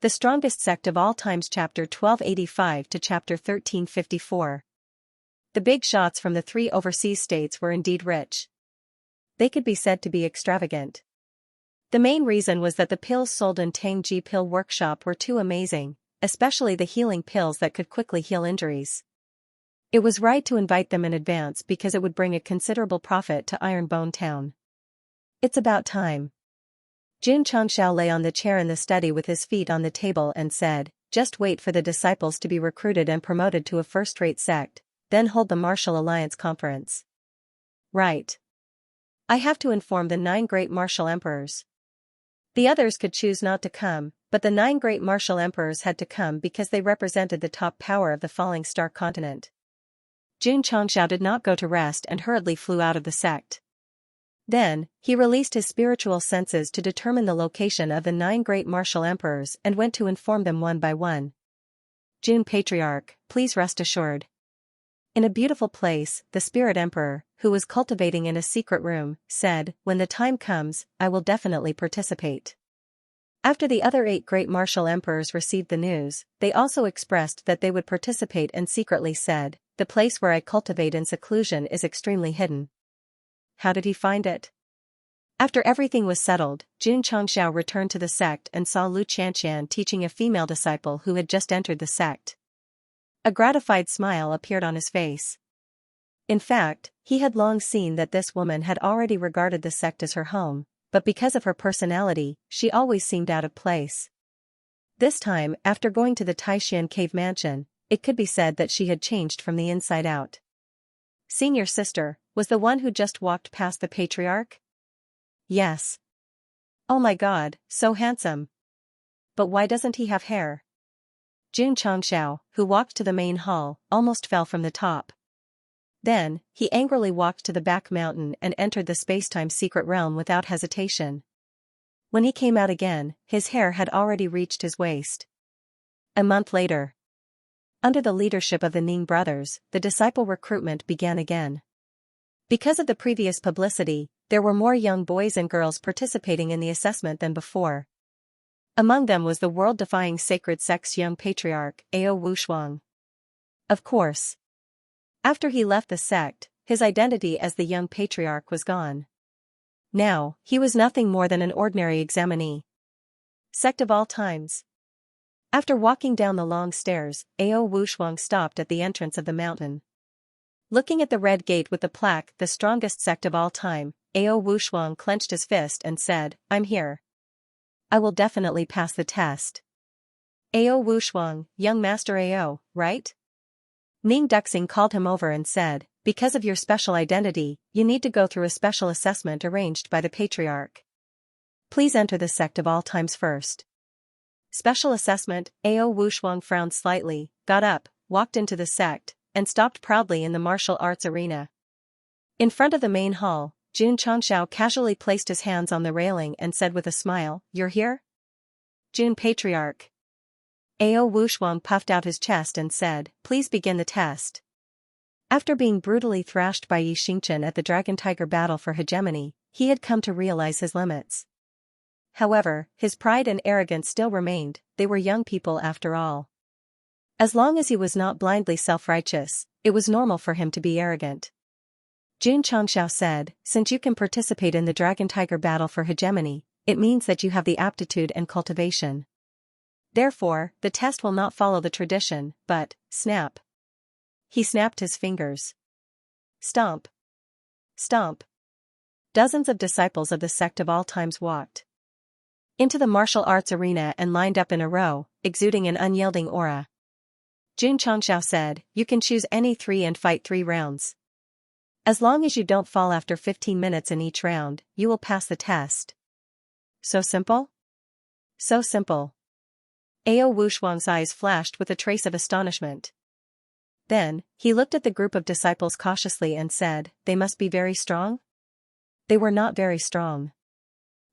The Strongest Sect of All Times Chapter 1285 to Chapter 1354. The big shots from the 3 overseas states were indeed rich. They could be said to be extravagant. The main reason was that the pills sold in Tangji Pill Workshop were too amazing, especially the healing pills that could quickly heal injuries. It was right to invite them in advance because it would bring a considerable profit to Ironbone Town. It's about time. Xianxia lay on the chair in the study with his feet on the table and said, just wait for the disciples to be recruited and promoted to a first-rate sect, then hold the Martial Alliance Conference. Right. I have to inform the 9 great martial emperors. The others could choose not to come, but the 9 great martial emperors had to come because they represented the top power of the falling star continent. Xianxia did not go to rest and hurriedly flew out of the sect. Then, he released his spiritual senses to determine the location of the 9 great martial emperors and went to inform them one by one. Jun Patriarch, please rest assured. In a beautiful place, the Spirit Emperor, who was cultivating in a secret room, said, when the time comes, I will definitely participate. After the other 8 great martial emperors received the news, they also expressed that they would participate and secretly said, the place where I cultivate in seclusion is extremely hidden. How did he find it? After everything was settled, Xianxia returned to the sect and saw Lu Qianqian teaching a female disciple who had just entered the sect. A gratified smile appeared on his face. In fact, he had long seen that this woman had already regarded the sect as her home, but because of her personality, she always seemed out of place. This time, after going to the Taishan cave mansion, it could be said that she had changed from the inside out. Senior sister, was the one who just walked past the patriarch? Yes. Oh my god, so handsome. But why doesn't he have hair? Xianxia, who walked to the main hall, almost fell from the top. Then, he angrily walked to the back mountain and entered the spacetime secret realm without hesitation. When he came out again, his hair had already reached his waist. A month later. Under the leadership of the Ning brothers, the disciple recruitment began again. Because of the previous publicity, there were more young boys and girls participating in the assessment than before. Among them was the world-defying Sacred Sect's young patriarch, Ao Wushuang. Of course. After he left the sect, his identity as the young patriarch was gone. Now, he was nothing more than an ordinary examinee. Sect of All Times. After walking down the long stairs, Ao Wushuang stopped at the entrance of the mountain. Looking at the red gate with the plaque, the Strongest Sect of All Time, Ao Wushuang clenched his fist and said, I'm here. I will definitely pass the test. Ao Wushuang, young master Ao, right? Ning Duxing called him over and said, because of your special identity, you need to go through a special assessment arranged by the Patriarch. Please enter the Sect of All Times first. Special assessment. Ao Wushuang frowned slightly, got up, walked into the sect, and stopped proudly in the martial arts arena. In front of the main hall, Xianxia casually placed his hands on the railing and said with a smile, you're here? Jun Patriarch. Ao Wushuang puffed out his chest and said, please begin the test. After being brutally thrashed by Xianxia at the Dragon Tiger battle for hegemony, he had come to realize his limits. However, his pride and arrogance still remained, they were young people after all. As long as he was not blindly self-righteous, it was normal for him to be arrogant. Xianxia said, since you can participate in the Dragon Tiger battle for hegemony, it means that you have the aptitude and cultivation. Therefore, the test will not follow the tradition, but, snap. He snapped his fingers. Stomp. Stomp. Dozens of disciples of the Sect of All Times walked into the martial arts arena and lined up in a row, exuding an unyielding aura. Xianxia said, you can choose any 3 and fight 3 rounds. As long as you don't fall after 15 minutes in each round, you will pass the test. So simple? So simple. Ao Wushuang's eyes flashed with a trace of astonishment. Then, he looked at the group of disciples cautiously and said, they must be very strong? They were not very strong.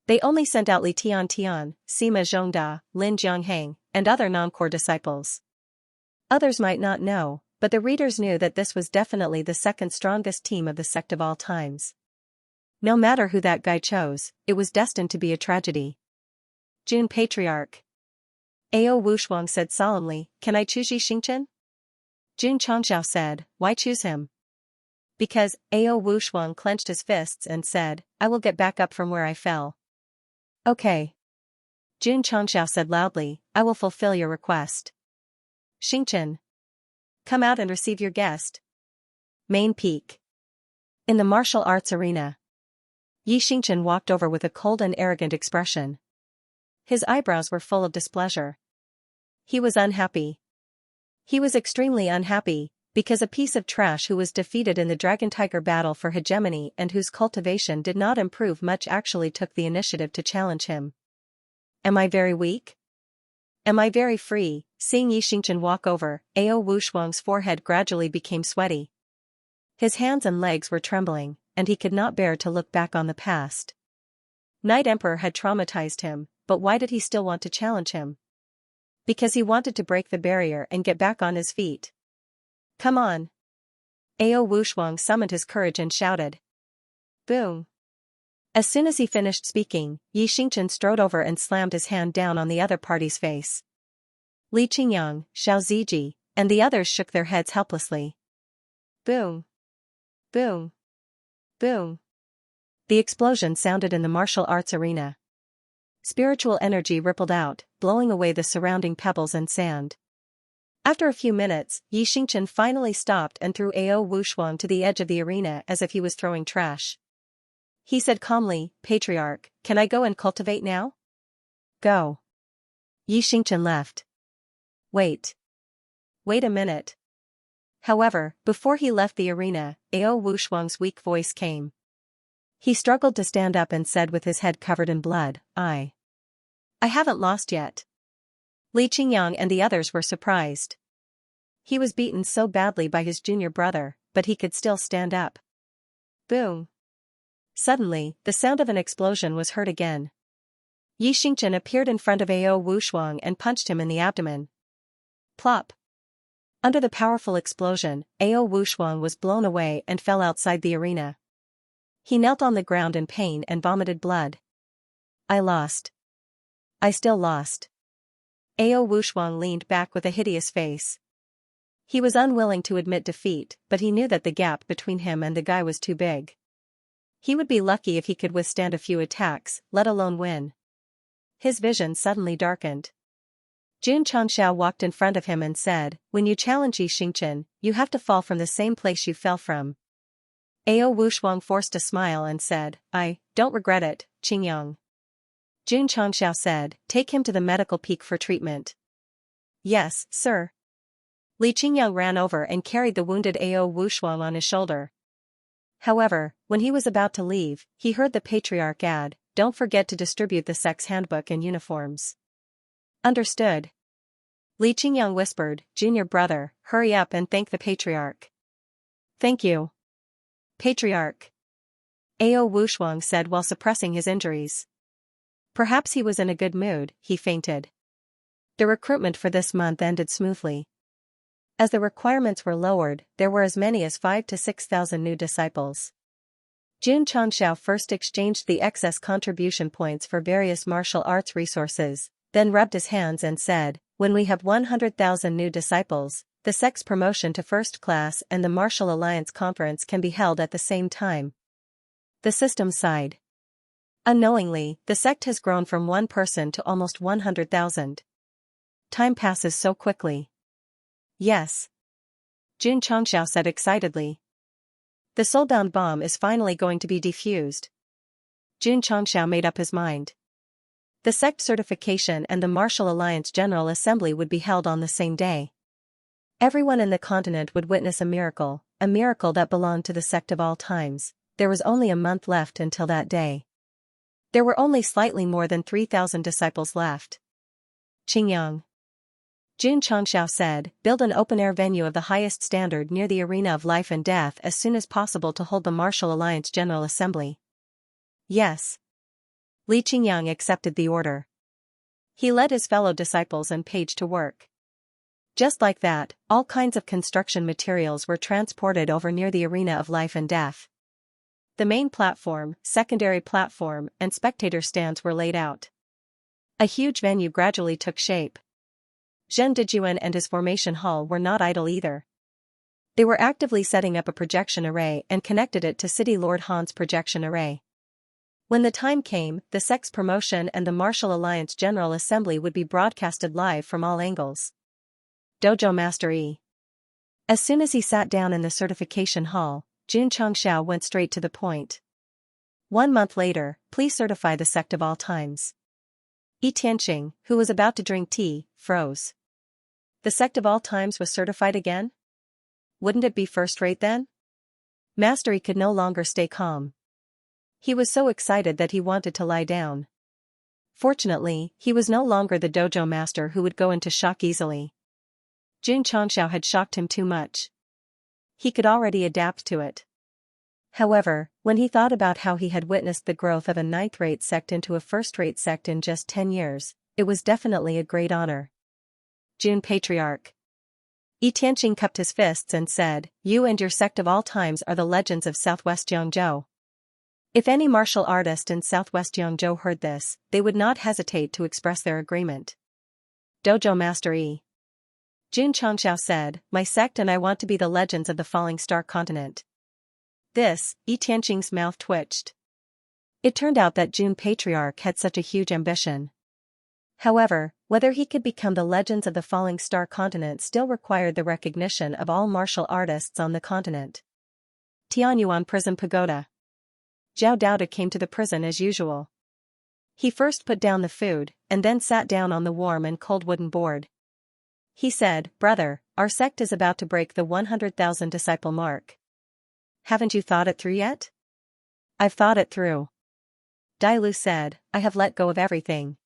They only sent out Li Tiantian, Sima Zhongda, Lin Jianghang, and other non-core disciples. Others might not know, but the readers knew that this was definitely the second strongest team of the Sect of All Times. No matter who that guy chose, it was destined to be a tragedy. Jun Patriarch. Ao Wushuang said solemnly, "Can I choose Yi Xingchen?" Jun Changxiao said, "Why choose him?" "Because," Ao Wushuang clenched his fists and said, "I will get back up from where I fell." "Okay." Jun Changxiao said loudly, "I will fulfill your request." "Xingchen, come out and receive your guest." Main Peak. In the martial arts arena. Yi Xingchen walked over with a cold and arrogant expression. His eyebrows were full of displeasure. He was unhappy. He was extremely unhappy, because a piece of trash who was defeated in the Dragon Tiger battle for hegemony and whose cultivation did not improve much actually took the initiative to challenge him. Am I very weak? Am I very free? Seeing Yi Xingchen walk over, Ao Wushuang's forehead gradually became sweaty. His hands and legs were trembling, and he could not bear to look back on the past. Night Emperor had traumatized him, but why did he still want to challenge him? Because he wanted to break the barrier and get back on his feet. Come on. Ao Wushuang summoned his courage and shouted. Boom. As soon as he finished speaking, Yi Xingchen strode over and slammed his hand down on the other party's face. Li Qingyang, Xiao Ziji, and the others shook their heads helplessly. Boom. Boom. Boom. The explosion sounded in the martial arts arena. Spiritual energy rippled out, blowing away the surrounding pebbles and sand. After a few minutes, Yi Xingchen finally stopped and threw Ao Wushuang to the edge of the arena as if he was throwing trash. He said calmly, "Patriarch, can I go and cultivate now?" "Go." Yi Xingchen left. Wait. Wait a minute. However, before he left the arena, Ao Wushuang's weak voice came. He struggled to stand up and said with his head covered in blood, I haven't lost yet." Li Qingyang and the others were surprised. He was beaten so badly by his junior brother, but he could still stand up. Boom. Suddenly, the sound of an explosion was heard again. Yi Xingchen appeared in front of Ao Wushuang and punched him in the abdomen. Plop. Under the powerful explosion, Ao Wushuang was blown away and fell outside the arena. He knelt on the ground in pain and vomited blood. I lost. I still lost. Ao Wushuang leaned back with a hideous face. He was unwilling to admit defeat, but he knew that the gap between him and the guy was too big. He would be lucky if he could withstand a few attacks, let alone win. His vision suddenly darkened. Jun Changxiao walked in front of him and said, "When you challenge Yi Xingchen, you have to fall from the same place you fell from." Ao Wushuang forced a smile and said, "I don't regret it, Qingyang." Jun Changxiao said, "Take him to the medical peak for treatment." "Yes, sir." Li Qingyang ran over and carried the wounded Ao Wushuang on his shoulder. However, when he was about to leave, he heard the patriarch add, "Don't forget to distribute the Sect's handbook and uniforms." Understood. Li Qingyang whispered, "Junior brother, hurry up and thank the patriarch." "Thank you, Patriarch," Ao Wushuang said while suppressing his injuries. Perhaps he was in a good mood, he fainted. The recruitment for this month ended smoothly. As the requirements were lowered, there were as many as 5,000 to 6,000 new disciples. Jun Changxiao first exchanged the excess contribution points for various martial arts resources, then rubbed his hands and said, "When we have 100,000 new disciples, the Sect's promotion to first class and the Martial Alliance conference can be held at the same time." The system sighed. Unknowingly, the Sect has grown from one person to almost 100,000. Time passes so quickly. Yes. Jun Changxiao said excitedly. The soulbound bomb is finally going to be defused. Jun Changxiao made up his mind. The Sect certification and the Martial Alliance General Assembly would be held on the same day. Everyone in the continent would witness a miracle that belonged to the Sect of all times. There was only a month left until that day. There were only slightly more than 3,000 disciples left. Qingyang. Jun Changxiao said, "Build an open-air venue of the highest standard near the arena of life and death as soon as possible to hold the Martial Alliance General Assembly." Yes. Li Qingyang accepted the order. He led his fellow disciples and page to work. Just like that, all kinds of construction materials were transported over near the arena of life and death. The main platform, secondary platform, and spectator stands were laid out. A huge venue gradually took shape. Zhen Dejuan and his formation hall were not idle either. They were actively setting up a projection array and connected it to City Lord Han's projection array. When the time came, the Sect's promotion and the Martial Alliance General Assembly would be broadcasted live from all angles. Dojo Master E. As soon as he sat down in the certification hall, Jun Changxiao went straight to the point. 1 month later, please certify the Sect of all times. Yi Tianqing, who was about to drink tea, froze. The Sect of all times was certified again? Wouldn't it be first-rate then? Master Yi could no longer stay calm. He was so excited that he wanted to lie down. Fortunately, he was no longer the dojo master who would go into shock easily. Jun Changxiao had shocked him too much. He could already adapt to it. However, when he thought about how he had witnessed the growth of a 9th-rate sect into a 1st-rate sect in just 10 years, it was definitely a great honor. Jun Patriarch. Yi Tianqing cupped his fists and said, "You and your sect of all times are the legends of Southwest Yangzhou." If any martial artist in Southwest Yangzhou heard this, they would not hesitate to express their agreement. Dojo Master E. Jun Changxiao said, "My sect and I want to be the legends of the falling star continent." This, Yi Tianqing's mouth twitched. It turned out that Jun Patriarch had such a huge ambition. However, whether he could become the legends of the falling star continent still required the recognition of all martial artists on the continent. Tianyuan Prison Pagoda. Zhao Daoda came to the prison as usual. He first put down the food, and then sat down on the warm and cold wooden board. He said, "Brother, our sect is about to break the 100,000 disciple mark. Haven't you thought it through yet?" "I've thought it through." Dai Lu said, "I have let go of everything."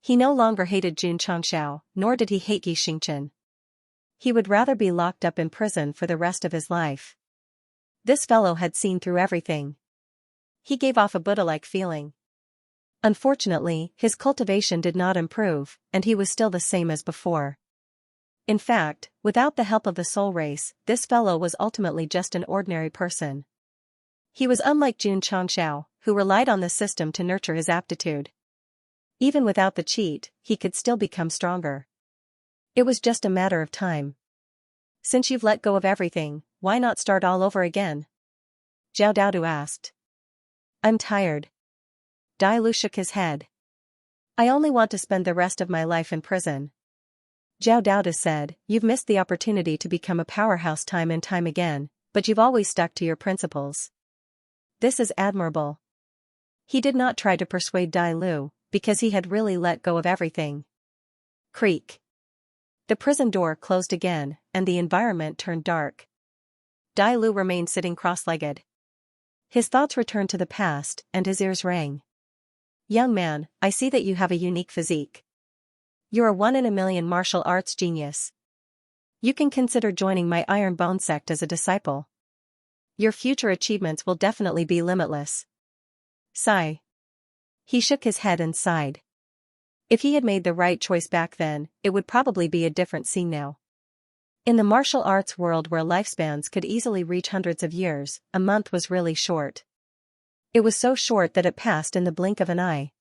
He no longer hated Jun Changxiao, nor did he hate Yi Xingchen. He would rather be locked up in prison for the rest of his life. This fellow had seen through everything. He gave off a Buddha-like feeling. Unfortunately, his cultivation did not improve, and he was still the same as before. In fact, without the help of the soul race, this fellow was ultimately just an ordinary person. He was unlike Jun Changxiao, who relied on the system to nurture his aptitude. Even without the cheat, he could still become stronger. It was just a matter of time. "Since you've let go of everything, why not start all over again?" Zhao Daodu asked. "I'm tired." Dai Lu shook his head. "I only want to spend the rest of my life in prison." Zhao Daoda said, "You've missed the opportunity to become a powerhouse time and time again, but you've always stuck to your principles. This is admirable." He did not try to persuade Dai Lu, because he had really let go of everything. Creak. The prison door closed again, and the environment turned dark. Dai Lu remained sitting cross-legged. His thoughts returned to the past, and his ears rang. "Young man, I see that you have a unique physique. You're a 1-in-a-million martial arts genius. You can consider joining my Iron Bone sect as a disciple. Your future achievements will definitely be limitless." Sigh. He shook his head and sighed. If he had made the right choice back then, it would probably be a different scene now. In the martial arts world where lifespans could easily reach hundreds of years, a month was really short. It was so short that it passed in the blink of an eye.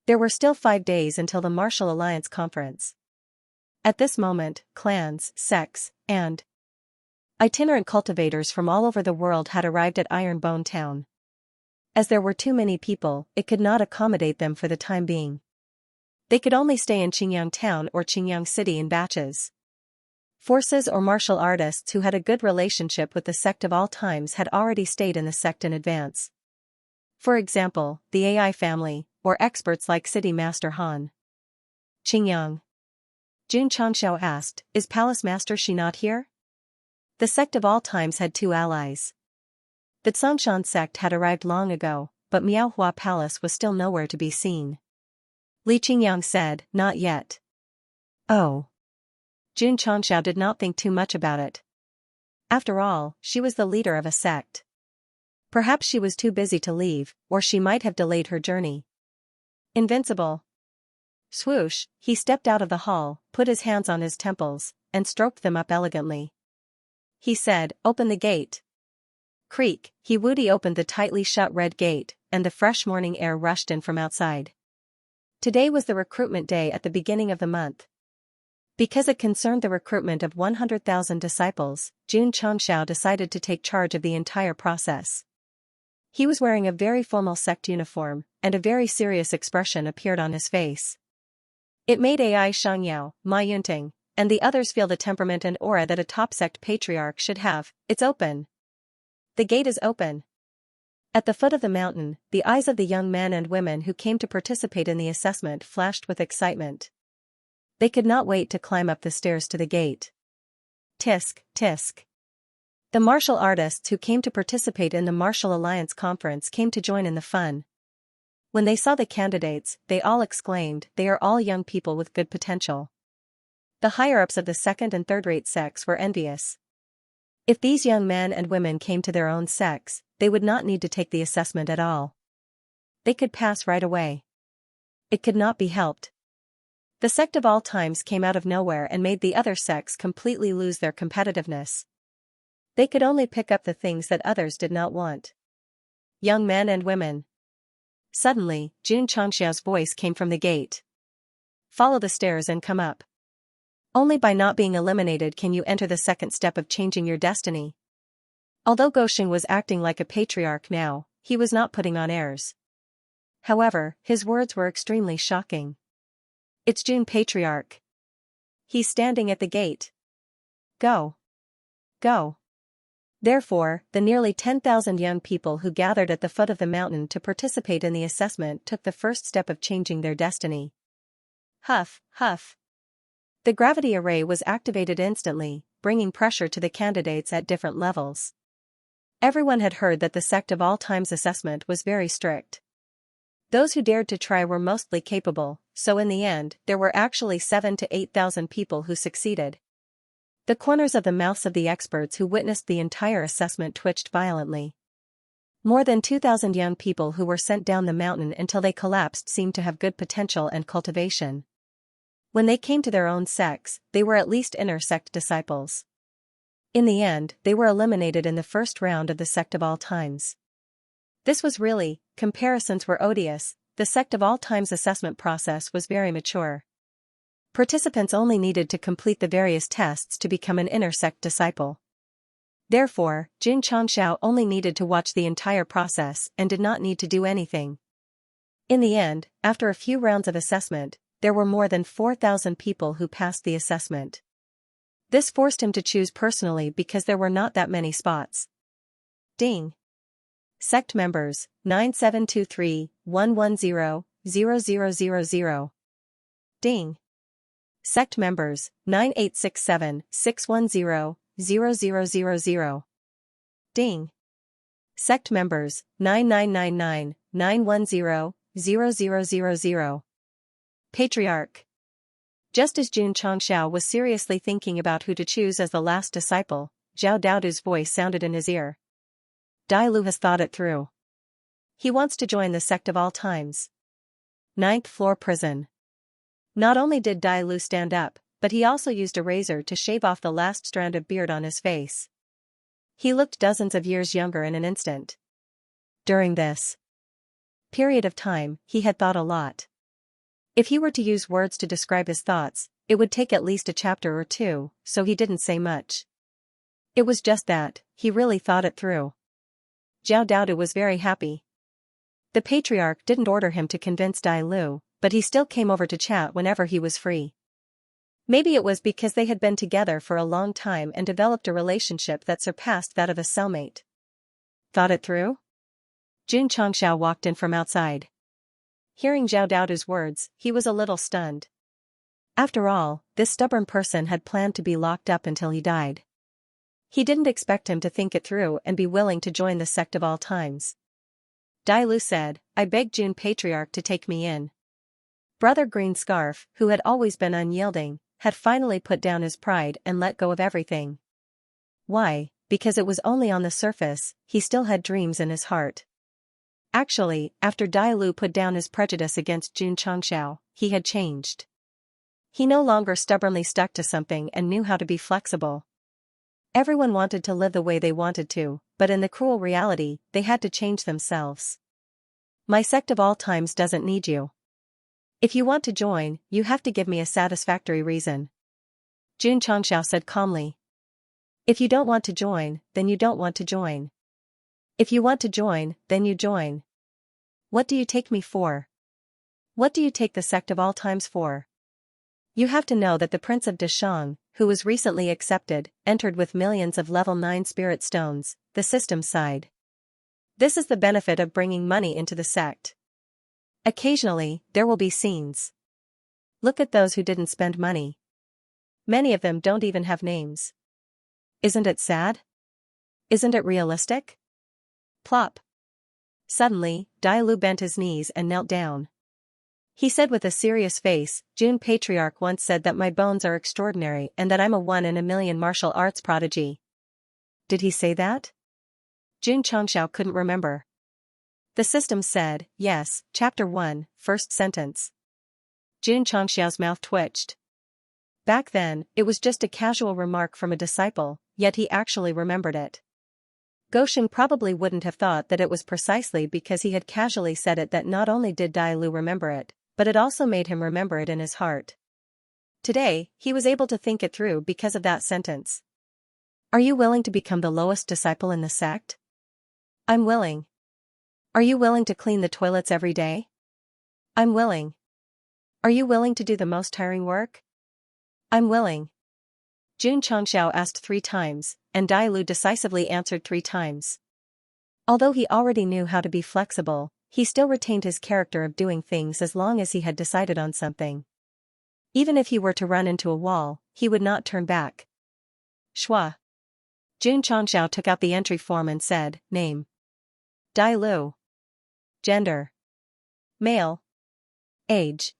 There were still 5 days until the Martial Alliance conference. At this moment, clans, sects, and itinerant cultivators from all over the world had arrived at Ironbone Town. As there were too many people, it could not accommodate them for the time being. They could only stay in Qingyang Town or Qingyang City in batches. Forces or martial artists who had a good relationship with the sect of all times had already stayed in the sect in advance. For example, the AI family, or experts like City Master Han. "Qingyang?" Jun Changxiao asked, "Is Palace Master Shi not here?" The sect of all times had 2 allies. The Tsongshan sect had arrived long ago, but Miaohua Palace was still nowhere to be seen. Li Qingyang said, "Not yet." Oh. Jun Changxiao did not think too much about it. After all, she was the leader of a sect. Perhaps she was too busy to leave, or she might have delayed her journey. Invincible. Swoosh, he stepped out of the hall, put his hands on his temples, and stroked them up elegantly. He said, "Open the gate." Creak, he woody opened the tightly shut red gate, and the fresh morning air rushed in from outside. Today was the recruitment day at the beginning of the month. Because it concerned the recruitment of 100,000 disciples, Xianxia decided to take charge of the entire process. He was wearing a very formal sect uniform, and a very serious expression appeared on his face. It made Ai Xiangyao, Ma Yunting, and the others feel the temperament and aura that a top sect patriarch should have. It's open. The gate is open. At the foot of the mountain, the eyes of the young men and women who came to participate in the assessment flashed with excitement. They could not wait to climb up the stairs to the gate. Tisk, tisk. The martial artists who came to participate in the Martial Alliance conference came to join in the fun. When they saw the candidates, they all exclaimed, they are all young people with good potential. The higher-ups of the second and third-rate sects were envious. If these young men and women came to their own sects, they would not need to take the assessment at all. They could pass right away. It could not be helped. The sect of all times came out of nowhere and made the other sects completely lose their competitiveness. They could only pick up the things that others did not want. Young men and women. Suddenly, Xianxia's voice came from the gate. Follow the stairs and come up. Only by not being eliminated can you enter the second step of changing your destiny. Although Gosheng was acting like a patriarch now, he was not putting on airs. However, his words were extremely shocking. It's Jun Patriarch. He's standing at the gate. Go. Go. Therefore, the nearly 10,000 young people who gathered at the foot of the mountain to participate in the assessment took the first step of changing their destiny. Huff, huff. The gravity array was activated instantly, bringing pressure to the candidates at different levels. Everyone had heard that the Sect of All Times assessment was very strict. Those who dared to try were mostly capable, so in the end, there were actually 7,000 to 8,000 people who succeeded. The corners of the mouths of the experts who witnessed the entire assessment twitched violently. More than 2,000 young people who were sent down the mountain until they collapsed seemed to have good potential and cultivation. When they came to their own sects, they were at least inner sect disciples. In the end, they were eliminated in the first round of the Sect of All Times. This was really, comparisons were odious, the Sect of All Times assessment process was very mature. Participants only needed to complete the various tests to become an inner sect disciple. Therefore, Xianxia only needed to watch the entire process and did not need to do anything. In the end, after a few rounds of assessment, there were more than 4,000 people who passed the assessment. This forced him to choose personally because there were not that many spots. Ding. Sect members, 9723-110-0000. Ding. Sect members, 9867-610-0000. Ding. Sect members, 9999-910-0000. Patriarch. Just as Xianxia was seriously thinking about who to choose as the last disciple, Zhao Daodu's voice sounded in his ear. Dai Lu has thought it through. He wants to join the Sect of All Times. 9th floor prison. Not only did Dai Lu stand up, but he also used a razor to shave off the last strand of beard on his face. He looked dozens of years younger in an instant. During this period of time, he had thought a lot. If he were to use words to describe his thoughts, it would take at least a chapter or two, so he didn't say much. It was just that, he really thought it through. Zhao Daodu was very happy. The patriarch didn't order him to convince Dai Lu, but he still came over to chat whenever he was free. Maybe it was because they had been together for a long time and developed a relationship that surpassed that of a cellmate. Thought it through? Xianxia walked in from outside. Hearing Zhao Daodu's words, he was a little stunned. After all, this stubborn person had planned to be locked up until he died. He didn't expect him to think it through and be willing to join the Sect of All Times. Dai Lu said, I beg Jun Patriarch to take me in. Brother Green Scarf, who had always been unyielding, had finally put down his pride and let go of everything. Why? Because it was only on the surface, he still had dreams in his heart. Actually, after Dai Lu put down his prejudice against Xianxia, he had changed. He no longer stubbornly stuck to something and knew how to be flexible. Everyone wanted to live the way they wanted to, but in the cruel reality, they had to change themselves. My Sect of All Times doesn't need you. If you want to join, you have to give me a satisfactory reason. Jun Changxiao said calmly. If you don't want to join, then you don't want to join. If you want to join, then you join. What do you take me for? What do you take the sect of all times for? You have to know that the Prince of Deshang, who was recently accepted, entered with millions of level 9 spirit stones, the system sighed. This is the benefit of bringing money into the sect. Occasionally, there will be scenes. Look at those who didn't spend money. Many of them don't even have names. Isn't it sad? Isn't it realistic? Plop. Suddenly, Dai Lu bent his knees and knelt down. He said with a serious face, Jun Patriarch once said that my bones are extraordinary and that I'm a 1 in a million martial arts prodigy. Did he say that? Jun Changxiao couldn't remember. The system said, yes, chapter 1, first sentence. Jun Changxiao's mouth twitched. Back then, it was just a casual remark from a disciple, yet he actually remembered it. Goshen probably wouldn't have thought that it was precisely because he had casually said it that not only did Dai Lu remember it, but it also made him remember it in his heart. Today, he was able to think it through because of that sentence. Are you willing to become the lowest disciple in the sect? I'm willing. Are you willing to clean the toilets every day? I'm willing. Are you willing to do the most tiring work? I'm willing. Jun Changxiao asked 3 times, and Dai Lu decisively answered 3 times. Although he already knew how to be flexible, he still retained his character of doing things as long as he had decided on something. Even if he were to run into a wall, he would not turn back. Shua. Jun Changxiao took out the entry form and said, Name. Dai Lu. Gender. Male. Age.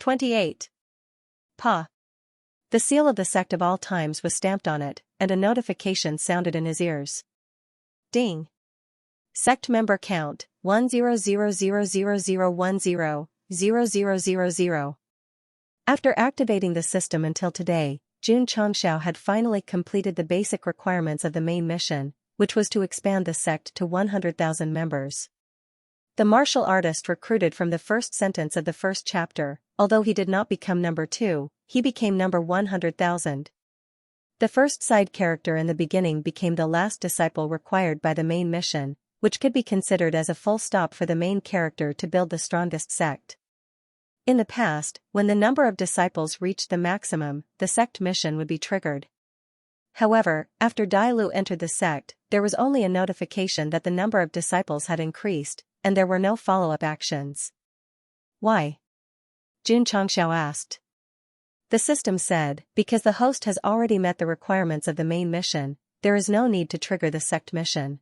28. Pa. The seal of the sect of all times was stamped on it, and a notification sounded in his ears. Ding. Sect member count, 10000100000. After activating the system until today, Jun Changxiao had finally completed the basic requirements of the main mission, which was to expand the sect to 100,000 members. The martial artist recruited from the first sentence of the first chapter, although he did not become number 2, he became number 100,000. The first side character in the beginning became the last disciple required by the main mission, which could be considered as a full stop for the main character to build the strongest sect. In the past, when the number of disciples reached the maximum, the sect mission would be triggered. However, after Dai Lu entered the sect, there was only a notification that the number of disciples had increased, and there were no follow-up actions. Why? Jun Changxiao asked. The system said, because the host has already met the requirements of the main mission, there is no need to trigger the sect mission.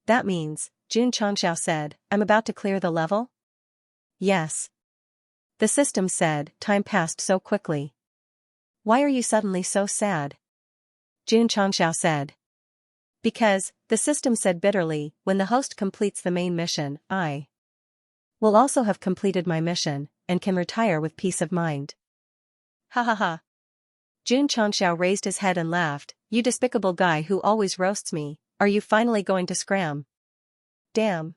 That means, Jun Changxiao said, I'm about to clear the level? Yes. The system said, time passed so quickly. Why are you suddenly so sad? Jun Changxiao said. Because, the system said bitterly, when the host completes the main mission, I will also have completed my mission, and can retire with peace of mind. Ha ha ha. Jun Changxiao raised his head and laughed, you despicable guy who always roasts me, are you finally going to scram? Damn.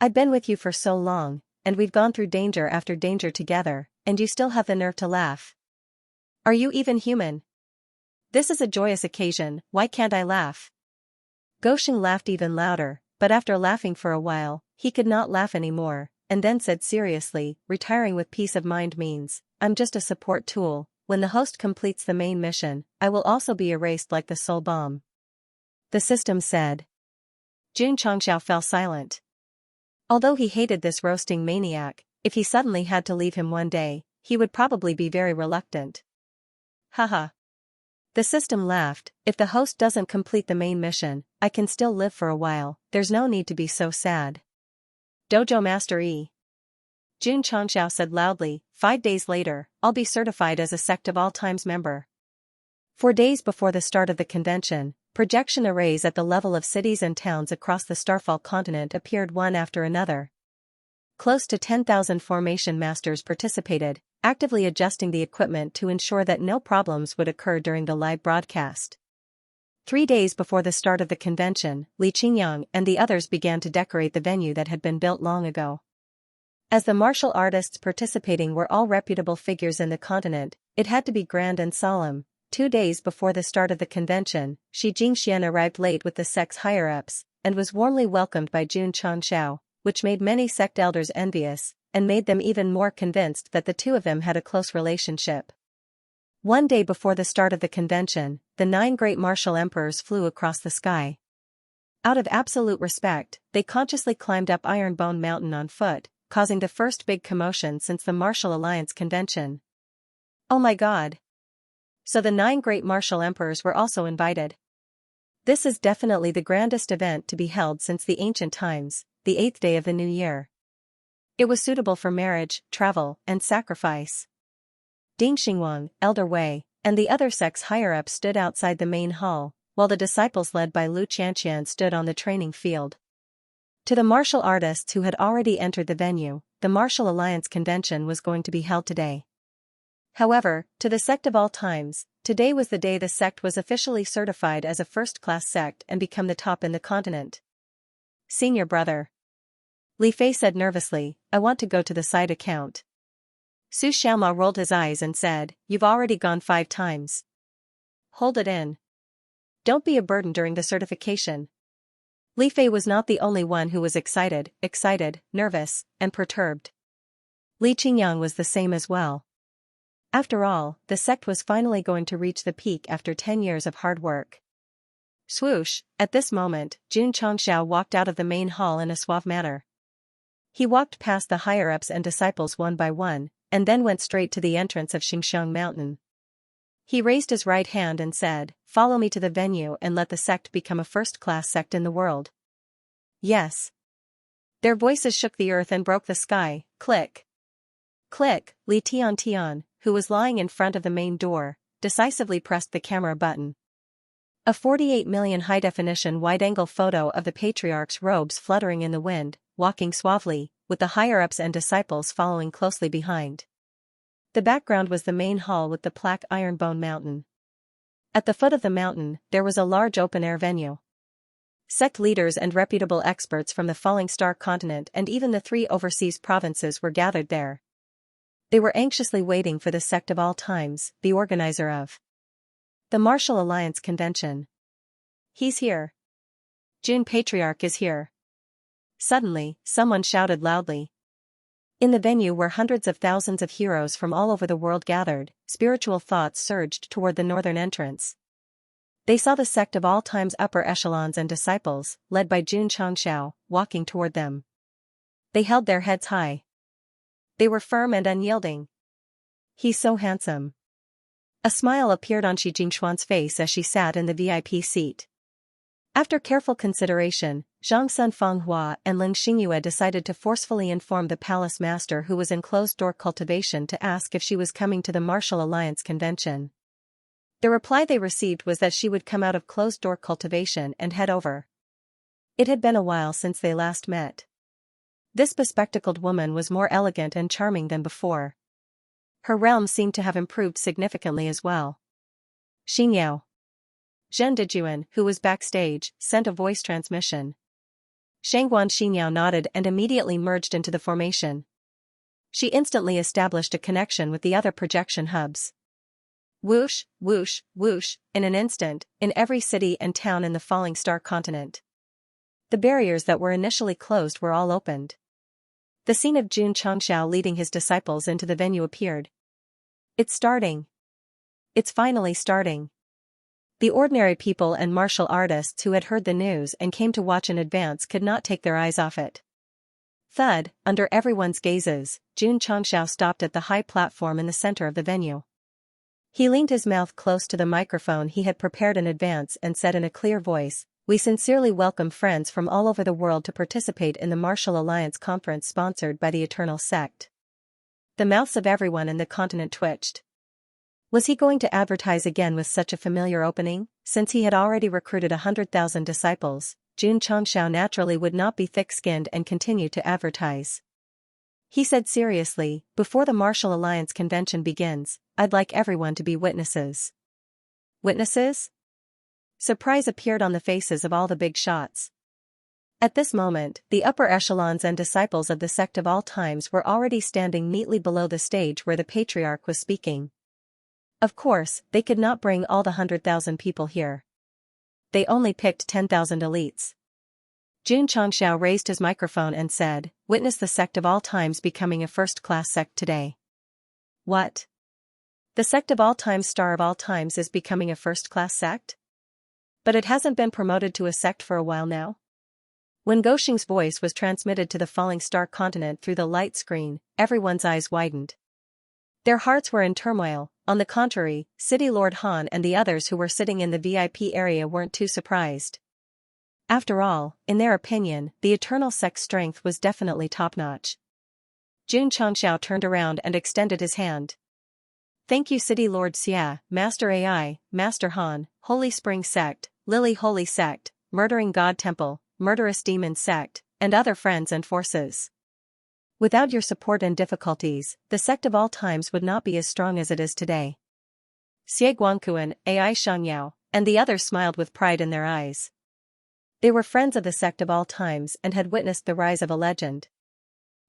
I've been with you for so long, and we've gone through danger after danger together, and you still have the nerve to laugh. Are you even human? This is a joyous occasion, why can't I laugh? Goshen laughed even louder, but after laughing for a while, he could not laugh anymore, and then said seriously, retiring with peace of mind means, I'm just a support tool, when the host completes the main mission, I will also be erased like the soul bomb. The system said. Jun Changxiao fell silent. Although he hated this roasting maniac, if he suddenly had to leave him one day, he would probably be very reluctant. Haha. The system laughed, if the host doesn't complete the main mission, I can still live for a while, there's no need to be so sad. Dojo Master E. Jun Changxiao said loudly, 5 days later, I'll be certified as a Sect of All Times member. 4 days before the start of the convention, projection arrays at the level of cities and towns across the Starfall continent appeared one after another. Close to 10,000 formation masters participated, actively adjusting the equipment to ensure that no problems would occur during the live broadcast. 3 days before the start of the convention, Li Qingyang and the others began to decorate the venue that had been built long ago. As the martial artists participating were all reputable figures in the continent, It had to be grand and solemn. 2 days before the start of the convention, Xianxia arrived late with the sect's higher-ups, and was warmly welcomed by Xianxia, which made many sect elders envious, and made them even more convinced that the two of them had a close relationship. One day before the start of the convention, the 9 great martial emperors flew across the sky. Out of absolute respect, they consciously climbed up Ironbone Mountain on foot, causing the first big commotion since the Martial Alliance convention. Oh my God! So the 9 great martial emperors were also invited. This is definitely the grandest event to be held since the ancient times, the 8th day of the new year. It was suitable for marriage, travel, and sacrifice. Ding Xingwang, Elder Wei, and the other sect's higher-ups stood outside the main hall, while the disciples led by Lu Qianqian stood on the training field. To the martial artists who had already entered the venue, the Martial Alliance convention was going to be held today. However, to the sect of all times, today was the day the sect was officially certified as a first-class sect and become the top in the continent. Senior brother. Li Fei said nervously, I want to go to the side account. Su Xiaoma rolled his eyes and said, You've already gone 5 times. Hold it in. Don't be a burden during the certification. Li Fei was not the only one who was excited, nervous, and perturbed. Li Qingyang was the same as well. After all, the sect was finally going to reach the peak after 10 years of hard work. Swoosh, at this moment, Jun Chongxiao walked out of the main hall in a suave manner. He walked past the higher-ups and disciples one by one, and then went straight to the entrance of Xingxiang Mountain. He raised his right hand and said, Follow me to the venue and let the sect become a first-class sect in the world. Yes. Their voices shook the earth and broke the sky. Click. Click. Li Tian, who was lying in front of the main door, decisively pressed the camera button. A 48 million high-definition wide-angle photo of the patriarch's robes fluttering in the wind, walking suavely, with the higher-ups and disciples following closely behind. The background was the main hall with the plaque Ironbone Mountain. At the foot of the mountain, there was a large open-air venue. Sect leaders and reputable experts from the Falling Star continent and even the 3 overseas provinces were gathered there. They were anxiously waiting for the sect of all times, the organizer of the Martial Alliance convention. He's here. Jun Patriarch is here. Suddenly, someone shouted loudly. In the venue where hundreds of thousands of heroes from all over the world gathered, spiritual thoughts surged toward the northern entrance. They saw the sect of all time's upper echelons and disciples, led by Jun Chongxiao, walking toward them. They held their heads high. They were firm and unyielding. He's so handsome. A smile appeared on Shi Jingxuan's face as she sat in the VIP seat. After careful consideration, Zhang Sun Fenghua and Ling Xingyue decided to forcefully inform the palace master who was in closed-door cultivation to ask if she was coming to the Martial Alliance convention. The reply they received was that she would come out of closed-door cultivation and head over. It had been a while since they last met. This bespectacled woman was more elegant and charming than before. Her realm seemed to have improved significantly as well. Xingyao. Zhen Dejuan, who was backstage, sent a voice transmission. Shangguan Xingyao nodded and immediately merged into the formation. She instantly established a connection with the other projection hubs. Whoosh, whoosh, whoosh, in an instant, in every city and town in the Falling Star continent. The barriers that were initially closed were all opened. The scene of Jun Chongxiao leading his disciples into the venue appeared. It's starting. It's finally starting. The ordinary people and martial artists who had heard the news and came to watch in advance could not take their eyes off it. Thud, under everyone's gazes, Jun Chongxiao stopped at the high platform in the center of the venue. He leaned his mouth close to the microphone he had prepared in advance and said in a clear voice, We sincerely welcome friends from all over the world to participate in the Martial Alliance conference sponsored by the Eternal Sect. The mouths of everyone in the continent twitched. Was he going to advertise again with such a familiar opening? Since he had already recruited 100,000 disciples, Jun Chongxiao naturally would not be thick-skinned and continue to advertise. He said seriously, Before the Martial Alliance convention begins, I'd like everyone to be witnesses. Witnesses? Surprise appeared on the faces of all the big shots. At this moment, the upper echelons and disciples of the sect of all times were already standing neatly below the stage where the patriarch was speaking. Of course, they could not bring all the 100,000 people here. They only picked 10,000 elites. Xianxia raised his microphone and said, "Witness the sect of all times becoming a first-class sect today." What? The sect of all times, star of all times, is becoming a first-class sect? But it hasn't been promoted to a sect for a while now? When Goxing's voice was transmitted to the falling star continent through the light screen, everyone's eyes widened. Their hearts were in turmoil. On the contrary, City Lord Han and the others who were sitting in the VIP area weren't too surprised. After all, in their opinion, the Eternal Sect's strength was definitely top-notch. Xianxia turned around and extended his hand. "Thank you, City Lord Xia, Master AI, Master Han, Holy Spring Sect, Lily Holy Sect, Murdering God Temple, Murderous Demon Sect, and other friends and forces. Without your support and difficulties, the sect of all times would not be as strong as it is today." Xie Guangquan, AI Xiangyao, and the others smiled with pride in their eyes. They were friends of the sect of all times and had witnessed the rise of a legend.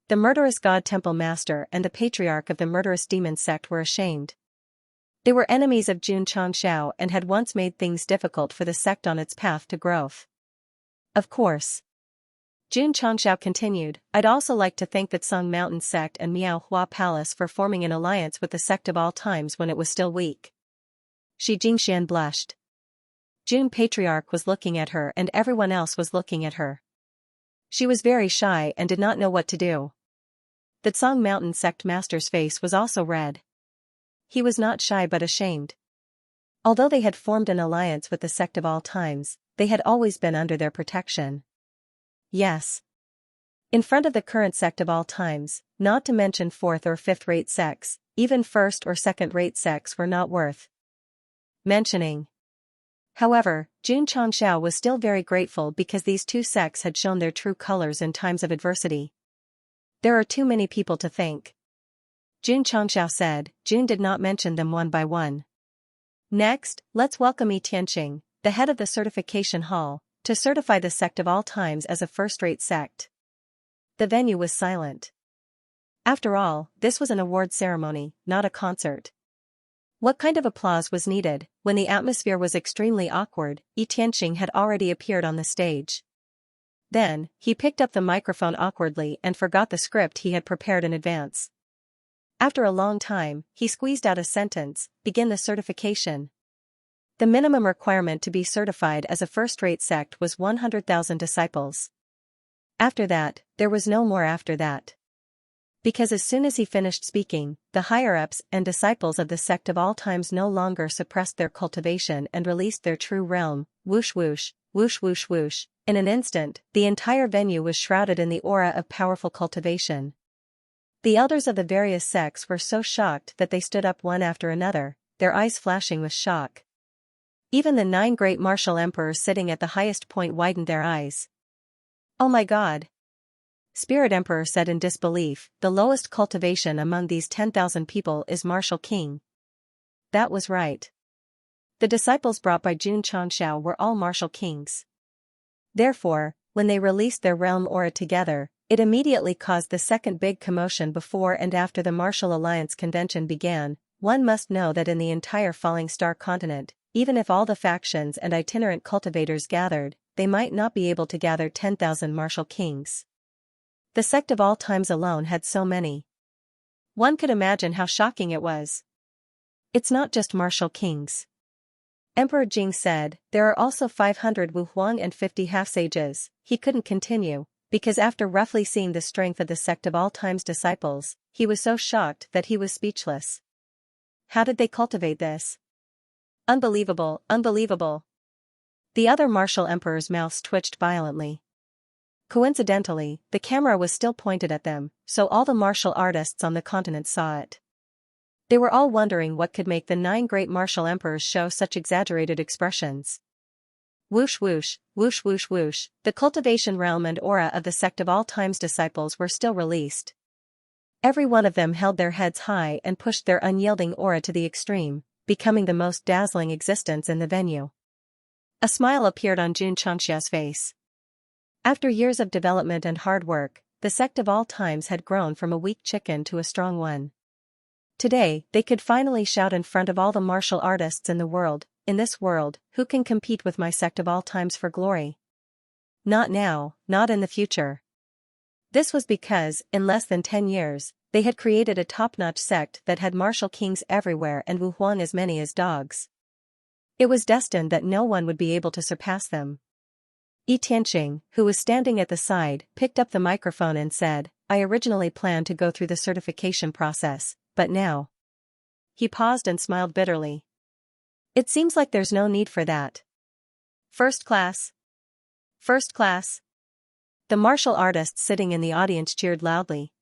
The murderous God Temple Master and the patriarch of the murderous demon sect were ashamed. They were enemies of Xianxia and had once made things difficult for the sect on its path to growth. Of course. Xianxia continued, "I'd also like to thank the Tsung Mountain Sect and Miao Hua Palace for forming an alliance with the sect of all times when it was still weak." Shi Jingxian blushed. June Patriarch was looking at her and everyone else was looking at her. She was very shy and did not know what to do. The Tsung Mountain Sect Master's face was also red. He was not shy but ashamed. Although they had formed an alliance with the sect of all times, they had always been under their protection. Yes. In front of the current sect of all times, not to mention fourth or fifth-rate sects, even first or second-rate sects were not worth mentioning. However, Xianxia was still very grateful because these two sects had shown their true colors in times of adversity. "There are too many people to thank," Xianxia said. June did not mention them one by one. "Next, let's welcome Yi Tianqing, the head of the certification hall, to certify the sect of all times as a first-rate sect." The venue was silent. After all, this was an award ceremony, not a concert. What kind of applause was needed? When the atmosphere was extremely awkward, Yi Tianqing had already appeared on the stage. Then, he picked up the microphone awkwardly and forgot the script he had prepared in advance. After a long time, he squeezed out a sentence, "Begin the certification." The minimum requirement to be certified as a first-rate sect was 100,000 disciples. After that, there was no more after that. Because as soon as he finished speaking, the higher-ups and disciples of the sect of all times no longer suppressed their cultivation and released their true realm, whoosh whoosh, whoosh whoosh whoosh. In an instant, the entire venue was shrouded in the aura of powerful cultivation. The elders of the various sects were so shocked that they stood up one after another, their eyes flashing with shock. Even the 9 great martial emperors sitting at the highest point widened their eyes. "Oh my God!" Spirit Emperor said in disbelief, "The lowest cultivation among these 10,000 people is Martial King." That was right. The disciples brought by Xianxia were all Martial Kings. Therefore, when they released their realm aura together, it immediately caused the second big commotion before and after the Martial Alliance convention began. One must know that in the entire Falling Star continent, even if all the factions and itinerant cultivators gathered, they might not be able to gather 10,000 Martial Kings. The sect of all times alone had so many. One could imagine how shocking it was. "It's not just Martial Kings," Emperor Jing said. "There are also 500 Wu Huang and 50 half-sages." He couldn't continue, because after roughly seeing the strength of the sect of all times disciples, he was so shocked that he was speechless. How did they cultivate this? Unbelievable, unbelievable. The other martial emperors' mouths twitched violently. Coincidentally, the camera was still pointed at them, so all the martial artists on the continent saw it. They were all wondering what could make the 9 great martial emperors show such exaggerated expressions. Whoosh whoosh, whoosh whoosh whoosh, the cultivation realm and aura of the sect of all times disciples were still released. Every one of them held their heads high and pushed their unyielding aura to the extreme, becoming the most dazzling existence in the venue. A smile appeared on Xianxia's face. After years of development and hard work, the sect of all times had grown from a weak chicken to a strong one. Today, they could finally shout in front of all the martial artists in the world, "In this world, who can compete with my sect of all times for glory? Not now, not in the future." This was because, in less than 10 years, they had created a top-notch sect that had martial kings everywhere and Wu Huang as many as dogs. It was destined that no one would be able to surpass them. Tianxia, who was standing at the side, picked up the microphone and said, "I originally planned to go through the certification process, but now." He paused and smiled bitterly. "It seems like there's no need for that. First class. First class." The martial artists sitting in the audience cheered loudly.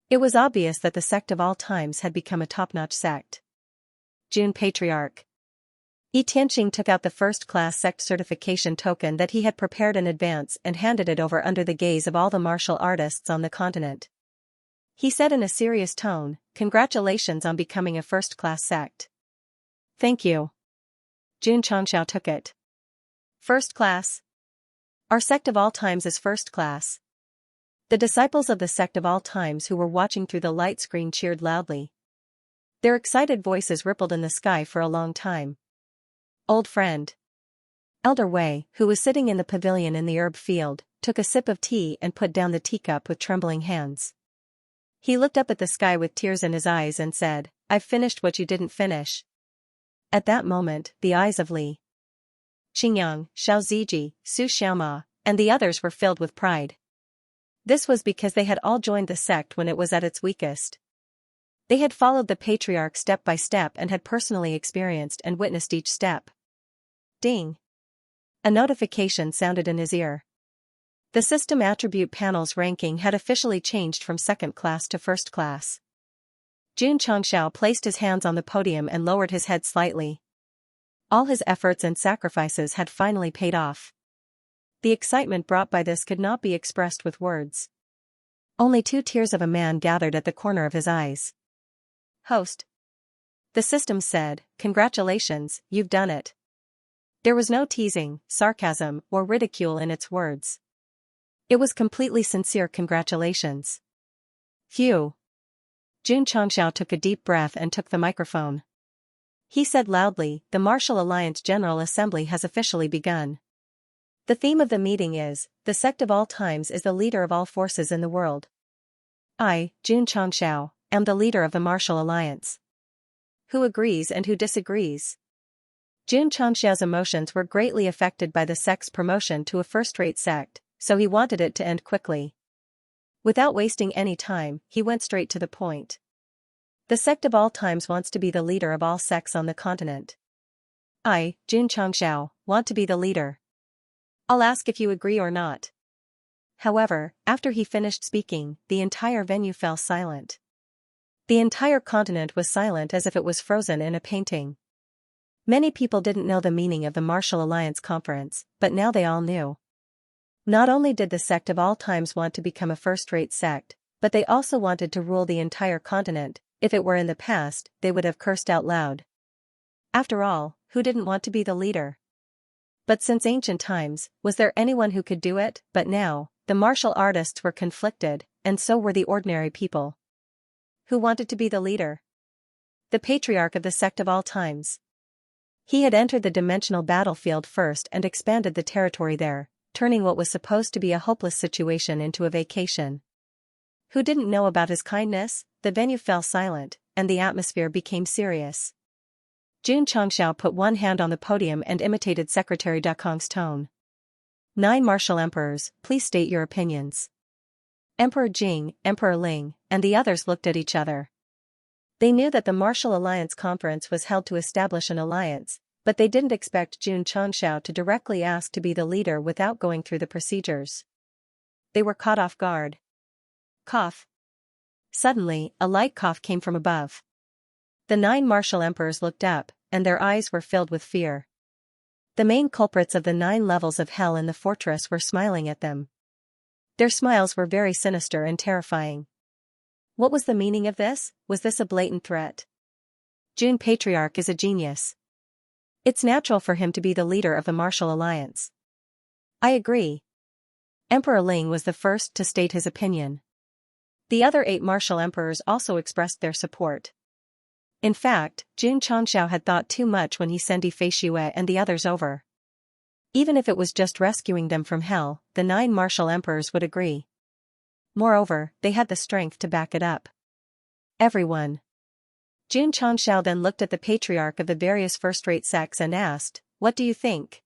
It was obvious that the sect of all times had become a top-notch sect. June Patriarch. Tianxia took out the first-class sect certification token that he had prepared in advance and handed it over under the gaze of all the martial artists on the continent. He said in a serious tone, "Congratulations on becoming a first-class sect." "Thank you." June Xianxia took it. "First class? Our sect of all times is first class." The disciples of the sect of all times who were watching through the light screen cheered loudly. Their excited voices rippled in the sky for a long time. "Old friend." Elder Wei, who was sitting in the pavilion in the herb field, took a sip of tea and put down the teacup with trembling hands. He looked up at the sky with tears in his eyes and said, "I've finished what you didn't finish." At that moment, the eyes of Li Qingyang, Xiao Ziji, Su Xiaoma, and the others were filled with pride. This was because they had all joined the sect when it was at its weakest. They had followed the patriarch step by step and had personally experienced and witnessed each step. Ding! A notification sounded in his ear. The system attribute panel's ranking had officially changed from second class to first class. Jun Changxiao placed his hands on the podium and lowered his head slightly. All his efforts and sacrifices had finally paid off. The excitement brought by this could not be expressed with words. Only 2 tears of a man gathered at the corner of his eyes. "Host." The system said, "Congratulations, you've done it." There was no teasing, sarcasm, or ridicule in its words. It was completely sincere congratulations. Phew. Jun Changxiao took a deep breath and took the microphone. He said loudly, "The Martial Alliance General Assembly has officially begun. The theme of the meeting is, the sect of all times is the leader of all forces in the world. I, Jun Changxiao, am the leader of the Martial Alliance. Who agrees and who disagrees?" Jun Changxiao's emotions were greatly affected by the sect's promotion to a first-rate sect, so he wanted it to end quickly. Without wasting any time, he went straight to the point. "The sect of all times wants to be the leader of all sects on the continent. I, Jun Changxiao, want to be the leader. I'll ask if you agree or not." However, after he finished speaking, the entire venue fell silent. The entire continent was silent as if it was frozen in a painting. Many people didn't know the meaning of the Martial Alliance Conference, but now they all knew. Not only did the sect of all times want to become a first-rate sect, but they also wanted to rule the entire continent. If it were in the past, they would have cursed out loud. After all, who didn't want to be the leader? But since ancient times, was there anyone who could do it? But now, the martial artists were conflicted, and so were the ordinary people. Who wanted to be the leader? The patriarch of the sect of all times. He had entered the dimensional battlefield first and expanded the territory there, turning what was supposed to be a hopeless situation into a vacation. Who didn't know about his kindness? The venue fell silent, and the atmosphere became serious. Jun Changxiao put one hand on the podium and imitated Secretary Dakong's tone. 9 martial emperors, please state your opinions." Emperor Jing, Emperor Ling, and the others looked at each other. They knew that the Martial Alliance Conference was held to establish an alliance, but they didn't expect Jun Changxiao to directly ask to be the leader without going through the procedures. They were caught off guard. Cough. Suddenly, a light cough came from above. The 9 martial emperors looked up, and their eyes were filled with fear. The main culprits of the 9 levels of hell in the fortress were smiling at them. Their smiles were very sinister and terrifying. What was the meaning of this? Was this a blatant threat? Jun Patriarch is a genius. It's natural for him to be the leader of the Martial Alliance. I agree. Emperor Ling was the first to state his opinion. The other 8 martial emperors also expressed their support. In fact, Jun Changxiao had thought too much when he sent Fei Xue and the others over. Even if it was just rescuing them from hell, the 9 martial emperors would agree. Moreover, they had the strength to back it up. Everyone. Jun Changxiao then looked at the patriarch of the various first-rate sects and asked, "What do you think?"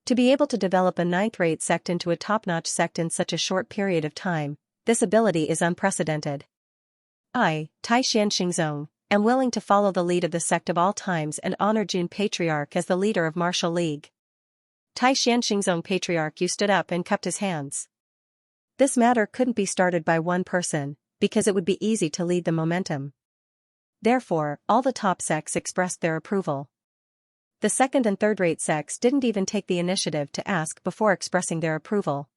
To be able to develop a 9th-rate sect into a top-notch sect in such a short period of time, this ability is unprecedented. I, Tai Xianxia, am willing to follow the lead of the sect of all times and honor Jun Patriarch as the leader of Martial League. Tai Xianxia Patriarch, you stood up and cupped his hands. This matter couldn't be started by one person, because it would be easy to lead the momentum. Therefore, all the top sects expressed their approval. The second and third-rate sects didn't even take the initiative to ask before expressing their approval.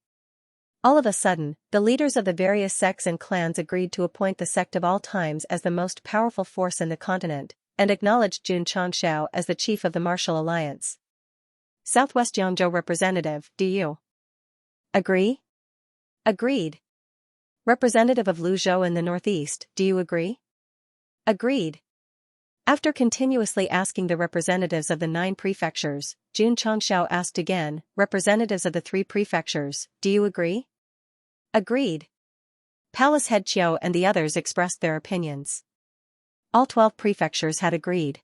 All of a sudden, the leaders of the various sects and clans agreed to appoint the sect of all times as the most powerful force in the continent, and acknowledged Jun Changxiao as the chief of the Martial Alliance. Southwest Yangzhou representative, do you agree? Agreed. Representative of Luzhou in the northeast, do you agree? Agreed. After continuously asking the representatives of the 9 prefectures, Jun Changxiao asked again, representatives of the 3 prefectures, do you agree? Agreed. Palace head Qiu and the others expressed their opinions. All 12 prefectures had agreed.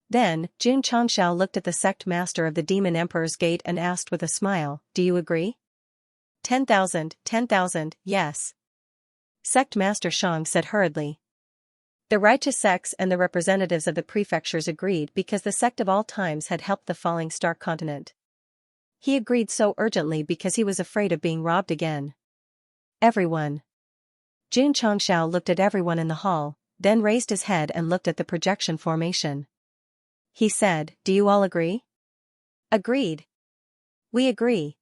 Then, Jun Changxiao looked at the sect master of the Demon Emperor's Gate and asked with a smile, do you agree? 10,000, 10,000, yes. Sect Master Shang said hurriedly. The righteous sects and the representatives of the prefectures agreed because the sect of all times had helped the falling star continent. He agreed so urgently because he was afraid of being robbed again. Everyone. Jun Changxiao looked at everyone in the hall, then raised his head and looked at the projection formation. He said, do you all agree? Agreed. We agree.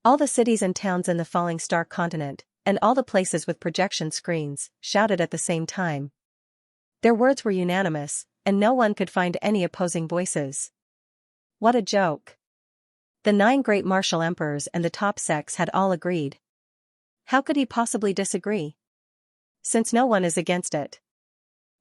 All the cities and towns in the falling star continent, and all the places with projection screens, shouted at the same time. Their words were unanimous, and no one could find any opposing voices. What a joke. The 9 great martial emperors and the top sects had all agreed. How could he possibly disagree? Since no one is against it.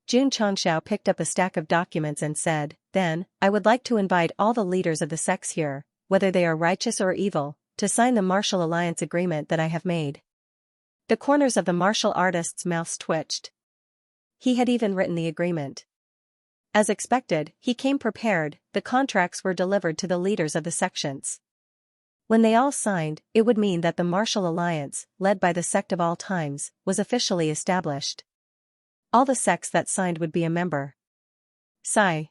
Jun Changxiao picked up a stack of documents and said, then, I would like to invite all the leaders of the sects here, whether they are righteous or evil, to sign the martial alliance agreement that I have made. The corners of the martial artist's mouths twitched. He had even written the agreement. As expected, he came prepared. The contracts were delivered to the leaders of the sections. When they all signed, it would mean that the martial alliance, led by the sect of all times, was officially established. All the sects that signed would be a member. Sigh.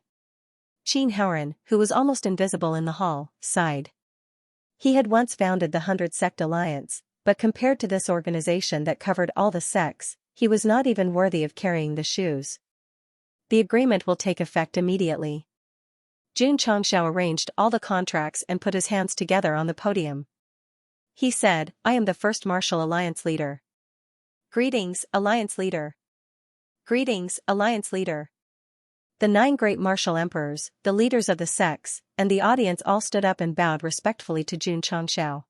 Qin Haoran, who was almost invisible in the hall, sighed. He had once founded the 100 Sect Alliance, but compared to this organization that covered all the sects, he was not even worthy of carrying the shoes. The agreement will take effect immediately. Jun Changxiao arranged all the contracts and put his hands together on the podium. He said, I am the first Martial Alliance leader. Greetings, Alliance leader. Greetings, Alliance leader. The 9 great martial emperors, the leaders of the sects, and the audience all stood up and bowed respectfully to Jun Changxiao.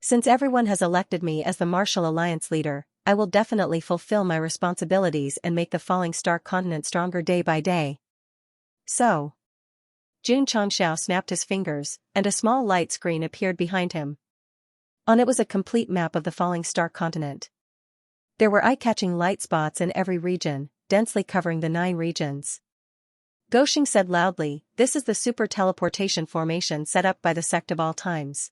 Since everyone has elected me as the Martial Alliance leader, I will definitely fulfill my responsibilities and make the falling star continent stronger day by day. So. Jun Changxiao snapped his fingers, and a small light screen appeared behind him. On it was a complete map of the falling star continent. There were eye-catching light spots in every region, densely covering the 9 regions. Goshing said loudly, this is the super teleportation formation set up by the sect of all times.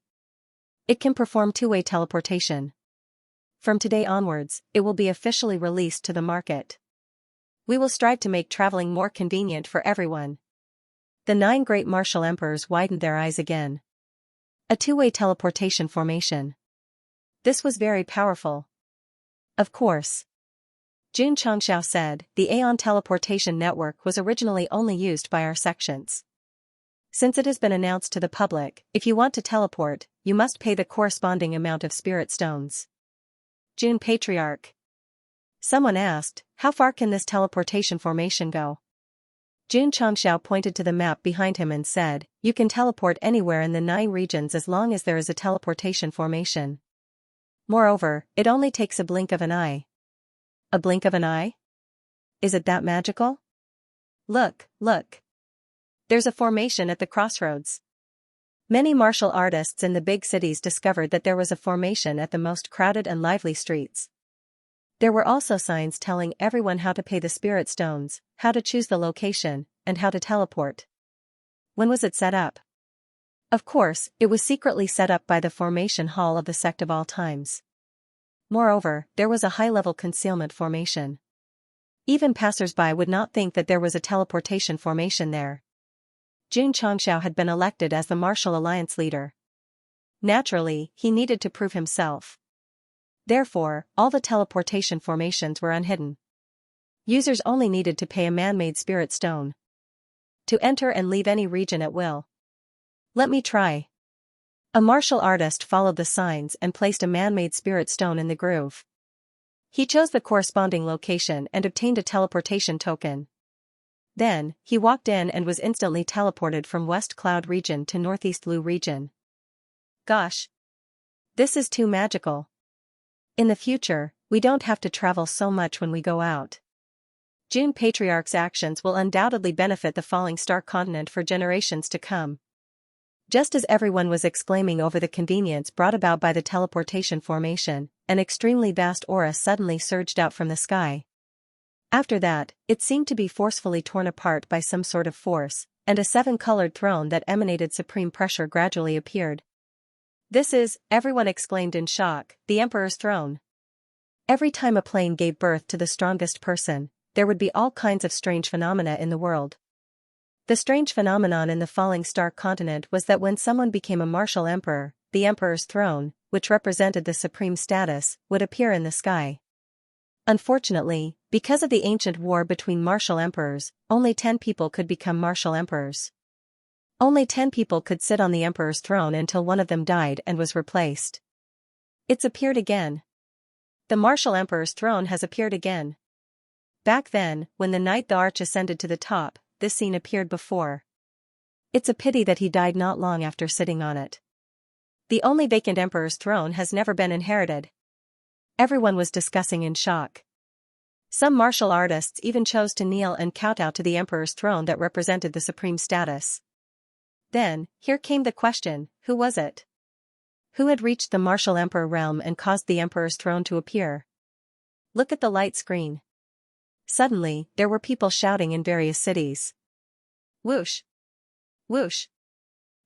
It can perform 2-way teleportation. From today onwards, it will be officially released to the market. We will strive to make traveling more convenient for everyone. The 9 great martial emperors widened their eyes again. A 2-way teleportation formation. This was very powerful. Of course. Jun Changxiao said, the Aeon teleportation network was originally only used by our sections. Since it has been announced to the public, if you want to teleport, you must pay the corresponding amount of spirit stones. Jun Patriarch. Someone asked, how far can this teleportation formation go? Jun Changxiao pointed to the map behind him and said, you can teleport anywhere in the 9 regions as long as there is a teleportation formation. Moreover, it only takes a blink of an eye. A blink of an eye? Is it that magical? Look, look. There's a formation at the crossroads. Many martial artists in the big cities discovered that there was a formation at the most crowded and lively streets. There were also signs telling everyone how to pay the spirit stones, how to choose the location, and how to teleport. When was it set up? Of course, it was secretly set up by the formation hall of the Sect of all times. Moreover, there was a high-level concealment formation. Even passers-by would not think that there was a teleportation formation there. Xianxia had been elected as the Martial Alliance leader. Naturally, he needed to prove himself. Therefore, all the teleportation formations were unhidden. Users only needed to pay a man-made spirit stone to enter and leave any region at will. Let me try. A martial artist followed the signs and placed a man-made spirit stone in the groove. He chose the corresponding location and obtained a teleportation token. Then, he walked in and was instantly teleported from West Cloud region to Northeast Lu region. Gosh! This is too magical. In the future, we don't have to travel so much when we go out. June Patriarch's actions will undoubtedly benefit the falling star continent for generations to come. Just as everyone was exclaiming over the convenience brought about by the teleportation formation, an extremely vast aura suddenly surged out from the sky. After that, it seemed to be forcefully torn apart by some sort of force, and a 7-colored throne that emanated supreme pressure gradually appeared. This is, everyone exclaimed in shock, the Emperor's throne. Every time a plane gave birth to the strongest person, there would be all kinds of strange phenomena in the world. The strange phenomenon in the falling star continent was that when someone became a martial emperor, the Emperor's throne, which represented the supreme status, would appear in the sky. Unfortunately, because of the ancient war between martial emperors, only 10 people could become martial emperors. Only 10 people could sit on the Emperor's throne until one of them died and was replaced. It's appeared again. The martial emperor's throne has appeared again. Back then, when the night the arch ascended to the top, this scene appeared before. It's a pity that he died not long after sitting on it. The only vacant emperor's throne has never been inherited. Everyone was discussing in shock. Some martial artists even chose to kneel and kowtow to the emperor's throne that represented the supreme status. Then, here came the question, who was it? Who had reached the martial emperor realm and caused the emperor's throne to appear? Look at the light screen. Suddenly, there were people shouting in various cities. Whoosh! Whoosh!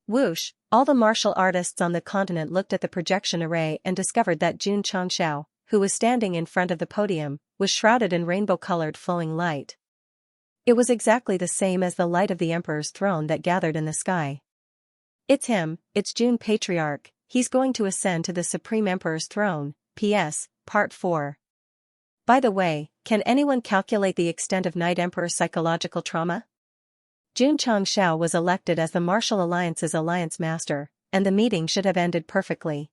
Whoosh! All the martial artists on the continent looked at the projection array and discovered that Xianxia, who was standing in front of the podium, was shrouded in rainbow-colored flowing light. It was exactly the same as the light of the Emperor's throne that gathered in the sky. It's him, it's June Patriarch, he's going to ascend to the Supreme Emperor's throne. P.S. Part 4. By the way, can anyone calculate the extent of Night Emperor's psychological trauma? Xianxia was elected as the Martial Alliance's alliance master, and the meeting should have ended perfectly.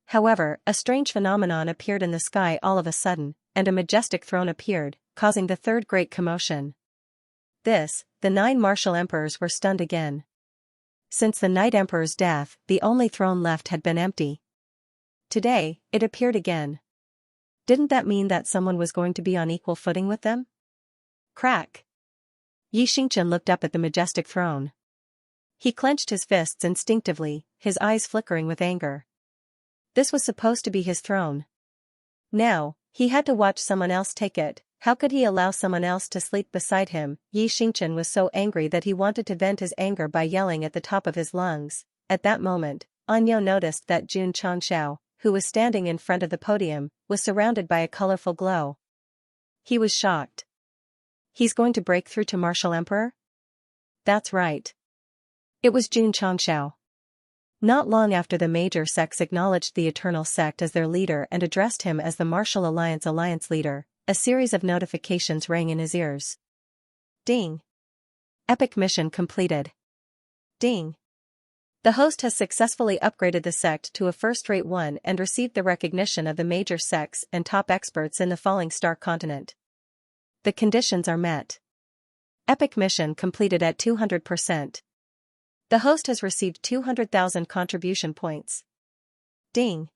However, a strange phenomenon appeared in the sky all of a sudden, and a majestic throne appeared, causing the third great commotion. The 9 martial emperors were stunned again. Since the Night Emperor's death, the only throne left had been empty. Today, it appeared again. Didn't that mean that someone was going to be on equal footing with them? Crack! Xianxia looked up at the majestic throne. He clenched his fists instinctively, his eyes flickering with anger. This was supposed to be his throne. Now, he had to watch someone else take it. How could he allow someone else to sleep beside him? Xianxia was so angry that he wanted to vent his anger by yelling at the top of his lungs. At that moment, Anyo noticed that Xianxia, who was standing in front of the podium, was surrounded by a colorful glow. He was shocked. He's going to break through to Martial Emperor? That's right. It was Xianxia. Not long after the major sects acknowledged the Eternal Sect as their leader and addressed him as the Martial Alliance leader, a series of notifications rang in his ears. Ding! Epic mission completed. Ding! The host has successfully upgraded the sect to a first-rate one and received the recognition of the major sects and top experts in the Falling Star continent. The conditions are met. Epic mission completed at 200%. The host has received 200,000 contribution points. Ding!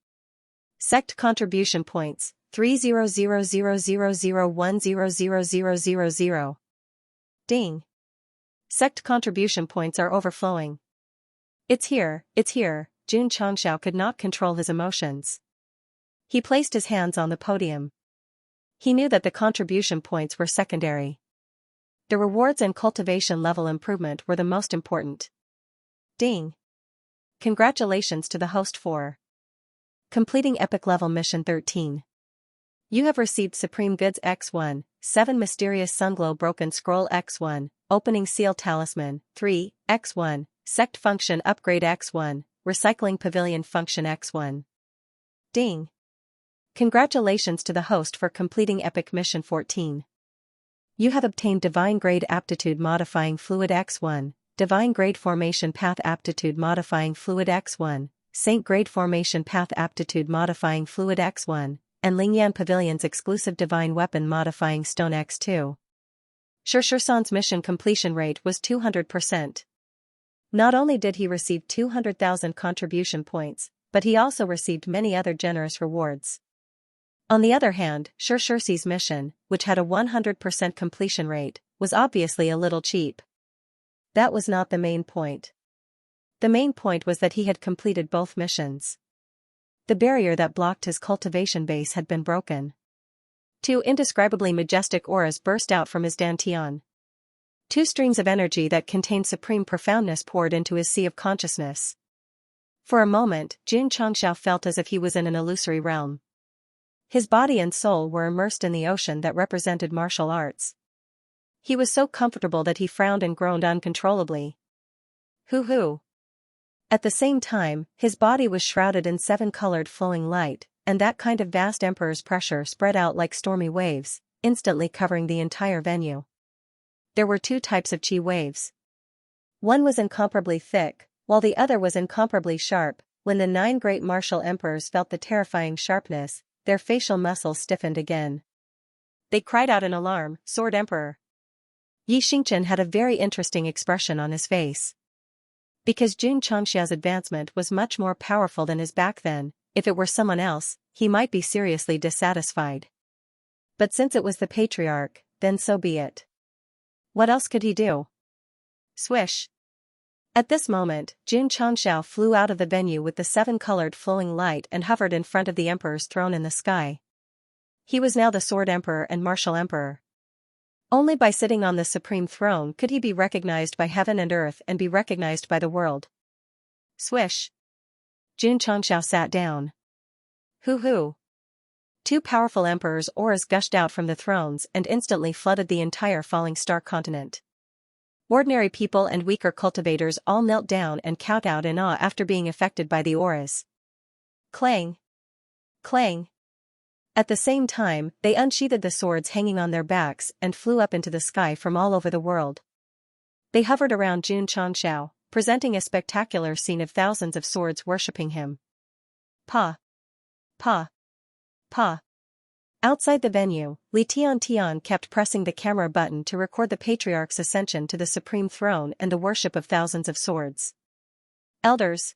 Sect contribution points, 300,000,010,000,000. Ding. Sect contribution points are overflowing. It's here, Jun Changxiao could not control his emotions. He placed his hands on the podium. He knew that the contribution points were secondary. The rewards and cultivation level improvement were the most important. Ding. Congratulations to the host for completing Epic Level Mission 13. You have received Supreme Goods X1, 7 Mysterious Sunglow Broken Scroll X1, Opening Seal Talisman, 3, X1, Sect Function Upgrade X1, Recycling Pavilion Function X1. Ding. Congratulations to the host for completing Epic Mission 14. You have obtained Divine Grade Aptitude Modifying Fluid X1, Divine Grade Formation Path Aptitude Modifying Fluid X1, Saint Grade Formation Path Aptitude Modifying Fluid X1, and Lingyan Pavilion's exclusive Divine Weapon Modifying Stone X2. Shurshan's mission completion rate was 200%. Not only did he receive 200,000 contribution points, but he also received many other generous rewards. On the other hand, Shurshi's mission, which had a 100% completion rate, was obviously a little cheap. That was not the main point. The main point was that he had completed both missions. The barrier that blocked his cultivation base had been broken. 2 indescribably majestic auras burst out from his dantian. 2 streams of energy that contained supreme profoundness poured into his sea of consciousness. For a moment, Jun Changxiao felt as if he was in an illusory realm. His body and soul were immersed in the ocean that represented martial arts. He was so comfortable that he frowned and groaned uncontrollably. Hoo-hoo. At the same time, his body was shrouded in 7-colored flowing light, and that kind of vast emperor's pressure spread out like stormy waves, instantly covering the entire venue. There were 2 types of qi waves. One was incomparably thick, while the other was incomparably sharp. When the 9 great martial emperors felt the terrifying sharpness, their facial muscles stiffened again. They cried out in alarm, "Sword Emperor!" Yi Xingchen had a very interesting expression on his face. Because Jun Changxia's advancement was much more powerful than his back then, if it were someone else, he might be seriously dissatisfied. But since it was the patriarch, then so be it. What else could he do? Swish. At this moment, Jun Changxiao flew out of the venue with the 7-colored flowing light and hovered in front of the emperor's throne in the sky. He was now the Sword Emperor and Martial Emperor. Only by sitting on the supreme throne could he be recognized by heaven and earth and be recognized by the world. Swish. Jun Changxiao sat down. Hoo-hoo. 2 powerful emperors' auras gushed out from the thrones and instantly flooded the entire falling star continent. Ordinary people and weaker cultivators all knelt down and kowtowed in awe after being affected by the auras. Clang. Clang. At the same time, they unsheathed the swords hanging on their backs and flew up into the sky from all over the world. They hovered around Jun Changxiao, presenting a spectacular scene of thousands of swords worshipping him. Pa. Pa. Pa. Outside the venue, Li Tian kept pressing the camera button to record the patriarch's ascension to the supreme throne and the worship of thousands of swords. Elders.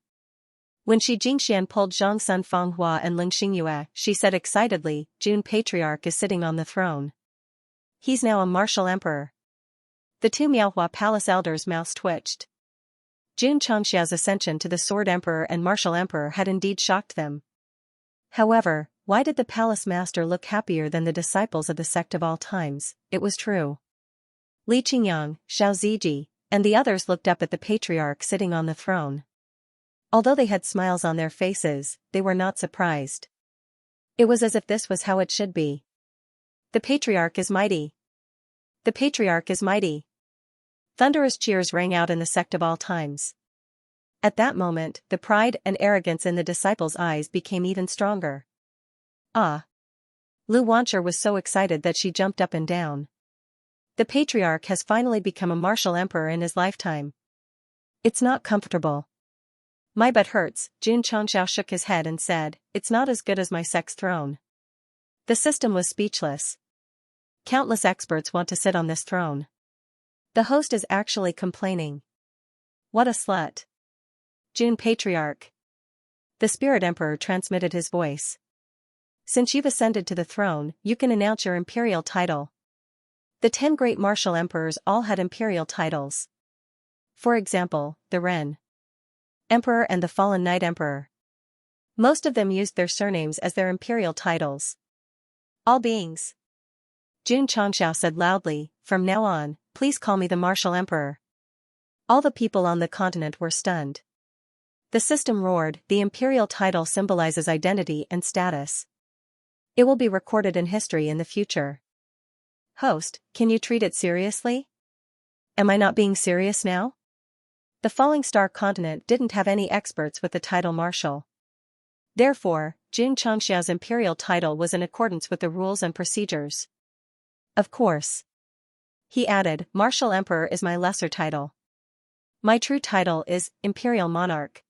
When Shi Jingxian pulled Zhang Sun Fanghua and Ling Xingyue, she said excitedly, Jun Patriarch is sitting on the throne. He's now a martial emperor. The 2 Miaohua Palace elders' mouths twitched. Jun Changxiao's ascension to the Sword Emperor and Martial Emperor had indeed shocked them. However, why did the palace master look happier than the disciples of the sect of all times? It was true. Li Qingyang, Xiao Ziji, and the others looked up at the patriarch sitting on the throne. Although they had smiles on their faces, they were not surprised. It was as if this was how it should be. The patriarch is mighty. The patriarch is mighty. Thunderous cheers rang out in the sect of all times. At that moment, the pride and arrogance in the disciples' eyes became even stronger. Ah! Lu Wancher was so excited that she jumped up and down. The patriarch has finally become a martial emperor in his lifetime. It's not comfortable. My butt hurts. Jun Changxiao shook his head and said, it's not as good as my sect's throne. The system was speechless. Countless experts want to sit on this throne. The host is actually complaining. What a slut. Jun Patriarch. The Spirit Emperor transmitted his voice. Since you've ascended to the throne, you can announce your imperial title. The 10 great martial emperors all had imperial titles. For example, the Ren Emperor and the fallen Knight Emperor. Most of them used their surnames as their imperial titles. All beings. Jun Changxiao said loudly, "From now on, please call me the Martial Emperor." All the people on the continent were stunned. The system roared, "The imperial title symbolizes identity and status. It will be recorded in history in the future." Host, can you treat it seriously? Am I not being serious now? The Falling Star continent didn't have any experts with the title Marshal. Therefore, Jun Changxiao's imperial title was in accordance with the rules and procedures. Of course. He added, "Martial Emperor is my lesser title. My true title is Imperial Monarch."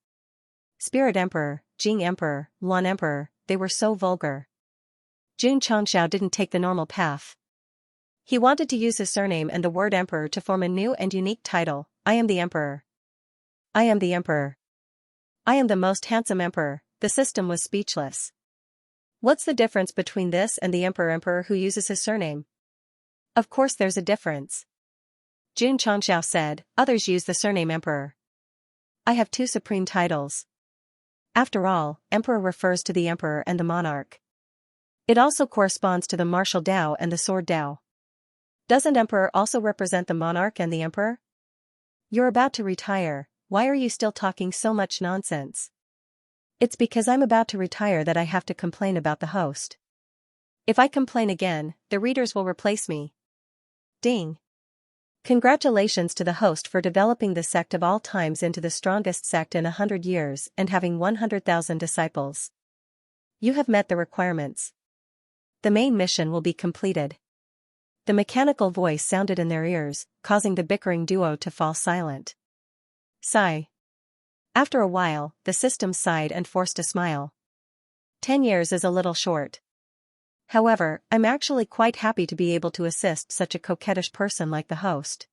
Spirit Emperor, Jing Emperor, Luan Emperor, they were so vulgar. Jun Changxiao didn't take the normal path. He wanted to use his surname and the word Emperor to form a new and unique title. I am the Emperor. I am the Emperor. I am the most handsome Emperor. The system was speechless. What's the difference between this and the Emperor who uses his surname? Of course there's a difference. Jun Changxiao said, others use the surname Emperor. I have two supreme titles. After all, Emperor refers to the Emperor and the Monarch. It also corresponds to the martial Dao and the sword Dao. Doesn't Emperor also represent the Monarch and the Emperor? You're about to retire, why are you still talking so much nonsense? It's because I'm about to retire that I have to complain about the host. If I complain again, the readers will replace me. Ding. Congratulations to the host for developing the sect of all times into the strongest sect in 100 years and having 100,000 disciples. You have met the requirements. The main mission will be completed. The mechanical voice sounded in their ears, causing the bickering duo to fall silent. Sigh. After a while, the system sighed and forced a smile. 10 years is a little short. However, I'm actually quite happy to be able to assist such a coquettish person like the host.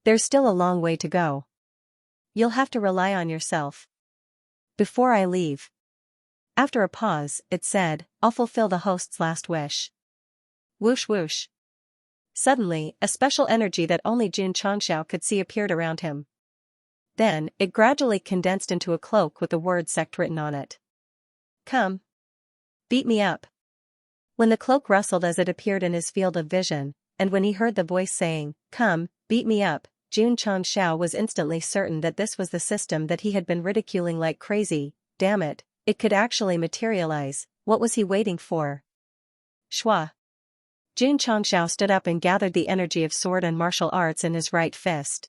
There's still a long way to go. You'll have to rely on yourself. Before I leave. After a pause, it said, I'll fulfill the host's last wish. Whoosh whoosh. Suddenly, a special energy that only Jun Changxiao could see appeared around him. Then, it gradually condensed into a cloak with the word Sect written on it. Come. Beat me up. When the cloak rustled as it appeared in his field of vision, and when he heard the voice saying, Come, beat me up, Jun Changxiao was instantly certain that this was the system that he had been ridiculing like crazy. Damn it, it could actually materialize. What was he waiting for? Shwa. Jun Changxiao stood up and gathered the energy of sword and martial arts in his right fist.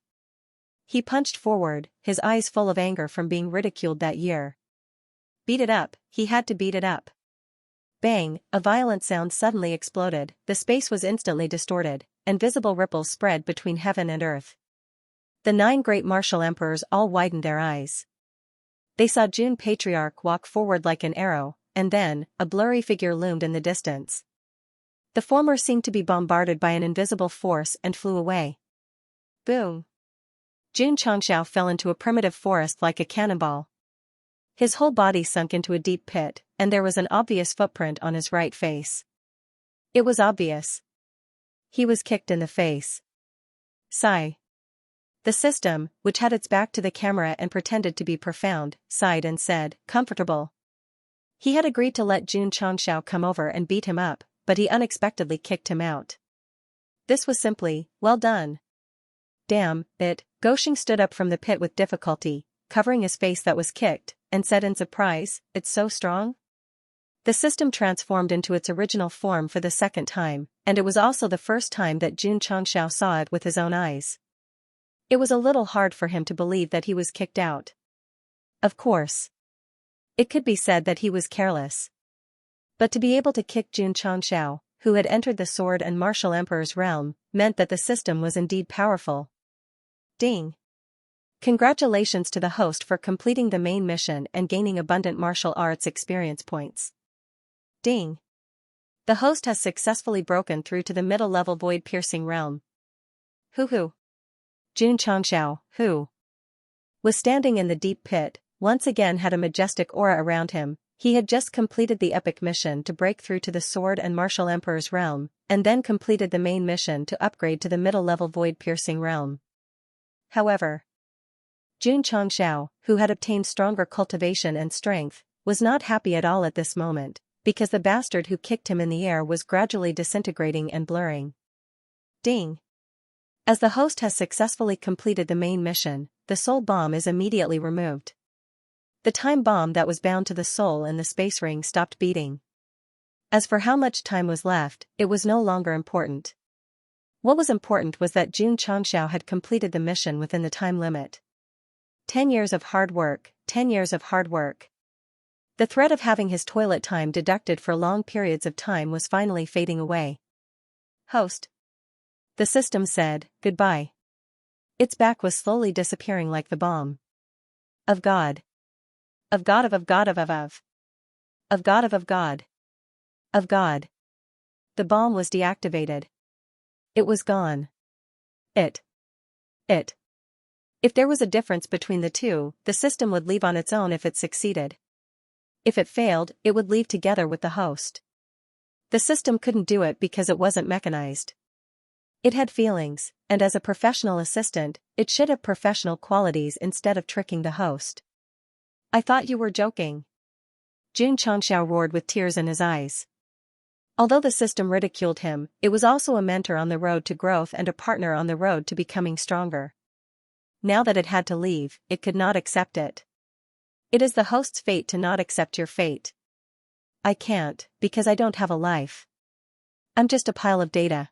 He punched forward, his eyes full of anger from being ridiculed that year. Beat it up, he had to beat it up. Bang, a violent sound suddenly exploded, the space was instantly distorted, and visible ripples spread between heaven and earth. The 9 great martial emperors all widened their eyes. They saw Jun Patriarch walk forward like an arrow, and then, a blurry figure loomed in the distance. The former seemed to be bombarded by an invisible force and flew away. Boom. Jun Changxiao fell into a primitive forest like a cannonball. His whole body sunk into a deep pit, and there was an obvious footprint on his right face. It was obvious. He was kicked in the face. Sigh. The system, which had its back to the camera and pretended to be profound, sighed and said, Comfortable. He had agreed to let Jun Changxiao come over and beat him up, but he unexpectedly kicked him out. This was simply, well done. Damn it, Goshing stood up from the pit with difficulty, covering his face that was kicked, and said in surprise, It's so strong? The system transformed into its original form for the second time, and it was also the first time that Jun Changxiao saw it with his own eyes. It was a little hard for him to believe that he was kicked out. Of course. It could be said that he was careless. But to be able to kick Jun Changxiao, who had entered the sword and martial emperor's realm, meant that the system was indeed powerful. Ding. Congratulations to the host for completing the main mission and gaining abundant martial arts experience points. Ding. The host has successfully broken through to the middle-level void-piercing realm. Hoo-hoo. Jun Changxiao, who was standing in the deep pit, once again had a majestic aura around him, He had just completed the epic mission to break through to the Sword and Martial Emperor's realm, and then completed the main mission to upgrade to the middle-level void-piercing realm. However, Xianxia, who had obtained stronger cultivation and strength, was not happy at all at this moment, because the bastard who kicked him in the air was gradually disintegrating and blurring. Ding! As the host has successfully completed the main mission, the soul bomb is immediately removed. The time bomb that was bound to the soul in the space ring stopped beating. As for how much time was left, it was no longer important. What was important was that Xianxia had completed the mission within the time limit. 10 years of hard work, 10 years of hard work. The threat of having his toilet time deducted for long periods of time was finally fading away. Host. The system said, goodbye. Its back was slowly disappearing like the bomb. Of God. Of God of God of God. Of God. Of God. The bomb was deactivated. It was gone. It. If there was a difference between the two, the system would leave on its own if it succeeded. If it failed, it would leave together with the host. The system couldn't do it because it wasn't mechanized. It had feelings, and as a professional assistant, it should have professional qualities instead of tricking the host. I thought you were joking. Xianxia roared with tears in his eyes. Although the system ridiculed him, it was also a mentor on the road to growth and a partner on the road to becoming stronger. Now that it had to leave, it could not accept it. It is the host's fate to not accept your fate. I can't, because I don't have a life. I'm just a pile of data.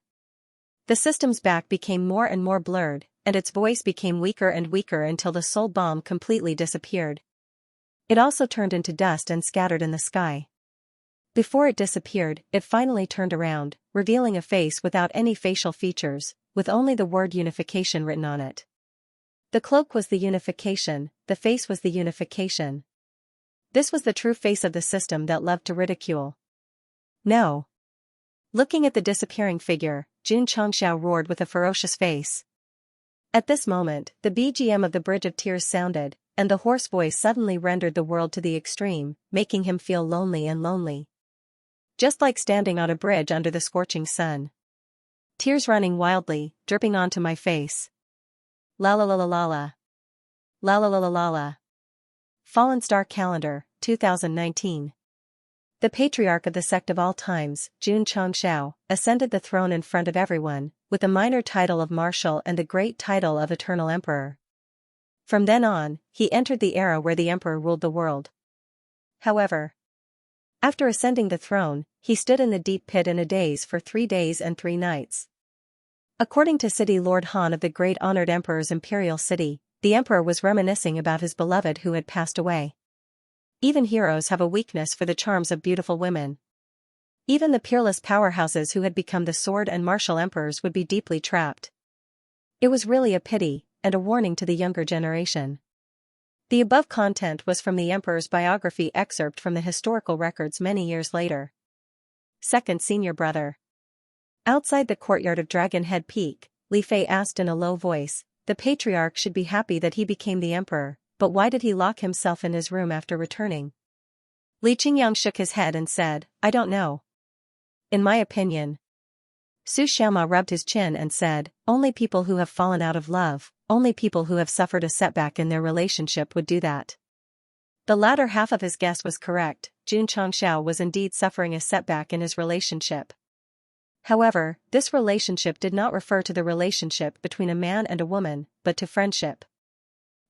The system's back became more and more blurred, and its voice became weaker and weaker until the soul bomb completely disappeared. It also turned into dust and scattered in the sky. Before it disappeared, it finally turned around, revealing a face without any facial features, with only the word unification written on it. The cloak was the unification, the face was the unification. This was the true face of the system that loved to ridicule. No. Looking at the disappearing figure, Xianxia roared with a ferocious face. At this moment, the BGM of the Bridge of Tears sounded, and the hoarse voice suddenly rendered the world to the extreme, making him feel lonely and lonely. Just like standing on a bridge under the scorching sun. Tears running wildly, dripping onto my face. La la la la la la. La la la la la la. Fallen Star Calendar, 2019. The patriarch of the sect of all times, Xianxia, ascended the throne in front of everyone, with the minor title of Marshal and the great title of Eternal Emperor. From then on, he entered the era where the emperor ruled the world. However, after ascending the throne, he stood in the deep pit in a daze for 3 days and 3 nights. According to City Lord Han of the Great Honored Emperor's imperial city, the emperor was reminiscing about his beloved who had passed away. Even heroes have a weakness for the charms of beautiful women. Even the peerless powerhouses who had become the sword and martial emperors would be deeply trapped. It was really a pity, and a warning to the younger generation. The above content was from the emperor's biography excerpt from the historical records many years later. Second senior brother. Outside the courtyard of Dragon Head Peak, Li Fei asked in a low voice, the patriarch should be happy that he became the emperor, but why did he lock himself in his room after returning? Li Qingyang shook his head and said, I don't know. In my opinion. Su Xiaoma rubbed his chin and said, only people who have fallen out of love, only people who have suffered a setback in their relationship would do that. The latter half of his guess was correct. Xianxia was indeed suffering a setback in his relationship. However, this relationship did not refer to the relationship between a man and a woman, but to friendship.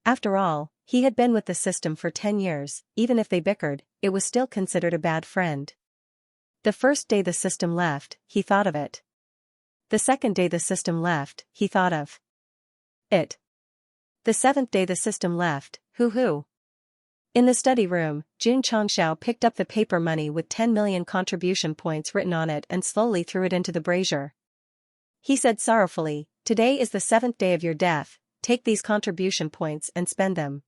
After all, he had been with the system for 10 years, even if they bickered, it was still considered a bad friend. The first day the system left, he thought of it. The second day the system left, he thought of it. The 7th day the system left, hoo-hoo. In the study room, Xianxia picked up the paper money with 10 million contribution points written on it and slowly threw it into the brazier. He said sorrowfully, today is the 7th day of your death, take these contribution points and spend them.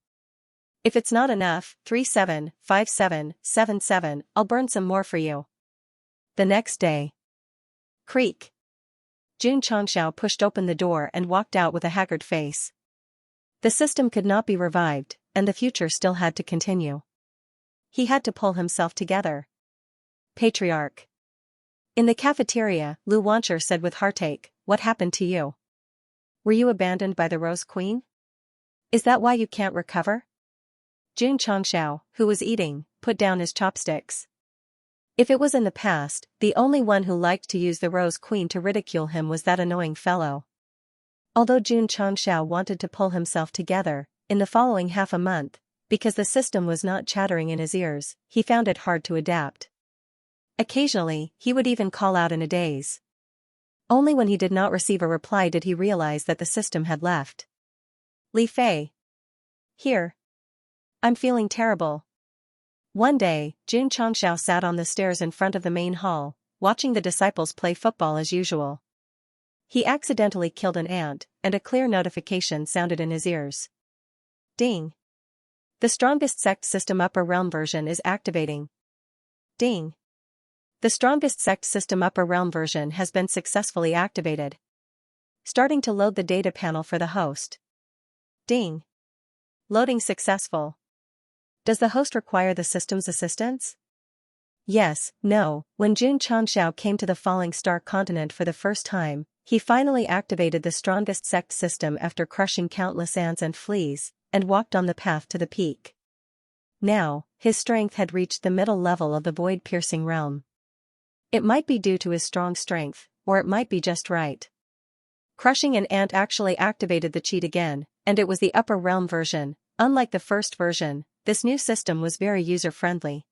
If it's not enough, 375777, I'll burn some more for you. The next day. Creak. Xianxia pushed open the door and walked out with a haggard face. The system could not be revived, and the future still had to continue. he had to pull himself together. Patriarch. In the cafeteria, Lu Wancher said with heartache, "What happened to you? Were you abandoned by the Rose Queen? Is that why you can't recover?" Jun Changxiao, who was eating, put down his chopsticks. If it was in the past, the only one who liked to use the Rose Queen to ridicule him was that annoying fellow. Although Jun Changxiao wanted to pull himself together, in the following half a month, because the system was not chattering in his ears, he found it hard to adapt. Occasionally, he would even call out in a daze. Only when he did not receive a reply did he realize that the system had left. Li Fei. Here. I'm feeling terrible. One day, Jun Changxiao sat on the stairs in front of the main hall, watching the disciples play football as usual. He accidentally killed an ant, and a clear notification sounded in his ears. Ding. The strongest sect system upper realm version is activating. Ding. The strongest sect system upper realm version has been successfully activated. Starting to load the data panel for the host. Ding. Loading successful. Does the host require the system's assistance? Yes, no. When Jun Changxiao came to the Falling Star continent for the first time, he finally activated the strongest sect system after crushing countless ants and fleas, and walked on the path to the peak. Now, his strength had reached the middle level of the void-piercing realm. It might be due to his strong strength, or it might be just right. Crushing an ant actually activated the cheat again, and it was the upper realm version. Unlike the first version, this new system was very user-friendly.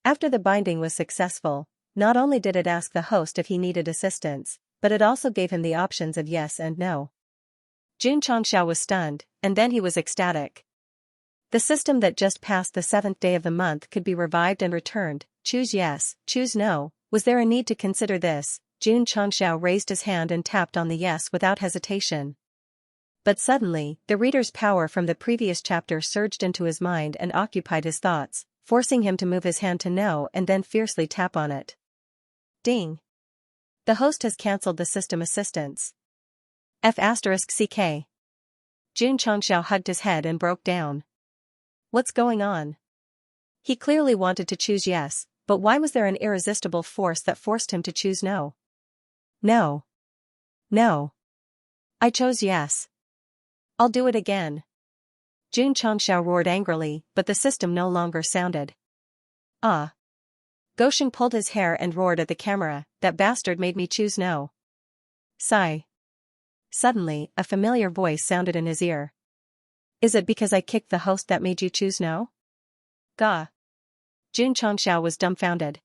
After the binding was successful, not only did it ask the host if he needed assistance, but it also gave him the options of yes and no. Jun Changxiao was stunned, and then he was ecstatic. The system that just passed the 7th day of the month could be revived and returned. Choose yes, choose no. Was there a need to consider this? Jun Changxiao raised his hand and tapped on the yes without hesitation. But suddenly, the reader's power from the previous chapter surged into his mind and occupied his thoughts, forcing him to move his hand to no and then fiercely tap on it. Ding. The host has cancelled the system assistance. F***ck. Jun Changxiao hugged his head and broke down. What's going on? He clearly wanted to choose yes, but why was there an irresistible force that forced him to choose no? No. No. I chose yes. I'll do it again. Jun Changxiao roared angrily, but the system no longer sounded. Ah. Gosheng pulled his hair and roared at the camera, that bastard made me choose no. Sigh. Suddenly, a familiar voice sounded in his ear. Is it because I kicked the host that made you choose no? Gah. Jun Changxiao was dumbfounded.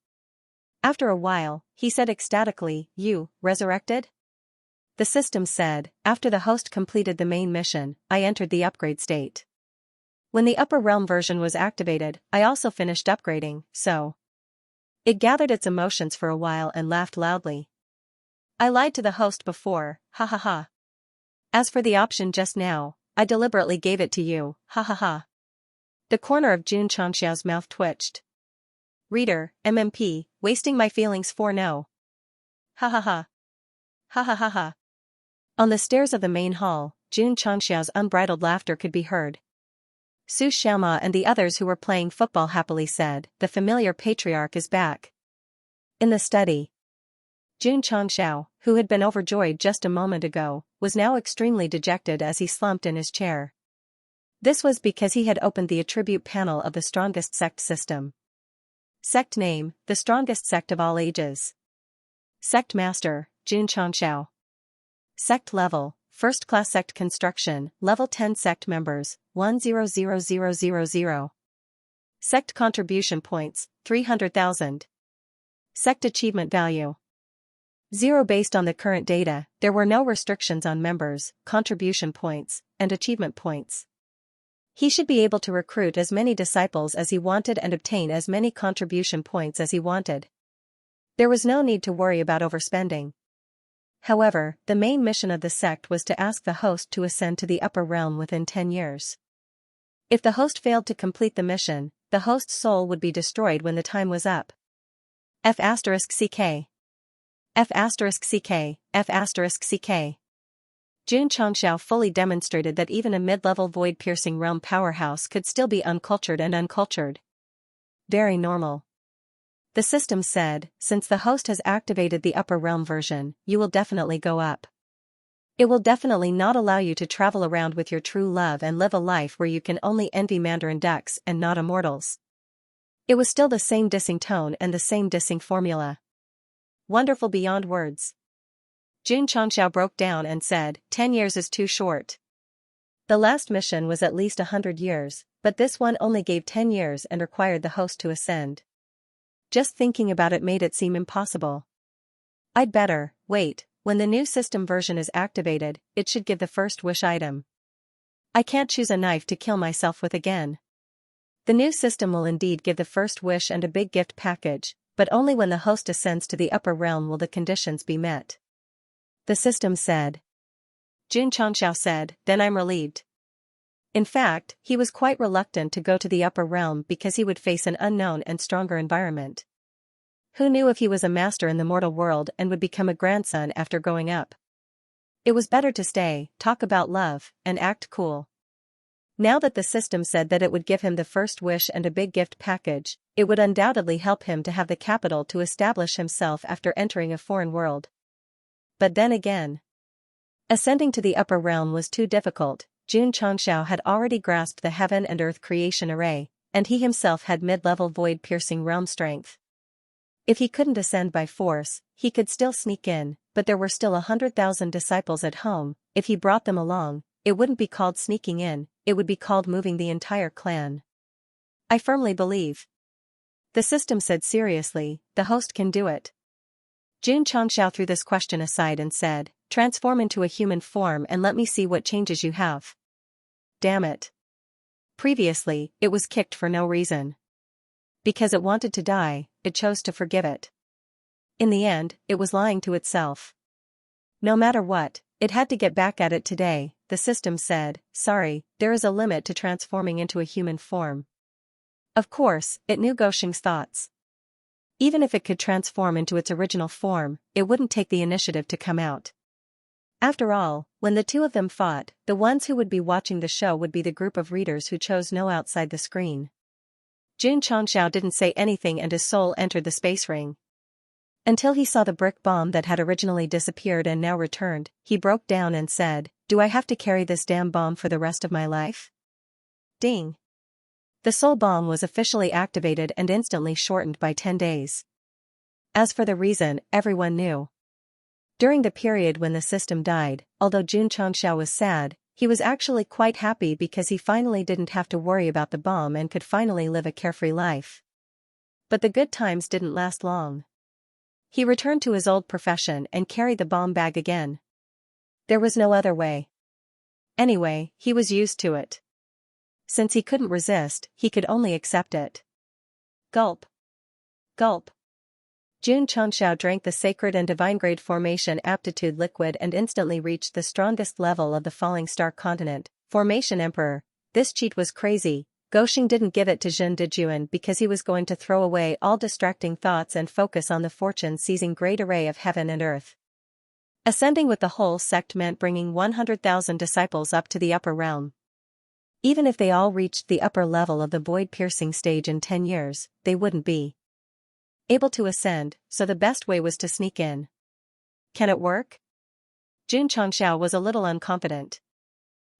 After a while, he said ecstatically, You, resurrected? The system said, after the host completed the main mission, I entered the upgrade state. When the upper realm version was activated, I also finished upgrading, so. It gathered its emotions for a while and laughed loudly. I lied to the host before, ha ha ha. As for the option just now, I deliberately gave it to you, ha ha ha. The corner of Jun Changxiao's mouth twitched. Reader, MMP, wasting my feelings for no. Ha ha ha. Ha ha ha ha. On the stairs of the main hall, Jun Changxiao's unbridled laughter could be heard. Su Xiaoma and the others who were playing football happily said, The familiar patriarch is back. In the study, Jun Changxiao, who had been overjoyed just a moment ago, was now extremely dejected as he slumped in his chair. This was because he had opened the attribute panel of the strongest sect system. Sect name, the strongest sect of all ages. Sect master, Jun Changxiao. Sect level, first class sect construction, level 10 sect members, 100000. Sect contribution points, 300,000. Sect achievement value. 0 based on the current data, there were no restrictions on members, contribution points, and achievement points. He should be able to recruit as many disciples as he wanted and obtain as many contribution points as he wanted. There was no need to worry about overspending. However, the main mission of the sect was to ask the host to ascend to the upper realm within 10 years. If the host failed to complete the mission, the host's soul would be destroyed when the time was up. F***ck. F***ck. F***ck. Jun Changxiao fully demonstrated that even a mid-level void-piercing realm powerhouse could still be uncultured and uncultured. very normal. The system said, since the host has activated the upper realm version, you will definitely go up. It will definitely not allow you to travel around with your true love and live a life where you can only envy mandarin ducks and not immortals. It was still the same dissing tone and the same dissing formula. Wonderful beyond words. Jun Changxiao broke down and said, 10 years is too short. The last mission was at least 100 years, but this one only gave 10 years and required the host to ascend. Just thinking about it made it seem impossible. I'd better wait. When the new system version is activated, it should give the first wish item. I can't choose a knife to kill myself with again. The new system will indeed give the first wish and a big gift package, but only when the host ascends to the upper realm will the conditions be met. The system said. Jun Changxiao said, then I'm relieved. In fact, he was quite reluctant to go to the upper realm because he would face an unknown and stronger environment. Who knew if he was a master in the mortal world and would become a grandson after growing up? It was better to stay, talk about love, and act cool. Now that the system said that it would give him the first wish and a big gift package, it would undoubtedly help him to have the capital to establish himself after entering a foreign world. But then again, ascending to the upper realm was too difficult. Jun Changxiao had already grasped the heaven and earth creation array, and he himself had mid-level void-piercing realm strength. If he couldn't ascend by force, he could still sneak in, but there were still 100,000 disciples at home. If he brought them along, it wouldn't be called sneaking in, it would be called moving the entire clan. I firmly believe. The system said seriously, the host can do it. Jun Changxiao threw this question aside and said, transform into a human form and let me see what changes you have. Damn it. Previously, it was kicked for no reason. Because it wanted to die, it chose to forgive it. In the end, it was lying to itself. No matter what, it had to get back at it today. The system said, sorry, there is a limit to transforming into a human form. Of course, it knew Goshing's thoughts. Even if it could transform into its original form, it wouldn't take the initiative to come out. After all, when the two of them fought, the ones who would be watching the show would be the group of readers who chose no outside the screen. Jun Changxiao didn't say anything and his soul entered the space ring. Until he saw the brick bomb that had originally disappeared and now returned, he broke down and said, do I have to carry this damn bomb for the rest of my life? Ding. The soul bomb was officially activated and instantly shortened by 10 days. As for the reason, everyone knew. During the period when the system died, although Jun Changxiao was sad, he was actually quite happy because he finally didn't have to worry about the bomb and could finally live a carefree life. But the good times didn't last long. He returned to his old profession and carried the bomb bag again. There was no other way. Anyway, he was used to it. Since he couldn't resist, he could only accept it. Gulp. Gulp. Jun Changxiao drank the sacred and divine-grade formation aptitude liquid and instantly reached the strongest level of the falling star continent, Formation Emperor. This cheat was crazy. Goshing didn't give it to Zhen Dejuan because he was going to throw away all distracting thoughts and focus on the fortune-seizing great array of heaven and earth. Ascending with the whole sect meant bringing 100,000 disciples up to the upper realm. Even if they all reached the upper level of the void-piercing stage in 10 years, they wouldn't be able to ascend, so the best way was to sneak in. Can it work? Jun Changxiao was a little unconfident.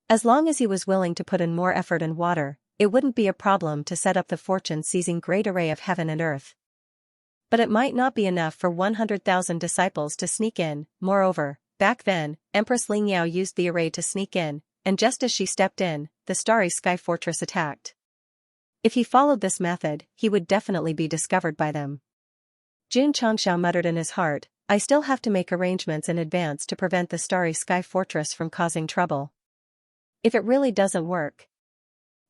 As long as he was willing to put in more effort and water, it wouldn't be a problem to set up the fortune-seizing great array of heaven and earth. But it might not be enough for 100,000 disciples to sneak in. Moreover, back then, Empress Lingyao used the array to sneak in, and just as she stepped in, the starry sky fortress attacked. If he followed this method, he would definitely be discovered by them. Jun Changxiao muttered in his heart, I still have to make arrangements in advance to prevent the starry sky fortress from causing trouble. If it really doesn't work.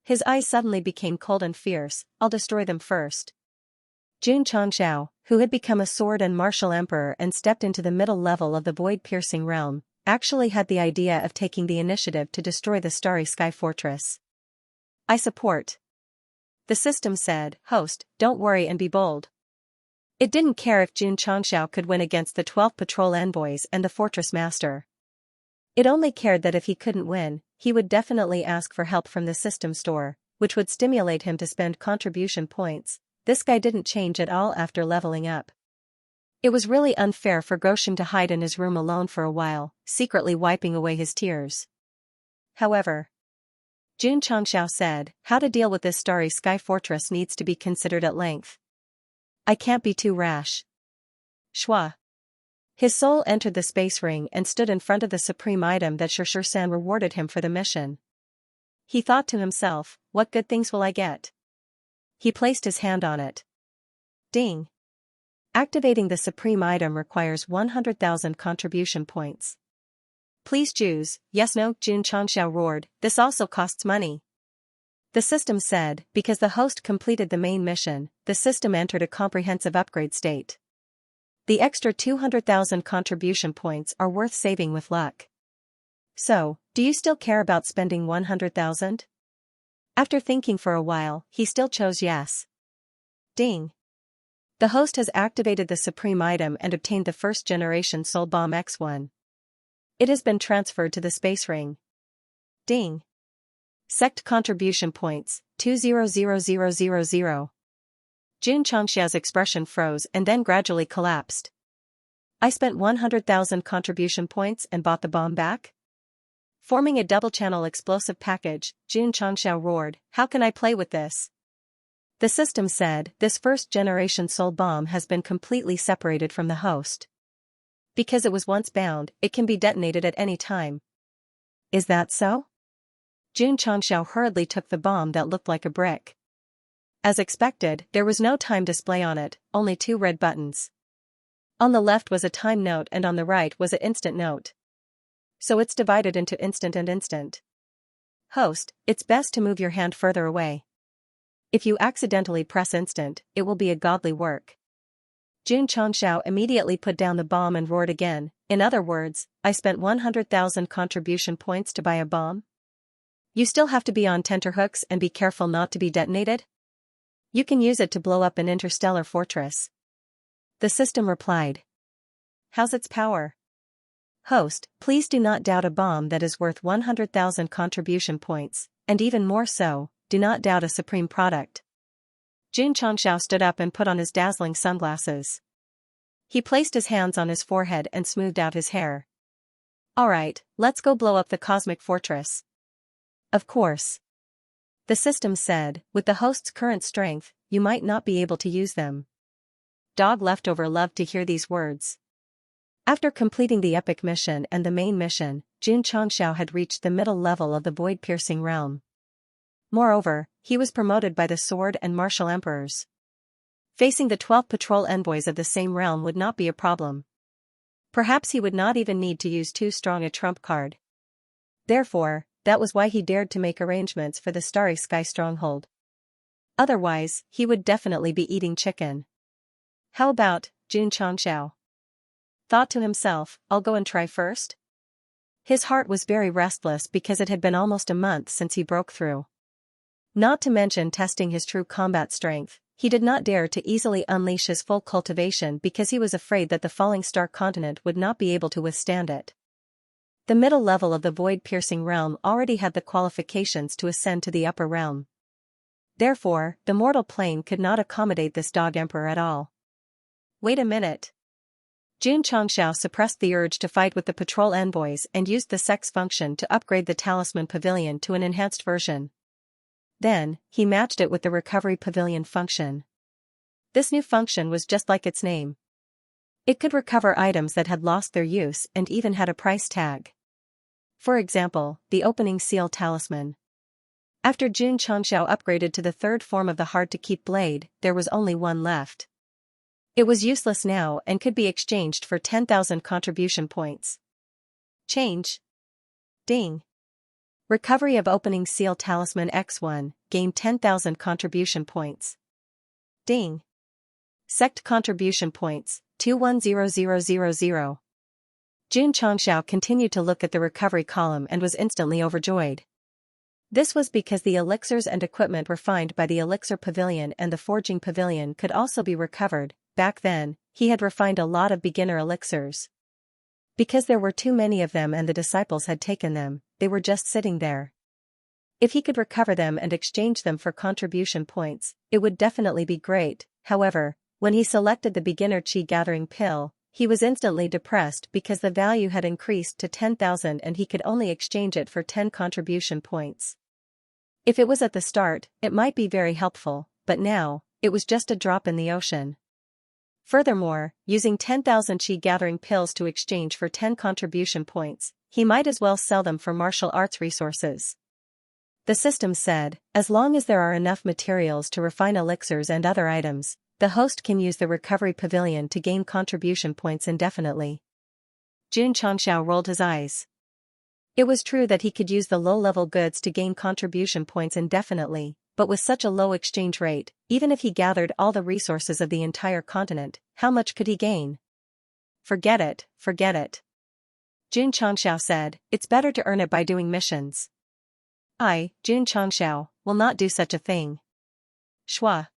His eyes suddenly became cold and fierce, I'll destroy them first. Jun Changxiao, who had become a sword and martial emperor and stepped into the middle level of the void-piercing realm, actually had the idea of taking the initiative to destroy the starry sky fortress. I support. The system said, host, don't worry and be bold. It didn't care if Jun Changxiao could win against the 12 patrol envoys and the fortress master. It only cared that if he couldn't win, he would definitely ask for help from the system store, which would stimulate him to spend contribution points. this guy didn't change at all after leveling up. It was really unfair for Goshen to hide in his room alone for a while, secretly wiping away his tears. However, Jun Changxiao said, how to deal with this starry sky fortress needs to be considered at length. I can't be too rash. Shua. His soul entered the space ring and stood in front of the supreme item that Shishir-san rewarded him for the mission. He thought to himself, what good things will I get? He placed his hand on it. Ding. Activating the supreme item requires 100,000 contribution points. Please choose, yes no, Jun Changxiao roared, this also costs money. The system said, because the host completed the main mission, the system entered a comprehensive upgrade state. The extra 200,000 contribution points are worth saving with luck. So, do you still care about spending 100,000? After thinking for a while, he still chose yes. Ding. The host has activated the supreme item and obtained the first generation Soul Bomb X1. It has been transferred to the space ring. Ding. Sect contribution points, 200,000. Jun Changxiao's expression froze and then gradually collapsed. I spent 100,000 contribution points and bought the bomb back? Forming a double-channel explosive package, Jun Changxiao roared, how can I play with this? The system said, this first-generation soul bomb has been completely separated from the host. Because it was once bound, it can be detonated at any time. Is that so? Jun Changxiao hurriedly took the bomb that looked like a brick. As expected, there was no time display on it, only 2 red buttons. On the left was a time note and on the right was an instant note. So it's divided into instant and instant. Host, it's best to move your hand further away. If you accidentally press instant, it will be a godly work. Jun Changxiao immediately put down the bomb and roared again, in other words, I spent 100,000 contribution points to buy a bomb? You still have to be on tenterhooks and be careful not to be detonated? You can use it to blow up an interstellar fortress. The system replied. How's its power? Host, please do not doubt a bomb that is worth 100,000 contribution points, and even more so, do not doubt a supreme product. Jun Changxiao stood up and put on his dazzling sunglasses. He placed his hands on his forehead and smoothed out his hair. Alright, let's go blow up the cosmic fortress. Of course. The system said, with the host's current strength, you might not be able to use them. Dog Leftover loved to hear these words. After completing the epic mission and the main mission, Jun Changxiao had reached the middle level of the void-piercing realm. Moreover, he was promoted by the Sword and Martial Emperors. Facing the 12 patrol envoys of the same realm would not be a problem. Perhaps he would not even need to use too strong a trump card. Therefore, that was why he dared to make arrangements for the Starry Sky stronghold. Otherwise, he would definitely be eating chicken. How about, Jun Changxiao? Thought to himself, I'll go and try first? His heart was very restless because it had been almost a month since he broke through. Not to mention testing his true combat strength, he did not dare to easily unleash his full cultivation because he was afraid that the falling star continent would not be able to withstand it. The middle level of the void-piercing realm already had the qualifications to ascend to the upper realm. Therefore, the mortal plane could not accommodate this dog emperor at all. Wait a minute. Jun Changxiao suppressed the urge to fight with the patrol envoys and used the Sect's function to upgrade the Talisman Pavilion to an enhanced version. Then, he matched it with the Recovery Pavilion function. This new function was just like its name. It could recover items that had lost their use and even had a price tag. For example, the Opening Seal Talisman. After Jun Changxiao upgraded to the 3rd form of the hard-to-keep blade, there was only one left. It was useless now and could be exchanged for 10,000 contribution points. Change. Ding. Recovery of Opening Seal Talisman X1, gain 10,000 contribution points. Ding. Sect contribution points, 210000. Jun Changxiao continued to look at the recovery column and was instantly overjoyed. This was because the elixirs and equipment refined by the Elixir Pavilion and the Forging Pavilion could also be recovered. Back then, he had refined a lot of beginner elixirs. Because there were too many of them and the disciples had taken them, they were just sitting there. If he could recover them and exchange them for contribution points, it would definitely be great. However, when he selected the beginner chi gathering pill, he was instantly depressed because the value had increased to 10,000 and he could only exchange it for 10 contribution points. If it was at the start, it might be very helpful, but now, it was just a drop in the ocean. Furthermore, using 10,000 chi gathering pills to exchange for 10 contribution points, he might as well sell them for martial arts resources. The system said, as long as there are enough materials to refine elixirs and other items, the host can use the recovery pavilion to gain contribution points indefinitely. Xianxia rolled his eyes. It was true that he could use the low-level goods to gain contribution points indefinitely, but with such a low exchange rate, even if he gathered all the resources of the entire continent, how much could he gain? Forget it, forget it. Xianxia said, it's better to earn it by doing missions. I, Xianxia, will not do such a thing. Shua.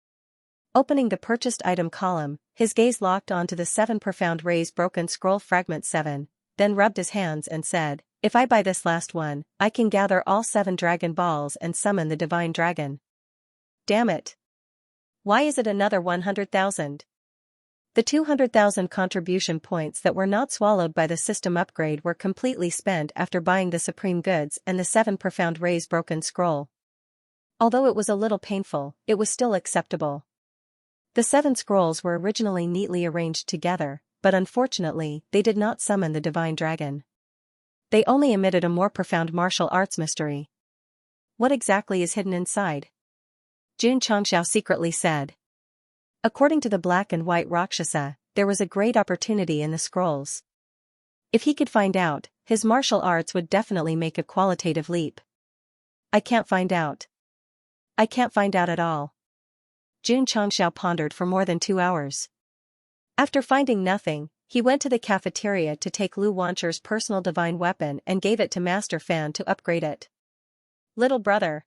Opening the purchased item column, his gaze locked onto the 7 profound rays broken scroll fragment 7, then rubbed his hands and said, if I buy this last one, I can gather all 7 dragon balls and summon the divine dragon. Damn it. Why is it another 100,000? The 200,000 contribution points that were not swallowed by the system upgrade were completely spent after buying the supreme goods and the 7 profound rays broken scroll. Although it was a little painful, it was still acceptable. The 7 scrolls were originally neatly arranged together, but unfortunately, they did not summon the divine dragon. They only emitted a more profound martial arts mystery. What exactly is hidden inside? Xianxia secretly said. According to the black and white Rakshasa, there was a great opportunity in the scrolls. If he could find out, his martial arts would definitely make a qualitative leap. I can't find out. I can't find out at all. Xianxia pondered for more than 2 hours. After finding nothing, he went to the cafeteria to take Lu Wancher's personal divine weapon and gave it to Master Fan to upgrade it. Little brother.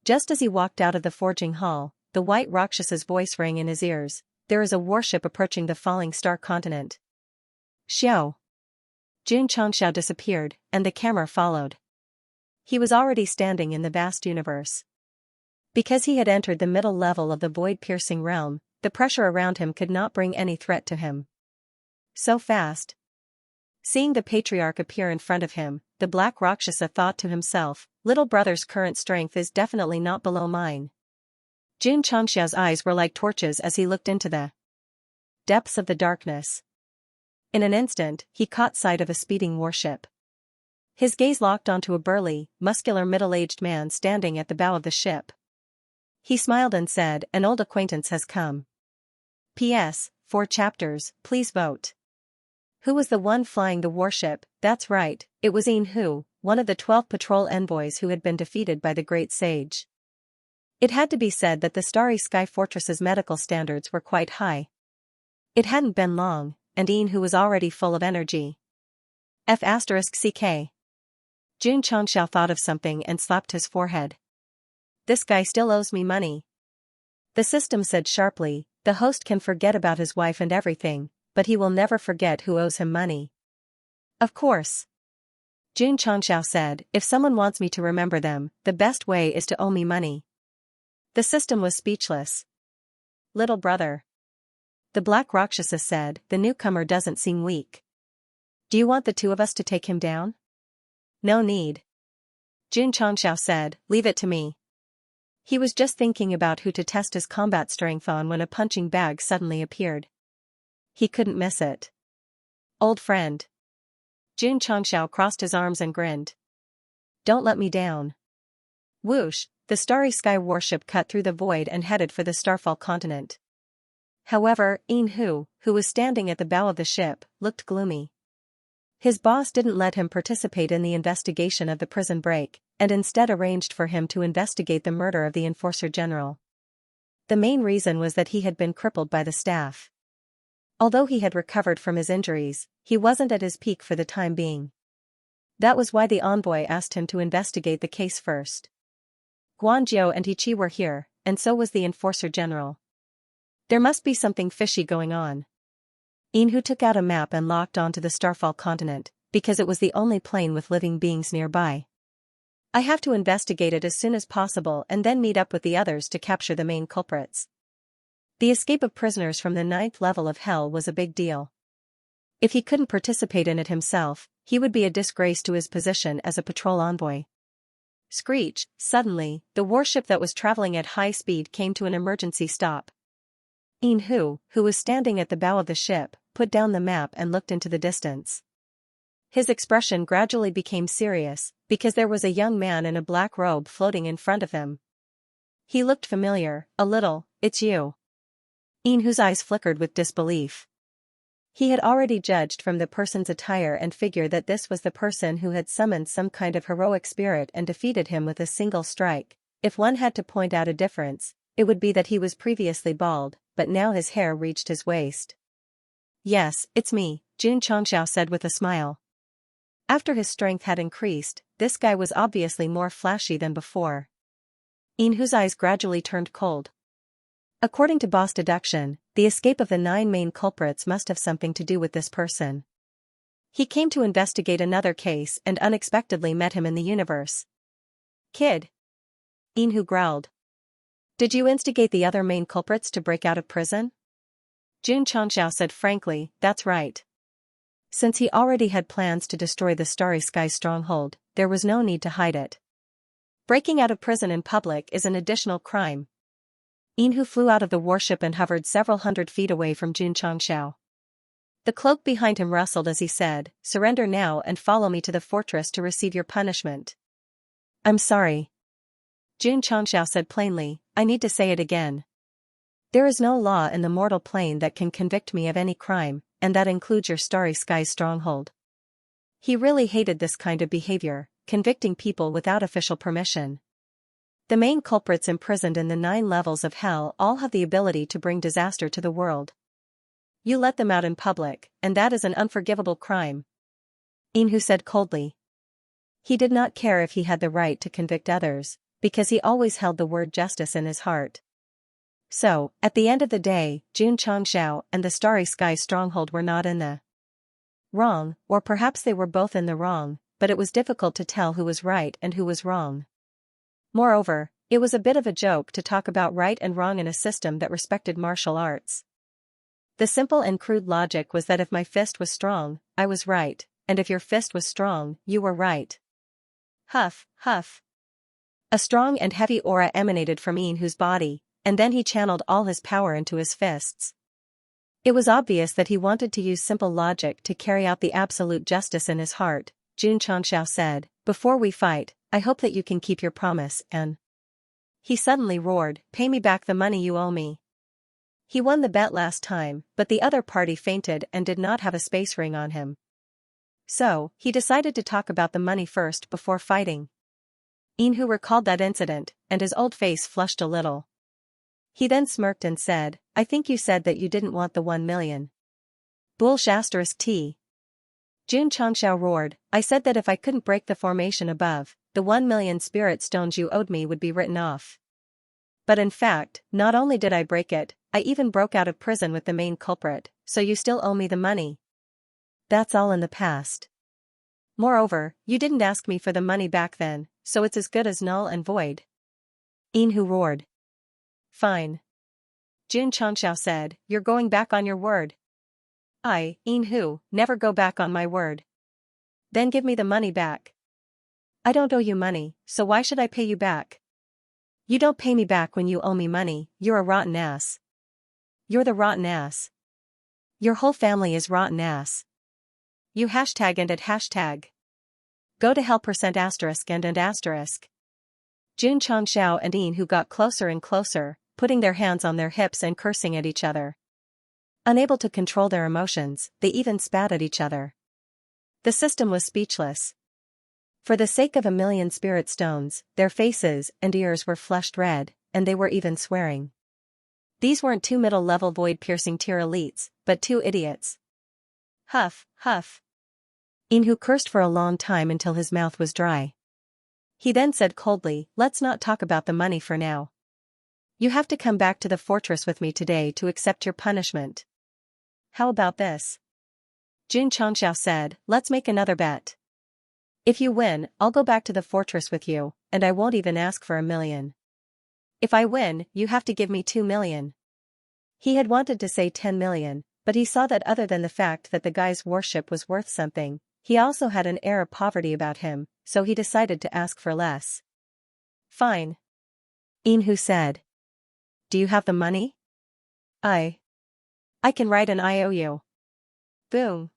Just as he walked out of the forging hall, the white Rakshasa's voice rang in his ears, there is a warship approaching the falling star continent. Xiao. Xianxia disappeared, and the camera followed. He was already standing in the vast universe. Because he had entered the middle level of the void-piercing realm, the pressure around him could not bring any threat to him. So fast. Seeing the patriarch appear in front of him, the black Rakshasa thought to himself, little brother's current strength is definitely not below mine. Xianxia's eyes were like torches as he looked into the depths of the darkness. In an instant, he caught sight of a speeding warship. His gaze locked onto a burly, muscular middle-aged man standing at the bow of the ship. He smiled and said, an old acquaintance has come. P.S. 4 chapters, please vote. Who was the one flying the warship? That's right, it was Yin Hu, one of the 12 patrol envoys who had been defeated by the great sage. It had to be said that the Starry Sky Fortress's medical standards were quite high. It hadn't been long, and Yin Hu was already full of energy. F***CK. Xianxia thought of something and slapped his forehead. This guy still owes me money. The system said sharply, the host can forget about his wife and everything, but he will never forget who owes him money. Of course. Xianxia said, if someone wants me to remember them, the best way is to owe me money. The system was speechless. Little brother. The black Rakshasa said, the newcomer doesn't seem weak. Do you want the 2 of us to take him down? No need. Xianxia said, leave it to me. He was just thinking about who to test his combat strength on when a punching bag suddenly appeared. He couldn't miss it. Old friend. Xianxia crossed his arms and grinned. Don't let me down. Whoosh, the Starry Sky warship cut through the void and headed for the Starfall continent. However, Yin Hu, who was standing at the bow of the ship, looked gloomy. His boss didn't let him participate in the investigation of the prison break, and instead arranged for him to investigate the murder of the Enforcer General. The main reason was that he had been crippled by the staff. Although he had recovered from his injuries, he wasn't at his peak for the time being. That was why the envoy asked him to investigate the case first. Guanzhou and Ichi were here, and so was the Enforcer General. There must be something fishy going on. Yin Hu took out a map and locked onto the Starfall continent, because it was the only plane with living beings nearby. I have to investigate it as soon as possible and then meet up with the others to capture the main culprits. The escape of prisoners from the 9th level of hell was a big deal. If he couldn't participate in it himself, he would be a disgrace to his position as a patrol envoy. Screech, suddenly, the warship that was traveling at high speed came to an emergency stop. Xianxia, who was standing at the bow of the ship, put down the map and looked into the distance. His expression gradually became serious, because there was a young man in a black robe floating in front of him. He looked familiar, a little. It's you. Xianxia's eyes flickered with disbelief. He had already judged from the person's attire and figure that this was the person who had summoned some kind of heroic spirit and defeated him with a single strike. If one had to point out a difference, it would be that he was previously bald, but now his hair reached his waist. Yes, it's me, Xianxia said with a smile. After his strength had increased, this guy was obviously more flashy than before. Xianxia's eyes gradually turned cold. According to boss deduction, the escape of the 9 main culprits must have something to do with this person. He came to investigate another case and unexpectedly met him in the universe. Kid. Xianxia growled. Did you instigate the other main culprits to break out of prison? Xianxia said frankly, that's right. Since he already had plans to destroy the Starry Sky stronghold, there was no need to hide it. Breaking out of prison in public is an additional crime. Xianxia flew out of the warship and hovered several hundred feet away from Xianxia. The cloak behind him rustled as he said, surrender now and follow me to the fortress to receive your punishment. I'm sorry. Xianxia said plainly, I need to say it again. There is no law in the mortal plane that can convict me of any crime, and that includes your Starry Sky stronghold. He really hated this kind of behavior, convicting people without official permission. The main culprits imprisoned in the 9 levels of hell all have the ability to bring disaster to the world. You let them out in public, and that is an unforgivable crime. Xianxia said coldly. He did not care if he had the right to convict others, because he always held the word justice in his heart. So, at the end of the day, Xianxia and the Starry Sky stronghold were not in the wrong, or perhaps they were both in the wrong, but it was difficult to tell who was right and who was wrong. Moreover, it was a bit of a joke to talk about right and wrong in a system that respected martial arts. The simple and crude logic was that if my fist was strong, I was right, and if your fist was strong, you were right. Huff, huff. A strong and heavy aura emanated from Xianxia's body, and then he channeled all his power into his fists. It was obvious that he wanted to use simple logic to carry out the absolute justice in his heart. Xianxia said, before we fight, I hope that you can keep your promise, and... He suddenly roared, pay me back the money you owe me. He won the bet last time, but the other party fainted and did not have a space ring on him. So, he decided to talk about the money first before fighting. Xianxia recalled that incident, and his old face flushed a little. He then smirked and said, I think you said that you didn't want the 1 million. Bullsh****. Xianxia roared, I said that if I couldn't break the formation above, the 1 million spirit stones you owed me would be written off. But in fact, not only did I break it, I even broke out of prison with the main culprit, so you still owe me the money. That's all in the past. Moreover, you didn't ask me for the money back then, so it's as good as null and void. Xianxia roared. Fine. Xianxia said, you're going back on your word. I, Xianxia, never go back on my word. Then give me the money back. I don't owe you money, so why should I pay you back? You don't pay me back when you owe me money, you're a rotten ass. You're the rotten ass. Your whole family is rotten ass. You hashtag and at hashtag. Go to hell %** and asterisk. Xianxia and Xianxia got closer and closer, putting their hands on their hips and cursing at each other. Unable to control their emotions, they even spat at each other. The system was speechless. For the sake of 1 million spirit stones, their faces and ears were flushed red, and they were even swearing. These weren't 2 middle-level void-piercing tier elites, but 2 idiots. Huff, huff. Xianxia cursed for a long time until his mouth was dry. He then said coldly, let's not talk about the money for now. You have to come back to the fortress with me today to accept your punishment. How about this? Xianxia said, let's make another bet. If you win, I'll go back to the fortress with you, and I won't even ask for 1 million. If I win, you have to give me 2 million. He had wanted to say 10 million, but he saw that other than the fact that the guy's warship was worth something, he also had an air of poverty about him, so he decided to ask for less. Fine. Inhu said. Do you have the money? I can write an IOU. Boom.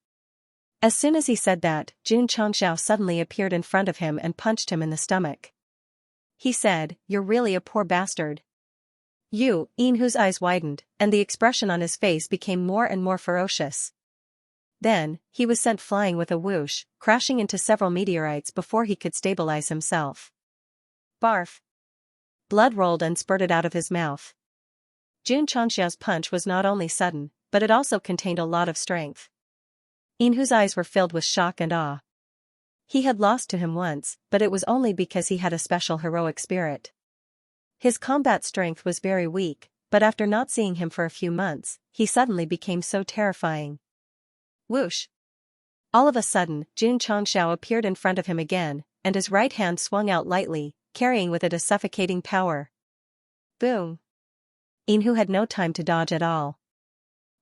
As soon as he said that, Xianxia suddenly appeared in front of him and punched him in the stomach. He said, "You're really a poor bastard." Inhu's eyes widened, and the expression on his face became more and more ferocious. Then, he was sent flying with a whoosh, crashing into several meteorites before he could stabilize himself. Barf. Blood rolled and spurted out of his mouth. Xianxia's punch was not only sudden, but it also contained a lot of strength. Inhu's eyes were filled with shock and awe. He had lost to him once, but it was only because he had a special heroic spirit. His combat strength was very weak, but after not seeing him for a few months, he suddenly became so terrifying. Whoosh! All of a sudden, Xianxia appeared in front of him again, and his right hand swung out lightly, carrying with it a suffocating power. Boom! Inhu had no time to dodge at all.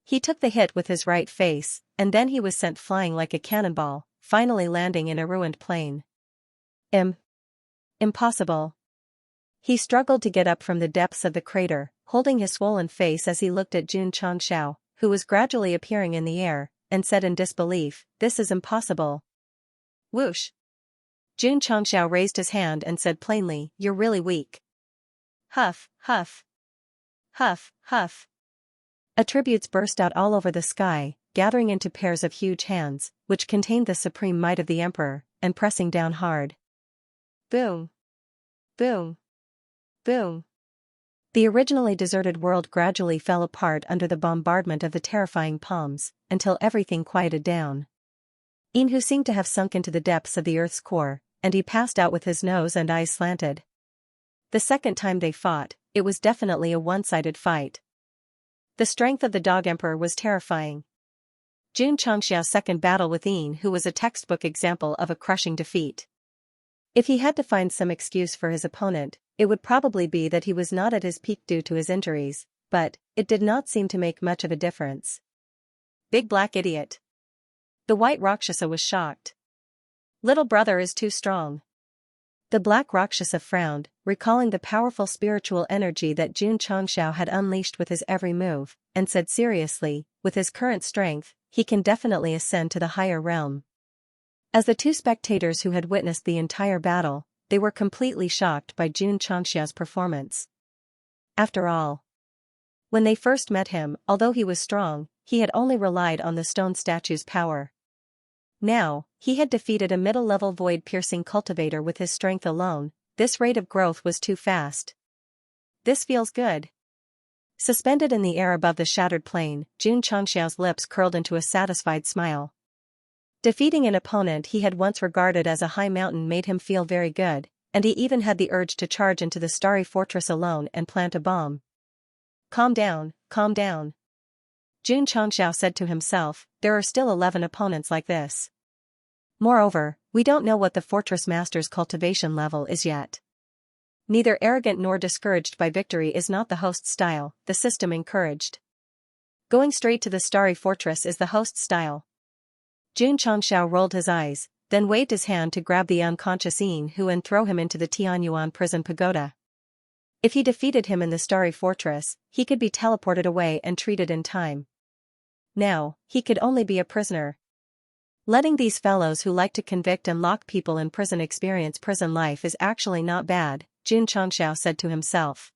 He took the hit with his right face, and then he was sent flying like a cannonball, finally landing in a ruined plane. Impossible. He struggled to get up from the depths of the crater, holding his swollen face as he looked at Xianxia, who was gradually appearing in the air, and said in disbelief, "This is impossible." Whoosh! Xianxia raised his hand and said plainly, "You're really weak." Huff, huff. Huff, huff. Attributes burst out all over the sky, gathering into pairs of huge hands, which contained the supreme might of the emperor, and pressing down hard. Boom! Boom! Boom! The originally deserted world gradually fell apart under the bombardment of the terrifying palms, until everything quieted down. Inhu seemed to have sunk into the depths of the earth's core, and he passed out with his nose and eyes slanted. The second time they fought, it was definitely a one-sided fight. The strength of the Dog Emperor was terrifying. Xianxia's second battle with Inhu was a textbook example of a crushing defeat. If he had to find some excuse for his opponent, it would probably be that he was not at his peak due to his injuries, but it did not seem to make much of a difference. Big black idiot. The white Rakshasa was shocked. Little brother is too strong. The black Rakshasa frowned, recalling the powerful spiritual energy that Xianxia had unleashed with his every move, and said seriously, with his current strength, he can definitely ascend to the higher realm. As the two spectators who had witnessed the entire battle, they were completely shocked by Xianxia's performance. After all, when they first met him, although he was strong, he had only relied on the stone statue's power. Now, he had defeated a middle-level void-piercing cultivator with his strength alone. This rate of growth was too fast. This feels good. Suspended in the air above the shattered plane, Xianxia's lips curled into a satisfied smile. Defeating an opponent he had once regarded as a high mountain made him feel very good, and he even had the urge to charge into the starry fortress alone and plant a bomb. Calm down, calm down. Xianxia said to himself, there are still 11 opponents like this. Moreover, we don't know what the fortress master's cultivation level is yet. Neither arrogant nor discouraged by victory is not the host's style, the system encouraged. Going straight to the starry fortress is the host's style. Xianxia rolled his eyes, then waved his hand to grab the unconscious Inhu and throw him into the Tianyuan prison pagoda. If he defeated him in the starry fortress, he could be teleported away and treated in time. Now, he could only be a prisoner. Letting these fellows who like to convict and lock people in prison experience prison life is actually not bad, Xianxia said to himself.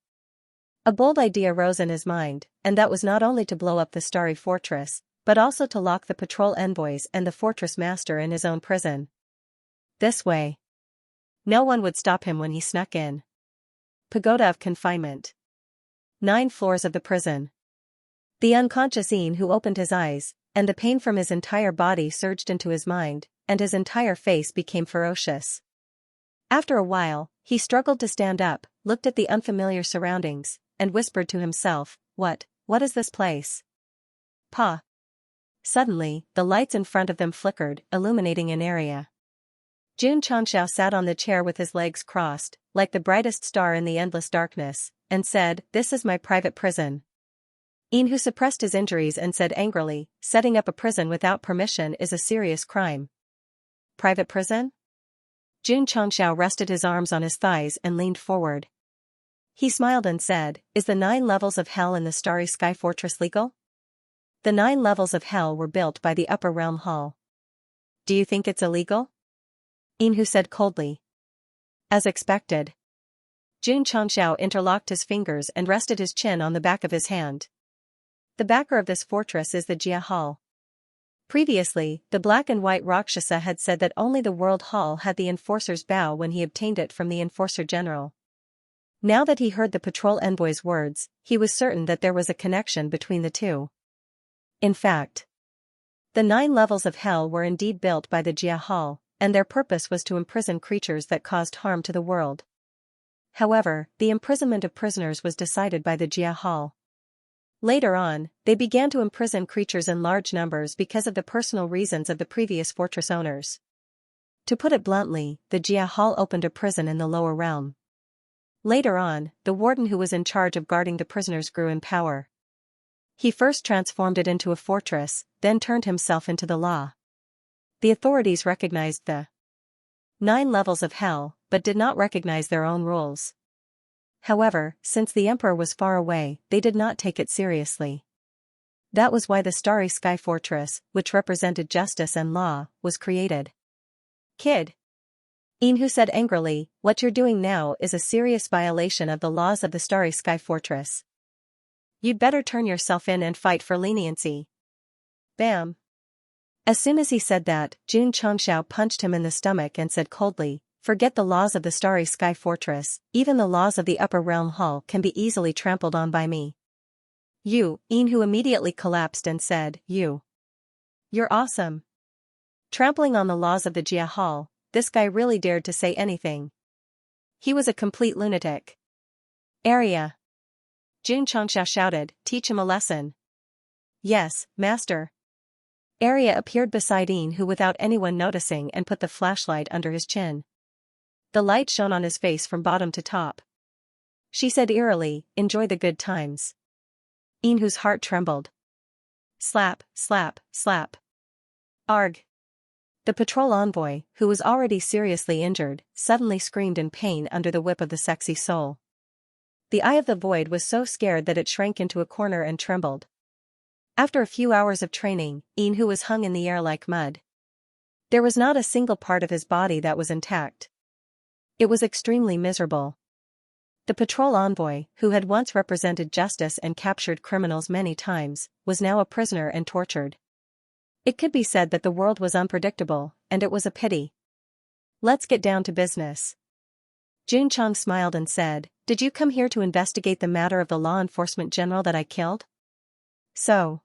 A bold idea rose in his mind, and that was not only to blow up the starry fortress, but also to lock the patrol envoys and the fortress master in his own prison. This way, no one would stop him when he snuck in. Pagoda of confinement. 9 floors of the prison. The unconscious Inhu opened his eyes, and the pain from his entire body surged into his mind, and his entire face became ferocious. After a while, he struggled to stand up, looked at the unfamiliar surroundings, and whispered to himself, What is this place? Pa. Suddenly, the lights in front of them flickered, illuminating an area. Jun Changxiao sat on the chair with his legs crossed, like the brightest star in the endless darkness, and said, "This is my private prison." Yin Hu suppressed his injuries and said angrily, "Setting up a prison without permission is a serious crime." Private prison? Jun Changxiao rested his arms on his thighs and leaned forward. He smiled and said, "Is the 9 levels of hell in the Starry Sky Fortress legal?" The 9 levels of hell were built by the Upper Realm Hall. Do you think it's illegal? Yin Hu said coldly. As expected. Jun Changxiao interlocked his fingers and rested his chin on the back of his hand. The backer of this fortress is the Jia Hall. Previously, the black and white Rakshasa had said that only the World Hall had the Enforcer's bow when he obtained it from the Enforcer General. Now that he heard the patrol envoy's words, he was certain that there was a connection between the two. In fact, the 9 levels of hell were indeed built by the Jia Hall, and their purpose was to imprison creatures that caused harm to the world. However, the imprisonment of prisoners was decided by the Jia Hall. Later on, they began to imprison creatures in large numbers because of the personal reasons of the previous fortress owners. To put it bluntly, the Jia Hall opened a prison in the lower realm. Later on, the warden who was in charge of guarding the prisoners grew in power. He first transformed it into a fortress, then turned himself into the law. The authorities recognized the 9 levels of hell, but did not recognize their own rules. However, since the emperor was far away, they did not take it seriously. That was why the Starry Sky Fortress, which represented justice and law, was created. Kid. Yin Hu said angrily, "What you're doing now is a serious violation of the laws of the Starry Sky Fortress. You'd better turn yourself in and fight for leniency." Bam. As soon as he said that, Jun Changxiao punched him in the stomach and said coldly, "Forget the laws of the Starry Sky Fortress, even the laws of the Upper Realm Hall can be easily trampled on by me." Yin Hu immediately collapsed and said, You're awesome." Trampling on the laws of the Jia Hall, this guy really dared to say anything. He was a complete lunatic. Area. Jun Changxiao shouted, "Teach him a lesson." "Yes, master." Arya appeared beside Yin Hu without anyone noticing and put the flashlight under his chin. The light shone on his face from bottom to top. She said eerily, "Enjoy the good times." Yin Hu's heart trembled. Slap, slap, slap. Arg. The patrol envoy, who was already seriously injured, suddenly screamed in pain under the whip of the sexy soul. The eye of the void was so scared that it shrank into a corner and trembled. After a few hours of training, Yin Hu was hung in the air like mud. There was not a single part of his body that was intact. It was extremely miserable. The patrol envoy, who had once represented justice and captured criminals many times, was now a prisoner and tortured. It could be said that the world was unpredictable, and it was a pity. "Let's get down to business." Jun Chang smiled and said, "Did you come here to investigate the matter of the law enforcement general that I killed?" So,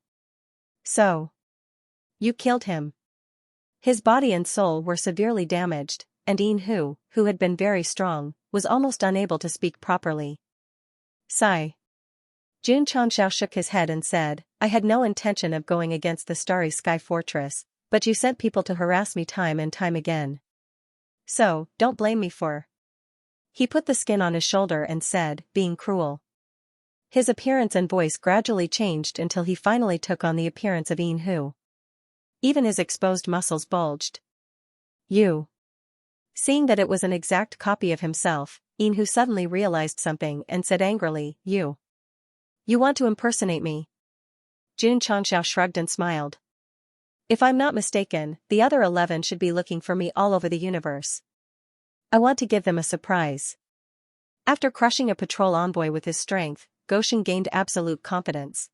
you killed him." His body and soul were severely damaged, and Yin Hu, who had been very strong, was almost unable to speak properly. Sigh. Jun Changxiao shook his head and said, "I had no intention of going against the Starry Sky Fortress, but you sent people to harass me time and time again. So, don't blame me for." He put the skin on his shoulder and said, "Being cruel." His appearance and voice gradually changed until he finally took on the appearance of Yin Hu. Even his exposed muscles bulged. Seeing that it was an exact copy of himself, Yin Hu suddenly realized something and said angrily, You want to impersonate me?" Jun Changxiao shrugged and smiled. "If I'm not mistaken, the other 11 should be looking for me all over the universe. I want to give them a surprise." After crushing a patrol envoy with his strength, Goshen gained absolute confidence.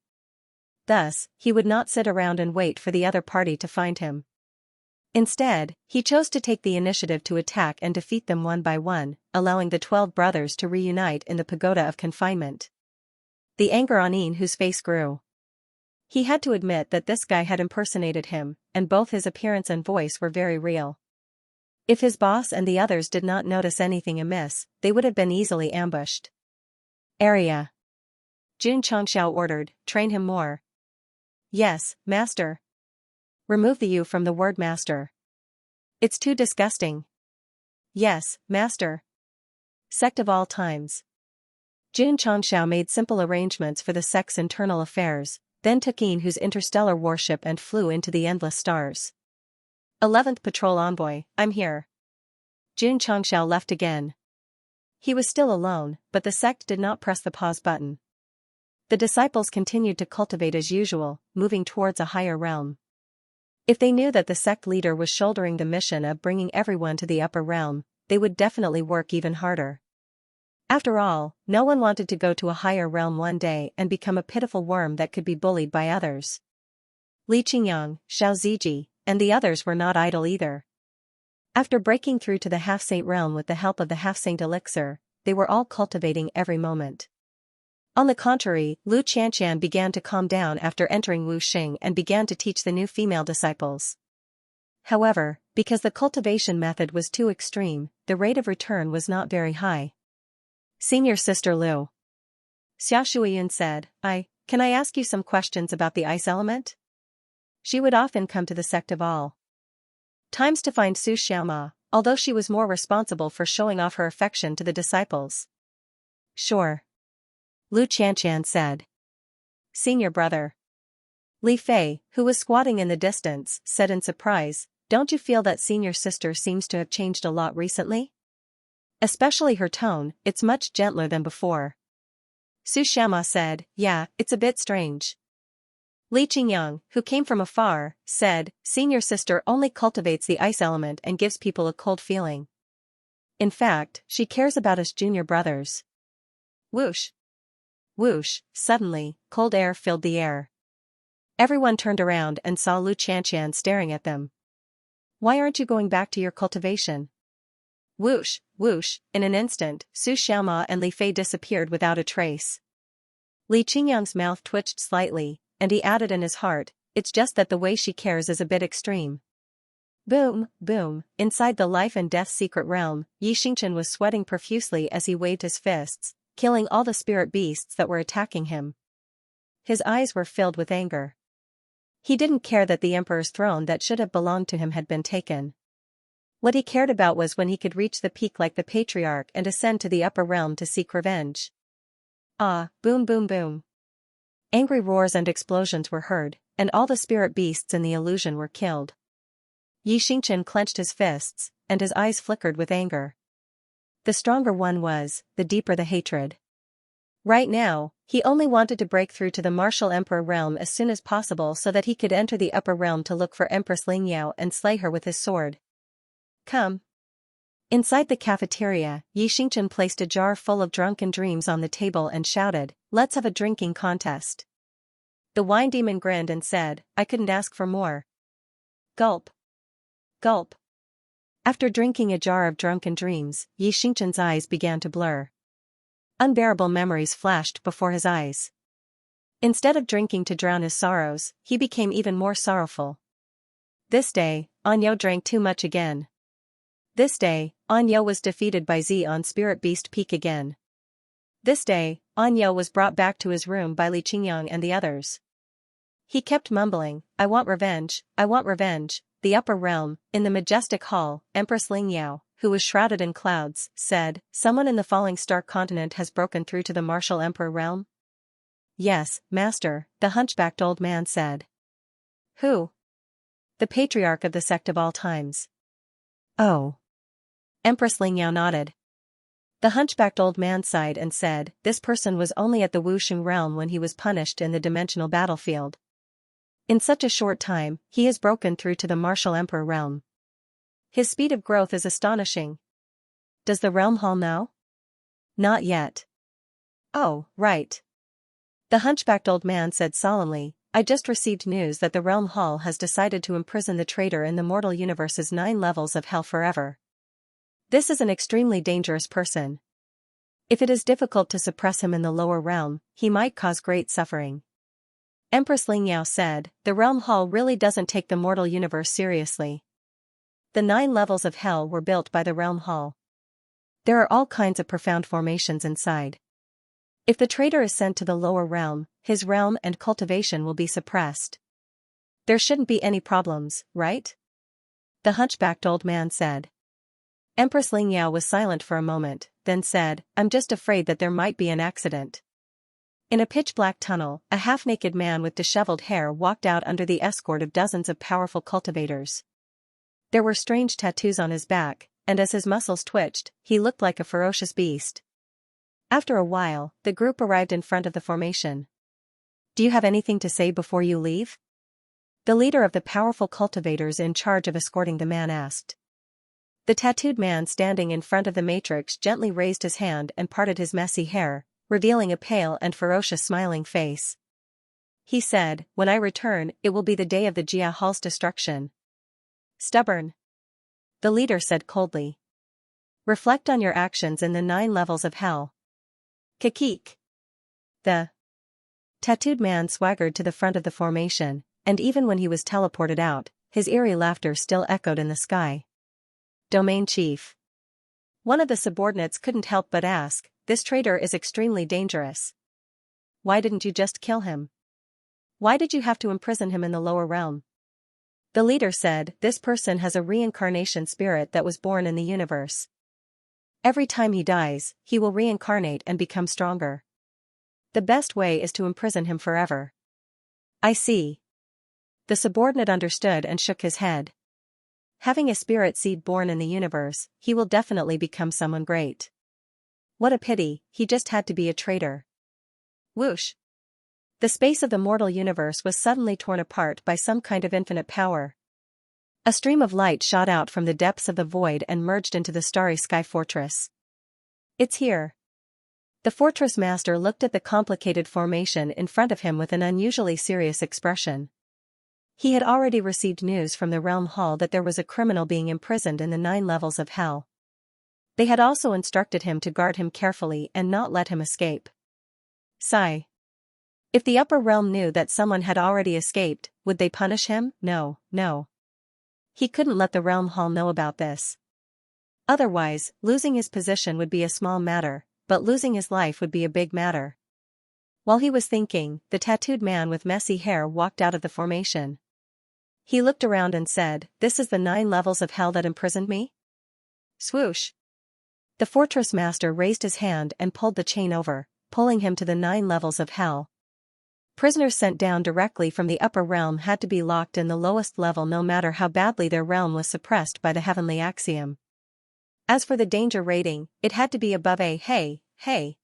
Thus, he would not sit around and wait for the other party to find him. Instead, he chose to take the initiative to attack and defeat them one by one, allowing the 12 brothers to reunite in the pagoda of confinement. The anger on Yin Hu's face grew. He had to admit that this guy had impersonated him, and both his appearance and voice were very real. If his boss and the others did not notice anything amiss, they would have been easily ambushed. "Area." Jun Changxiao ordered, "Train him more." "Yes, master." "Remove the U from the word master. It's too disgusting." Yes, master. Sect of all times. Xianxia made simple arrangements for the sect's internal affairs, then took whose interstellar warship and flew into the endless stars. 11th Patrol Envoy, I'm here. Xianxia left again. He was still alone, but the sect did not press the pause button. The disciples continued to cultivate as usual, moving towards a higher realm. If they knew that the sect leader was shouldering the mission of bringing everyone to the upper realm, they would definitely work even harder. After all, no one wanted to go to a higher realm one day and become a pitiful worm that could be bullied by others. Li Qingyang, Xiao Ziji, and the others were not idle either. After breaking through to the half-saint realm with the help of the half-saint elixir, they were all cultivating every moment. On the contrary, Lu Qianqian began to calm down after entering Wu Xing and began to teach the new female disciples. However, because the cultivation method was too extreme, the rate of return was not very high. Senior Sister Lu. Xia Shuiyun said, Can I ask you some questions about the ice element? She would often come to the sect of all times to find Su Xiaoma, although she was more responsible for showing off her affection to the disciples. Sure. Lu Qianqian said. Senior brother. Li Fei, who was squatting in the distance, said in surprise, Don't you feel that senior sister seems to have changed a lot recently? Especially her tone, it's much gentler than before. Su Xiaoma said, Yeah, it's a bit strange. Li Qingyang, who came from afar, said, Senior sister only cultivates the ice element and gives people a cold feeling. In fact, she cares about us junior brothers. Whoosh. Whoosh, suddenly, cold air filled the air. Everyone turned around and saw Lu Qianqian staring at them. Why aren't you going back to your cultivation? Whoosh, whoosh, in an instant, Su Xiaoma and Li Fei disappeared without a trace. Li Qingyang's mouth twitched slightly, and he added in his heart, It's just that the way she cares is a bit extreme. Boom, boom, inside the life and death secret realm, Yi Xingchen was sweating profusely as he waved his fists, killing all the spirit beasts that were attacking him. His eyes were filled with anger. He didn't care that the emperor's throne that should have belonged to him had been taken. What he cared about was when he could reach the peak like the patriarch and ascend to the upper realm to seek revenge. Boom boom boom. Angry roars and explosions were heard, and all the spirit beasts in the illusion were killed. Yi Xingchen clenched his fists, and his eyes flickered with anger. The stronger one was, the deeper the hatred. Right now, he only wanted to break through to the martial emperor realm as soon as possible so that he could enter the upper realm to look for Empress Lingyao and slay her with his sword. Come. Inside the cafeteria, Yi Xingchen placed a jar full of drunken dreams on the table and shouted, Let's have a drinking contest. The wine demon grinned and said, I couldn't ask for more. Gulp. Gulp. After drinking a jar of drunken dreams, Yi Xingchen's eyes began to blur. Unbearable memories flashed before his eyes. Instead of drinking to drown his sorrows, he became even more sorrowful. This day, Anyo drank too much again. This day, Anyo was defeated by Z on Spirit Beast Peak again. This day, Anyo was brought back to his room by Li Qingyang and the others. He kept mumbling, I want revenge, I want revenge. The upper realm, in the majestic hall, Empress Lingyao, who was shrouded in clouds, said, Someone in the falling star continent has broken through to the martial emperor realm? Yes, master, the hunchbacked old man said. Who? The patriarch of the sect of all times. Oh. Empress Lingyao nodded. The hunchbacked old man sighed and said, This person was only at the Wuxing realm when he was punished in the dimensional battlefield. In such a short time, he has broken through to the martial emperor realm. His speed of growth is astonishing. Does the realm hall know? Not yet. Oh, right. The hunchbacked old man said solemnly, I just received news that the realm hall has decided to imprison the traitor in the mortal universe's 9 levels of hell forever. This is an extremely dangerous person. If it is difficult to suppress him in the lower realm, he might cause great suffering. Empress Lingyao said, The realm hall really doesn't take the mortal universe seriously. The 9 levels of hell were built by the realm hall. There are all kinds of profound formations inside. If the traitor is sent to the lower realm, his realm and cultivation will be suppressed. There shouldn't be any problems, right? The hunchbacked old man said. Empress Lingyao was silent for a moment, then said, I'm just afraid that there might be an accident. In a pitch-black tunnel, a half-naked man with disheveled hair walked out under the escort of dozens of powerful cultivators. There were strange tattoos on his back, and as his muscles twitched, he looked like a ferocious beast. After a while, the group arrived in front of the formation. Do you have anything to say before you leave? The leader of the powerful cultivators in charge of escorting the man asked. The tattooed man standing in front of the matrix gently raised his hand and parted his messy hair, revealing a pale and ferocious smiling face. He said, when I return, it will be the day of the Jia Hall's destruction. Stubborn. The leader said coldly. Reflect on your actions in the 9 levels of hell. Kikik. The tattooed man swaggered to the front of the formation, and even when he was teleported out, his eerie laughter still echoed in the sky. Domain Chief. One of the subordinates couldn't help but ask, this traitor is extremely dangerous. Why didn't you just kill him? Why did you have to imprison him in the lower realm? The leader said, this person has a reincarnation spirit that was born in the universe. Every time he dies, he will reincarnate and become stronger. The best way is to imprison him forever. I see. The subordinate understood and shook his head. Having a spirit seed born in the universe, he will definitely become someone great. What a pity, he just had to be a traitor. Whoosh! The space of the mortal universe was suddenly torn apart by some kind of infinite power. A stream of light shot out from the depths of the void and merged into the starry sky fortress. It's here. The fortress master looked at the complicated formation in front of him with an unusually serious expression. He had already received news from the realm hall that there was a criminal being imprisoned in the 9 levels of hell. They had also instructed him to guard him carefully and not let him escape. Sigh. If the upper realm knew that someone had already escaped, would they punish him? No. He couldn't let the realm hall know about this. Otherwise, losing his position would be a small matter, but losing his life would be a big matter. While he was thinking, the tattooed man with messy hair walked out of the formation. He looked around and said, this is the 9 levels of hell that imprisoned me? Swoosh! The fortress master raised his hand and pulled the chain over, pulling him to the 9 levels of hell. Prisoners sent down directly from the upper realm had to be locked in the lowest level no matter how badly their realm was suppressed by the heavenly axiom. As for the danger rating, it had to be above a hey.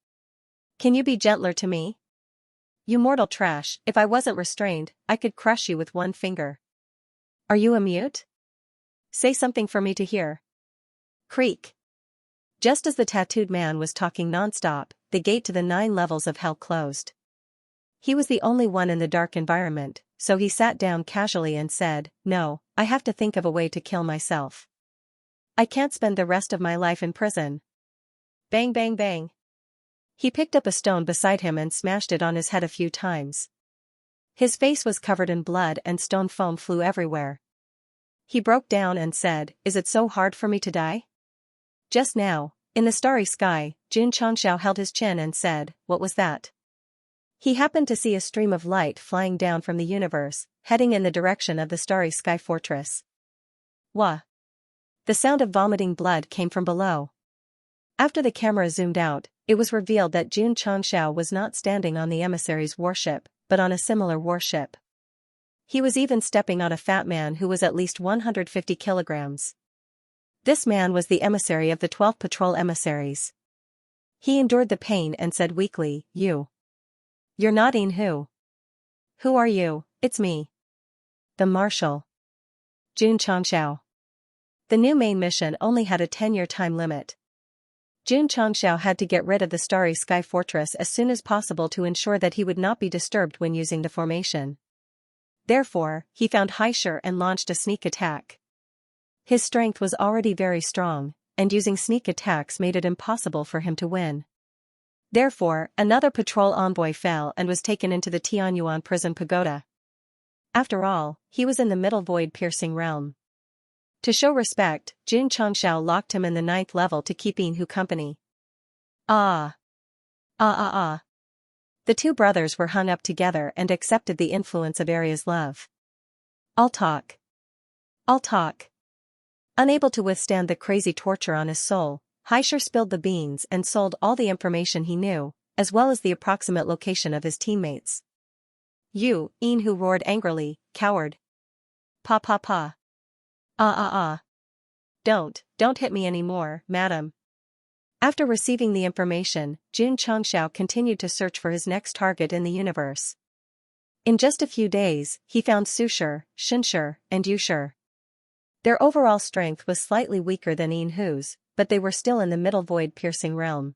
Can you be gentler to me? You mortal trash, if I wasn't restrained, I could crush you with one finger. Are you a mute? Say something for me to hear. Creak. Just as the tattooed man was talking nonstop, the gate to the 9 levels of hell closed. He was the only one in the dark environment, so he sat down casually and said, no, I have to think of a way to kill myself. I can't spend the rest of my life in prison. Bang bang bang. He picked up a stone beside him and smashed it on his head a few times. His face was covered in blood and stone foam flew everywhere. He broke down and said, is it so hard for me to die? Just now, in the starry sky, Xianxia held his chin and said, what was that? He happened to see a stream of light flying down from the universe, heading in the direction of the starry sky fortress. Wah! The sound of vomiting blood came from below. After the camera zoomed out, it was revealed that Xianxia was not standing on the emissary's warship, but on a similar warship. He was even stepping on a fat man who was at least 150 kilograms. This man was the emissary of the 12 patrol emissaries. He endured the pain and said weakly, You're not in who? Who are you? It's me. The Marshal. Xianxia. The new main mission only had a 10-year time limit. Xianxia had to get rid of the starry sky fortress as soon as possible to ensure that he would not be disturbed when using the formation. Therefore, he found Xianxia and launched a sneak attack. His strength was already very strong, and using sneak attacks made it impossible for him to win. Therefore, another patrol envoy fell and was taken into the Tianyuan prison pagoda. After all, he was in the middle void-piercing realm. To show respect, Xianxia locked him in the 9th level to keep Inhu company. The two brothers were hung up together and accepted the influence of Arya's love. I'll talk. Unable to withstand the crazy torture on his soul, Xianxia spilled the beans and sold all the information he knew, as well as the approximate location of his teammates. You, Yin Hu roared angrily, coward. Pa pa pa. Ah ah ah. Don't hit me anymore, madam. After receiving the information, Xianxia continued to search for his next target in the universe. In just a few days, he found Sushi, Xianxia, and Yushi. Their overall strength was slightly weaker than Yin Hu's, but they were still in the middle void-piercing realm.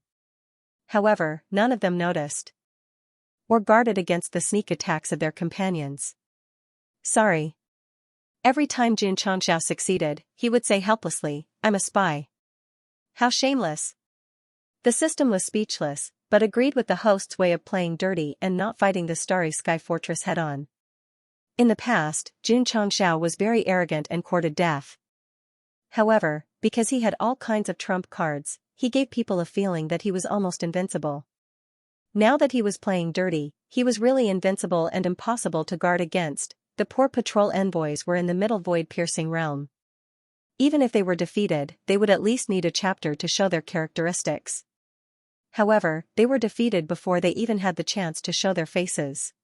However, none of them noticed or guarded against the sneak attacks of their companions. Sorry. Every time Xianxia succeeded, he would say helplessly, I'm a spy. How shameless. The system was speechless, but agreed with the host's way of playing dirty and not fighting the Starry Sky Fortress head-on. In the past, Xianxia was very arrogant and courted death. However, because he had all kinds of trump cards, he gave people a feeling that he was almost invincible. Now that he was playing dirty, he was really invincible and impossible to guard against. The poor patrol envoys were in the middle void-piercing realm. Even if they were defeated, they would at least need a chapter to show their characteristics. However, they were defeated before they even had the chance to show their faces.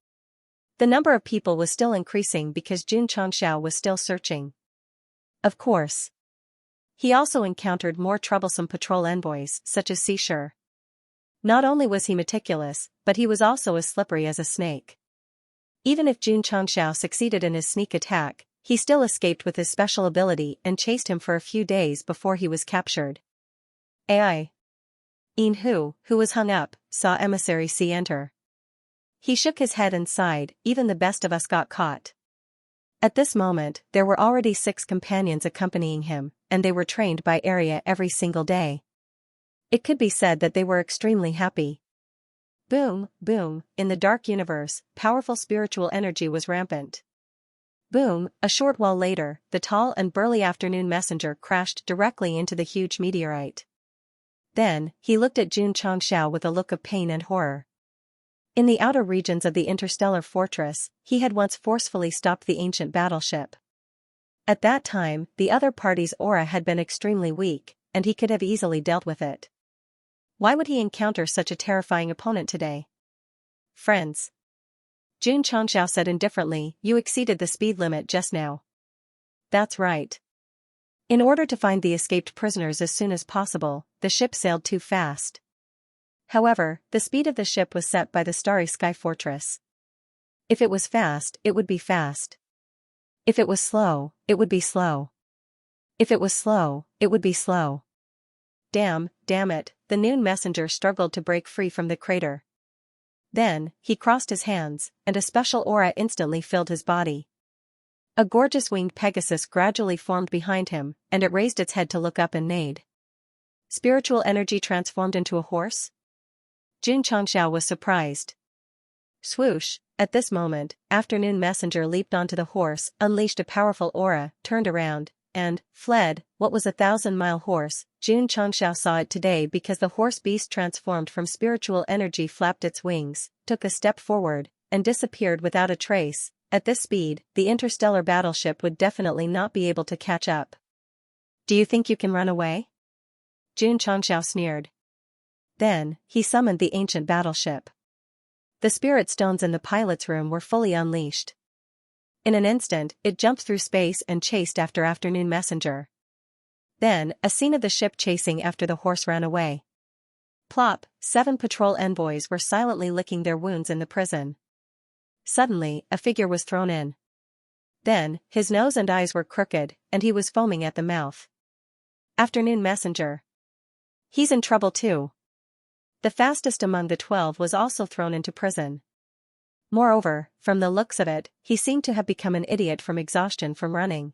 The number of people was still increasing because Xianxia was still searching. Of course. He also encountered more troublesome patrol envoys, such as Sushi. Not only was he meticulous, but he was also as slippery as a snake. Even if Xianxia succeeded in his sneak attack, he still escaped with his special ability and chased him for a few days before he was captured. AI. Yin Hu, who was hung up, saw Emissary C enter. He shook his head and sighed, even the best of us got caught. At this moment, there were already 6 companions accompanying him, and they were trained by area every single day. It could be said that they were extremely happy. Boom, boom, in the dark universe, powerful spiritual energy was rampant. Boom, a short while later, the tall and burly afternoon messenger crashed directly into the huge meteorite. Then, he looked at Xianxia with a look of pain and horror. In the outer regions of the interstellar fortress, he had once forcefully stopped the ancient battleship. At that time, the other party's aura had been extremely weak, and he could have easily dealt with it. Why would he encounter such a terrifying opponent today? Friends. Xianxia said indifferently, you exceeded the speed limit just now. That's right. In order to find the escaped prisoners as soon as possible, the ship sailed too fast. However, the speed of the ship was set by the Starry Sky Fortress. If it was fast, it would be fast. If it was slow, it would be slow. If it was slow, it would be slow. Damn it, the noon messenger struggled to break free from the crater. Then, he crossed his hands, and a special aura instantly filled his body. A gorgeous winged Pegasus gradually formed behind him, and it raised its head to look up and neighed. Spiritual energy transformed into a horse? Xianxia was surprised. Swoosh, at this moment, afternoon messenger leaped onto the horse, unleashed a powerful aura, turned around, and fled. What was a 1,000-mile horse? Xianxia saw it today because the horse beast transformed from spiritual energy, flapped its wings, took a step forward, and disappeared without a trace. At this speed, the interstellar battleship would definitely not be able to catch up. Do you think you can run away? Xianxia sneered. Then, he summoned the ancient battleship. The spirit stones in the pilot's room were fully unleashed. In an instant, it jumped through space and chased after afternoon messenger. Then, a scene of the ship chasing after the horse ran away. Plop, 7 patrol envoys were silently licking their wounds in the prison. Suddenly, a figure was thrown in. Then, his nose and eyes were crooked, and he was foaming at the mouth. Afternoon messenger. He's in trouble too. The fastest among the 12 was also thrown into prison. Moreover, from the looks of it, he seemed to have become an idiot from exhaustion from running.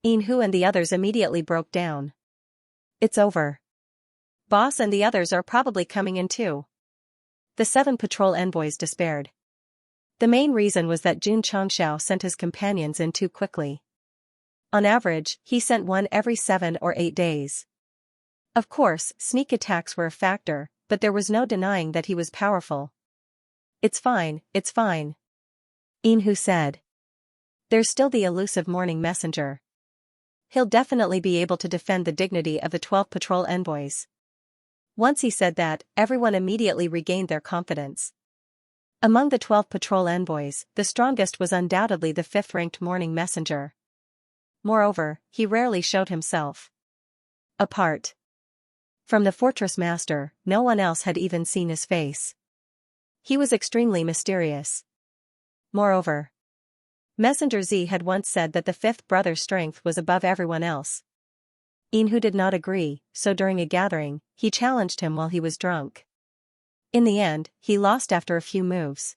Yin Hu and the others immediately broke down. It's over. Boss and the others are probably coming in too. The 7 patrol envoys despaired. The main reason was that Xianxia sent his companions in too quickly. On average, he sent one every 7 or 8 days. Of course, sneak attacks were a factor, but there was no denying that he was powerful. It's fine, Yin Hu said. There's still the elusive morning messenger. he'll definitely be able to defend the dignity of the 12 patrol envoys. Once he said that, everyone immediately regained their confidence. Among the 12 patrol envoys, the strongest was undoubtedly the 5th-ranked morning messenger. Moreover, he rarely showed himself. Apart from the fortress master, no one else had even seen his face. He was extremely mysterious. Moreover, Messenger Z had once said that the 5th brother's strength was above everyone else. Inhu did not agree, so during a gathering, he challenged him while he was drunk. In the end, he lost after a few moves.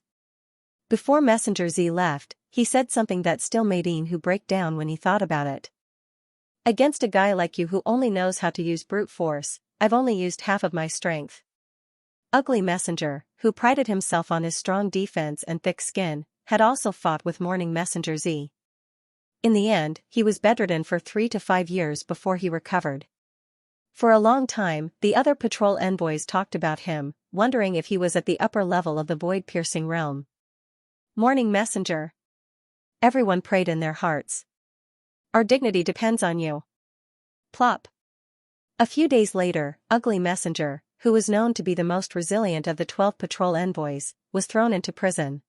Before Messenger Z left, he said something that still made Inhu break down when he thought about it. Against a guy like you who only knows how to use brute force, I've only used half of my strength. Ugly Messenger, who prided himself on his strong defense and thick skin, had also fought with Morning Messenger Z. In the end, he was bedridden for 3 to 5 years before he recovered. For a long time, the other patrol envoys talked about him, wondering if he was at the upper level of the void-piercing realm. Morning Messenger. Everyone prayed in their hearts. Our dignity depends on you. Plop. A few days later, Ugly Messenger, who was known to be the most resilient of the 12 patrol envoys, was thrown into prison.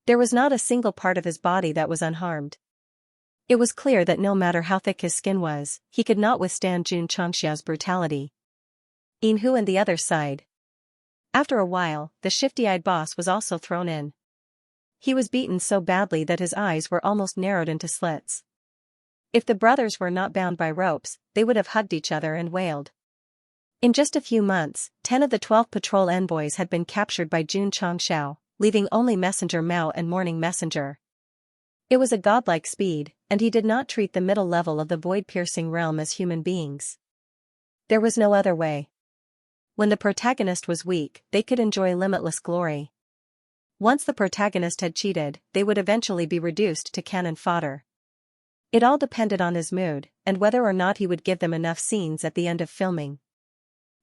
There was not a single part of his body that was unharmed. It was clear that no matter how thick his skin was, he could not withstand Xianxia's brutality. Inhu and the other side. After a while, the shifty-eyed boss was also thrown in. He was beaten so badly that his eyes were almost narrowed into slits. If the brothers were not bound by ropes, they would have hugged each other and wailed. In just a few months, 10 of the 12 patrol envoys had been captured by Xianxia, leaving only Messenger Mao and Morning Messenger. It was a godlike speed, and he did not treat the middle level of the void-piercing realm as human beings. There was no other way. When the protagonist was weak, they could enjoy limitless glory. Once the protagonist had cheated, they would eventually be reduced to cannon fodder. It all depended on his mood, and whether or not he would give them enough scenes at the end of filming.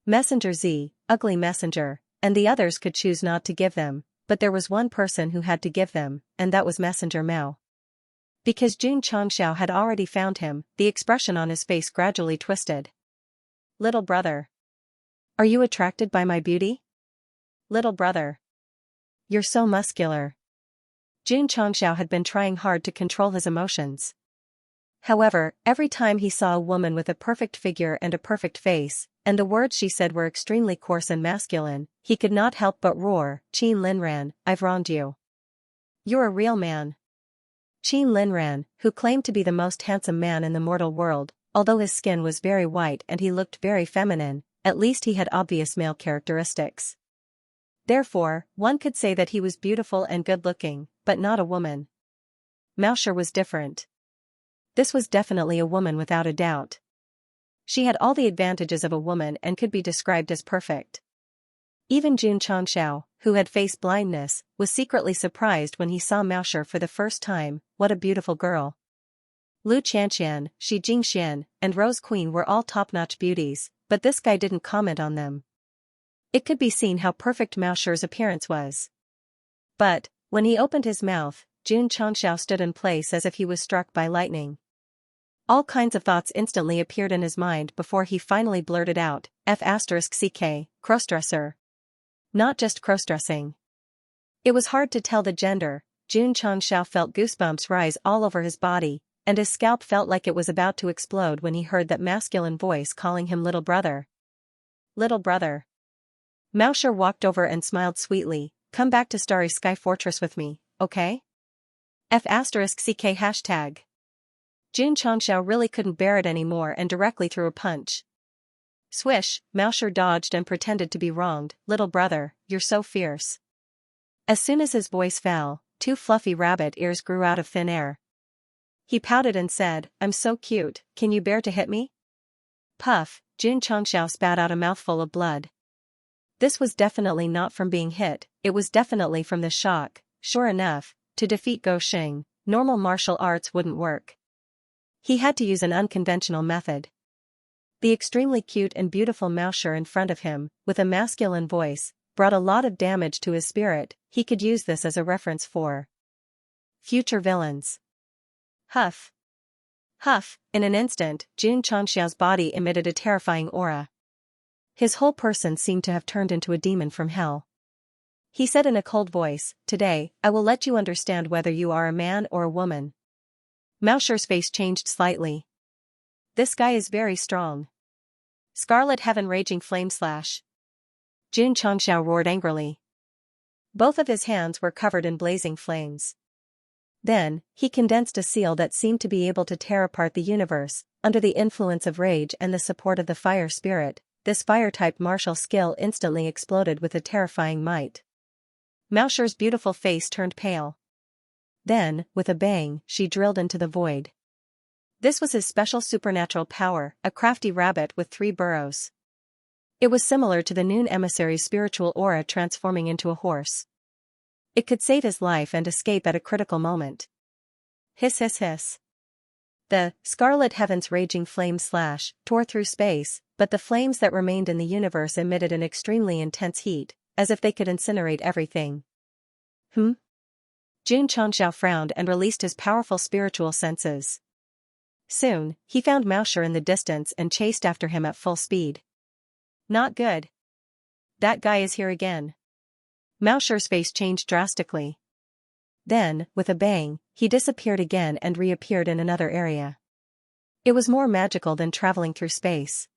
Messenger Z, Ugly Messenger, and the others could choose not to give them, but there was one person who had to give them, and that was Messenger Mao. Because Xianxia had already found him, the expression on his face gradually twisted. Little brother. Are you attracted by my beauty? Little brother. You're so muscular. Xianxia had been trying hard to control his emotions. However, every time he saw a woman with a perfect figure and a perfect face, and the words she said were extremely coarse and masculine, he could not help but roar, Qin Linran, I've wronged you. You're a real man. Qin Linran, who claimed to be the most handsome man in the mortal world, although his skin was very white and he looked very feminine, at least he had obvious male characteristics. Therefore, one could say that he was beautiful and good-looking, but not a woman. Mausher was different. This was definitely a woman without a doubt. She had all the advantages of a woman and could be described as perfect. Even Xianxia, who had faced blindness, was secretly surprised when he saw Mausher for the first time. What a beautiful girl. Lu Qianqian, Shi Jingxian, and Rose Queen were all top-notch beauties, but this guy didn't comment on them. It could be seen how perfect Mausher's appearance was. But, when he opened his mouth, Xianxia stood in place as if he was struck by lightning. All kinds of thoughts instantly appeared in his mind before he finally blurted out, F***ck, crossdresser. Not just crossdressing. It was hard to tell the gender. Xianxia felt goosebumps rise all over his body, and his scalp felt like it was about to explode when he heard that masculine voice calling him little brother. Little brother. Mausher walked over and smiled sweetly, come back to Starry Sky Fortress with me, okay? F***ck hashtag. Xianxia really couldn't bear it anymore and directly threw a punch. Swish, Mausher dodged and pretended to be wronged, little brother, you're so fierce. As soon as his voice fell, 2 fluffy rabbit ears grew out of thin air. He pouted and said, I'm so cute, can you bear to hit me? Puff, Xianxia spat out a mouthful of blood. This was definitely not from being hit, it was definitely from the shock. Sure enough, to defeat Go Xing, normal martial arts wouldn't work. He had to use an unconventional method. The extremely cute and beautiful Mausher in front of him, with a masculine voice, brought a lot of damage to his spirit. He could use this as a reference for future villains. Huff. Huff, in an instant, Jun Changxiao's body emitted a terrifying aura. His whole person seemed to have turned into a demon from hell. He said in a cold voice, "Today, I will let you understand whether you are a man or a woman." Mao Shi's face changed slightly. This guy is very strong. Scarlet Heaven Raging Flame Slash. Jun Changxiao roared angrily. Both of his hands were covered in blazing flames. Then, he condensed a seal that seemed to be able to tear apart the universe. Under the influence of rage and the support of the fire spirit, this fire-type martial skill instantly exploded with a terrifying might. Mao Shi's beautiful face turned pale. Then, with a bang, she drilled into the void. This was his special supernatural power, a crafty rabbit with 3 burrows. It was similar to the Noon Emissary's spiritual aura transforming into a horse. It could save his life and escape at a critical moment. Hiss hiss hiss. The Scarlet Heaven's Raging Flame Slash tore through space, but the flames that remained in the universe emitted an extremely intense heat, as if they could incinerate everything. Jun Changxiao frowned and released his powerful spiritual senses. Soon, he found Mao Shi in the distance and chased after him at full speed. Not good. That guy is here again. Mao Shi's face changed drastically. Then, with a bang, he disappeared again and reappeared in another area. It was more magical than traveling through space.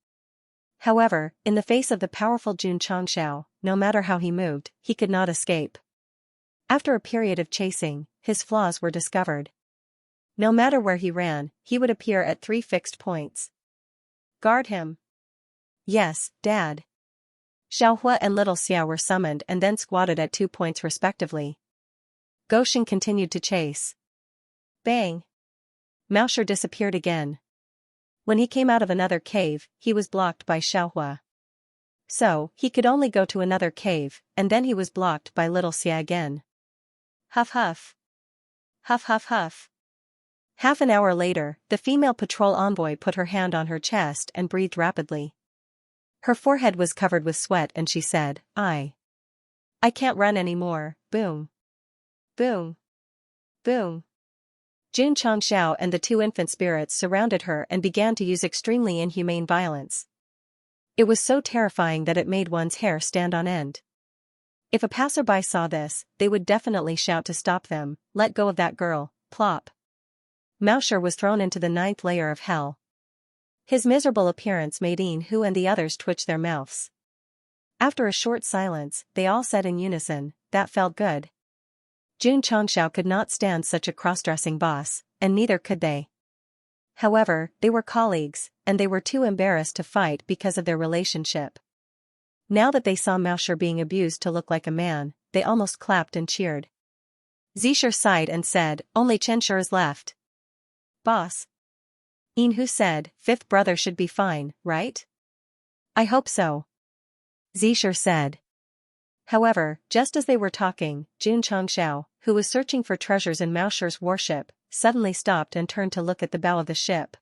However, in the face of the powerful Jun Changxiao, no matter how he moved, he could not escape. After a period of chasing, his flaws were discovered. No matter where he ran, he would appear at 3 fixed points. Guard him. Yes, Dad. Xiaohua and little Xia were summoned and then squatted at 2 points respectively. Goshen continued to chase. Bang! Mao Shi disappeared again. When he came out of another cave, he was blocked by Xiaohua. So, he could only go to another cave, and then he was blocked by little Xia again. Huff huff. Huff huff huff. Half an hour later, the female patrol envoy put her hand on her chest and breathed rapidly. Her forehead was covered with sweat and she said, I can't run anymore, boom. Boom. Boom. Jun Changxiao and the 2 infant spirits surrounded her and began to use extremely inhumane violence. It was so terrifying that it made one's hair stand on end. If a passerby saw this, they would definitely shout to stop them, let go of that girl, plop. Mao Shi was thrown into the 9th layer of hell. His miserable appearance made Yin Hu and the others twitch their mouths. After a short silence, they all said in unison, that felt good. Jun Changxiao could not stand such a cross-dressing boss, and neither could they. However, they were colleagues, and they were too embarrassed to fight because of their relationship. Now that they saw Mao Shi being abused to look like a man, they almost clapped and cheered. Zixia sighed and said, only Chen Shi is left. Boss. Yin Hu said, 5th brother should be fine, right? I hope so. Zixia said. However, just as they were talking, Jun Changxiao, who was searching for treasures in Mao Shi's warship, suddenly stopped and turned to look at the bow of the ship.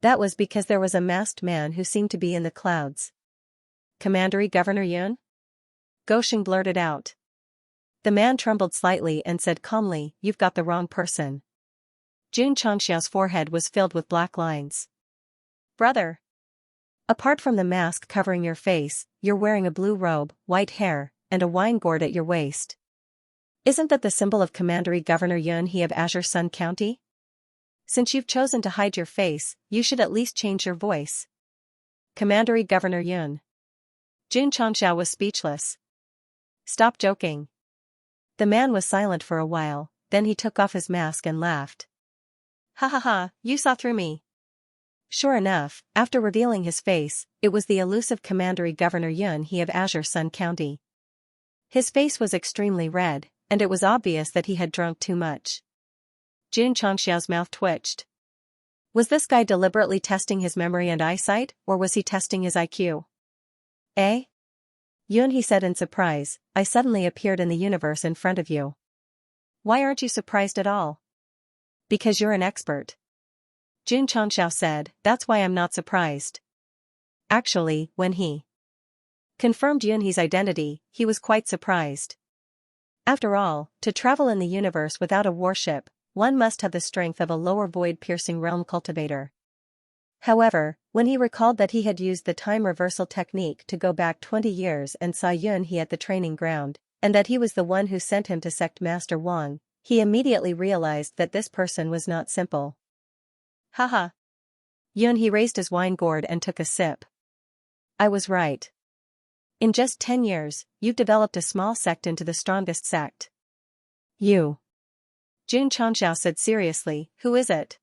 That was because there was a masked man who seemed to be in the clouds. Commandery Governor Yun? Goshen blurted out. The man trembled slightly and said calmly, you've got the wrong person. Jun Changxiao's forehead was filled with black lines. Brother. Apart from the mask covering your face, you're wearing a blue robe, white hair, and a wine gourd at your waist. Isn't that the symbol of Commandery Governor Yun He of Azure Sun County? Since you've chosen to hide your face, you should at least change your voice. Commandery Governor Yun. Jun Changxiao was speechless. Stop joking. The man was silent for a while, then he took off his mask and laughed. Ha ha ha, you saw through me. Sure enough, after revealing his face, it was the elusive Commandery Governor Yun He of Azure Sun County. His face was extremely red, and it was obvious that he had drunk too much. Jun Changxiao's mouth twitched. Was this guy deliberately testing his memory and eyesight, or was he testing his IQ? Eh? Yun, he said in surprise, I suddenly appeared in the universe in front of you. Why aren't you surprised at all? Because you're an expert. Jun Changxiao said, that's why I'm not surprised. Actually, when he confirmed Yunhe's identity, he was quite surprised. After all, to travel in the universe without a warship, one must have the strength of a lower void-piercing realm cultivator. However, when he recalled that he had used the time reversal technique to go back 20 years and saw Xianxia at the training ground, and that he was the one who sent him to Sect Master Wang, he immediately realized that this person was not simple. Haha. Xianxia raised his wine gourd and took a sip. I was right. In just 10 years, you've developed a small sect into the strongest sect. You. Xianxia said seriously, who is it?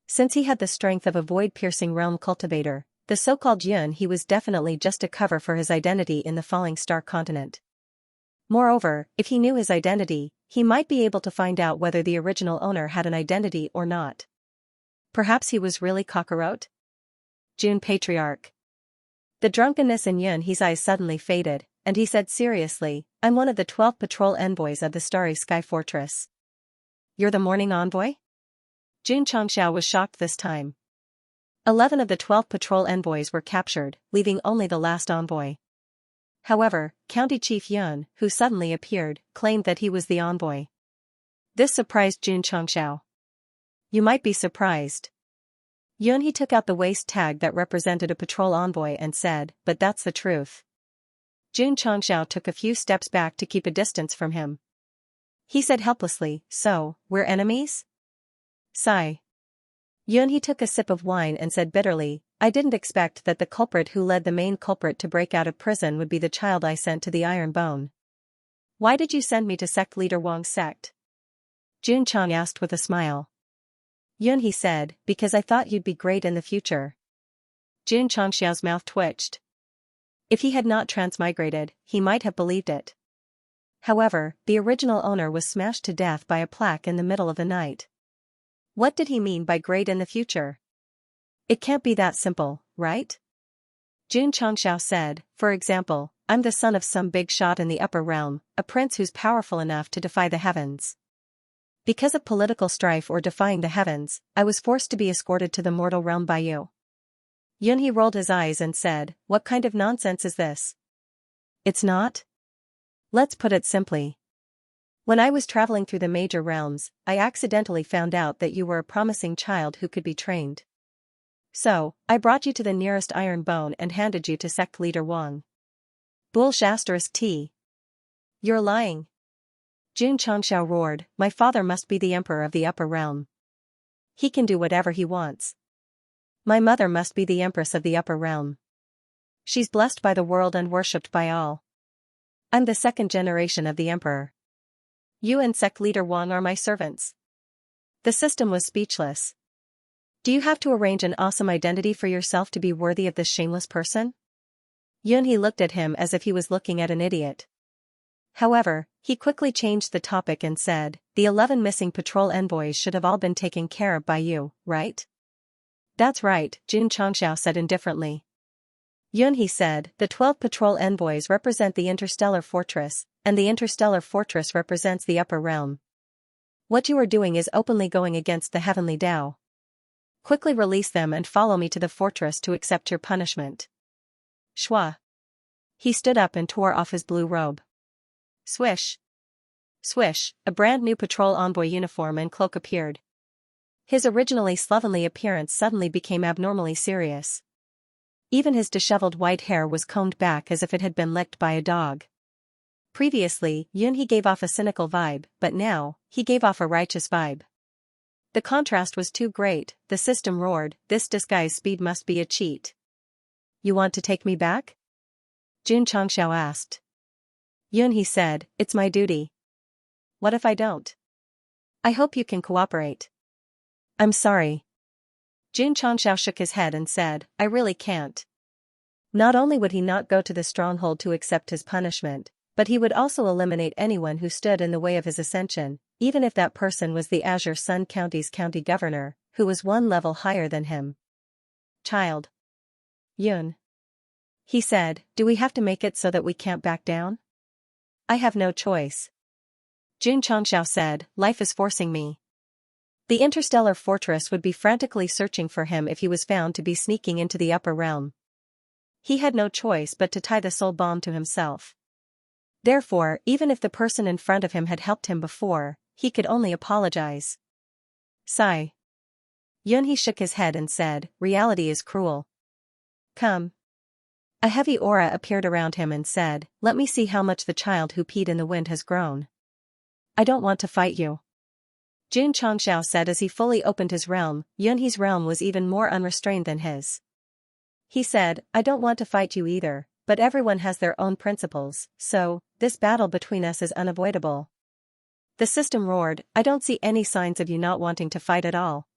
Since he had the strength of a void-piercing realm cultivator, the so-called Xianxia was definitely just a cover for his identity in the falling star continent. Moreover, if he knew his identity, he might be able to find out whether the original owner had an identity or not. Perhaps he was really Kakarot? June Patriarch. The drunkenness in Xianxia's eyes suddenly faded, and he said seriously, I'm one of the 12 patrol envoys of the Starry Sky Fortress. You're the morning envoy? Xianxia was shocked this time. 11 of the 12 patrol envoys were captured, leaving only the last envoy. However, County Chief Yun, who suddenly appeared, claimed that he was the envoy. This surprised Xianxia. You might be surprised. Yunhe took out the waist tag that represented a patrol envoy and said, but that's the truth. Xianxia took a few steps back to keep a distance from him. He said helplessly, so, we're enemies? Sigh. Yunhe took a sip of wine and said bitterly, I didn't expect that the culprit who led the main culprit to break out of prison would be the child I sent to the Iron Bone. Why did you send me to sect leader Wang's sect? Junchang asked with a smile. Yunhe said, because I thought you'd be great in the future. Junchangxiao's mouth twitched. If he had not transmigrated, he might have believed it. However, the original owner was smashed to death by a plaque in the middle of the night. What did he mean by great in the future? It can't be that simple, right? Junchangxiao said, for example, I'm the son of some big shot in the upper realm, a prince who's powerful enough to defy the heavens. Because of political strife or defying the heavens, I was forced to be escorted to the mortal realm by you. Yunhe rolled his eyes and said, what kind of nonsense is this? It's not? Let's put it simply. When I was traveling through the major realms, I accidentally found out that you were a promising child who could be trained. So, I brought you to the nearest Iron Bone and handed you to sect leader Wang. Bull*T. You're lying. Junchangxiao roared, my father must be the emperor of the upper realm. He can do whatever he wants. My mother must be the empress of the upper realm. She's blessed by the world and worshipped by all. I'm the second generation of the emperor. You and sect leader Wang are my servants. The system was speechless. Do you have to arrange an awesome identity for yourself to be worthy of this shameless person? Yunhe looked at him as if he was looking at an idiot. However, he quickly changed the topic and said, the 11 missing patrol envoys should have all been taken care of by you, right? That's right, Junchangxiao said indifferently. Yunhe said, the 12 patrol envoys represent the interstellar fortress, and the interstellar fortress represents the upper realm. What you are doing is openly going against the heavenly Tao. Quickly release them and follow me to the fortress to accept your punishment. Shua. He stood up and tore off his blue robe. Swish. Swish, a brand new patrol envoy uniform and cloak appeared. His originally slovenly appearance suddenly became abnormally serious. Even his disheveled white hair was combed back as if it had been licked by a dog. Previously, Yunhe gave off a cynical vibe, but now, he gave off a righteous vibe. The contrast was too great, the system roared, this disguise speed must be a cheat. You want to take me back? Junchangxiao asked. Yunhe said, it's my duty. What if I don't? I hope you can cooperate. I'm sorry. Junchangxiao shook his head and said, I really can't. Not only would he not go to the stronghold to accept his punishment, but he would also eliminate anyone who stood in the way of his ascension, even if that person was the Azure Sun County's county governor, who was one level higher than him. Child. Yun. He said, do we have to make it so that we can't back down? I have no choice. Junchangxiao said, life is forcing me. The interstellar fortress would be frantically searching for him if he was found to be sneaking into the upper realm. He had no choice but to tie the soul bomb to himself. Therefore, even if the person in front of him had helped him before, he could only apologize. Sigh. Yunhee shook his head and said, reality is cruel. Come. A heavy aura appeared around him and said, let me see how much the child who peed in the wind has grown. I don't want to fight you. Xianxia said as he fully opened his realm. Yunhee's realm was even more unrestrained than his. He said, I don't want to fight you either, but everyone has their own principles, so, this battle between us is unavoidable. The system roared, I don't see any signs of you not wanting to fight at all.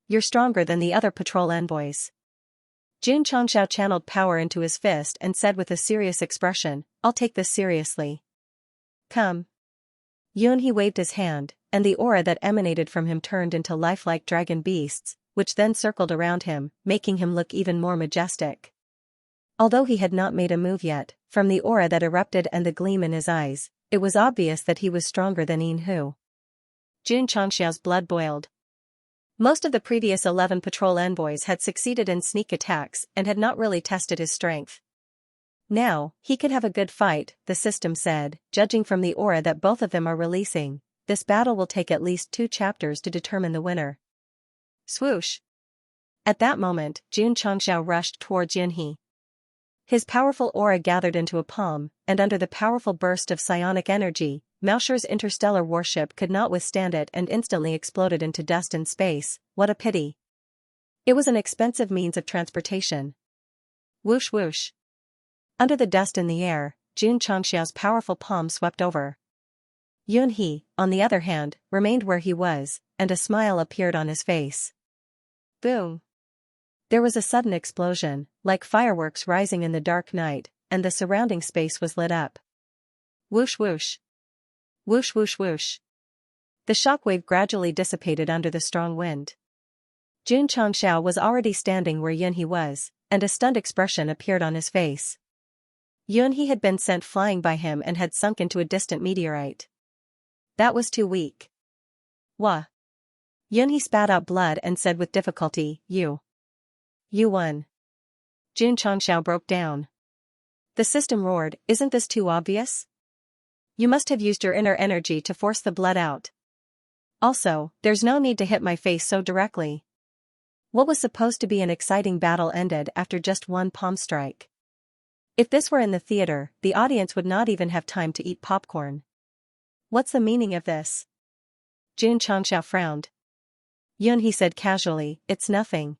You're stronger than the other patrol envoys. Xianxia channeled power into his fist and said with a serious expression, I'll take this seriously. Come. Yunhee waved his hand, and the aura that emanated from him turned into lifelike dragon beasts, which then circled around him, making him look even more majestic. Although he had not made a move yet, from the aura that erupted and the gleam in his eyes, it was obvious that he was stronger than Yunhee. Xianxia's blood boiled. Most of the previous 11 patrol envoys had succeeded in sneak attacks and had not really tested his strength. Now, he could have a good fight, the system said, judging from the aura that both of them are releasing. This battle will take at least 2 chapters to determine the winner. Swoosh! At that moment, Xianxia rushed towards Yunhee. His powerful aura gathered into a palm, and under the powerful burst of psionic energy, Malshur's interstellar warship could not withstand it and instantly exploded into dust in space. What a pity. It was an expensive means of transportation. Whoosh whoosh. Under the dust in the air, Xianxia's powerful palm swept over. Yunhee, on the other hand, remained where he was, and a smile appeared on his face. Boom. There was a sudden explosion, like fireworks rising in the dark night, and the surrounding space was lit up. Whoosh whoosh. Whoosh whoosh whoosh. The shockwave gradually dissipated under the strong wind. Xianxia was already standing where Yunhee was, and a stunned expression appeared on his face. Yunhee had been sent flying by him and had sunk into a distant meteorite. That was too weak. Wah. Yunhee spat out blood and said with difficulty, You won. Xianxia broke down. The system roared, isn't this too obvious? You must have used your inner energy to force the blood out. Also, there's no need to hit my face so directly. What was supposed to be an exciting battle ended after just one palm strike. If this were in the theater, the audience would not even have time to eat popcorn. What's the meaning of this? Xianxia frowned. Yunhee said casually, it's nothing.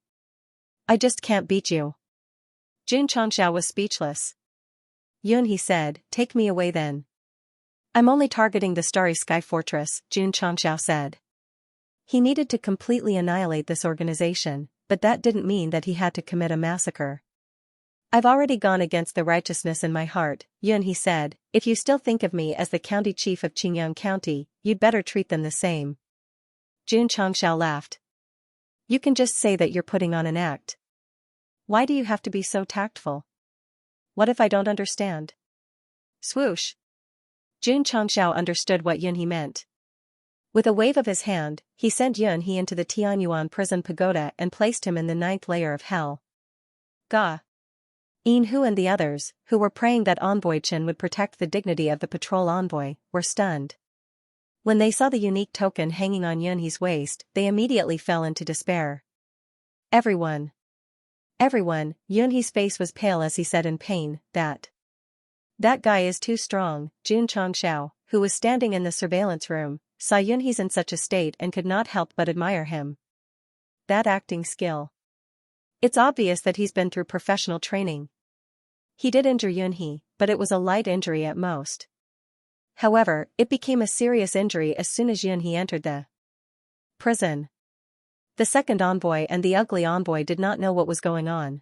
I just can't beat you. Xianxia was speechless. Yunhee said, take me away then. I'm only targeting the Starry Sky Fortress, Xianxia said. He needed to completely annihilate this organization, but that didn't mean that he had to commit a massacre. I've already gone against the righteousness in my heart, Yunhee said. If you still think of me as the county chief of Qingyang County, you'd better treat them the same. Xianxia laughed. You can just say that you're putting on an act. Why do you have to be so tactful? What if I don't understand? Swoosh. Xianxia understood what Yunhee meant. With a wave of his hand, he sent Yunhee into the Tianyuan prison pagoda and placed him in the 9th layer of hell. Gah. Yunhee and the others, who were praying that Envoy Chen would protect the dignity of the patrol envoy, were stunned. When they saw the unique token hanging on Yunhee's waist, they immediately fell into despair. Everyone, Yunhee's face was pale as he said in pain, That guy is too strong. Xianxia, who was standing in the surveillance room, saw Yunhee's in such a state and could not help but admire him. That acting skill. It's obvious that he's been through professional training. He did injure Yunhee, but it was a light injury at most. However, it became a serious injury as soon as Yunhee entered the prison. The second envoy and the ugly envoy did not know what was going on.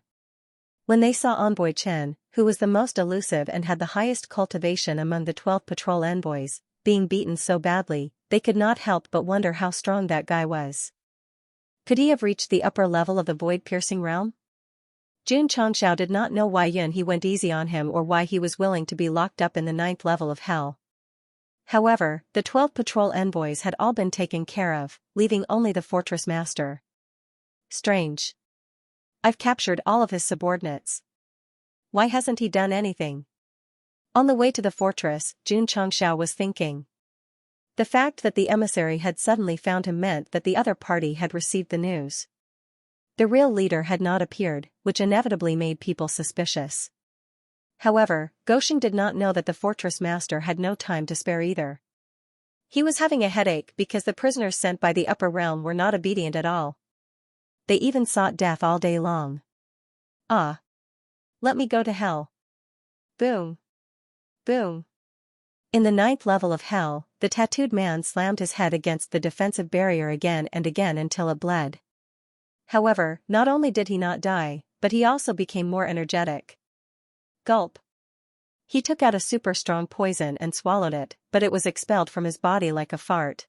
When they saw Envoy Chen, who was the most elusive and had the highest cultivation among the 12 patrol envoys, being beaten so badly, they could not help but wonder how strong that guy was. Could he have reached the upper level of the void-piercing realm? Xianxia did not know why Yunhee went easy on him or why he was willing to be locked up in the 9th level of hell. However, the 12 patrol envoys had all been taken care of, leaving only the fortress master. Strange. I've captured all of his subordinates. Why hasn't he done anything? On the way to the fortress, Xianxia was thinking. The fact that the emissary had suddenly found him meant that the other party had received the news. The real leader had not appeared, which inevitably made people suspicious. However, Gosheng did not know that the fortress master had no time to spare either. He was having a headache because the prisoners sent by the upper realm were not obedient at all. They even sought death all day long. Ah! Let me go to hell. Boom! Boom! In the 9th level of hell, the tattooed man slammed his head against the defensive barrier again and again until it bled. However, not only did he not die, but he also became more energetic. Gulp. He took out a super strong poison and swallowed it, but it was expelled from his body like a fart.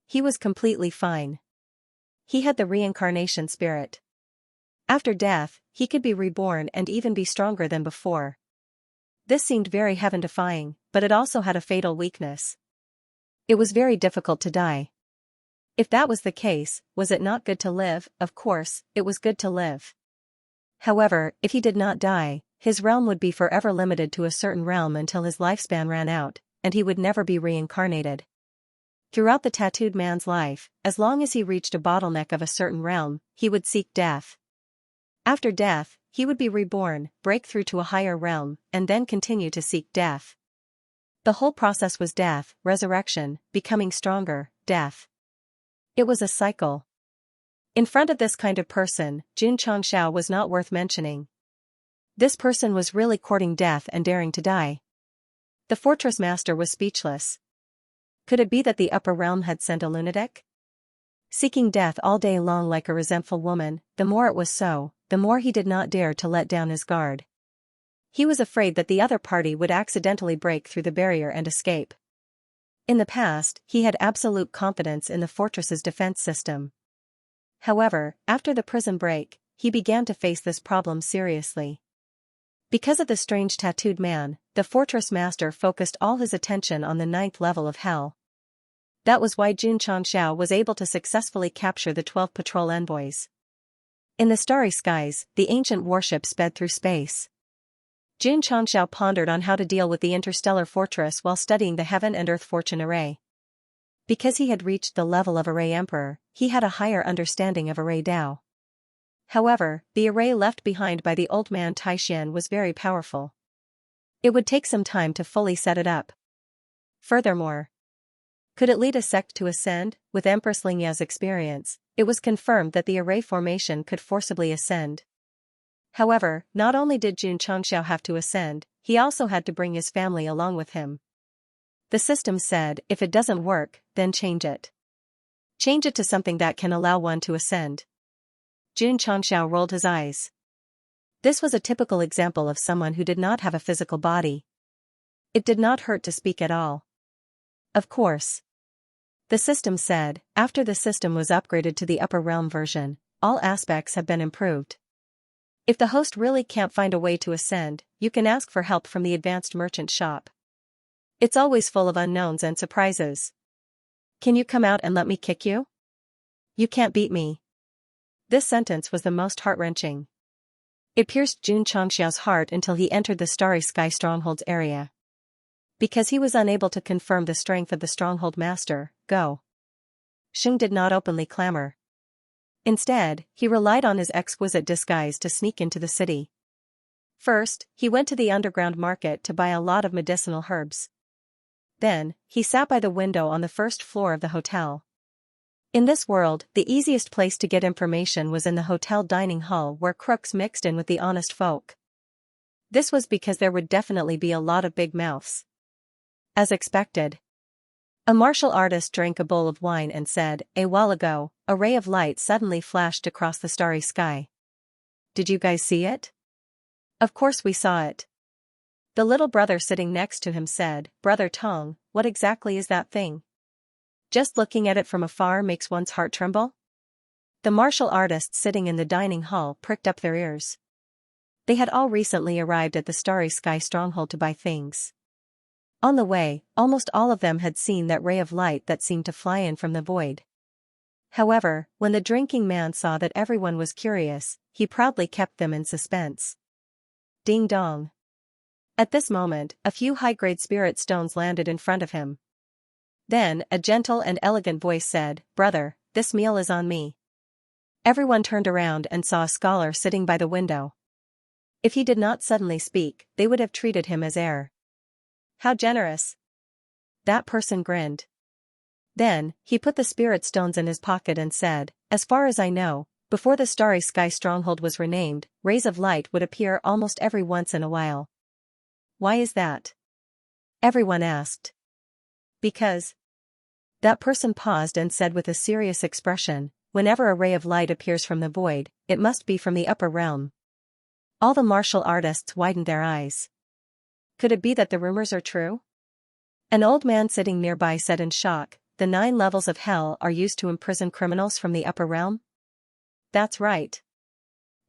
He was completely fine. He had the reincarnation spirit. After death, he could be reborn and even be stronger than before. This seemed very heaven-defying, but it also had a fatal weakness. It was very difficult to die. If that was the case, was it not good to live? Of course, it was good to live. However, if he did not die, his realm would be forever limited to a certain realm until his lifespan ran out, and he would never be reincarnated. Throughout the tattooed man's life, as long as he reached a bottleneck of a certain realm, he would seek death. After death, he would be reborn, break through to a higher realm, and then continue to seek death. The whole process was death, resurrection, becoming stronger, death. It was a cycle. In front of this kind of person, Xianxia was not worth mentioning. This person was really courting death and daring to die. The fortress master was speechless. Could it be that the upper realm had sent a lunatic? Seeking death all day long like a resentful woman, the more it was so, the more he did not dare to let down his guard. He was afraid that the other party would accidentally break through the barrier and escape. In the past, he had absolute confidence in the fortress's defense system. However, after the prison break, he began to face this problem seriously. Because of the strange tattooed man, the fortress master focused all his attention on the 9th level of hell. That was why Xianxia was able to successfully capture the 12 patrol envoys. In the starry skies, the ancient warship sped through space. Xianxia pondered on how to deal with the interstellar fortress while studying the heaven and earth fortune array. Because he had reached the level of Array Emperor, he had a higher understanding of Array Dao. However, the array left behind by the old man Taishan was very powerful. It would take some time to fully set it up. Furthermore, could it lead a sect to ascend? With Empress Lingya's experience, it was confirmed that the array formation could forcibly ascend. However, not only did Xianxia have to ascend, he also had to bring his family along with him. The system said, if it doesn't work, then change it. Change it to something that can allow one to ascend. Xianxia rolled his eyes. This was a typical example of someone who did not have a physical body. It did not hurt to speak at all. Of course. The system said, after the system was upgraded to the upper realm version, all aspects have been improved. If the host really can't find a way to ascend, you can ask for help from the advanced merchant shop. It's always full of unknowns and surprises. Can you come out and let me kick you? You can't beat me. This sentence was the most heart-wrenching. It pierced Xianxia's heart until he entered the Starry Sky Stronghold's area. Because he was unable to confirm the strength of the Stronghold Master, Sheng did not openly clamor. Instead, he relied on his exquisite disguise to sneak into the city. First, he went to the underground market to buy a lot of medicinal herbs. Then, he sat by the window on the first floor of the hotel. In this world, the easiest place to get information was in the hotel dining hall where crooks mixed in with the honest folk. This was because there would definitely be a lot of big mouths. As expected. A martial artist drank a bowl of wine and said, a while ago, a ray of light suddenly flashed across the starry sky. Did you guys see it? Of course we saw it. The little brother sitting next to him said, Brother Tong, what exactly is that thing? Just looking at it from afar makes one's heart tremble? The martial artists sitting in the dining hall pricked up their ears. They had all recently arrived at the Starry Sky Stronghold to buy things. On the way, almost all of them had seen that ray of light that seemed to fly in from the void. However, when the drinking man saw that everyone was curious, he proudly kept them in suspense. Ding dong. At this moment, a few high-grade spirit stones landed in front of him. Then, a gentle and elegant voice said, "Brother, this meal is on me." Everyone turned around and saw a scholar sitting by the window. If he did not suddenly speak, they would have treated him as heir. How generous! That person grinned. Then, he put the spirit stones in his pocket and said, "As far as I know, before the Starry Sky Stronghold was renamed, rays of light would appear almost every once in a while." "Why is that?" everyone asked. "Because." That person paused and said with a serious expression, "Whenever a ray of light appears from the void, it must be from the upper realm." All the martial artists widened their eyes. Could it be that the rumors are true? An old man sitting nearby said in shock, "The 9 levels of hell are used to imprison criminals from the upper realm?" "That's right."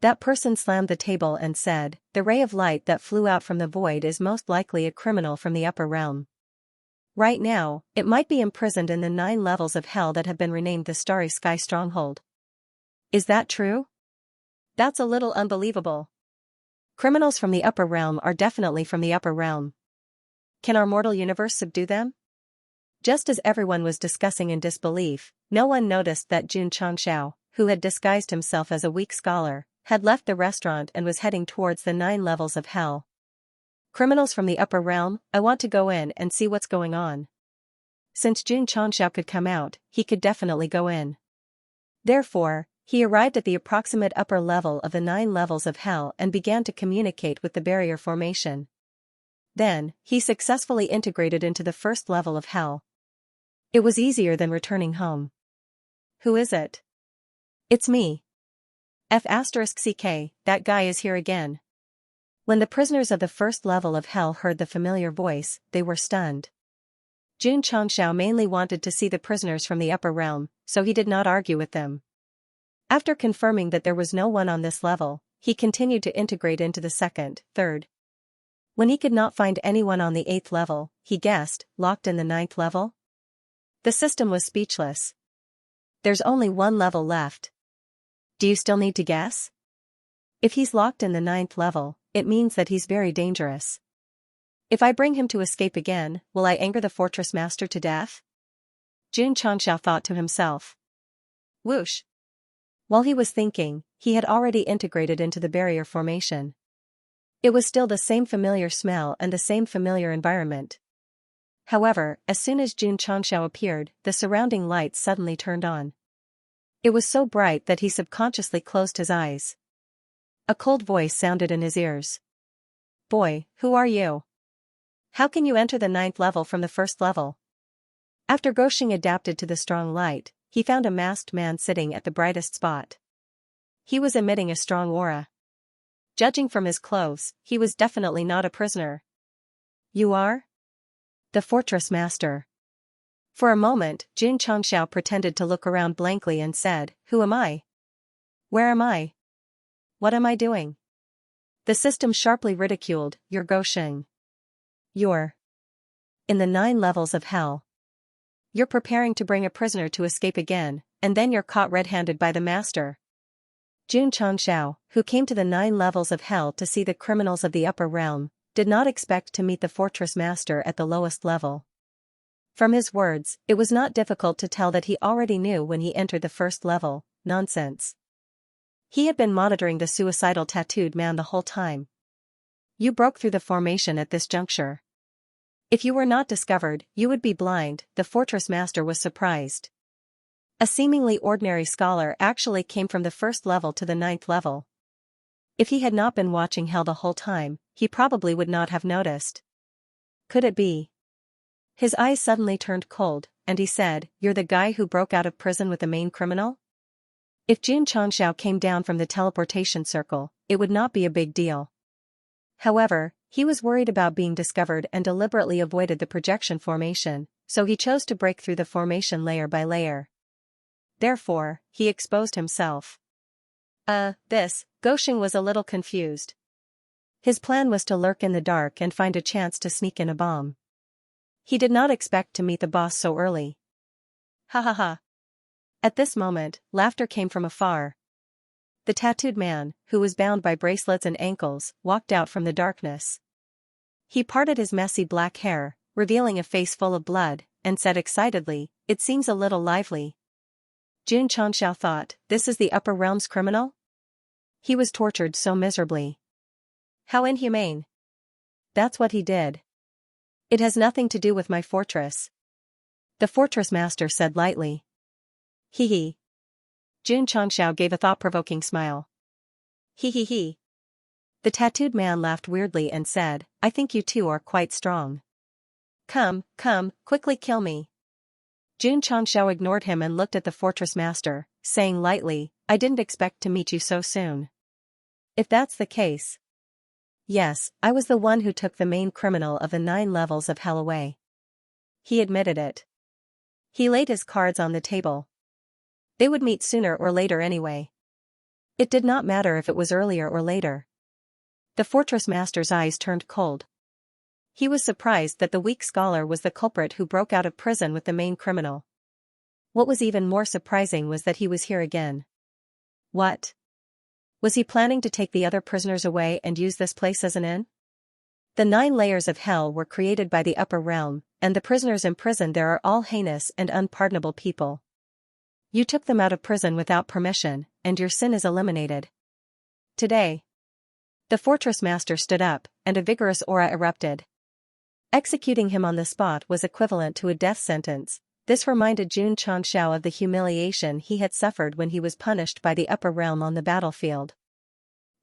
That person slammed the table and said, "The ray of light that flew out from the void is most likely a criminal from the upper realm. Right now, it might be imprisoned in the 9 levels of hell that have been renamed the Starry Sky Stronghold." "Is that true?" "That's a little unbelievable. Criminals from the upper realm are definitely from the upper realm. Can our mortal universe subdue them?" Just as everyone was discussing in disbelief, no one noticed that Xianxia, who had disguised himself as a weak scholar, had left the restaurant and was heading towards the 9 levels of hell. "Criminals from the upper realm, I want to go in and see what's going on." Since Xianxia could come out, he could definitely go in. Therefore, he arrived at the approximate upper level of the 9 levels of hell and began to communicate with the barrier formation. Then, he successfully integrated into the first level of hell. It was easier than returning home. "Who is it?" "It's me. F***ck, that guy is here again." When the prisoners of the first level of hell heard the familiar voice, they were stunned. Xianxia mainly wanted to see the prisoners from the upper realm, so he did not argue with them. After confirming that there was no one on this level, he continued to integrate into the second, third. When he could not find anyone on the 8th level, he guessed, locked in the 9th level? The system was speechless. There's only one level left. Do you still need to guess? If he's locked in the 9th level, it means that he's very dangerous. If I bring him to escape again, will I anger the fortress master to death? Xianxia thought to himself. Whoosh! While he was thinking, he had already integrated into the barrier formation. It was still the same familiar smell and the same familiar environment. However, as soon as Xianxia appeared, the surrounding lights suddenly turned on. It was so bright that he subconsciously closed his eyes. A cold voice sounded in his ears. "Boy, who are you? How can you enter the 9th level from the 1st level?" After Goshing adapted to the strong light, he found a masked man sitting at the brightest spot. He was emitting a strong aura. Judging from his clothes, he was definitely not a prisoner. "You are?" "The fortress master." For a moment, Xianxia pretended to look around blankly and said, "Who am I? Where am I? What am I doing?" The system sharply ridiculed, "You're Goshing. You're in the 9 levels of hell. You're preparing to bring a prisoner to escape again, and then you're caught red-handed by the master." Xianxia, who came to the 9 levels of hell to see the criminals of the upper realm, did not expect to meet the fortress master at the lowest level. From his words, it was not difficult to tell that he already knew when he entered the 1st level. Nonsense. He had been monitoring the suicidal tattooed man the whole time. "You broke through the formation at this juncture. If you were not discovered, you would be blind," the fortress master was surprised. A seemingly ordinary scholar actually came from the 1st level to the 9th level. If he had not been watching hell the whole time, he probably would not have noticed. Could it be? His eyes suddenly turned cold, and he said, "You're the guy who broke out of prison with the main criminal?" If Xianxia came down from the teleportation circle, it would not be a big deal. However, he was worried about being discovered and deliberately avoided the projection formation, so he chose to break through the formation layer by layer. Therefore, he exposed himself. Goshing was a little confused. His plan was to lurk in the dark and find a chance to sneak in a bomb. He did not expect to meet the boss so early. Ha ha ha. At this moment, laughter came from afar. The tattooed man, who was bound by bracelets and ankles, walked out from the darkness. He parted his messy black hair, revealing a face full of blood, and said excitedly, "It seems a little lively." Jun Changxiao thought, "This is the upper realm's criminal? He was tortured so miserably. How inhumane. That's what he did. It has nothing to do with my fortress," the fortress master said lightly. "Hee hee." Jun Changxiao gave a thought-provoking smile. "Hee hee hee." The tattooed man laughed weirdly and said, "I think you two are quite strong. Come, quickly kill me." Jun Changxiao ignored him and looked at the fortress master, saying lightly, "I didn't expect to meet you so soon. If that's the case. Yes, I was the one who took the main criminal of the 9 levels of hell away." He admitted it. He laid his cards on the table. They would meet sooner or later anyway. It did not matter if it was earlier or later. The fortress master's eyes turned cold. He was surprised that the weak scholar was the culprit who broke out of prison with the main criminal. What was even more surprising was that he was here again. What? Was he planning to take the other prisoners away and use this place as an inn? The 9 layers of hell were created by the upper realm, and the prisoners imprisoned there are all heinous and unpardonable people. You took them out of prison without permission, and your sin is eliminated. Today. The fortress master stood up, and a vigorous aura erupted. Executing him on the spot was equivalent to a death sentence. This reminded Jun Changxiao of the humiliation he had suffered when he was punished by the upper realm on the battlefield.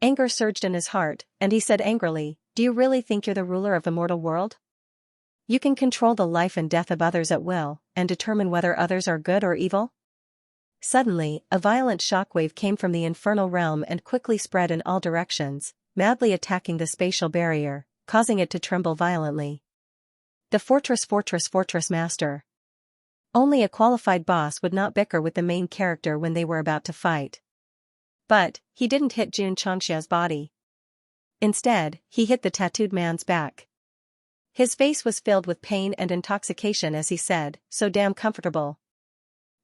Anger surged in his heart, and he said angrily, "Do you really think you're the ruler of the mortal world? You can control the life and death of others at will, and determine whether others are good or evil?" Suddenly, a violent shockwave came from the infernal realm and quickly spread in all directions, madly attacking the spatial barrier, causing it to tremble violently. The fortress master. Only a qualified boss would not bicker with the main character when they were about to fight. But, he didn't hit Jun Changxiao's body. Instead, he hit the tattooed man's back. His face was filled with pain and intoxication as he said, "So damn comfortable."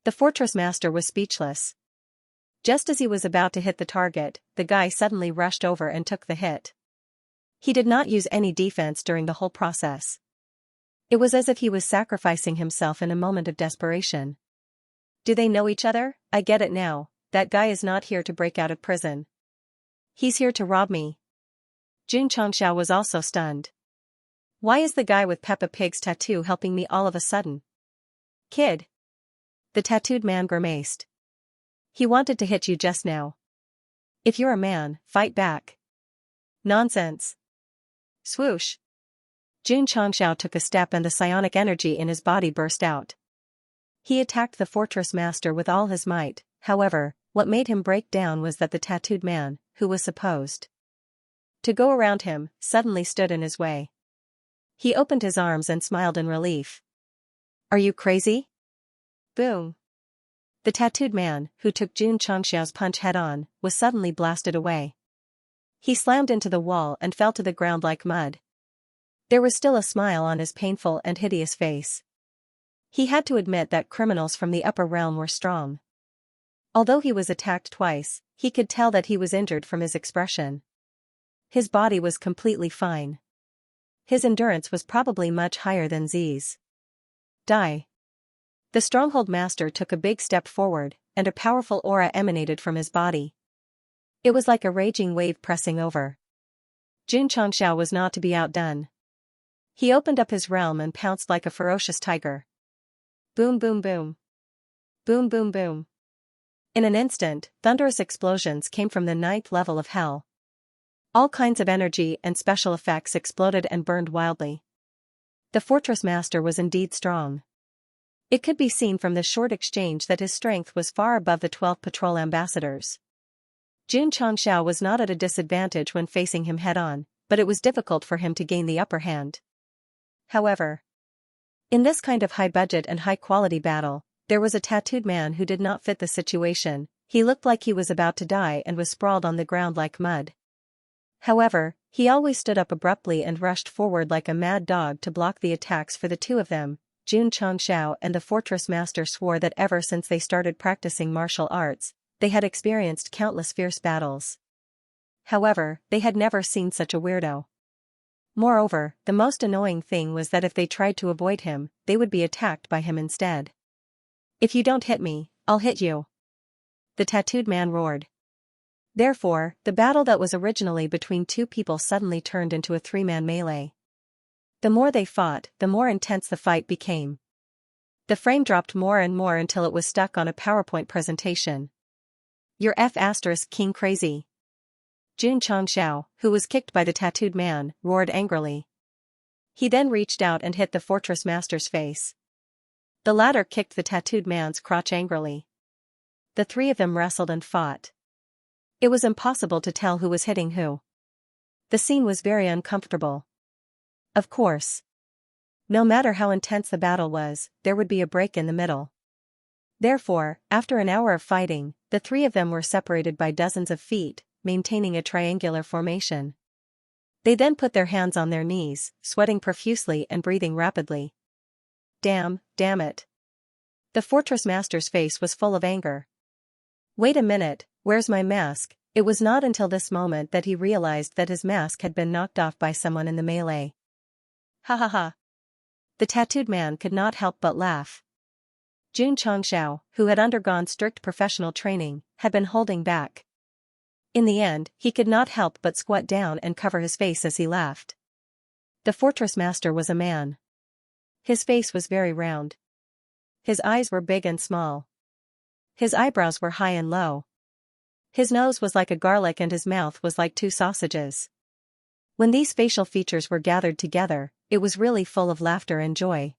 The fortress master was speechless. Just as he was about to hit the target, the guy suddenly rushed over and took the hit. He did not use any defense during the whole process. It was as if he was sacrificing himself in a moment of desperation. Do they know each other? I get it now, that guy is not here to break out of prison. He's here to rob me. Jun Changxiao was also stunned. Why is the guy with Peppa Pig's tattoo helping me all of a sudden? Kid. The tattooed man grimaced. He wanted to hit you just now. If you're a man, fight back. Nonsense. Swoosh. Jun Changxiao took a step and the psionic energy in his body burst out. He attacked the fortress master with all his might. However, what made him break down was that the tattooed man, who was supposed to go around him, suddenly stood in his way. He opened his arms and smiled in relief. Are you crazy? Boom. The tattooed man, who took Jun Changxiao's punch head-on, was suddenly blasted away. He slammed into the wall and fell to the ground like mud. There was still a smile on his painful and hideous face. He had to admit that criminals from the upper realm were strong. Although he was attacked twice, he could tell that he was injured from his expression. His body was completely fine. His endurance was probably much higher than Z's. Die. The stronghold master took a big step forward, and a powerful aura emanated from his body. It was like a raging wave pressing over. Jun Changxiao was not to be outdone. He opened up his realm and pounced like a ferocious tiger. Boom boom boom. Boom boom boom. In an instant, thunderous explosions came from the 9th level of hell. All kinds of energy and special effects exploded and burned wildly. The fortress master was indeed strong. It could be seen from the short exchange that his strength was far above the 12 patrol ambassadors. Jun Changxiao was not at a disadvantage when facing him head-on, but it was difficult for him to gain the upper hand. However, in this kind of high-budget and high-quality battle, there was a tattooed man who did not fit the situation. He looked like he was about to die and was sprawled on the ground like mud. However, he always stood up abruptly and rushed forward like a mad dog to block the attacks for the two of them. Jun Changxiao and the fortress master swore that ever since they started practicing martial arts, they had experienced countless fierce battles. However, they had never seen such a weirdo. Moreover, the most annoying thing was that if they tried to avoid him, they would be attacked by him instead. "If you don't hit me, I'll hit you," the tattooed man roared. Therefore, the battle that was originally between two people suddenly turned into a three-man melee. The more they fought, the more intense the fight became. The frame dropped more and more until it was stuck on a PowerPoint presentation. "You're King crazy." Xianxia, who was kicked by the tattooed man, roared angrily. He then reached out and hit the fortress master's face. The latter kicked the tattooed man's crotch angrily. The three of them wrestled and fought. It was impossible to tell who was hitting who. The scene was very uncomfortable. Of course. No matter how intense the battle was, there would be a break in the middle. Therefore, after an hour of fighting, the three of them were separated by dozens of feet, maintaining a triangular formation. They then put their hands on their knees, sweating profusely and breathing rapidly. Damn it. The fortress master's face was full of anger. "Wait a minute, where's my mask?" It was not until this moment that he realized that his mask had been knocked off by someone in the melee. Ha ha ha. The tattooed man could not help but laugh. Xianxia, who had undergone strict professional training, had been holding back. In the end, he could not help but squat down and cover his face as he laughed. The fortress master was a man. His face was very round. His eyes were big and small. His eyebrows were high and low. His nose was like a garlic and his mouth was like two sausages. When these facial features were gathered together, it was really full of laughter and joy.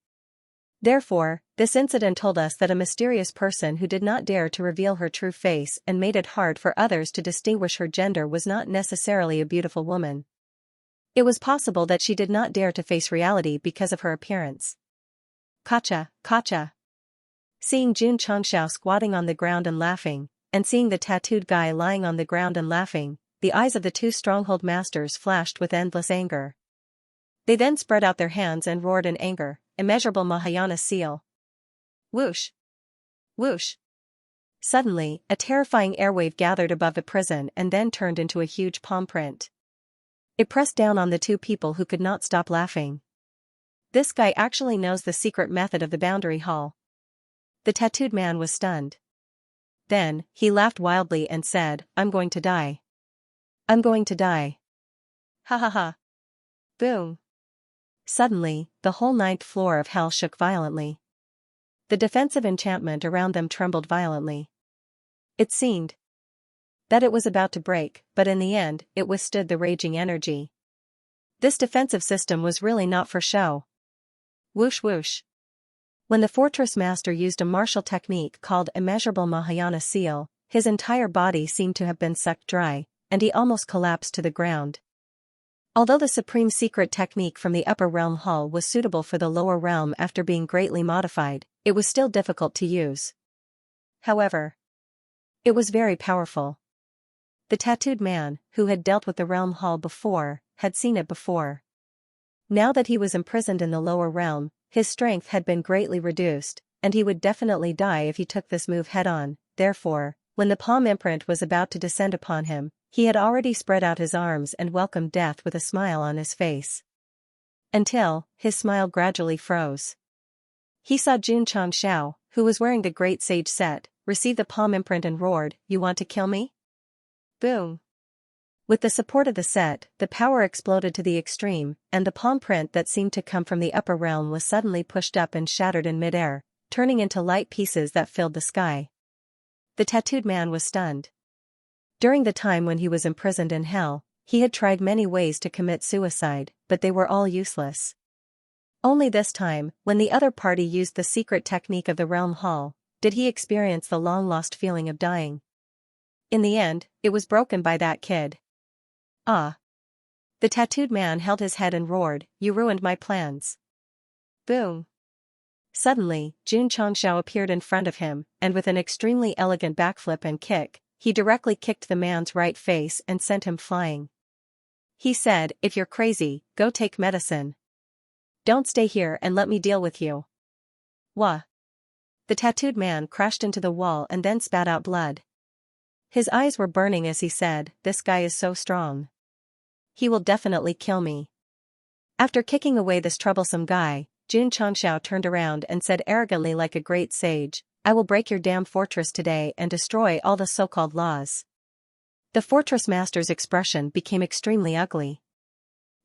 Therefore, this incident told us that a mysterious person who did not dare to reveal her true face and made it hard for others to distinguish her gender was not necessarily a beautiful woman. It was possible that she did not dare to face reality because of her appearance. Kacha. Seeing Xianxia squatting on the ground and laughing, and seeing the tattooed guy lying on the ground and laughing, the eyes of the two stronghold masters flashed with endless anger. They then spread out their hands and roared in anger, "Immeasurable Mahayana seal!" Whoosh! Whoosh! Suddenly, a terrifying airwave gathered above the prison and then turned into a huge palm print. It pressed down on the two people who could not stop laughing. This guy actually knows the secret method of the boundary hall. The tattooed man was stunned. Then, he laughed wildly and said, "I'm going to die. I'm going to die. Ha ha ha." Boom. Suddenly, the whole ninth floor of hell shook violently. The defensive enchantment around them trembled violently. It seemed that it was about to break, but in the end, it withstood the raging energy. This defensive system was really not for show. Whoosh whoosh. When the fortress master used a martial technique called Immeasurable Mahayana Seal, his entire body seemed to have been sucked dry, and he almost collapsed to the ground. Although the supreme secret technique from the upper realm hall was suitable for the lower realm after being greatly modified, it was still difficult to use. However, it was very powerful. The tattooed man, who had dealt with the realm hall before, had seen it before. Now that he was imprisoned in the lower realm, his strength had been greatly reduced, and he would definitely die if he took this move head-on. Therefore, when the palm imprint was about to descend upon him, he had already spread out his arms and welcomed death with a smile on his face. Until, his smile gradually froze. He saw Xianxia, who was wearing the great sage set, receive the palm imprint and roared, "You want to kill me?" Boom. With the support of the set, the power exploded to the extreme, and the palm print that seemed to come from the upper realm was suddenly pushed up and shattered in midair, turning into light pieces that filled the sky. The tattooed man was stunned. During the time when he was imprisoned in hell, he had tried many ways to commit suicide, but they were all useless. Only this time, when the other party used the secret technique of the realm hall, did he experience the long-lost feeling of dying. In the end, it was broken by that kid. Ah! The tattooed man held his head and roared, "You ruined my plans." Boom! Suddenly, Xianxia appeared in front of him, and with an extremely elegant backflip and kick, he directly kicked the man's right face and sent him flying. He said, "If you're crazy, go take medicine. Don't stay here and let me deal with you." Wah! The tattooed man crashed into the wall and then spat out blood. His eyes were burning as he said, "This guy is so strong. He will definitely kill me." After kicking away this troublesome guy, Xianxia turned around and said arrogantly like a great sage, "I will break your damn fortress today and destroy all the so-called laws." The fortress master's expression became extremely ugly.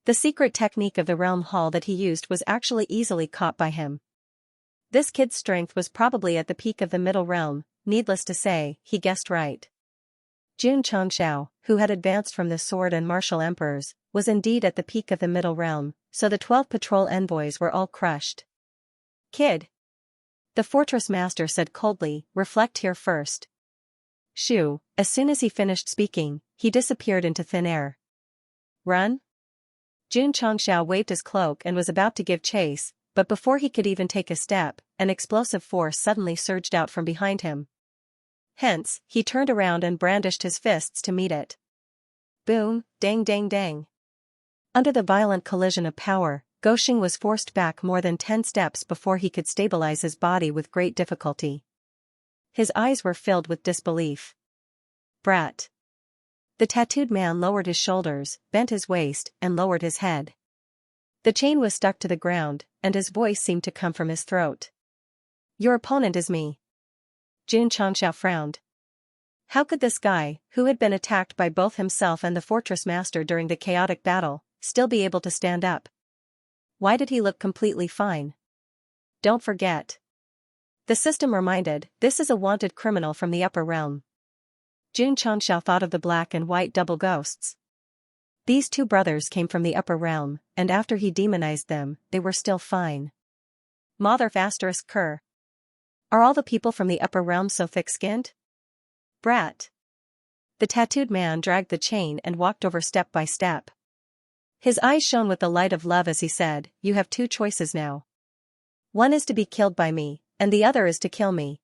The secret technique of the realm hall that he used was actually easily caught by him. This kid's strength was probably at the peak of the middle realm. Needless to say, he guessed right. Jun Changxiao, who had advanced from the sword and martial emperors, was indeed at the peak of the middle realm, so the 12 patrol envoys were all crushed. "Kid," the fortress master said coldly, "reflect here first." Shoo, as soon as he finished speaking, he disappeared into thin air. "Run?" Jun Changxiao waved his cloak and was about to give chase, but before he could even take a step, an explosive force suddenly surged out from behind him. Hence, he turned around and brandished his fists to meet it. Boom, dang dang dang. Under the violent collision of power, Goxing was forced back more than 10 steps before he could stabilize his body with great difficulty. His eyes were filled with disbelief. "Brat." The tattooed man lowered his shoulders, bent his waist, and lowered his head. The chain was stuck to the ground, and his voice seemed to come from his throat. "Your opponent is me." Jun Changxiao frowned. How could this guy, who had been attacked by both himself and the fortress master during the chaotic battle, still be able to stand up? Why did he look completely fine? "Don't forget," the system reminded, "this is a wanted criminal from the upper realm." Jun Changxiao thought of the black and white double ghosts. These two brothers came from the upper realm, and after he demonized them, they were still fine. Mother ****. Are all the people from the upper realm so thick-skinned? Brat. The tattooed man dragged the chain and walked over step by step. His eyes shone with the light of love as he said, "You have two choices now. One is to be killed by me, and the other is to kill me.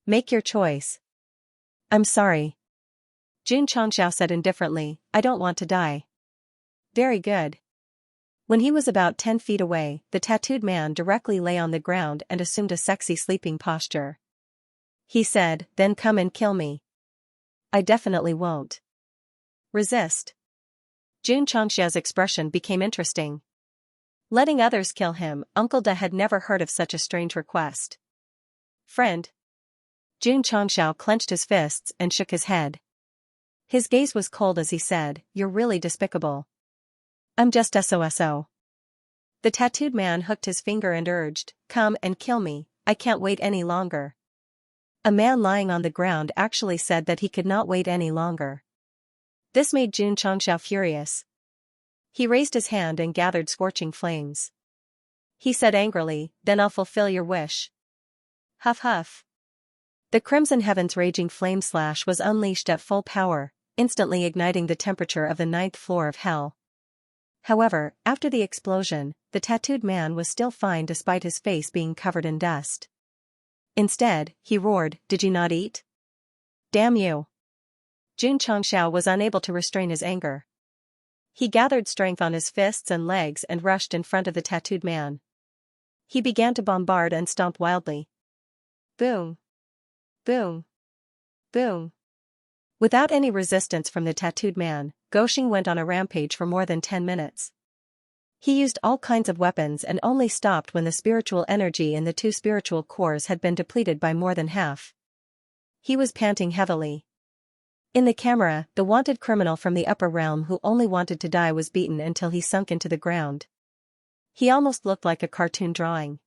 Make your choice." "I'm sorry," Jun Changxiao said indifferently, "I don't want to die." "Very good." When he was about 10 feet away, the tattooed man directly lay on the ground and assumed a sexy sleeping posture. He said, "Then come and kill me." "I definitely won't resist." Jun Changxia's expression became interesting. Letting others kill him, Uncle Da had never heard of such a strange request. "Friend." Jun Changxiao clenched his fists and shook his head. His gaze was cold as he said, "You're really despicable." "I'm just SOSO." The tattooed man hooked his finger and urged, "Come and kill me, I can't wait any longer." A man lying on the ground actually said that he could not wait any longer. This made Jun Changxiao furious. He raised his hand and gathered scorching flames. He said angrily, "Then I'll fulfill your wish." Huff huff. The Crimson Heaven's raging flame slash was unleashed at full power, instantly igniting the temperature of the 9th floor of hell. However, after the explosion, the tattooed man was still fine despite his face being covered in dust. Instead, he roared, "Did you not eat? Damn you!" Jun Changxiao was unable to restrain his anger. He gathered strength on his fists and legs and rushed in front of the tattooed man. He began to bombard and stomp wildly. Boom! Boom! Boom! Without any resistance from the tattooed man, Goxing went on a rampage for more than 10 minutes. He used all kinds of weapons and only stopped when the spiritual energy in the 2 spiritual cores had been depleted by more than half. He was panting heavily. In the camera, the wanted criminal from the upper realm who only wanted to die was beaten until he sunk into the ground. He almost looked like a cartoon drawing.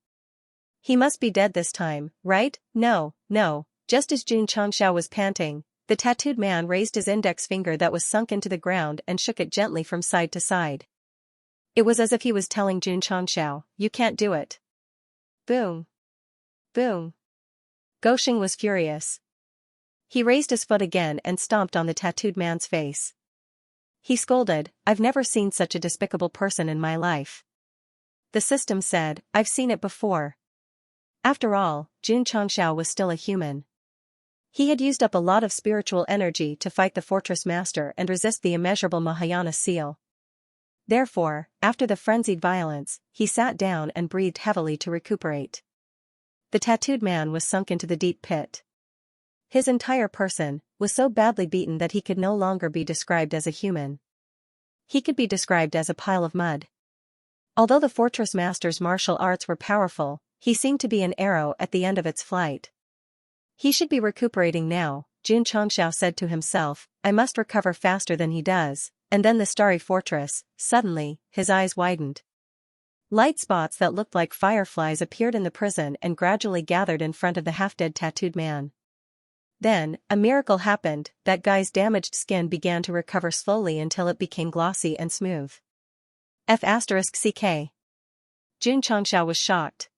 He must be dead this time, right? No, no. Just as Jun Changxiao was panting, the tattooed man raised his index finger that was sunk into the ground and shook it gently from side to side. It was as if he was telling Jun Changxiao, "You can't do it." Boom! Boom! Goxing was furious. He raised his foot again and stomped on the tattooed man's face. He scolded, "I've never seen such a despicable person in my life." The system said, "I've seen it before." After all, Jun Changxiao was still a human. He had used up a lot of spiritual energy to fight the fortress master and resist the immeasurable Mahayana seal. Therefore, after the frenzied violence, he sat down and breathed heavily to recuperate. The tattooed man was sunk into the deep pit. His entire person was so badly beaten that he could no longer be described as a human. He could be described as a pile of mud. Although the fortress master's martial arts were powerful, he seemed to be an arrow at the end of its flight. He should be recuperating now, Xianxia said to himself, I must recover faster than he does, and then the starry fortress, suddenly, his eyes widened. Light spots that looked like fireflies appeared in the prison and gradually gathered in front of the half-dead tattooed man. Then, a miracle happened, that guy's damaged skin began to recover slowly until it became glossy and smooth. F***CK. Xianxia was shocked.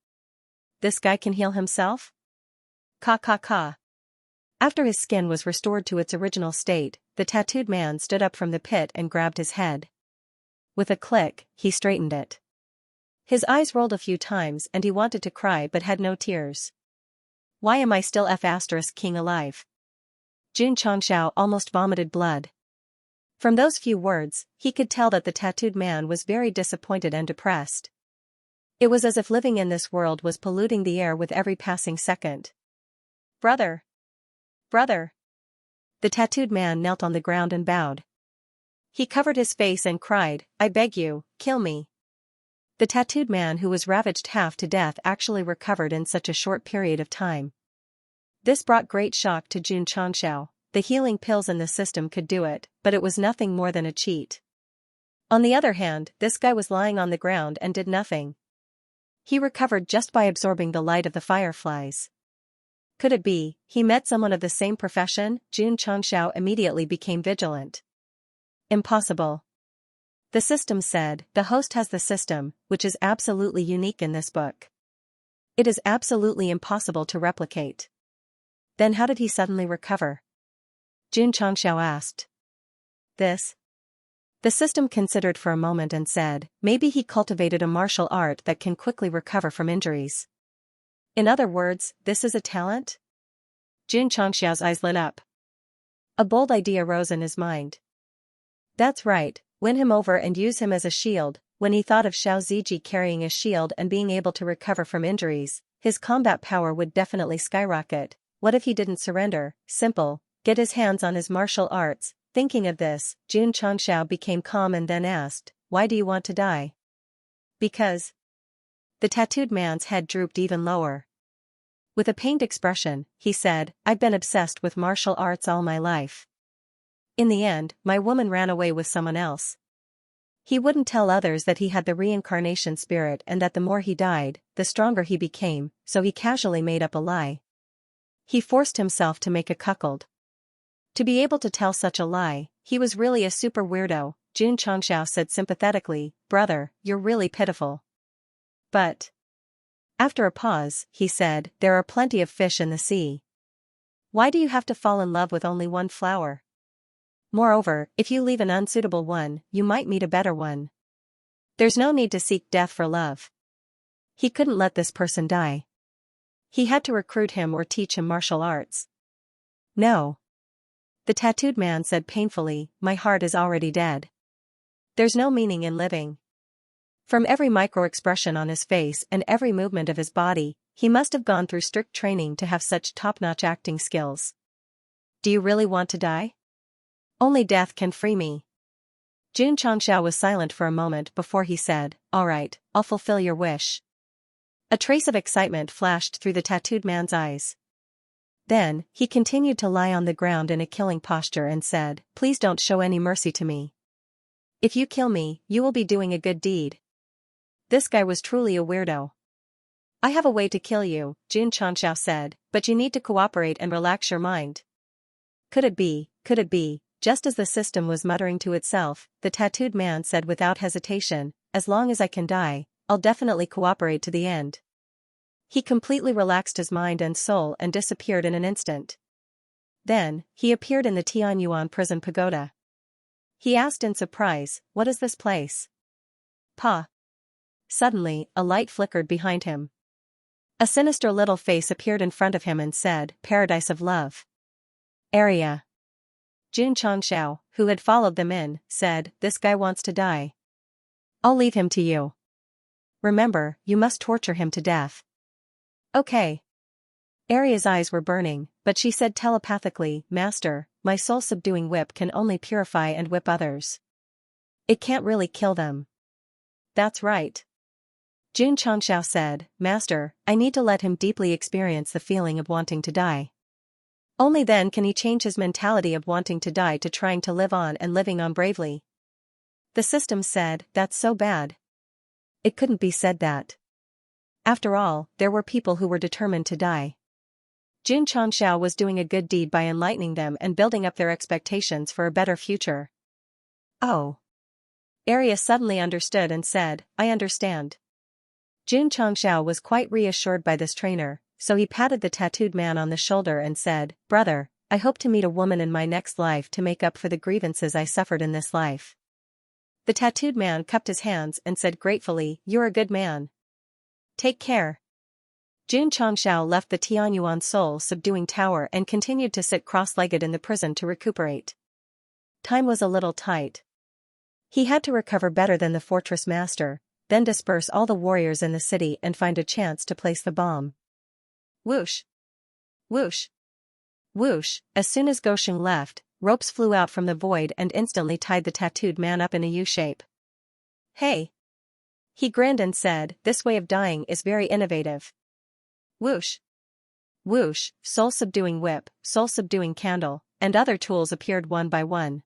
This guy can heal himself? Ka. After his skin was restored to its original state, the tattooed man stood up from the pit and grabbed his head. With a click, he straightened it. His eyes rolled a few times and he wanted to cry but had no tears. Why am I still F***king alive? Xianxia almost vomited blood. From those few words, he could tell that the tattooed man was very disappointed and depressed. It was as if living in this world was polluting the air with every passing second. Brother! The tattooed man knelt on the ground and bowed. He covered his face and cried, I beg you, kill me. The tattooed man who was ravaged half to death actually recovered in such a short period of time. This brought great shock to Xianxia. The healing pills in the system could do it, but it was nothing more than a cheat. On the other hand, this guy was lying on the ground and did nothing. He recovered just by absorbing the light of the fireflies. Could it be, he met someone of the same profession? Xianxia immediately became vigilant. Impossible. The system said, the host has the system, which is absolutely unique in this book. It is absolutely impossible to replicate. Then how did he suddenly recover? Xianxia asked. The system considered for a moment and said, maybe he cultivated a martial art that can quickly recover from injuries. In other words, this is a talent? Xianxia's eyes lit up. A bold idea rose in his mind. That's right, win him over and use him as a shield. When he thought of Xiao Ziji carrying a shield and being able to recover from injuries, his combat power would definitely skyrocket. What if he didn't surrender? Simple, get his hands on his martial arts. Thinking of this, Xianxia became calm and then asked, why do you want to die? Because. The tattooed man's head drooped even lower. With a pained expression, he said, I've been obsessed with martial arts all my life. In the end, my woman ran away with someone else. He wouldn't tell others that he had the reincarnation spirit and that the more he died, the stronger he became, so he casually made up a lie. He forced himself to make a cuckold. To be able to tell such a lie, he was really a super weirdo, Xianxia said sympathetically, brother, you're really pitiful. But. After a pause, he said, there are plenty of fish in the sea. Why do you have to fall in love with only one flower? Moreover, if you leave an unsuitable one, you might meet a better one. There's no need to seek death for love. He couldn't let this person die. He had to recruit him or teach him martial arts. No. The tattooed man said painfully, my heart is already dead. There's no meaning in living. From every micro-expression on his face and every movement of his body, he must have gone through strict training to have such top-notch acting skills. Do you really want to die? Only death can free me. Xianxia was silent for a moment before he said, all right, I'll fulfill your wish. A trace of excitement flashed through the tattooed man's eyes. Then, he continued to lie on the ground in a killing posture and said, please don't show any mercy to me. If you kill me, you will be doing a good deed. This guy was truly a weirdo. I have a way to kill you, Xianxia said, but you need to cooperate and relax your mind. Could it be? Just as the system was muttering to itself, the tattooed man said without hesitation, as long as I can die, I'll definitely cooperate to the end. He completely relaxed his mind and soul and disappeared in an instant. Then, he appeared in the Tianyuan prison pagoda. He asked in surprise, what is this place? Pa. Suddenly, a light flickered behind him. A sinister little face appeared in front of him and said, Paradise of Love. Area. Xianxia, who had followed them in, said, this guy wants to die. I'll leave him to you. Remember, you must torture him to death. Okay. Aria's eyes were burning, but she said telepathically, Master, my soul-subduing whip can only purify and whip others. It can't really kill them. that's right. Xianxia said, Master, I need to let him deeply experience the feeling of wanting to die. Only then can he change his mentality of wanting to die to trying to live on and living on bravely. The system said, that's so bad. It couldn't be said that. After all, there were people who were determined to die. Xianxia was doing a good deed by enlightening them and building up their expectations for a better future. Oh. Arya suddenly understood and said, I understand. Xianxia was quite reassured by this trainer, so he patted the tattooed man on the shoulder and said, Brother, I hope to meet a woman in my next life to make up for the grievances I suffered in this life. The tattooed man cupped his hands and said gratefully, You're a good man. Take care. Xianxia left the Tianyuan soul-subduing tower and continued to sit cross-legged in the prison to recuperate. Time was a little tight. He had to recover better than the fortress master, then disperse all the warriors in the city and find a chance to place the bomb. Whoosh! Whoosh! Whoosh! As soon as Gosheng left, ropes flew out from the void and instantly tied the tattooed man up in a U-shape. Hey! He grinned and said, This way of dying is very innovative. Whoosh! Whoosh! Soul-subduing whip, soul-subduing candle, and other tools appeared one by one.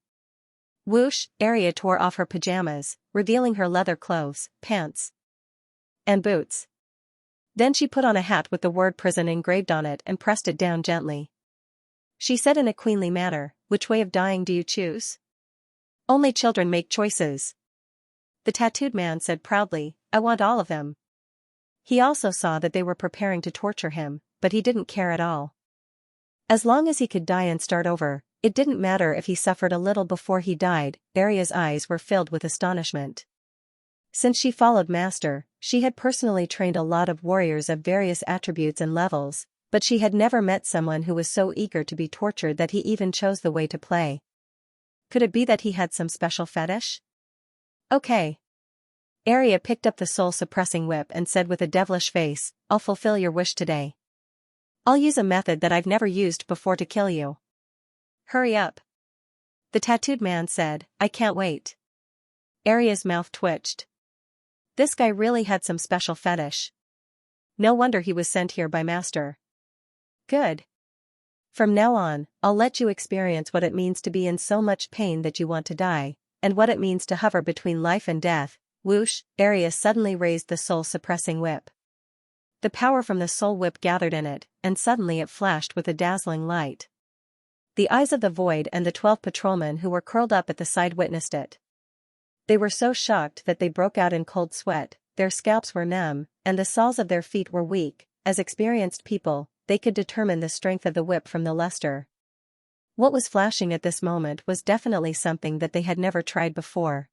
Whoosh! Arya tore off her pajamas, revealing her leather clothes, pants, and boots. Then she put on a hat with the word prison engraved on it and pressed it down gently. She said in a queenly manner, Which way of dying do you choose? Only children make choices. The tattooed man said proudly, I want all of them. He also saw that they were preparing to torture him, but he didn't care at all. As long as he could die and start over, it didn't matter if he suffered a little before he died. Arya's eyes were filled with astonishment. Since she followed Master, she had personally trained a lot of warriors of various attributes and levels, but she had never met someone who was so eager to be tortured that he even chose the way to play. Could it be that he had some special fetish? Okay. Arya picked up the soul-suppressing whip and said with a devilish face, I'll fulfill your wish today. I'll use a method that I've never used before to kill you. Hurry up. The tattooed man said, I can't wait. Arya's mouth twitched. This guy really had some special fetish. No wonder he was sent here by Master. Good. From now on, I'll let you experience what it means to be in so much pain that you want to die, and what it means to hover between life and death. Whoosh! Arya suddenly raised the soul-suppressing whip. The power from the soul whip gathered in it, and suddenly it flashed with a dazzling light. The eyes of the void and the 12 patrolmen who were curled up at the side witnessed it. They were so shocked that they broke out in cold sweat, their scalps were numb, and the soles of their feet were weak. As experienced people, they could determine the strength of the whip from the luster. What was flashing at this moment was definitely something that they had never tried before.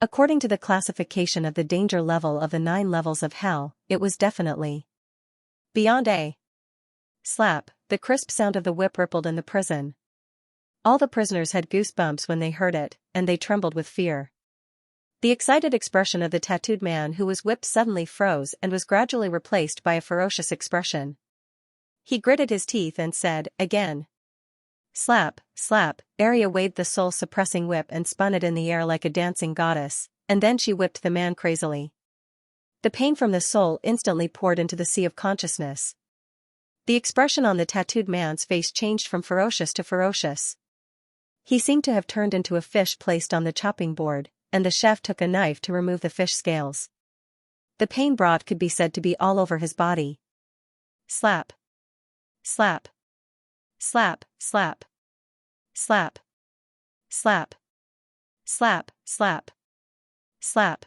According to the classification of the danger level of the 9 levels of hell, it was definitely beyond A. Slap, the crisp sound of the whip rippled in the prison. All the prisoners had goosebumps when they heard it, and they trembled with fear. The excited expression of the tattooed man who was whipped suddenly froze and was gradually replaced by a ferocious expression. He gritted his teeth and said, again. Slap, slap. Arya waved the soul-suppressing whip and spun it in the air like a dancing goddess, and then she whipped the man crazily. The pain from the soul instantly poured into the sea of consciousness. The expression on the tattooed man's face changed from ferocious to ferocious. He seemed to have turned into a fish placed on the chopping board, and the chef took a knife to remove the fish scales. The pain brought could be said to be all over his body. Slap. Slap. Slap, slap. Slap. Slap. Slap, slap. Slap.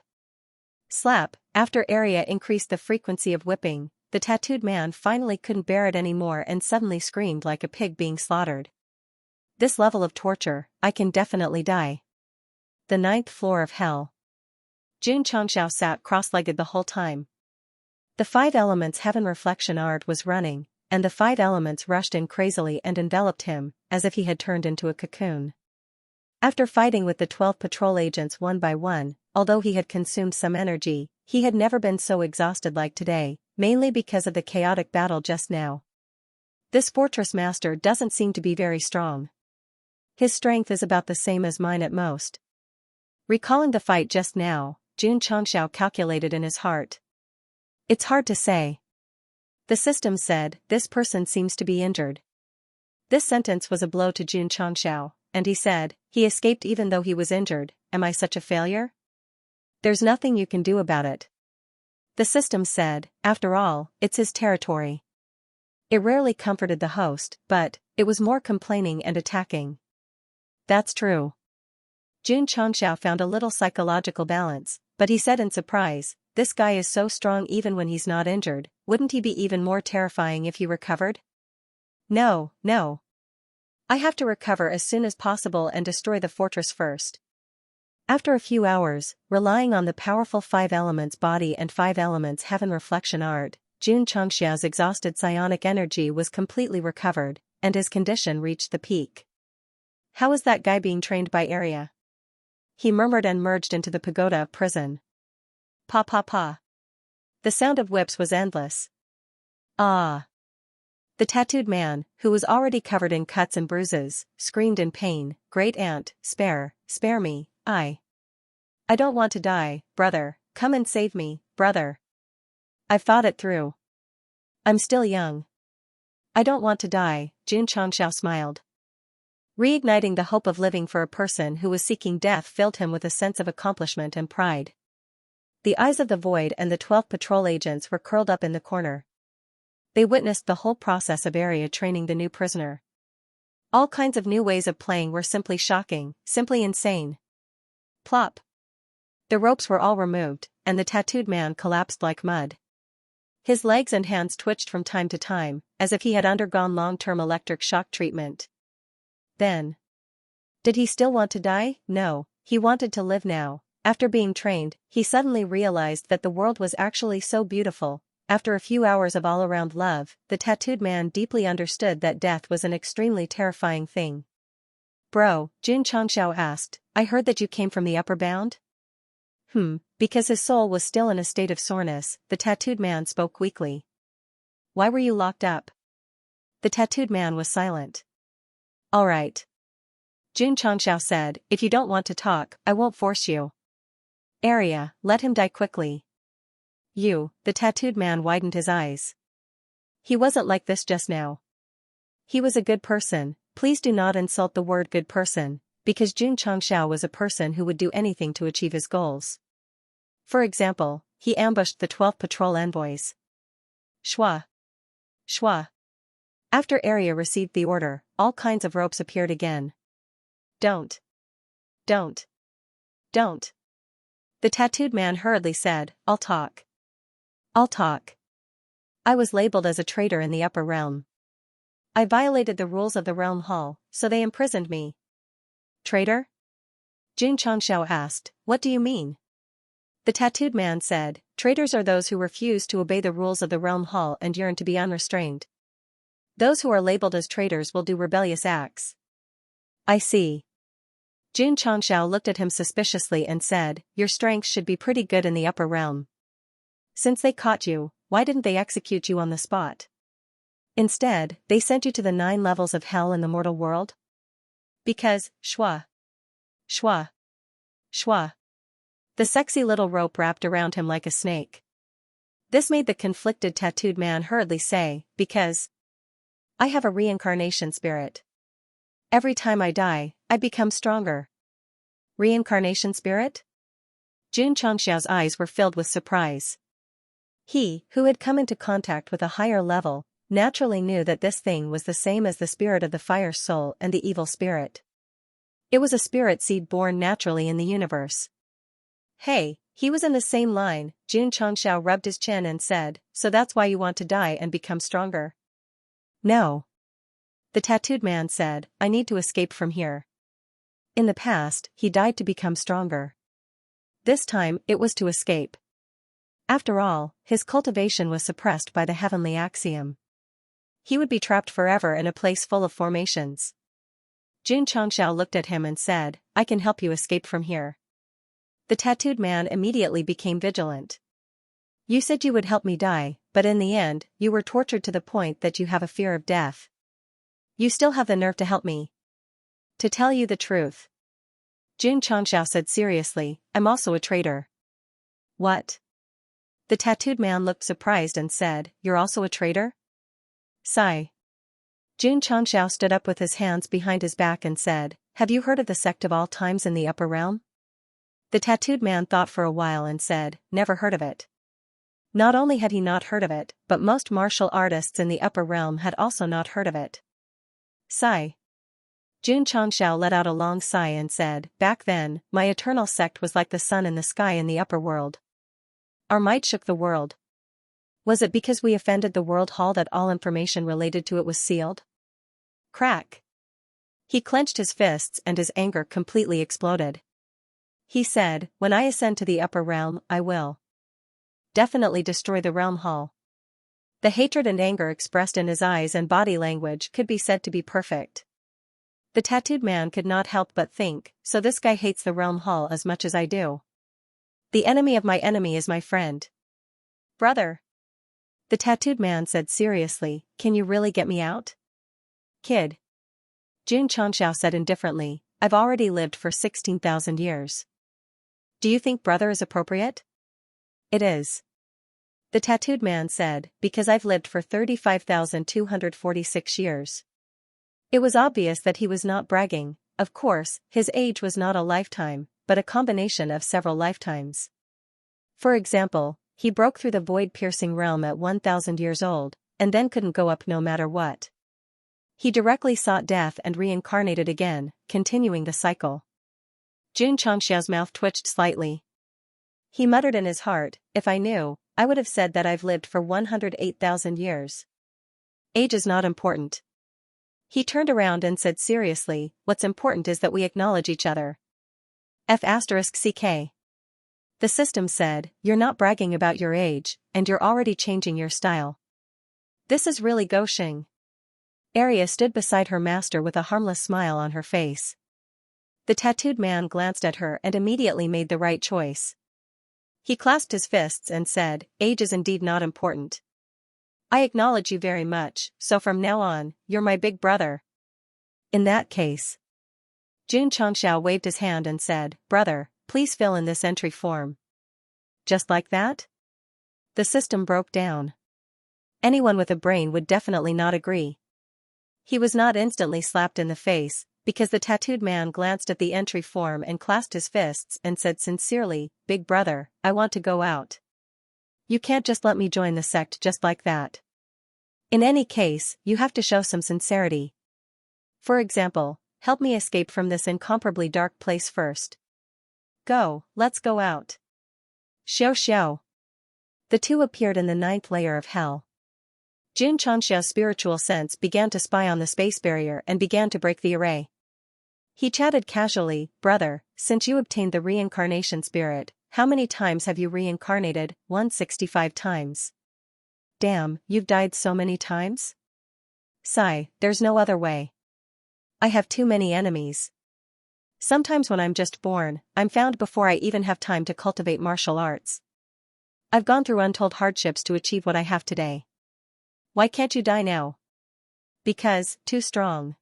Slap. After Arya increased the frequency of whipping, the tattooed man finally couldn't bear it anymore and suddenly screamed like a pig being slaughtered. This level of torture, I can definitely die. The 9th floor of hell. Xianxia sat cross-legged the whole time. The 5 elements heaven reflection art was running, and the 5 elements rushed in crazily and enveloped him, as if he had turned into a cocoon. After fighting with the 12 patrol agents one by one, although he had consumed some energy, he had never been so exhausted like today, mainly because of the chaotic battle just now. This fortress master doesn't seem to be very strong. His strength is about the same as mine at most. Recalling the fight just now, Jun Changxiao calculated in his heart. It's hard to say. The system said, this person seems to be injured. This sentence was a blow to Jun Changxiao, and he said, he escaped even though he was injured. Am I such a failure? There's nothing you can do about it. The system said, after all, it's his territory. It rarely comforted the host, but it was more complaining and attacking. That's true. Jun Changxiao found a little psychological balance, but he said in surprise, this guy is so strong even when he's not injured, wouldn't he be even more terrifying if he recovered? No, no. I have to recover as soon as possible and destroy the fortress first. After a few hours, relying on the powerful 5 elements body and 5 elements heaven reflection art, Jun Changxiao's exhausted psionic energy was completely recovered, and his condition reached the peak. How is that guy being trained by area? He murmured and merged into the pagoda of prison. Pa pa pa. The sound of whips was endless. Ah. The tattooed man, who was already covered in cuts and bruises, screamed in pain, Great Aunt, spare me, I don't want to die, brother, come and save me, brother. I've thought it through. I'm still young. I don't want to die, Jun Changxiao smiled. Reigniting the hope of living for a person who was seeking death filled him with a sense of accomplishment and pride. The eyes of the Void and the 12 patrol agents were curled up in the corner. They witnessed the whole process of area training the new prisoner. All kinds of new ways of playing were simply shocking, simply insane. Plop. The ropes were all removed, and the tattooed man collapsed like mud. His legs and hands twitched from time to time, as if he had undergone long-term electric shock treatment. Then. Did he still want to die? No, he wanted to live now. After being trained, he suddenly realized that the world was actually so beautiful. After a few hours of all-around love, the tattooed man deeply understood that death was an extremely terrifying thing. Bro, Jun Changxiao asked, I heard that you came from the upper bound? Because his soul was still in a state of soreness, the tattooed man spoke weakly. Why were you locked up? The tattooed man was silent. All right. Jun Changxiao said, if you don't want to talk, I won't force you. Area, let him die quickly. The tattooed man widened his eyes. He wasn't like this just now. He was a good person. Please do not insult the word good person, because Jun Changxiao was a person who would do anything to achieve his goals. For example, he ambushed the 12 patrol envoys. Shwa. Shwa. After Area received the order, all kinds of ropes appeared again. Don't. The tattooed man hurriedly said, I'll talk. I was labeled as a traitor in the upper realm. I violated the rules of the realm hall, so they imprisoned me. Traitor? Jun Changxiao asked, what do you mean? The tattooed man said, traitors are those who refuse to obey the rules of the realm hall and yearn to be unrestrained. Those who are labeled as traitors will do rebellious acts. I see. Jun Changxiao looked at him suspiciously and said, your strength should be pretty good in the upper realm. Since they caught you, why didn't they execute you on the spot? Instead, they sent you to the 9 levels of hell in the mortal world? Because, Shwa. The sexy little rope wrapped around him like a snake. This made the conflicted tattooed man hurriedly say, because I have a reincarnation spirit. Every time I die, I become stronger. Reincarnation spirit? Jun Changxiao's eyes were filled with surprise. He, who had come into contact with a higher level, naturally knew that this thing was the same as the spirit of the fire soul and the evil spirit. It was a spirit seed born naturally in the universe. Hey, he was in the same line. Jun Changxiao rubbed his chin and said, so that's why you want to die and become stronger? No. The tattooed man said, I need to escape from here. In the past, he died to become stronger. This time, it was to escape. After all, his cultivation was suppressed by the heavenly axiom. He would be trapped forever in a place full of formations. Jun Changxiao looked at him and said, I can help you escape from here. The tattooed man immediately became vigilant. You said you would help me die, but in the end, you were tortured to the point that you have a fear of death. You still have the nerve to help me. To tell you the truth. Jun Changxiao said seriously, I'm also a traitor. What? The tattooed man looked surprised and said, "You're also a traitor?" Sigh. Xianxia stood up with his hands behind his back and said, "Have you heard of the Sect of all times in the upper realm?" The tattooed man thought for a while and said, "Never heard of it." Not only had he not heard of it, but most martial artists in the upper realm had also not heard of it. Sigh. Xianxia let out a long sigh and said, "Back then, my eternal sect was like the sun in the sky in the upper world. Our might shook the world. Was it because we offended the world hall that all information related to it was sealed?" Crack. He clenched his fists and his anger completely exploded. He said, "When I ascend to the upper realm, I will definitely destroy the realm hall." The hatred and anger expressed in his eyes and body language could be said to be perfect. The tattooed man could not help but think, so this guy hates the realm hall as much as I do. The enemy of my enemy is my friend. Brother. The tattooed man said seriously, "Can you really get me out?" Kid. Xianxia said indifferently, "I've already lived for 16,000 years. Do you think brother is appropriate?" "It is." The tattooed man said, "Because I've lived for 35,246 years. It was obvious that he was not bragging. Of course, his age was not a lifetime, but a combination of several lifetimes. For example, he broke through the void-piercing realm at 1,000 years old, and then couldn't go up no matter what. He directly sought death and reincarnated again, continuing the cycle." Xianxia's mouth twitched slightly. He muttered in his heart, "If I knew, I would have said that I've lived for 108,000 years. Age is not important." He turned around and said seriously, "What's important is that we acknowledge each other." F***CK. The system said, "You're not bragging about your age, and you're already changing your style. This is really gauching." Arya stood beside her master with a harmless smile on her face. The tattooed man glanced at her and immediately made the right choice. He clasped his fists and said, "Age is indeed not important. I acknowledge you very much, so from now on, you're my big brother." In that case. Xianxia waved his hand and said, "Brother, please fill in this entry form." Just like that? The system broke down. Anyone with a brain would definitely not agree. He was not instantly slapped in the face, because the tattooed man glanced at the entry form and clasped his fists and said sincerely, "Big brother, I want to go out. You can't just let me join the sect just like that. In any case, you have to show some sincerity. For example, help me escape from this incomparably dark place first. Go, let's go out." Xiao. The two appeared in the 9th layer of hell. Xianxia's spiritual sense began to spy on the space barrier and began to break the array. He chatted casually, "Brother, since you obtained the reincarnation spirit, how many times have you reincarnated?" 165 times. "Damn, you've died so many times?" Sigh, "There's no other way. I have too many enemies. Sometimes when I'm just born, I'm found before I even have time to cultivate martial arts. I've gone through untold hardships to achieve what I have today. Why can't you die now?" "Because, too strong."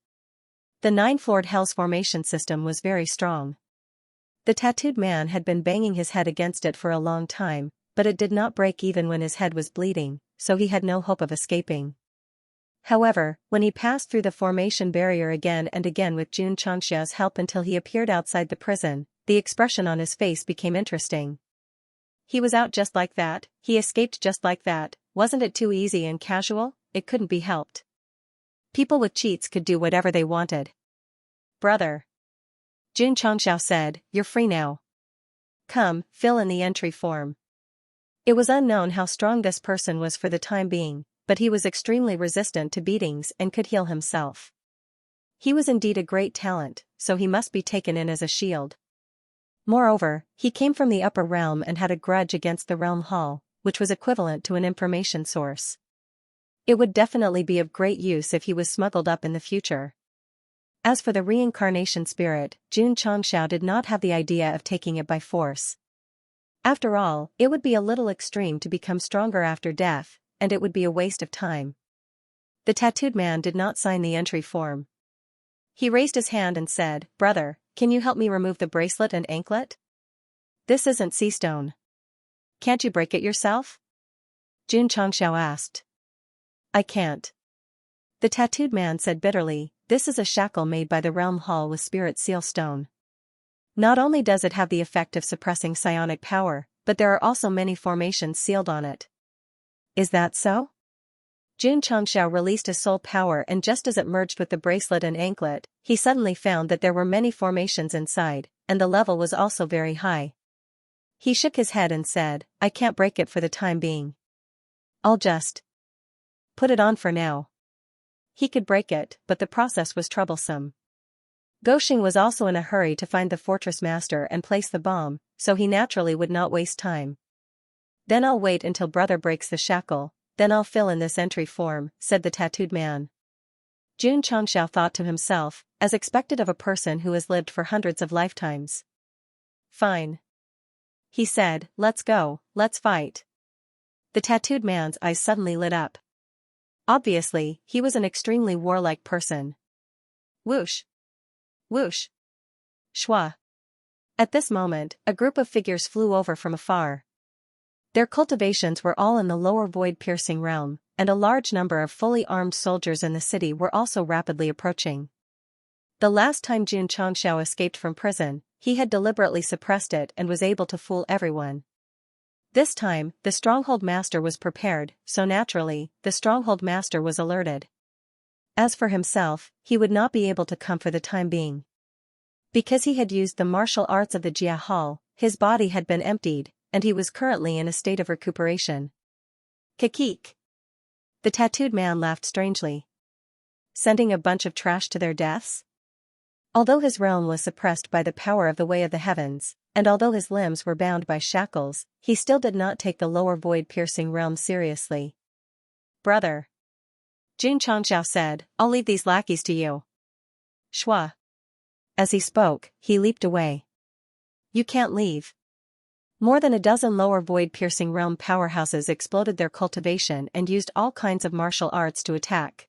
The 9-floored Hell's formation system was very strong. The tattooed man had been banging his head against it for a long time, but it did not break even when his head was bleeding, so he had no hope of escaping. However, when he passed through the formation barrier again and again with Xianxia's help until he appeared outside the prison, the expression on his face became interesting. He was out just like that, he escaped just like that. Wasn't it too easy and casual? It couldn't be helped. People with cheats could do whatever they wanted. "Brother," Xianxia said, "you're free now. Come, fill in the entry form." It was unknown how strong this person was for the time being, but he was extremely resistant to beatings and could heal himself. He was indeed a great talent, so he must be taken in as a shield. Moreover, he came from the upper realm and had a grudge against the realm hall, which was equivalent to an information source. It would definitely be of great use if he was smuggled up in the future. As for the reincarnation spirit, Xianxia did not have the idea of taking it by force. After all, it would be a little extreme to become stronger after death, and it would be a waste of time. The tattooed man did not sign the entry form. He raised his hand and said, "Brother, can you help me remove the bracelet and anklet? This isn't sea stone." Can't you break it yourself? Xianxia asked. I can't. The tattooed man said bitterly, this is a shackle made by the realm hall with spirit seal stone. Not only does it have the effect of suppressing psionic power, but there are also many formations sealed on it. Is that so? Xianxia released his soul power, and just as it merged with the bracelet and anklet, he suddenly found that there were many formations inside, and the level was also very high. He shook his head and said, I can't break it for the time being. I'll just put it on for now. He could break it, but the process was troublesome. Goxing was also in a hurry to find the fortress master and place the bomb, so he naturally would not waste time. Then I'll wait until brother breaks the shackle, then I'll fill in this entry form, said the tattooed man. Xianxia thought to himself, as expected of a person who has lived for hundreds of lifetimes. Fine. He said, let's go, let's fight. The tattooed man's eyes suddenly lit up. Obviously, he was an extremely warlike person. Whoosh! Whoosh! Shwa! At this moment, a group of figures flew over from afar. Their cultivations were all in the lower void-piercing realm, and a large number of fully armed soldiers in the city were also rapidly approaching. The last time Xianxia escaped from prison, he had deliberately suppressed it and was able to fool everyone. This time, the stronghold master was prepared, so naturally, the stronghold master was alerted. As for himself, he would not be able to come for the time being. Because he had used the martial arts of the Jia Hall, his body had been emptied, and he was currently in a state of recuperation. Kikik! The tattooed man laughed strangely. Sending a bunch of trash to their deaths? Although his realm was suppressed by the power of the Way of the Heavens, and although his limbs were bound by shackles, he still did not take the lower void-piercing realm seriously. Brother. Xianxia said, I'll leave these lackeys to you. Shwa. As he spoke, he leaped away. You can't leave. More than a dozen lower void-piercing realm powerhouses exploded their cultivation and used all kinds of martial arts to attack.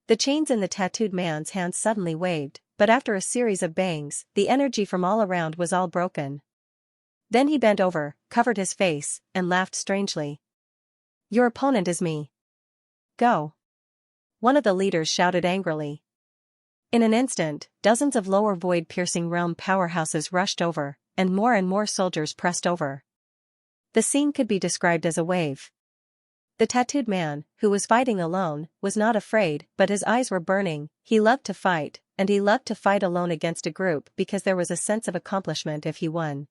The chains in the tattooed man's hands suddenly waved, but after a series of bangs, the energy from all around was all broken. Then he bent over, covered his face, and laughed strangely. Your opponent is me. Go. One of the leaders shouted angrily. In an instant, dozens of lower void-piercing realm powerhouses rushed over, and more soldiers pressed over. The scene could be described as a wave. The tattooed man, who was fighting alone, was not afraid, but his eyes were burning. He loved to fight, and he loved to fight alone against a group because there was a sense of accomplishment if he won.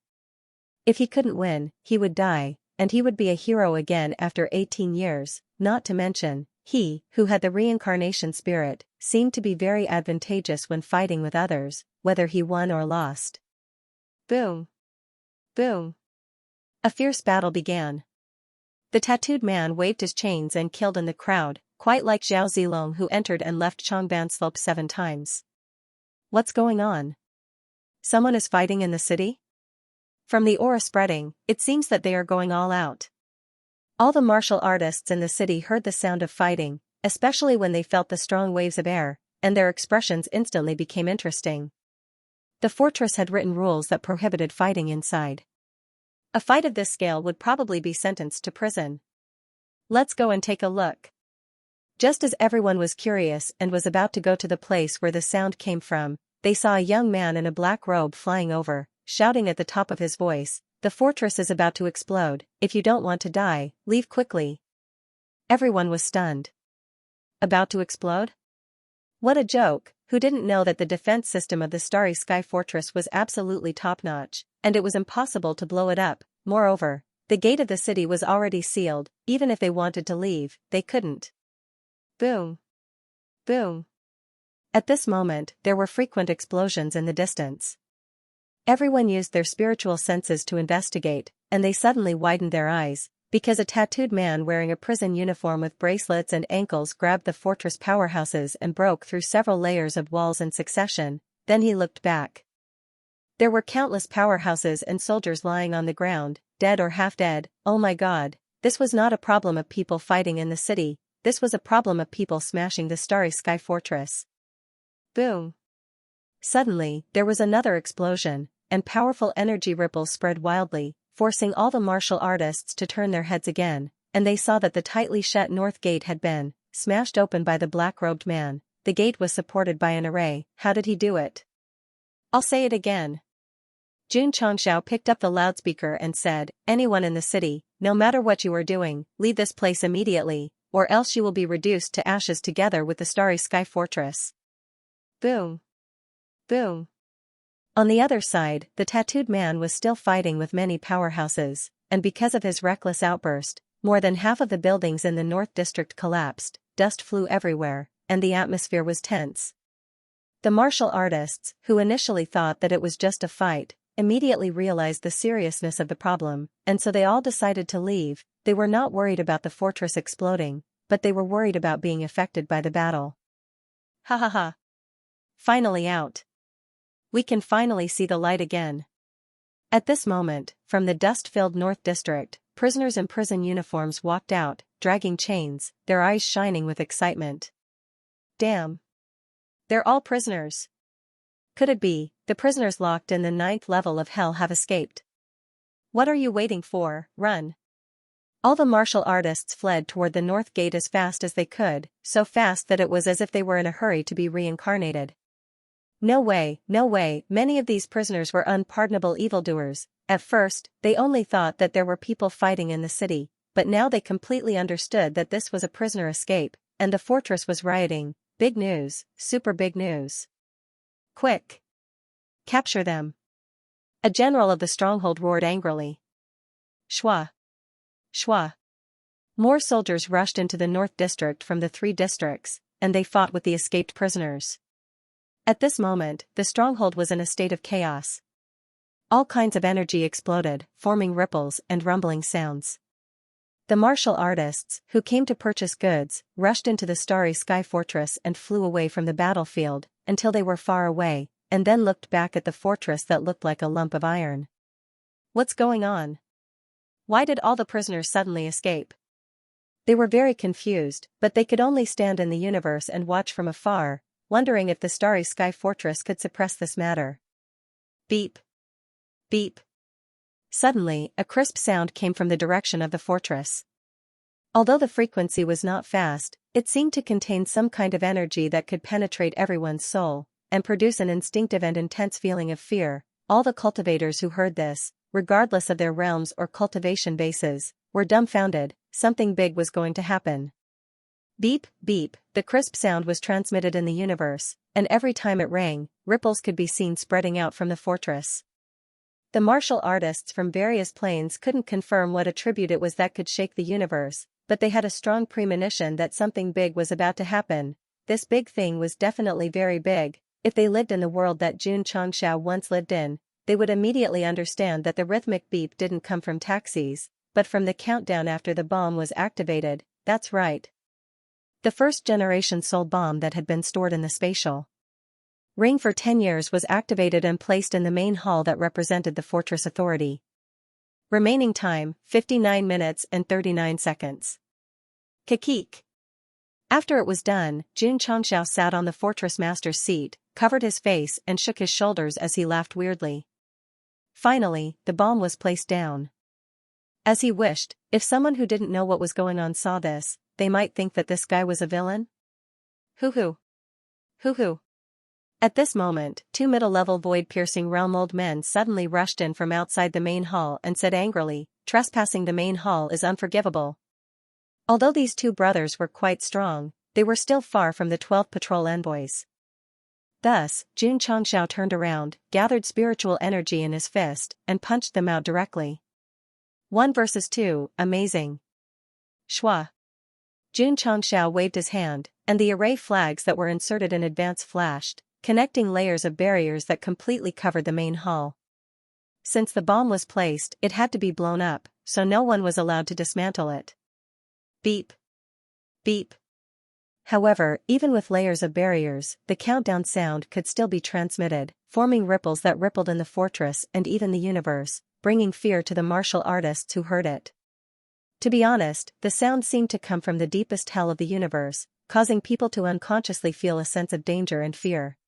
If he couldn't win, he would die, and he would be a hero again after 18 years, not to mention, he, who had the reincarnation spirit, seemed to be very advantageous when fighting with others, whether he won or lost. Boom! Boom! A fierce battle began. The tattooed man waved his chains and killed in the crowd, quite like Zhao Zilong, who entered and left Chongban Slope 7 times. What's going on? Someone is fighting in the city? From the aura spreading, it seems that they are going all out. All the martial artists in the city heard the sound of fighting, especially when they felt the strong waves of air, and their expressions instantly became interesting. The fortress had written rules that prohibited fighting inside. A fight of this scale would probably be sentenced to prison. Let's go and take a look. Just as everyone was curious and was about to go to the place where the sound came from, they saw a young man in a black robe flying over, shouting at the top of his voice, "The fortress is about to explode. If you don't want to die, leave quickly." Everyone was stunned. About to explode? What a joke! Who didn't know that the defense system of the Starry Sky Fortress was absolutely top-notch, and it was impossible to blow it up? Moreover, the gate of the city was already sealed. Even if they wanted to leave, they couldn't. Boom! Boom! At this moment, there were frequent explosions in the distance. Everyone used their spiritual senses to investigate, and they suddenly widened their eyes, because a tattooed man wearing a prison uniform with bracelets and ankles grabbed the fortress powerhouses and broke through several layers of walls in succession. Then he looked back. There were countless powerhouses and soldiers lying on the ground, dead or half dead. Oh my God, this was not a problem of people fighting in the city, this was a problem of people smashing the Starry Sky Fortress. Boom! Suddenly, there was another explosion, and powerful energy ripples spread wildly, forcing all the martial artists to turn their heads again, and they saw that the tightly shut north gate had been smashed open by the black-robed man. The gate was supported by an array. How did he do it? I'll say it again. Xianxia picked up the loudspeaker and said, anyone in the city, no matter what you are doing, leave this place immediately, or else you will be reduced to ashes together with the starry sky fortress. Boom. Boom. On the other side, the tattooed man was still fighting with many powerhouses, and because of his reckless outburst, more than half of the buildings in the North District collapsed, dust flew everywhere, and the atmosphere was tense. The martial artists, who initially thought that it was just a fight, immediately realized the seriousness of the problem, and so they all decided to leave. They were not worried about the fortress exploding, but they were worried about being affected by the battle. Ha ha ha. Finally out. We can finally see the light again. At this moment, from the dust-filled North District, prisoners in prison uniforms walked out, dragging chains, their eyes shining with excitement. Damn. They're all prisoners. Could it be, the prisoners locked in the 9th level of hell have escaped? What are you waiting for? Run. All the martial artists fled toward the North Gate as fast as they could, so fast that it was as if they were in a hurry to be reincarnated. No way, no way, many of these prisoners were unpardonable evildoers. At first, they only thought that there were people fighting in the city, but now they completely understood that this was a prisoner escape, and the fortress was rioting. Big news, super big news. Quick! Capture them! A general of the stronghold roared angrily. Shwa! Shwa! More soldiers rushed into the North District from the 3 districts, and they fought with the escaped prisoners. At this moment, the stronghold was in a state of chaos. All kinds of energy exploded, forming ripples and rumbling sounds. The martial artists, who came to purchase goods, rushed into the starry sky fortress and flew away from the battlefield, until they were far away, and then looked back at the fortress that looked like a lump of iron. What's going on? Why did all the prisoners suddenly escape? They were very confused, but they could only stand in the universe and watch from afar, wondering if the starry sky fortress could suppress this matter. Beep. Beep. Suddenly, a crisp sound came from the direction of the fortress. Although the frequency was not fast, it seemed to contain some kind of energy that could penetrate everyone's soul, and produce an instinctive and intense feeling of fear. All the cultivators who heard this, regardless of their realms or cultivation bases, were dumbfounded. Something big was going to happen. Beep, beep, the crisp sound was transmitted in the universe, and every time it rang, ripples could be seen spreading out from the fortress. The martial artists from various planes couldn't confirm what attribute it was that could shake the universe, but they had a strong premonition that something big was about to happen. This big thing was definitely very big. If they lived in the world that Xianxia once lived in, they would immediately understand that the rhythmic beep didn't come from taxis, but from the countdown after the bomb was activated. That's right. The first-generation soul bomb that had been stored in the spatial ring for 10 years was activated and placed in the main hall that represented the fortress authority. Remaining time, 59 minutes and 39 seconds. Kikik. After it was done, Xianxia sat on the fortress master's seat, covered his face and shook his shoulders as he laughed weirdly. Finally, the bomb was placed down. As he wished, if someone who didn't know what was going on saw this, they might think that this guy was a villain. Hoo-hoo. Hoo-hoo. At this moment, 2 middle-level void-piercing realm-old men suddenly rushed in from outside the main hall and said angrily, "Trespassing the main hall is unforgivable." Although these 2 brothers were quite strong, they were still far from the 12 patrol envoys. Thus, Xianxia turned around, gathered spiritual energy in his fist, and punched them out directly. 1 versus 2, amazing. Shwa. Xianxia waved his hand, and the array flags that were inserted in advance flashed, connecting layers of barriers that completely covered the main hall. Since the bomb was placed, it had to be blown up, so no one was allowed to dismantle it. Beep. Beep. However, even with layers of barriers, the countdown sound could still be transmitted, forming ripples that rippled in the fortress and even the universe, bringing fear to the martial artists who heard it. To be honest, the sound seemed to come from the deepest hell of the universe, causing people to unconsciously feel a sense of danger and fear.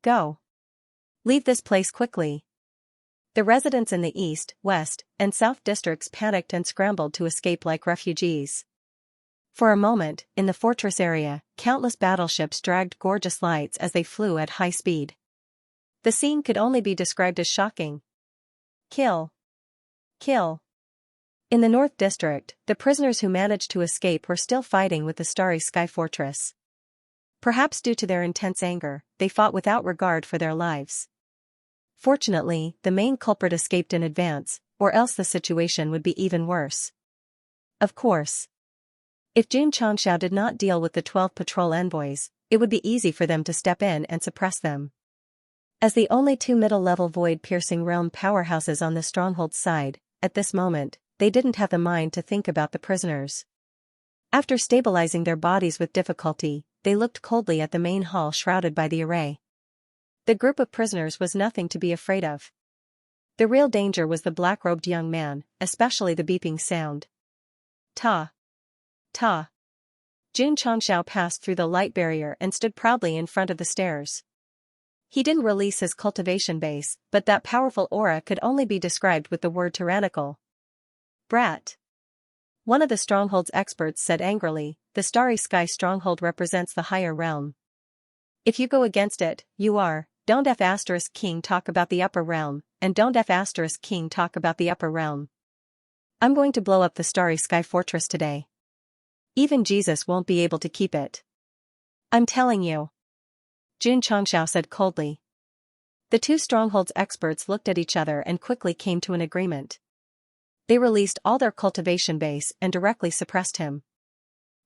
Go. Leave this place quickly. The residents in the east, west, and south districts panicked and scrambled to escape like refugees. For a moment, in the fortress area, countless battleships dragged gorgeous lights as they flew at high speed. The scene could only be described as shocking. Kill. Kill. In the North District, the prisoners who managed to escape were still fighting with the Starry Sky Fortress. Perhaps due to their intense anger, they fought without regard for their lives. Fortunately, the main culprit escaped in advance, or else the situation would be even worse. Of course. If Xianxia did not deal with the 12 patrol envoys, it would be easy for them to step in and suppress them. As the only two middle-level void-piercing realm powerhouses on the stronghold's side, at this moment, they didn't have the mind to think about the prisoners. After stabilizing their bodies with difficulty, they looked coldly at the main hall shrouded by the array. The group of prisoners was nothing to be afraid of. The real danger was the black-robed young man, especially the beeping sound. Ta. Ta. Xianxia passed through the light barrier and stood proudly in front of the stairs. He didn't release his cultivation base, but that powerful aura could only be described with the word tyrannical. Brat. One of the stronghold's experts said angrily, the Starry Sky stronghold represents the higher realm. If you go against it, you are, don't F***king talk about the upper realm, and don't F***king talk about the upper realm. I'm going to blow up the Starry Sky fortress today. Even Jesus won't be able to keep it. I'm telling you. Xianxia said coldly. The two strongholds experts looked at each other and quickly came to an agreement. They released all their cultivation base and directly suppressed him.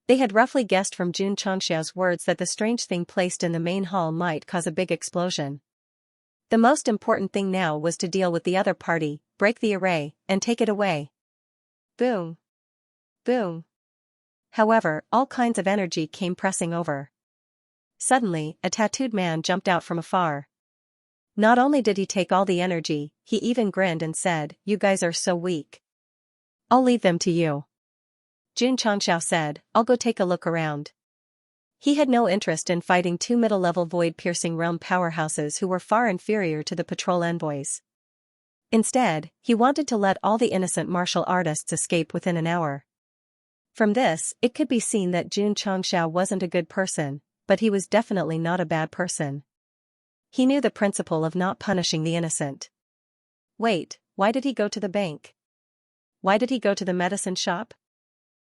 They had roughly guessed from Xianxia's words that the strange thing placed in the main hall might cause a big explosion. The most important thing now was to deal with the other party, break the array, and take it away. Boom. Boom. However, all kinds of energy came pressing over. Suddenly, a tattooed man jumped out from afar. Not only did he take all the energy, he even grinned and said, "You guys are so weak. I'll leave them to you." Xianxia said, "I'll go take a look around." He had no interest in fighting two middle-level void-piercing realm powerhouses who were far inferior to the patrol envoys. Instead, he wanted to let all the innocent martial artists escape within an hour. From this, it could be seen that Xianxia wasn't a good person, but he was definitely not a bad person. He knew the principle of not punishing the innocent. Wait, why did he go to the bank? Why did he go to the medicine shop?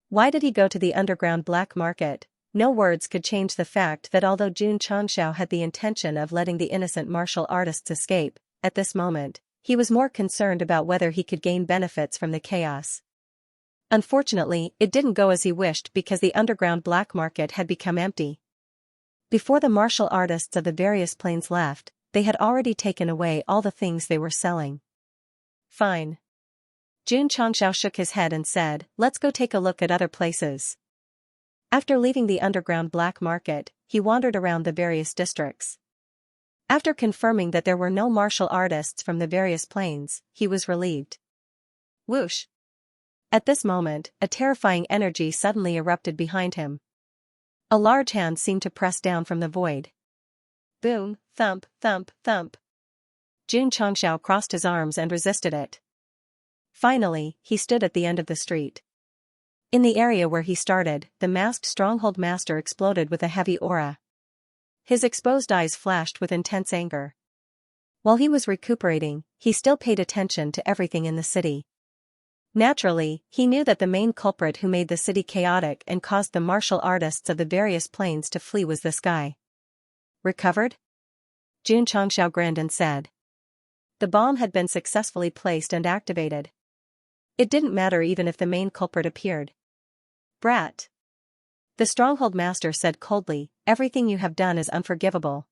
Why did he go to the underground black market? No words could change the fact that although Xianxia had the intention of letting the innocent martial artists escape, at this moment, he was more concerned about whether he could gain benefits from the chaos. Unfortunately, it didn't go as he wished because the underground black market had become empty. Before the martial artists of the various planes left, they had already taken away all the things they were selling. Fine. Xianxia shook his head and said, "Let's go take a look at other places." After leaving the underground black market, he wandered around the various districts. After confirming that there were no martial artists from the various planes, he was relieved. Whoosh! At this moment, a terrifying energy suddenly erupted behind him. A large hand seemed to press down from the void. Boom, thump, thump, thump. Xianxia crossed his arms and resisted it. Finally, he stood at the end of the street. In the area where he started, the masked stronghold master exploded with a heavy aura. His exposed eyes flashed with intense anger. While he was recuperating, he still paid attention to everything in the city. Naturally, he knew that the main culprit who made the city chaotic and caused the martial artists of the various planes to flee was this guy. Recovered? Xianxia grinned and said. The bomb had been successfully placed and activated. It didn't matter even if the main culprit appeared. Brat. The stronghold master said coldly, "Everything you have done is unforgivable.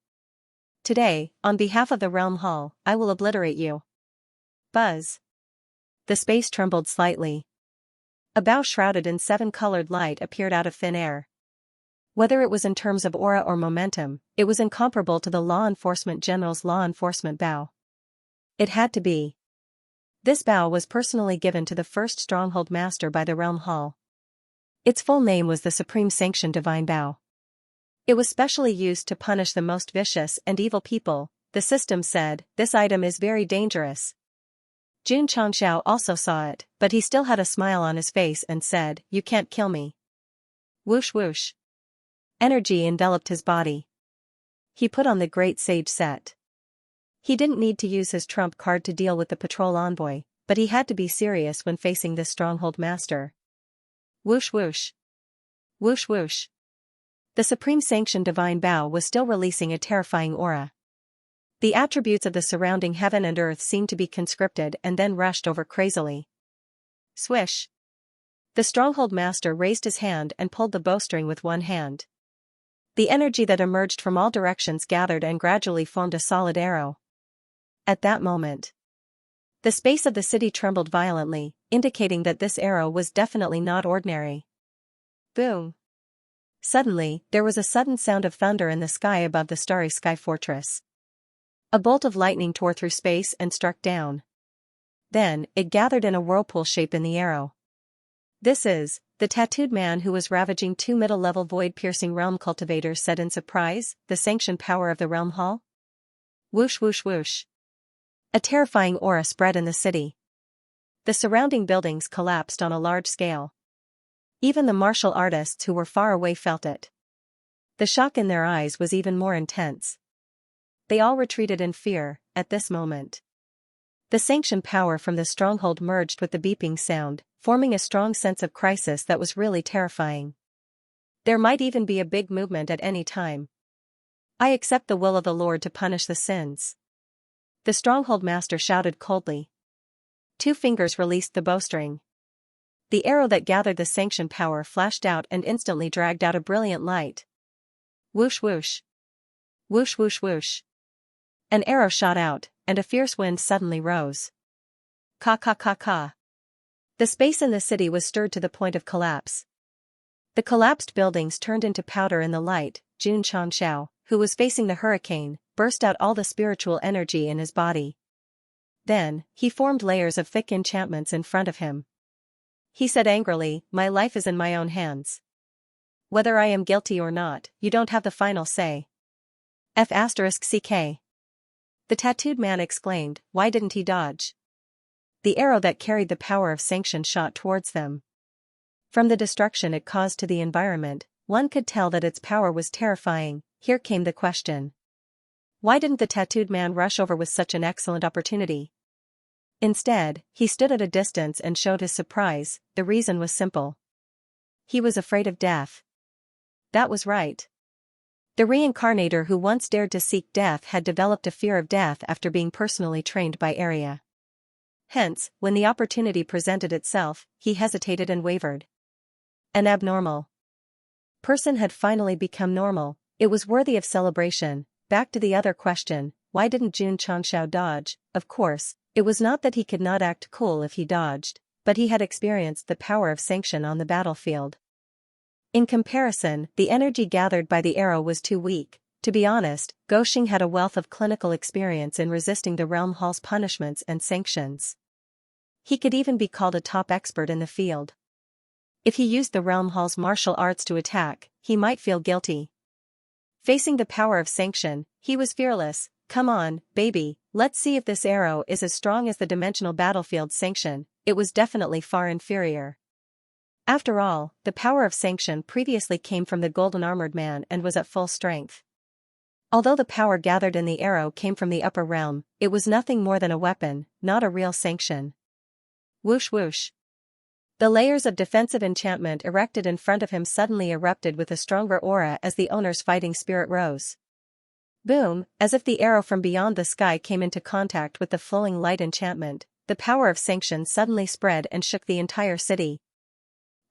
Today, on behalf of the Realm Hall, I will obliterate you." Buzz. The space trembled slightly. A bow shrouded in seven-colored light appeared out of thin air. Whether it was in terms of aura or momentum, it was incomparable to the Law Enforcement General's Law Enforcement bow. It had to be. This bow was personally given to the first Stronghold Master by the Realm Hall. Its full name was the Supreme Sanctioned Divine Bow. It was specially used to punish the most vicious and evil people. The system said, "This item is very dangerous. Jun Changxiao also saw it, but he still had a smile on his face and said, "You can't kill me." Whoosh whoosh. Energy enveloped his body. He put on the great sage set. He didn't need to use his trump card to deal with the patrol envoy, but he had to be serious when facing this stronghold master. Whoosh whoosh. Whoosh whoosh. The supreme sanctioned divine Bao was still releasing a terrifying aura. The attributes of the surrounding heaven and earth seemed to be conscripted and then rushed over crazily. Swish. The stronghold master raised his hand and pulled the bowstring with one hand. The energy that emerged from all directions gathered and gradually formed a solid arrow. At that moment, the space of the city trembled violently, indicating that this arrow was definitely not ordinary. Boom. Suddenly, there was a sudden sound of thunder in the sky above the starry sky fortress. A bolt of lightning tore through space and struck down. Then, it gathered in a whirlpool shape in the arrow. "This is the tattooed man who was ravaging 2 middle-level void-piercing realm cultivators," said in surprise, the sanctioned power of the realm hall. Whoosh whoosh whoosh. A terrifying aura spread in the city. The surrounding buildings collapsed on a large scale. Even the martial artists who were far away felt it. The shock in their eyes was even more intense. They all retreated in fear, at this moment. The sanctioned power from the stronghold merged with the beeping sound, forming a strong sense of crisis that was really terrifying. There might even be a big movement at any time. "I accept the will of the Lord to punish the sins," the stronghold master shouted coldly. 2 fingers released the bowstring. The arrow that gathered the sanctioned power flashed out and instantly dragged out a brilliant light. Whoosh whoosh. Whoosh whoosh whoosh. An arrow shot out, and a fierce wind suddenly rose. Ka ka ka ka. The space in the city was stirred to the point of collapse. The collapsed buildings turned into powder in the light. Jun Changxiao, who was facing the hurricane, burst out all the spiritual energy in his body. Then, he formed layers of thick enchantments in front of him. He said angrily, "My life is in my own hands. Whether I am guilty or not, you don't have the final say." F***ck. The tattooed man exclaimed, "Why didn't he dodge?" The arrow that carried the power of sanction shot towards them. From the destruction it caused to the environment, one could tell that its power was terrifying. Here came the question. Why didn't the tattooed man rush over with such an excellent opportunity? Instead, he stood at a distance and showed his surprise. The reason was simple. He was afraid of death. That was right. The reincarnator who once dared to seek death had developed a fear of death after being personally trained by Arya. Hence, when the opportunity presented itself, he hesitated and wavered. An abnormal person had finally become normal. It was worthy of celebration. Back to the other question, why didn't Jun Changxiao dodge? Of course, it was not that he could not act cool if he dodged, but he had experienced the power of sanction on the battlefield. In comparison, the energy gathered by the arrow was too weak. To be honest, Goxing had a wealth of clinical experience in resisting the Realm Hall's punishments and sanctions. He could even be called a top expert in the field. If he used the Realm Hall's martial arts to attack, he might feel guilty. Facing the power of sanction, he was fearless. "Come on, baby, let's see if this arrow is as strong as the dimensional battlefield sanction." It was definitely far inferior. After all, the power of sanction previously came from the golden armored man and was at full strength. Although the power gathered in the arrow came from the upper realm, it was nothing more than a weapon, not a real sanction. Whoosh whoosh. The layers of defensive enchantment erected in front of him suddenly erupted with a stronger aura as the owner's fighting spirit rose. Boom, as if the arrow from beyond the sky came into contact with the flowing light enchantment, the power of sanction suddenly spread and shook the entire city.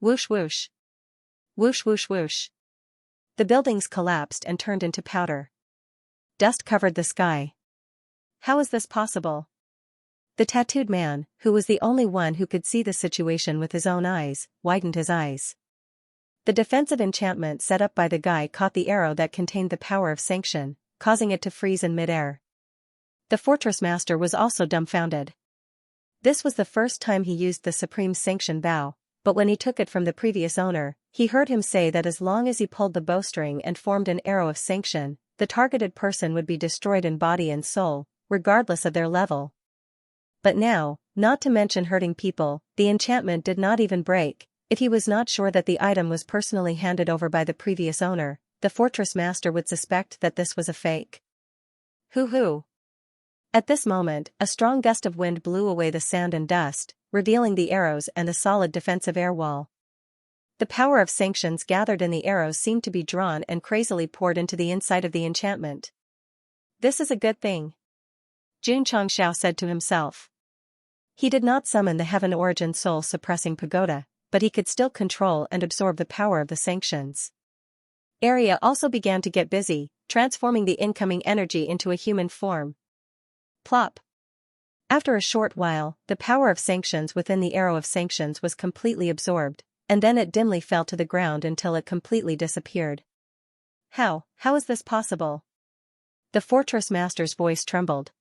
Whoosh whoosh. Whoosh whoosh whoosh. The buildings collapsed and turned into powder. Dust covered the sky. How is this possible? The tattooed man, who was the only one who could see the situation with his own eyes, widened his eyes. The defensive enchantment set up by the guy caught the arrow that contained the power of sanction, causing it to freeze in midair. The fortress master was also dumbfounded. This was the first time he used the supreme sanction bow, but when he took it from the previous owner, he heard him say that as long as he pulled the bowstring and formed an arrow of sanction, the targeted person would be destroyed in body and soul, regardless of their level. But now, not to mention hurting people, the enchantment did not even break. If he was not sure that the item was personally handed over by the previous owner, the fortress master would suspect that this was a fake. Hoo-hoo. At this moment, a strong gust of wind blew away the sand and dust, revealing the arrows and the solid defensive air wall. The power of sanctions gathered in the arrows seemed to be drawn and crazily poured into the inside of the enchantment. This is a good thing, Xianxia said to himself. He did not summon the heaven origin soul suppressing pagoda, but he could still control and absorb the power of the sanctions. Area also began to get busy, transforming the incoming energy into a human form. Plop. After a short while, the power of sanctions within the arrow of sanctions was completely absorbed, and then it dimly fell to the ground until it completely disappeared. How is this possible? The fortress master's voice trembled.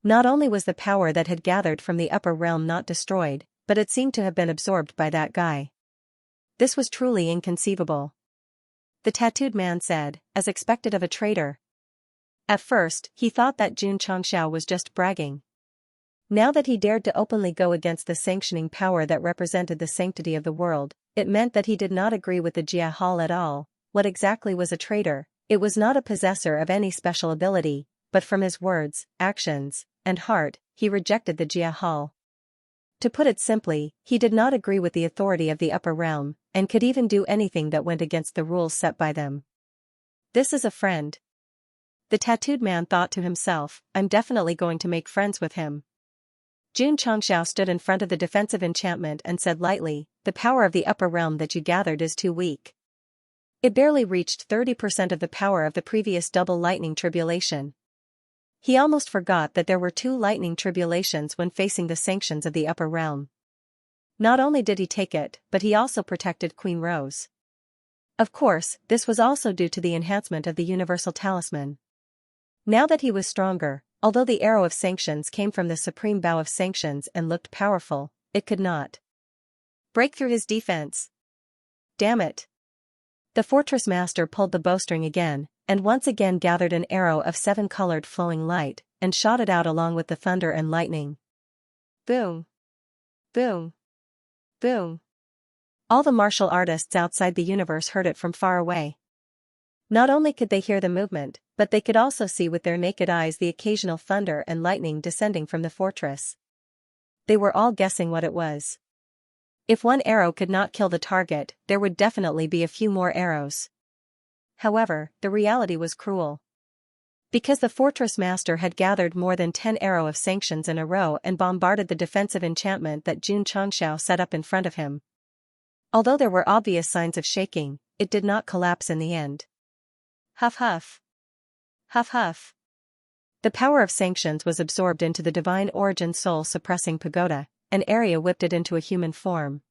Not only was the power that had gathered from the upper realm not destroyed, but it seemed to have been absorbed by that guy. This was truly inconceivable. The tattooed man said, as expected of a traitor. At first, he thought that Xianxia was just bragging. Now that he dared to openly go against the sanctioning power that represented the sanctity of the world, it meant that he did not agree with the Jia Hall at all. What exactly was a traitor? It was not a possessor of any special ability, but from his words, actions, and heart, he rejected the Jia Hall. To put it simply, he did not agree with the authority of the upper realm, and could even do anything that went against the rules set by them. This is a friend. The tattooed man thought to himself, I'm definitely going to make friends with him. Xianxia stood in front of the defensive enchantment and said lightly, the power of the upper realm that you gathered is too weak. It barely reached 30% of the power of the previous double lightning tribulation. He almost forgot that there were 2 lightning tribulations when facing the sanctions of the upper realm. Not only did he take it, but he also protected Queen Rose. Of course, this was also due to the enhancement of the universal talisman. Now that he was stronger, although the arrow of sanctions came from the supreme bow of sanctions and looked powerful, it could not break through his defense. Damn it. The fortress master pulled the bowstring again, and once again gathered an arrow of 7-colored flowing light, and shot it out along with the thunder and lightning. Boom. Boom. Boom. All the martial artists outside the universe heard it from far away. Not only could they hear the movement, but they could also see with their naked eyes the occasional thunder and lightning descending from the fortress. They were all guessing what it was. If one arrow could not kill the target, there would definitely be a few more arrows. However, the reality was cruel. Because the fortress master had gathered more than 10 arrows of sanctions in a row and bombarded the defensive enchantment that Xianxia set up in front of him. Although there were obvious signs of shaking, it did not collapse in the end. Huff huff. Huff huff. The power of sanctions was absorbed into the divine origin soul suppressing pagoda, and Arya whipped it into a human form.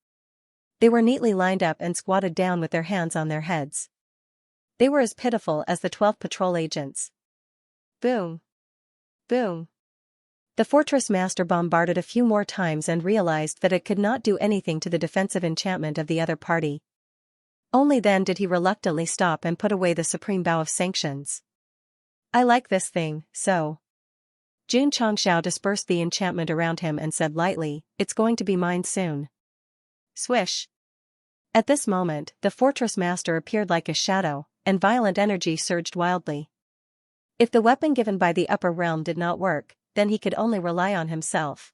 They were neatly lined up and squatted down with their hands on their heads. They were as pitiful as the 12 patrol agents. Boom. Boom. The fortress master bombarded a few more times and realized that it could not do anything to the defensive enchantment of the other party. Only then did he reluctantly stop and put away the supreme bow of sanctions. I like this thing, so. Xianxia dispersed the enchantment around him and said lightly, it's going to be mine soon. Swish. At this moment, the fortress master appeared like a shadow, and violent energy surged wildly. If the weapon given by the upper realm did not work, then he could only rely on himself.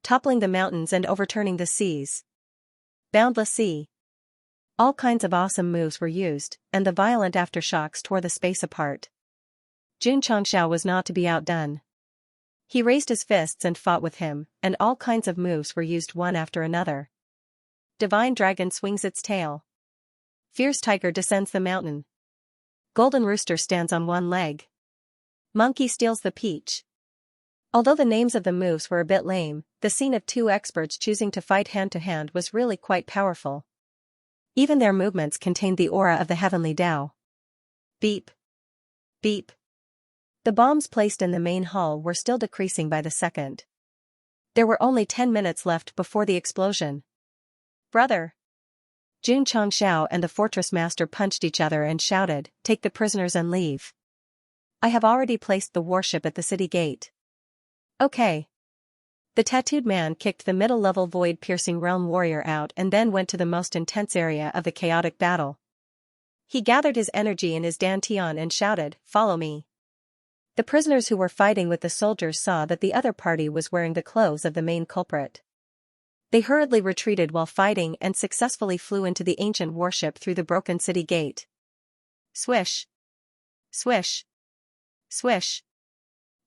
Toppling the mountains and overturning the seas. Boundless sea. All kinds of awesome moves were used, and the violent aftershocks tore the space apart. Xianxia was not to be outdone. He raised his fists and fought with him, and all kinds of moves were used one after another. Divine dragon swings its tail. Fierce tiger descends the mountain. Golden rooster stands on one leg. Monkey steals the peach. Although the names of the moves were a bit lame, the scene of 2 experts choosing to fight hand-to-hand was really quite powerful. Even their movements contained the aura of the heavenly Tao. Beep. Beep. The bombs placed in the main hall were still decreasing by the second. There were only 10 minutes left before the explosion. Brother! Xianxia and the fortress master punched each other and shouted, take the prisoners and leave. I have already placed the warship at the city gate. Okay. The tattooed man kicked the middle-level void-piercing realm warrior out and then went to the most intense area of the chaotic battle. He gathered his energy in his dantian and shouted, "Follow me." The prisoners who were fighting with the soldiers saw that the other party was wearing the clothes of the main culprit. They hurriedly retreated while fighting and successfully flew into the ancient warship through the broken city gate. Swish! Swish! Swish!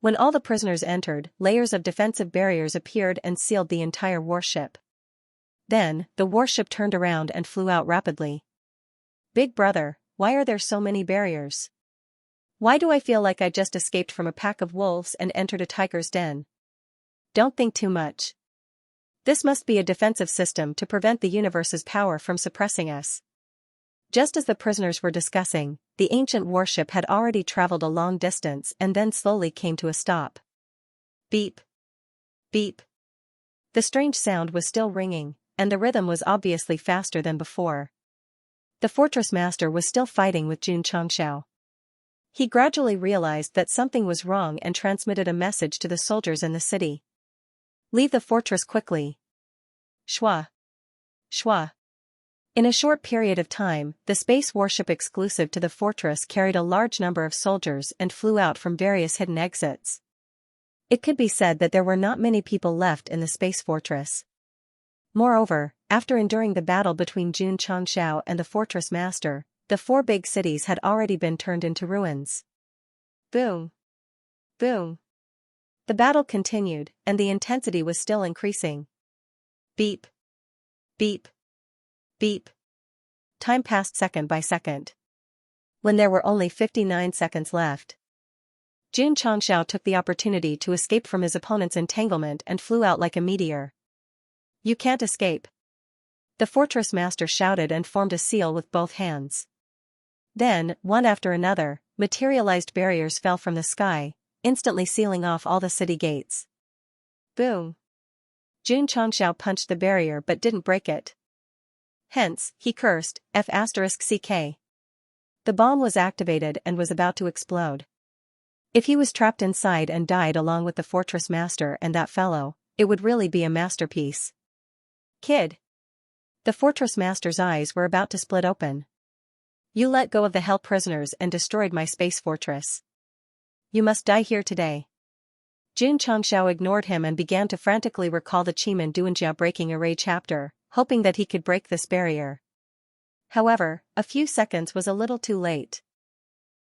When all the prisoners entered, layers of defensive barriers appeared and sealed the entire warship. Then, the warship turned around and flew out rapidly. Big brother, why are there so many barriers? Why do I feel like I just escaped from a pack of wolves and entered a tiger's den? Don't think too much. This must be a defensive system to prevent the universe's power from suppressing us. Just as the prisoners were discussing, the ancient warship had already traveled a long distance and then slowly came to a stop. Beep. Beep. The strange sound was still ringing, and the rhythm was obviously faster than before. The fortress master was still fighting with Xianxia. He gradually realized that something was wrong and transmitted a message to the soldiers in the city. Leave the fortress quickly. Shwa. Shwa. In a short period of time, the space warship exclusive to the fortress carried a large number of soldiers and flew out from various hidden exits. It could be said that there were not many people left in the space fortress. Moreover, after enduring the battle between Xianxia and the fortress master, the 4 big cities had already been turned into ruins. Boom. Boom. The battle continued, and the intensity was still increasing. Beep. Beep. Beep. Time passed second by second. When there were only 59 seconds left, Xianxia took the opportunity to escape from his opponent's entanglement and flew out like a meteor. You can't escape. The fortress master shouted and formed a seal with both hands. Then, one after another, materialized barriers fell from the sky, instantly sealing off all the city gates. Boom. Xianxia punched the barrier but didn't break it. Hence, he cursed, F***ck. The bomb was activated and was about to explode. If he was trapped inside and died along with the fortress master and that fellow, it would really be a masterpiece. Kid. The fortress master's eyes were about to split open. You let go of the hell prisoners and destroyed my space fortress. You must die here today. Xianxia ignored him and began to frantically recall the Chiman Duanjia breaking array chapter, hoping that he could break this barrier. However, a few seconds was a little too late.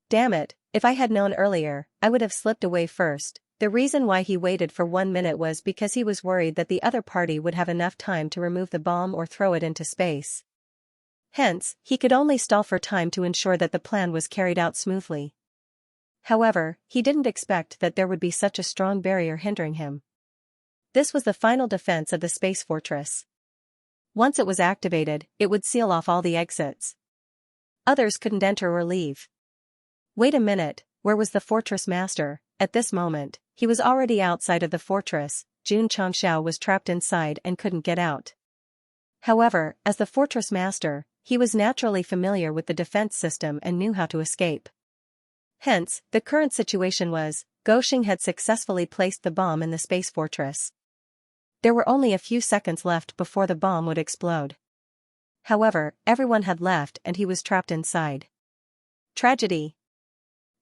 Damn it, if I had known earlier, I would have slipped away first. The reason why he waited for 1 minute was because he was worried that the other party would have enough time to remove the bomb or throw it into space. Hence, he could only stall for time to ensure that the plan was carried out smoothly. However, he didn't expect that there would be such a strong barrier hindering him. This was the final defense of the space fortress. Once it was activated, it would seal off all the exits. Others couldn't enter or leave. Wait a minute, where was the fortress master? At this moment, he was already outside of the fortress. Xianxia was trapped inside and couldn't get out. However, as the fortress master, he was naturally familiar with the defense system and knew how to escape. Hence, the current situation was, Goxing had successfully placed the bomb in the space fortress. There were only a few seconds left before the bomb would explode. However, everyone had left and he was trapped inside. Tragedy.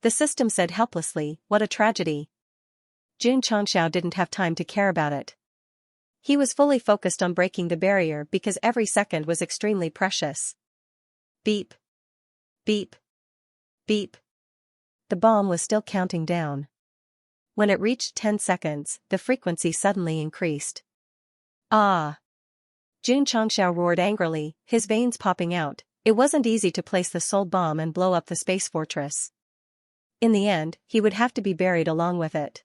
The system said helplessly, what a tragedy. Xianxia didn't have time to care about it. He was fully focused on breaking the barrier because every second was extremely precious. Beep. Beep. Beep. The bomb was still counting down. When it reached 10 seconds, the frequency suddenly increased. Ah! Xianxia roared angrily, his veins popping out. It wasn't easy to place the soul bomb and blow up the space fortress. In the end, he would have to be buried along with it.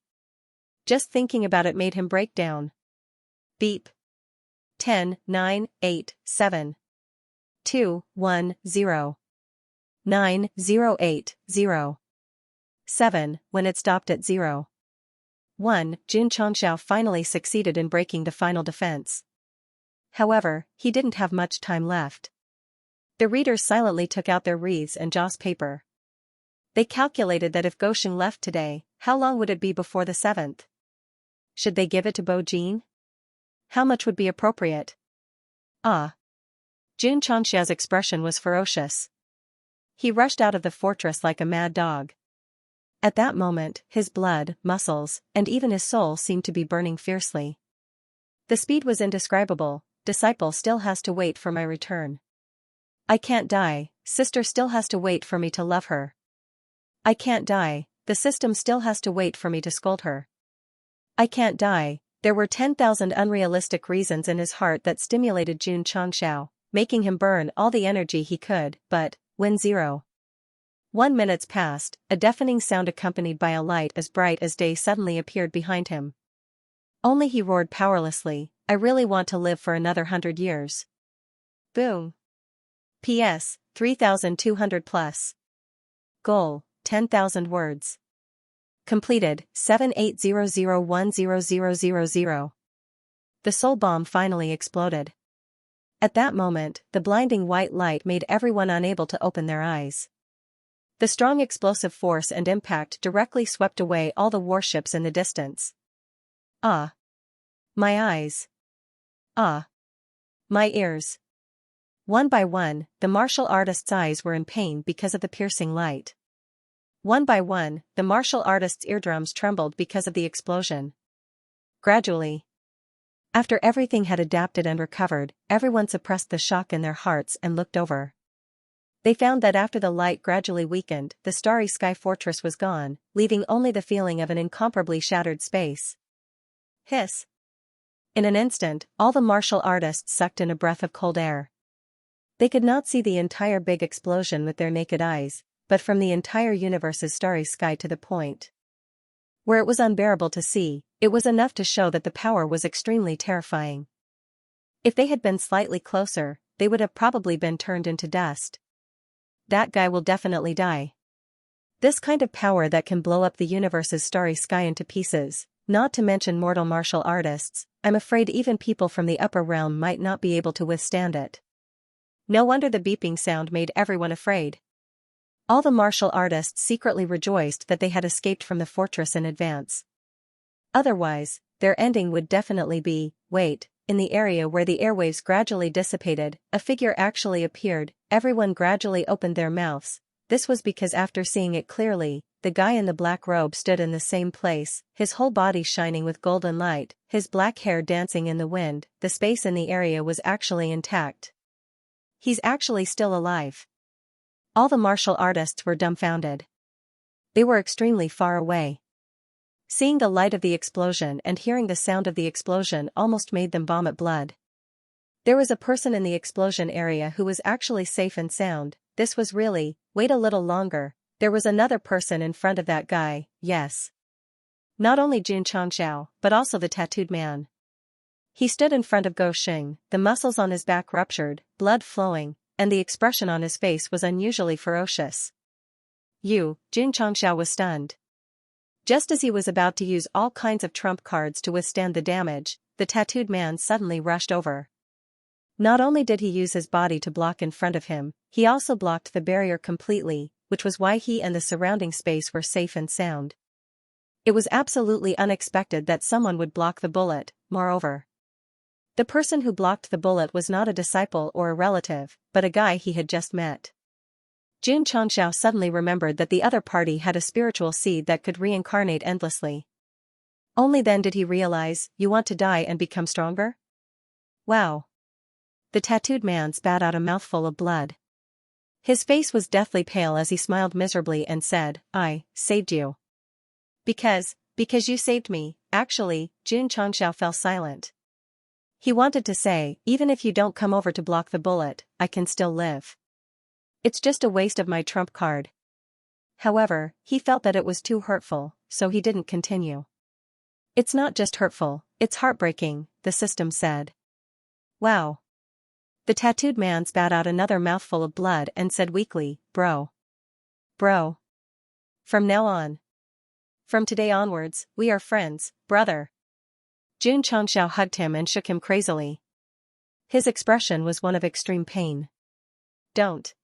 Just thinking about it made him break down. Beep. 10, 9, 8, 7. 2, 1, 0. 9, 0, 8, 0. 7, when it stopped at 0. 1, Xianxia finally succeeded in breaking the final defense. However, he didn't have much time left. The readers silently took out their wreaths and joss paper. They calculated that if Goxing left today, how long would it be before the 7th? Should they give it to Bo Jin? How much would be appropriate? Ah. Jun Changxia's expression was ferocious. He rushed out of the fortress like a mad dog. At that moment, his blood, muscles, and even his soul seemed to be burning fiercely. The speed was indescribable. Disciple still has to wait for my return. I can't die, sister still has to wait for me to love her. I can't die, the system still has to wait for me to scold her. I can't die. There were 10,000 unrealistic reasons in his heart that stimulated Jun Changxiao, making him burn all the energy he could, but, when 1 minute passed, a deafening sound accompanied by a light as bright as day suddenly appeared behind him. Only he roared powerlessly, I really want to live for another 100 years. Boom. P.S. 3,200 plus. Goal, 10,000 words. Completed, 7800100000. The soul bomb finally exploded. At that moment, the blinding white light made everyone unable to open their eyes. The strong explosive force and impact directly swept away all the warships in the distance. Ah. My eyes. Ah. My ears. One by one, the martial artist's eyes were in pain because of the piercing light. One by one, the martial artist's eardrums trembled because of the explosion. Gradually, after everything had adapted and recovered, everyone suppressed the shock in their hearts and looked over. They found that after the light gradually weakened, the starry sky fortress was gone, leaving only the feeling of an incomparably shattered space. Hiss. In an instant, all the martial artists sucked in a breath of cold air. They could not see the entire big explosion with their naked eyes, but from the entire universe's starry sky to the point where it was unbearable to see, it was enough to show that the power was extremely terrifying. If they had been slightly closer, they would have probably been turned into dust. That guy will definitely die. This kind of power that can blow up the universe's starry sky into pieces, not to mention mortal martial artists, I'm afraid even people from the upper realm might not be able to withstand it. No wonder the beeping sound made everyone afraid. All the martial artists secretly rejoiced that they had escaped from the fortress in advance. Otherwise, their ending would definitely be, wait, in the area where the airwaves gradually dissipated, a figure actually appeared, everyone gradually opened their mouths. This was because after seeing it clearly, the guy in the black robe stood in the same place, his whole body shining with golden light, his black hair dancing in the wind, the space in the area was actually intact. He's actually still alive. All the martial artists were dumbfounded. They were extremely far away. Seeing the light of the explosion and hearing the sound of the explosion almost made them vomit blood. There was a person in the explosion area who was actually safe and sound. This was really, wait a little longer, there was another person in front of that guy, yes. Not only Jun Changxiao, but also the tattooed man. He stood in front of Go Xing, the muscles on his back ruptured, blood flowing, and the expression on his face was unusually ferocious. Jun Changxiao was stunned. Just as he was about to use all kinds of trump cards to withstand the damage, the tattooed man suddenly rushed over. Not only did he use his body to block in front of him, he also blocked the barrier completely, which was why he and the surrounding space were safe and sound. It was absolutely unexpected that someone would block the bullet, moreover. The person who blocked the bullet was not a disciple or a relative, but a guy he had just met. Jun Changxiao suddenly remembered that the other party had a spiritual seed that could reincarnate endlessly. Only then did he realize, you want to die and become stronger? Wow. The tattooed man spat out a mouthful of blood. His face was deathly pale as he smiled miserably and said, I saved you. Because you saved me. Actually, Jun Changxiao fell silent. He wanted to say, even if you don't come over to block the bullet, I can still live. It's just a waste of my trump card. However, he felt that it was too hurtful, so he didn't continue. It's not just hurtful, it's heartbreaking, the system said. Wow. The tattooed man spat out another mouthful of blood and said weakly, Bro. From now on. From today onwards, we are friends, brother. Jun Changxiao hugged him and shook him crazily. His expression was one of extreme pain. Don't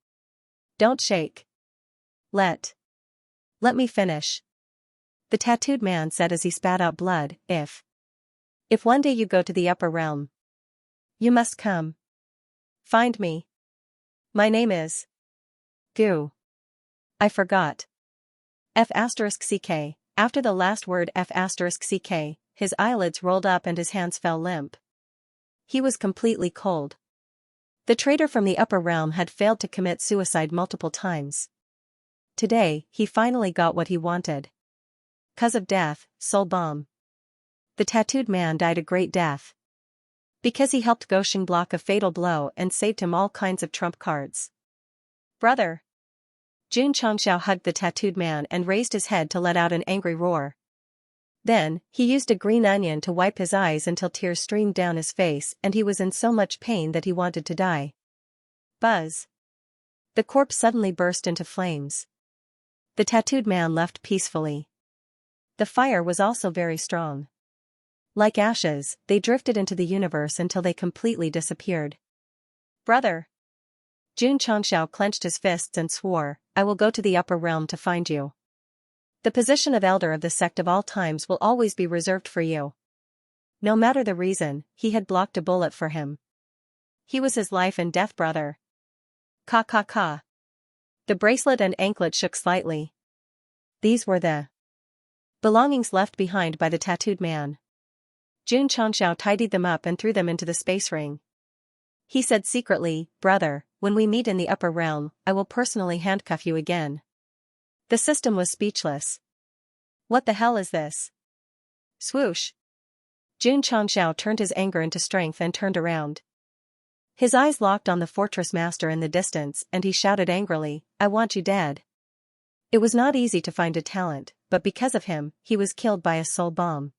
shake. Let me finish. The tattooed man said as he spat out blood, if If one day you go to the upper realm, you must come. Find me. My name is Gu. I forgot. F*ck. After the last word F*ck, his eyelids rolled up and his hands fell limp. He was completely cold. The traitor from the upper realm had failed to commit suicide multiple times. Today, he finally got what he wanted. 'Cause of death, soul bomb. The tattooed man died a great death. Because he helped Goshing block a fatal blow and saved him all kinds of trump cards. Brother! Xianxia hugged the tattooed man and raised his head to let out an angry roar. Then, he used a green onion to wipe his eyes until tears streamed down his face and he was in so much pain that he wanted to die. Buzz! The corpse suddenly burst into flames. The tattooed man left peacefully. The fire was also very strong. Like ashes, they drifted into the universe until they completely disappeared. Brother! Xianxia clenched his fists and swore, I will go to the upper realm to find you. The position of elder of the sect of all times will always be reserved for you. No matter the reason, he had blocked a bullet for him. He was his life and death brother. Ka. The bracelet and anklet shook slightly. These were the belongings left behind by the tattooed man. Xianxia tidied them up and threw them into the space ring. He said secretly, brother, when we meet in the upper realm, I will personally handcuff you again. The system was speechless. What the hell is this? Swoosh! Xianxia turned his anger into strength and turned around. His eyes locked on the fortress master in the distance and he shouted angrily, I want you dead. It was not easy to find a talent, but because of him, he was killed by a soul bomb.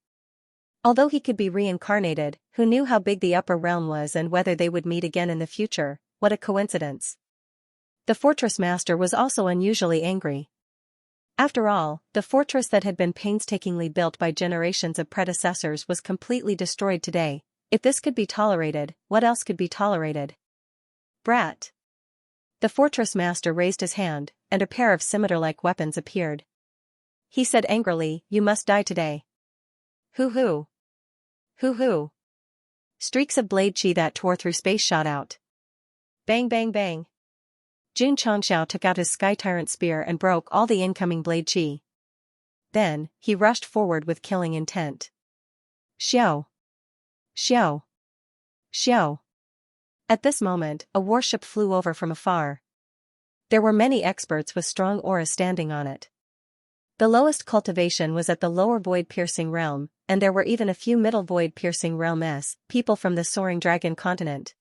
Although he could be reincarnated, who knew how big the upper realm was and whether they would meet again in the future? What a coincidence. The fortress master was also unusually angry. After all, the fortress that had been painstakingly built by generations of predecessors was completely destroyed today. If this could be tolerated, what else could be tolerated? Brat! The fortress master raised his hand, and a pair of scimitar-like weapons appeared. He said angrily, you must die today. Hoo-hoo! Hoo-hoo! Streaks of blade chi that tore through space shot out. Bang bang bang! Xianxia took out his sky tyrant spear and broke all the incoming blade chi. Then, he rushed forward with killing intent. Xiao! Xiao! Xiao! At this moment, a warship flew over from afar. There were many experts with strong auras standing on it. The lowest cultivation was at the lower void-piercing realm, and there were even a few middle void-piercing realms, people from the Soaring Dragon continent.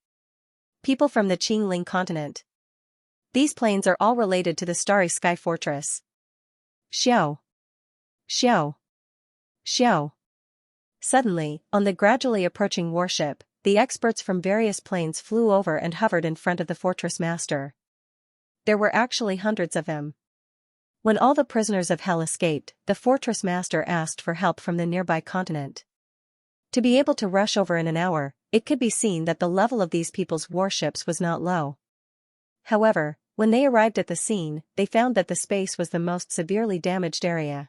People from the Qingling continent. These planes are all related to the Starry Sky Fortress. Xiao! Xiao! Xiao! Suddenly, on the gradually approaching warship, the experts from various planes flew over and hovered in front of the fortress master. There were actually hundreds of them. When all the prisoners of hell escaped, the fortress master asked for help from the nearby continent. To be able to rush over in an hour, it could be seen that the level of these people's warships was not low. However, when they arrived at the scene, they found that the space was the most severely damaged area.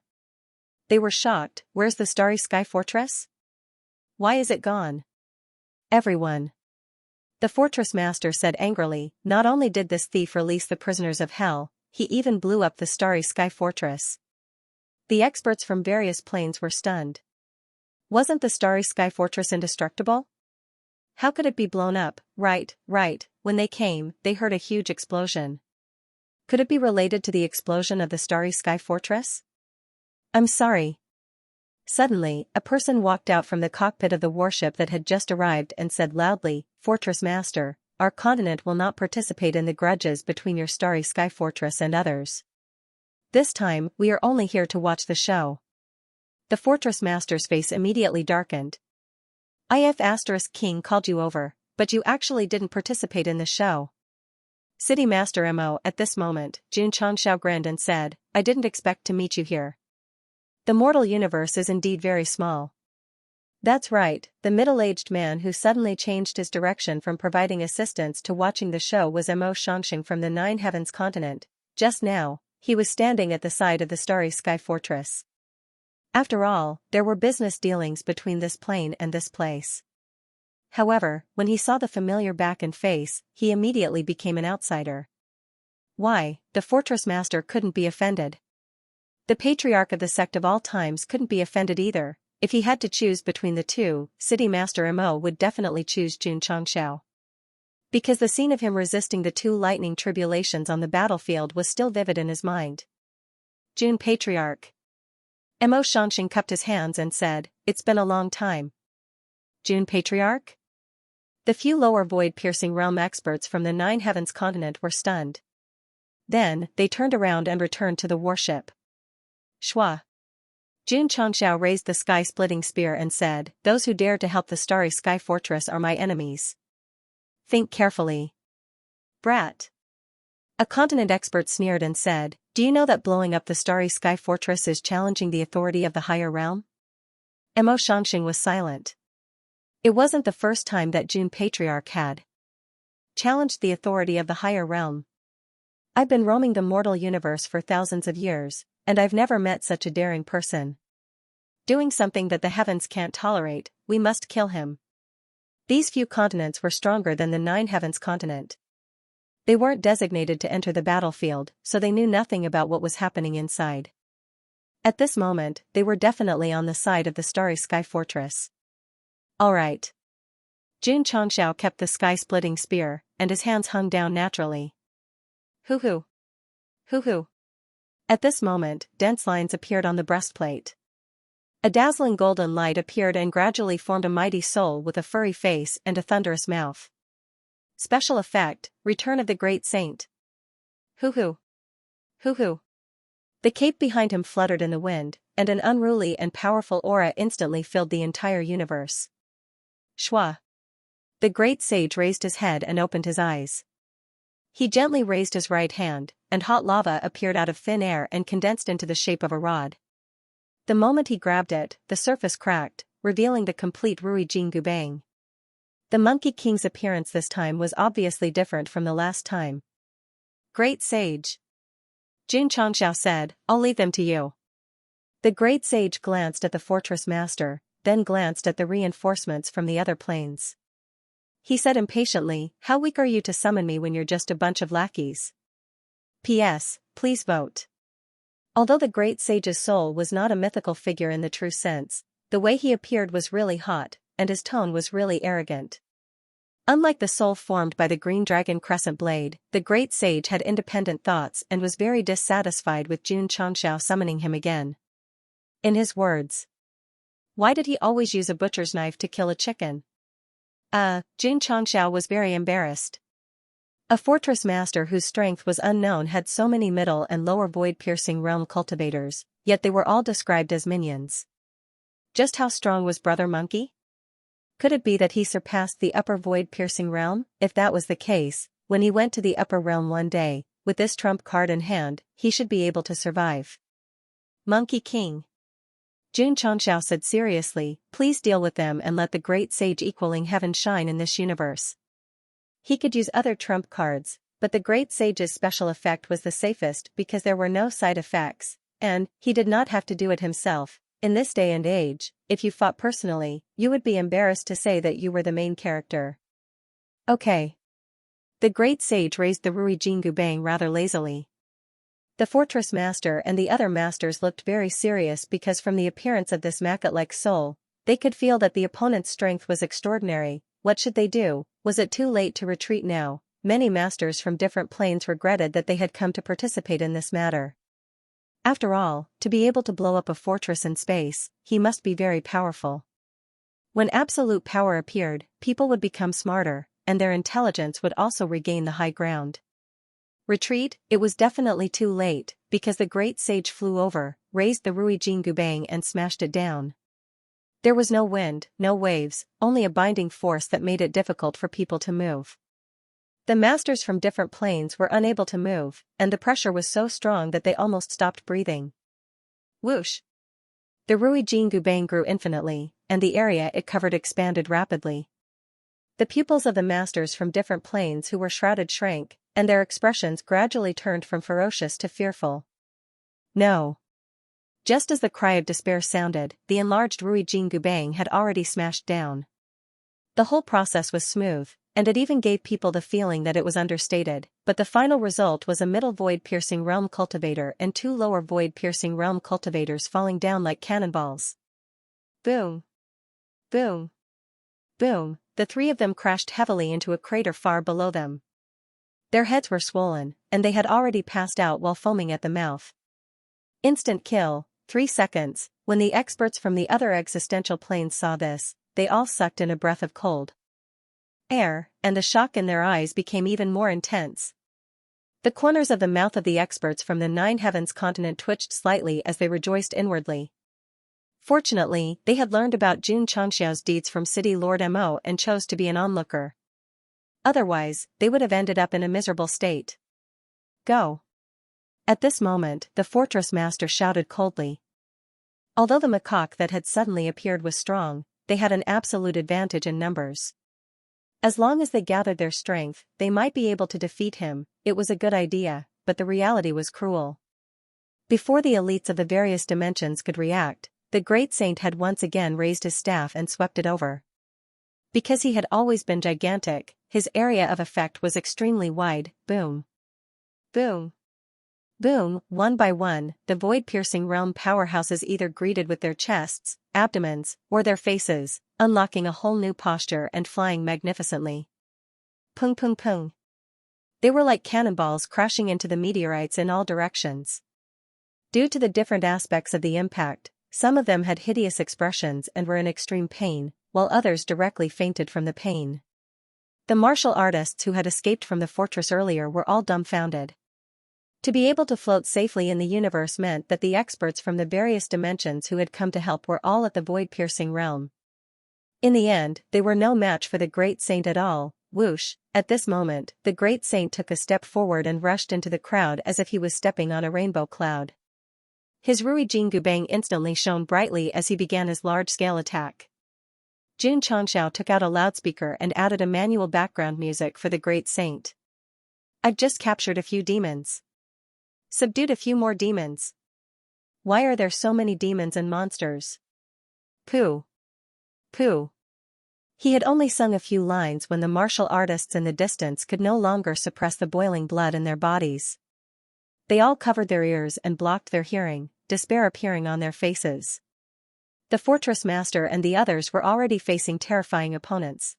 They were shocked. Where's the Starry Sky Fortress? Why is it gone? Everyone. The fortress master said angrily, not only did this thief release the prisoners of hell, he even blew up the Starry Sky Fortress. The experts from various planes were stunned. Wasn't the Starry Sky Fortress indestructible? How could it be blown up? Right. When they came, they heard a huge explosion. Could it be related to the explosion of the Starry Sky Fortress? I'm sorry. Suddenly, a person walked out from the cockpit of the warship that had just arrived and said loudly, Fortress Master, our continent will not participate in the grudges between your Starry Sky Fortress and others. This time, we are only here to watch the show. The Fortress Master's face immediately darkened. If King called you over, but you actually didn't participate in the show. City Master Mo. At this moment, Xianxia grinned and said, I didn't expect to meet you here. The mortal universe is indeed very small. That's right, the middle-aged man who suddenly changed his direction from providing assistance to watching the show was Mo Xianxing from the Nine Heavens continent. Just now, he was standing at the side of the Starry Sky Fortress. After all, there were business dealings between this plane and this place. However, when he saw the familiar back and face, he immediately became an outsider. Why, the fortress master couldn't be offended. The patriarch of the sect of all times couldn't be offended either. If he had to choose between the two, City Master Mo would definitely choose Xianxia. Because the scene of him resisting the two lightning tribulations on the battlefield was still vivid in his mind. Jun Patriarch. Mo Xianxia cupped his hands and said, "It's been a long time." Jun Patriarch? The few lower void-piercing realm experts from the Nine Heavens continent were stunned. Then, they turned around and returned to the warship. Shua. Jun Xianxia raised the sky-splitting spear and said, "Those who dare to help the starry sky fortress are my enemies. Think carefully." Brat. A continent expert sneered and said, "Do you know that blowing up the starry sky fortress is challenging the authority of the higher realm?" Mo Xianxia was silent. It wasn't the first time that Jun Patriarch had challenged the authority of the higher realm. "I've been roaming the mortal universe for thousands of years, and I've never met such a daring person. Doing something that the heavens can't tolerate, we must kill him." These few continents were stronger than the Nine Heavens continent. They weren't designated to enter the battlefield, so they knew nothing about what was happening inside. At this moment, they were definitely on the side of the starry sky fortress. All right. Jun Xianxia kept the sky-splitting spear, and his hands hung down naturally. Hoo-hoo. Hoo-hoo. At this moment, dense lines appeared on the breastplate. A dazzling golden light appeared and gradually formed a mighty soul with a furry face and a thunderous mouth. Special effect, Return of the Great Saint. Hoo-hoo. Hoo-hoo. The cape behind him fluttered in the wind, and an unruly and powerful aura instantly filled the entire universe. Shua. The great sage raised his head and opened his eyes. He gently raised his right hand, and hot lava appeared out of thin air and condensed into the shape of a rod. The moment he grabbed it, the surface cracked, revealing the complete Rui Jingubang. The Monkey King's appearance this time was obviously different from the last time. "Great Sage," Jun Xianxia said, "I'll leave them to you." The great sage glanced at the fortress master, then glanced at the reinforcements from the other planes. He said impatiently, "How weak are you to summon me when you're just a bunch of lackeys? P.S. Please vote." Although the great sage's soul was not a mythical figure in the true sense, the way he appeared was really hot, and his tone was really arrogant. Unlike the soul formed by the green dragon crescent blade, the great sage had independent thoughts and was very dissatisfied with Jun Xianxia summoning him again. In his words, "Why did he always use a butcher's knife to kill a chicken?" Jun Xianxia was very embarrassed. A fortress master whose strength was unknown had so many middle and lower void-piercing realm cultivators, yet they were all described as minions. Just how strong was Brother Monkey? Could it be that he surpassed the upper void-piercing realm? If that was the case, when he went to the upper realm one day, with this trump card in hand, he should be able to survive. Monkey King. Jun Xianxia said seriously, "Please deal with them and let the great sage equaling heaven shine in this universe." He could use other trump cards, but the great sage's special effect was the safest because there were no side effects, and he did not have to do it himself. In this day and age, if you fought personally, you would be embarrassed to say that you were the main character. Okay. The great sage raised the Rui Jingubang rather lazily. The fortress master and the other masters looked very serious because from the appearance of this maggot-like soul, they could feel that the opponent's strength was extraordinary. What should they do? Was it too late to retreat now? Many masters from different planes regretted that they had come to participate in this matter. After all, to be able to blow up a fortress in space, he must be very powerful. When absolute power appeared, people would become smarter, and their intelligence would also regain the high ground. Retreat? It was definitely too late, because the great sage flew over, raised the Rui Jingubang and smashed it down. There was no wind, no waves, only a binding force that made it difficult for people to move. The masters from different planes were unable to move, and the pressure was so strong that they almost stopped breathing. Whoosh! The Rui Jingubang grew infinitely, and the area it covered expanded rapidly. The pupils of the masters from different planes who were shrouded shrank, and their expressions gradually turned from ferocious to fearful. No. Just as the cry of despair sounded, the enlarged Ruijin Gubang had already smashed down. The whole process was smooth, and it even gave people the feeling that it was understated, but the final result was a middle void-piercing realm cultivator and 2 lower void-piercing realm cultivators falling down like cannonballs. Boom! Boom! Boom! The 3 of them crashed heavily into a crater far below them. Their heads were swollen, and they had already passed out while foaming at the mouth. Instant kill, 3 seconds. When the experts from the other existential planes saw this, they all sucked in a breath of cold air, and the shock in their eyes became even more intense. The corners of the mouth of the experts from the 9 Heavens continent twitched slightly as they rejoiced inwardly. Fortunately, they had learned about Jun Changxiao's deeds from City Lord Mo and chose to be an onlooker. Otherwise, they would have ended up in a miserable state. Go! At this moment, the fortress master shouted coldly. Although the macaque that had suddenly appeared was strong, they had an absolute advantage in numbers. As long as they gathered their strength, they might be able to defeat him. It was a good idea, but the reality was cruel. Before the elites of the various dimensions could react, the great saint had once again raised his staff and swept it over. Because he had always been gigantic, his area of effect was extremely wide. Boom! Boom! Boom! One by one, the void-piercing realm powerhouses either greeted with their chests, abdomens, or their faces, unlocking a whole new posture and flying magnificently. Pung pung pung. They were like cannonballs crashing into the meteorites in all directions. Due to the different aspects of the impact, some of them had hideous expressions and were in extreme pain, while others directly fainted from the pain. The martial artists who had escaped from the fortress earlier were all dumbfounded. To be able to float safely in the universe meant that the experts from the various dimensions who had come to help were all at the void-piercing realm. In the end, they were no match for the great saint at all. Whoosh! At this moment, the great saint took a step forward and rushed into the crowd as if he was stepping on a rainbow cloud. His Ruijin Gubang instantly shone brightly as he began his large-scale attack. Jun Changxiao took out a loudspeaker and added a manual background music for the great saint. I've just captured a few demons. Subdued a few more demons. Why are there so many demons and monsters? Pooh. Pooh. He had only sung a few lines when the martial artists in the distance could no longer suppress the boiling blood in their bodies. They all covered their ears and blocked their hearing, despair appearing on their faces. The fortress master and the others were already facing terrifying opponents.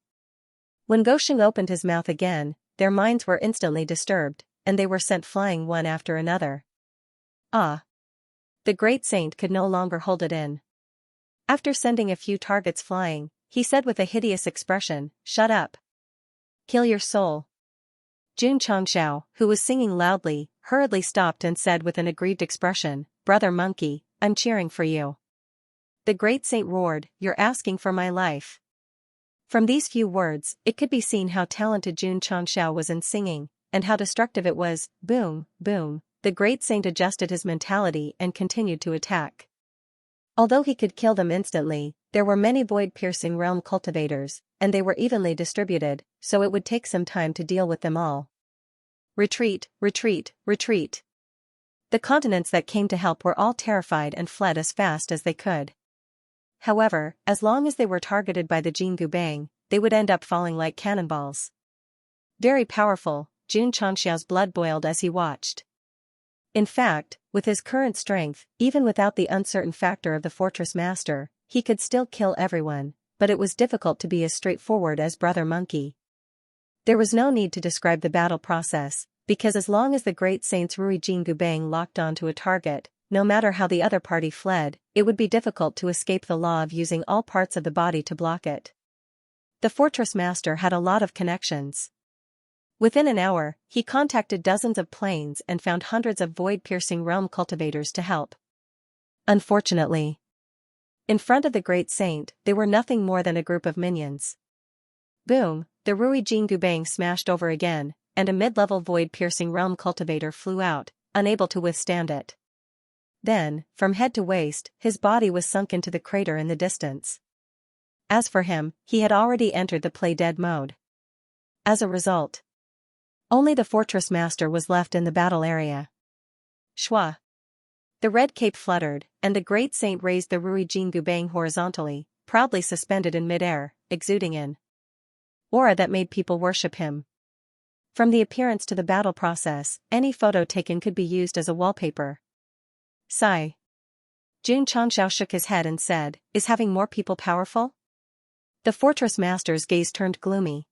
When Gosheng opened his mouth again, their minds were instantly disturbed, and they were sent flying one after another. Ah! The great saint could no longer hold it in. After sending a few targets flying, he said with a hideous expression, "Shut up. Kill your soul." Jun Changxiao, who was singing loudly, hurriedly stopped and said with an aggrieved expression, "Brother Monkey, I'm cheering for you." The great saint roared, "You're asking for my life." From these few words, it could be seen how talented Jun Changxiao was in singing, and how destructive it was. Boom, boom. The great saint adjusted his mentality and continued to attack. Although he could kill them instantly, there were many void-piercing realm cultivators, and they were evenly distributed, so it would take some time to deal with them all. Retreat, retreat, retreat. The continents that came to help were all terrified and fled as fast as they could. However, as long as they were targeted by the Jin Gubang, they would end up falling like cannonballs. Very powerful, Jun Changxiao's blood boiled as he watched. In fact, with his current strength, even without the uncertain factor of the fortress master, he could still kill everyone, but it was difficult to be as straightforward as Brother Monkey. There was no need to describe the battle process, because as long as the great saint's Ruijin Gubang locked onto a target, no matter how the other party fled, it would be difficult to escape the law of using all parts of the body to block it. The fortress master had a lot of connections. Within an hour, he contacted dozens of planes and found hundreds of void-piercing realm cultivators to help. Unfortunately, in front of the great saint, they were nothing more than a group of minions. Boom, the Ruijin Gubang smashed over again, and a mid-level void-piercing realm cultivator flew out, unable to withstand it. Then, from head to waist, his body was sunk into the crater in the distance. As for him, he had already entered the play-dead mode. As a result, only the fortress master was left in the battle area. Shwa! The red cape fluttered, and the great saint raised the Rui Jingubang horizontally, proudly suspended in midair, exuding an aura that made people worship him. From the appearance to the battle process, any photo taken could be used as a wallpaper. Sigh. Jun Changshao shook his head and said, "Is having more people powerful?" The fortress master's gaze turned gloomy.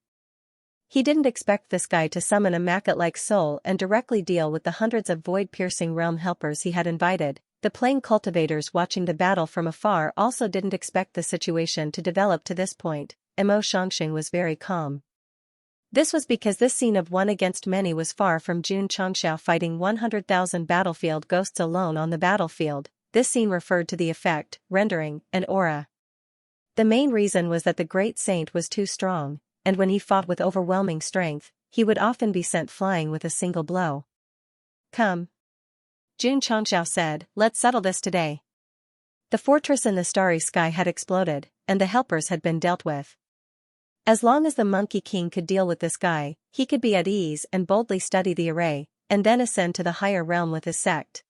He didn't expect this guy to summon a Makat-like soul and directly deal with the hundreds of void-piercing realm helpers he had invited. The plain cultivators watching the battle from afar also didn't expect the situation to develop to this point. Mo Shangxing was very calm. This was because this scene of one against many was far from Jun Changshao fighting 100,000 battlefield ghosts alone on the battlefield. This scene referred to the effect, rendering, an aura. The main reason was that the great saint was too strong, and when he fought with overwhelming strength, he would often be sent flying with a single blow. "Come," Jun Changshao said, "let's settle this today." The fortress in the starry sky had exploded, and the helpers had been dealt with. As long as the Monkey King could deal with this guy, he could be at ease and boldly study the array, and then ascend to the higher realm with his sect.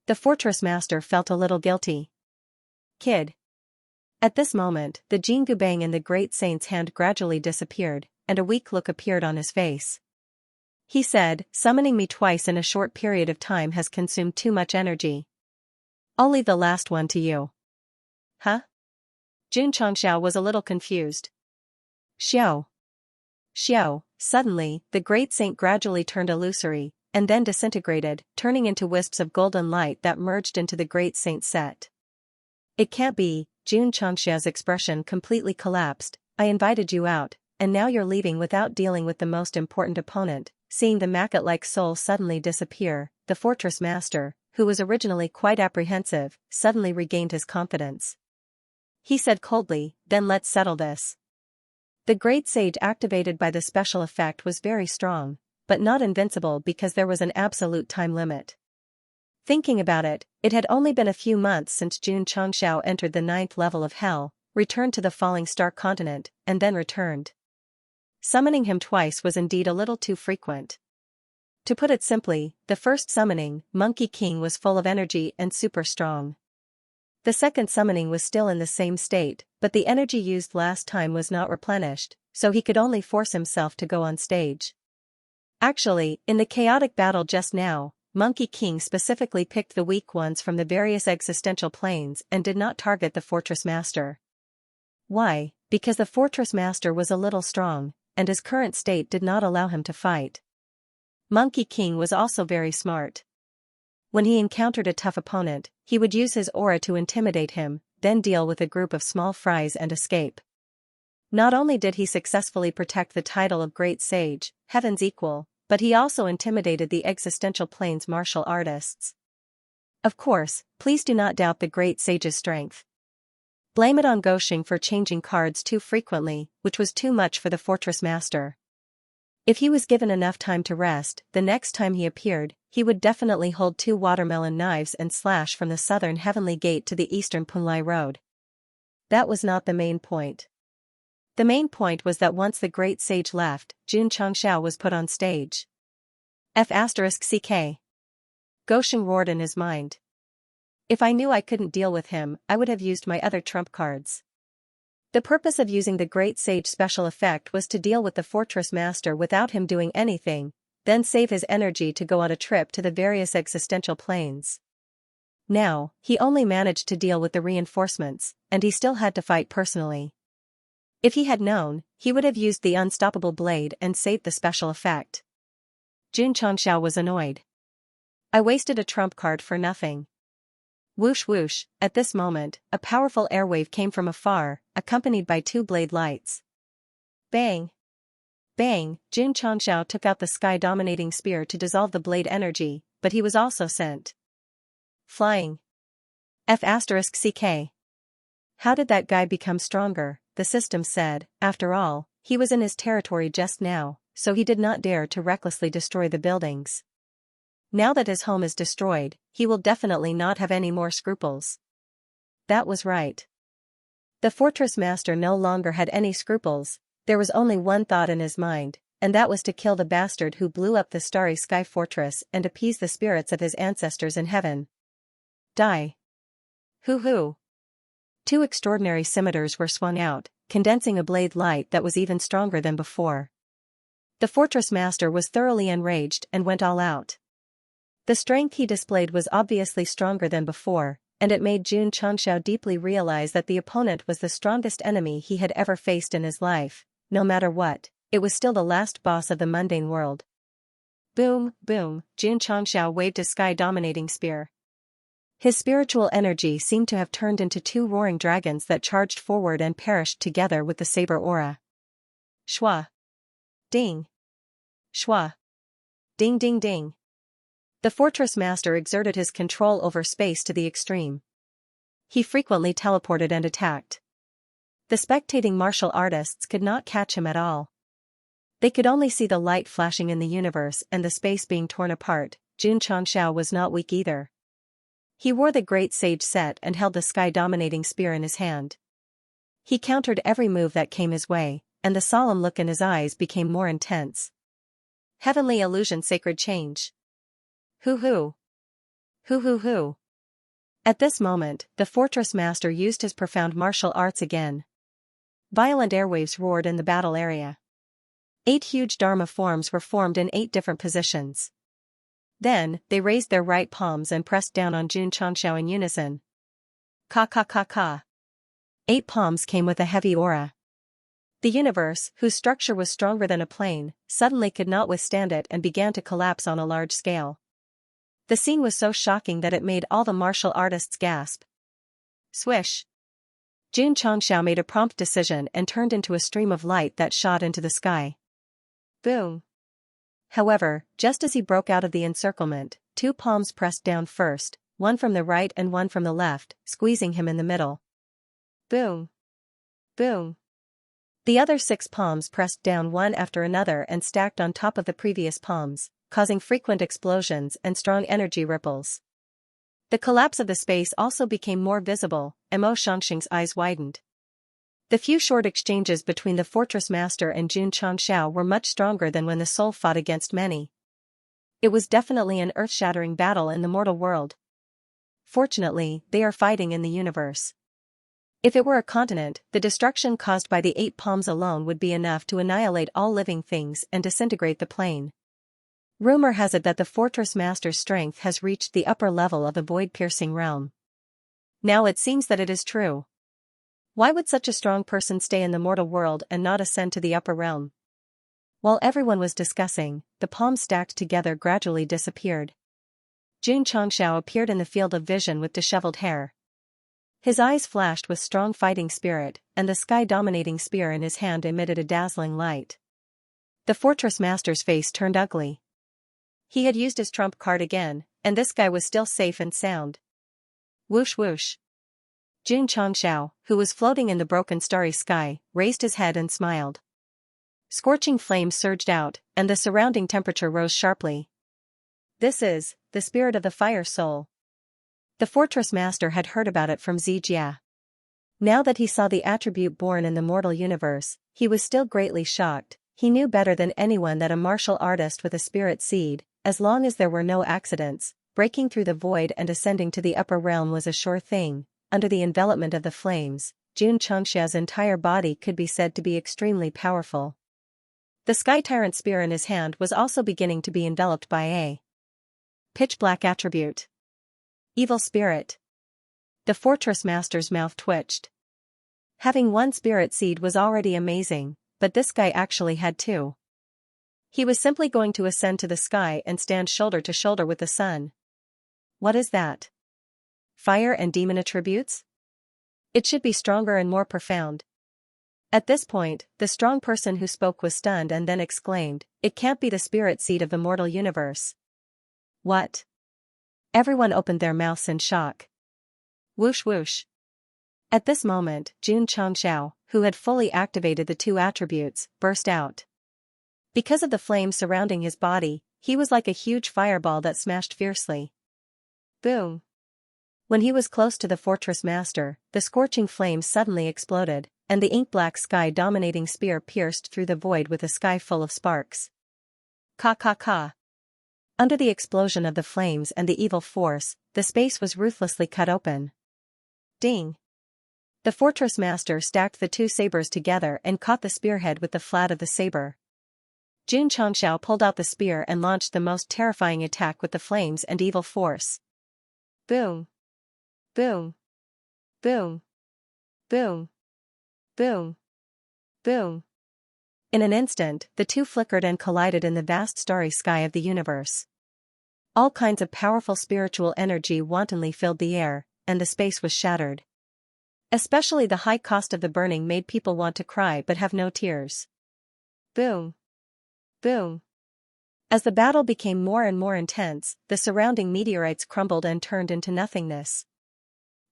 The fortress master felt a little guilty. "Kid." At this moment, the Jingubang in the great saint's hand gradually disappeared, and a weak look appeared on his face. He said, "Summoning me twice in a short period of time has consumed too much energy. I'll leave the last one to you." "Huh?" Jun Changshao was a little confused. Xiao. Xiao. Suddenly, the great saint gradually turned illusory, and then disintegrated, turning into wisps of golden light that merged into the great saint's set. "It can't be." Jun Changxia's expression completely collapsed. "I invited you out, and now you're leaving without dealing with the most important opponent." Seeing the Makat-like soul suddenly disappear, the fortress master, who was originally quite apprehensive, suddenly regained his confidence. He said coldly, "Then let's settle this." The great sage activated by the special effect was very strong, but not invincible because there was an absolute time limit. Thinking about it, it had only been a few months since Jun Changshao entered the 9th level of hell, returned to the falling star continent, and then returned. Summoning him twice was indeed a little too frequent. To put it simply, the first summoning, Monkey King, was full of energy and super strong. The second summoning was still in the same state, but the energy used last time was not replenished, so he could only force himself to go on stage. Actually, in the chaotic battle just now, Monkey King specifically picked the weak ones from the various existential planes and did not target the fortress master. Why? Because the fortress master was a little strong, and his current state did not allow him to fight. Monkey King was also very smart. When he encountered a tough opponent, he would use his aura to intimidate him, then deal with a group of small fries and escape. Not only did he successfully protect the title of Great Sage, Heaven's Equal, but he also intimidated the existential plane's martial artists. Of course, please do not doubt the Great Sage's strength. Blame it on Goshing for changing cards too frequently, which was too much for the fortress master. If he was given enough time to rest, the next time he appeared, he would definitely hold 2 watermelon knives and slash from the southern Heavenly Gate to the eastern Punlai Road. That was not the main point. The main point was that once the great sage left, Jun Changshao was put on stage. F***ck. Gosheng roared in his mind. If I knew I couldn't deal with him, I would have used my other trump cards. The purpose of using the Great Sage special effect was to deal with the Fortress Master without him doing anything, then save his energy to go on a trip to the various existential planes. Now, he only managed to deal with the reinforcements, and he still had to fight personally. If he had known, he would have used the unstoppable blade and saved the special effect. Jun Changshao was annoyed. I wasted a trump card for nothing. Whoosh whoosh, at this moment, a powerful airwave came from afar, accompanied by 2 blade lights. Bang! Bang! Jun Changshao took out the sky-dominating spear to dissolve the blade energy, but he was also sent flying. F***ck. How did that guy become stronger? The system said. After all, he was in his territory just now, so he did not dare to recklessly destroy the buildings. Now that his home is destroyed, he will definitely not have any more scruples. That was right. The fortress master no longer had any scruples. There was only one thought in his mind, and that was to kill the bastard who blew up the starry sky fortress and appease the spirits of his ancestors in heaven. Die. Hoo hoo. Two extraordinary scimitars were swung out, condensing a blade light that was even stronger than before. The fortress master was thoroughly enraged and went all out. The strength he displayed was obviously stronger than before, and it made Xianxia deeply realize that the opponent was the strongest enemy he had ever faced in his life. No matter what, it was still the last boss of the mundane world. Boom, boom, Xianxia waved his sky-dominating spear. His spiritual energy seemed to have turned into two roaring dragons that charged forward and perished together with the saber aura. Shwa. Ding. Shwa. Ding ding ding. The fortress master exerted his control over space to the extreme. He frequently teleported and attacked. The spectating martial artists could not catch him at all. They could only see the light flashing in the universe and the space being torn apart. Xianxia was not weak either. He wore the great sage set and held the sky-dominating spear in his hand. He countered every move that came his way, and the solemn look in his eyes became more intense. Heavenly illusion, sacred change. Hoo hoo. Hoo hoo hoo. At this moment, the fortress master used his profound martial arts again. Violent airwaves roared in the battle area. 8 huge Dharma forms were formed in 8 different positions. Then, they raised their right palms and pressed down on Xianxia in unison. Ka ka ka ka. 8 palms came with a heavy aura. The universe, whose structure was stronger than a plane, suddenly could not withstand it and began to collapse on a large scale. The scene was so shocking that it made all the martial artists gasp. Swish. Xianxia made a prompt decision and turned into a stream of light that shot into the sky. Boom. However, just as he broke out of the encirclement, 2 palms pressed down first, one from the right and one from the left, squeezing him in the middle. Boom. Boom. The other 6 palms pressed down one after another and stacked on top of the previous palms, causing frequent explosions and strong energy ripples. The collapse of the space also became more visible, and Mo Shangxing's eyes widened. The few short exchanges between the fortress master and Xianxia were much stronger than when the soul fought against many. It was definitely an earth-shattering battle in the mortal world. Fortunately, they are fighting in the universe. If it were a continent, the destruction caused by the 8 palms alone would be enough to annihilate all living things and disintegrate the plane. Rumor has it that the fortress master's strength has reached the upper level of the void-piercing realm. Now it seems that it is true. Why would such a strong person stay in the mortal world and not ascend to the upper realm? While everyone was discussing, the palms stacked together gradually disappeared. Xianxia appeared in the field of vision with disheveled hair. His eyes flashed with strong fighting spirit, and the sky-dominating spear in his hand emitted a dazzling light. The fortress master's face turned ugly. He had used his trump card again, and this guy was still safe and sound. Whoosh whoosh. Xianxia, who was floating in the broken starry sky, raised his head and smiled. Scorching flames surged out, and the surrounding temperature rose sharply. This is the spirit of the fire soul. The fortress master had heard about it from Xianxia. Now that he saw the attribute born in the mortal universe, he was still greatly shocked. He knew better than anyone that a martial artist with a spirit seed, as long as there were no accidents, breaking through the void and ascending to the upper realm was a sure thing. Under the envelopment of the flames, Xianxia's entire body could be said to be extremely powerful. The Sky Tyrant spear in his hand was also beginning to be enveloped by a pitch-black attribute. Evil spirit. The fortress master's mouth twitched. Having 1 spirit seed was already amazing, but this guy actually had 2. He was simply going to ascend to the sky and stand shoulder to shoulder with the sun. What is that? Fire and demon attributes? It should be stronger and more profound. At this point, the strong person who spoke was stunned and then exclaimed, "It can't be the spirit seed of the mortal universe." What? Everyone opened their mouths in shock. Whoosh whoosh. At this moment, Xianxia, who had fully activated the 2 attributes, burst out. Because of the flames surrounding his body, he was like a huge fireball that smashed fiercely. Boom. When he was close to the fortress master, the scorching flames suddenly exploded, and the ink-black sky-dominating spear pierced through the void with a sky full of sparks. Ka ka ka. Under the explosion of the flames and the evil force, the space was ruthlessly cut open. Ding! The fortress master stacked the two sabers together and caught the spearhead with the flat of the saber. Xianxia pulled out the spear and launched the most terrifying attack with the flames and evil force. Boom! Boom! Boom! Boom! Boom! Boom! In an instant, the two flickered and collided in the vast starry sky of the universe. All kinds of powerful spiritual energy wantonly filled the air, and the space was shattered. Especially the high cost of the burning made people want to cry but have no tears. Boom! Boom! As the battle became more and more intense, the surrounding meteorites crumbled and turned into nothingness.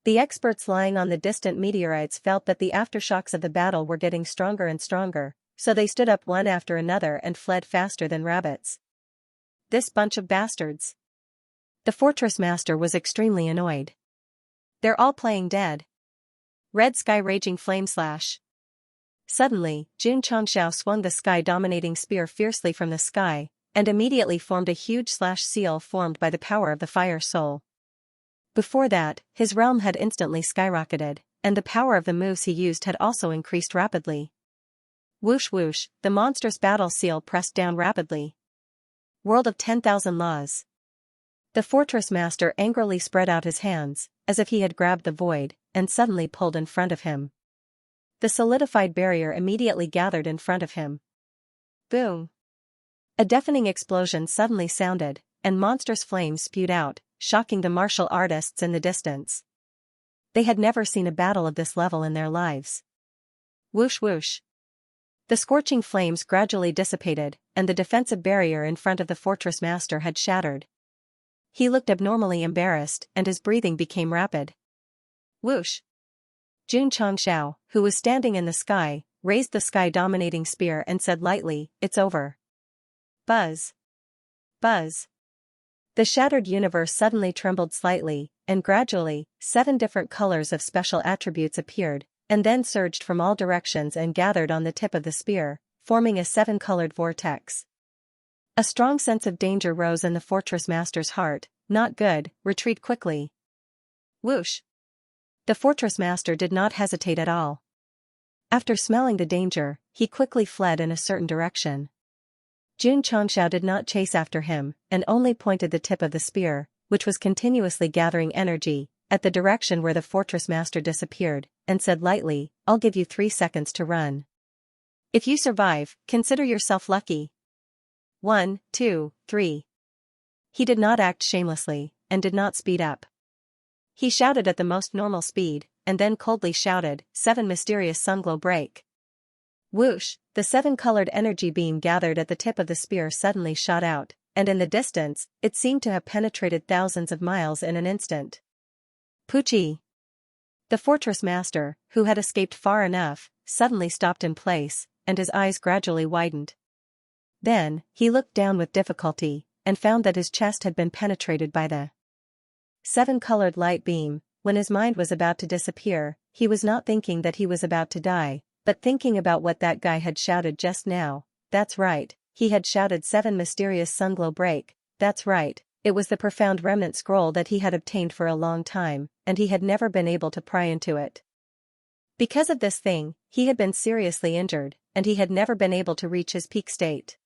The experts lying on the distant meteorites felt that the aftershocks of the battle were getting stronger and stronger, so they stood up one after another and fled faster than rabbits. This bunch of bastards! The fortress master was extremely annoyed. They're all playing dead. Red sky raging flame slash. Suddenly, Xianxia swung the sky-dominating spear fiercely from the sky, and immediately formed a huge slash seal formed by the power of the fire soul. Before that, his realm had instantly skyrocketed, and the power of the moves he used had also increased rapidly. Whoosh whoosh, the monstrous battle seal pressed down rapidly. World of 10,000 laws. The fortress master angrily spread out his hands, as if he had grabbed the void, and suddenly pulled in front of him. The solidified barrier immediately gathered in front of him. Boom! A deafening explosion suddenly sounded, and monstrous flames spewed out, shocking the martial artists in the distance. They had never seen a battle of this level in their lives. Whoosh whoosh! The scorching flames gradually dissipated, and the defensive barrier in front of the fortress master had shattered. He looked abnormally embarrassed, and his breathing became rapid. Whoosh! Xianxia, who was standing in the sky, raised the sky-dominating spear and said lightly, "It's over." Buzz! Buzz! The shattered universe suddenly trembled slightly, and gradually, 7 different colors of special attributes appeared, and then surged from all directions and gathered on the tip of the spear, forming a 7-colored vortex. A strong sense of danger rose in the fortress master's heart. Not good, retreat quickly. Whoosh! The fortress master did not hesitate at all. After smelling the danger, he quickly fled in a certain direction. Xianxia did not chase after him, and only pointed the tip of the spear, which was continuously gathering energy, at the direction where the fortress master disappeared, and said lightly, "I'll give you 3 seconds to run. If you survive, consider yourself lucky. 1, 2, 3. He did not act shamelessly, and did not speed up. He shouted at the most normal speed, and then coldly shouted, 7 mysterious sunglow break. Whoosh, the 7-colored energy beam gathered at the tip of the spear suddenly shot out, and in the distance, it seemed to have penetrated thousands of miles in an instant. Poochie! The fortress master, who had escaped far enough, suddenly stopped in place, and his eyes gradually widened. Then, he looked down with difficulty, and found that his chest had been penetrated by the 7-colored light beam. When his mind was about to disappear, he was not thinking that he was about to die, but thinking about what that guy had shouted just now. That's right, he had shouted 7 mysterious sunglow break. That's right, it was the profound remnant scroll that he had obtained for a long time, and he had never been able to pry into it. Because of this thing, he had been seriously injured, and he had never been able to reach his peak state.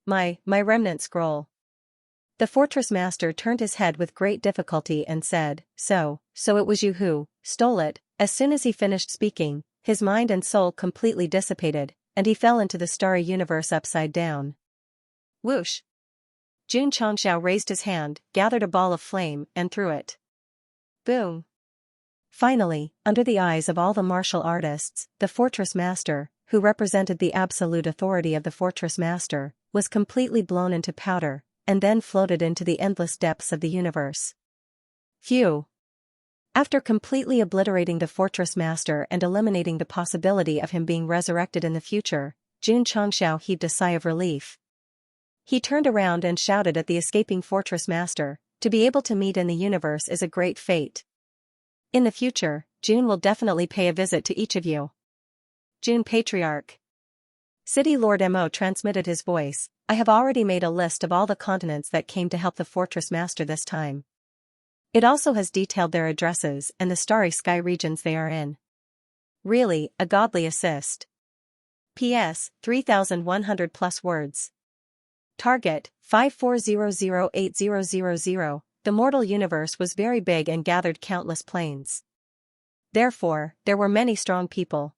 My remnant scroll. The fortress master turned his head with great difficulty and said, So it was you who stole it." As soon as he finished speaking, his mind and soul completely dissipated, and he fell into the starry universe upside down. Whoosh! Xianxia raised his hand, gathered a ball of flame, and threw it. Boom! Finally, under the eyes of all the martial artists, the fortress master, who represented the absolute authority of the fortress master, was completely blown into powder, and then floated into the endless depths of the universe. Phew! After completely obliterating the fortress master and eliminating the possibility of him being resurrected in the future, Xianxia heaved a sigh of relief. He turned around and shouted at the escaping fortress master, "To be able to meet in the universe is a great fate. In the future, June will definitely pay a visit to each of you. June Patriarch." City Lord Mo transmitted his voice, I have already made a list of all the continents that came to help the fortress master this time. It also has detailed their addresses and the starry sky regions they are in. Really, a godly assist. P.S. 3,100 plus words. Target, 54008000. The mortal universe was very big and gathered countless planes. Therefore, there were many strong people.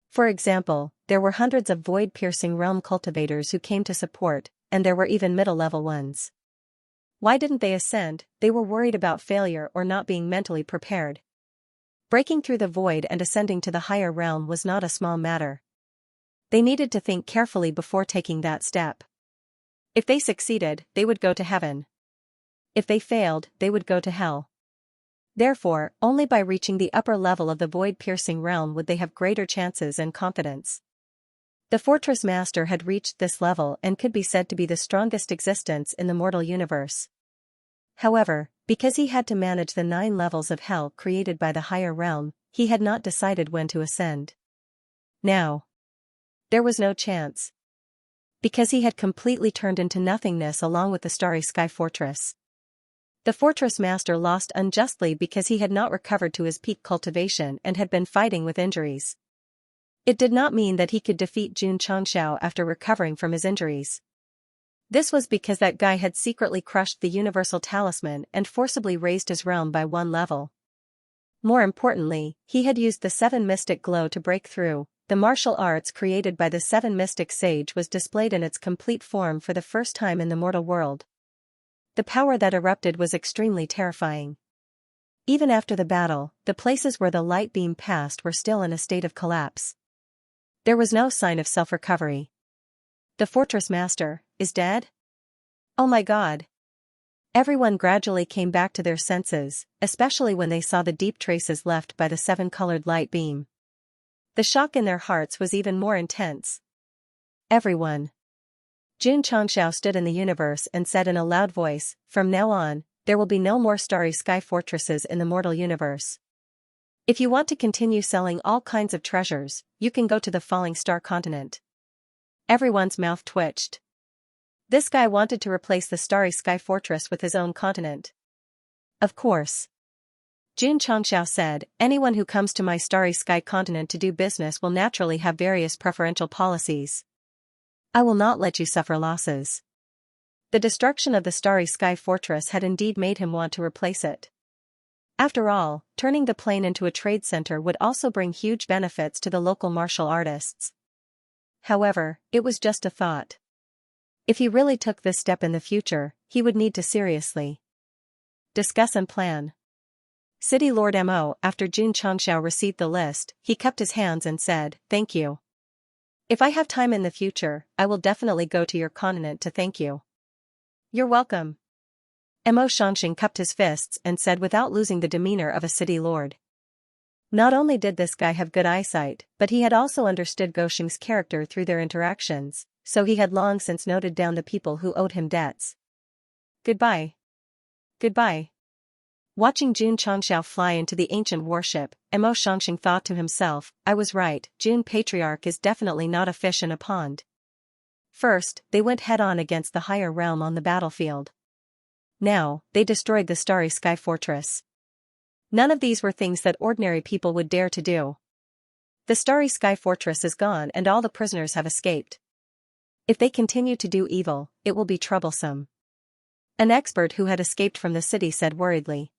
For example, there were hundreds of void-piercing realm cultivators who came to support, and there were even middle-level ones. Why didn't they ascend? They were worried about failure or not being mentally prepared. Breaking through the void and ascending to the higher realm was not a small matter. They needed to think carefully before taking that step. If they succeeded, they would go to heaven. If they failed, they would go to hell. Therefore, only by reaching the upper level of the void-piercing realm would they have greater chances and confidence. The fortress master had reached this level and could be said to be the strongest existence in the mortal universe. However, because he had to manage the 9 levels of hell created by the higher realm, he had not decided when to ascend. Now, there was no chance. Because he had completely turned into nothingness along with the starry sky fortress. The fortress master lost unjustly because he had not recovered to his peak cultivation and had been fighting with injuries. It did not mean that he could defeat Xianxia after recovering from his injuries. This was because that guy had secretly crushed the universal talisman and forcibly raised his realm by 1 level. More importantly, he had used the 7 mystic glow to break through. The martial arts created by the 7 mystic sage was displayed in its complete form for the first time in the mortal world. The power that erupted was extremely terrifying. Even after the battle, the places where the light beam passed were still in a state of collapse. There was no sign of self-recovery. The fortress master is dead? Oh my God! Everyone gradually came back to their senses, especially when they saw the deep traces left by the 7-colored light beam. The shock in their hearts was even more intense. Everyone. Xianxia stood in the universe and said in a loud voice, "From now on, there will be no more starry sky fortresses in the mortal universe. If you want to continue selling all kinds of treasures, you can go to the falling star continent." Everyone's mouth twitched. This guy wanted to replace the starry sky fortress with his own continent. Of course. Xianxia said, "Anyone who comes to my starry sky continent to do business will naturally have various preferential policies. I will not let you suffer losses." The destruction of the starry sky fortress had indeed made him want to replace it. After all, turning the plane into a trade center would also bring huge benefits to the local martial artists. However, it was just a thought. If he really took this step in the future, he would need to seriously discuss and plan. City Lord Mo, after Xianxia received the list, he cupped his hands and said, "Thank you. If I have time in the future, I will definitely go to your continent to thank you." "You're welcome." Mo Xianxia cupped his fists and said without losing the demeanor of a city lord. Not only did this guy have good eyesight, but he had also understood Gosheng's character through their interactions, so he had long since noted down the people who owed him debts. Goodbye. Goodbye. Watching Xianxia fly into the ancient warship, Mo Xianxia thought to himself, "I was right, Jun Patriarch is definitely not a fish in a pond." First, they went head-on against the higher realm on the battlefield. Now, they destroyed the starry sky fortress. None of these were things that ordinary people would dare to do. The starry sky fortress is gone and all the prisoners have escaped. If they continue to do evil, it will be troublesome. An expert who had escaped from the city said worriedly.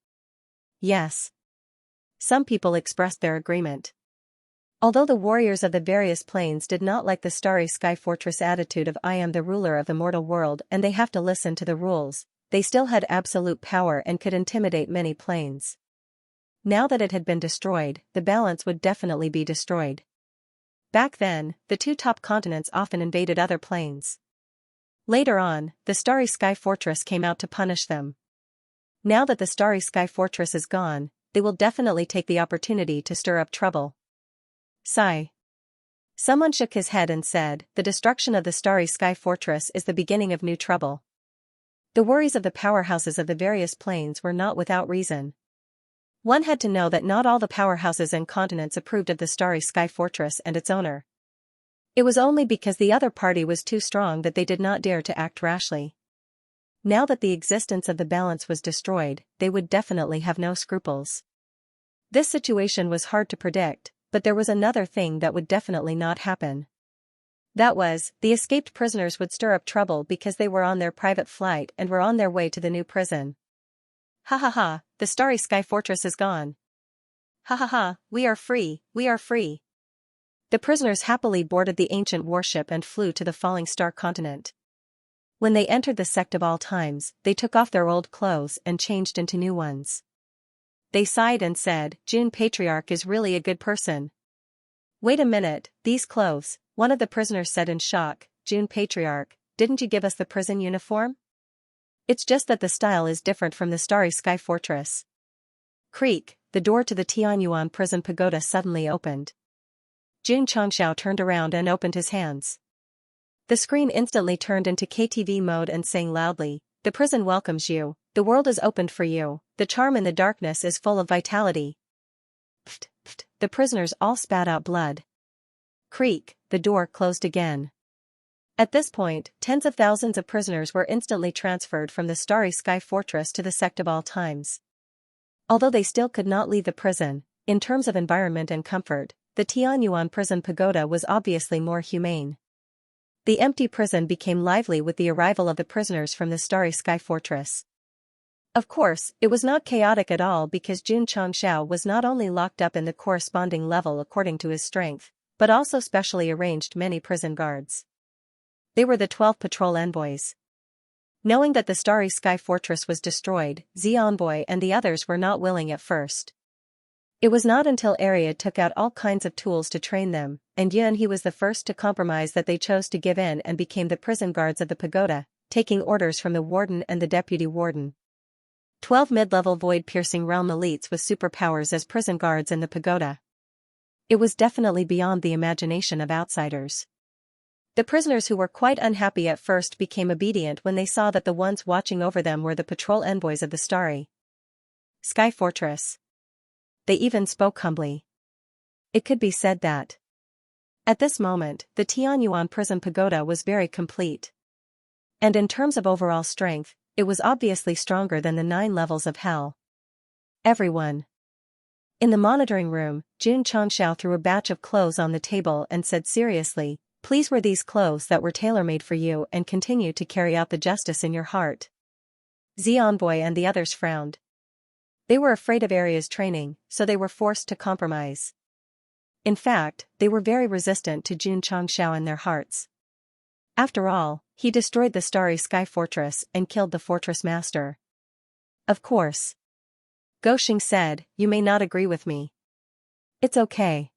Yes. Some people expressed their agreement. Although the warriors of the various planes did not like the starry sky fortress attitude of "I am the ruler of the mortal world and they have to listen to the rules," they still had absolute power and could intimidate many planes. Now that it had been destroyed, the balance would definitely be destroyed. Back then, the 2 top continents often invaded other planes. Later on, the starry sky fortress came out to punish them. Now that the starry sky fortress is gone, they will definitely take the opportunity to stir up trouble. Sigh. Someone shook his head and said, "The destruction of the starry sky fortress is the beginning of new trouble." The worries of the powerhouses of the various planes were not without reason. One had to know that not all the powerhouses and continents approved of the starry sky fortress and its owner. It was only because the other party was too strong that they did not dare to act rashly. Now that the existence of the balance was destroyed, they would definitely have no scruples. This situation was hard to predict, but there was another thing that would definitely not happen. That was, the escaped prisoners would stir up trouble because they were on their private flight and were on their way to the new prison. Ha ha ha, the starry sky fortress is gone. Ha ha ha, we are free, we are free. The prisoners happily boarded the ancient warship and flew to the falling star continent. When they entered the sect of all times, they took off their old clothes and changed into new ones. They sighed and said, June Patriarch is really a good person. Wait a minute, these clothes, one of the prisoners said in shock. June Patriarch, didn't you give us the prison uniform? It's just that the style is different from the starry sky fortress. Creak, the door to the Tianyuan prison pagoda suddenly opened. Jun Changxiao turned around and opened his hands. The screen instantly turned into KTV mode and sang loudly, the prison welcomes you, the world is opened for you, the charm in the darkness is full of vitality. Pft, pft, the prisoners all spat out blood. Creak, the door closed again. At this point, tens of thousands of prisoners were instantly transferred from the starry sky fortress to the sect of all times. Although they still could not leave the prison, in terms of environment and comfort, the Tianyuan prison pagoda was obviously more humane. The empty prison became lively with the arrival of the prisoners from the starry sky fortress. Of course, it was not chaotic at all because Jun Changxiao was not only locked up in the corresponding level according to his strength, but also specially arranged many prison guards. They were the 12 patrol envoys. Knowing that the starry sky fortress was destroyed, Xianxia and the others were not willing at first. It was not until Ariad took out all kinds of tools to train them, and he was the first to compromise that they chose to give in and became the prison guards of the pagoda, taking orders from the warden and the deputy warden. 12 mid-level void-piercing realm elites with superpowers as prison guards in the pagoda. It was definitely beyond the imagination of outsiders. The prisoners who were quite unhappy at first became obedient when they saw that the ones watching over them were the patrol envoys of the starry sky fortress. They even spoke humbly. It could be said that at this moment, the Tianyuan prison pagoda was very complete. And in terms of overall strength, it was obviously stronger than the 9 levels of hell. Everyone. In the monitoring room, Jun Changxiao threw a batch of clothes on the table and said seriously, please wear these clothes that were tailor-made for you and continue to carry out the justice in your heart. Xianxia and the others frowned. They were afraid of Ariad's training, so they were forced to compromise. In fact, they were very resistant to Jun Changxiao in their hearts. After all, he destroyed the starry sky fortress and killed the fortress master. Of course. Goxing said, you may not agree with me. It's okay.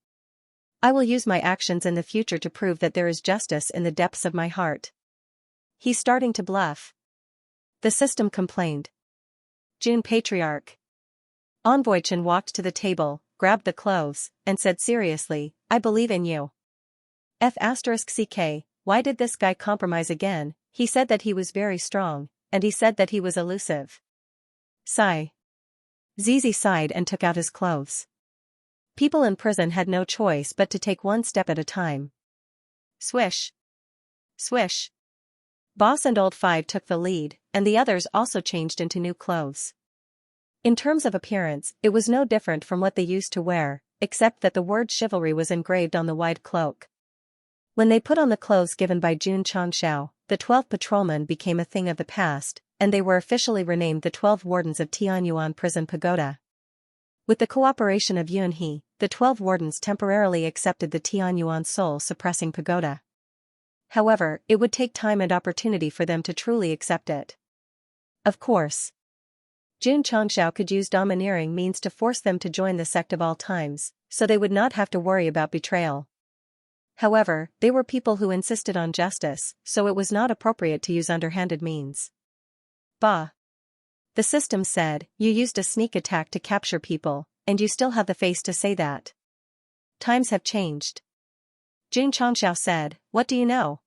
I will use my actions in the future to prove that there is justice in the depths of my heart. He's starting to bluff. The system complained. Jun Patriarch. Envoy Chen walked to the table, grabbed the clothes, and said seriously, I believe in you. F***ck, why did this guy compromise again? He said that he was very strong, and he said that he was elusive. Sigh. Zizi sighed and took out his clothes. People in prison had no choice but to take one step at a time. Swish. Swish. Boss and Old Five took the lead, and the others also changed into new clothes. In terms of appearance, it was no different from what they used to wear, except that the word chivalry was engraved on the wide cloak. When they put on the clothes given by Jun Changxiao, the 12 patrolmen became a thing of the past, and they were officially renamed the 12 wardens of Tianyuan prison pagoda. With the cooperation of Yunhe, the 12 wardens temporarily accepted the Tianyuan soul-suppressing pagoda. However, it would take time and opportunity for them to truly accept it. Of course. Jun Changxiao could use domineering means to force them to join the sect of all times, so they would not have to worry about betrayal. However, they were people who insisted on justice, so it was not appropriate to use underhanded means. Bah. The system said, you used a sneak attack to capture people, and you still have the face to say that. Times have changed. Jun Changxiao said, what do you know?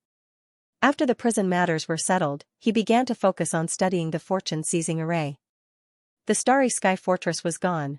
After the prison matters were settled, he began to focus on studying the fortune-seizing array. The starry sky fortress was gone.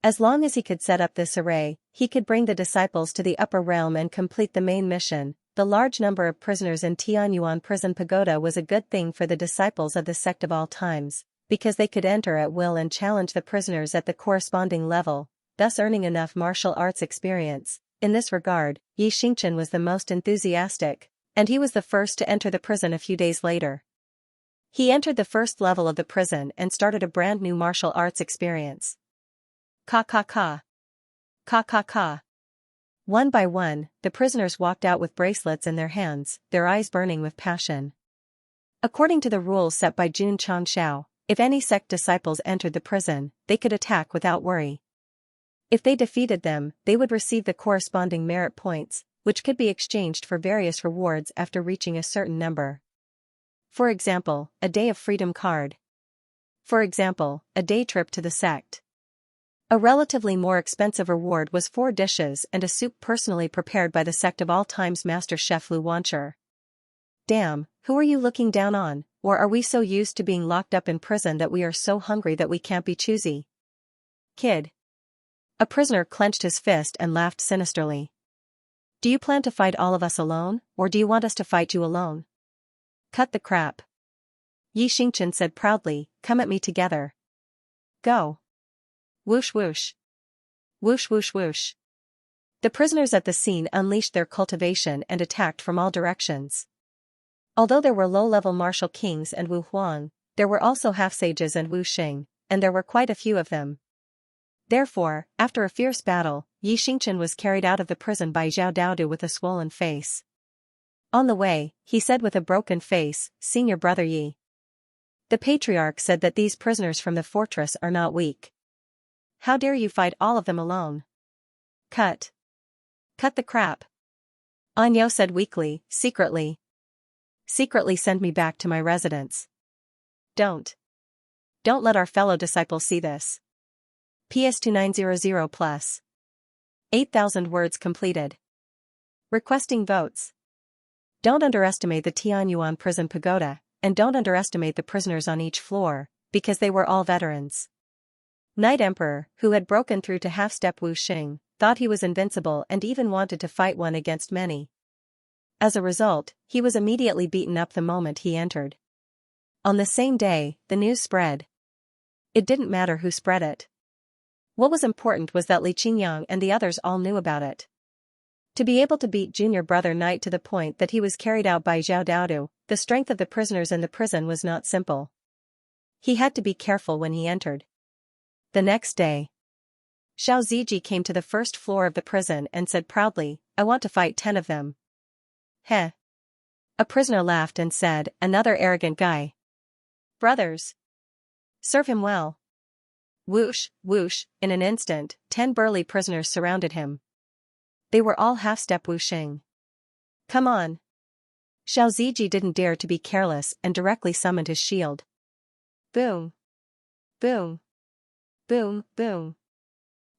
As long as he could set up this array, he could bring the disciples to the upper realm and complete the main mission. The large number of prisoners in Tianyuan prison pagoda was a good thing for the disciples of the sect of all times, because they could enter at will and challenge the prisoners at the corresponding level, thus earning enough martial arts experience. In this regard, Xianxia was the most enthusiastic, and he was the first to enter the prison a few days later. He entered the first level of the prison and started a brand new martial arts experience. Ka ka ka. Ka ka ka. One by one, the prisoners walked out with bracelets in their hands, their eyes burning with passion. According to the rules set by Xianxia, if any sect disciples entered the prison, they could attack without worry. If they defeated them, they would receive the corresponding merit points, which could be exchanged for various rewards after reaching a certain number. For example, a day of freedom card. For example, a day trip to the sect. A relatively more expensive reward was 4 dishes and a soup personally prepared by the sect of all times master chef Lu Wancher. Damn, who are you looking down on, or are we so used to being locked up in prison that we are so hungry that we can't be choosy? Kid. A prisoner clenched his fist and laughed sinisterly. Do you plan to fight all of us alone, or do you want us to fight you alone? Cut the crap. Xianxia said proudly, come at me together. Go. Whoosh whoosh. Whoosh whoosh whoosh. The prisoners at the scene unleashed their cultivation and attacked from all directions. Although there were low-level martial kings and Wu Huang, there were also half-sages and Wu Xing, and there were quite a few of them. Therefore, after a fierce battle, Xianxia was carried out of the prison by Zhao Daodu with a swollen face. On the way, he said with a broken face, Senior Brother Yi. The patriarch said that these prisoners from the fortress are not weak. How dare you fight all of them alone? Cut. Cut the crap. Anyo said weakly, secretly. Secretly send me back to my residence. Don't. Don't let our fellow disciples see this. PS2900 plus. 8,000 words completed. Requesting votes. Don't underestimate the Tianyuan prison pagoda, and don't underestimate the prisoners on each floor, because they were all veterans. Night Emperor, who had broken through to half-step Wu Xing, thought he was invincible and even wanted to fight one against many. As a result, he was immediately beaten up the moment he entered. On the same day, the news spread. It didn't matter who spread it. What was important was that Li Qingyang and the others all knew about it. To be able to beat Junior Brother Knight to the point that he was carried out by Zhao Daodu, the strength of the prisoners in the prison was not simple. He had to be careful when he entered. The next day, Xiao Ziji came to the first floor of the prison and said proudly, I want to fight 10 of them. Heh. A prisoner laughed and said, another arrogant guy. Brothers. Serve him well. Whoosh, whoosh, in an instant, 10 burly prisoners surrounded him. They were all half-step Wu Xing. Come on. Xiao Ziji didn't dare to be careless and directly summoned his shield. Boom. Boom. Boom, boom.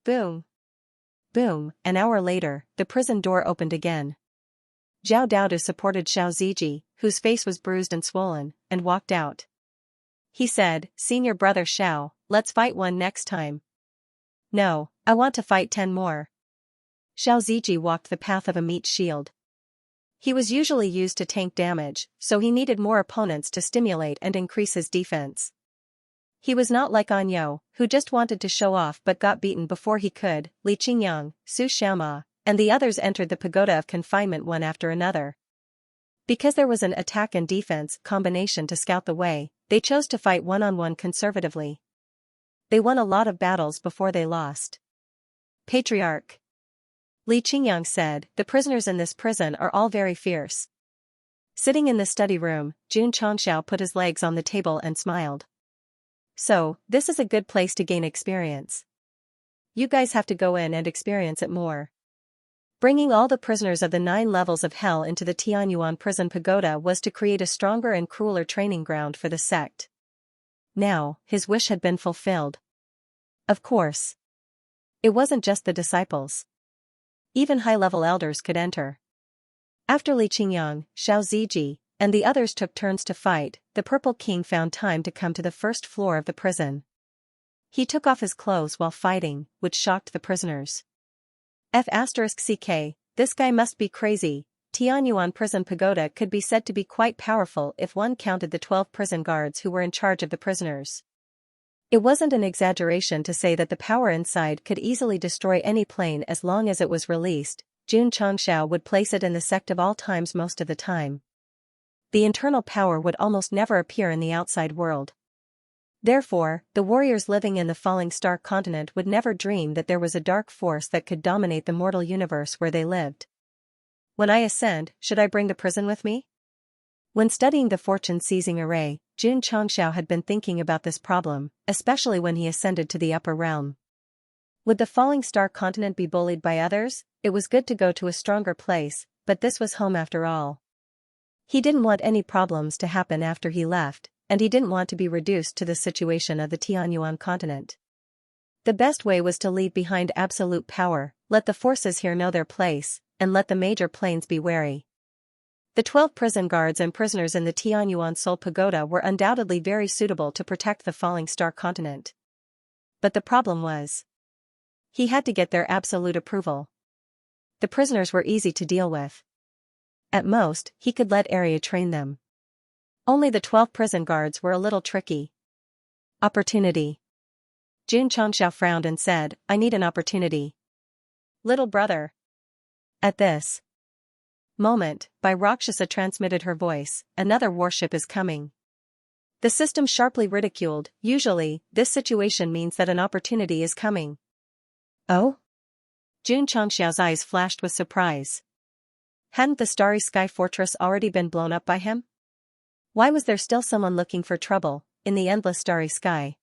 Boom. Boom. An hour later, the prison door opened again. Zhao Daodu supported Xiao Ziji, whose face was bruised and swollen, and walked out. He said, Senior Brother Xiao, let's fight one next time. No, I want to fight 10 more. Xiao Ziji walked the path of a meat shield. He was usually used to tank damage, so he needed more opponents to stimulate and increase his defense. He was not like Anyo, who just wanted to show off but got beaten before he could. Li Qingyang, Su Xiaoma, and the others entered the pagoda of confinement one after another. Because there was an attack and defense combination to scout the way, they chose to fight one-on-one conservatively. They won a lot of battles before they lost. Patriarch. Li Qingyang said, the prisoners in this prison are all very fierce. Sitting in the study room, Jun Changxiao put his legs on the table and smiled. So, this is a good place to gain experience. You guys have to go in and experience it more. Bringing all the prisoners of the 9 levels of hell into the Tianyuan prison pagoda was to create a stronger and crueler training ground for the sect. Now, his wish had been fulfilled. Of course. It wasn't just the disciples. Even high-level elders could enter. After Li Qingyang, Xiao Ziji, and the others took turns to fight, the Purple King found time to come to the first floor of the prison. He took off his clothes while fighting, which shocked the prisoners. F***ck, this guy must be crazy. Tianyuan Prison Pagoda could be said to be quite powerful if one counted the 12 prison guards who were in charge of the prisoners. It wasn't an exaggeration to say that the power inside could easily destroy any plane as long as it was released. Xianxia would place it in the Sect of all times most of the time. The internal power would almost never appear in the outside world. Therefore, the warriors living in the falling star continent would never dream that there was a dark force that could dominate the mortal universe where they lived. When I ascend, should I bring the prison with me? When studying the fortune-seizing array, Xianxia had been thinking about this problem, especially when he ascended to the upper realm. Would the falling star continent be bullied by others? It was good to go to a stronger place, but this was home after all. He didn't want any problems to happen after he left, and he didn't want to be reduced to the situation of the Tianyuan continent. The best way was to leave behind absolute power, let the forces here know their place, and let the major planes be wary. The 12 prison guards and prisoners in the Tianyuan Soul Pagoda were undoubtedly very suitable to protect the falling star continent. But the problem was, he had to get their absolute approval. The prisoners were easy to deal with. At most, he could let Arya train them. Only the 12 prison guards were a little tricky. Opportunity. Xianxia frowned and said, I need an opportunity. Little brother. At this moment, by Rakshasa transmitted her voice, another warship is coming. The system sharply ridiculed, usually, this situation means that an opportunity is coming. Oh? Xianxia's eyes flashed with surprise. Hadn't the starry sky fortress already been blown up by him? Why was there still someone looking for trouble, in the endless starry sky?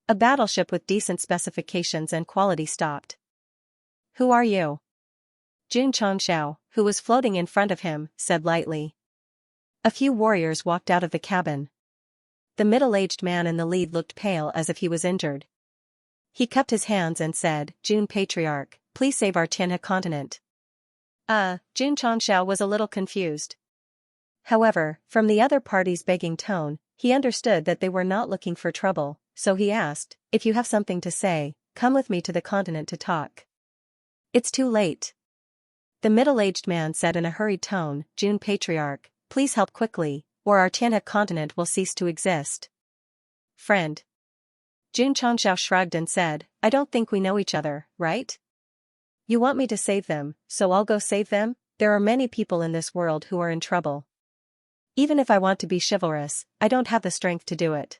A battleship with decent specifications and quality stopped. Who are you? Xianxia, who was floating in front of him, said lightly. A few warriors walked out of the cabin. The middle-aged man in the lead looked pale as if he was injured. He cupped his hands and said, Jun Patriarch, please save our Tianhe continent. Xianxia was a little confused. However, from the other party's begging tone, he understood that they were not looking for trouble, so he asked, if you have something to say, come with me to the continent to talk. It's too late. The middle-aged man said in a hurried tone, Jun Patriarch, please help quickly, or our Tianhe continent will cease to exist. Friend. Xianxia shrugged and said, I don't think we know each other, right? You want me to save them, so I'll go save them? There are many people in this world who are in trouble. Even if I want to be chivalrous, I don't have the strength to do it.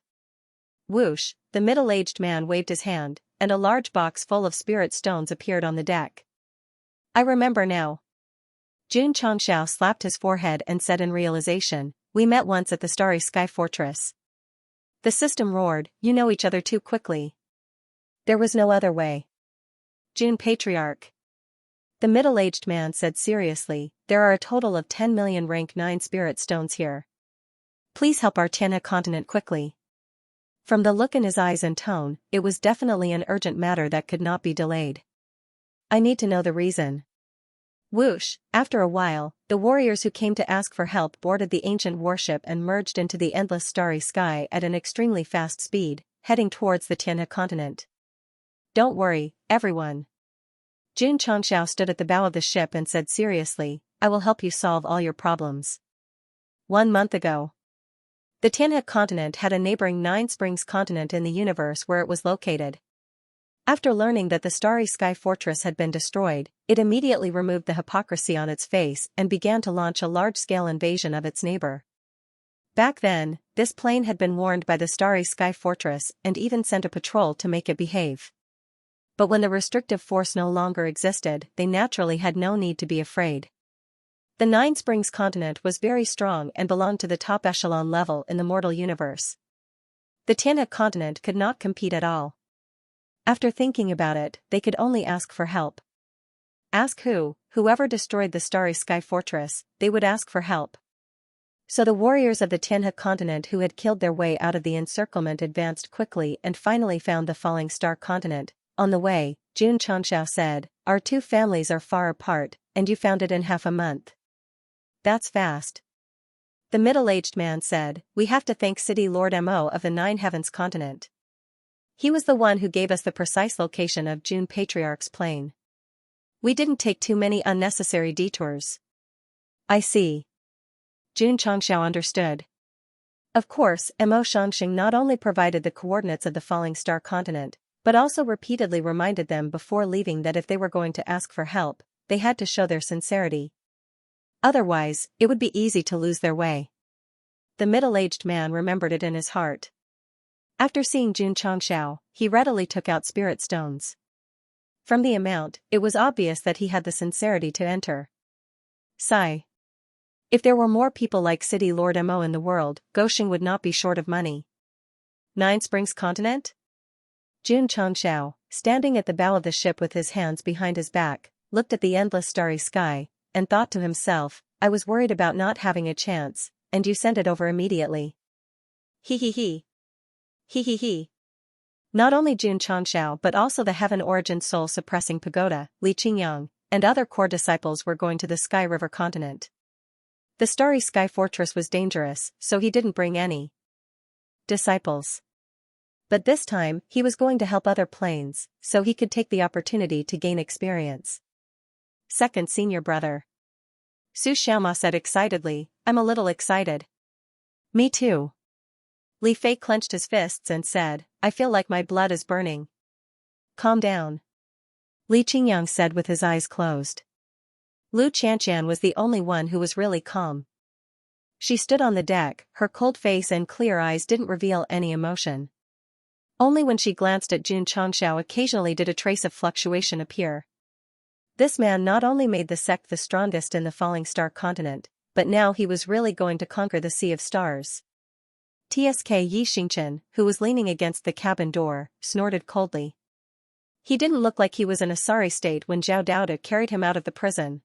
Whoosh, the middle-aged man waved his hand, and a large box full of spirit stones appeared on the deck. I remember now. Xianxia slapped his forehead and said in realization, we met once at the starry sky fortress. The system roared, you know each other too quickly. There was no other way. Jun Patriarch. The middle-aged man said seriously, there are a total of 10 million rank 9 spirit stones here. Please help our Tianhe continent quickly. From the look in his eyes and tone, it was definitely an urgent matter that could not be delayed. I need to know the reason. Whoosh, after a while, the warriors who came to ask for help boarded the ancient warship and merged into the endless starry sky at an extremely fast speed, heading towards the Tianhe continent. Don't worry, everyone. Xianxia stood at the bow of the ship and said seriously, I will help you solve all your problems. 1 month ago. The Tianhe continent had a neighboring Nine Springs continent in the universe where it was located. After learning that the starry sky fortress had been destroyed, it immediately removed the hypocrisy on its face and began to launch a large-scale invasion of its neighbor. Back then, this plane had been warned by the starry sky fortress and even sent a patrol to make it behave. But when the restrictive force no longer existed, they naturally had no need to be afraid. The Nine Springs continent was very strong and belonged to the top echelon level in the mortal universe. The Tianhe continent could not compete at all. After thinking about it, they could only ask for help. Ask who? Whoever destroyed the starry sky fortress, they would ask for help. So the warriors of the Tianhe continent who had killed their way out of the encirclement advanced quickly and finally found the falling star continent. On the way, Xianxia said, our two families are far apart, and you found it in half a month. That's fast. The middle-aged man said, we have to thank City Lord Mo of the Nine Heavens continent. He was the one who gave us the precise location of Jun Patriarch's plane. We didn't take too many unnecessary detours. I see. Jun Changxiao understood. Of course, Mo Shangxing not only provided the coordinates of the falling star continent, but also repeatedly reminded them before leaving that if they were going to ask for help, they had to show their sincerity. Otherwise, it would be easy to lose their way. The middle-aged man remembered it in his heart. After seeing Jun Changxiao, he readily took out spirit stones. From the amount, it was obvious that he had the sincerity to enter. Sigh. If there were more people like City Lord Mo in the world, Goxing would not be short of money. Nine Springs Continent? Jun Changxiao, standing at the bow of the ship with his hands behind his back, looked at the endless starry sky, and thought to himself, I was worried about not having a chance, and you sent it over immediately. He he he. He he he. Not only Jun Changxiao but also the Heaven Origin Soul Suppressing Pagoda, Li Qingyang, and other core disciples were going to the Sky River continent. The Starry Sky Fortress was dangerous, so he didn't bring any disciples. But this time, he was going to help other planes, so he could take the opportunity to gain experience. Second senior brother. Su Xiaoma said excitedly, I'm a little excited. Me too. Li Fei clenched his fists and said, I feel like my blood is burning. Calm down. Li Qingyang said with his eyes closed. Lu Qianxian was the only one who was really calm. She stood on the deck, her cold face and clear eyes didn't reveal any emotion. Only when she glanced at Jun Changxiao occasionally did a trace of fluctuation appear. This man not only made the sect the strongest in the falling star continent, but now he was really going to conquer the Sea of Stars. TSK Yi Xingchen, who was leaning against the cabin door, snorted coldly. He didn't look like he was in a sorry state when Zhao Daoda carried him out of the prison.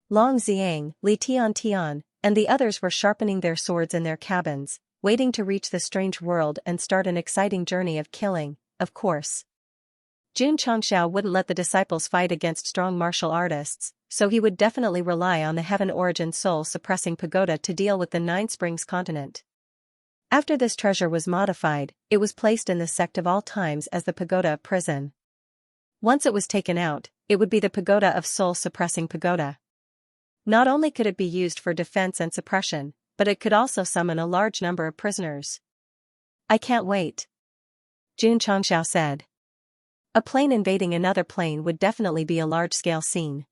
Long Xiang, Li Tian, and the others were sharpening their swords in their cabins, waiting to reach the strange world and start an exciting journey of killing, of course. Jun Changxiao wouldn't let the disciples fight against strong martial artists, so he would definitely rely on the Heaven Origin Soul Suppressing Pagoda to deal with the Nine Springs continent. After this treasure was modified, it was placed in the Sect of all times as the Pagoda of Prison. Once it was taken out, it would be the Pagoda of Soul Suppressing Pagoda. Not only could it be used for defense and suppression, but it could also summon a large number of prisoners. I can't wait. Jun Changxiao said. A plane invading another plane would definitely be a large-scale scene.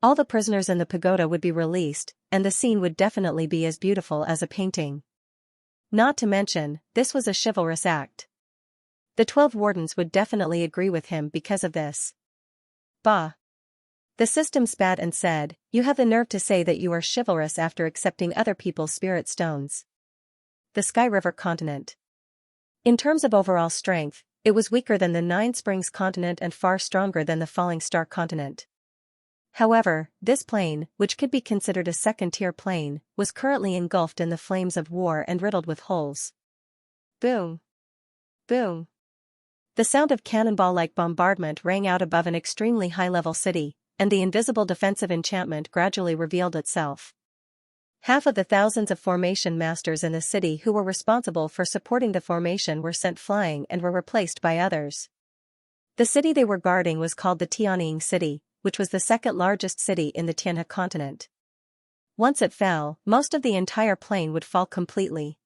All the prisoners in the pagoda would be released, and the scene would definitely be as beautiful as a painting. Not to mention, this was a chivalrous act. The 12 wardens would definitely agree with him because of this. Bah! The system spat and said, you have the nerve to say that you are chivalrous after accepting other people's spirit stones. The Sky River continent. In terms of overall strength, it was weaker than the Nine Springs continent and far stronger than the Falling Star continent. However, this plane, which could be considered a second-tier plane, was currently engulfed in the flames of war and riddled with holes. Boom! Boom! The sound of cannonball-like bombardment rang out above an extremely high-level city, and the invisible defensive enchantment gradually revealed itself. Half of the thousands of formation masters in the city who were responsible for supporting the formation were sent flying and were replaced by others. The city they were guarding was called the Tianying City, which was the second largest city in the Tianhe continent. Once it fell, most of the entire plain would fall completely.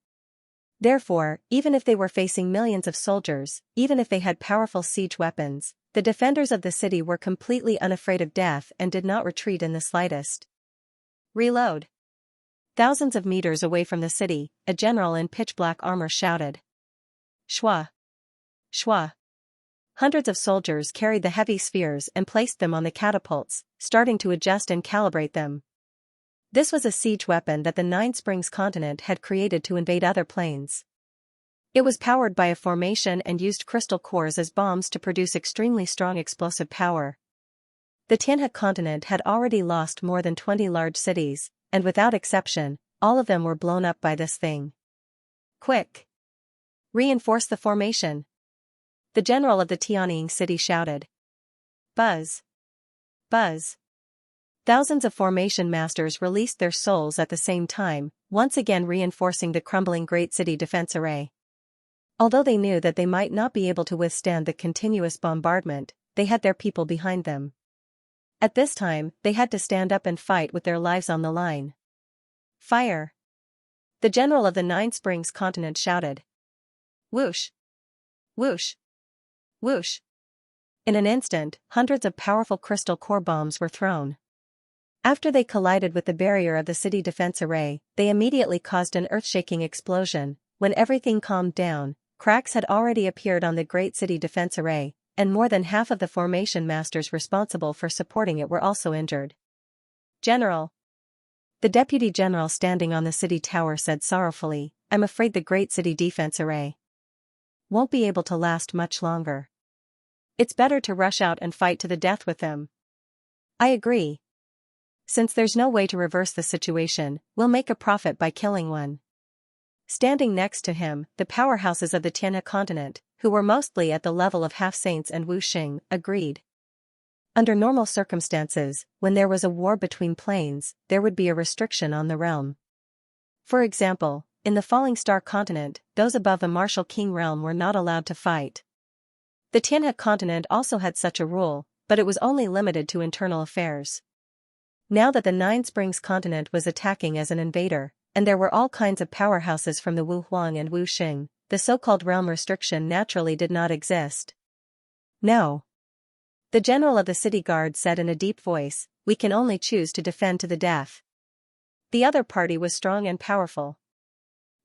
Therefore, even if they were facing millions of soldiers, even if they had powerful siege weapons, the defenders of the city were completely unafraid of death and did not retreat in the slightest. Reload! Thousands of meters away from the city, a general in pitch-black armor shouted. Shwa! Shwa! Hundreds of soldiers carried the heavy spheres and placed them on the catapults, starting to adjust and calibrate them. This was a siege weapon that the Nine Springs continent had created to invade other planes. It was powered by a formation and used crystal cores as bombs to produce extremely strong explosive power. The Tianhe continent had already lost more than 20 large cities, and without exception, all of them were blown up by this thing. Quick! Reinforce the formation! The general of the Tianying city shouted. Buzz! Buzz! Thousands of formation masters released their souls at the same time, once again reinforcing the crumbling great city defense array. Although they knew that they might not be able to withstand the continuous bombardment, they had their people behind them. At this time, they had to stand up and fight with their lives on the line. Fire! The general of the Nine Springs continent shouted. Whoosh! Whoosh! Whoosh! In an instant, hundreds of powerful crystal core bombs were thrown. After they collided with the barrier of the city defense array, they immediately caused an earth-shaking explosion. When everything calmed down, cracks had already appeared on the Great City Defense Array, and more than half of the formation masters responsible for supporting it were also injured. General. The deputy general standing on the city tower said sorrowfully, I'm afraid the Great City Defense Array won't be able to last much longer. It's better to rush out and fight to the death with them. I agree. Since there's no way to reverse the situation, we'll make a profit by killing one. Standing next to him, the powerhouses of the Tianhe continent, who were mostly at the level of half-saints and wuxing, agreed. Under normal circumstances, when there was a war between planes, there would be a restriction on the realm. For example, in the Falling Star continent, those above the Martial King realm were not allowed to fight. The Tianhe continent also had such a rule, but it was only limited to internal affairs. Now that the Nine Springs continent was attacking as an invader, and there were all kinds of powerhouses from the Wu Huang and Wu Xing, the so-called realm restriction naturally did not exist. No. The general of the city guard said in a deep voice, we can only choose to defend to the death. The other party was strong and powerful.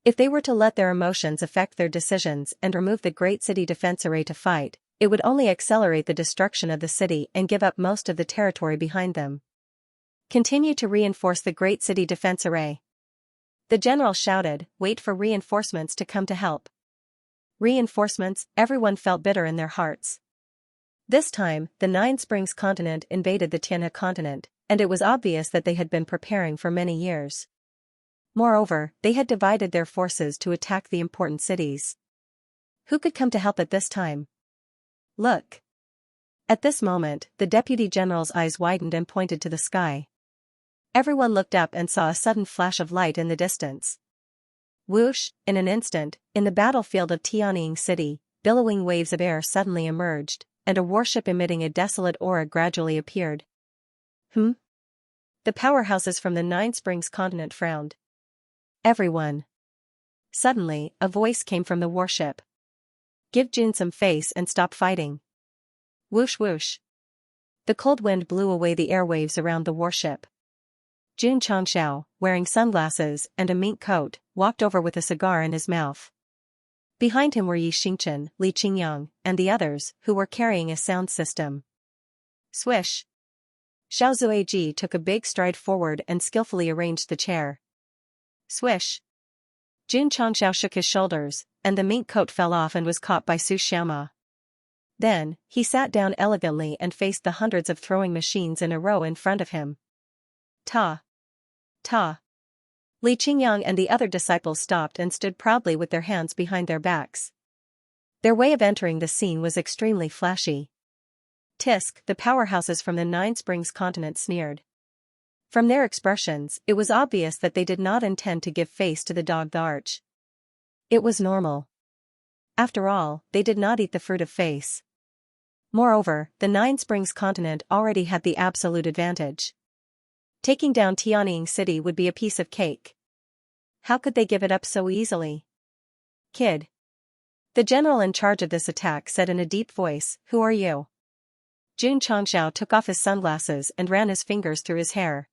If they were to let their emotions affect their decisions and remove the Great City Defense Array to fight, it would only accelerate the destruction of the city and give up most of the territory behind them. Continue to reinforce the Great City Defense Array. The general shouted, wait for reinforcements to come to help. Reinforcements, everyone felt bitter in their hearts. This time, the Nine Springs continent invaded the Tianhe continent, and it was obvious that they had been preparing for many years. Moreover, they had divided their forces to attack the important cities. Who could come to help at this time? Look. At this moment, the deputy general's eyes widened and pointed to the sky. Everyone looked up and saw a sudden flash of light in the distance. Whoosh, in an instant, in the battlefield of Tianying City, billowing waves of air suddenly emerged, and a warship emitting a desolate aura gradually appeared. The powerhouses from the Nine Springs continent frowned. Everyone. Suddenly, a voice came from the warship. Give Jun some face and stop fighting. Whoosh whoosh. The cold wind blew away the airwaves around the warship. Jun Changxiao, wearing sunglasses and a mink coat, walked over with a cigar in his mouth. Behind him were Yi Xingchen, Li Qingyang, and the others, who were carrying a sound system. Swish. Xiao Zuiji took a big stride forward and skillfully arranged the chair. Swish. Jun Changxiao shook his shoulders, and the mink coat fell off and was caught by Su Xiaoma. Then, he sat down elegantly and faced the hundreds of throwing machines in a row in front of him. Ta. Ta. Li Qingyang and the other disciples stopped and stood proudly with their hands behind their backs. Their way of entering the scene was extremely flashy. Tisk, the powerhouses from the Nine Springs continent sneered. From their expressions, it was obvious that they did not intend to give face to the dog the arch. It was normal. After all, they did not eat the fruit of face. Moreover, the Nine Springs continent already had the absolute advantage. Taking down Tianying City would be a piece of cake. How could they give it up so easily? Kid. The general in charge of this attack said in a deep voice, who are you? Jun Changxiao took off his sunglasses and ran his fingers through his hair.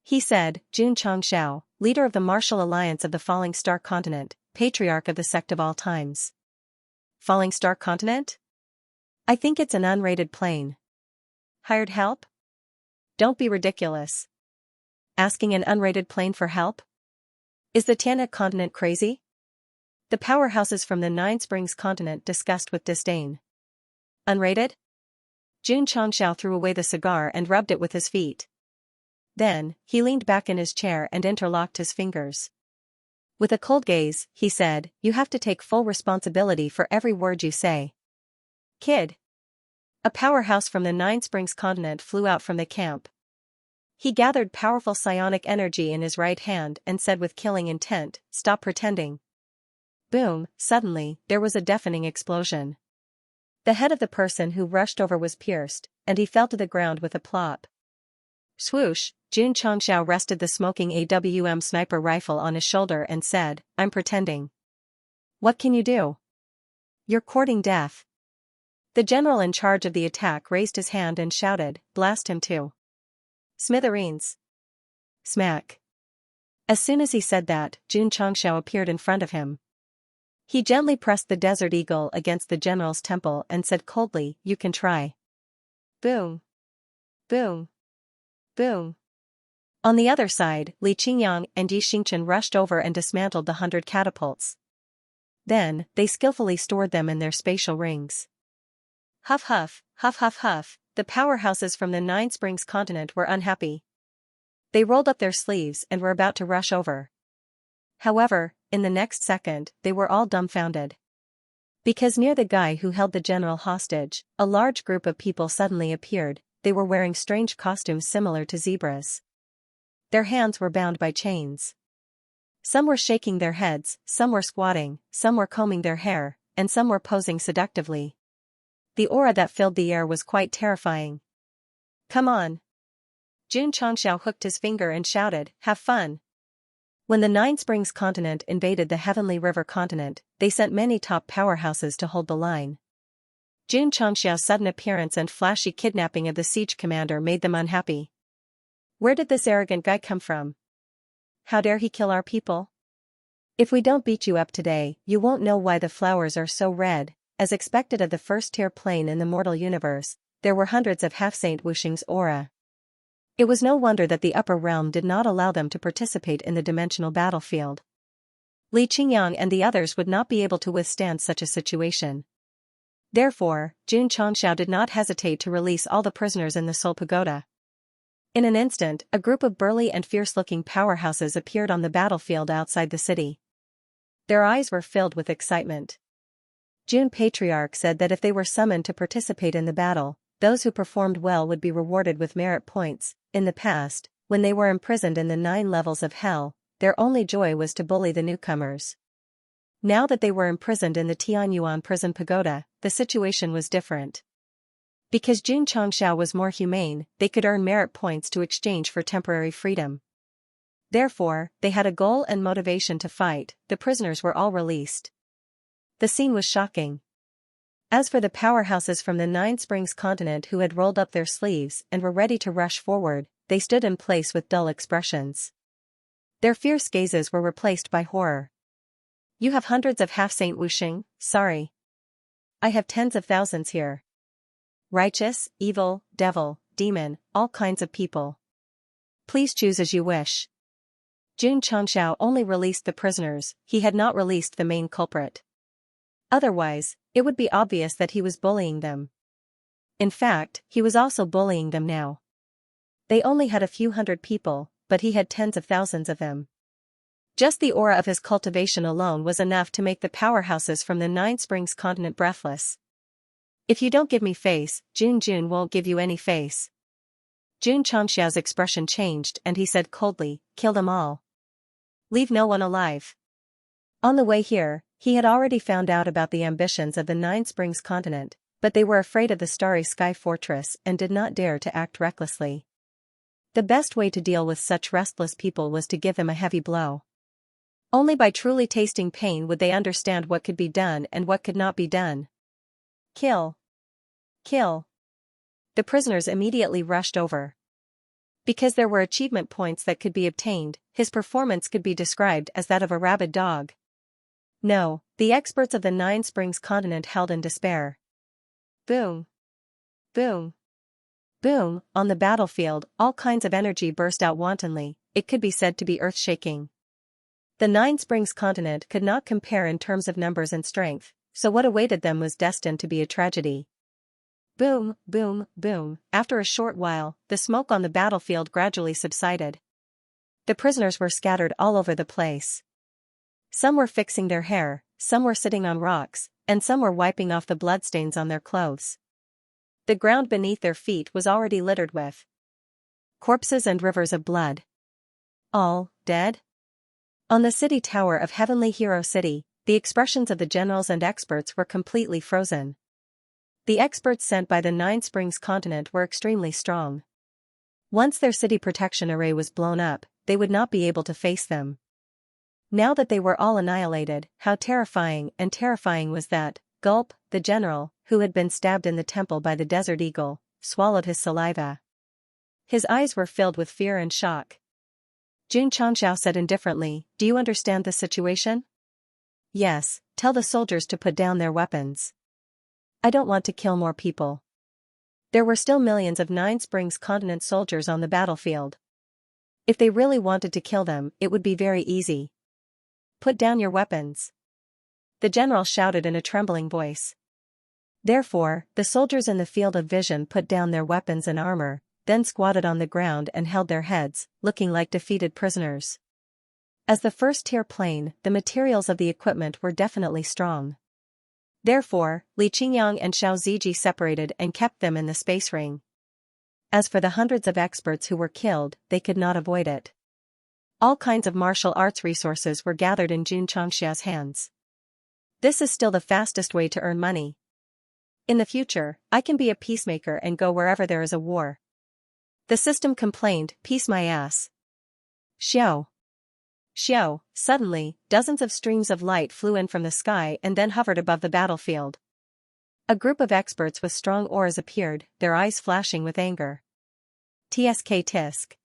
He said, Jun Changxiao, leader of the Martial Alliance of the Falling Star Continent, patriarch of the Sect of all times. Falling Star Continent? I think it's an unrated plane. Hired help? Don't be ridiculous. Asking an unrated plane for help? Is the Tianhe continent crazy? The powerhouses from the Nine Springs continent discussed with disdain. Unrated? Jun Changxiao threw away the cigar and rubbed it with his feet. Then, he leaned back in his chair and interlocked his fingers. With a cold gaze, he said, you have to take full responsibility for every word you say. Kid. A powerhouse from the Nine Springs continent flew out from the camp. He gathered powerful psionic energy in his right hand and said with killing intent, stop pretending. Boom, suddenly, there was a deafening explosion. The head of the person who rushed over was pierced, and he fell to the ground with a plop. Swoosh, Xianxia rested the smoking AWM sniper rifle on his shoulder and said, "I'm pretending." "What can you do? You're courting death." The general in charge of the attack raised his hand and shouted, "Blast him too." Smithereens. Smack. As soon as he said that, Xianxia appeared in front of him. He gently pressed the Desert Eagle against the general's temple and said coldly, "You can try." Boom. Boom. Boom. On the other side, Li Qingyang and Yi Xingchen rushed over and dismantled the 100 catapults. Then, they skillfully stored them in their spatial rings. Huff huff, huff huff huff, the powerhouses from the Nine Springs continent were unhappy. They rolled up their sleeves and were about to rush over. However, in the next second, they were all dumbfounded. Because near the guy who held the general hostage, a large group of people suddenly appeared. They were wearing strange costumes similar to zebras. Their hands were bound by chains. Some were shaking their heads, some were squatting, some were combing their hair, and some were posing seductively. The aura that filled the air was quite terrifying. "Come on." Xianxia hooked his finger and shouted, "Have fun." When the Nine Springs continent invaded the Heavenly River continent, they sent many top powerhouses to hold the line. Xianxia's sudden appearance and flashy kidnapping of the siege commander made them unhappy. Where did this arrogant guy come from? How dare he kill our people? If we don't beat you up today, you won't know why the flowers are so red. As expected of the first-tier plane in the mortal universe, there were hundreds of half-Saint Wuxing's aura. It was no wonder that the upper realm did not allow them to participate in the dimensional battlefield. Li Qingyang and the others would not be able to withstand such a situation. Therefore, Xianxia did not hesitate to release all the prisoners in the Soul Pagoda. In an instant, a group of burly and fierce-looking powerhouses appeared on the battlefield outside the city. Their eyes were filled with excitement. June Patriarch said that if they were summoned to participate in the battle, those who performed well would be rewarded with merit points. In the past, when they were imprisoned in the 9 levels of hell, their only joy was to bully the newcomers. Now that they were imprisoned in the Tianyuan prison pagoda, the situation was different. Because Xianxia was more humane, they could earn merit points to exchange for temporary freedom. Therefore, they had a goal and motivation to fight. The prisoners were all released. The scene was shocking. As for the powerhouses from the Nine Springs continent who had rolled up their sleeves and were ready to rush forward, they stood in place with dull expressions. Their fierce gazes were replaced by horror. "You have hundreds of half-Saint Wuxing, sorry. I have tens of thousands here. Righteous, evil, devil, demon, all kinds of people. Please choose as you wish." Xianxia only released the prisoners, he had not released the main culprit. Otherwise, it would be obvious that he was bullying them. In fact, he was also bullying them now. They only had a few hundred people, but he had tens of thousands of them. Just the aura of his cultivation alone was enough to make the powerhouses from the Nine Springs continent breathless. "If you don't give me face, Jun won't give you any face." Xianxia's expression changed and he said coldly, "Kill them all. Leave no one alive." On the way here, he had already found out about the ambitions of the Nine Springs continent, but they were afraid of the Starry Sky Fortress and did not dare to act recklessly. The best way to deal with such restless people was to give them a heavy blow. Only by truly tasting pain would they understand what could be done and what could not be done. Kill. Kill. The prisoners immediately rushed over. Because there were achievement points that could be obtained, his performance could be described as that of a rabid dog. No, the experts of the Nine Springs continent held in despair. Boom. Boom. Boom, on the battlefield, all kinds of energy burst out wantonly, it could be said to be earth-shaking. The Nine Springs continent could not compare in terms of numbers and strength, so what awaited them was destined to be a tragedy. Boom, boom, boom, after a short while, the smoke on the battlefield gradually subsided. The prisoners were scattered all over the place. Some were fixing their hair, some were sitting on rocks, and some were wiping off the bloodstains on their clothes. The ground beneath their feet was already littered with corpses and rivers of blood. All dead? On the city tower of Heavenly Hero City, the expressions of the generals and experts were completely frozen. The experts sent by the Nine Springs continent were extremely strong. Once their city protection array was blown up, they would not be able to face them. Now that they were all annihilated, how terrifying was that. Gulp, the general, who had been stabbed in the temple by the desert eagle, swallowed his saliva. His eyes were filled with fear and shock. Xianxia said indifferently, "Do you understand the situation?" "Yes, tell the soldiers to put down their weapons. I don't want to kill more people." There were still millions of Nine Springs continent soldiers on the battlefield. If they really wanted to kill them, it would be very easy. "Put down your weapons," the general shouted in a trembling voice. Therefore, the soldiers in the field of vision put down their weapons and armor, then squatted on the ground and held their heads, looking like defeated prisoners. As the first-tier plane, the materials of the equipment were definitely strong. Therefore, Li Qingyang and Xiao Ziji separated and kept them in the space ring. As for the hundreds of experts who were killed, they could not avoid it. All kinds of martial arts resources were gathered in Xianxia's hands. This is still the fastest way to earn money. In the future, I can be a peacemaker and go wherever there is a war. The system complained, "Peace my ass." Xiao. Suddenly, dozens of streams of light flew in from the sky and then hovered above the battlefield. A group of experts with strong auras appeared, their eyes flashing with anger. "Tsk tisk."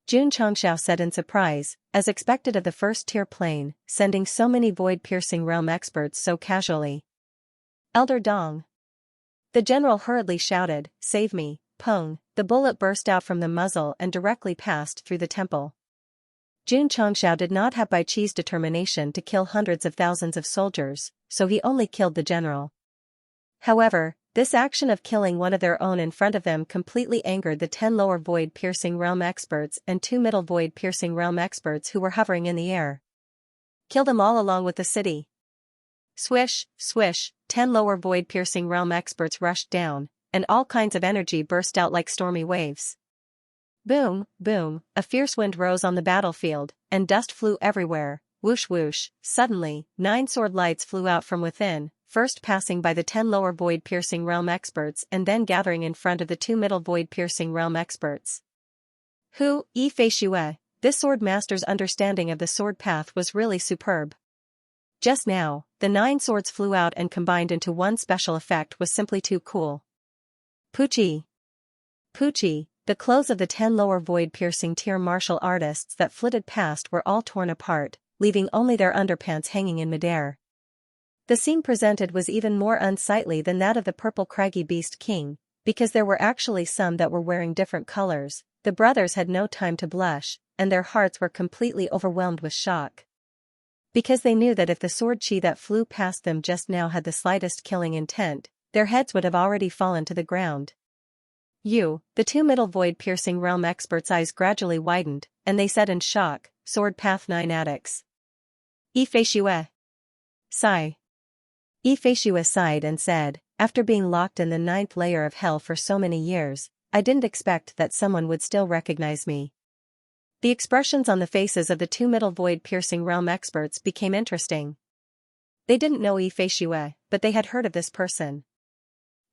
Xianxia said in surprise, as expected of the first-tier plane, sending so many void-piercing realm experts so casually. "Elder Dong." The general hurriedly shouted, "Save me, Peng." The bullet burst out from the muzzle and directly passed through the temple. Xianxia did not have Bai Qi's determination to kill hundreds of thousands of soldiers, so he only killed the general. However, this action of killing one of their own in front of them completely angered the 10 lower void-piercing realm experts and 2 middle void-piercing realm experts who were hovering in the air. "Kill them all along with the city." Swish, swish, 10 lower void-piercing realm experts rushed down, and all kinds of energy burst out like stormy waves. Boom, boom, a fierce wind rose on the battlefield, and dust flew everywhere. Whoosh whoosh, suddenly, 9 sword lights flew out from within, first passing by the 10 lower void-piercing realm experts and then gathering in front of the 2 middle void-piercing realm experts. Hu, Yi Fei Shue, this sword master's understanding of the sword path was really superb. Just now, the 9 swords flew out and combined into one special effect was simply too cool. Puchi. The clothes of the 10 lower void-piercing tier martial artists that flitted past were all torn apart, leaving only their underpants hanging in midair. The scene presented was even more unsightly than that of the purple craggy beast king, because there were actually some that were wearing different colors. The brothers had no time to blush, and their hearts were completely overwhelmed with shock. Because they knew that if the sword chi that flew past them just now had the slightest killing intent, their heads would have already fallen to the ground. The 2 middle void-piercing realm experts' eyes gradually widened, and they said in shock, "Sword Path 9 addicts." Yi Fei Shue. Sigh. Yi Fei Shue sighed and said, "After being locked in the 9th layer of hell for so many years, I didn't expect that someone would still recognize me." The expressions on the faces of the 2 middle void-piercing realm experts became interesting. They didn't know Yi Fei Shue, but they had heard of this person.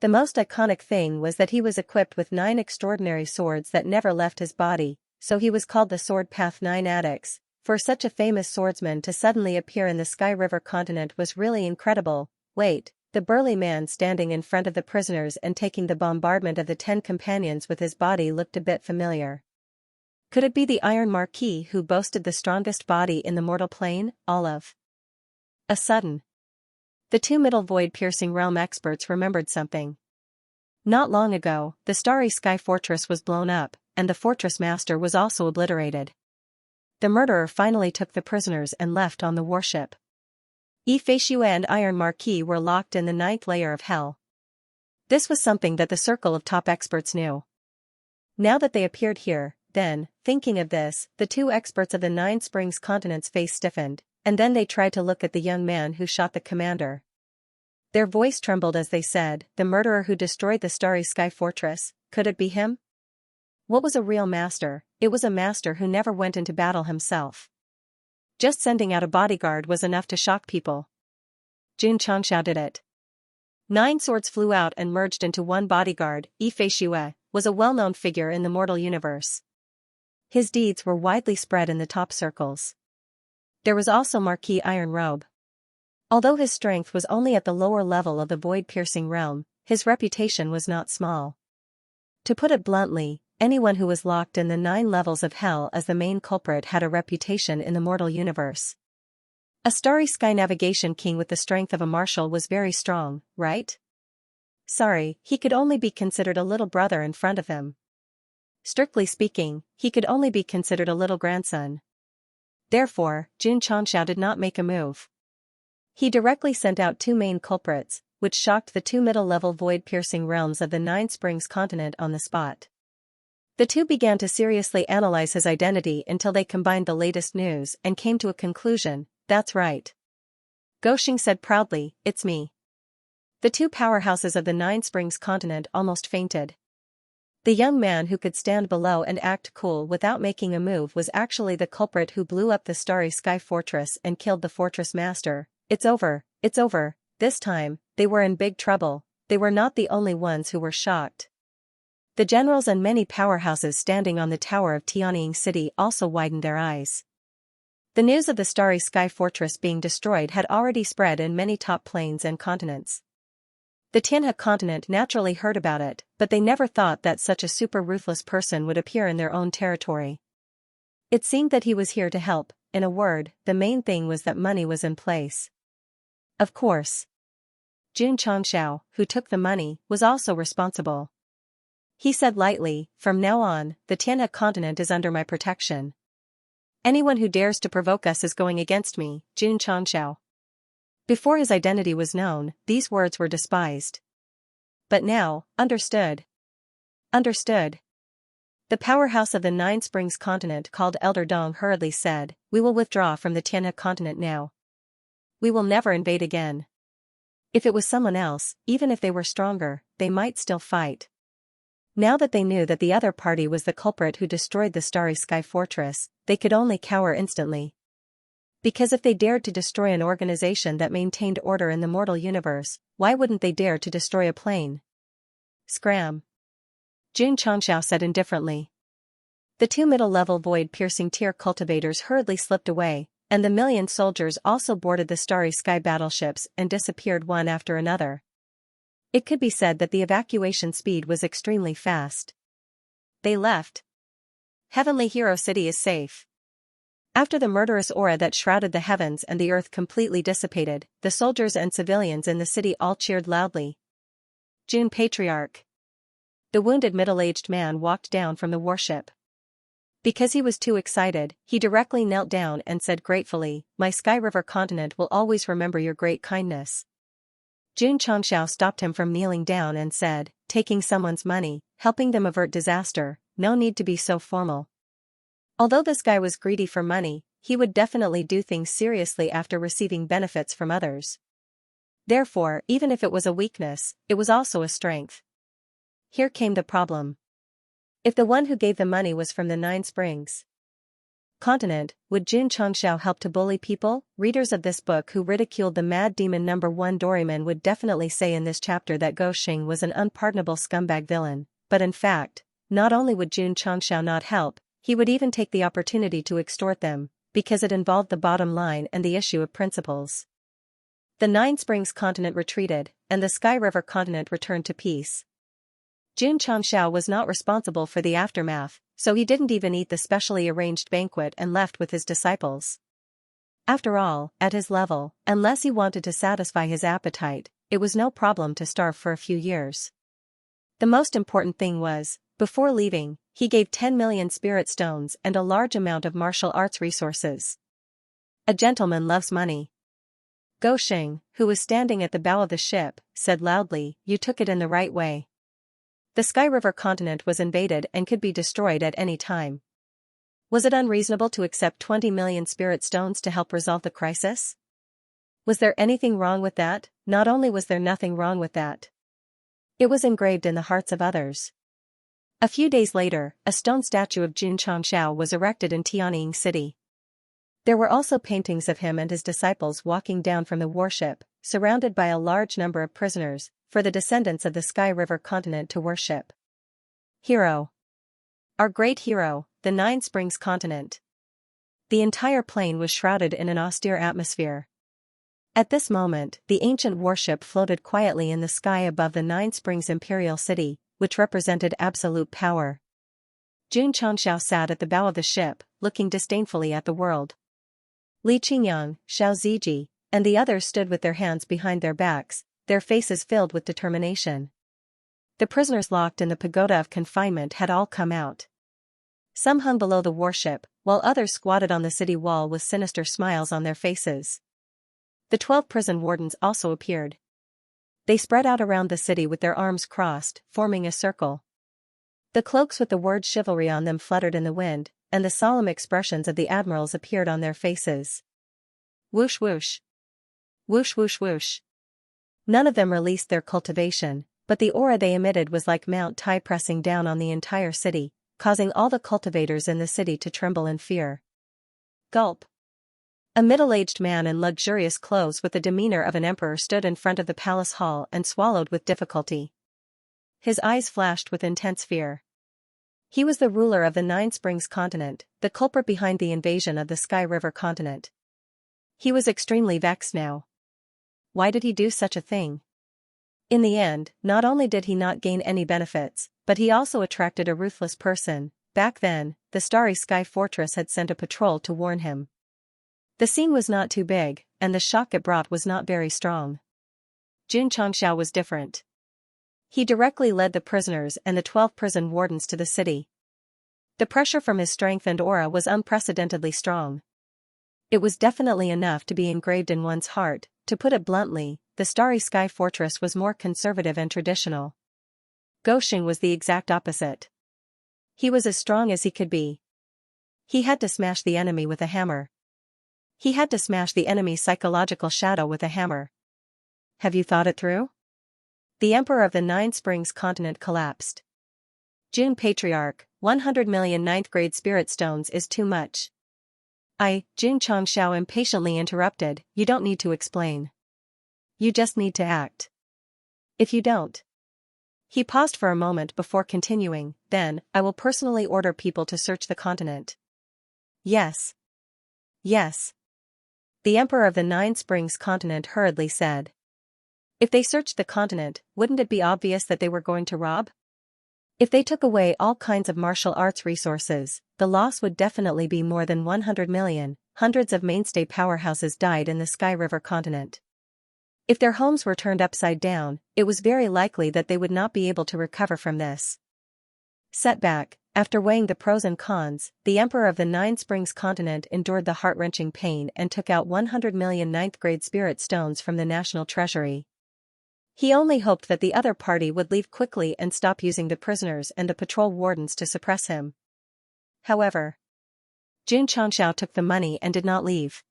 The most iconic thing was that he was equipped with 9 extraordinary swords that never left his body, so he was called the Sword Path 9 addicts. For such a famous swordsman to suddenly appear in the Sky River continent was really incredible. Wait, the burly man standing in front of the prisoners and taking the bombardment of the 10 companions with his body looked a bit familiar. Could it be the Iron Marquis who boasted the strongest body in the mortal plane? All of a sudden, the 2 middle void-piercing realm experts remembered something. Not long ago, the Starry Sky Fortress was blown up, and the fortress master was also obliterated. The murderer finally took the prisoners and left on the warship. Yi Fei Shue and Iron Marquis were locked in the 9th layer of hell. This was something that the circle of top experts knew. Now that they appeared here, then, thinking of this, the 2 experts of the 9 Springs continent's face stiffened, and then they tried to look at the young man who shot the commander. Their voice trembled as they said, "The murderer who destroyed the Starry Sky Fortress, could it be him?" What was a real master? It was a master who never went into battle himself. Just sending out a bodyguard was enough to shock people. Xianxia did it. 9 swords flew out and merged into one bodyguard. Yifei was a well-known figure in the mortal universe. His deeds were widely spread in the top circles. There was also Marquis Iron Robe. Although his strength was only at the lower level of the void-piercing realm, his reputation was not small. To put it bluntly, anyone who was locked in the 9 levels of hell as the main culprit had a reputation in the mortal universe. A starry sky navigation king with the strength of a marshal was very strong, right? Sorry, he could only be considered a little brother in front of him. Strictly speaking, he could only be considered a little grandson. Therefore, Xianxia did not make a move. He directly sent out 2 main culprits, which shocked the 2 middle-level void-piercing realms of the 9 Springs continent on the spot. The 2 began to seriously analyze his identity until they combined the latest news and came to a conclusion. That's right. Goxing said proudly, it's me. The 2 powerhouses of the 9 Springs continent almost fainted. The young man who could stand below and act cool without making a move was actually the culprit who blew up the Starry Sky Fortress and killed the fortress master. It's over, it's over. This time, they were in big trouble. They were not the only ones who were shocked. The generals and many powerhouses standing on the tower of Tianying City also widened their eyes. The news of the Starry Sky Fortress being destroyed had already spread in many top planes and continents. The Tianhe continent naturally heard about it, but they never thought that such a super ruthless person would appear in their own territory. It seemed that he was here to help. In a word, the main thing was that money was in place. Of course. Xianxia, who took the money, was also responsible. He said lightly, from now on, the Tianhe continent is under my protection. Anyone who dares to provoke us is going against me, Xianxia. Before his identity was known, these words were despised. But now, understood. Understood. The powerhouse of the 9 Springs continent called Elder Dong hurriedly said, we will withdraw from the Tianhe continent now. We will never invade again. If it was someone else, even if they were stronger, they might still fight. Now that they knew that the other party was the culprit who destroyed the Starry Sky Fortress, they could only cower instantly. Because if they dared to destroy an organization that maintained order in the mortal universe, why wouldn't they dare to destroy a plane? Scram. Xianxia said indifferently. The 2 middle-level void-piercing tier cultivators hurriedly slipped away, and the million soldiers also boarded the Starry Sky battleships and disappeared one after another. It could be said that the evacuation speed was extremely fast. They left. Heavenly Hero City is safe. After the murderous aura that shrouded the heavens and the earth completely dissipated, the soldiers and civilians in the city all cheered loudly. June Patriarch. The wounded middle-aged man walked down from the warship. Because he was too excited, he directly knelt down and said gratefully, my Sky River continent will always remember your great kindness. Xianxia stopped him from kneeling down and said, taking someone's money, helping them avert disaster, no need to be so formal. Although this guy was greedy for money, he would definitely do things seriously after receiving benefits from others. Therefore, even if it was a weakness, it was also a strength. Here came the problem. If the one who gave the money was from the 9 Springs continent, would Xianxia help to bully people? Readers of this book who ridiculed the mad demon number 1 Doryman would definitely say in this chapter that Goxing was an unpardonable scumbag villain, but in fact, not only would Xianxia not help, he would even take the opportunity to extort them, because it involved the bottom line and the issue of principles. The 9 Springs continent retreated, and the Sky River continent returned to peace. Xianxia was not responsible for the aftermath, so he didn't even eat the specially arranged banquet and left with his disciples. After all, at his level, unless he wanted to satisfy his appetite, it was no problem to starve for a few years. The most important thing was, before leaving, he gave 10 million spirit stones and a large amount of martial arts resources. A gentleman loves money. Goxing, who was standing at the bow of the ship, said loudly, you took it in the right way. The Sky River continent was invaded and could be destroyed at any time. Was it unreasonable to accept 20 million spirit stones to help resolve the crisis? Was there anything wrong with that? Not only was there nothing wrong with that. It was engraved in the hearts of others. A few days later, a stone statue of Xianxia was erected in Tianying City. There were also paintings of him and his disciples walking down from the warship, surrounded by a large number of prisoners, for the descendants of the Sky River continent to worship. Hero. Our great hero, the Nine Springs continent. The entire plain was shrouded in an austere atmosphere. At this moment, the ancient warship floated quietly in the sky above the Nine Springs imperial city, which represented absolute power. Xianxia sat at the bow of the ship, looking disdainfully at the world. Li Qingyang, Xiao Ziji, and the others stood with their hands behind their backs, their faces filled with determination. The prisoners locked in the pagoda of confinement had all come out. Some hung below the warship, while others squatted on the city wall with sinister smiles on their faces. The 12 prison wardens also appeared. They spread out around the city with their arms crossed, forming a circle. The cloaks with the word chivalry on them fluttered in the wind, and the solemn expressions of the admirals appeared on their faces. Whoosh whoosh. Whoosh whoosh whoosh. None of them released their cultivation, but the aura they emitted was like Mount Tai pressing down on the entire city, causing all the cultivators in the city to tremble in fear. Gulp. A middle-aged man in luxurious clothes with the demeanor of an emperor stood in front of the palace hall and swallowed with difficulty. His eyes flashed with intense fear. He was the ruler of the Nine Springs continent, the culprit behind the invasion of the Sky River continent. He was extremely vexed now. Why did he do such a thing? In the end, not only did he not gain any benefits, but he also attracted a ruthless person. Back then, the Starry Sky Fortress had sent a patrol to warn him. The scene was not too big, and the shock it brought was not very strong. Xianxia was different. He directly led the prisoners and the 12 prison wardens to the city. The pressure from his strength and aura was unprecedentedly strong. It was definitely enough to be engraved in one's heart. To put it bluntly, the Starry Sky Fortress was more conservative and traditional. Gosheng was the exact opposite. He was as strong as he could be. He had to smash the enemy with a hammer. He had to smash the enemy's psychological shadow with a hammer. Have you thought it through? The Emperor of the Nine Springs continent collapsed. June Patriarch, 100 million 9th grade spirit stones is too much. Jun Changxiao impatiently interrupted, you don't need to explain. You just need to act. If you don't. He paused for a moment before continuing, then, I will personally order people to search the continent. Yes. Yes. The Emperor of the Nine Springs continent hurriedly said. If they searched the continent, wouldn't it be obvious that they were going to rob? If they took away all kinds of martial arts resources, the loss would definitely be more than 100 million. Hundreds of mainstay powerhouses died in the Sky River continent. If their homes were turned upside down, it was very likely that they would not be able to recover from this setback. After weighing the pros and cons, the Emperor of the Nine Springs continent endured the heart-wrenching pain and took out 100 million 9th grade spirit stones from the national treasury. He only hoped that the other party would leave quickly and stop using the prisoners and the patrol wardens to suppress him. However, Jun Changxiao took the money and did not leave.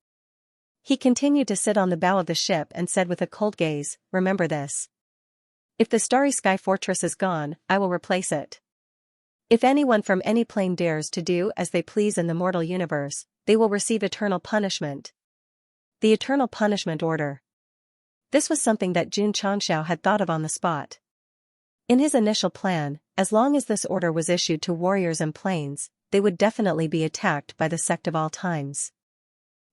He continued to sit on the bow of the ship and said with a cold gaze, remember this. If the Starry Sky Fortress is gone, I will replace it. If anyone from any plane dares to do as they please in the mortal universe, they will receive eternal punishment. The Eternal Punishment Order. This was something that Jun Changxiao had thought of on the spot. In his initial plan, as long as this order was issued to warriors and planes, they would definitely be attacked by the Sect of all times.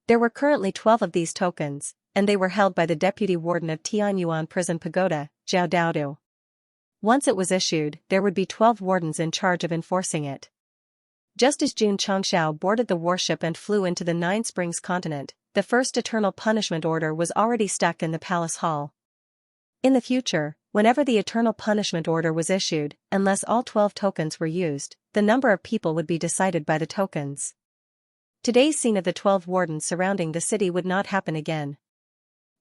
There were currently 12 of these tokens, and they were held by the deputy warden of Tianyuan Prison Pagoda, Zhao Daodu. Once it was issued, there would be 12 wardens in charge of enforcing it. Just as Jun Changxiao boarded the warship and flew into the Nine Springs continent, the first Eternal Punishment Order was already stuck in the palace hall. In the future, whenever the Eternal Punishment Order was issued, unless all 12 tokens were used, the number of people would be decided by the tokens. Today's scene of the 12 wardens surrounding the city would not happen again.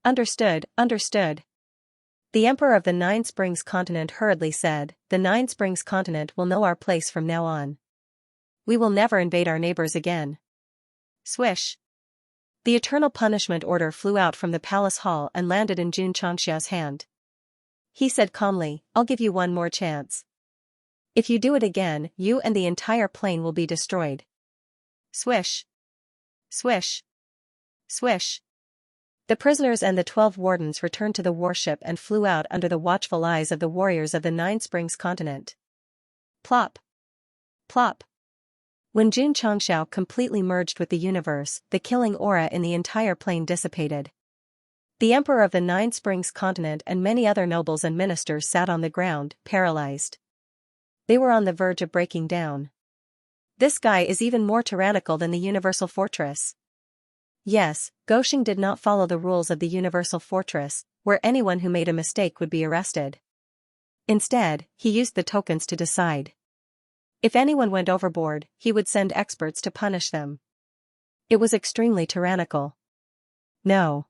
Understood, understood. The Emperor of the Nine Springs continent hurriedly said, the Nine Springs continent will know our place from now on. We will never invade our neighbors again. Swish. The Eternal Punishment Order flew out from the palace hall and landed in Jun Changxiao's hand. He said calmly, I'll give you one more chance. If you do it again, you and the entire plane will be destroyed. Swish. Swish. Swish. The prisoners and the 12 wardens returned to the warship and flew out under the watchful eyes of the warriors of the Nine Springs continent. Plop. Plop. When Jun Changxiao completely merged with the universe, the killing aura in the entire plane dissipated. The emperor of the Nine Springs continent and many other nobles and ministers sat on the ground, paralyzed. They were on the verge of breaking down. This guy is even more tyrannical than the Universal Fortress. Yes, Goxing did not follow the rules of the Universal Fortress, where anyone who made a mistake would be arrested. Instead, he used the tokens to decide. If anyone went overboard, he would send experts to punish them. It was extremely tyrannical. No.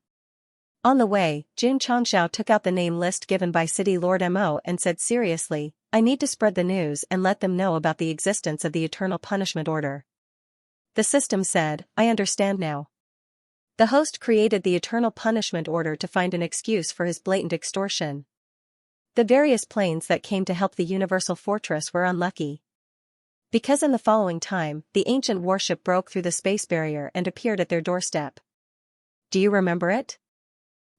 On the way, Jun Changxiao took out the name list given by City Lord Mo and said seriously, I need to spread the news and let them know about the existence of the Eternal Punishment Order. The system said, I understand now. The host created the Eternal Punishment Order to find an excuse for his blatant extortion. The various planes that came to help the Universal Fortress were unlucky. Because in the following time, the ancient warship broke through the space barrier and appeared at their doorstep. Do you remember it?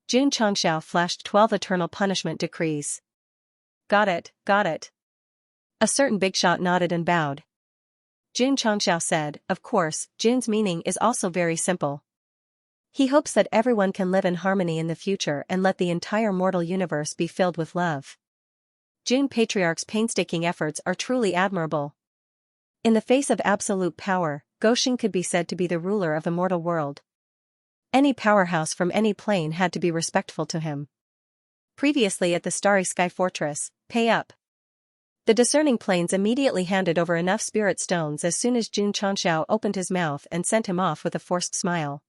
Jun Changxiao flashed 12 eternal punishment decrees. Got it, got it. A certain big shot nodded and bowed. Jun Changxiao said, of course, Jun's meaning is also very simple. He hopes that everyone can live in harmony in the future and let the entire mortal universe be filled with love. Jun Patriarch's painstaking efforts are truly admirable. In the face of absolute power, Goxing could be said to be the ruler of the mortal world. Any powerhouse from any plane had to be respectful to him. Previously at the Starry Sky Fortress, pay up. The discerning planes immediately handed over enough spirit stones as soon as Jun Changxiao opened his mouth and sent him off with a forced smile.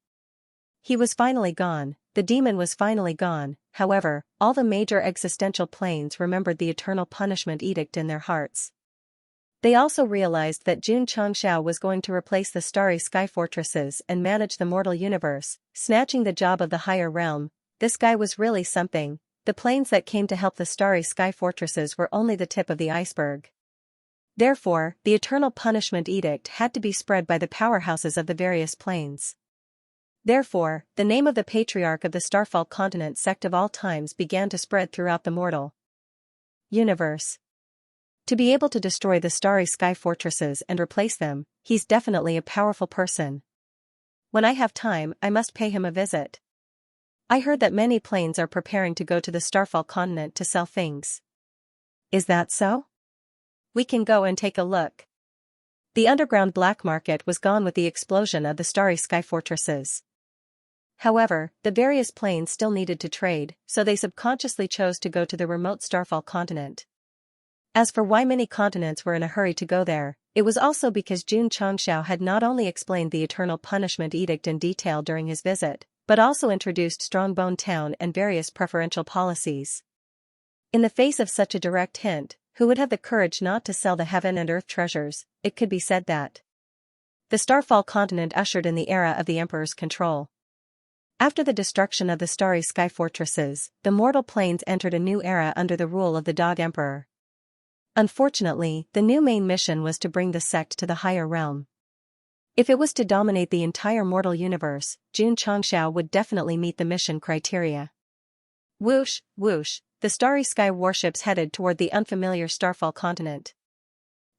He was finally gone, the demon was finally gone. However, all the major existential planes remembered the eternal punishment edict in their hearts. They also realized that Jun Changxiao was going to replace the Starry Sky Fortresses and manage the mortal universe, snatching the job of the higher realm. This guy was really something. The planes that came to help the Starry Sky Fortresses were only the tip of the iceberg. Therefore, the Eternal Punishment Edict had to be spread by the powerhouses of the various planes. Therefore, the name of the Patriarch of the Starfall continent Sect of all times began to spread throughout the mortal universe. To be able to destroy the Starry Sky Fortresses and replace them, he's definitely a powerful person. When I have time, I must pay him a visit. I heard that many planes are preparing to go to the Starfall continent to sell things. Is that so? We can go and take a look. The underground black market was gone with the explosion of the Starry Sky Fortresses. However, the various planes still needed to trade, so they subconsciously chose to go to the remote Starfall continent. As for why many continents were in a hurry to go there, it was also because Jun Changxiao had not only explained the Eternal Punishment Edict in detail during his visit, but also introduced Strongbone Town and various preferential policies. In the face of such a direct hint, who would have the courage not to sell the heaven and earth treasures? It could be said that the Starfall continent ushered in the era of the Emperor's control. After the destruction of the Starry Sky Fortresses, the mortal planes entered a new era under the rule of the Dog Emperor. Unfortunately, the new main mission was to bring the sect to the higher realm. If it was to dominate the entire mortal universe, Jun Changxiao would definitely meet the mission criteria. Whoosh, whoosh, the Starry Sky warships headed toward the unfamiliar Starfall continent.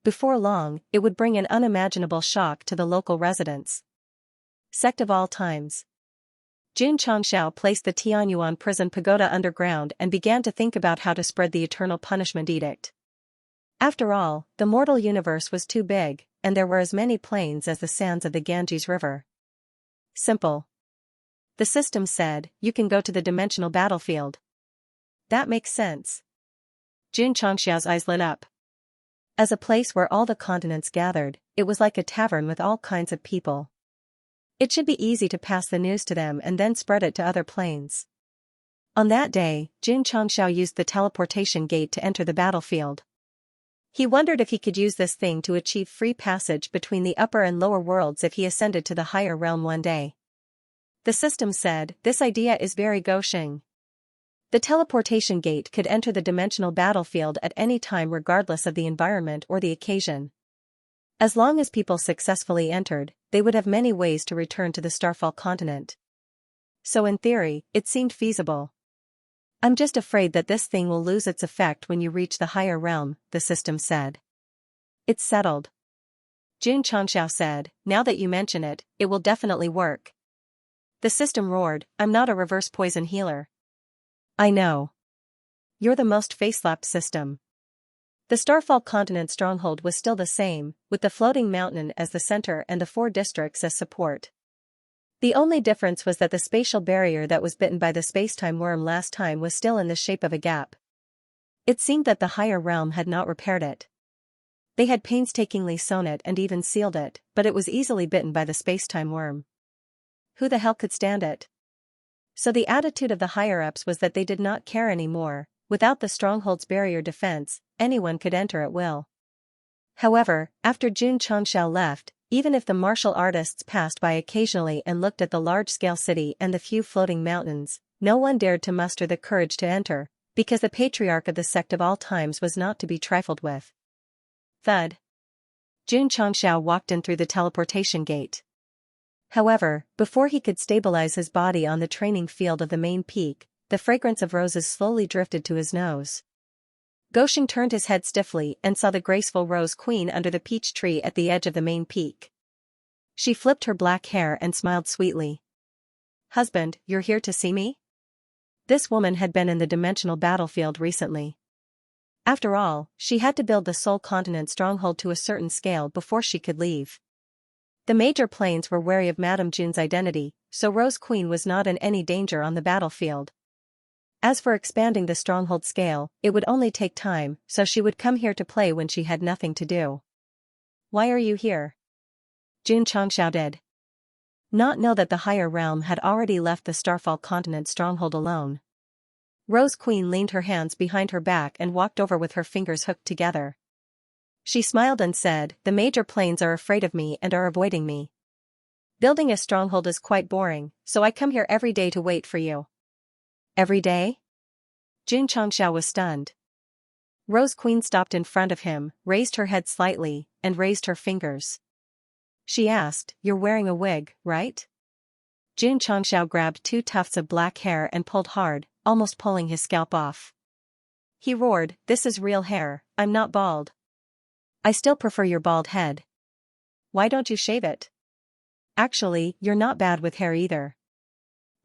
Before long, it would bring an unimaginable shock to the local residents. Sect of all times. Jun Changxiao placed the Tianyuan prison pagoda underground and began to think about how to spread the Eternal Punishment Edict. After all, the mortal universe was too big, and there were as many planes as the sands of the Ganges River. Simple. The system said, you can go to the dimensional battlefield. That makes sense. Jun Changxiao's eyes lit up. As a place where all the continents gathered, it was like a tavern with all kinds of people. It should be easy to pass the news to them and then spread it to other planes. On that day, Jun Changxiao used the teleportation gate to enter the battlefield. He wondered if he could use this thing to achieve free passage between the upper and lower worlds if he ascended to the higher realm one day. The system said, this idea is very Goxing. The teleportation gate could enter the dimensional battlefield at any time regardless of the environment or the occasion. As long as people successfully entered, they would have many ways to return to the Starfall continent. so in theory, it seemed feasible. I'm just afraid that this thing will lose its effect when you reach the higher realm, the system said. It's settled. Xianxia said, now that you mention it, it will definitely work. The system roared, I'm not a reverse poison healer. I know. You're the most face-slapped system. The Starfall continent stronghold was still the same, with the floating mountain as the center and the 4 districts as support. The only difference was that the spatial barrier that was bitten by the spacetime worm last time was still in the shape of a gap. It seemed that the higher realm had not repaired it. They had painstakingly sewn it and even sealed it, but it was easily bitten by the spacetime worm. Who the hell could stand it? So the attitude of the higher-ups was that they did not care anymore. Without the stronghold's barrier defense, anyone could enter at will. However, after Xianxia left, even if the martial artists passed by occasionally and looked at the large-scale city and the few floating mountains, no one dared to muster the courage to enter, because the patriarch of the sect of all times was not to be trifled with. Thud. Xianxia walked in through the teleportation gate. However, before he could stabilize his body on the training field of the main peak, the fragrance of roses slowly drifted to his nose. Gosheng turned his head stiffly and saw the graceful Rose Queen under the peach tree at the edge of the main peak. She flipped her black hair and smiled sweetly. Husband, you're here to see me? This woman had been in the dimensional battlefield recently. After all, she had to build the Soul Continent stronghold to a certain scale before she could leave. The major planes were wary of Madame June's identity, so Rose Queen was not in any danger on the battlefield. As for expanding the stronghold scale, it would only take time, so she would come here to play when she had nothing to do. Why are you here? Xianxia did not know that the higher realm had already left the Starfall continent stronghold alone. Rose Queen leaned her hands behind her back and walked over with her fingers hooked together. She smiled and said, the major planes are afraid of me and are avoiding me. Building a stronghold is quite boring, so I come here every day to wait for you. Every day? Xianxia was stunned. Rose Queen stopped in front of him, raised her head slightly, and raised her fingers. She asked, you're wearing a wig, right? Xianxia grabbed 2 tufts of black hair and pulled hard, almost pulling his scalp off. He roared, this is real hair, I'm not bald. I still prefer your bald head. Why don't you shave it? Actually, you're not bad with hair either.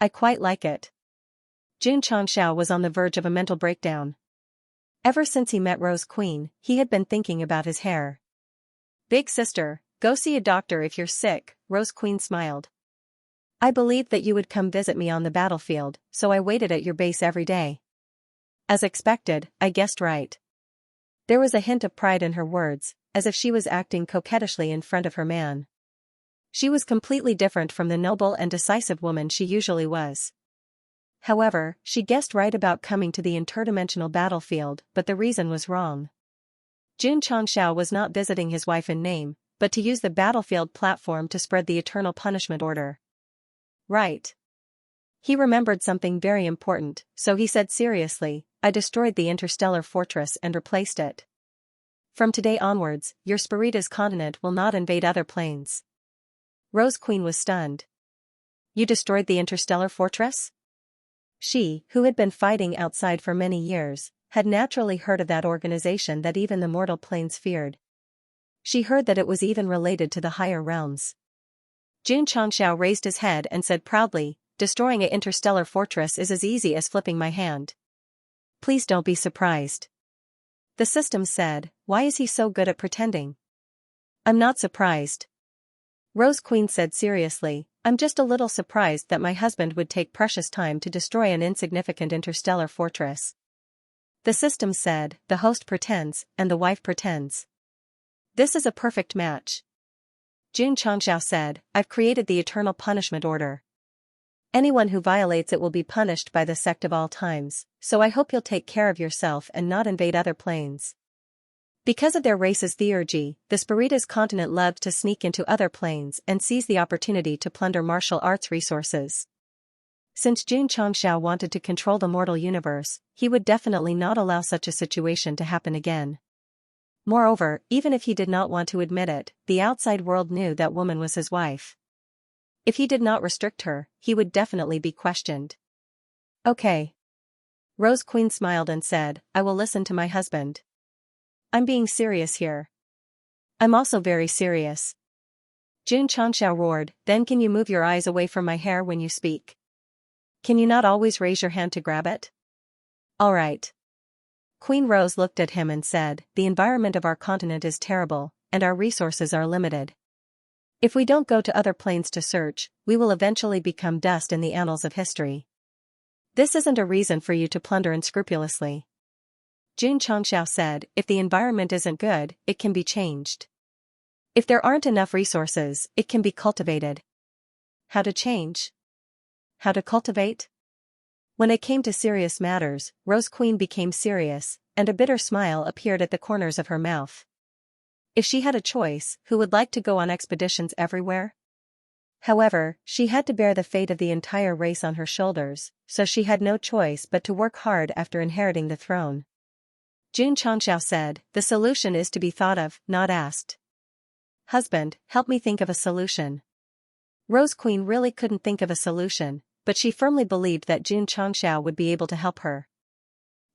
I quite like it. Xianxia was on the verge of a mental breakdown. Ever since he met Rose Queen, he had been thinking about his hair. Big sister, go see a doctor if you're sick, Rose Queen smiled. I believed that you would come visit me on the battlefield, so I waited at your base every day. As expected, I guessed right. There was a hint of pride in her words, as if she was acting coquettishly in front of her man. She was completely different from the noble and decisive woman she usually was. However, she guessed right about coming to the interdimensional battlefield, but the reason was wrong. Xianxia was not visiting his wife in name, but to use the battlefield platform to spread the eternal punishment order. Right. He remembered something very important, so he said seriously, I destroyed the interstellar fortress and replaced it. From today onwards, your Spiritus continent will not invade other planes. Rose Queen was stunned. You destroyed the interstellar fortress? She, who had been fighting outside for many years, had naturally heard of that organization that even the mortal planes feared. She heard that it was even related to the higher realms. Xianxia raised his head and said proudly, destroying an interstellar fortress is as easy as flipping my hand. Please don't be surprised. The system said, why is he so good at pretending? I'm not surprised. Rose Queen said seriously, I'm just a little surprised that my husband would take precious time to destroy an insignificant interstellar fortress. The system said, the host pretends, and the wife pretends. This is a perfect match. Xianxia said, I've created the eternal punishment order. Anyone who violates it will be punished by the sect of all times, so I hope you'll take care of yourself and not invade other planes. Because of their race's theurgy, the Spiritus continent loved to sneak into other planes and seize the opportunity to plunder martial arts resources. Since Xianxia wanted to control the mortal universe, he would definitely not allow such a situation to happen again. Moreover, even if he did not want to admit it, the outside world knew that woman was his wife. If he did not restrict her, he would definitely be questioned. Okay. Rose Queen smiled and said, I will listen to my husband. I'm being serious here. I'm also very serious. Jun Changxiao roared, then can you move your eyes away from my hair when you speak? Can you not always raise your hand to grab it? All right. Queen Rose looked at him and said, the environment of our continent is terrible, and our resources are limited. If we don't go to other planes to search, we will eventually become dust in the annals of history. This isn't a reason for you to plunder unscrupulously. Jun Changxiao said, if the environment isn't good, it can be changed. If there aren't enough resources, it can be cultivated. How to change? How to cultivate? When it came to serious matters, Rose Queen became serious, and a bitter smile appeared at the corners of her mouth. If she had a choice, who would like to go on expeditions everywhere? However, she had to bear the fate of the entire race on her shoulders, so she had no choice but to work hard after inheriting the throne. Jun Changxiao said, the solution is to be thought of, not asked. Husband, help me think of a solution. Rose Queen really couldn't think of a solution, but she firmly believed that Jun Changxiao would be able to help her.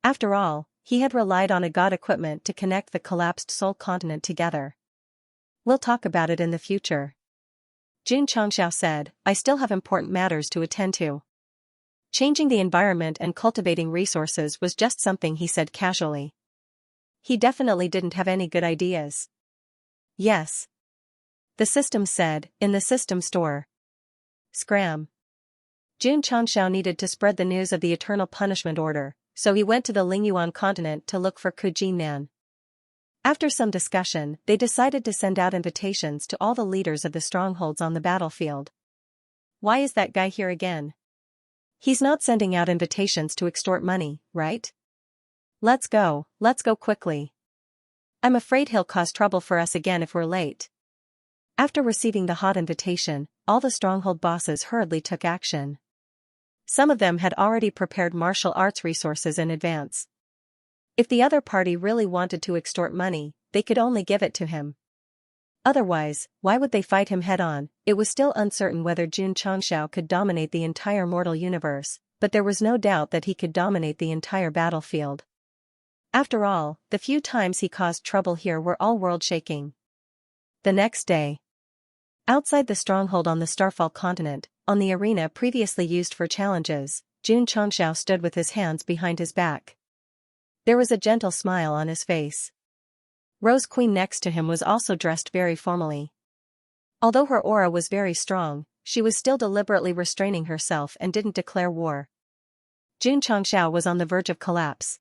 After all, he had relied on a god equipment to connect the collapsed Soul continent together. We'll talk about it in the future. Jun Changxiao said, I still have important matters to attend to. Changing the environment and cultivating resources was just something he said casually. He definitely didn't have any good ideas. Yes. The system said, in the system store. Scram. Jun Changxiao needed to spread the news of the Eternal Punishment Order, so he went to the Lingyuan continent to look for Kujinan. After some discussion, they decided to send out invitations to all the leaders of the strongholds on the battlefield. Why is that guy here again? He's not sending out invitations to extort money, right? Let's go quickly. I'm afraid he'll cause trouble for us again if we're late. After receiving the hot invitation, all the stronghold bosses hurriedly took action. Some of them had already prepared martial arts resources in advance. If the other party really wanted to extort money, they could only give it to him. Otherwise, why would they fight him head-on? It was still uncertain whether Jun Changxiao could dominate the entire mortal universe, but there was no doubt that he could dominate the entire battlefield. After all, the few times he caused trouble here were all world-shaking. The next day. Outside the stronghold on the Starfall continent, on the arena previously used for challenges, Jun Changxiao stood with his hands behind his back. There was a gentle smile on his face. Rose Queen next to him was also dressed very formally. Although her aura was very strong, she was still deliberately restraining herself and didn't declare war. Jun Changxiao was on the verge of collapse.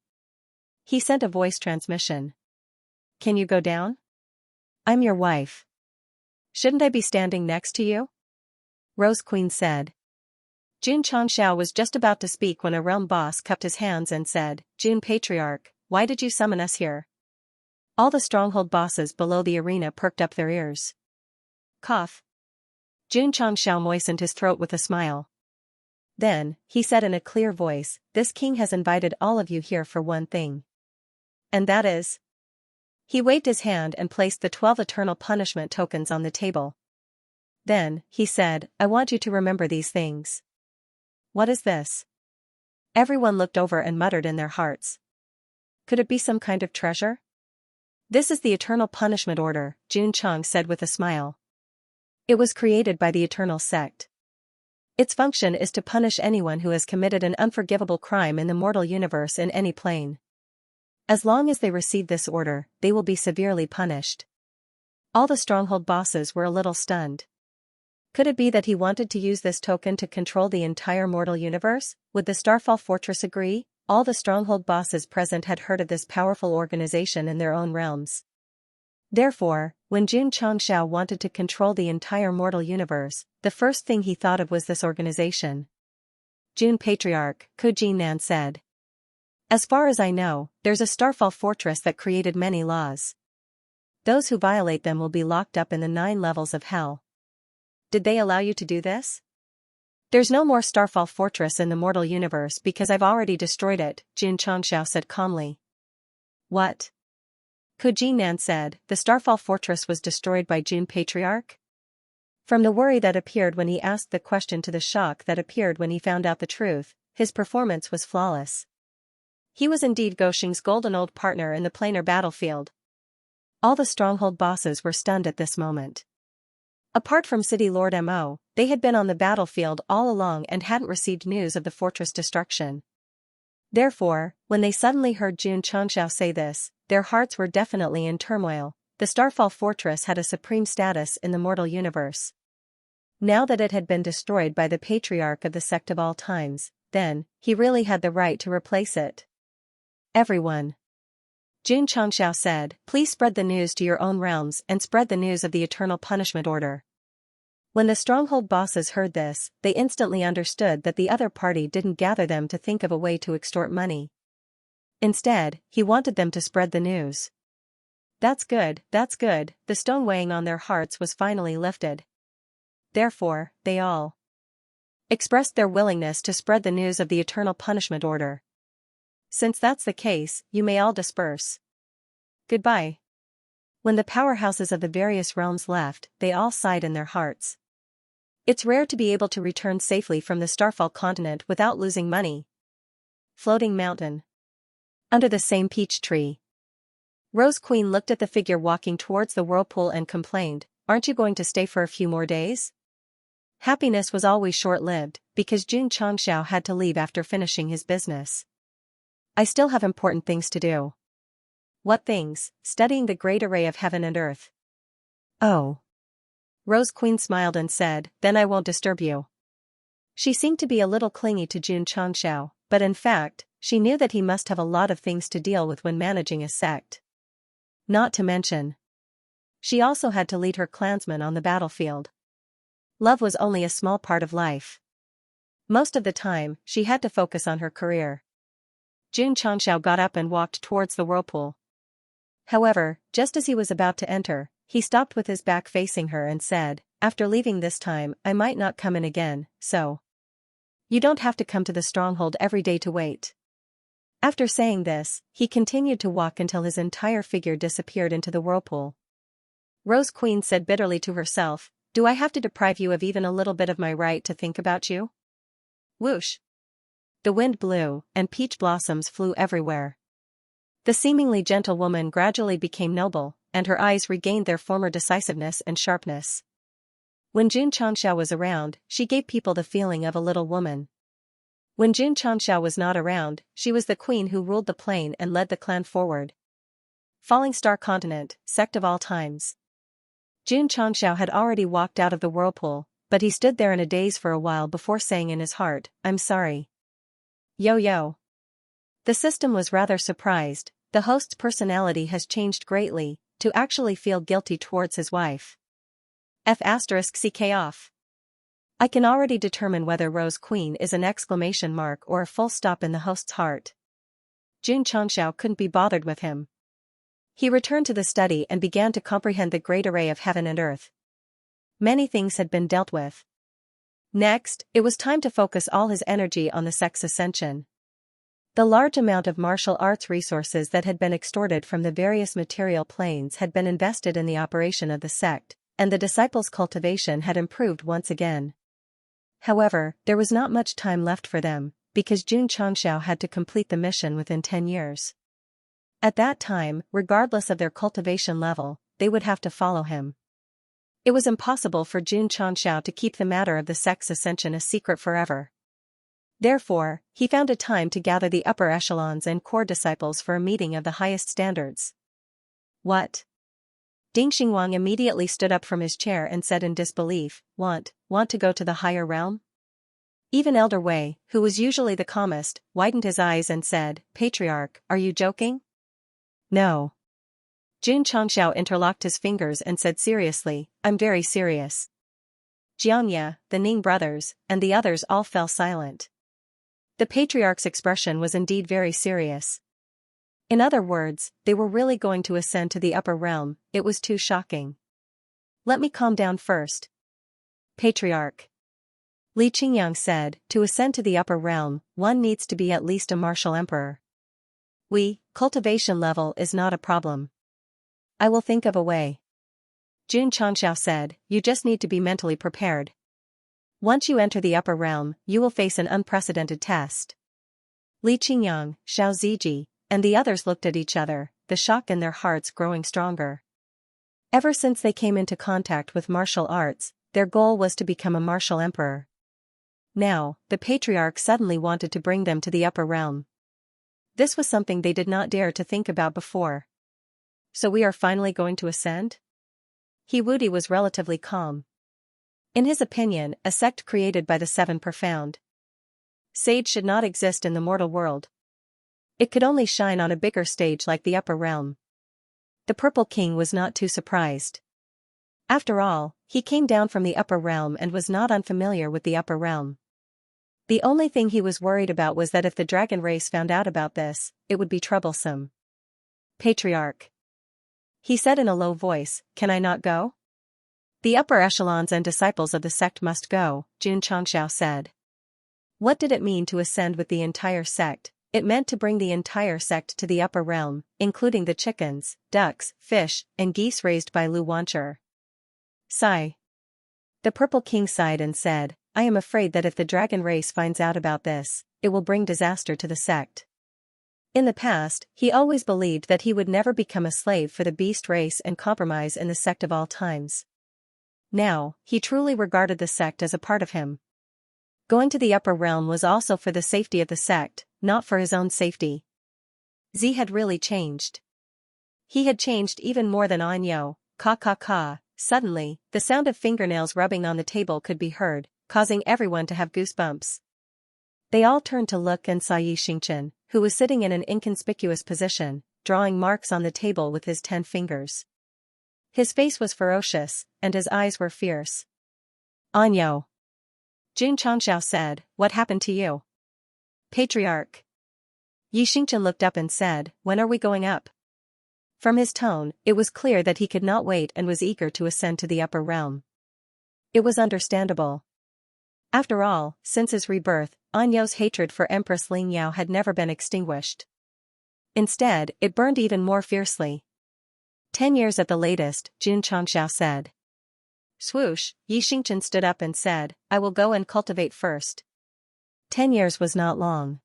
He sent a voice transmission. Can you go down? I'm your wife. Shouldn't I be standing next to you? Rose Queen said. Jun Changxiao was just about to speak when a realm boss cupped his hands and said, Jun Patriarch, why did you summon us here? All the stronghold bosses below the arena perked up their ears. Cough. Jun Changxiao moistened his throat with a smile. Then, he said in a clear voice, this king has invited all of you here for one thing. And that is? He waved his hand and placed the 12 eternal punishment tokens on the table. Then, he said, I want you to remember these things. What is this? Everyone looked over and muttered in their hearts. Could it be some kind of treasure? This is the Eternal Punishment Order, Jun Chang said with a smile. It was created by the Eternal Sect. Its function is to punish anyone who has committed an unforgivable crime in the mortal universe in any plane. As long as they receive this order, they will be severely punished. All the stronghold bosses were a little stunned. Could it be that he wanted to use this token to control the entire mortal universe? Would the Starfall Fortress agree? All the stronghold bosses present had heard of this powerful organization in their own realms. Therefore, when Jun Changxiao wanted to control the entire mortal universe, the first thing he thought of was this organization. Jun Patriarch, Kujinan said. As far as I know, there's a Starfall Fortress that created many laws. Those who violate them will be locked up in the 9 levels of hell. Did they allow you to do this? There's no more Starfall Fortress in the mortal universe because I've already destroyed it, Jun Changxiao said calmly. What? Kujinan said, the Starfall Fortress was destroyed by Jun Patriarch? From the worry that appeared when he asked the question to the shock that appeared when he found out the truth, his performance was flawless. He was indeed Goshing's golden old partner in the planar battlefield. All the stronghold bosses were stunned at this moment. Apart from City Lord Mo, they had been on the battlefield all along and hadn't received news of the fortress destruction. Therefore, when they suddenly heard Xianxia say this, their hearts were definitely in turmoil. The Starfall Fortress had a supreme status in the mortal universe. Now that it had been destroyed by the patriarch of the Sect of all times, then, he really had the right to replace it. Everyone. Xianxia said, please spread the news to your own realms and spread the news of the Eternal Punishment Order. When the stronghold bosses heard this, they instantly understood that the other party didn't gather them to think of a way to extort money. Instead, he wanted them to spread the news. That's good, the stone weighing on their hearts was finally lifted. Therefore, they all expressed their willingness to spread the news of the Eternal Punishment Order. Since that's the case, you may all disperse. Goodbye. When the powerhouses of the various realms left, they all sighed in their hearts. It's rare to be able to return safely from the Starfall continent without losing money. Floating mountain. Under the same peach tree. Rose Queen looked at the figure walking towards the whirlpool and complained, aren't you going to stay for a few more days? Happiness was always short-lived, because Xianxia had to leave after finishing his business. I still have important things to do. What things? Studying the great array of heaven and earth. Oh. Rose Queen smiled and said, then I won't disturb you. She seemed to be a little clingy to Xianxia, but in fact, she knew that he must have a lot of things to deal with when managing a sect. Not to mention, she also had to lead her clansmen on the battlefield. Love was only a small part of life. Most of the time, she had to focus on her career. Xianxia got up and walked towards the whirlpool. However, just as he was about to enter, he stopped with his back facing her and said, after leaving this time, I might not come in again, so you don't have to come to the stronghold every day to wait. After saying this, he continued to walk until his entire figure disappeared into the whirlpool. Rose Queen said bitterly to herself, do I have to deprive you of even a little bit of my right to think about you? Whoosh. The wind blew, and peach blossoms flew everywhere. The seemingly gentle woman gradually became noble, and her eyes regained their former decisiveness and sharpness. When Xianxia was around, she gave people the feeling of a little woman. When Xianxia was not around, she was the queen who ruled the plain and led the clan forward. Falling Star Continent, Sect of all times. Xianxia had already walked out of the whirlpool, but he stood there in a daze for a while before saying in his heart, I'm sorry. Yo. The system was rather surprised. The host's personality has changed greatly, to actually feel guilty towards his wife. F***ck off. I can already determine whether Rose Queen is an exclamation mark or a full stop in the host's heart. Xianxia couldn't be bothered with him. He returned to the study and began to comprehend the great array of heaven and earth. Many things had been dealt with. Next, it was time to focus all his energy on the sect's ascension. The large amount of martial arts resources that had been extorted from the various material planes had been invested in the operation of the sect, and the disciples' cultivation had improved once again. However, there was not much time left for them, because Xianxia had to complete the mission within 10 years. At that time, regardless of their cultivation level, they would have to follow him. It was impossible for Xianxia to keep the matter of the sect's ascension a secret forever. Therefore, he found a time to gather the upper echelons and core disciples for a meeting of the highest standards. What? Ding Xingwang immediately stood up from his chair and said in disbelief, Want to go to the higher realm? Even Elder Wei, who was usually the calmest, widened his eyes and said, Patriarch, are you joking? No. Xianxia interlocked his fingers and said seriously, I'm very serious. Xianxia, the Ning brothers, and the others all fell silent. The patriarch's expression was indeed very serious. In other words, they were really going to ascend to the upper realm. It was too shocking. Let me calm down first. Patriarch. Li Qingyang said, to ascend to the upper realm, one needs to be at least a martial emperor. Cultivation level is not a problem. I will think of a way. Xianxia said, you just need to be mentally prepared. Once you enter the upper realm, you will face an unprecedented test. Li Qingyang, Xiao Ziji, and the others looked at each other, the shock in their hearts growing stronger. Ever since they came into contact with martial arts, their goal was to become a martial emperor. Now, the patriarch suddenly wanted to bring them to the upper realm. This was something they did not dare to think about before. So we are finally going to ascend? He Wudi was relatively calm. In his opinion, a sect created by the seven profound sage should not exist in the mortal world. It could only shine on a bigger stage like the upper realm. The Purple King was not too surprised. After all, he came down from the upper realm and was not unfamiliar with the upper realm. The only thing he was worried about was that if the dragon race found out about this, it would be troublesome. Patriarch, he said in a low voice, can I not go? The upper echelons and disciples of the sect must go, Xianxia said. What did it mean to ascend with the entire sect? It meant to bring the entire sect to the upper realm, including the chickens, ducks, fish, and geese raised by Lu Wancher. Sigh. The Purple King sighed and said, I am afraid that if the dragon race finds out about this, it will bring disaster to the sect. In the past, he always believed that he would never become a slave for the beast race and compromise in the sect of all times. Now, he truly regarded the sect as a part of him. Going to the upper realm was also for the safety of the sect, not for his own safety. Z had really changed. He had changed even more than Anyo, ka. Suddenly, the sound of fingernails rubbing on the table could be heard, causing everyone to have goosebumps. They all turned to look and saw Xianxia, who was sitting in an inconspicuous position, drawing marks on the table with his 10 fingers. His face was ferocious, and his eyes were fierce. Anyo. Xianxia said, what happened to you? Patriarch. Xianxia looked up and said, when are we going up? From his tone, it was clear that he could not wait and was eager to ascend to the upper realm. It was understandable. After all, since his rebirth, Anyo's hatred for Empress Lingyao had never been extinguished. Instead, it burned even more fiercely. 10 years at the latest, Xianxia said. Swoosh, Xianxia stood up and said, I will go and cultivate first. 10 years was not long.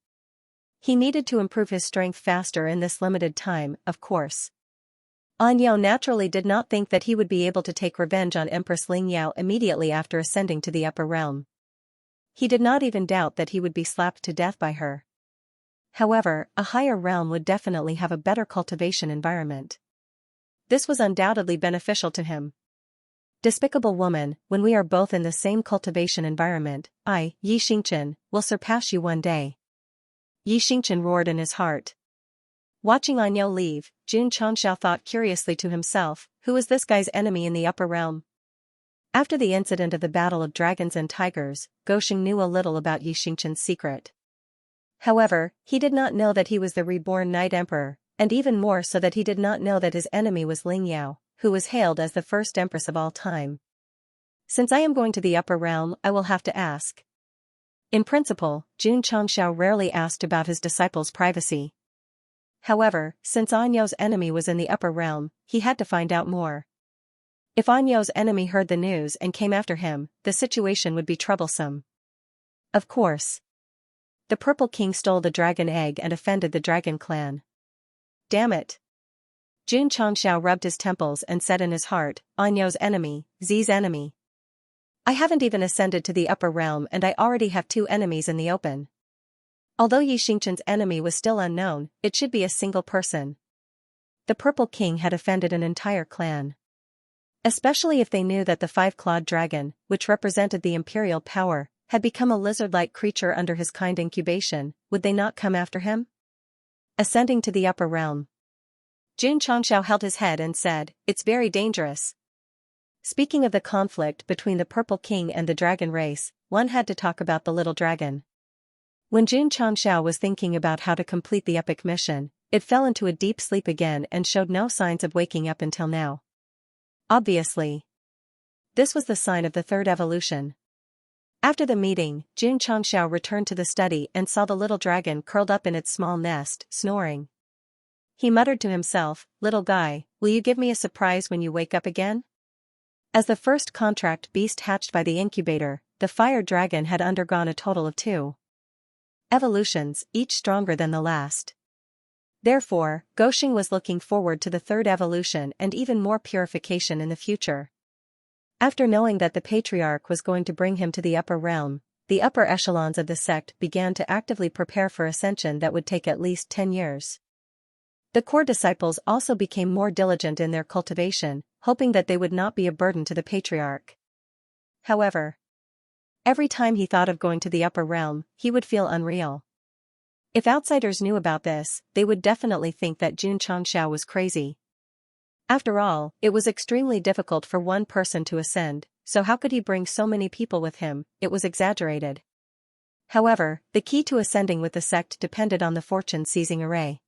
He needed to improve his strength faster in this limited time, of course. Anyo naturally did not think that he would be able to take revenge on Empress Lingyao immediately after ascending to the upper realm. He did not even doubt that he would be slapped to death by her. However, a higher realm would definitely have a better cultivation environment. This was undoubtedly beneficial to him. Despicable woman, when we are both in the same cultivation environment, I, Xianxia, will surpass you one day. Xianxia roared in his heart. Watching Anyo leave, Xianxia thought curiously to himself, who is this guy's enemy in the upper realm? After the incident of the Battle of Dragons and Tigers, Gosheng knew a little about Xianxia's secret. However, he did not know that he was the reborn Night Emperor, and even more so that he did not know that his enemy was Lingyao, who was hailed as the first empress of all time. Since I am going to the upper realm, I will have to ask. In principle, Xianxia rarely asked about his disciples' privacy. However, since Anyo's enemy was in the upper realm, he had to find out more. If Anyo's enemy heard the news and came after him, the situation would be troublesome. Of course. The Purple King stole the dragon egg and offended the dragon clan. Damn it. Xianxia rubbed his temples and said in his heart, Anyo's enemy, Z's enemy. I haven't even ascended to the upper realm and I already have 2 enemies in the open. Although Xianxia's enemy was still unknown, it should be a single person. The Purple King had offended an entire clan. Especially if they knew that the 5-clawed dragon, which represented the imperial power, had become a lizard-like creature under his kind incubation, would they not come after him? Ascending to the upper realm. Xianxia held his head and said, it's very dangerous. Speaking of the conflict between the Purple King and the dragon race, one had to talk about the little dragon. When Xianxia was thinking about how to complete the epic mission, it fell into a deep sleep again and showed no signs of waking up until now. Obviously. This was the sign of the 3rd evolution. After the meeting, Xianxia returned to the study and saw the little dragon curled up in its small nest, snoring. He muttered to himself, little guy, will you give me a surprise when you wake up again? As the first contract beast hatched by the incubator, the fire dragon had undergone a total of 2 evolutions, each stronger than the last. Therefore, Goxing was looking forward to the third evolution and even more purification in the future. After knowing that the patriarch was going to bring him to the upper realm, the upper echelons of the sect began to actively prepare for ascension that would take at least 10 years. The core disciples also became more diligent in their cultivation, hoping that they would not be a burden to the patriarch. However, every time he thought of going to the upper realm, he would feel unreal. If outsiders knew about this, they would definitely think that Xianxia was crazy. After all, it was extremely difficult for one person to ascend, so how could he bring so many people with him? It was exaggerated. However, the key to ascending with the sect depended on the fortune-seizing array.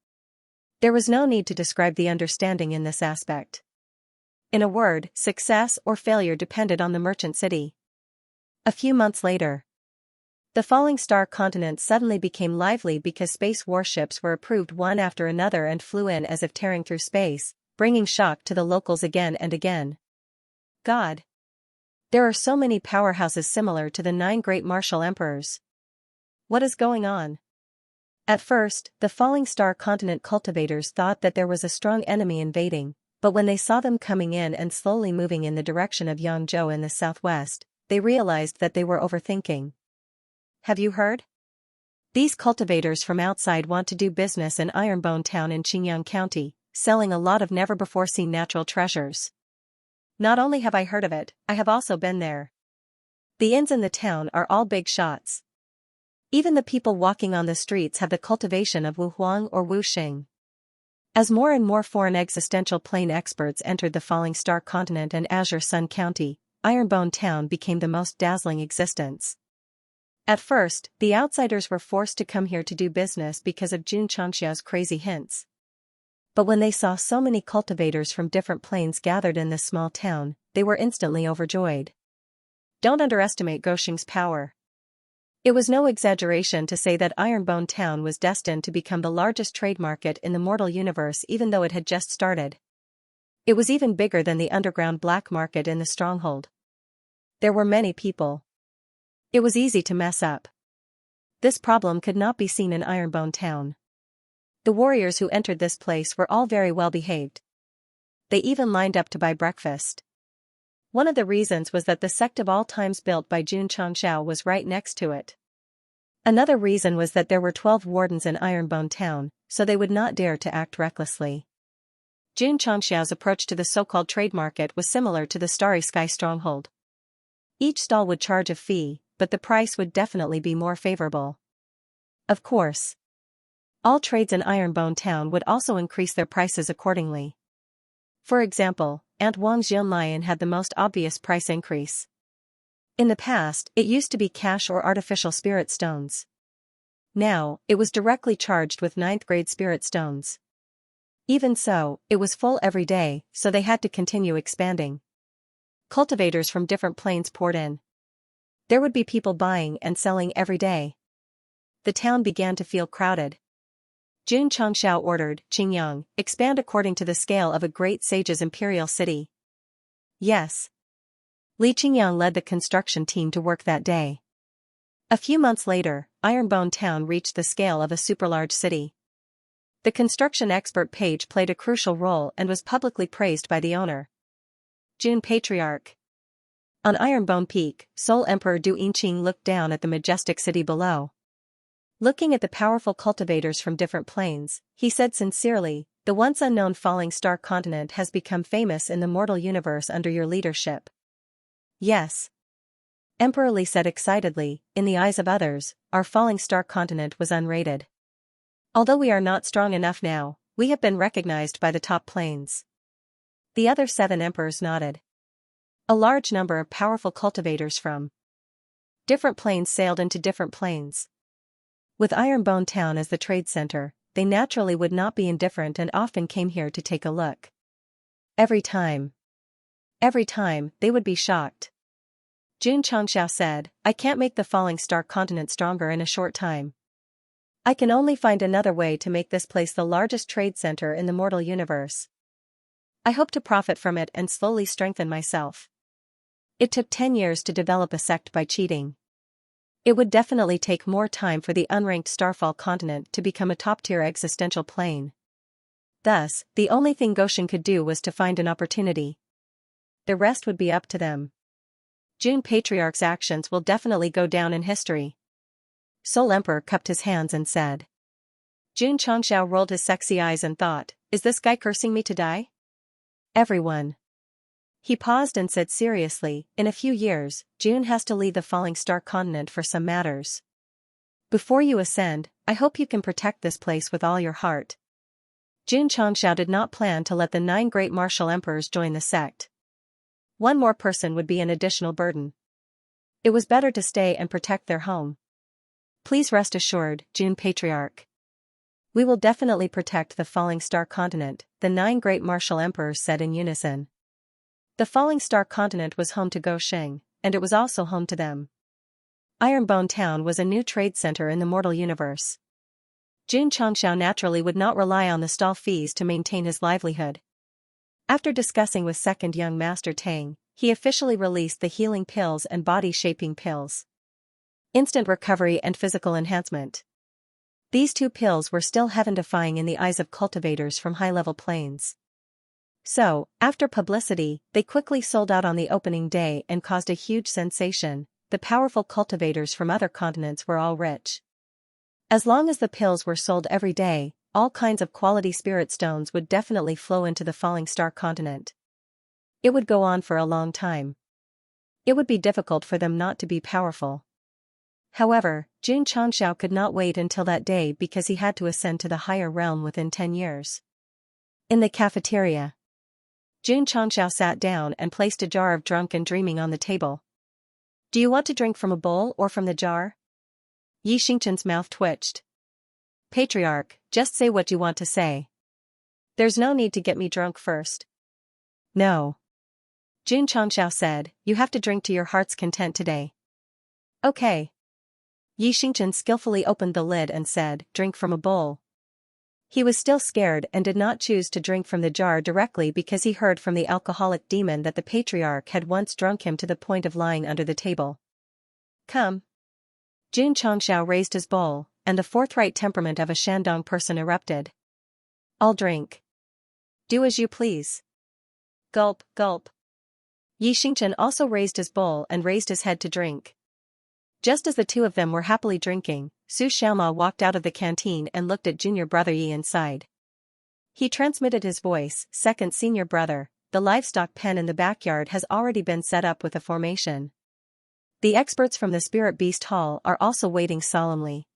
There was no need to describe the understanding in this aspect. In a word, success or failure depended on the merchant city. A few months later, the falling star continent suddenly became lively because space warships were approved one after another and flew in as if tearing through space, bringing shock to the locals again and again. God! There are so many powerhouses similar to the 9 great martial emperors. What is going on? At first, the falling star continent cultivators thought that there was a strong enemy invading, but when they saw them coming in and slowly moving in the direction of Yangzhou in the southwest, they realized that they were overthinking. Have you heard? These cultivators from outside want to do business in Ironbone Town in Qingyang County, selling a lot of never-before-seen natural treasures. Not only have I heard of it, I have also been there. The inns in the town are all big shots. Even the people walking on the streets have the cultivation of Wu Huang or Wu Xing. As more and more foreign existential plane experts entered the Falling Star Continent and Azure Sun County, Ironbone Town became the most dazzling existence. At first, the outsiders were forced to come here to do business because of Xianxia's crazy hints. But when they saw so many cultivators from different planes gathered in this small town, they were instantly overjoyed. Don't underestimate Goxing's power. It was no exaggeration to say that Ironbone Town was destined to become the largest trade market in the mortal universe even though it had just started. It was even bigger than the underground black market in the stronghold. There were many people. It was easy to mess up. This problem could not be seen in Ironbone Town. The warriors who entered this place were all very well behaved. They even lined up to buy breakfast. One of the reasons was that the sect of all times built by Xianxia was right next to it. Another reason was that there were 12 wardens in Ironbone Town, so they would not dare to act recklessly. Xianxia's approach to the so-called trade market was similar to the Starry Sky stronghold. Each stall would charge a fee, but the price would definitely be more favorable. Of course, all trades in Ironbone Town would also increase their prices accordingly. For example, Aunt Wang's Lion had the most obvious price increase. In the past, it used to be cash or artificial spirit stones. Now, it was directly charged with 9th grade spirit stones. Even so, it was full every day, so they had to continue expanding. Cultivators from different planes poured in. There would be people buying and selling every day. The town began to feel crowded. Xianxia ordered, Qingyang, expand according to the scale of a great sage's imperial city. Yes. Li Qingyang led the construction team to work that day. A few months later, Ironbone Town reached the scale of a superlarge city. The construction expert page played a crucial role and was publicly praised by the owner. Jun Patriarch. On Ironbone Peak, Seoul Emperor Du Yinqing looked down at the majestic city below. Looking at the powerful cultivators from different planes, he said sincerely, "The once unknown falling star continent has become famous in the mortal universe under your leadership." Yes. Emperor Li said excitedly, "In the eyes of others, our falling star continent was unrated. Although we are not strong enough now, we have been recognized by the top planes." The other 7 emperors nodded. A large number of powerful cultivators from different planes sailed into different planes. With Ironbone Town as the trade center, they naturally would not be indifferent and often came here to take a look. Every time, they would be shocked. Xianxia said, "I can't make the falling star continent stronger in a short time. I can only find another way to make this place the largest trade center in the mortal universe. I hope to profit from it and slowly strengthen myself." It took 10 years to develop a sect by cheating. It would definitely take more time for the unranked Starfall continent to become a top-tier existential plane. Thus, the only thing Goshen could do was to find an opportunity. The rest would be up to them. June Patriarch's actions will definitely go down in history. Soul Emperor cupped his hands and said. June Xianxia rolled his sexy eyes and thought, is this guy cursing me to die? Everyone. He paused and said seriously, in a few years, June has to leave the falling star continent for some matters. Before you ascend, I hope you can protect this place with all your heart. June Xianxia did not plan to let the 9 great martial emperors join the sect. One more person would be an additional burden. It was better to stay and protect their home. Please rest assured, June Patriarch. We will definitely protect the falling star continent, the 9 great martial emperors said in unison. The falling star continent was home to Goshen, and it was also home to them. Ironbone Town was a new trade center in the mortal universe. June Xianxia naturally would not rely on the stall fees to maintain his livelihood. After discussing with second young Master Tang, he officially released the healing pills and body-shaping pills. Instant recovery and physical enhancement. These 2 pills were still heaven-defying in the eyes of cultivators from high-level planes. So, after publicity, they quickly sold out on the opening day and caused a huge sensation. The powerful cultivators from other continents were all rich. As long as the pills were sold every day, all kinds of quality spirit stones would definitely flow into the falling star continent. It would go on for a long time. It would be difficult for them not to be powerful. However, June Xianxia could not wait until that day because he had to ascend to the higher realm within 10 years. In the cafeteria, June Xianxia sat down and placed a jar of drunken dreaming on the table. Do you want to drink from a bowl or from the jar? Xianxia's mouth twitched. Patriarch, just say what you want to say. There's no need to get me drunk first. No. June Xianxia said, you have to drink to your heart's content today. Okay. Xianxia skillfully opened the lid and said, drink from a bowl. He was still scared and did not choose to drink from the jar directly because he heard from the alcoholic demon that the patriarch had once drunk him to the point of lying under the table. Come. June Xianxia raised his bowl, and the forthright temperament of a Shandong person erupted. I'll drink. Do as you please. Gulp, gulp. Xianxia also raised his bowl and raised his head to drink. Just as the 2 of them were happily drinking, Su Xiaoma walked out of the canteen and looked at junior brother Yi inside. He transmitted his voice, second senior brother, the livestock pen in the backyard has already been set up with a formation. The experts from the Spirit Beast Hall are also waiting solemnly.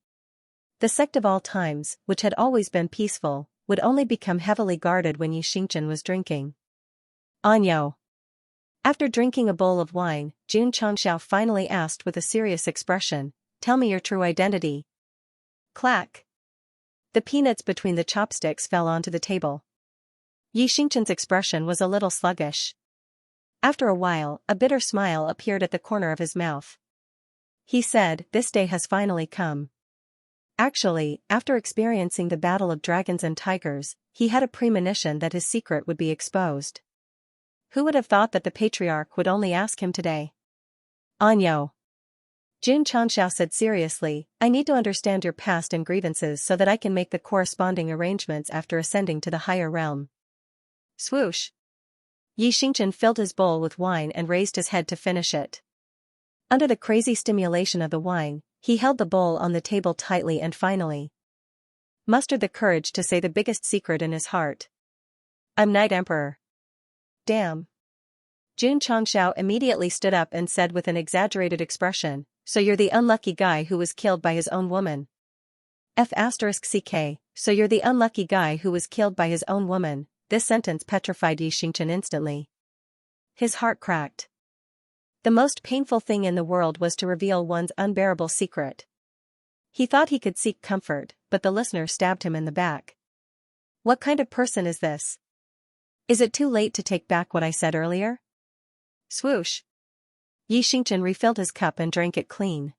The sect of all times, which had always been peaceful, would only become heavily guarded when Xianxia was drinking. Anyo. After drinking a bowl of wine, June Xianxia finally asked with a serious expression, tell me your true identity. Clack. The peanuts between the chopsticks fell onto the table. Xianxia's expression was a little sluggish. After a while, a bitter smile appeared at the corner of his mouth. He said, this day has finally come. Actually, after experiencing the battle of dragons and tigers, he had a premonition that his secret would be exposed. Who would have thought that the patriarch would only ask him today? Anyo. June Xianxia said seriously, I need to understand your past and grievances so that I can make the corresponding arrangements after ascending to the higher realm. Swoosh. Xianxia filled his bowl with wine and raised his head to finish it. Under the crazy stimulation of the wine, he held the bowl on the table tightly and finally mustered the courage to say the biggest secret in his heart. I'm Night Emperor. Damn. June Xianxia immediately stood up and said with an exaggerated expression, so you're the unlucky guy who was killed by his own woman. *CK, so you're the unlucky guy who was killed by his own woman. This sentence petrified Xianxia instantly. His heart cracked. The most painful thing in the world was to reveal one's unbearable secret. He thought he could seek comfort, but the listener stabbed him in the back. What kind of person is this? Is it too late to take back what I said earlier? Swoosh. Xianxia refilled his cup and drank it clean.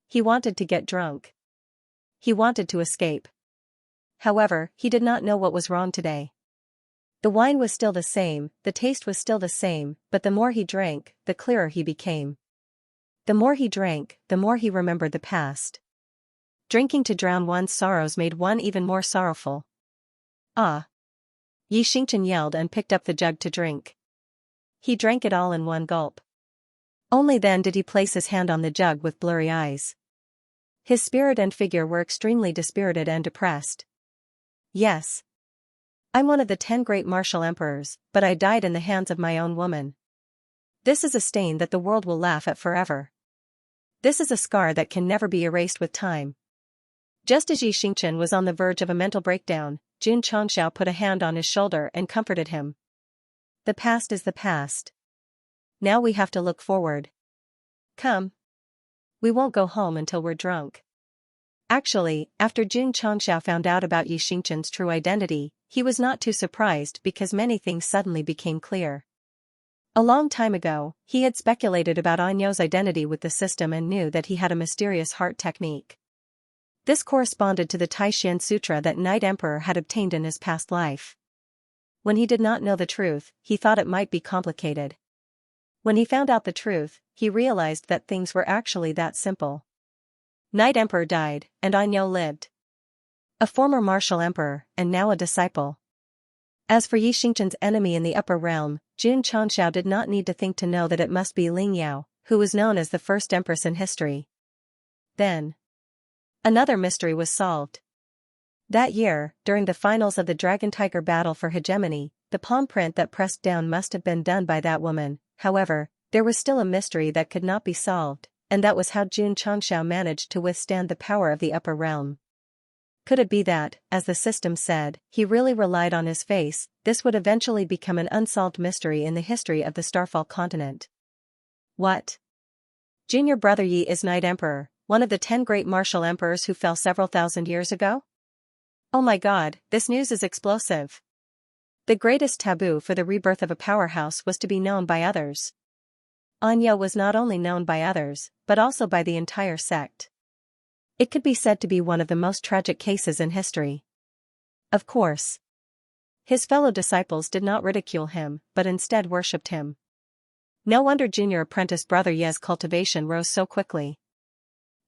He wanted to get drunk. He wanted to escape. However, he did not know what was wrong today. The wine was still the same, the taste was still the same, but the more he drank, the clearer he became. The more he drank, the more he remembered the past. Drinking to drown one's sorrows made one even more sorrowful. Ah! Xianxia yelled and picked up the jug to drink. He drank it all in one gulp. Only then did he place his hand on the jug with blurry eyes. His spirit and figure were extremely dispirited and depressed. Yes. I'm one of the 10 great martial emperors, but I died in the hands of my own woman. This is a stain that the world will laugh at forever. This is a scar that can never be erased with time. Just as Xianxia was on the verge of a mental breakdown, Xianxia put a hand on his shoulder and comforted him. The past is the past. Now we have to look forward. Come. We won't go home until we're drunk. Actually, after Xianxia found out about Xianxia's true identity, he was not too surprised because many things suddenly became clear. A long time ago, he had speculated about Anyo's identity with the system and knew that he had a mysterious heart technique. This corresponded to the Taishan Sutra that Night Emperor had obtained in his past life. When he did not know the truth, he thought it might be complicated. When he found out the truth, he realized that things were actually that simple. Night Emperor died, and Anyo lived. A former martial emperor, and now a disciple. As for Xianxia's enemy in the upper realm, Xianxia did not need to think to know that it must be Lingyao, who was known as the first empress in history. Then, another mystery was solved. That year, during the finals of the Dragon-Tiger battle for hegemony, the palm print that pressed down must have been done by that woman. However, there was still a mystery that could not be solved, and that was how Xianxia managed to withstand the power of the upper realm. Could it be that, as the system said, he really relied on his face? This would eventually become an unsolved mystery in the history of the Starfall continent. What? Junior brother Yi is Night Emperor, one of the 10 great martial emperors who fell several thousand years ago? Oh my god, this news is explosive. The greatest taboo for the rebirth of a powerhouse was to be known by others. Anyo was not only known by others, but also by the entire sect. It could be said to be one of the most tragic cases in history. Of course. His fellow disciples did not ridicule him, but instead worshipped him. No wonder junior apprentice brother Ye's cultivation rose so quickly.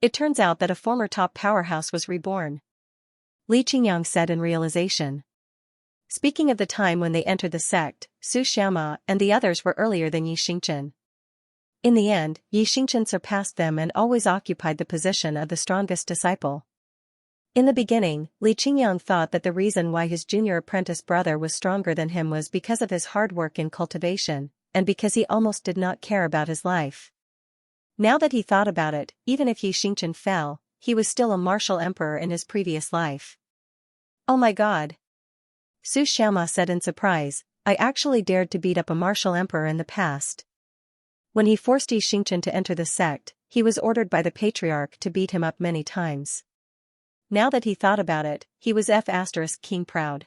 It turns out that a former top powerhouse was reborn. Li Qingyang said in realization. Speaking of the time when they entered the sect, Su Xiama and the others were earlier than Xianxia. In the end, Xianxia surpassed them and always occupied the position of the strongest disciple. In the beginning, Li Qingyang thought that the reason why his junior apprentice brother was stronger than him was because of his hard work in cultivation, and because he almost did not care about his life. Now that he thought about it, even if Xianxia fell, he was still a martial emperor in his previous life. Oh my god! Su Xiama said in surprise, I actually dared to beat up a martial emperor in the past. When he forced Xianxia to enter the sect, he was ordered by the patriarch to beat him up many times. Now that he thought about it, he was king proud.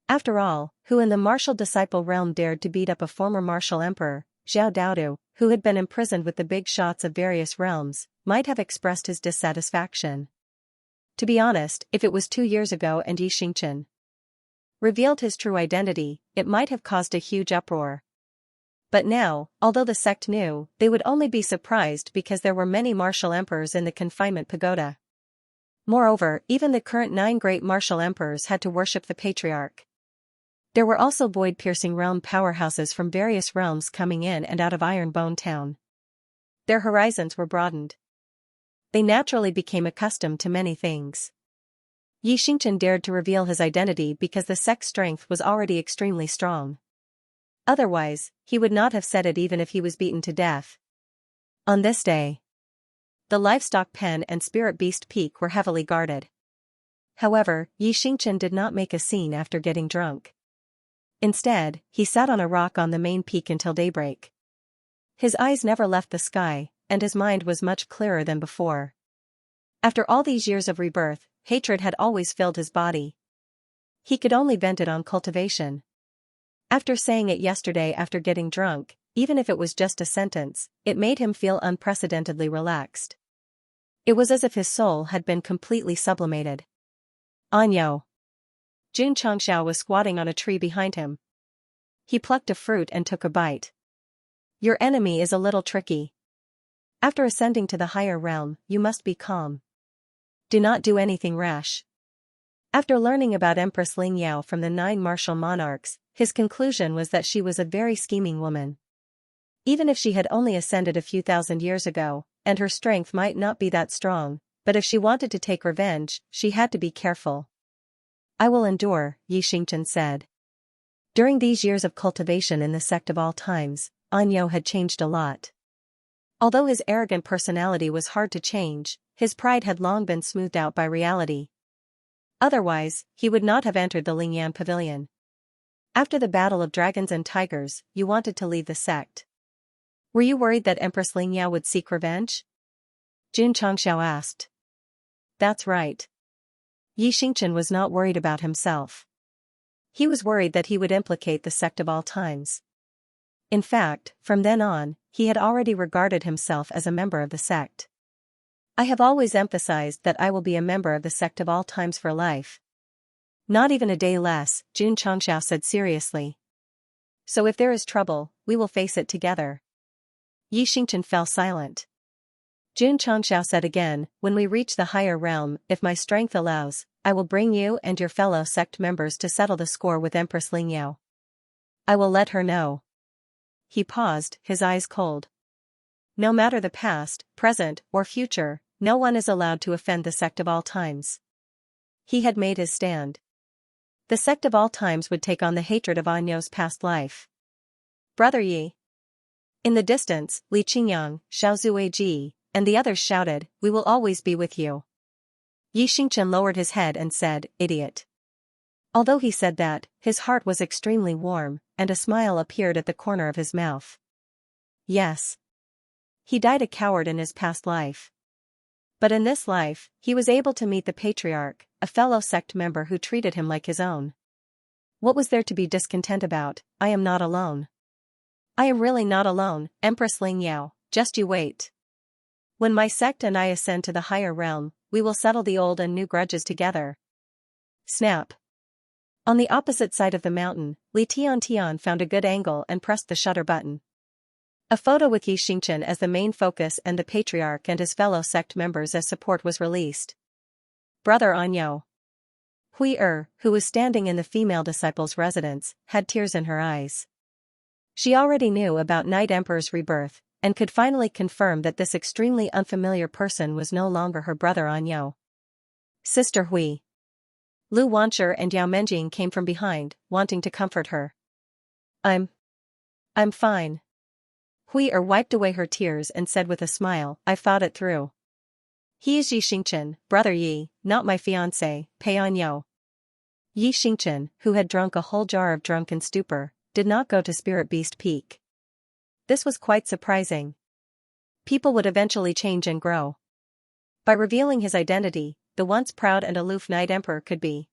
After all, who in the martial disciple realm dared to beat up a former martial emperor? Zhao Daodu, who had been imprisoned with the big shots of various realms, might have expressed his dissatisfaction. To be honest, if it was 2 years ago and Xianxia revealed his true identity, it might have caused a huge uproar. But now, although the sect knew, they would only be surprised because there were many martial emperors in the confinement pagoda. Moreover, even the current 9 great martial emperors had to worship the patriarch. There were also void-piercing realm powerhouses from various realms coming in and out of Iron Bone Town. Their horizons were broadened. They naturally became accustomed to many things. Xianxia dared to reveal his identity because the sect's strength was already extremely strong. Otherwise, he would not have said it even if he was beaten to death. On this day, the livestock pen and spirit beast peak were heavily guarded. However, Xianxia did not make a scene after getting drunk. Instead, he sat on a rock on the main peak until daybreak. His eyes never left the sky, and his mind was much clearer than before. After all these years of rebirth, hatred had always filled his body. He could only vent it on cultivation. After saying it yesterday after getting drunk, even if it was just a sentence, it made him feel unprecedentedly relaxed. It was as if his soul had been completely sublimated. Anyo. Jun Changxiao was squatting on a tree behind him. He plucked a fruit and took a bite. Your enemy is a little tricky. After ascending to the higher realm, you must be calm. Do not do anything rash. After learning about Empress Ling Yao from the 9 martial monarchs, his conclusion was that she was a very scheming woman. Even if she had only ascended a few thousand years ago, and her strength might not be that strong, but if she wanted to take revenge, she had to be careful. I will endure, Yi Xingchen said. During these years of cultivation in the sect of all times, Anyo had changed a lot. Although his arrogant personality was hard to change, his pride had long been smoothed out by reality. Otherwise, he would not have entered the Lingyan pavilion. After the battle of dragons and tigers, you wanted to leave the sect. Were you worried that Empress Ling Yao would seek revenge? Jun Changxiao asked. That's right. Yi Xingchen was not worried about himself. He was worried that he would implicate the sect of all times. In fact, from then on, he had already regarded himself as a member of the sect. I have always emphasized that I will be a member of the sect of all times for life. Not even a day less, Jun Changxiao said seriously. So if there is trouble, we will face it together. Yi Xingchen fell silent. Jun Changxiao said again, when we reach the higher realm, if my strength allows, I will bring you and your fellow sect members to settle the score with Empress Ling Yao. I will let her know. He paused, his eyes cold. No matter the past, present, or future, no one is allowed to offend the sect of all times. He had made his stand. The sect of all times would take on the hatred of Anyo's past life. Brother Yi. In the distance, Li Qingyang, Xiao Zuiji, and the others shouted, we will always be with you. Yi Xingchen lowered his head and said, idiot. Although he said that, his heart was extremely warm, and a smile appeared at the corner of his mouth. Yes. He died a coward in his past life. But in this life, he was able to meet the patriarch, a fellow sect member who treated him like his own. What was there to be discontent about? I am not alone. I am really not alone, Empress Ling Yao, just you wait. When my sect and I ascend to the higher realm, we will settle the old and new grudges together. Snap. On the opposite side of the mountain, Li Tiantian found a good angle and pressed the shutter button. A photo with Yi Xingchen as the main focus and the patriarch and his fellow sect members as support was released. Brother Anyo. Hui who was standing in the female disciple's residence, had tears in her eyes. She already knew about Night Emperor's rebirth, and could finally confirm that this extremely unfamiliar person was no longer her brother Anyo. Sister Hui. Lu Wanshi and Yao Menjing came from behind, wanting to comfort her. I'm fine. Hui wiped away her tears and said with a smile, I fought it through. He is Yi Xingchen, brother Yi, not my fiancé, Pei Anyo. Yi Xingchen, who had drunk a whole jar of drunken stupor, did not go to Spirit Beast Peak. This was quite surprising. People would eventually change and grow. By revealing his identity, the once proud and aloof Night Emperor could be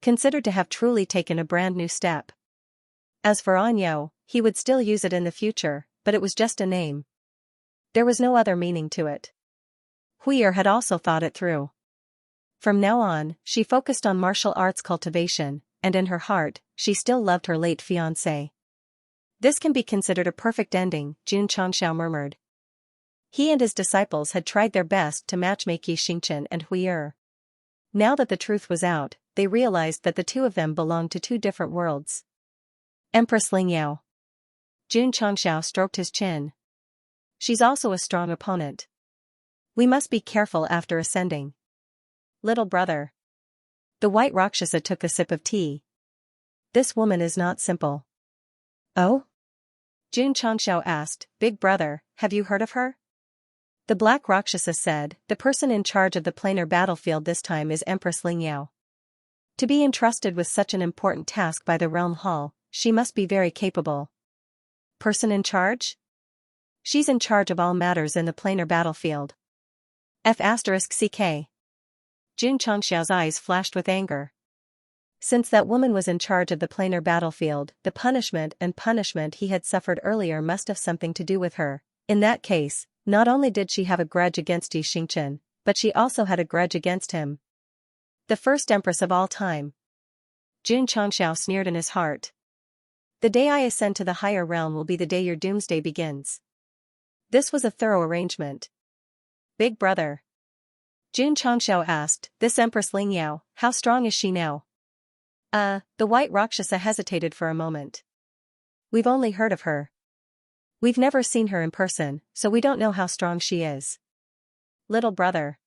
considered to have truly taken a brand new step. As for Anyo, he would still use it in the future, but it was just a name. There was no other meaning to it. Hui had also thought it through. From now on, she focused on martial arts cultivation, and in her heart, she still loved her late fiancé. This can be considered a perfect ending, Jun Changxiao murmured. He and his disciples had tried their best to matchmake Yi Xingchen and Hui. Now that the truth was out, they realized that the two of them belonged to two different worlds. Empress Ling Yao. Jun Changxiao stroked his chin. She's also a strong opponent. We must be careful after ascending. Little brother. The white Rakshasa took a sip of tea. This woman is not simple. Oh? Jun Changxiao asked, Big brother, have you heard of her? The black Rakshasa said, the person in charge of the planar battlefield this time is Empress Ling Yao. To be entrusted with such an important task by the Realm Hall, she must be very capable. Person in charge? She's in charge of all matters in the planar battlefield. F***CK. Jun Changxiao's eyes flashed with anger. Since that woman was in charge of the planar battlefield, the punishment he had suffered earlier must have something to do with her. In that case, not only did she have a grudge against Yi Xingchen, but she also had a grudge against him. The first empress of all time. Jun Changxiao sneered in his heart. The day I ascend to the higher realm will be the day your doomsday begins. This was a thorough arrangement. Big brother. Jun Changxiao asked, this Empress Lingyao, how strong is she now? The white Rakshasa hesitated for a moment. We've only heard of her. We've never seen her in person, so we don't know how strong she is. Little brother.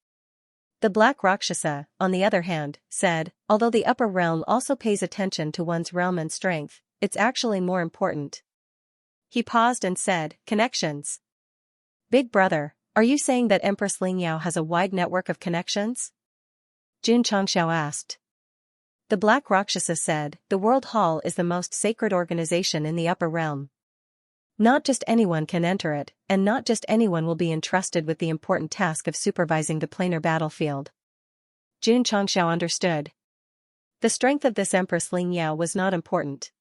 The black Rakshasa, on the other hand, said, although the upper realm also pays attention to one's realm and strength, it's actually more important. He paused and said, connections. Big brother, are you saying that Empress Lingyao has a wide network of connections? Jun Changxiao asked. The black Rakshasa said, the World Hall is the most sacred organization in the upper realm. Not just anyone can enter it, and not just anyone will be entrusted with the important task of supervising the planar battlefield. Jun Changxiao understood. The strength of this Empress Lingyao was not important.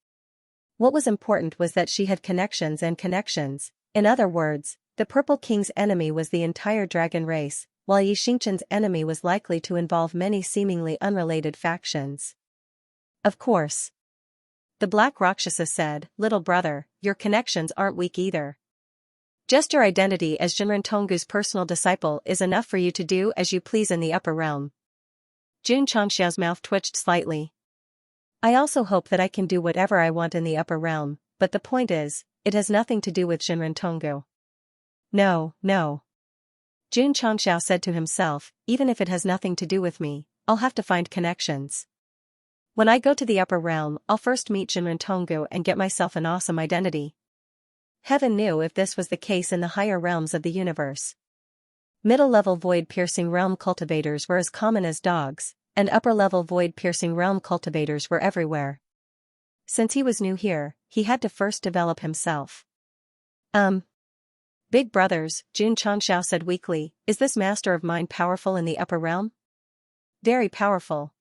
What was important was that she had connections and connections. In other words, the Purple King's enemy was the entire dragon race, while Xianxia's enemy was likely to involve many seemingly unrelated factions. Of course. The black Rakshasa said, little brother, your connections aren't weak either. Just your identity as Jinren Tonggu's personal disciple is enough for you to do as you please in the upper realm. Jun Changxiao's mouth twitched slightly. I also hope that I can do whatever I want in the upper realm, but the point is, it has nothing to do with Jinren Tonggu. No. Jun Changxiao said to himself, even if it has nothing to do with me, I'll have to find connections. When I go to the upper realm, I'll first meet Jinren Tonggu and get myself an awesome identity. Heaven knew if this was the case in the higher realms of the universe. Middle-level void-piercing realm cultivators were as common as dogs, and upper-level void-piercing realm cultivators were everywhere. Since he was new here, he had to first develop himself. Big brothers, Jun Changxiao said weakly, is this master of mine powerful in the upper realm? Very powerful.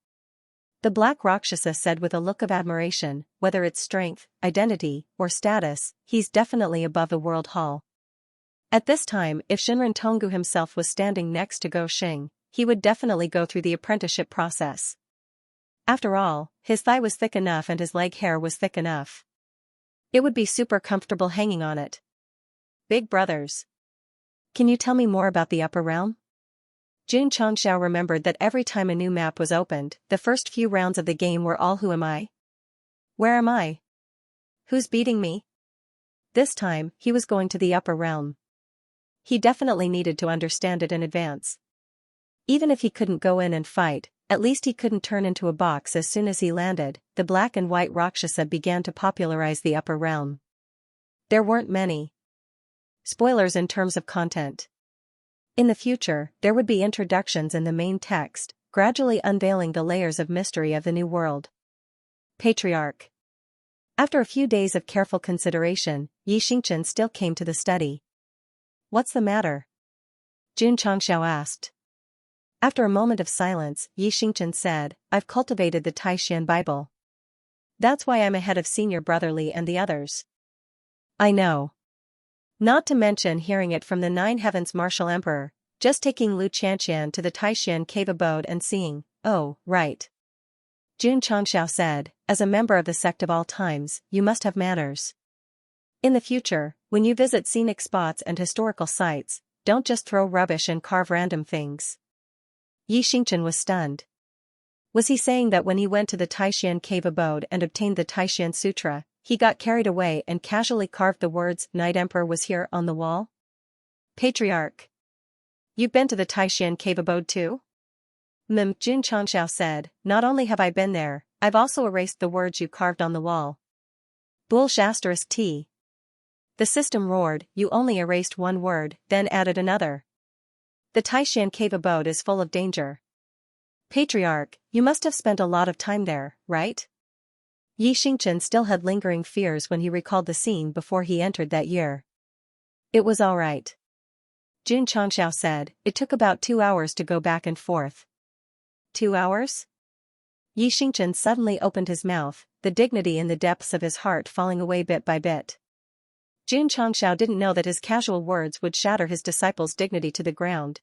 The black Rakshasa said with a look of admiration, whether it's strength, identity, or status, he's definitely above the World Hall. At this time, if Jinren Tonggu himself was standing next to Go Xing, he would definitely go through the apprenticeship process. After all, his thigh was thick enough and his leg hair was thick enough. It would be super comfortable hanging on it. Big brothers. Can you tell me more about the upper realm? Jun Changxiao remembered that every time a new map was opened, the first few rounds of the game were all who am I? Where am I? Who's beating me? This time, he was going to the upper realm. He definitely needed to understand it in advance. Even if he couldn't go in and fight, at least he couldn't turn into a box as soon as he landed. The black and white Rakshasa began to popularize the upper realm. There weren't many spoilers in terms of content. In the future, there would be introductions in the main text, gradually unveiling the layers of mystery of the new world. Patriarch. After a few days of careful consideration, Xianxia still came to the study. What's the matter? Jun Changxiao asked. After a moment of silence, Xianxia said, I've cultivated the Taishan Bible. That's why I'm ahead of Senior Brotherly and the others. I know. Not to mention hearing it from the Nine Heavens Martial Emperor, just taking Lu Qianqian to the Taishan cave abode and seeing, oh, right. Jun Changxiao said, as a member of the Sect of all times, you must have manners. In the future, when you visit scenic spots and historical sites, don't just throw rubbish and carve random things. Xianxia was stunned. Was he saying that when he went to the Taishan cave abode and obtained the Taishan Sutra, he got carried away and casually carved the words Night Emperor was here on the wall? Patriarch. You've been to the Taishan cave abode too? Jun Changxiao said, not only have I been there, I've also erased the words you carved on the wall. Bullsh *T. The system roared, you only erased one word, then added another. The Taishan cave abode is full of danger. Patriarch, you must have spent a lot of time there, right? Xianxia still had lingering fears when he recalled the scene before he entered that year. It was all right. Jun Changxiao said, it took about 2 hours to go back and forth. 2 hours? Xianxia suddenly opened his mouth, the dignity in the depths of his heart falling away bit by bit. Jun Changxiao didn't know that his casual words would shatter his disciple's dignity to the ground.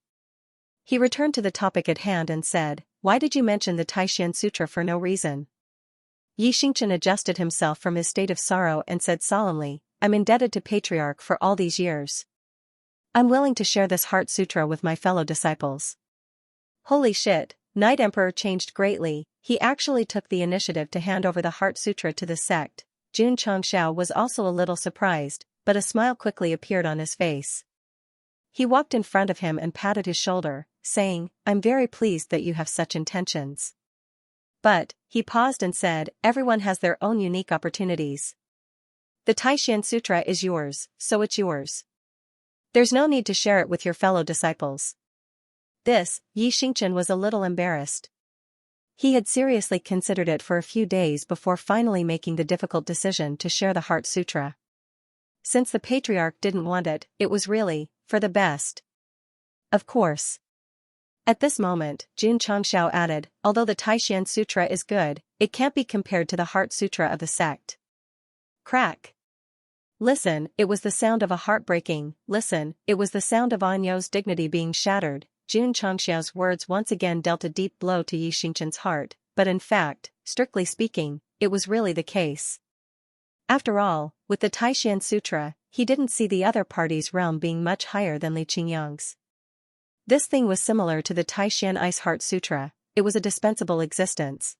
He returned to the topic at hand and said, why did you mention the Taishan Sutra for no reason? Xianxia adjusted himself from his state of sorrow and said solemnly, I'm indebted to Patriarch for all these years. I'm willing to share this Heart Sutra with my fellow disciples. Holy shit, Night Emperor changed greatly, he actually took the initiative to hand over the Heart Sutra to the sect. Xianxia was also a little surprised, but a smile quickly appeared on his face. He walked in front of him and patted his shoulder, saying, I'm very pleased that you have such intentions. But, he paused and said, everyone has their own unique opportunities. The Taishan Sutra is yours, so it's yours. There's no need to share it with your fellow disciples. This, Xianxia was a little embarrassed. He had seriously considered it for a few days before finally making the difficult decision to share the Heart Sutra. Since the Patriarch didn't want it, it was really, for the best. Of course. At this moment, Xianxia added, although the Taishan Sutra is good, it can't be compared to the Heart Sutra of the sect. Crack. Listen, it was the sound of a heart breaking, listen, it was the sound of Anyo's dignity being shattered. Xianxia's words once again dealt a deep blow to Xianxia's heart, but in fact, strictly speaking, it was really the case. After all, with the Taishan Sutra, he didn't see the other party's realm being much higher than Liqingyang's. This thing was similar to the Taishan Ice Heart Sutra, it was a dispensable existence.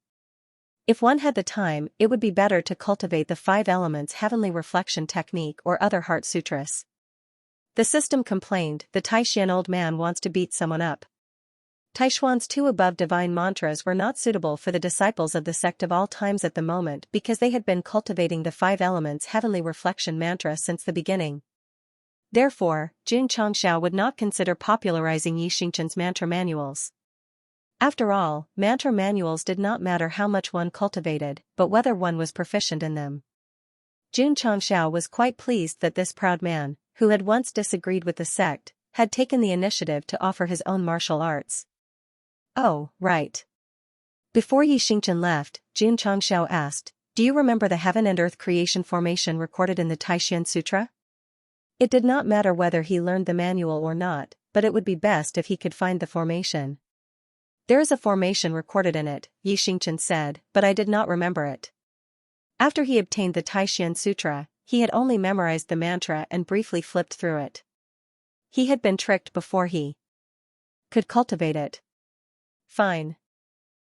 If one had the time, it would be better to cultivate the 5 elements heavenly reflection technique or other heart sutras. The system complained, the Taishan old man wants to beat someone up. Taishuan's 2 above divine mantras were not suitable for the disciples of the sect of all times at the moment because they had been cultivating the 5 elements heavenly reflection mantra since the beginning. Therefore, Xianxia would not consider popularizing Xianxia's mantra manuals. After all, mantra manuals did not matter how much one cultivated, but whether one was proficient in them. Xianxia was quite pleased that this proud man, who had once disagreed with the sect, had taken the initiative to offer his own martial arts. Oh, right. Before Xianxia left, Xianxia asked, do you remember the heaven and earth creation formation recorded in the Taishan Sutra? It did not matter whether he learned the manual or not, but it would be best if he could find the formation. There is a formation recorded in it, Xianxia said, but I did not remember it. After he obtained the Taishan Sutra, he had only memorized the mantra and briefly flipped through it. He had been tricked before he could cultivate it. Fine.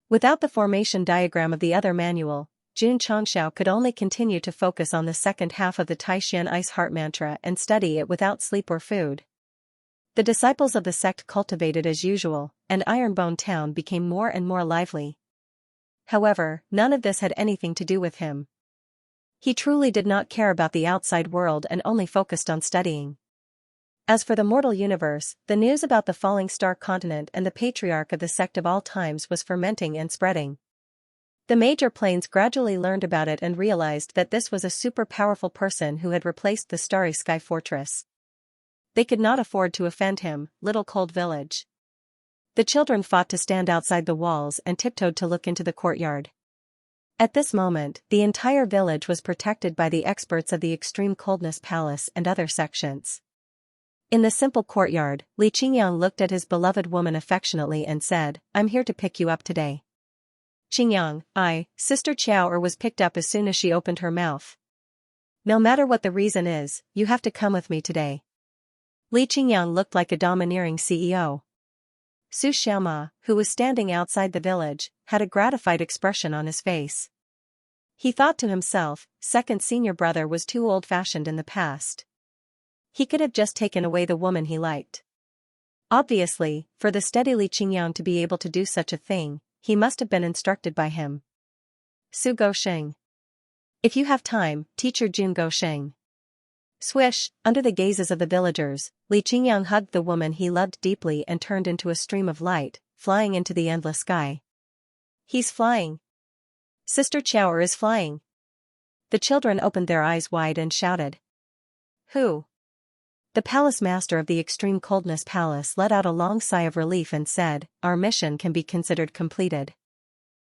Without the formation diagram of the other manual, Xianxia could only continue to focus on the second half of the Taishan Ice Heart Mantra and study it without sleep or food. The disciples of the sect cultivated as usual, and Ironbone Town became more and more lively. However, none of this had anything to do with him. He truly did not care about the outside world and only focused on studying. As for the mortal universe, the news about the falling star continent and the patriarch of the sect of all times was fermenting and spreading. The major planes gradually learned about it and realized that this was a super powerful person who had replaced the Starry Sky Fortress. They could not afford to offend him, Little Cold Village. The children fought to stand outside the walls and tiptoed to look into the courtyard. At this moment, the entire village was protected by the experts of the Extreme Coldness Palace and other sections. In the simple courtyard, Liqingyang looked at his beloved woman affectionately and said, I'm here to pick you up today. Qingyang, Sister Qiao was picked up as soon as she opened her mouth. No matter what the reason is, you have to come with me today. Liqingyang looked like a domineering CEO. Su Xiaoma, who was standing outside the village, had a gratified expression on his face. He thought to himself, second senior brother was too old-fashioned in the past. He could have just taken away the woman he liked. Obviously, for the steady Liqingyang to be able to do such a thing, he must have been instructed by him. Su Gosheng. If you have time, teacher Jun Gosheng. Swish, under the gazes of the villagers, Liqingyang hugged the woman he loved deeply and turned into a stream of light, flying into the endless sky. He's flying. Sister Qiao is flying. The children opened their eyes wide and shouted. Who? The palace master of the Extreme Coldness Palace let out a long sigh of relief and said, our mission can be considered completed.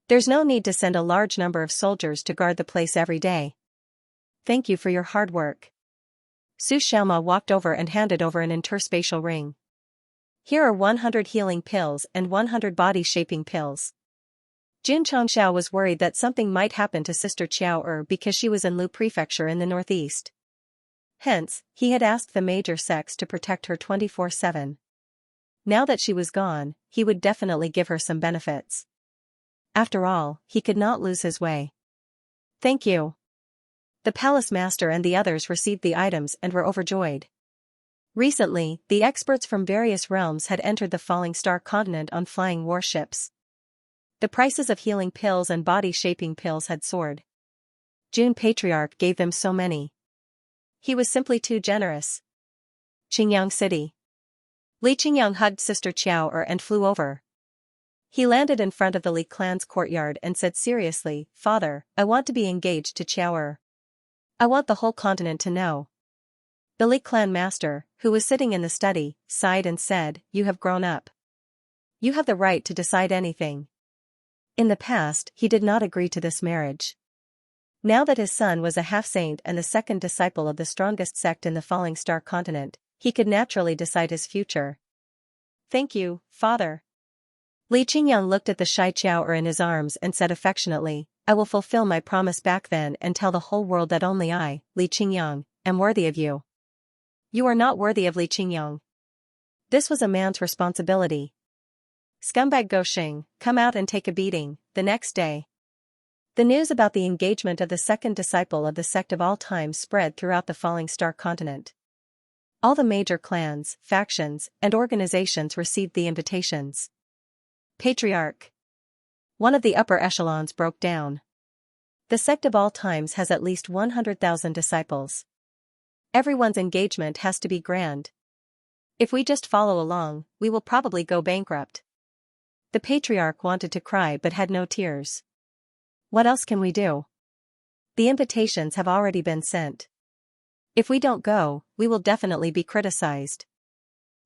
There's no need to send a large number of soldiers to guard the place every day. Thank you for your hard work. Su Xiaoma walked over and handed over an interspatial ring. Here are 100 healing pills and 100 body-shaping pills. Jun Changxiao was worried that something might happen to Sister Qiao because she was in Lu Prefecture in the northeast. Hence, he had asked the major sects to protect her 24/7. Now that she was gone, he would definitely give her some benefits. After all, he could not lose his way. Thank you. The palace master and the others received the items and were overjoyed. Recently, the experts from various realms had entered the Falling Star continent on flying warships. The prices of healing pills and body-shaping pills had soared. Jun Patriarch gave them so many. He was simply too generous. Qingyang City. Li Qingyang hugged Sister Qiao and flew over. He landed in front of the Li clan's courtyard and said seriously, "Father, I want to be engaged to Qiao. I want the whole continent to know." The Li clan master, who was sitting in the study, sighed and said, "You have grown up. You have the right to decide anything." In the past, he did not agree to this marriage. Now that his son was a half-saint and the second disciple of the strongest sect in the Falling Star continent, he could naturally decide his future. "Thank you, father." Li Qingyang looked at the shy Qiao in his arms and said affectionately, "I will fulfill my promise back then and tell the whole world that only I, Li Qingyang, am worthy of you. You are not worthy of Li Qingyang." This was a man's responsibility. "Scumbag Goshing, come out and take a beating." The next day, the news about the engagement of the second disciple of the sect of all time spread throughout the Falling Star continent. All the major clans, factions, and organizations received the invitations. Patriarch. One of the upper echelons broke down. The sect of all times has at least 100,000 disciples. Everyone's engagement has to be grand. If we just follow along, we will probably go bankrupt. The patriarch wanted to cry but had no tears. What else can we do? The invitations have already been sent. If we don't go, we will definitely be criticized.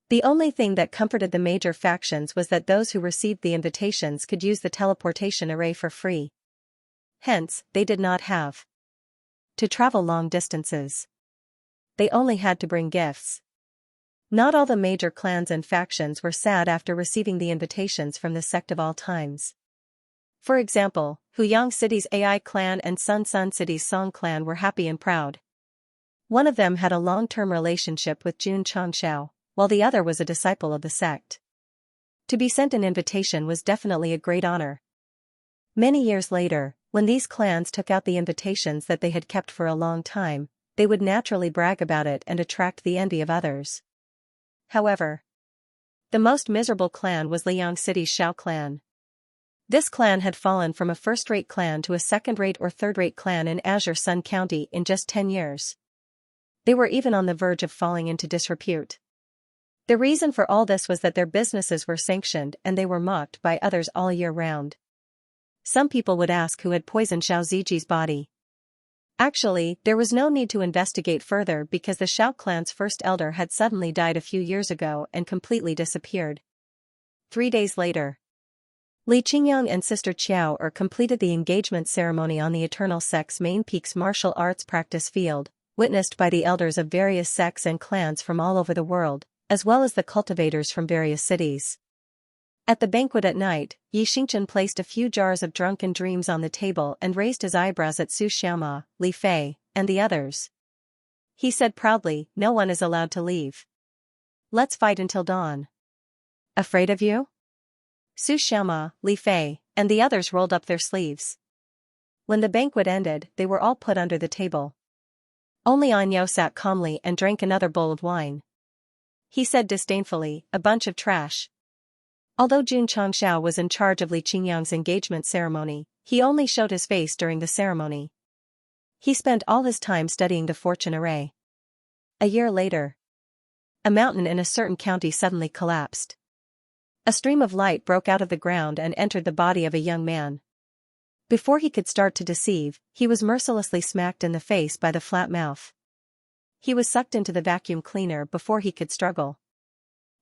The only thing that comforted the major factions was that those who received the invitations could use the teleportation array for free. Hence, they did not have to travel long distances. They only had to bring gifts. Not all the major clans and factions were sad after receiving the invitations from the sect of all times. For example, Huyang City's AI clan and Sun City's Song clan were happy and proud. One of them had a long-term relationship with Jun Changxiao, while the other was a disciple of the sect. To be sent an invitation was definitely a great honor. Many years later, when these clans took out the invitations that they had kept for a long time, they would naturally brag about it and attract the envy of others. However, the most miserable clan was Liang City's Xiao clan. This clan had fallen from a first-rate clan to a second-rate or third-rate clan in Azure Sun County in just 10 years. They were even on the verge of falling into disrepute. The reason for all this was that their businesses were sanctioned and they were mocked by others all year round. Some people would ask who had poisoned Xiao Ziji's body. Actually, there was no need to investigate further because the Xiao clan's first elder had suddenly died a few years ago and completely disappeared. 3 days later, Li Qingyang and Sister Qiao completed the engagement ceremony on the Eternal Sect's main peak's martial arts practice field, witnessed by the elders of various sects and clans from all over the world, as well as the cultivators from various cities. At the banquet at night, Yi Xingchen placed a few jars of drunken dreams on the table and raised his eyebrows at Su Xiaoma, Li Fei, and the others. He said proudly, "No one is allowed to leave. Let's fight until dawn." "Afraid of you?" Su Xiaoma, Li Fei, and the others rolled up their sleeves. When the banquet ended, they were all put under the table. Only Anyo sat calmly and drank another bowl of wine. He said disdainfully, "A bunch of trash." Although Jun Changxiao was in charge of Li Qingyang's engagement ceremony, he only showed his face during the ceremony. He spent all his time studying the fortune array. A year later, a mountain in a certain county suddenly collapsed. A stream of light broke out of the ground and entered the body of a young man. Before he could start to deceive, he was mercilessly smacked in the face by the flat mouth. He was sucked into the vacuum cleaner before he could struggle.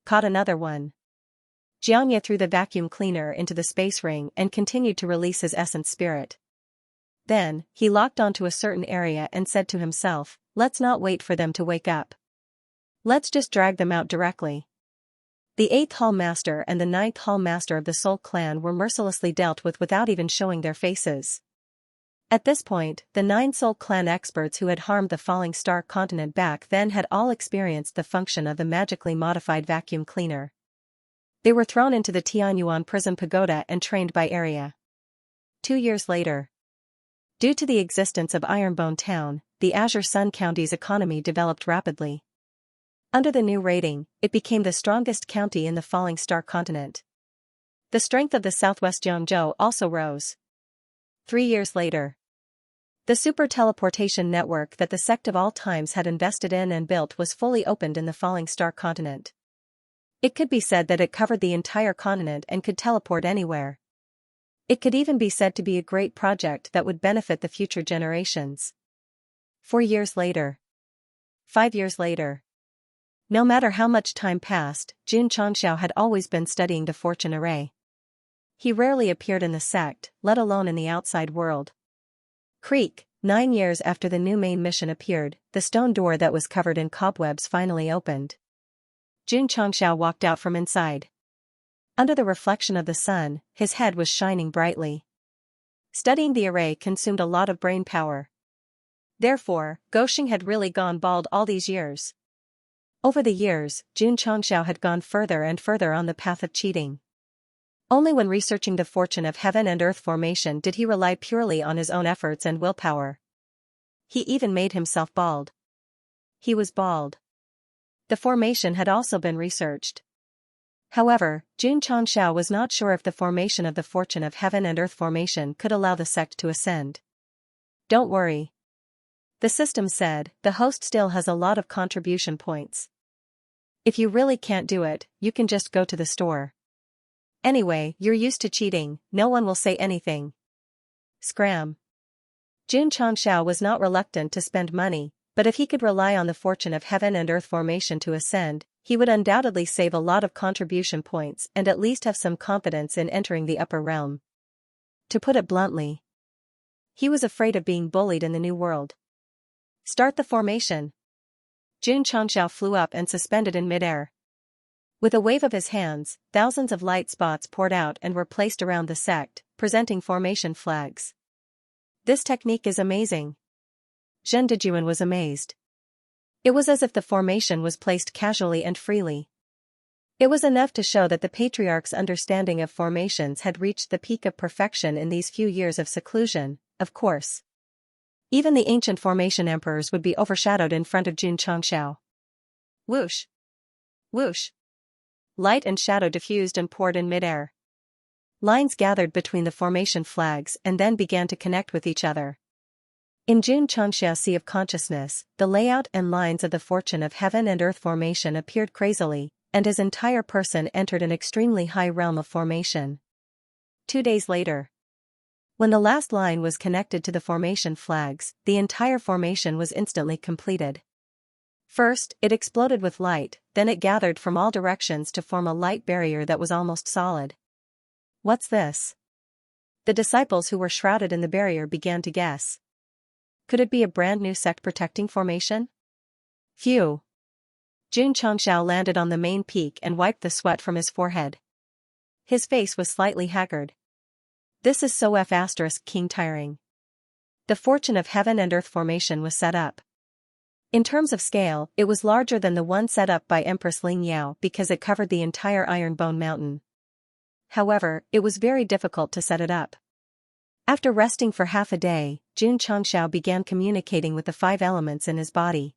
Caught another one. Xianxia threw the vacuum cleaner into the space ring and continued to release his essence spirit. Then, he locked onto a certain area and said to himself, "Let's not wait for them to wake up. Let's just drag them out directly." The 8th Hall Master and the 9th Hall Master of the Soul Clan were mercilessly dealt with without even showing their faces. At this point, the 9 Soul Clan experts who had harmed the falling star continent back then had all experienced the function of the magically modified vacuum cleaner. They were thrown into the Tianyuan Prison Pagoda and trained by area. 2 years later. Due to the existence of Ironbone Town, the Azure Sun County's economy developed rapidly. Under the new rating, it became the strongest county in the falling star continent. The strength of the Southwest Jiangzhou also rose. 3 years later. The super teleportation network that the Sect of all times had invested in and built was fully opened in the falling star continent. It could be said that it covered the entire continent and could teleport anywhere. It could even be said to be a great project that would benefit the future generations. 4 years later. 5 years later. No matter how much time passed, Xianxia had always been studying the fortune array. He rarely appeared in the sect, let alone in the outside world. Creak, 9 years after the new main mission appeared, the stone door that was covered in cobwebs finally opened. Xianxia walked out from inside. Under the reflection of the sun, his head was shining brightly. Studying the array consumed a lot of brain power. Therefore, Gosheng had really gone bald all these years. Over the years, Xianxia had gone further and further on the path of cheating. Only when researching the fortune of heaven and earth formation did he rely purely on his own efforts and willpower. He even made himself bald. He was bald. The formation had also been researched. However, Xianxia was not sure if the formation of the fortune of heaven and earth formation could allow the sect to ascend. Don't worry. The system said, the host still has a lot of contribution points. If you really can't do it, you can just go to the store. Anyway, you're used to cheating, no one will say anything. Scram. Xianxia was not reluctant to spend money, but if he could rely on the fortune of heaven and earth formation to ascend, he would undoubtedly save a lot of contribution points and at least have some confidence in entering the upper realm. To put it bluntly, he was afraid of being bullied in the new world. Start the formation. Xianxia flew up and suspended in midair. With a wave of his hands, thousands of light spots poured out and were placed around the sect, presenting formation flags. This technique is amazing. Zhen Dejuan was amazed. It was as if the formation was placed casually and freely. It was enough to show that the patriarch's understanding of formations had reached the peak of perfection in these few years of seclusion, of course. Even the ancient formation emperors would be overshadowed in front of Xianxia. Whoosh! Whoosh! Light and shadow diffused and poured in midair. Lines gathered between the formation flags and then began to connect with each other. In Xianxia's sea of consciousness, the layout and lines of the fortune of heaven and earth formation appeared crazily, and his entire person entered an extremely high realm of formation. 2 days later. When the last line was connected to the formation flags, the entire formation was instantly completed. First, it exploded with light, then it gathered from all directions to form a light barrier that was almost solid. What's this? The disciples who were shrouded in the barrier began to guess. Could it be a brand new sect protecting formation? Phew. Xianxia landed on the main peak and wiped the sweat from his forehead. His face was slightly haggard. This is so king tiring. The fortune of heaven and earth formation was set up. In terms of scale, it was larger than the one set up by Empress Ling Yao because it covered the entire Ironbone Mountain. However, it was very difficult to set it up. After resting for half a day, Xianxia began communicating with the 5 elements in his body.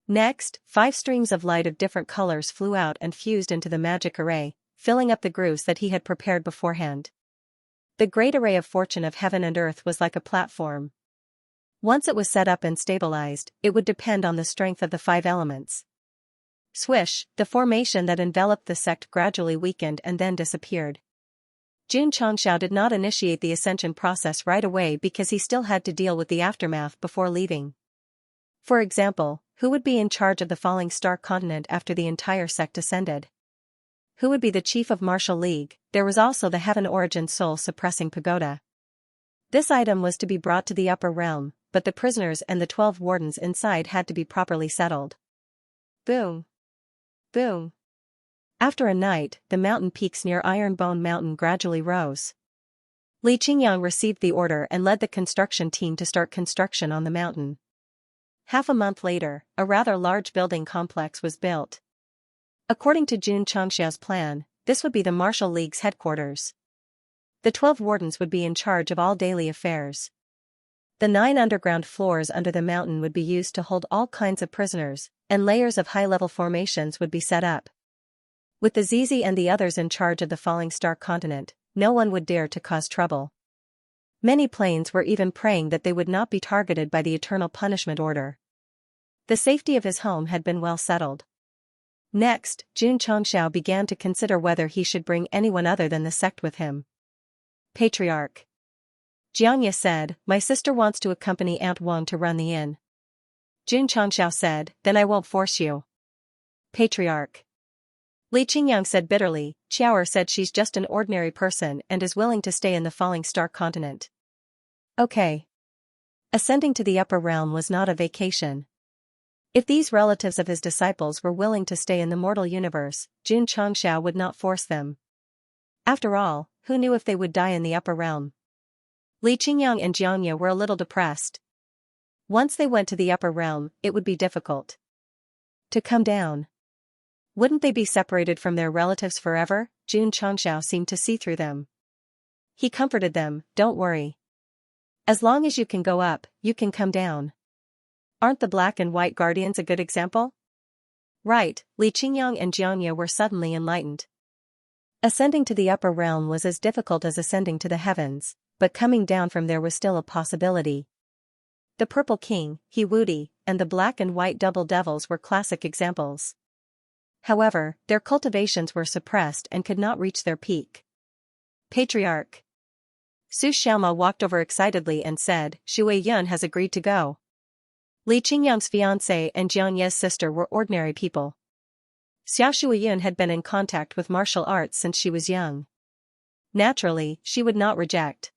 Next, 5 streams of light of different colors flew out and fused into the magic array, filling up the grooves that he had prepared beforehand. The great array of fortune of heaven and earth was like a platform. Once it was set up and stabilized, it would depend on the strength of the 5 elements. Swish, the formation that enveloped the sect gradually weakened and then disappeared. Xianxia did not initiate the ascension process right away because he still had to deal with the aftermath before leaving. For example, who would be in charge of the falling star continent after the entire sect ascended? Who would be the chief of Martial League? There was also the Heaven Origin Soul Suppressing Pagoda. This item was to be brought to the upper realm, but the prisoners and the 12 wardens inside had to be properly settled. Boom. Boom. After a night, the mountain peaks near Ironbone Mountain gradually rose. Li Qingyang received the order and led the construction team to start construction on the mountain. Half a month later, a rather large building complex was built. According to Xianxia's plan, this would be the Martial League's headquarters. The 12 wardens would be in charge of all daily affairs. The 9 underground floors under the mountain would be used to hold all kinds of prisoners, and layers of high-level formations would be set up. With the Zizi and the others in charge of the falling star continent, no one would dare to cause trouble. Many planes were even praying that they would not be targeted by the Eternal Punishment Order. The safety of his home had been well settled. Next, Xianxia began to consider whether he should bring anyone other than the sect with him. Patriarch Xianxia said, "My sister wants to accompany Aunt Wang to run the inn." Xianxia said, "Then I won't force you." Patriarch Li Qingyang said bitterly, "Qiaoer said she's just an ordinary person and is willing to stay in the falling star continent." Okay. Ascending to the upper realm was not a vacation. If these relatives of his disciples were willing to stay in the mortal universe, Xianxia would not force them. After all, who knew if they would die in the upper realm? Li Qingyang and Xianxia were a little depressed. Once they went to the upper realm, it would be difficult to come down. Wouldn't they be separated from their relatives forever? Xianxia seemed to see through them. He comforted them, "Don't worry. As long as you can go up, you can come down. Aren't the black and white guardians a good example?" Right, Li Qingyang and Xianxia were suddenly enlightened. Ascending to the upper realm was as difficult as ascending to the heavens, but coming down from there was still a possibility. The Purple King, He Wudi, and the Black and White Double Devils were classic examples. However, their cultivations were suppressed and could not reach their peak. Patriarch Su Xiaoma walked over excitedly and said, "Shui Yun has agreed to go." Li Qingyang's fiancé and Xianxia's sister were ordinary people. Xiao Shuiyun had been in contact with martial arts since she was young. Naturally, she would not reject.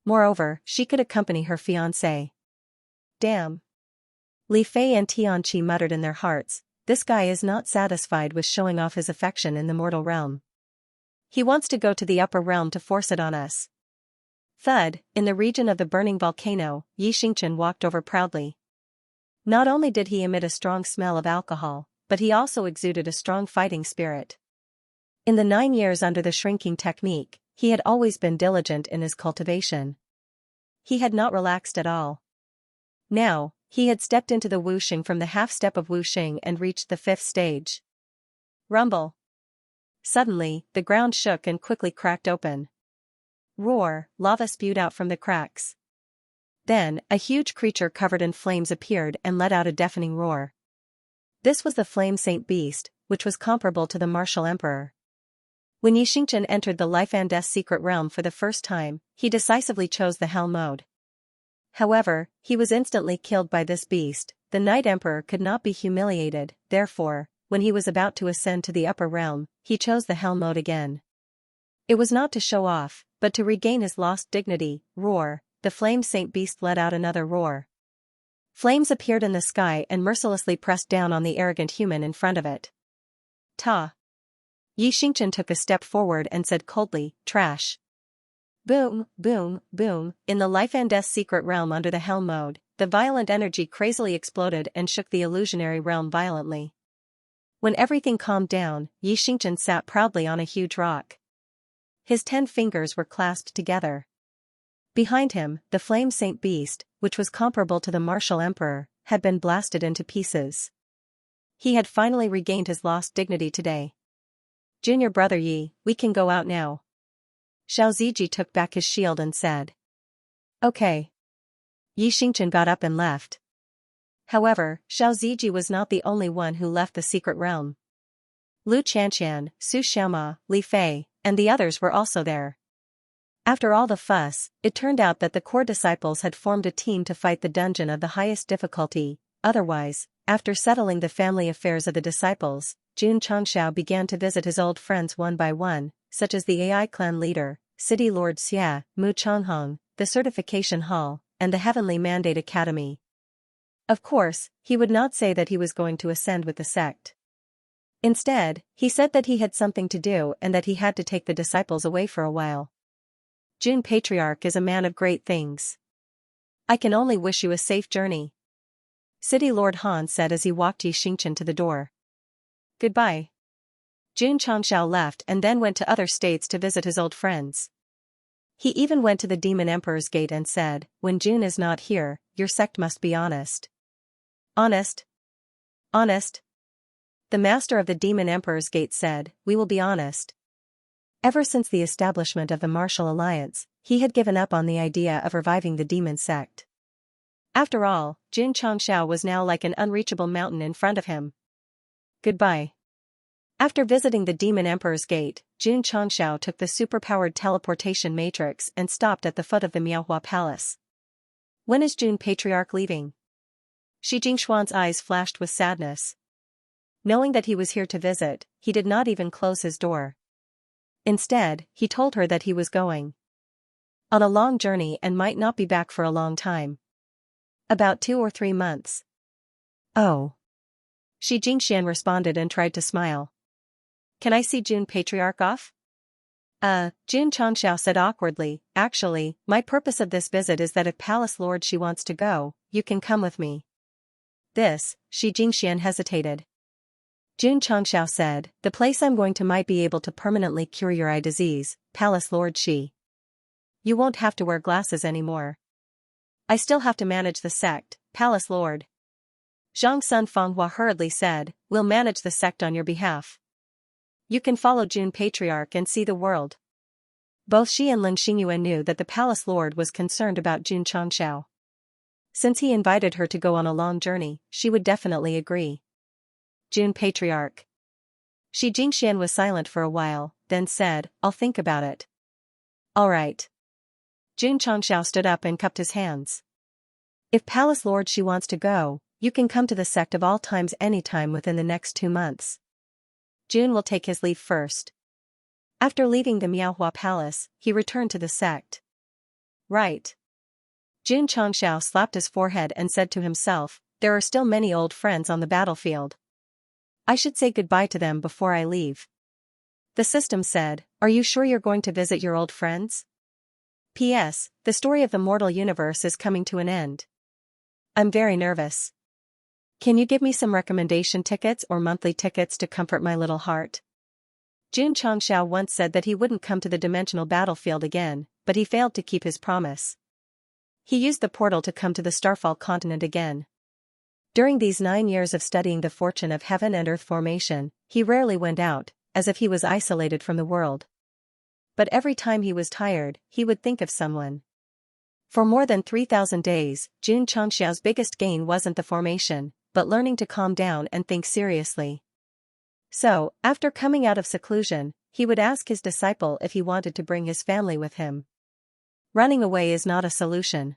Moreover, she could accompany her fiancé. Damn. Li Fei and Tianqi muttered in their hearts, "This guy is not satisfied with showing off his affection in the mortal realm. He wants to go to the upper realm to force it on us." Thud, in the region of the burning volcano, Yi Xingchen walked over proudly. Not only did he emit a strong smell of alcohol, but he also exuded a strong fighting spirit. In the 9 years under the shrinking technique, he had always been diligent in his cultivation. He had not relaxed at all. Now, he had stepped into the wuxing from the half-step of wuxing and reached the 5th stage. Rumble. Suddenly, the ground shook and quickly cracked open. Roar, lava spewed out from the cracks. Then, a huge creature covered in flames appeared and let out a deafening roar. This was the Flame Saint Beast, which was comparable to the Martial Emperor. When Yi Xingchen entered the Life and Death secret realm for the first time, he decisively chose the Hell mode. However, he was instantly killed by this beast. The Night Emperor could not be humiliated, therefore, when he was about to ascend to the upper realm, he chose the Hell mode again. It was not to show off, but to regain his lost dignity. Roar, the Flame Saint Beast let out another roar. Flames appeared in the sky and mercilessly pressed down on the arrogant human in front of it. Ta! Yi Xingchen took a step forward and said coldly, "Trash." Boom, boom, boom, in the Life and Death secret realm under the Hell mode, the violent energy crazily exploded and shook the illusionary realm violently. When everything calmed down, Yi Xingchen sat proudly on a huge rock. His 10 fingers were clasped together. Behind him, the Flame Saint Beast, which was comparable to the Martial Emperor, had been blasted into pieces. He had finally regained his lost dignity today. "Junior brother Yi, we can go out now." Xiao Ziji took back his shield and said. "Okay." Yi Xingchen got up and left. However, Xiao Ziji was not the only one who left the secret realm. Lu Qianqian, Su Xiaoma, Li Fei, and the others were also there. After all the fuss, it turned out that the core disciples had formed a team to fight the dungeon of the highest difficulty. Otherwise, after settling the family affairs of the disciples, Xianxia began to visit his old friends one by one, such as the AI clan leader, City Lord Xia, Mu Changhong, the Certification Hall, and the Heavenly Mandate Academy. Of course, he would not say that he was going to ascend with the sect. Instead, he said that he had something to do and that he had to take the disciples away for a while. Jun Patriarch is a man of great things. I can only wish you a safe journey. City Lord Han said as he walked Xianxia to the door. Goodbye. Jun Changshao left and then went to other states to visit his old friends. He even went to the Demon Emperor's gate and said, when Jun is not here, your sect must be honest. Honest? Honest? The master of the Demon Emperor's gate said, we will be honest. Ever since the establishment of the Martial Alliance, he had given up on the idea of reviving the demon sect. After all, Jun Changshao was now like an unreachable mountain in front of him. Goodbye. After visiting the Demon Emperor's gate, Jun Changshao took the superpowered teleportation matrix and stopped at the foot of the Miaohua Palace. When is Jun Patriarch leaving? Shi Jingxuan's eyes flashed with sadness. Knowing that he was here to visit, he did not even close his door. Instead, he told her that he was going on a long journey and might not be back for a long time. About 2 or 3 months. Oh. Shi Jingxian responded and tried to smile. Can I see Jun Patriarch off? Jun Changshao said awkwardly, actually, my purpose of this visit is that if Palace Lord Shi wants to go, you can come with me. This, Shi Jingxian hesitated. Jun Changshao said, the place I'm going to might be able to permanently cure your eye disease, Palace Lord Shi. You won't have to wear glasses anymore. I still have to manage the sect, Palace Lord. Zhang Sun Fenghua hurriedly said, we'll manage the sect on your behalf. You can follow Jun Patriarch and see the world. Both Shi and Lin Xingyue knew that the Palace Lord was concerned about Jun Changshao. Since he invited her to go on a long journey, she would definitely agree. Jun Patriarch. Shi Jingxian was silent for a while, then said, I'll think about it. All right. Jun Changshao stood up and cupped his hands. If Palace Lord Shi wants to go, you can come to the sect of all times anytime within the next 2 months. Jun will take his leave first. After leaving the Miaohua Palace, he returned to the sect. Right. Jun Changshao slapped his forehead and said to himself, there are still many old friends on the battlefield. I should say goodbye to them before I leave. The system said, are you sure you're going to visit your old friends? P.S. The story of the mortal universe is coming to an end. I'm very nervous. Can you give me some recommendation tickets or monthly tickets to comfort my little heart? Jun Changshao once said that he wouldn't come to the dimensional battlefield again, but he failed to keep his promise. He used the portal to come to the Starfall continent again. During these 9 years of studying the fortune of heaven and earth formation, he rarely went out, as if he was isolated from the world. But every time he was tired, he would think of someone. For more than 3,000 days, Jun Changshao's biggest gain wasn't the formation, but learning to calm down and think seriously. So, after coming out of seclusion, he would ask his disciple if he wanted to bring his family with him. Running away is not a solution.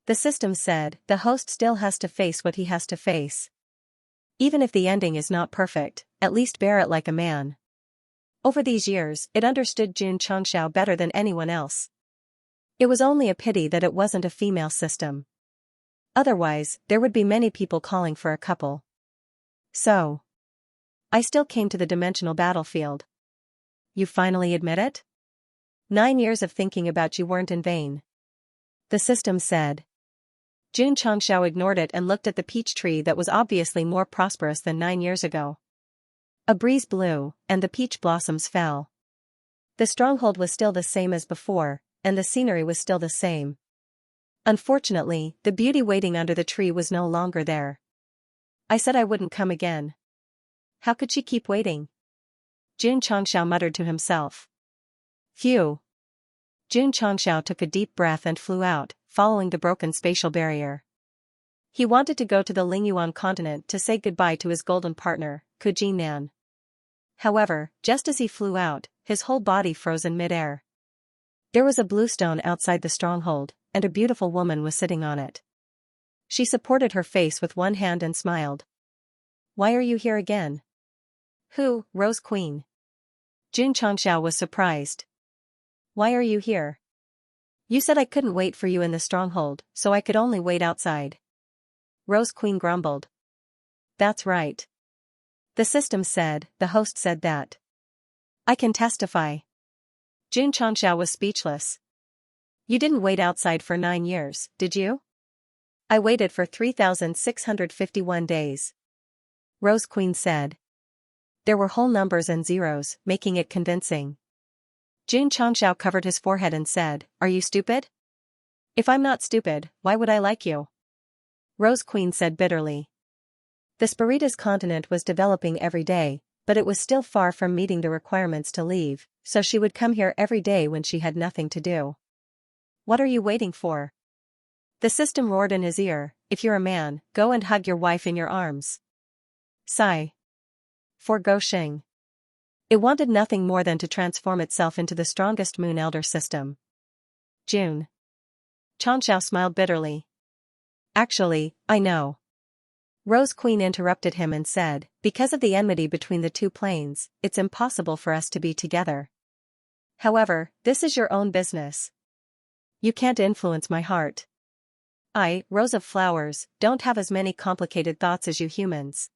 The system said, the host still has to face what he has to face. Even if the ending is not perfect, at least bear it like a man. Over these years, it understood Jun Changshao better than anyone else. It was only a pity that it wasn't a female system. Otherwise, there would be many people calling for a couple. So, I still came to the dimensional battlefield. You finally admit it? 9 years of thinking about you weren't in vain. The system said. Jun Changshao ignored it and looked at the peach tree that was obviously more prosperous than 9 years ago. A breeze blew, and the peach blossoms fell. The stronghold was still the same as before, and the scenery was still the same. Unfortunately, the beauty waiting under the tree was no longer there. I said I wouldn't come again. How could she keep waiting? Jun Changshao muttered to himself. Phew. Jun Changshao took a deep breath and flew out, following the broken spatial barrier. He wanted to go to the Lingyuan continent to say goodbye to his golden partner, Kujinan. However, just as he flew out, his whole body froze in midair. There was a blue stone outside the stronghold, and a beautiful woman was sitting on it. She supported her face with one hand and smiled. Why are you here again? Who, Rose Queen? Jun Changshao was surprised. Why are you here? You said I couldn't wait for you in the stronghold, so I could only wait outside. Rose Queen grumbled. That's right. The system said, the host said that. I can testify. Xianxia was speechless. You didn't wait outside for 9 years, did you? I waited for 3,651 days. Rose Queen said. There were whole numbers and zeros, making it convincing. Xianxia covered his forehead and said, Are you stupid? If I'm not stupid, why would I like you? Rose Queen said bitterly. The Spiritus continent was developing every day, but it was still far from meeting the requirements to leave, so she would come here every day when she had nothing to do. What are you waiting for? The system roared in his ear, If you're a man, go and hug your wife in your arms. Sigh. For Goshing. It wanted nothing more than to transform itself into the strongest moon elder system. June. Xianxia smiled bitterly. Actually, I know. Rose Queen interrupted him and said, Because of the enmity between the two planes, it's impossible for us to be together. However, this is your own business. You can't influence my heart. I, Rose of Flowers, don't have as many complicated thoughts as you humans.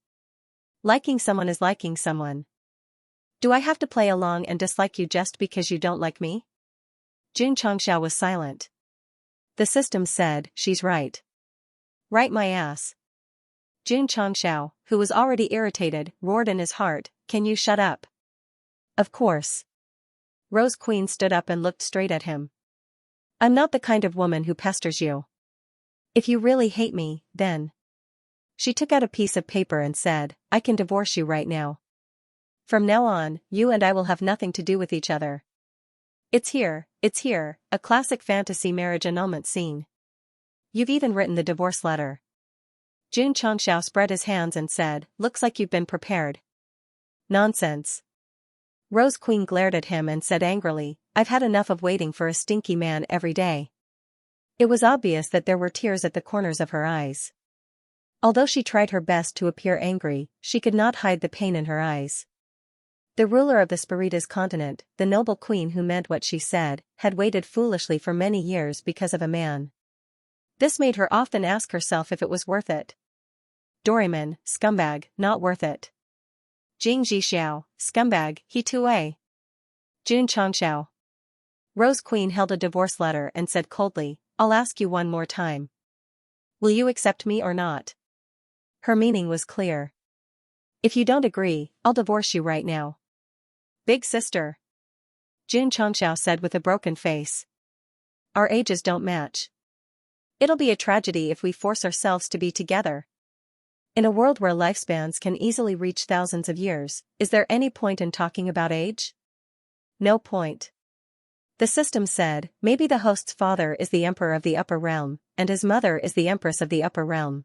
Liking someone is liking someone. Do I have to play along and dislike you just because you don't like me? Xianxia was silent. The system said, She's right. Right my ass. Xianxia, who was already irritated, roared in his heart, Can you shut up? Of course. Rose Queen stood up and looked straight at him. I'm not the kind of woman who pesters you. If you really hate me, then. She took out a piece of paper and said, I can divorce you right now. From now on, you and I will have nothing to do with each other. It's here, a classic fantasy marriage annulment scene. You've even written the divorce letter. Xianxia spread his hands and said, Looks like you've been prepared. Nonsense. Rose Queen glared at him and said angrily, I've had enough of waiting for a stinky man every day. It was obvious that there were tears at the corners of her eyes. Although she tried her best to appear angry, she could not hide the pain in her eyes. The ruler of the Spiritus continent, the noble queen who meant what she said, had waited foolishly for many years because of a man. This made her often ask herself if it was worth it. Doryman, scumbag, not worth it. Jing Zhixiao, scumbag, he too a. Xianxia. Rose Queen held a divorce letter and said coldly, I'll ask you one more time. Will you accept me or not? Her meaning was clear. If you don't agree, I'll divorce you right now. Big sister. Xianxia said with a broken face. Our ages don't match. It'll be a tragedy if we force ourselves to be together. In a world where lifespans can easily reach thousands of years, is there any point in talking about age? No point. The system said, maybe the host's father is the emperor of the upper realm, and his mother is the empress of the upper realm.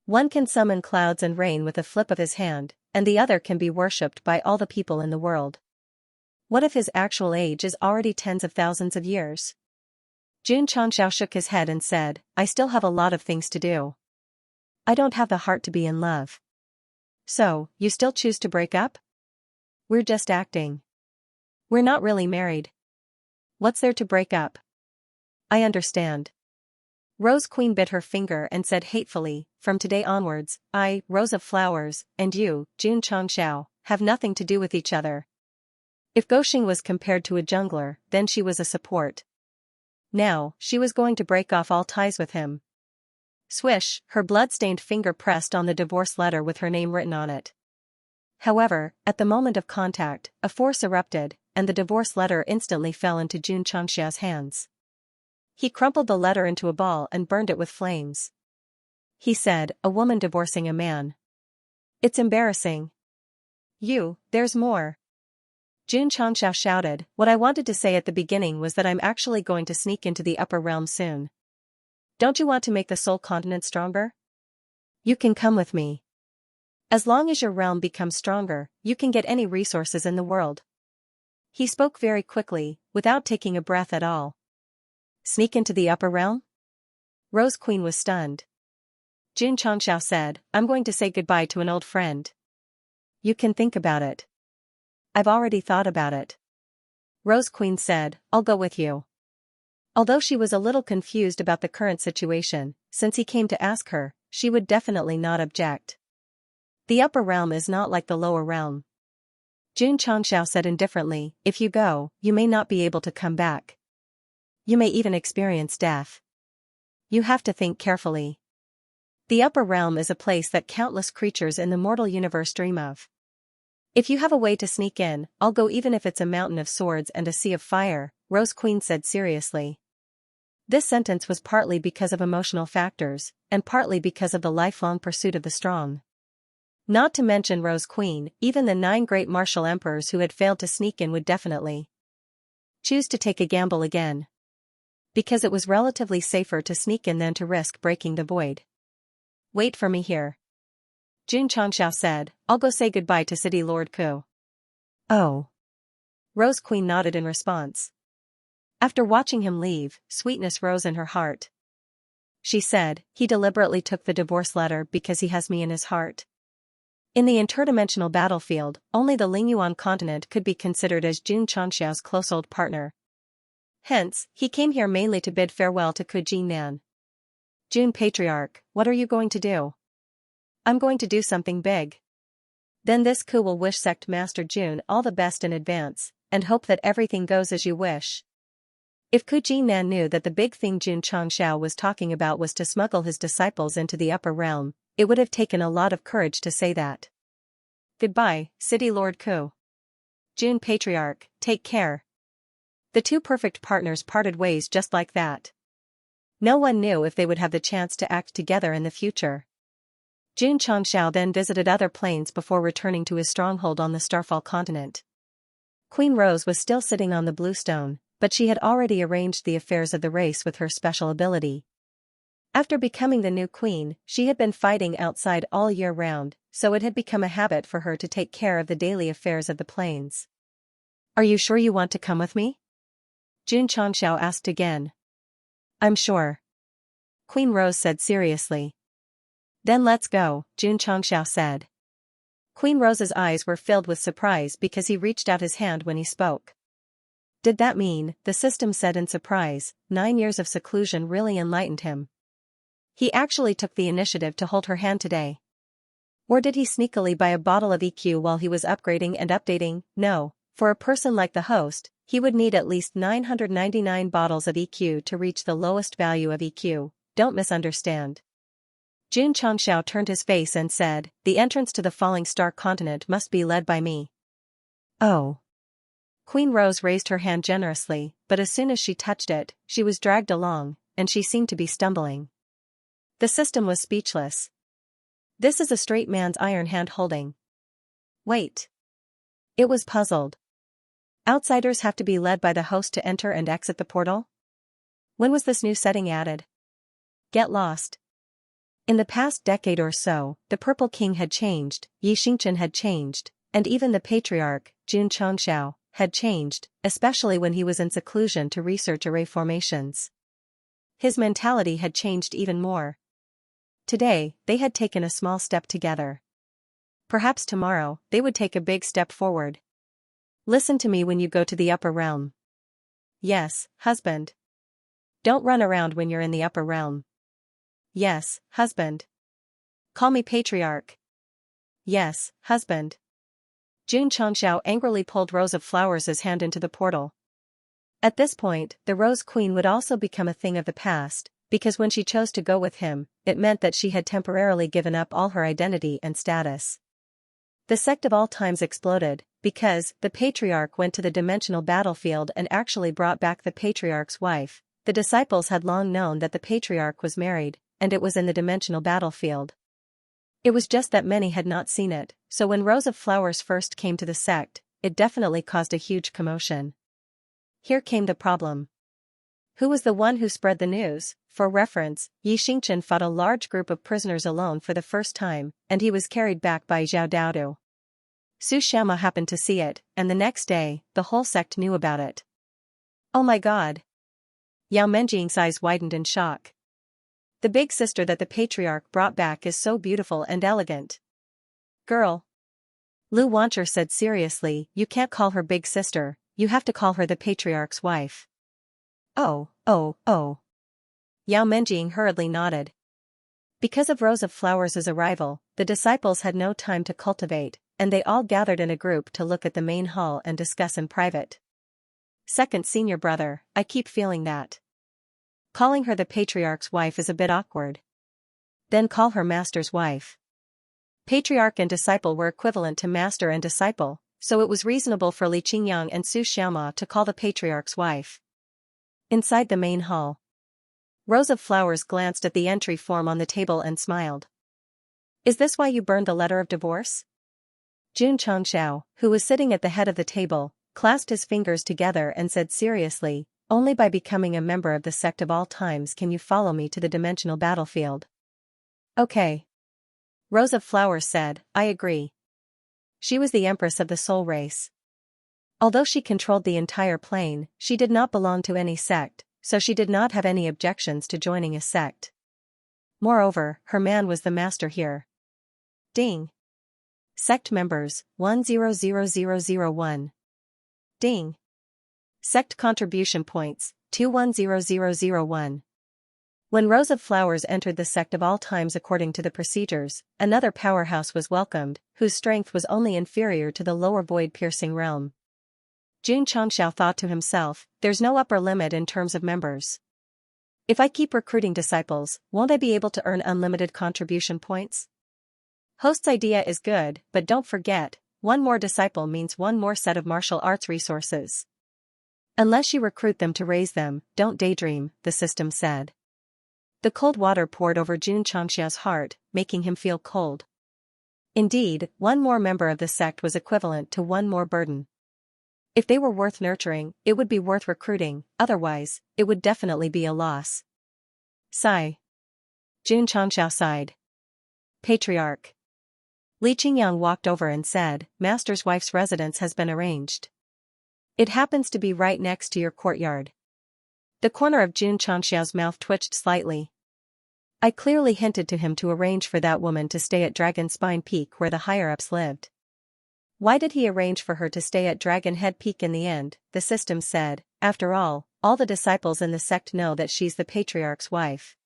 One can summon clouds and rain with a flip of his hand, and the other can be worshipped by all the people in the world. What if his actual age is already tens of thousands of years? Xianxia shook his head and said, I still have a lot of things to do. I don't have the heart to be in love. So, you still choose to break up? We're just acting. We're not really married. What's there to break up? I understand. Rose Queen bit her finger and said hatefully, From today onwards, I, Rose of Flowers, and you, Xianxia, have nothing to do with each other. If Goshing was compared to a jungler, then she was a support. Now, she was going to break off all ties with him. Swish, her blood-stained finger pressed on the divorce letter with her name written on it. However, at the moment of contact, a force erupted, and the divorce letter instantly fell into Xianxia's hands. He crumpled the letter into a ball and burned it with flames. He said, A woman divorcing a man. It's embarrassing. There's more. Xianxia shouted, What I wanted to say at the beginning was that I'm actually going to sneak into the upper realm soon. Don't you want to make the soul continent stronger? You can come with me. As long as your realm becomes stronger, you can get any resources in the world. He spoke very quickly, without taking a breath at all. Sneak into the upper realm? Rose Queen was stunned. Xianxia said, I'm going to say goodbye to an old friend. You can think about it. I've already thought about it. Rose Queen said, I'll go with you. Although she was a little confused about the current situation, since he came to ask her, she would definitely not object. The upper realm is not like the lower realm. Jun Changxiao said indifferently, if you go, you may not be able to come back. You may even experience death. You have to think carefully. The upper realm is a place that countless creatures in the mortal universe dream of. If you have a way to sneak in, I'll go even if it's a mountain of swords and a sea of fire, Rose Queen said seriously. This sentence was partly because of emotional factors, and partly because of the lifelong pursuit of the strong. Not to mention Rose Queen, even the 9 great martial emperors who had failed to sneak in would definitely choose to take a gamble again. Because it was relatively safer to sneak in than to risk breaking the void. Wait for me here. Jun Changxiao said, I'll go say goodbye to City Lord Ku. Oh. Rose Queen nodded in response. After watching him leave, sweetness rose in her heart. She said, he deliberately took the divorce letter because he has me in his heart. In the interdimensional battlefield, only the Lingyuan continent could be considered as Jun Changxiao's close old partner. Hence, he came here mainly to bid farewell to Ku Jinnan. Jun Patriarch, what are you going to do? I'm going to do something big. Then this Ku will wish Sect Master Jun all the best in advance, and hope that everything goes as you wish. If Ku Jinnan knew that the big thing Jun Changxiao was talking about was to smuggle his disciples into the upper realm, it would have taken a lot of courage to say that. Goodbye, City Lord Ku. Jun Patriarch, take care. The 2 perfect partners parted ways just like that. No one knew if they would have the chance to act together in the future. Jun Changxiao then visited other planes before returning to his stronghold on the Starfall continent. Queen Rose was still sitting on the blue stone, but she had already arranged the affairs of the race with her special ability. After becoming the new queen, she had been fighting outside all year round, so it had become a habit for her to take care of the daily affairs of the plains. Are you sure you want to come with me? Jun Changxiao asked again. I'm sure. Queen Rose said seriously. Then let's go, Jun Changxiao said. Queen Rose's eyes were filled with surprise because he reached out his hand when he spoke. Did that mean, the system said in surprise, 9 years of seclusion really enlightened him? He actually took the initiative to hold her hand today. Or did he sneakily buy a bottle of EQ while he was upgrading and updating? No, for a person like the host, he would need at least 999 bottles of EQ to reach the lowest value of EQ, don't misunderstand. Jun Changxiao turned his face and said, the entrance to the falling star continent must be led by me. Oh. Queen Rose raised her hand generously, but as soon as she touched it, she was dragged along, and she seemed to be stumbling. The system was speechless. This is a straight man's iron hand holding. Wait. It was puzzled. Outsiders have to be led by the host to enter and exit the portal? When was this new setting added? Get lost. In the past decade or so, the Purple King had changed, Xianxia had changed, and even the Patriarch, Jun Changxiao, had changed, especially when he was in seclusion to research array formations. His mentality had changed even more. Today, they had taken a small step together. Perhaps tomorrow, they would take a big step forward. Listen to me when you go to the upper realm. Yes, husband. Don't run around when you're in the upper realm. Yes, husband. Call me Patriarch. Yes, husband. Jun Changxiao angrily pulled Rose of Flowers' hand into the portal. At this point, the Rose Queen would also become a thing of the past, because when she chose to go with him, it meant that she had temporarily given up all her identity and status. The Sect of all times exploded, because the Patriarch went to the dimensional battlefield and actually brought back the Patriarch's wife. The disciples had long known that the Patriarch was married, and it was in the dimensional battlefield. It was just that many had not seen it, so when Rose of Flowers first came to the Sect, it definitely caused a huge commotion. Here came the problem. Who was the one who spread the news? For reference, Xianxia fought a large group of prisoners alone for the first time, and he was carried back by Zhao Daodu. Su Shama happened to see it, and the next day, the whole sect knew about it. Oh my god! Yao Menjing's eyes widened in shock. The big sister that the Patriarch brought back is so beautiful and elegant. Girl. Lu Wancher said seriously, you can't call her big sister, you have to call her the Patriarch's wife. Oh. Yao Menjing hurriedly nodded. Because of Rose of Flowers' arrival, the disciples had no time to cultivate, and they all gathered in a group to look at the main hall and discuss in private. Second senior brother, I keep feeling that calling her the patriarch's wife is a bit awkward. Then call her master's wife. Patriarch and disciple were equivalent to master and disciple, so it was reasonable for Li Qingyang and Su Xiaoma to call the patriarch's wife. Inside the main hall, Rose of Flowers glanced at the entry form on the table and smiled. Is this why you burned the letter of divorce? Jun Changxiao, who was sitting at the head of the table, clasped his fingers together and said seriously, only by becoming a member of the Sect of all times can you follow me to the dimensional battlefield. Okay. Rose of Flowers said, I agree. She was the empress of the soul race. Although she controlled the entire plane, she did not belong to any sect, so she did not have any objections to joining a sect. Moreover, her man was the master here. Ding. Sect members, 100001. Ding. Sect contribution points, 210001. When Rose of Flowers entered the Sect of all times according to the procedures, another powerhouse was welcomed, whose strength was only inferior to the lower void-piercing realm. Jun Changxiao thought to himself, there's no upper limit in terms of members. If I keep recruiting disciples, won't I be able to earn unlimited contribution points? Host's idea is good, but don't forget, one more disciple means one more set of martial arts resources. Unless you recruit them to raise them, don't daydream, the system said. The cold water poured over Jun Changxia's heart, making him feel cold. Indeed, one more member of the sect was equivalent to one more burden. If they were worth nurturing, it would be worth recruiting, otherwise, it would definitely be a loss. Sigh. Jun Changxiao sighed. Patriarch. Li Qingyang walked over and said, Master's wife's residence has been arranged. It happens to be right next to your courtyard. The corner of Jun Changxiao's mouth twitched slightly. I clearly hinted to him to arrange for that woman to stay at Dragon Spine Peak where the higher-ups lived. Why did he arrange for her to stay at Dragon Head Peak in the end? The system said, after all the disciples in the sect know that she's the patriarch's wife.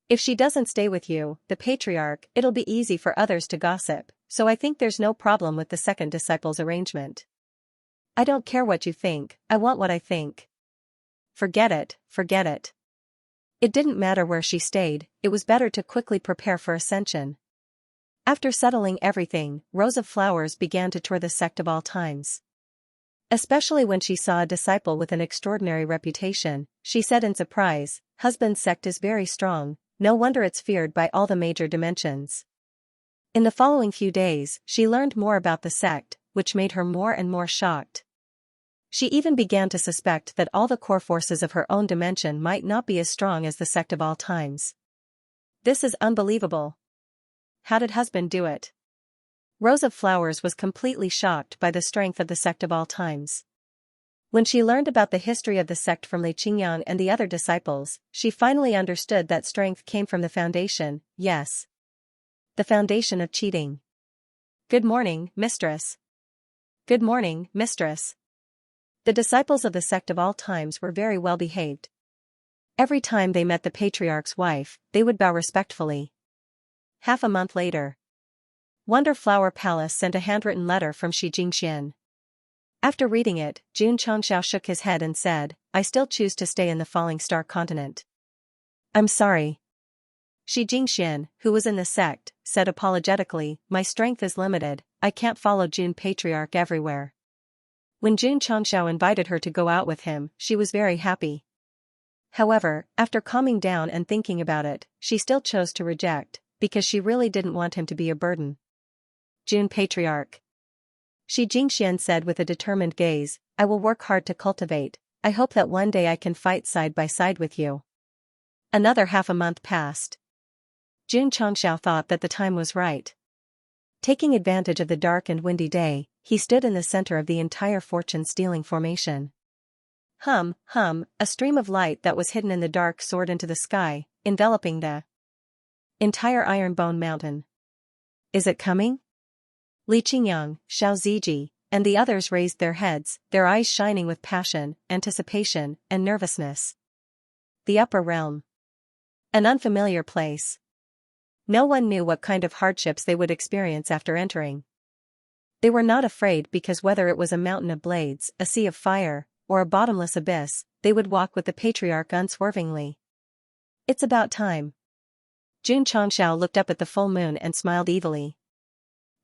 If she doesn't stay with you, the patriarch, it'll be easy for others to gossip, so I think there's no problem with the second disciple's arrangement. I don't care what you think, I want what I think. Forget it, forget it. It didn't matter where she stayed, it was better to quickly prepare for ascension. After settling everything, Rose of Flowers began to tour the Sect of all times. Especially when she saw a disciple with an extraordinary reputation, she said in surprise, Husband's sect is very strong, no wonder it's feared by all the major dimensions. In the following few days, she learned more about the sect, which made her more and more shocked. She even began to suspect that all the core forces of her own dimension might not be as strong as the Sect of all times. This is unbelievable. How did husband do it? Rose of Flowers was completely shocked by the strength of the Sect of all times. When she learned about the history of the sect from Li Qingyang and the other disciples, she finally understood that strength came from the foundation, yes. The foundation of cheating. Good morning, mistress. Good morning, mistress. The disciples of the Sect of all times were very well behaved. Every time they met the patriarch's wife, they would bow respectfully. Half a month later, Wonder Flower Palace sent a handwritten letter from Shi Jingxian. After reading it, Jun Changxiao shook his head and said, I still choose to stay in the Falling Star continent. I'm sorry. Shi Jingxian, who was in the sect, said apologetically, my strength is limited, I can't follow Jun Patriarch everywhere. When Jun Changxiao invited her to go out with him, she was very happy. However, after calming down and thinking about it, she still chose to reject, because she really didn't want him to be a burden. Jun Patriarch. Shi Jingxian said with a determined gaze, I will work hard to cultivate, I hope that one day I can fight side by side with you. Another half a month passed. Jun Changxiao thought that the time was right. Taking advantage of the dark and windy day, he stood in the center of the entire fortune-stealing formation. Hum, a stream of light that was hidden in the dark soared into the sky, enveloping the entire Ironbone Mountain. Is it coming? Li Qingyang, Xiao Ziji, and the others raised their heads, their eyes shining with passion, anticipation, and nervousness. The upper realm. An unfamiliar place. No one knew what kind of hardships they would experience after entering. They were not afraid because whether it was a mountain of blades, a sea of fire, or a bottomless abyss, they would walk with the patriarch unswervingly. It's about time. Jun Changshao looked up at the full moon and smiled evilly.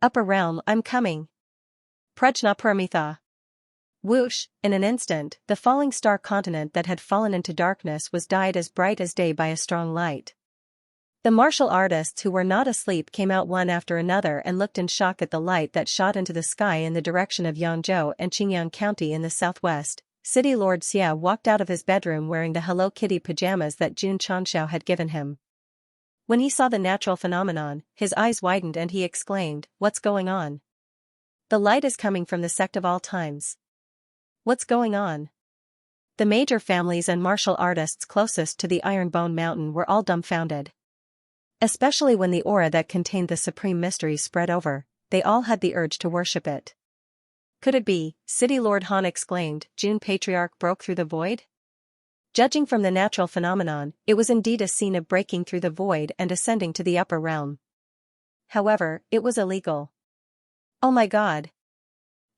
Upper realm, I'm coming. Prajna Paramitha. Whoosh, in an instant, the falling star continent that had fallen into darkness was dyed as bright as day by a strong light. The martial artists who were not asleep came out one after another and looked in shock at the light that shot into the sky in the direction of Yangzhou and Qingyang County in the southwest. City Lord Xia walked out of his bedroom wearing the Hello Kitty pajamas that Jun Changshao had given him. When he saw the natural phenomenon, his eyes widened and he exclaimed, "What's going on?" "The light is coming from the Sect of all times." "What's going on?" The major families and martial artists closest to the Ironbone Mountain were all dumbfounded. Especially when the aura that contained the supreme mysteries spread over, they all had the urge to worship it. Could it be, City Lord Han exclaimed, Jun Patriarch broke through the void? Judging from the natural phenomenon, it was indeed a scene of breaking through the void and ascending to the upper realm. However, it was illegal. Oh my God!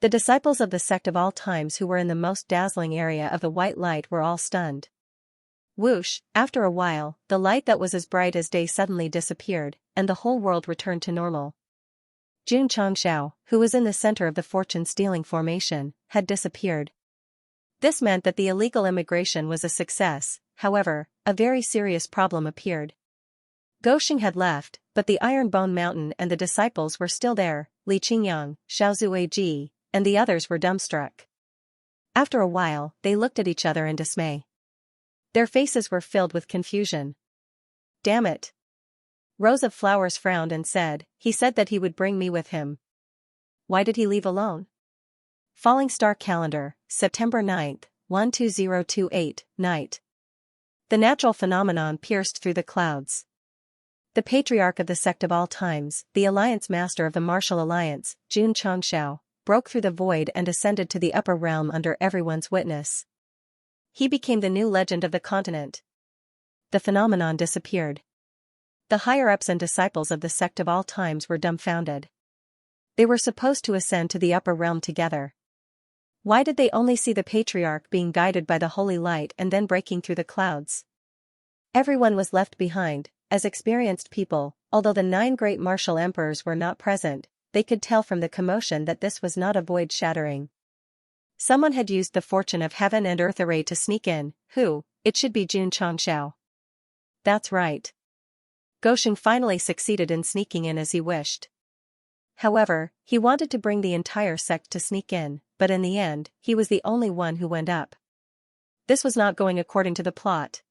The disciples of the Sect of all times who were in the most dazzling area of the white light were all stunned. Whoosh, after a while, the light that was as bright as day suddenly disappeared, and the whole world returned to normal. Jun Changshao, who was in the center of the fortune-stealing formation, had disappeared. This meant that the illegal immigration was a success. However, a very serious problem appeared. Gosheng had left, but the Ironbone Mountain and the disciples were still there. Li Qingyang, Xiaozuiji, and the others were dumbstruck. After a while, they looked at each other in dismay. Their faces were filled with confusion. Damn it! Rose of Flowers frowned and said, "He said that he would bring me with him. Why did he leave alone?" Falling Star Calendar, September 9th, 12028, Night. The natural phenomenon pierced through the clouds. The patriarch of the Sect of all times, the alliance master of the martial alliance, Jun Changshao, broke through the void and ascended to the upper realm under everyone's witness. He became the new legend of the continent. The phenomenon disappeared. The higher-ups and disciples of the Sect of all times were dumbfounded. They were supposed to ascend to the upper realm together. Why did they only see the patriarch being guided by the holy light and then breaking through the clouds? Everyone was left behind, as experienced people. Although the 9 great martial emperors were not present, they could tell from the commotion that this was not a void shattering. Someone had used the fortune of heaven and earth array to sneak in. Who? It should be Jun Changshao. That's right. Gosheng finally succeeded in sneaking in as he wished. However, he wanted to bring the entire sect to sneak in, but in the end, he was the only one who went up. This was not going according to the plot.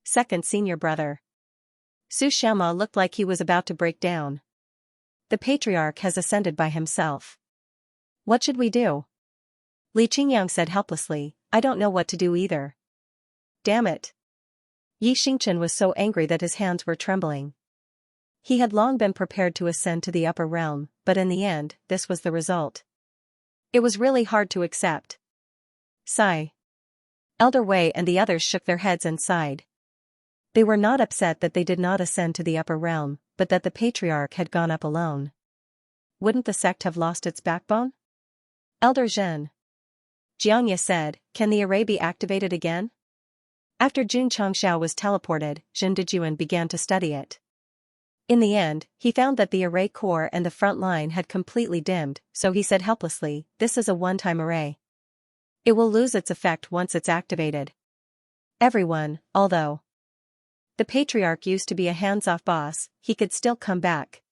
Second senior brother. Su Xiaoma looked like he was about to break down. The patriarch has ascended by himself. What should we do? Li Qingyang said helplessly, I don't know what to do either. Damn it. Yi Xingchen was so angry that his hands were trembling. He had long been prepared to ascend to the upper realm, but in the end, this was the result. It was really hard to accept. Sigh. Elder Wei and the others shook their heads and sighed. They were not upset that they did not ascend to the upper realm, but that the patriarch had gone up alone. Wouldn't the sect have lost its backbone? Elder Zhen. Xianxia said, can the array be activated again? After Jun Changshao was teleported, Zhen Dejun began to study it. In the end, he found that the array core and the front line had completely dimmed, so he said helplessly, this is a one-time array. It will lose its effect once it's activated. Everyone, although the patriarch used to be a hands-off boss, he could still come back.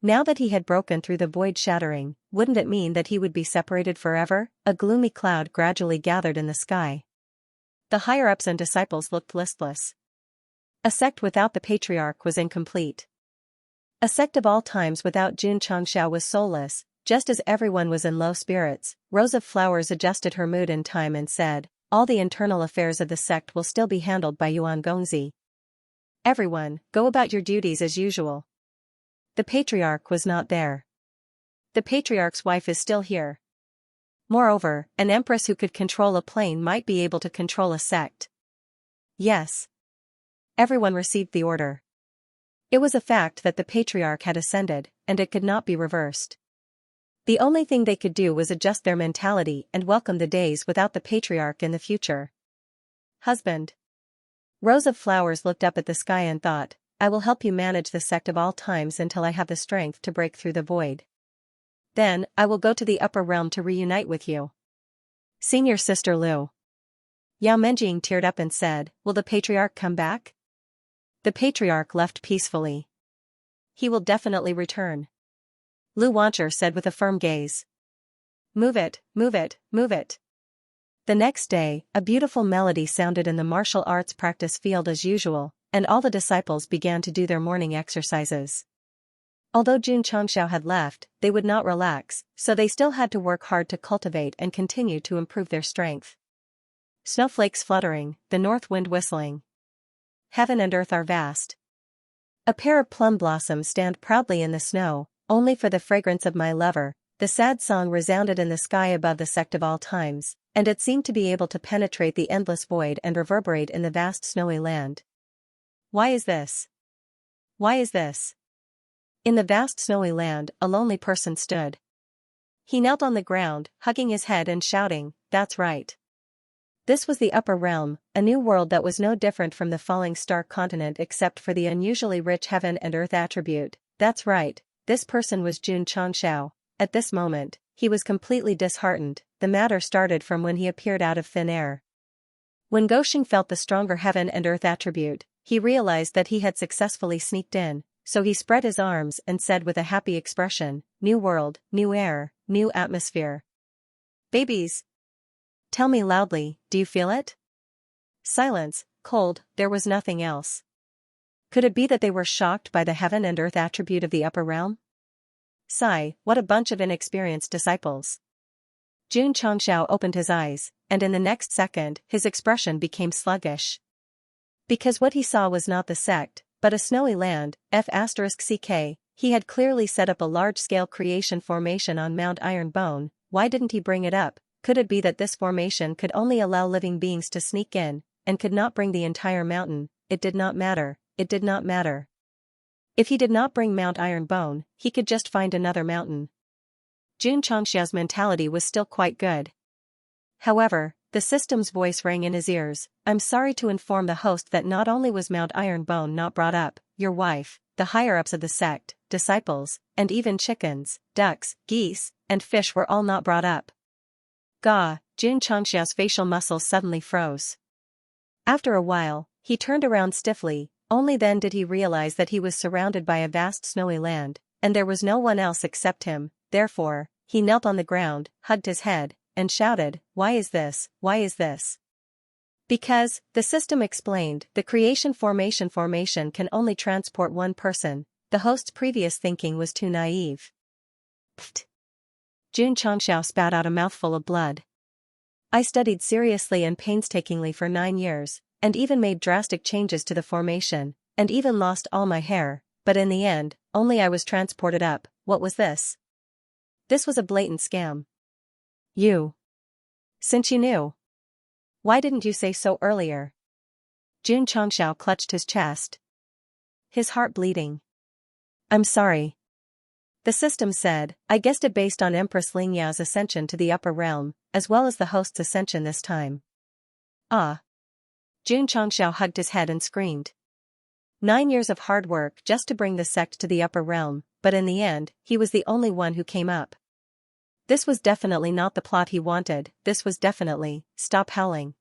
Now that he had broken through the void shattering, wouldn't it mean that he would be separated forever? A gloomy cloud gradually gathered in the sky. The higher-ups and disciples looked listless. A sect without the patriarch was incomplete. A sect of all times without Jun Changshao was soulless. Just as everyone was in low spirits, Rose of Flowers adjusted her mood in time and said, all the internal affairs of the sect will still be handled by Yuan Gongzi. Everyone, go about your duties as usual. The patriarch was not there. The patriarch's wife is still here. Moreover, an empress who could control a plane might be able to control a sect. Yes. Everyone received the order. It was a fact that the patriarch had ascended, and it could not be reversed. The only thing they could do was adjust their mentality and welcome the days without the patriarch in the future. Husband. Rose of Flowers looked up at the sky and thought, I will help you manage the sect of all times until I have the strength to break through the void. Then, I will go to the upper realm to reunite with you. Senior Sister Lu. Yao Menjing teared up and said, will the patriarch come back? The patriarch left peacefully. He will definitely return. Lu Wancher said with a firm gaze. Move it, move it, move it. The next day, a beautiful melody sounded in the martial arts practice field as usual, and all the disciples began to do their morning exercises. Although Xianxia had left, they would not relax, so they still had to work hard to cultivate and continue to improve their strength. Snowflakes fluttering, the north wind whistling. Heaven and earth are vast. A pair of plum blossoms stand proudly in the snow, only for the fragrance of my lover. The sad song resounded in the sky above the sect of all times, and it seemed to be able to penetrate the endless void and reverberate in the vast snowy land. Why is this? Why is this? In the vast snowy land, a lonely person stood. He knelt on the ground, hugging his head and shouting, that's right. This was the upper realm, a new world that was no different from the falling star continent except for the unusually rich heaven and earth attribute. That's right, this person was Jun Changxiao. At this moment, he was completely disheartened. The matter started from when he appeared out of thin air. When Gosheng felt the stronger heaven and earth attribute, he realized that he had successfully sneaked in, so he spread his arms and said with a happy expression, new world, new air, new atmosphere. Babies! Tell me loudly, do you feel it? Silence, cold, there was nothing else. Could it be that they were shocked by the heaven and earth attribute of the upper realm? Sigh, what a bunch of inexperienced disciples. Jun Changxiao opened his eyes, and in the next second, his expression became sluggish. Because what he saw was not the sect, but a snowy land, f*ck, he had clearly set up a large-scale creation formation on Mount Ironbone. Why didn't he bring it up? Could it be that this formation could only allow living beings to sneak in, and could not bring the entire mountain? It did not matter, it did not matter. If he did not bring Mount Ironbone, he could just find another mountain. Jun Changxiao's mentality was still quite good. However, the system's voice rang in his ears, I'm sorry to inform the host that not only was Mount Ironbone not brought up, your wife, the higher-ups of the sect, disciples, and even chickens, ducks, geese, and fish were all not brought up. Gah, Jun Changxiao's facial muscles suddenly froze. After a while, he turned around stiffly. Only then did he realize that he was surrounded by a vast snowy land, and there was no one else except him. Therefore, he knelt on the ground, hugged his head, and shouted, why is this, why is this? Because, the system explained, the creation formation can only transport one person. The host's previous thinking was too naive. Pfft. Jun Changxiao spat out a mouthful of blood. I studied seriously and painstakingly for 9 years. And even made drastic changes to the formation, and even lost all my hair, but in the end, only I was transported up. What was this? This was a blatant scam. You. Since you knew. Why didn't you say so earlier? Jun Changxiao clutched his chest. His heart bleeding. I'm sorry. The system said, I guessed it based on Empress Lingyao's ascension to the upper realm, as well as the host's ascension this time. Ah. Jun Changxiao hugged his head and screamed. 9 years of hard work just to bring the sect to the upper realm, but in the end, he was the only one who came up. This was definitely not the plot he wanted, this was definitely, stop howling.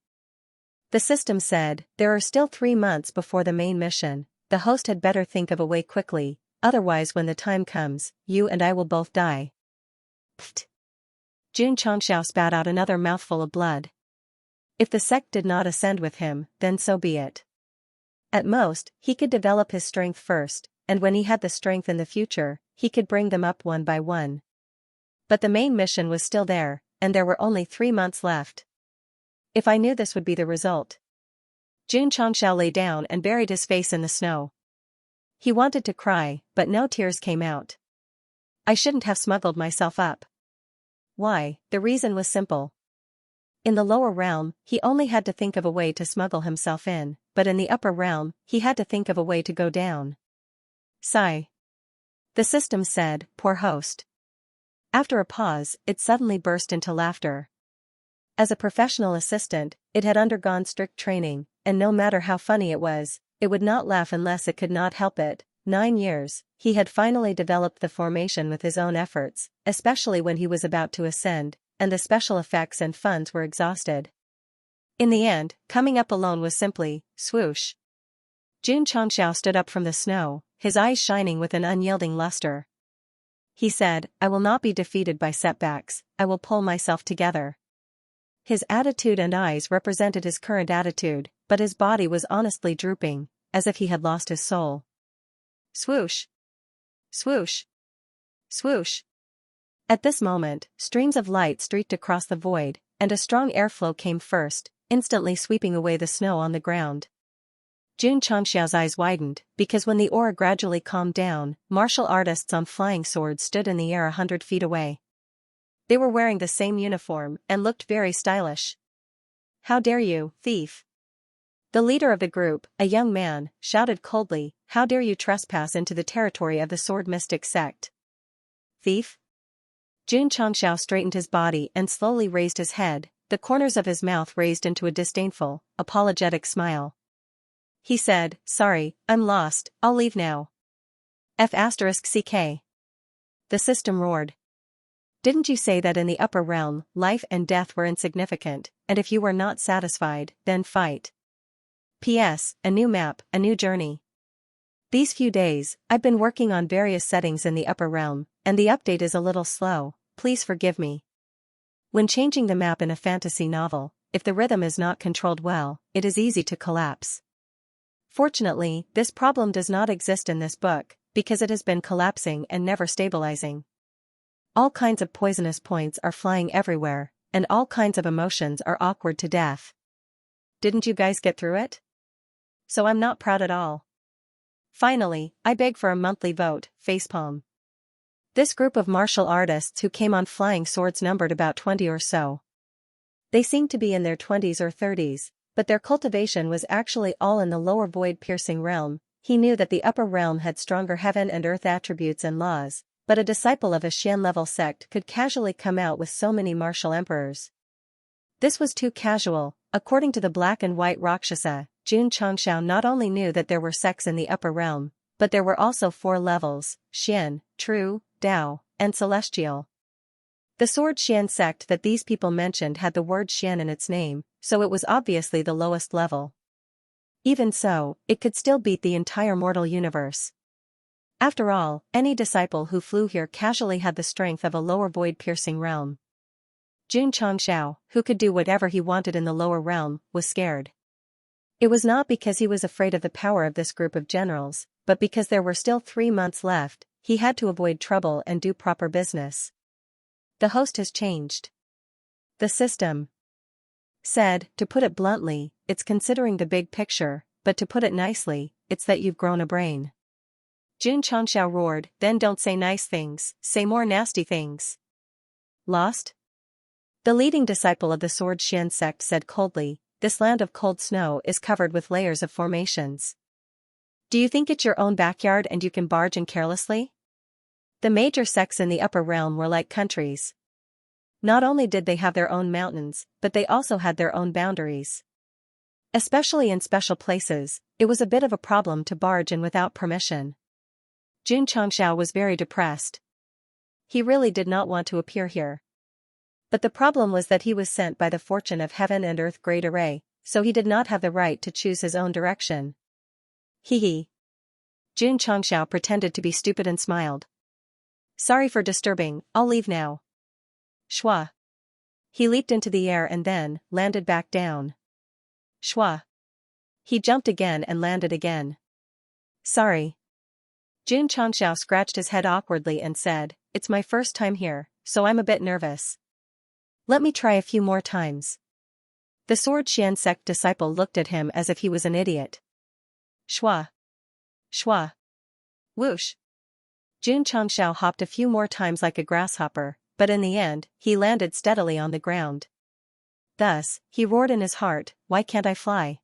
The system said, there are still 3 months before the main mission, the host had better think of a way quickly, otherwise when the time comes, you and I will both die. Pfft. Jun Changxiao spat out another mouthful of blood. If the sect did not ascend with him, then so be it. At most, he could develop his strength first, and when he had the strength in the future, he could bring them up one by one. But the main mission was still there, and there were only 3 months left. If I knew this would be the result. Jun Changxiao lay down and buried his face in the snow. He wanted to cry, but no tears came out. I shouldn't have smuggled myself up. Why? The reason was simple. In the lower realm, he only had to think of a way to smuggle himself in, but in the upper realm, he had to think of a way to go down. Sigh. The system said, poor host. After a pause, it suddenly burst into laughter. As a professional assistant, it had undergone strict training, and no matter how funny it was, it would not laugh unless it could not help it. 9 years, he had finally developed the formation with his own efforts, especially when he was about to ascend, and the special effects and funds were exhausted. In the end, coming up alone was simply, swoosh. Xianxia stood up from the snow, his eyes shining with an unyielding luster. He said, I will not be defeated by setbacks, I will pull myself together. His attitude and eyes represented his current attitude, but his body was honestly drooping, as if he had lost his soul. Swoosh! Swoosh! Swoosh! At this moment, streams of light streaked across the void, and a strong airflow came first, instantly sweeping away the snow on the ground. Xianxia's eyes widened, because when the aura gradually calmed down, martial artists on flying swords stood in the air 100 feet away. They were wearing the same uniform and looked very stylish. How dare you, thief! The leader of the group, a young man, shouted coldly, how dare you trespass into the territory of the sword mystic sect? Thief? Xianxia straightened his body and slowly raised his head, the corners of his mouth raised into a disdainful, apologetic smile. He said, sorry, I'm lost, I'll leave now. F***ck. The system roared. Didn't you say that in the upper realm, life and death were insignificant, and if you were not satisfied, then fight? P.S. A new map, a new journey. These few days, I've been working on various settings in the upper realm, and the update is a little slow, please forgive me. When changing the map in a fantasy novel, if the rhythm is not controlled well, it is easy to collapse. Fortunately, this problem does not exist in this book, because it has been collapsing and never stabilizing. All kinds of poisonous points are flying everywhere, and all kinds of emotions are awkward to death. Didn't you guys get through it? So I'm not proud at all. Finally, I beg for a monthly vote, facepalm. This group of martial artists who came on flying swords numbered about 20 or so. They seemed to be in their 20s or 30s, but their cultivation was actually all in the lower void-piercing realm. He knew that the upper realm had stronger heaven and earth attributes and laws, but a disciple of a Xian-level sect could casually come out with so many martial emperors. This was too casual. According to the black and white Rakshasa, Xianxia not only knew that there were sects in the upper realm, but there were also 4 levels, Xian, True, Dao, and Celestial. The Sword Xian sect that these people mentioned had the word Xian in its name, so it was obviously the lowest level. Even so, it could still beat the entire mortal universe. After all, any disciple who flew here casually had the strength of a lower void-piercing realm. Xianxia, who could do whatever he wanted in the lower realm, was scared. It was not because he was afraid of the power of this group of generals, but because there were still 3 months left. He had to avoid trouble and do proper business. The host has changed. The system said, to put it bluntly, it's considering the big picture, but to put it nicely, it's that you've grown a brain. Xianxia roared, then don't say nice things, say more nasty things. Lost? The leading disciple of the Sword Xian sect said coldly, this land of cold snow is covered with layers of formations. Do you think it's your own backyard and you can barge in carelessly? The major sects in the upper realm were like countries. Not only did they have their own mountains, but they also had their own boundaries. Especially in special places, it was a bit of a problem to barge in without permission. Xianxia was very depressed. He really did not want to appear here. But the problem was that he was sent by the fortune of heaven and earth great array, so he did not have the right to choose his own direction. Hee. Xianxia pretended to be stupid and smiled. Sorry for disturbing, I'll leave now. Shwa. He leaped into the air and then landed back down. Shwa. He jumped again and landed again. Sorry. Xianxia scratched his head awkwardly and said, it's my first time here, so I'm a bit nervous. Let me try a few more times. The Sword Xian sect disciple looked at him as if he was an idiot. Shwa. Shwa. Whoosh. Xianxia hopped a few more times like a grasshopper, but in the end, he landed steadily on the ground. Thus, he roared in his heart, why can't I fly?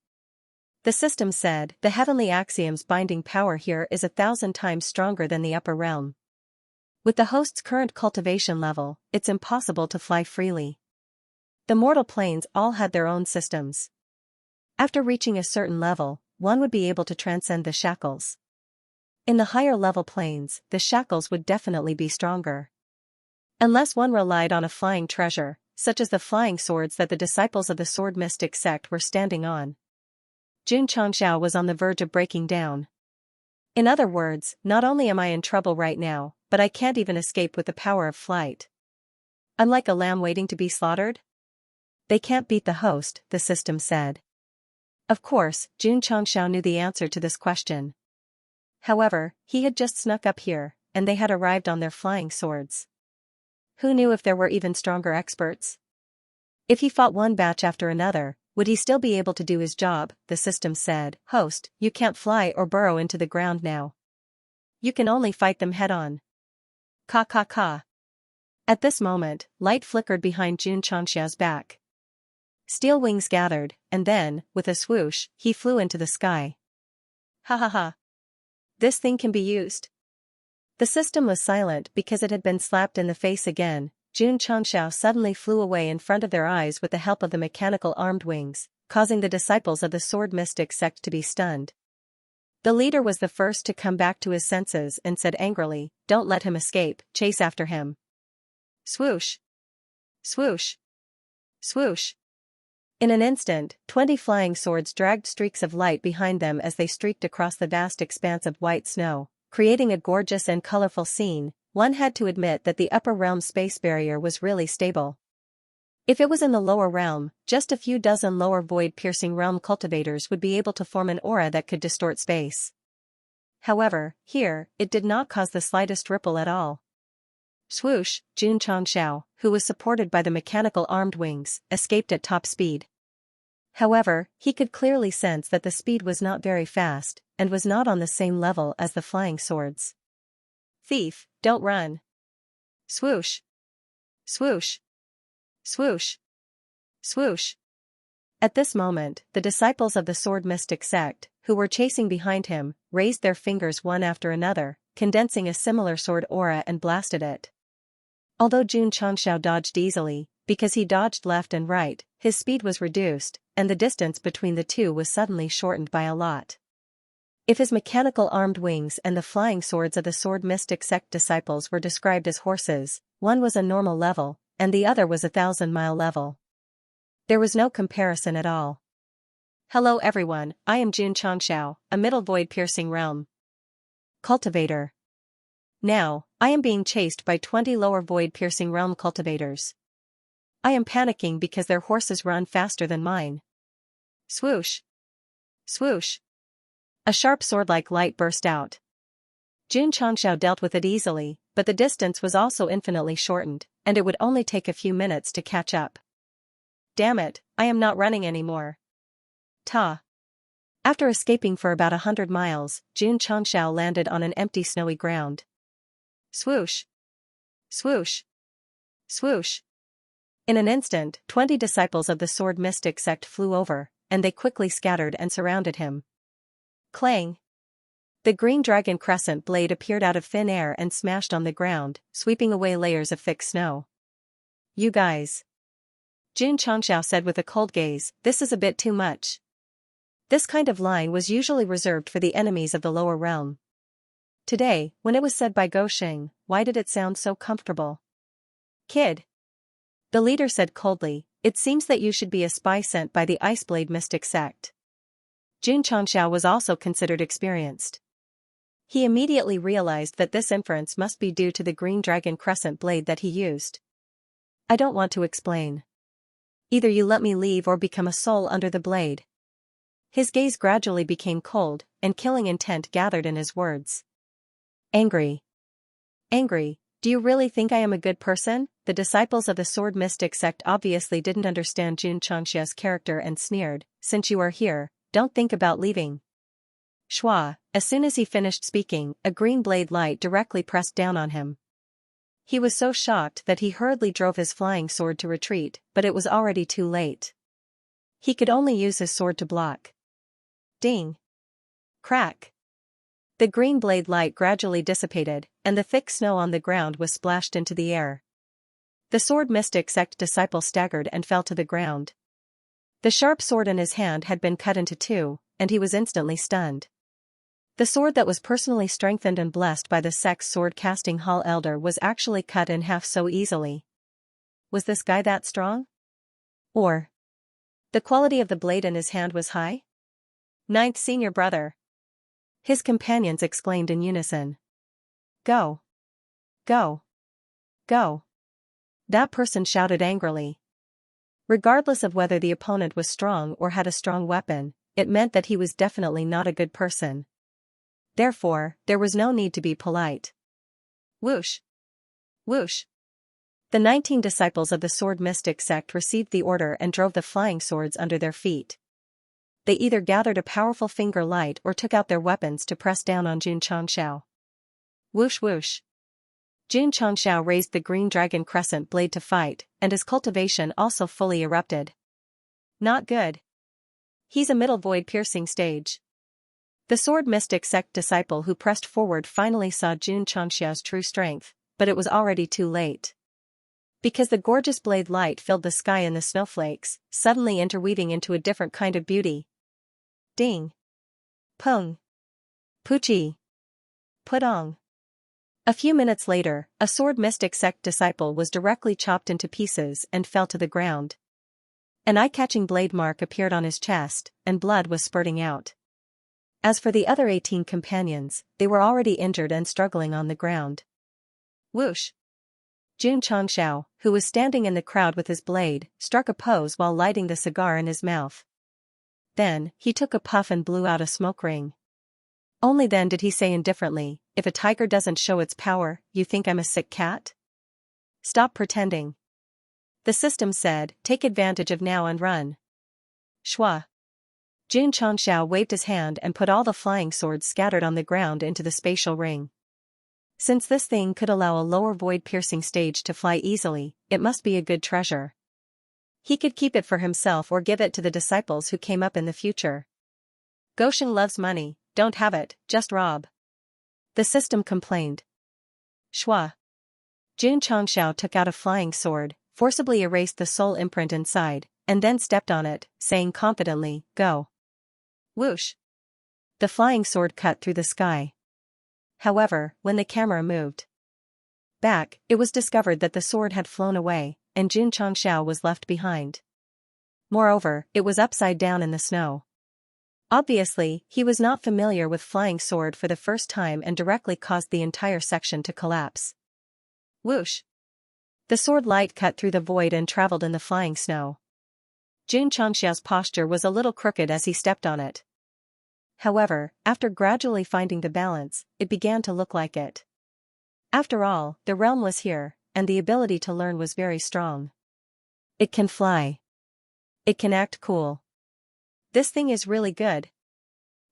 The system said, the heavenly axiom's binding power here is 1,000 times stronger than the upper realm. With the host's current cultivation level, it's impossible to fly freely. The mortal planes all had their own systems. After reaching a certain level, one would be able to transcend the shackles. In the higher level planes, the shackles would definitely be stronger. Unless one relied on a flying treasure, such as the flying swords that the disciples of the sword mystic sect were standing on. Xianxia was on the verge of breaking down. In other words, not only am I in trouble right now, but I can't even escape with the power of flight. I'm like a lamb waiting to be slaughtered? They can't beat the host, the system said. Of course, Xianxia knew the answer to this question. However, he had just snuck up here, and they had arrived on their flying swords. Who knew if there were even stronger experts? If he fought one batch after another, would he still be able to do his job? The system said, Host, you can't fly or burrow into the ground now. You can only fight them head-on. Ka ka ka. At this moment, light flickered behind Xianxia's back. Steel wings gathered, and then, with a swoosh, he flew into the sky. Ha ha ha. This thing can be used. The system was silent because it had been slapped in the face again. Xianxia suddenly flew away in front of their eyes with the help of the mechanical armed wings, causing the disciples of the sword mystic sect to be stunned. The leader was the first to come back to his senses and said angrily, Don't let him escape, chase after him. Swoosh. Swoosh. Swoosh. In an instant, 20 flying swords dragged streaks of light behind them as they streaked across the vast expanse of white snow, creating a gorgeous and colorful scene. One had to admit that the upper realm space barrier was really stable. If it was in the lower realm, just a few dozen lower void-piercing realm cultivators would be able to form an aura that could distort space. However, here, it did not cause the slightest ripple at all. Swoosh, Xianxia, who was supported by the mechanical armed wings, escaped at top speed. However, he could clearly sense that the speed was not very fast, and was not on the same level as the flying swords. Thief, don't run. Swoosh. Swoosh. Swoosh. Swoosh. At this moment, the disciples of the sword mystic sect, who were chasing behind him, raised their fingers one after another, condensing a similar sword aura and blasted it. Although Xianxia dodged easily, because he dodged left and right, his speed was reduced, and the distance between the two was suddenly shortened by a lot. If his mechanical armed wings and the flying swords of the sword mystic sect disciples were described as horses, one was a normal level, and the other was 1,000-mile level. There was no comparison at all. Hello everyone, I am Xianxia, a middle void-piercing realm cultivator. Now, I am being chased by 20 lower void-piercing realm cultivators. I am panicking because their horses run faster than mine. Swoosh. Swoosh. A sharp sword-like light burst out. Xianxia dealt with it easily, but the distance was also infinitely shortened, and it would only take a few minutes to catch up. Damn it, I am not running anymore. Ta. After escaping for about 100 miles, Xianxia landed on an empty snowy ground. Swoosh. Swoosh. Swoosh. In an instant, 20 disciples of the sword mystic sect flew over, and they quickly scattered and surrounded him. Clang. The green dragon crescent blade appeared out of thin air and smashed on the ground, sweeping away layers of thick snow. You guys. Xianxia said with a cold gaze, this is a bit too much. This kind of line was usually reserved for the enemies of the lower realm. Today, when it was said by Gosheng, why did it sound so comfortable? Kid. The leader said coldly, it seems that you should be a spy sent by the Iceblade mystic sect. Xianxia was also considered experienced. He immediately realized that this inference must be due to the green dragon crescent blade that he used. I don't want to explain. Either you let me leave or become a soul under the blade. His gaze gradually became cold, and killing intent gathered in his words. Angry. Angry, do you really think I am a good person? The disciples of the sword mystic sect obviously didn't understand Xianxia's character and sneered, since you are here, don't think about leaving. Schwa, as soon as he finished speaking, a green blade light directly pressed down on him. He was so shocked that he hurriedly drove his flying sword to retreat, but it was already too late. He could only use his sword to block. Ding! Crack! The green blade light gradually dissipated, and the thick snow on the ground was splashed into the air. The sword mystic sect disciple staggered and fell to the ground. The sharp sword in his hand had been cut into two, and he was instantly stunned. The sword that was personally strengthened and blessed by the sect's sword-casting hall elder was actually cut in half so easily. Was this guy that strong? Or the quality of the blade in his hand was high? Ninth senior brother! His companions exclaimed in unison. Go! Go! Go! That person shouted angrily. Regardless of whether the opponent was strong or had a strong weapon, it meant that he was definitely not a good person. Therefore, there was no need to be polite. Whoosh! Whoosh! The 19 disciples of the sword mystic sect received the order and drove the flying swords under their feet. They either gathered a powerful finger light or took out their weapons to press down on Xianxia. Whoosh whoosh! Xianxia raised the green dragon crescent blade to fight, and his cultivation also fully erupted. Not good. He's a middle void piercing stage. The sword mystic sect disciple who pressed forward finally saw Xianxia's true strength, but it was already too late. Because the gorgeous blade light filled the sky in the snowflakes, suddenly interweaving into a different kind of beauty. Ding! Pung! Puchi! Pudong! A few minutes later, a sword mystic sect disciple was directly chopped into pieces and fell to the ground. An eye-catching blade mark appeared on his chest, and blood was spurting out. As for the other 18 companions, they were already injured and struggling on the ground. Whoosh! Xianxia, who was standing in the crowd with his blade, struck a pose while lighting the cigar in his mouth. Then, he took a puff and blew out a smoke ring. Only then did he say indifferently, "If a tiger doesn't show its power, you think I'm a sick cat? Stop pretending." The system said, "Take advantage of now and run." Shwa! Xianxia waved his hand and put all the flying swords scattered on the ground into the spatial ring. Since this thing could allow a lower void-piercing stage to fly easily, it must be a good treasure. He could keep it for himself or give it to the disciples who came up in the future. Goshen loves money, don't have it, just rob. The system complained. Shwa! Xianxia took out a flying sword, forcibly erased the soul imprint inside, and then stepped on it, saying confidently, "Go." Whoosh! The flying sword cut through the sky. However, when the camera moved back, it was discovered that the sword had flown away, and Xianxia was left behind. Moreover, it was upside down in the snow. Obviously, he was not familiar with flying sword for the first time and directly caused the entire section to collapse. Whoosh! The sword light cut through the void and traveled in the flying snow. Xianxia's posture was a little crooked as he stepped on it. However, after gradually finding the balance, it began to look like it. After all, the realm was here, and the ability to learn was very strong. It can fly. It can act cool. This thing is really good.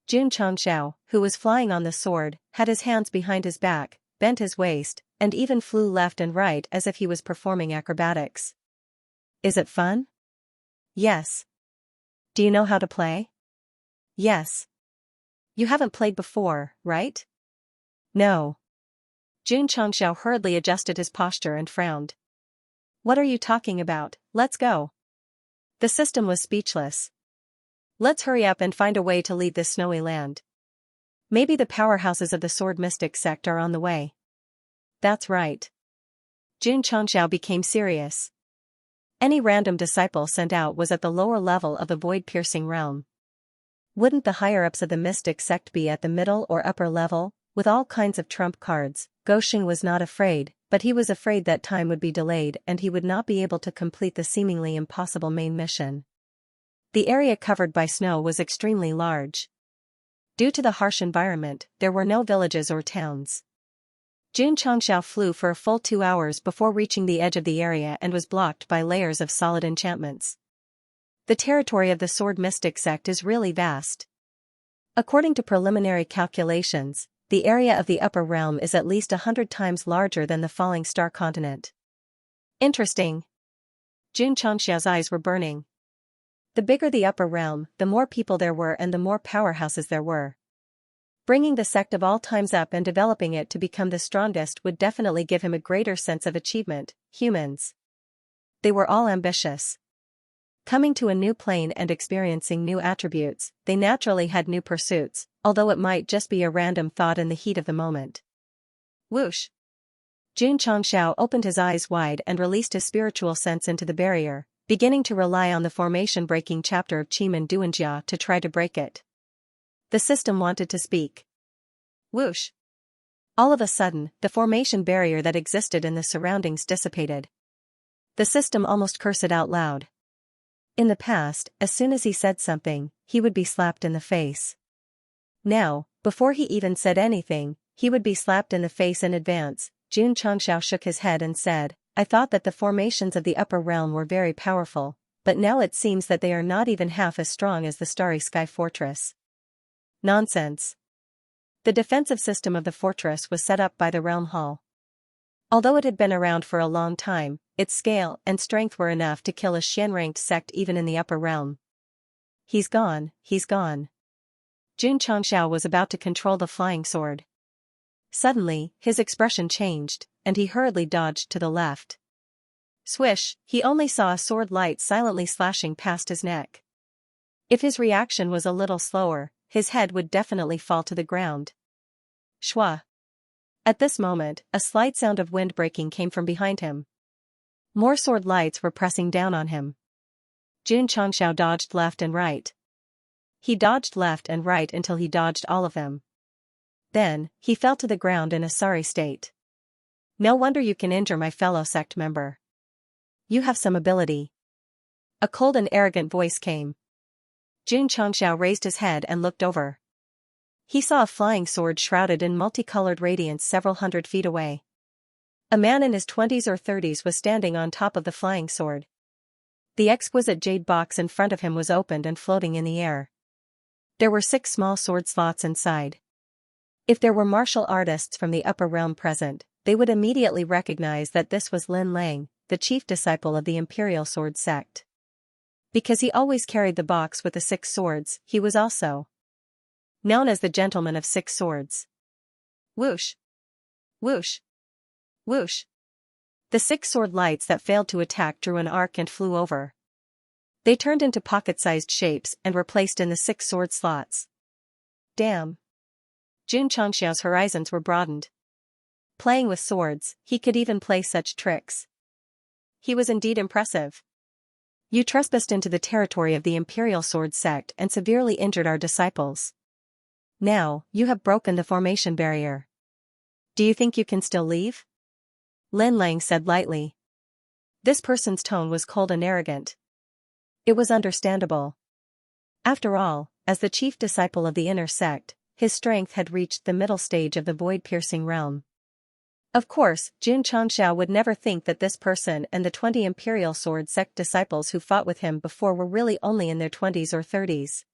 Xianxia, who was flying on the sword, had his hands behind his back, bent his waist, and even flew left and right as if he was performing acrobatics. Is it fun? Yes. Do you know how to play? Yes. You haven't played before, right? No. Xianxia hurriedly adjusted his posture and frowned. What are you talking about? Let's go. The system was speechless. Let's hurry up and find a way to leave this snowy land. Maybe the powerhouses of the sword mystic sect are on the way. That's right. Xianxia became serious. Any random disciple sent out was at the lower level of the void-piercing realm. Wouldn't the higher-ups of the mystic sect be at the middle or upper level, with all kinds of trump cards? Goshen was not afraid, but he was afraid that time would be delayed and he would not be able to complete the seemingly impossible main mission. The area covered by snow was extremely large. Due to the harsh environment, there were no villages or towns. Xianxia flew for a full 2 hours before reaching the edge of the area and was blocked by layers of solid enchantments. The territory of the sword mystic sect is really vast. According to preliminary calculations, the area of the upper realm is at least 100 times larger than the falling star continent. Interesting. Xianxia's eyes were burning. The bigger the upper realm, the more people there were and the more powerhouses there were. Bringing the sect of all times up and developing it to become the strongest would definitely give him a greater sense of achievement. Humans. They were all ambitious. Coming to a new plane and experiencing new attributes, they naturally had new pursuits, although it might just be a random thought in the heat of the moment. Whoosh! Xianxia opened his eyes wide and released his spiritual sense into the barrier, beginning to rely on the formation-breaking chapter of Qi Duanjia to try to break it. The system wanted to speak. Whoosh! All of a sudden, the formation barrier that existed in the surroundings dissipated. The system almost cursed out loud. In the past, as soon as he said something, he would be slapped in the face. Now, before he even said anything, he would be slapped in the face in advance. Xianxia shook his head and said, I thought that the formations of the upper realm were very powerful, but now it seems that they are not even half as strong as the Starry Sky Fortress. Nonsense. The defensive system of the fortress was set up by the Realm Hall. Although it had been around for a long time, its scale and strength were enough to kill a Xian-ranked sect even in the upper realm. He's gone, he's gone. Xianxia was about to control the flying sword. Suddenly, his expression changed, and he hurriedly dodged to the left. Swish, he only saw a sword light silently slashing past his neck. If his reaction was a little slower, his head would definitely fall to the ground. Shwa. At this moment, a slight sound of wind breaking came from behind him. More sword lights were pressing down on him. Xianxia dodged left and right. He dodged left and right until he dodged all of them. Then, he fell to the ground in a sorry state. No wonder you can injure my fellow sect member. You have some ability. A cold and arrogant voice came. Xianxia raised his head and looked over. He saw a flying sword shrouded in multicolored radiance several hundred feet away. A man in his 20s or 30s was standing on top of the flying sword. The exquisite jade box in front of him was opened and floating in the air. There were 6 small sword slots inside. If there were martial artists from the upper realm present, they would immediately recognize that this was Lin Lang, the chief disciple of the Imperial Sword Sect. Because he always carried the box with the 6 swords, he was also known as the Gentleman of 6 Swords. Whoosh! Whoosh! Whoosh! The 6 sword lights that failed to attack drew an arc and flew over. They turned into pocket-sized shapes and were placed in the 6 sword slots. Damn! Xianxia's horizons were broadened. Playing with swords, he could even play such tricks. He was indeed impressive. You trespassed into the territory of the Imperial Sword Sect and severely injured our disciples. Now, you have broken the formation barrier. Do you think you can still leave? Lin Lang said lightly. This person's tone was cold and arrogant. It was understandable. After all, as the chief disciple of the inner sect, his strength had reached the middle stage of the void-piercing realm. Of course, Xianxia would never think that this person and the 20 Imperial Sword Sect disciples who fought with him before were really only in their 20s or 30s.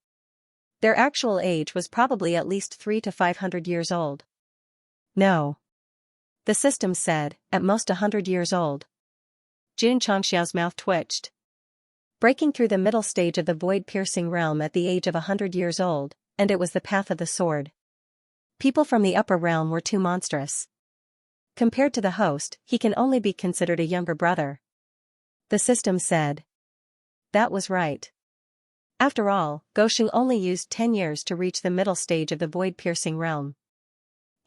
Their actual age was probably at least 300 to 500 years old. No. The system said, at most 100 years old. Xianxia's mouth twitched. Breaking through the middle stage of the void-piercing realm at the age of 100 years old, and it was the path of the sword. People from the upper realm were too monstrous. Compared to the host, he can only be considered a younger brother. The system said. That was right. After all, Goshu only used 10 years to reach the middle stage of the void-piercing realm.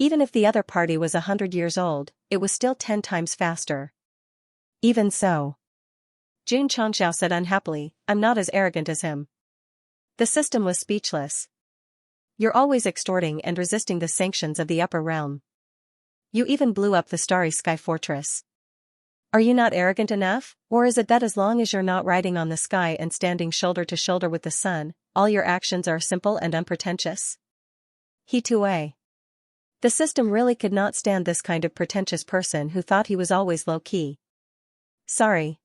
Even if the other party was 100 years old, it was still 10 times faster. Even so. Xianxia said unhappily, I'm not as arrogant as him. The system was speechless. You're always extorting and resisting the sanctions of the upper realm. You even blew up the Starry Sky Fortress. Are you not arrogant enough, or is it that as long as you're not riding on the sky and standing shoulder to shoulder with the sun, all your actions are simple and unpretentious? He too. The system really could not stand this kind of pretentious person who thought he was always low-key. Sorry.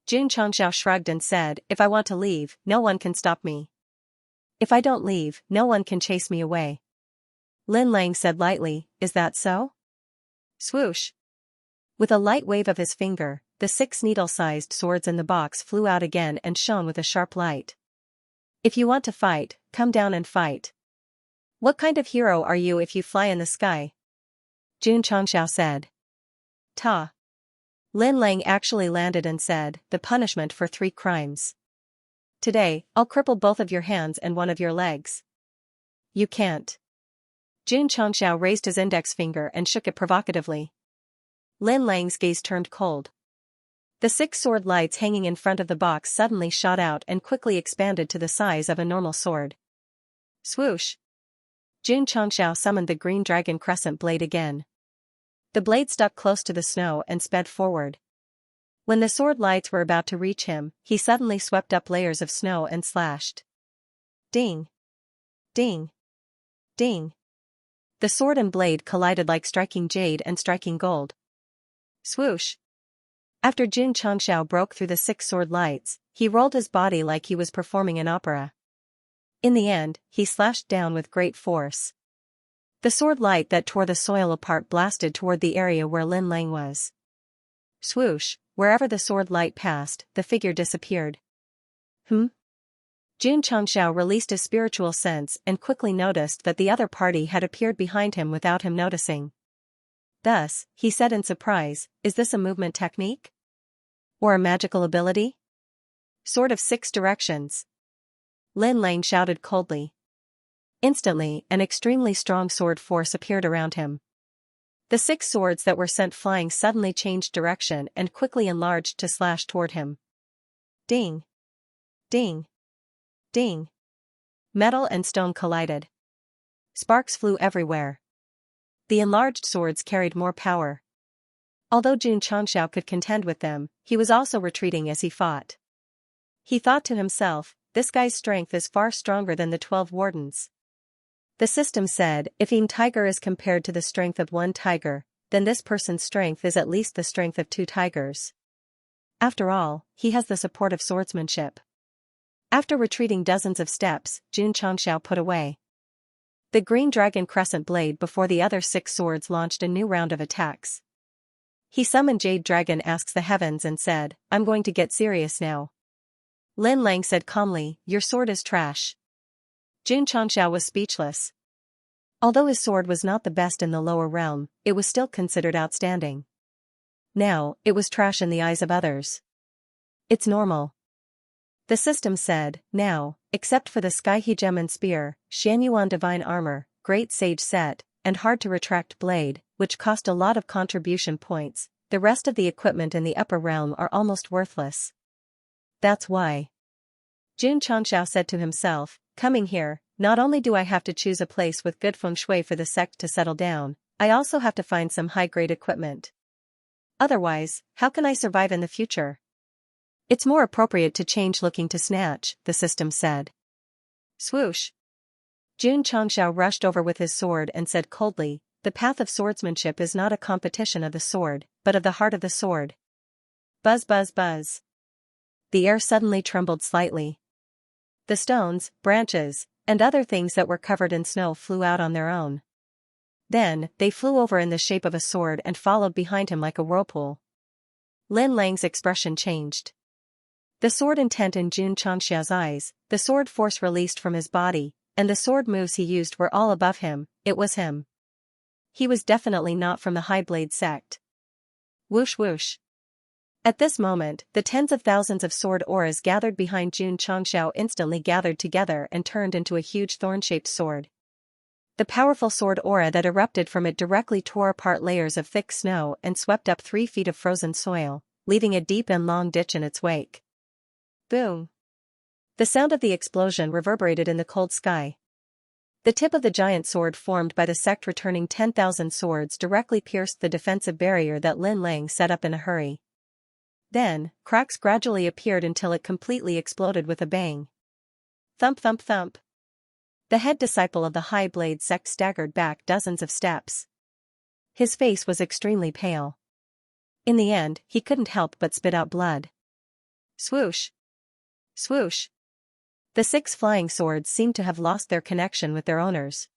Xianxia shrugged and said, if I want to leave, no one can stop me. If I don't leave, no one can chase me away. Lin Lang said lightly, is that so? Swoosh. With a light wave of his finger, the 6 needle-sized swords in the box flew out again and shone with a sharp light. If you want to fight, come down and fight. What kind of hero are you if you fly in the sky? Xianxia said. Ta. Lin Lang actually landed and said, the punishment for 3 crimes. Today, I'll cripple both of your hands and one of your legs. You can't. Xianxia raised his index finger and shook it provocatively. Lin Lang's gaze turned cold. The 6 sword lights hanging in front of the box suddenly shot out and quickly expanded to the size of a normal sword. Swoosh! Xianxia summoned the green dragon crescent blade again. The blade stuck close to the snow and sped forward. When the sword lights were about to reach him, he suddenly swept up layers of snow and slashed. Ding! Ding! Ding! The sword and blade collided like striking jade and striking gold. Swoosh! After Xianxia broke through the 6 sword lights, he rolled his body like he was performing an opera. In the end, he slashed down with great force. The sword light that tore the soil apart blasted toward the area where Lin Lang was. Swoosh! Wherever the sword light passed, the figure disappeared. Xianxia released his spiritual sense and quickly noticed that the other party had appeared behind him without him noticing. Thus, he said in surprise, is this a movement technique? Or a magical ability? Sword of 6 directions. Lin Lang shouted coldly. Instantly, an extremely strong sword force appeared around him. The 6 swords that were sent flying suddenly changed direction and quickly enlarged to slash toward him. Ding! Ding! Ding! Metal and stone collided. Sparks flew everywhere. The enlarged swords carried more power. Although Xianxia could contend with them, he was also retreating as he fought. He thought to himself, this guy's strength is far stronger than the 12 wardens. The system said, if one tiger is compared to the strength of 1 tiger, then this person's strength is at least the strength of 2 tigers. After all, he has the support of swordsmanship. After retreating dozens of steps, Xianxia put away the green dragon crescent blade before the other 6 swords launched a new round of attacks. He summoned Jade Dragon Asks the Heavens and said, I'm going to get serious now. Lin Lang said calmly, your sword is trash. Xianxia was speechless. Although his sword was not the best in the lower realm, it was still considered outstanding. Now, it was trash in the eyes of others. It's normal. The system said, now, except for the Sky Hegemon Spear, Xianyuan Divine Armor, Great Sage Set, and hard-to-retract blade, which cost a lot of contribution points, the rest of the equipment in the upper realm are almost worthless. That's why. Xianxia said to himself, coming here, not only do I have to choose a place with good feng shui for the sect to settle down, I also have to find some high-grade equipment. Otherwise, how can I survive in the future? It's more appropriate to change looking to snatch, the system said. Swoosh! Xianxia rushed over with his sword and said coldly, the path of swordsmanship is not a competition of the sword, but of the heart of the sword. Buzz buzz buzz. The air suddenly trembled slightly. The stones, branches, and other things that were covered in snow flew out on their own. Then, they flew over in the shape of a sword and followed behind him like a whirlpool. Lin Lang's expression changed. The sword intent in Xianxia's eyes, the sword force released from his body, and the sword moves he used were all above him, it was him. He was definitely not from the High Blade sect. Whoosh whoosh. At this moment, the tens of thousands of sword auras gathered behind Xianxia instantly gathered together and turned into a huge thorn-shaped sword. The powerful sword aura that erupted from it directly tore apart layers of thick snow and swept up 3 feet of frozen soil, leaving a deep and long ditch in its wake. Boom! The sound of the explosion reverberated in the cold sky. The tip of the giant sword formed by the sect returning 10,000 swords directly pierced the defensive barrier that Lin Lang set up in a hurry. Then, cracks gradually appeared until it completely exploded with a bang. Thump thump thump. The head disciple of the High Blade sect staggered back dozens of steps. His face was extremely pale. In the end, he couldn't help but spit out blood. Swoosh! Swoosh! The 6 flying swords seemed to have lost their connection with their owners.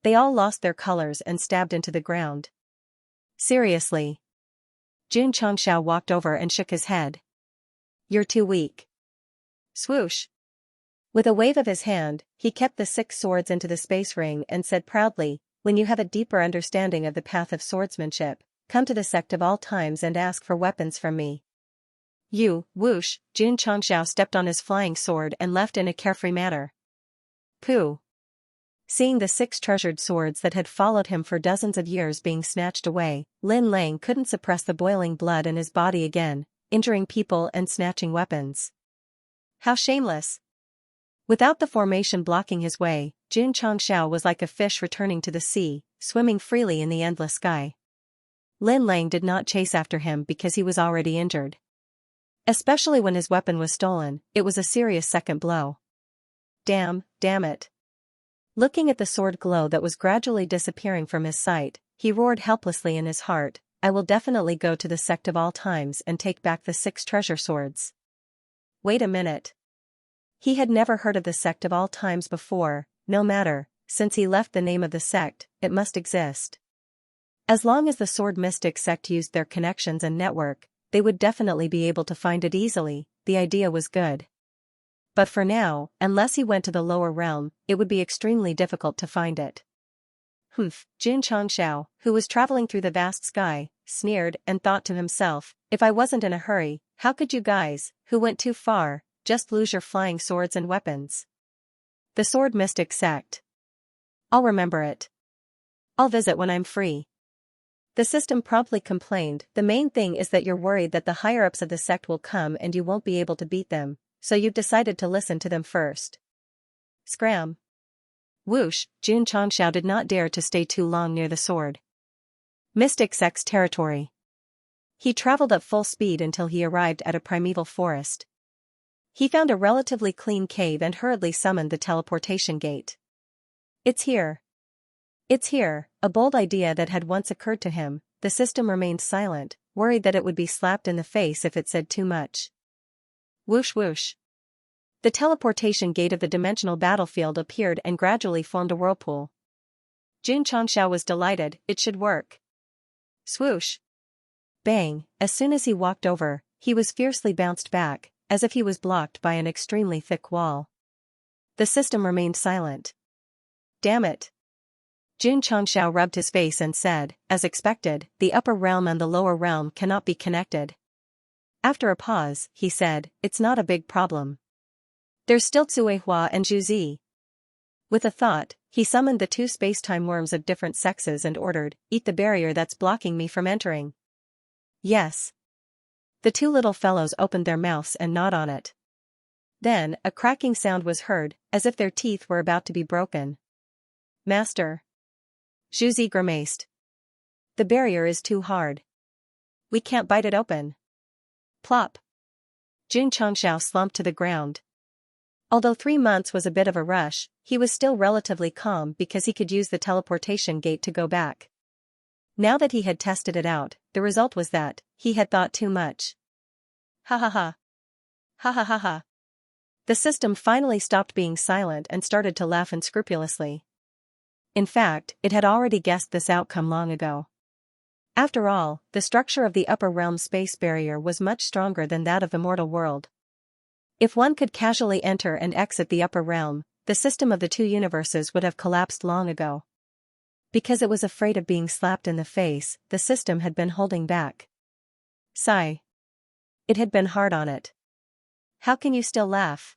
They all lost their colors and stabbed into the ground. Seriously. Jun Changxiao walked over and shook his head. You're too weak. Swoosh. With a wave of his hand, he kept the 6 swords into the space ring and said proudly, when you have a deeper understanding of the path of swordsmanship, come to the Sect of all times and ask for weapons from me. You, whoosh, Jun Changxiao stepped on his flying sword and left in a carefree manner. Pooh. Seeing the 6 treasured swords that had followed him for dozens of years being snatched away, Lin Lang couldn't suppress the boiling blood in his body again, injuring people and snatching weapons. How shameless! Without the formation blocking his way, Jun Changxiao was like a fish returning to the sea, swimming freely in the endless sky. Lin Lang did not chase after him because he was already injured. Especially when his weapon was stolen, it was a serious second blow. Damn it. Looking at the sword glow that was gradually disappearing from his sight, he roared helplessly in his heart, I will definitely go to the Sect of all times and take back the 6 treasure swords. Wait a minute. He had never heard of the Sect of all times before, no matter, since he left the name of the sect, it must exist. As long as the Sword Mystic Sect used their connections and network, they would definitely be able to find it easily, the idea was good. But for now, unless he went to the lower realm, it would be extremely difficult to find it. Humph, Jun Changxiao, who was traveling through the vast sky, sneered and thought to himself, if I wasn't in a hurry, how could you guys, who went too far, just lose your flying swords and weapons? The Sword Mystic Sect. I'll remember it. I'll visit when I'm free. The system promptly complained, the main thing is that you're worried that the higher-ups of the sect will come and you won't be able to beat them, so you've decided to listen to them first. Scram. Whoosh, Jun Changxiao did not dare to stay too long near the Sword Mystic Sect's territory. He traveled at full speed until he arrived at a primeval forest. He found a relatively clean cave and hurriedly summoned the teleportation gate. It's here. It's here, a bold idea that had once occurred to him. The system remained silent, worried that it would be slapped in the face if it said too much. Whoosh whoosh. The teleportation gate of the dimensional battlefield appeared and gradually formed a whirlpool. Jun Changxiao was delighted, it should work. Swoosh. Bang, as soon as he walked over, he was fiercely bounced back, as if he was blocked by an extremely thick wall. The system remained silent. Damn it. Jun Changxiao rubbed his face and said, as expected, the upper realm and the lower realm cannot be connected. After a pause, he said, it's not a big problem. There's still Tsuehua and Zhuzi. With a thought, he summoned the 2 space-time worms of different sexes and ordered, eat the barrier that's blocking me from entering. Yes. The 2 little fellows opened their mouths and gnawed on it. Then, a cracking sound was heard, as if their teeth were about to be broken. Master. Zhuzi grimaced. The barrier is too hard. We can't bite it open. Plop. Jun Changxiao slumped to the ground. Although 3 months was a bit of a rush, he was still relatively calm because he could use the teleportation gate to go back. Now that he had tested it out, the result was that he had thought too much. Ha ha ha. Ha ha ha ha. The system finally stopped being silent and started to laugh unscrupulously. In fact, it had already guessed this outcome long ago. After all, the structure of the upper realm space barrier was much stronger than that of the mortal world. If one could casually enter and exit the upper realm, the system of the 2 universes would have collapsed long ago. Because it was afraid of being slapped in the face, the system had been holding back. Sigh. It had been hard on it. How can you still laugh?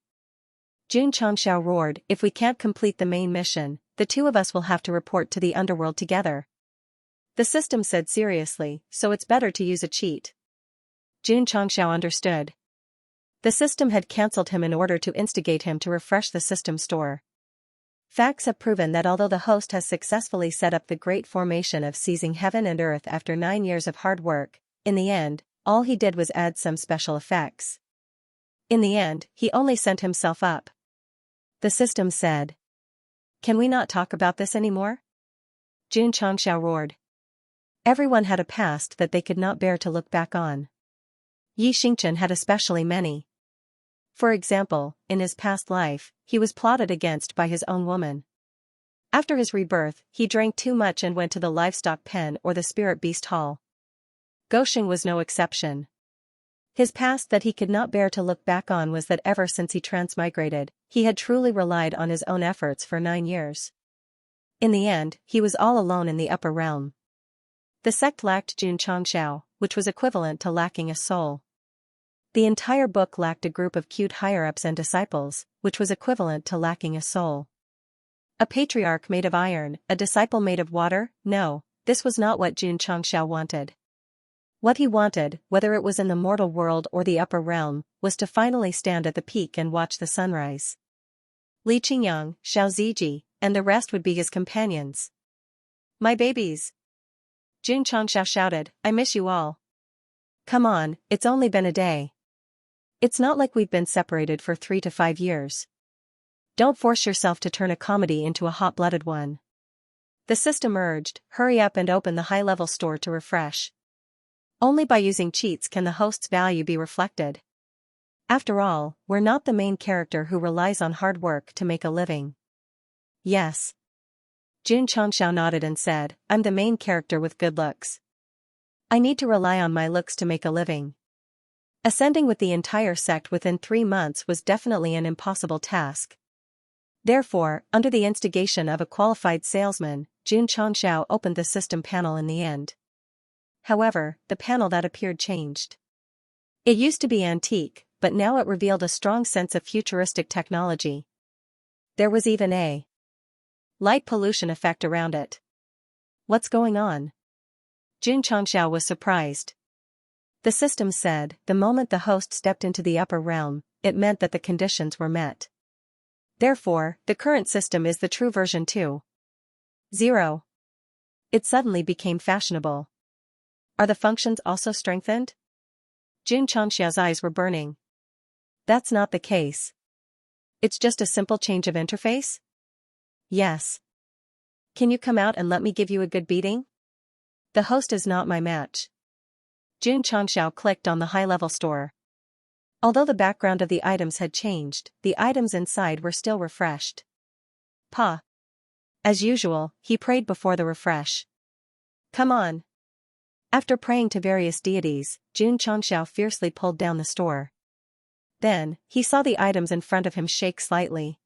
Jun Changxiao roared, if we can't complete the main mission, the 2 of us will have to report to the underworld together. The system said seriously, so it's better to use a cheat. Jun Changxiao understood. The system had cancelled him in order to instigate him to refresh the system store. Facts have proven that although the host has successfully set up the great formation of seizing heaven and earth after 9 years of hard work, in the end, all he did was add some special effects. In the end, he only sent himself up. The system said. Can we not talk about this anymore? Jun Changxiao roared. Everyone had a past that they could not bear to look back on. Yi Xingchen had especially many. For example, in his past life, he was plotted against by his own woman. After his rebirth, he drank too much and went to the livestock pen or the spirit beast hall. Gosheng was no exception. His past that he could not bear to look back on was that ever since he transmigrated, he had truly relied on his own efforts for 9 years. In the end, he was all alone in the upper realm. The sect lacked Xianxia, which was equivalent to lacking a soul. The entire book lacked a group of cute higher-ups and disciples, which was equivalent to lacking a soul. A patriarch made of iron, a disciple made of water? No, this was not what Xianxia wanted. What he wanted, whether it was in the mortal world or the upper realm, was to finally stand at the peak and watch the sunrise. Li Qingyang, Xiao Ziji, and the rest would be his companions. My babies! Xianxia shouted, I miss you all. Come on, it's only been a day. It's not like we've been separated for 3 to 5 years. Don't force yourself to turn a comedy into a hot-blooded one. The system urged, hurry up and open the high-level store to refresh. Only by using cheats can the host's value be reflected. After all, we're not the main character who relies on hard work to make a living. Yes. Xianxia nodded and said, I'm the main character with good looks. I need to rely on my looks to make a living. Ascending with the entire sect within 3 months was definitely an impossible task. Therefore, under the instigation of a qualified salesman, Xianxia opened the system panel in the end. However, the panel that appeared changed. It used to be antique, but now it revealed a strong sense of futuristic technology. There was even a light pollution effect around it. What's going on? Xianxia was surprised. The system said, the moment the host stepped into the upper realm, it meant that the conditions were met. Therefore, the current system is the true version 2.0. It suddenly became fashionable. Are the functions also strengthened? Xianxia's eyes were burning. That's not the case. It's just a simple change of interface? Yes. Can you come out and let me give you a good beating? The host is not my match. Xianxia clicked on the high-level store. Although the background of the items had changed, the items inside were still refreshed. Pa. As usual, he prayed before the refresh. Come on. After praying to various deities, Xianxia fiercely pulled down the store. Then, he saw the items in front of him shake slightly.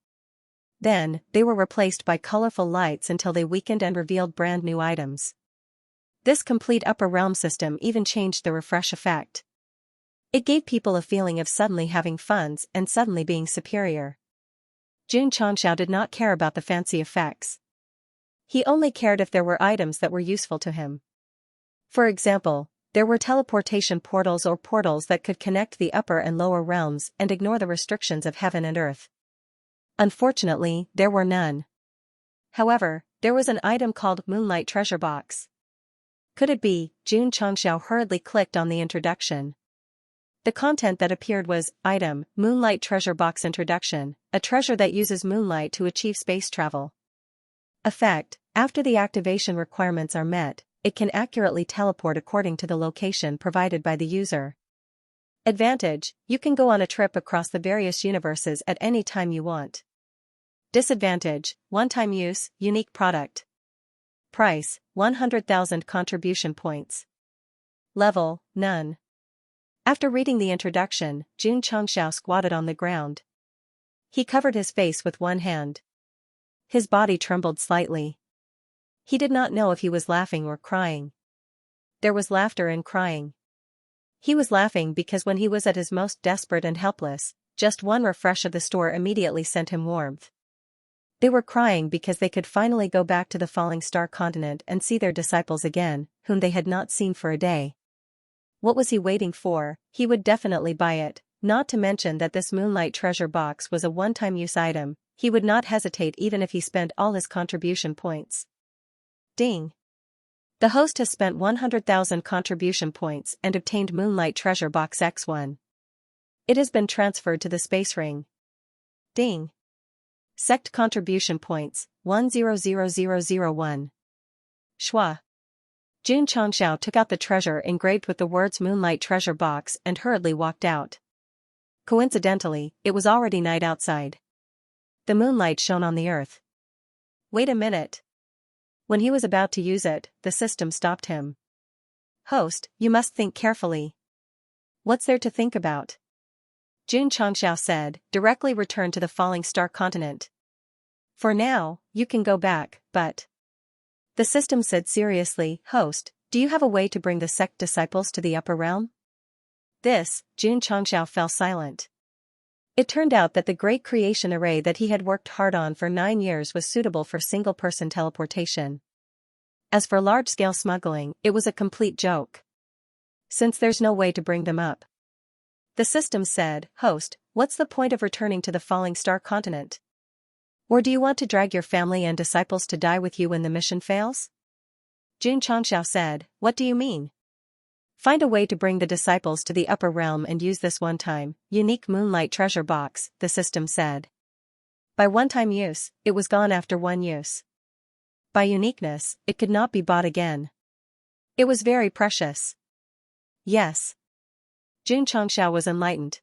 Then, they were replaced by colorful lights until they weakened and revealed brand new items. This complete upper realm system even changed the refresh effect. It gave people a feeling of suddenly having funds and suddenly being superior. Xianxia did not care about the fancy effects. He only cared if there were items that were useful to him. For example, there were teleportation portals or portals that could connect the upper and lower realms and ignore the restrictions of heaven and earth. Unfortunately, there were none. However, there was an item called Moonlight Treasure Box. Could it be? Xianxia hurriedly clicked on the introduction. The content that appeared was, Item, Moonlight Treasure Box Introduction, a treasure that uses moonlight to achieve space travel. Effect, after the activation requirements are met, it can accurately teleport according to the location provided by the user. Advantage, you can go on a trip across the various universes at any time you want. Disadvantage, one-time use, unique product. Price, 100,000 contribution points. Level, none. After reading the introduction, Xianxia squatted on the ground. He covered his face with one hand. His body trembled slightly. He did not know if he was laughing or crying. There was laughter and crying. He was laughing because when he was at his most desperate and helpless, just one refresh of the store immediately sent him warmth. They were crying because they could finally go back to the falling star continent and see their disciples again, whom they had not seen for a day. What was he waiting for? He would definitely buy it, not to mention that this Moonlight Treasure Box was a one-time use item. He would not hesitate even if he spent all his contribution points. Ding! The host has spent 100,000 contribution points and obtained Moonlight Treasure Box X1. It has been transferred to the space ring. Ding! Sect contribution points, 100001. Schwa. Xianxia took out the treasure engraved with the words Moonlight Treasure Box and hurriedly walked out. Coincidentally, it was already night outside. The moonlight shone on the earth. Wait a minute. When he was about to use it, the system stopped him. "Host, you must think carefully." "What's there to think about?" Xianxia said, "Directly return to the falling star continent. For now, you can go back, but..." The system said seriously, "Host, do you have a way to bring the sect disciples to the upper realm?" Xianxia fell silent. It turned out that the great creation array that he had worked hard on for 9 years was suitable for single-person teleportation. As for large-scale smuggling, it was a complete joke. Since there's no way to bring them up. The system said, "Host, what's the point of returning to the falling star continent? Or do you want to drag your family and disciples to die with you when the mission fails?" Xianxia said, "What do you mean?" "Find a way to bring the disciples to the upper realm and use this one-time, unique moonlight treasure box," the system said. By one-time use, it was gone after 1 use. By uniqueness, it could not be bought again. It was very precious. Yes. Xianxia was enlightened.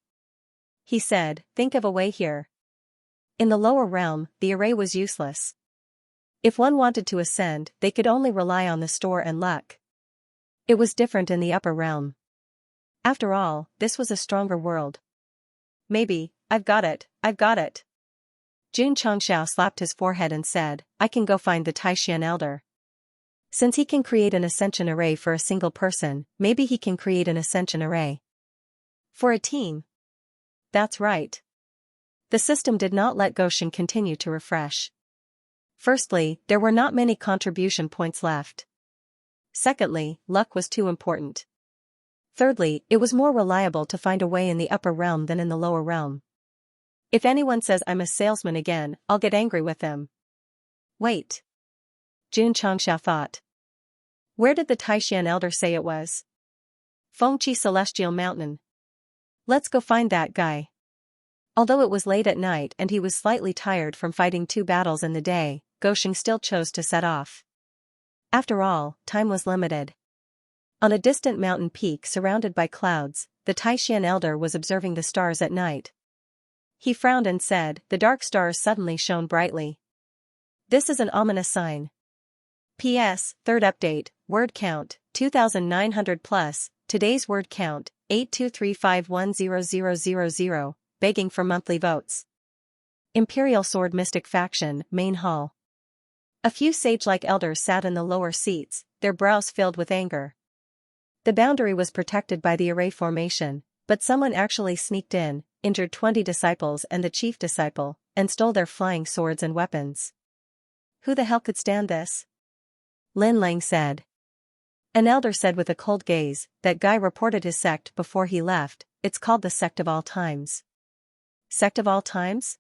He said, "Think of a way here." In the lower realm, the array was useless. If one wanted to ascend, they could only rely on the store and luck. It was different in the upper realm. After all, this was a stronger world. "Maybe, I've got it. Xianxia slapped his forehead and said, "I can go find the Taishan elder. Since he can create an ascension array for a single person, maybe he can create an ascension array for a team." That's right. The system did not let Goshen continue to refresh. Firstly, there were not many contribution points left. Secondly, luck was too important. Thirdly, it was more reliable to find a way in the upper realm than in the lower realm. If anyone says I'm a salesman again, I'll get angry with them. Wait. Xianxia thought. Where did the Taishan elder say it was? Fengqi Celestial Mountain. Let's go find that guy. Although it was late at night and he was slightly tired from fighting 2 battles in the day, Goshen still chose to set off. After all, time was limited. On a distant mountain peak surrounded by clouds, the Taishan elder was observing the stars at night. He frowned and said, "The dark stars suddenly shone brightly. This is an ominous sign. P.S. Third update, word count, 2,900 plus, today's word count, 823510000, begging for monthly votes. Imperial Sword Mystic Faction, Main Hall." A few sage-like elders sat in the lower seats, their brows filled with anger. The boundary was protected by the array formation, but someone actually sneaked in, injured 20 disciples and the chief disciple, and stole their flying swords and weapons. Who the hell could stand this? Lin Lang said. An elder said with a cold gaze, "That guy reported his sect before he left, it's called the Sect of All Times." Sect of All Times?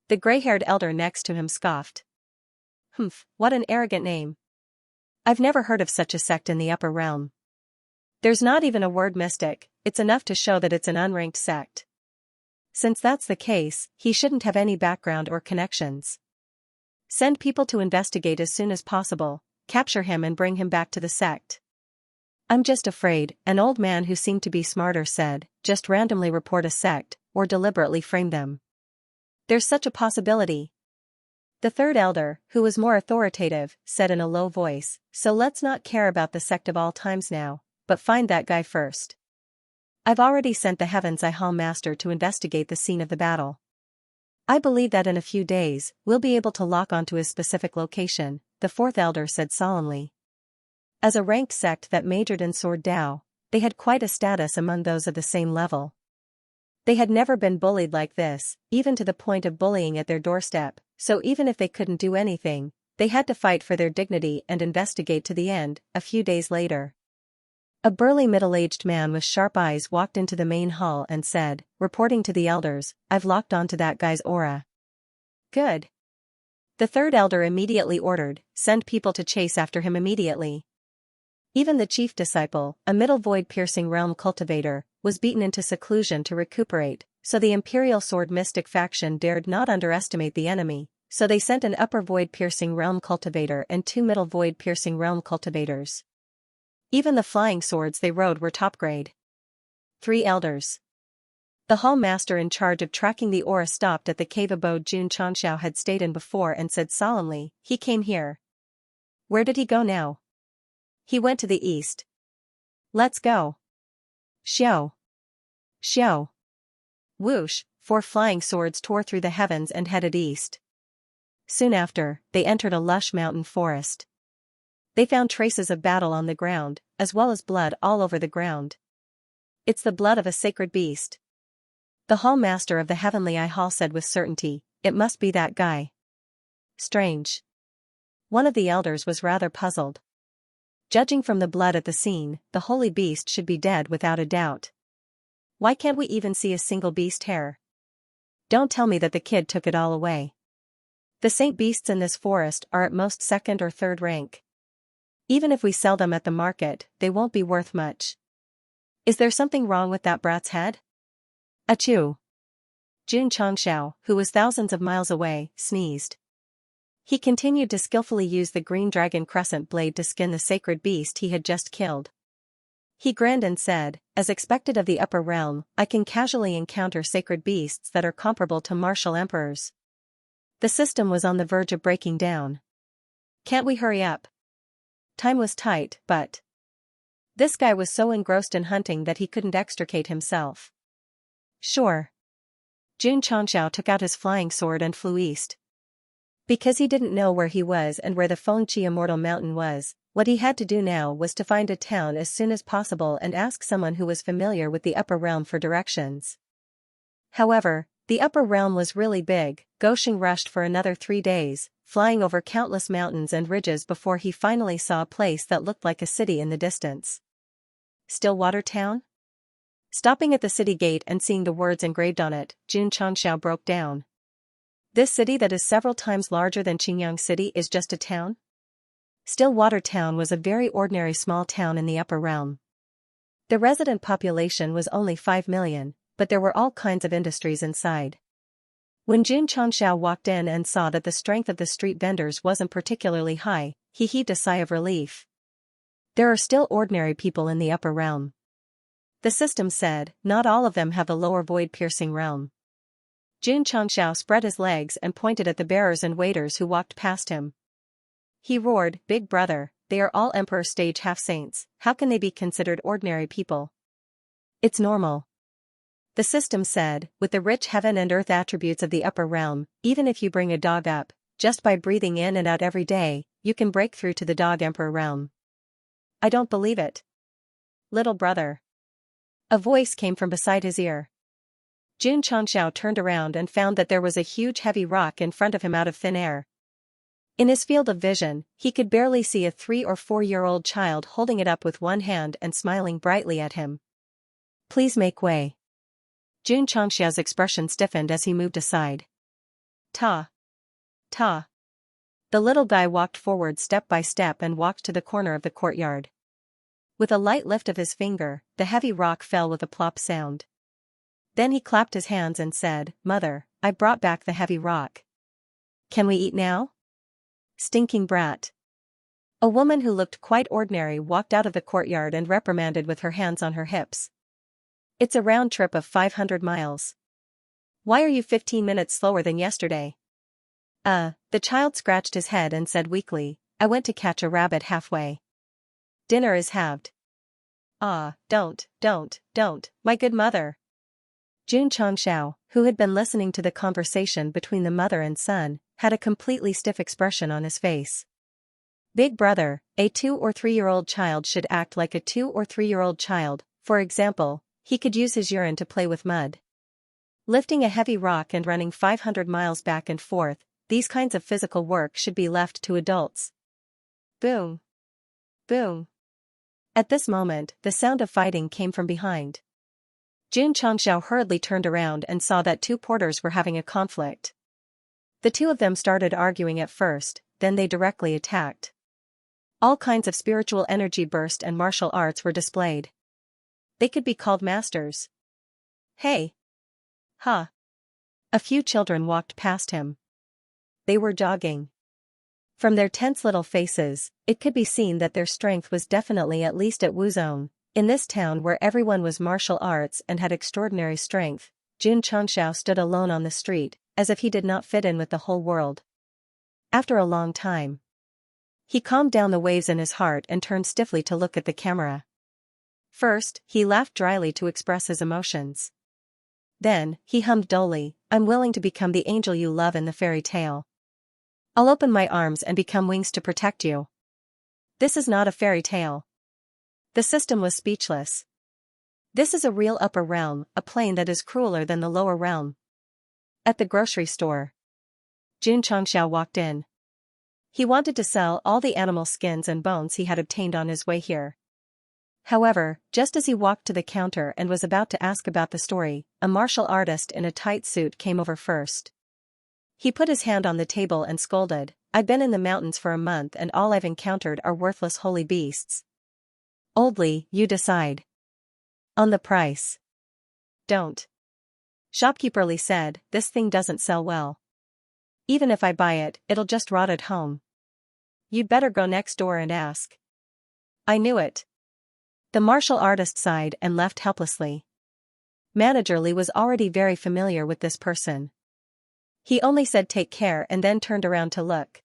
The gray-haired elder next to him scoffed. "Humph, what an arrogant name. I've never heard of such a sect in the upper realm. There's not even a word mystic, it's enough to show that it's an unranked sect. Since that's the case, he shouldn't have any background or connections. Send people to investigate as soon as possible, capture him and bring him back to the sect." "I'm just afraid," an old man who seemed to be smarter said, "just randomly report a sect, or deliberately frame them. There's such a possibility." The third elder, who was more authoritative, said in a low voice, "So let's not care about the Sect of All Times now, but find that guy first. I've already sent the Heavens I Hall Master to investigate the scene of the battle. I believe that in a few days, we'll be able to lock onto his specific location," the fourth elder said solemnly. As a ranked sect that majored in Sword Dao, they had quite a status among those of the same level. They had never been bullied like this, even to the point of bullying at their doorstep, so even if they couldn't do anything, they had to fight for their dignity and investigate to the end. A few days later, a burly middle-aged man with sharp eyes walked into the main hall and said, reporting to the elders, "I've locked onto that guy's aura." "Good." The third elder immediately ordered, "Send people to chase after him immediately." Even the chief disciple, a middle void-piercing realm cultivator, was beaten into seclusion to recuperate, so the Imperial Sword Mystic faction dared not underestimate the enemy, so they sent an upper void-piercing realm cultivator and 2 middle void-piercing realm cultivators. Even the flying swords they rode were top-grade. 3 elders. The hall master in charge of tracking the aura stopped at the cave abode Xianxia had stayed in before and said solemnly, "He came here." "Where did he go now?" "He went to the east." Let's go. Xiao. Xiao. Whoosh, 4 flying swords tore through the heavens and headed east. Soon after, they entered a lush mountain forest. They found traces of battle on the ground, as well as blood all over the ground. It's the blood of a sacred beast. The hall master of the heavenly eye hall said with certainty, it must be that guy. Strange. One of the elders was rather puzzled. Judging from the blood at the scene, the holy beast should be dead without a doubt. Why can't we even see a single beast hair? Don't tell me that the kid took it all away. The saint beasts in this forest are at most 2nd or 3rd rank. Even if we sell them at the market, they won't be worth much. Is there something wrong with that brat's head? Achoo! Xianxia, who was thousands of miles away, sneezed. He continued to skillfully use the green dragon crescent blade to skin the sacred beast he had just killed. He grinned and said, as expected of the upper realm, I can casually encounter sacred beasts that are comparable to martial emperors. The system was on the verge of breaking down. Can't we hurry up? Time was tight, but this guy was so engrossed in hunting that he couldn't extricate himself. Sure. Xianxia took out his flying sword and flew east. Because he didn't know where he was and where the Fengqi Immortal Mountain was, what he had to do now was to find a town as soon as possible and ask someone who was familiar with the upper realm for directions. However, the upper realm was really big. Gosheng rushed for another 3 days, flying over countless mountains and ridges before he finally saw a place that looked like a city in the distance. Stillwater Town? Stopping at the city gate and seeing the words engraved on it, Xianxia broke down. This city that is several times larger than Qingyang City is just a town? Stillwater Town was a very ordinary small town in the upper realm. The resident population was only 5 million, but there were all kinds of industries inside. When Xianxia walked in and saw that the strength of the street vendors wasn't particularly high, he heaved a sigh of relief. There are still ordinary people in the upper realm. The system said, not all of them have the lower void-piercing realm. Xianxia spread his legs and pointed at the bearers and waiters who walked past him. He roared, Big brother, they are all Emperor stage half-saints, how can they be considered ordinary people? It's normal. The system said, with the rich heaven and earth attributes of the upper realm, even if you bring a dog up, just by breathing in and out every day, you can break through to the dog emperor realm. I don't believe it. Little brother. A voice came from beside his ear. Xianxia turned around and found that there was a huge heavy rock in front of him out of thin air. In his field of vision, he could barely see a 3 or 4-year-old child holding it up with one hand and smiling brightly at him. Please make way. Xianxia's expression stiffened as he moved aside. Ta. Ta. The little guy walked forward step by step and walked to the corner of the courtyard. With a light lift of his finger, the heavy rock fell with a plop sound. Then he clapped his hands and said, Mother, I brought back the heavy rock. Can we eat now? Stinking brat. A woman who looked quite ordinary walked out of the courtyard and reprimanded with her hands on her hips. It's a round trip of 500 miles. Why are you 15 minutes slower than yesterday? The child scratched his head and said weakly, I went to catch a rabbit halfway. Dinner is halved. Don't, my good mother. Xianxia, who had been listening to the conversation between the mother and son, had a completely stiff expression on his face. Big brother, a 2 or 3-year-old child should act like a 2 or 3-year-old child, for example, he could use his urine to play with mud. Lifting a heavy rock and running 500 miles back and forth, these kinds of physical work should be left to adults. Boom. Boom. At this moment, the sound of fighting came from behind. Xianxia hurriedly turned around and saw that 2 porters were having a conflict. The 2 of them started arguing at first, then they directly attacked. All kinds of spiritual energy burst and martial arts were displayed. They could be called masters. Hey! Ha! A few children walked past him. They were jogging. From their tense little faces, it could be seen that their strength was definitely at least at Wuzong. In this town where everyone was martial arts and had extraordinary strength, Xianxia stood alone on the street, as if he did not fit in with the whole world. After a long time, he calmed down the waves in his heart and turned stiffly to look at the camera. First, he laughed dryly to express his emotions. Then, he hummed dully, "I'm willing to become the angel you love in the fairy tale. I'll open my arms and become wings to protect you." This is not a fairy tale. The system was speechless. This is a real upper realm, a plane that is crueler than the lower realm. At the grocery store, Xianxia walked in. He wanted to sell all the animal skins and bones he had obtained on his way here. However, just as he walked to the counter and was about to ask about the story, a martial artist in a tight suit came over first. He put his hand on the table and scolded, "I've been in the mountains for a month and all I've encountered are worthless holy beasts. Oldly, you decide on the price." "Don't." Shopkeeper said, "This thing doesn't sell well. Even if I buy it, it'll just rot at home. You'd better go next door and ask." "I knew it." The martial artist sighed and left helplessly. Manager Li was already very familiar with this person. He only said take care and then turned around to look.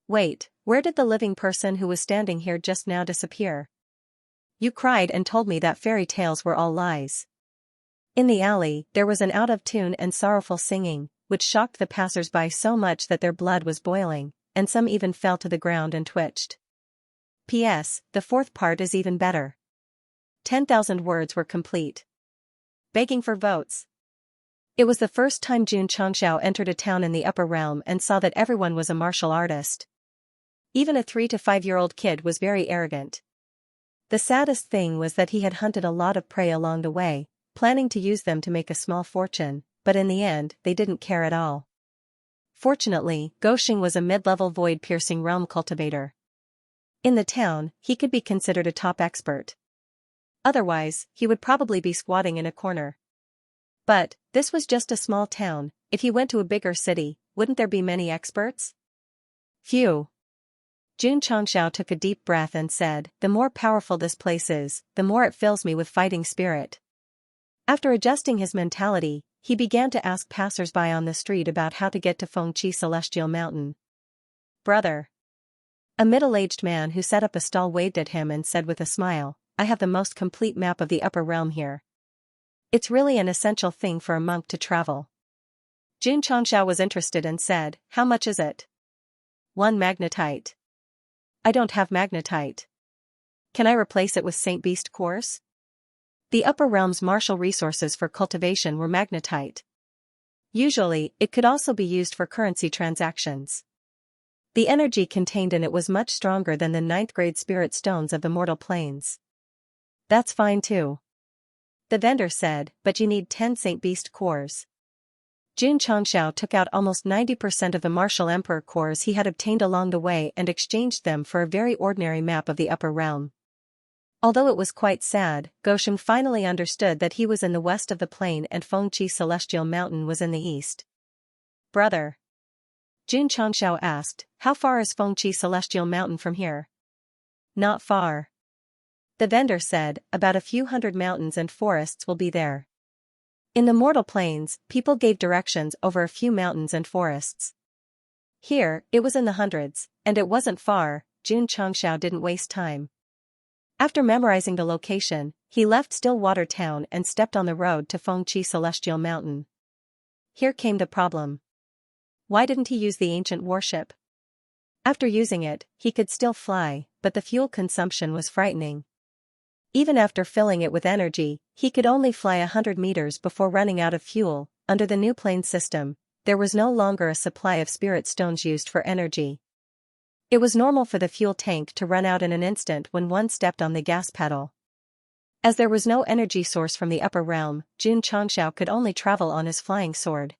"Wait, where did the living person who was standing here just now disappear? You cried and told me that fairy tales were all lies." In the alley, there was an out-of-tune and sorrowful singing, which shocked the passers-by so much that their blood was boiling, and some even fell to the ground and twitched. P.S. The fourth part is even better. 10,000 words were complete. Begging for votes. It was the first time Xianxia entered a town in the upper realm and saw that everyone was a martial artist. Even a 3 to 5-year-old kid was very arrogant. The saddest thing was that he had hunted a lot of prey along the way, planning to use them to make a small fortune, but in the end, they didn't care at all. Fortunately, Goxing was a mid-level void-piercing realm cultivator. In the town, he could be considered a top expert. Otherwise, he would probably be squatting in a corner. But, this was just a small town. If he went to a bigger city, wouldn't there be many experts? Phew. Xianxia took a deep breath and said, "The more powerful this place is, the more it fills me with fighting spirit." After adjusting his mentality, he began to ask passers-by on the street about how to get to Fengqi Celestial Mountain. "Brother." A middle-aged man who set up a stall waved at him and said with a smile, "I have the most complete map of the upper realm here. It's really an essential thing for a monk to travel." Xianxia was interested and said, "How much is it?" "1 magnetite." "I don't have magnetite. Can I replace it with Saint Beast cores?" The upper realm's martial resources for cultivation were magnetite. Usually, it could also be used for currency transactions. The energy contained in it was much stronger than the 9th-grade spirit stones of the mortal planes. "That's fine too," the vendor said, "but you need 10 Saint Beast cores." Xianxia took out almost 90% of the martial emperor cores he had obtained along the way and exchanged them for a very ordinary map of the upper realm. Although it was quite sad, Goxing finally understood that he was in the west of the plain and Fengqi Celestial Mountain was in the east. "Brother," Xianxia asked, "how far is Fengqi Celestial Mountain from here?" "Not far," the vendor said, "about a few hundred mountains and forests will be there." In the mortal plains, people gave directions over a few mountains and forests. Here, it was in the hundreds, and it wasn't far. Xianxia didn't waste time. After memorizing the location, he left Stillwater Town and stepped on the road to Fengqi Celestial Mountain. Here came the problem. Why didn't he use the ancient warship? After using it, he could still fly, but the fuel consumption was frightening. Even after filling it with energy, he could only fly 100 meters before running out of fuel. Under the new plane system, there was no longer a supply of spirit stones used for energy. It was normal for the fuel tank to run out in an instant when one stepped on the gas pedal. As there was no energy source from the upper realm, Xianxia could only travel on his flying sword.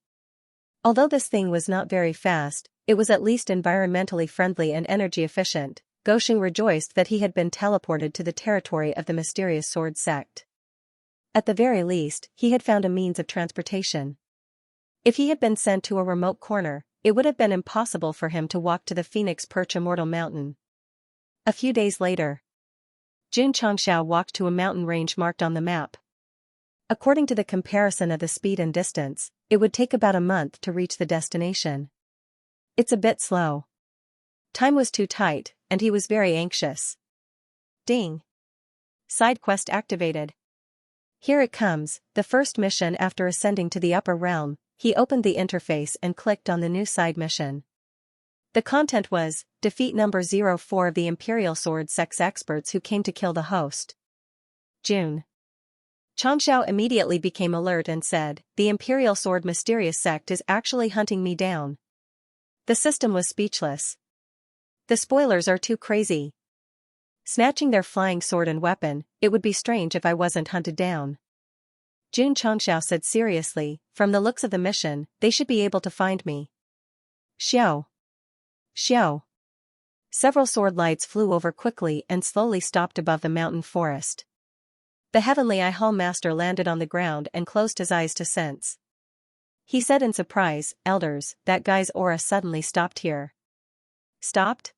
Although this thing was not very fast, it was at least environmentally friendly and energy efficient. Goxing rejoiced that he had been teleported to the territory of the mysterious sword sect. At the very least, he had found a means of transportation. If he had been sent to a remote corner, it would have been impossible for him to walk to the Phoenix Perch Immortal Mountain. A few days later, Xianxia walked to a mountain range marked on the map. According to the comparison of the speed and distance, it would take about a month to reach the destination. It's a bit slow. Time was too tight, and he was very anxious. Ding. Side quest activated. Here it comes, the first mission after ascending to the upper realm. He opened the interface and clicked on the new side mission. The content was, defeat number 04 of the Imperial Sword Sect's experts who came to kill the host. June. Xianxia immediately became alert and said, the Imperial Sword Mysterious Sect is actually hunting me down. The system was speechless. The spoilers are too crazy. Snatching their flying sword and weapon, it would be strange if I wasn't hunted down. June Xianxia said seriously, from the looks of the mission, they should be able to find me. Xiao. Xiao. Several sword lights flew over quickly and slowly stopped above the mountain forest. The Heavenly Eye Hall Master landed on the ground and closed his eyes to sense. He said in surprise, Elders, that guy's aura suddenly stopped here. Stopped?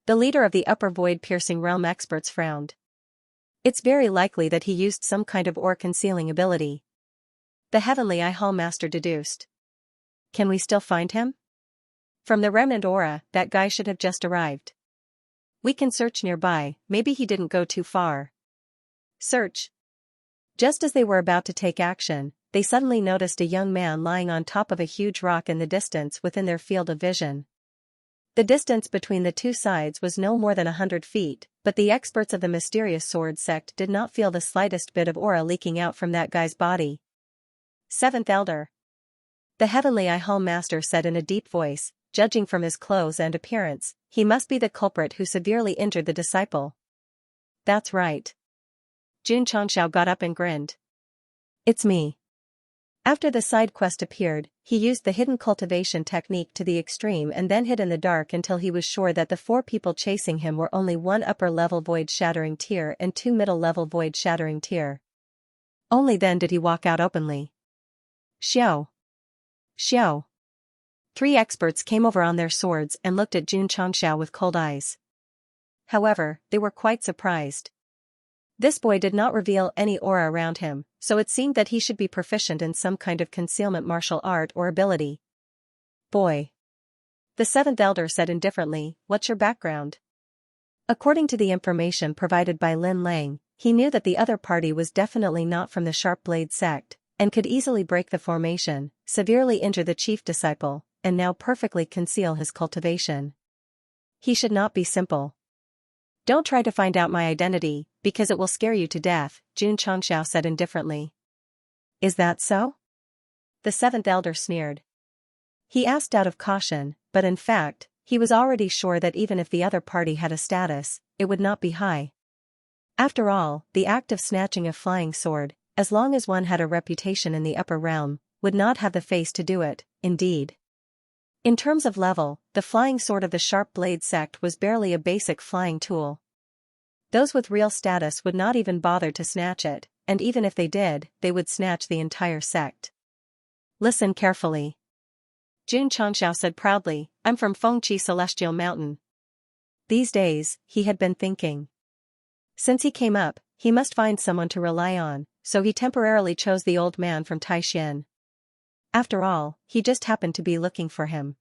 The leader of the upper void-piercing realm experts frowned. It's very likely that he used some kind of aura concealing ability. The Heavenly Eye Hall Master deduced. Can we still find him? From the remnant aura, that guy should have just arrived. We can search nearby, maybe he didn't go too far. Search. Just as they were about to take action, they suddenly noticed a young man lying on top of a huge rock in the distance within their field of vision. The distance between the two sides was no more than 100 feet, but the experts of the Mysterious Sword Sect did not feel the slightest bit of aura leaking out from that guy's body. Seventh Elder. The Heavenly Eye Hall Master said in a deep voice, judging from his clothes and appearance, he must be the culprit who severely injured the disciple. That's right. June Xianxia got up and grinned. It's me. After the side quest appeared, he used the hidden cultivation technique to the extreme and then hid in the dark until he was sure that the 4 people chasing him were only 1 upper-level void-shattering tier and 2 middle-level void-shattering tier. Only then did he walk out openly. Xiao. Xiao. 3 experts came over on their swords and looked at June Xianxia with cold eyes. However, they were quite surprised. This boy did not reveal any aura around him, so it seemed that he should be proficient in some kind of concealment martial art or ability. Boy. The 7th Elder said indifferently, what's your background? According to the information provided by Lin Lang, he knew that the other party was definitely not from the Sharp Blade Sect, and could easily break the formation, severely injure the chief disciple, and now perfectly conceal his cultivation. He should not be simple. Don't try to find out my identity, because it will scare you to death, June Xianxia said indifferently. Is that so? The 7th Elder sneered. He asked out of caution, but in fact, he was already sure that even if the other party had a status, it would not be high. After all, the act of snatching a flying sword, as long as one had a reputation in the upper realm, would not have the face to do it, indeed. In terms of level, the flying sword of the Sharp Blade Sect was barely a basic flying tool. Those with real status would not even bother to snatch it, and even if they did, they would snatch the entire sect. Listen carefully. June Xianxia said proudly, I'm from Fengqi Celestial Mountain. These days, he had been thinking. Since he came up, he must find someone to rely on, so he temporarily chose the old man from Taishan. After all, he just happened to be looking for him.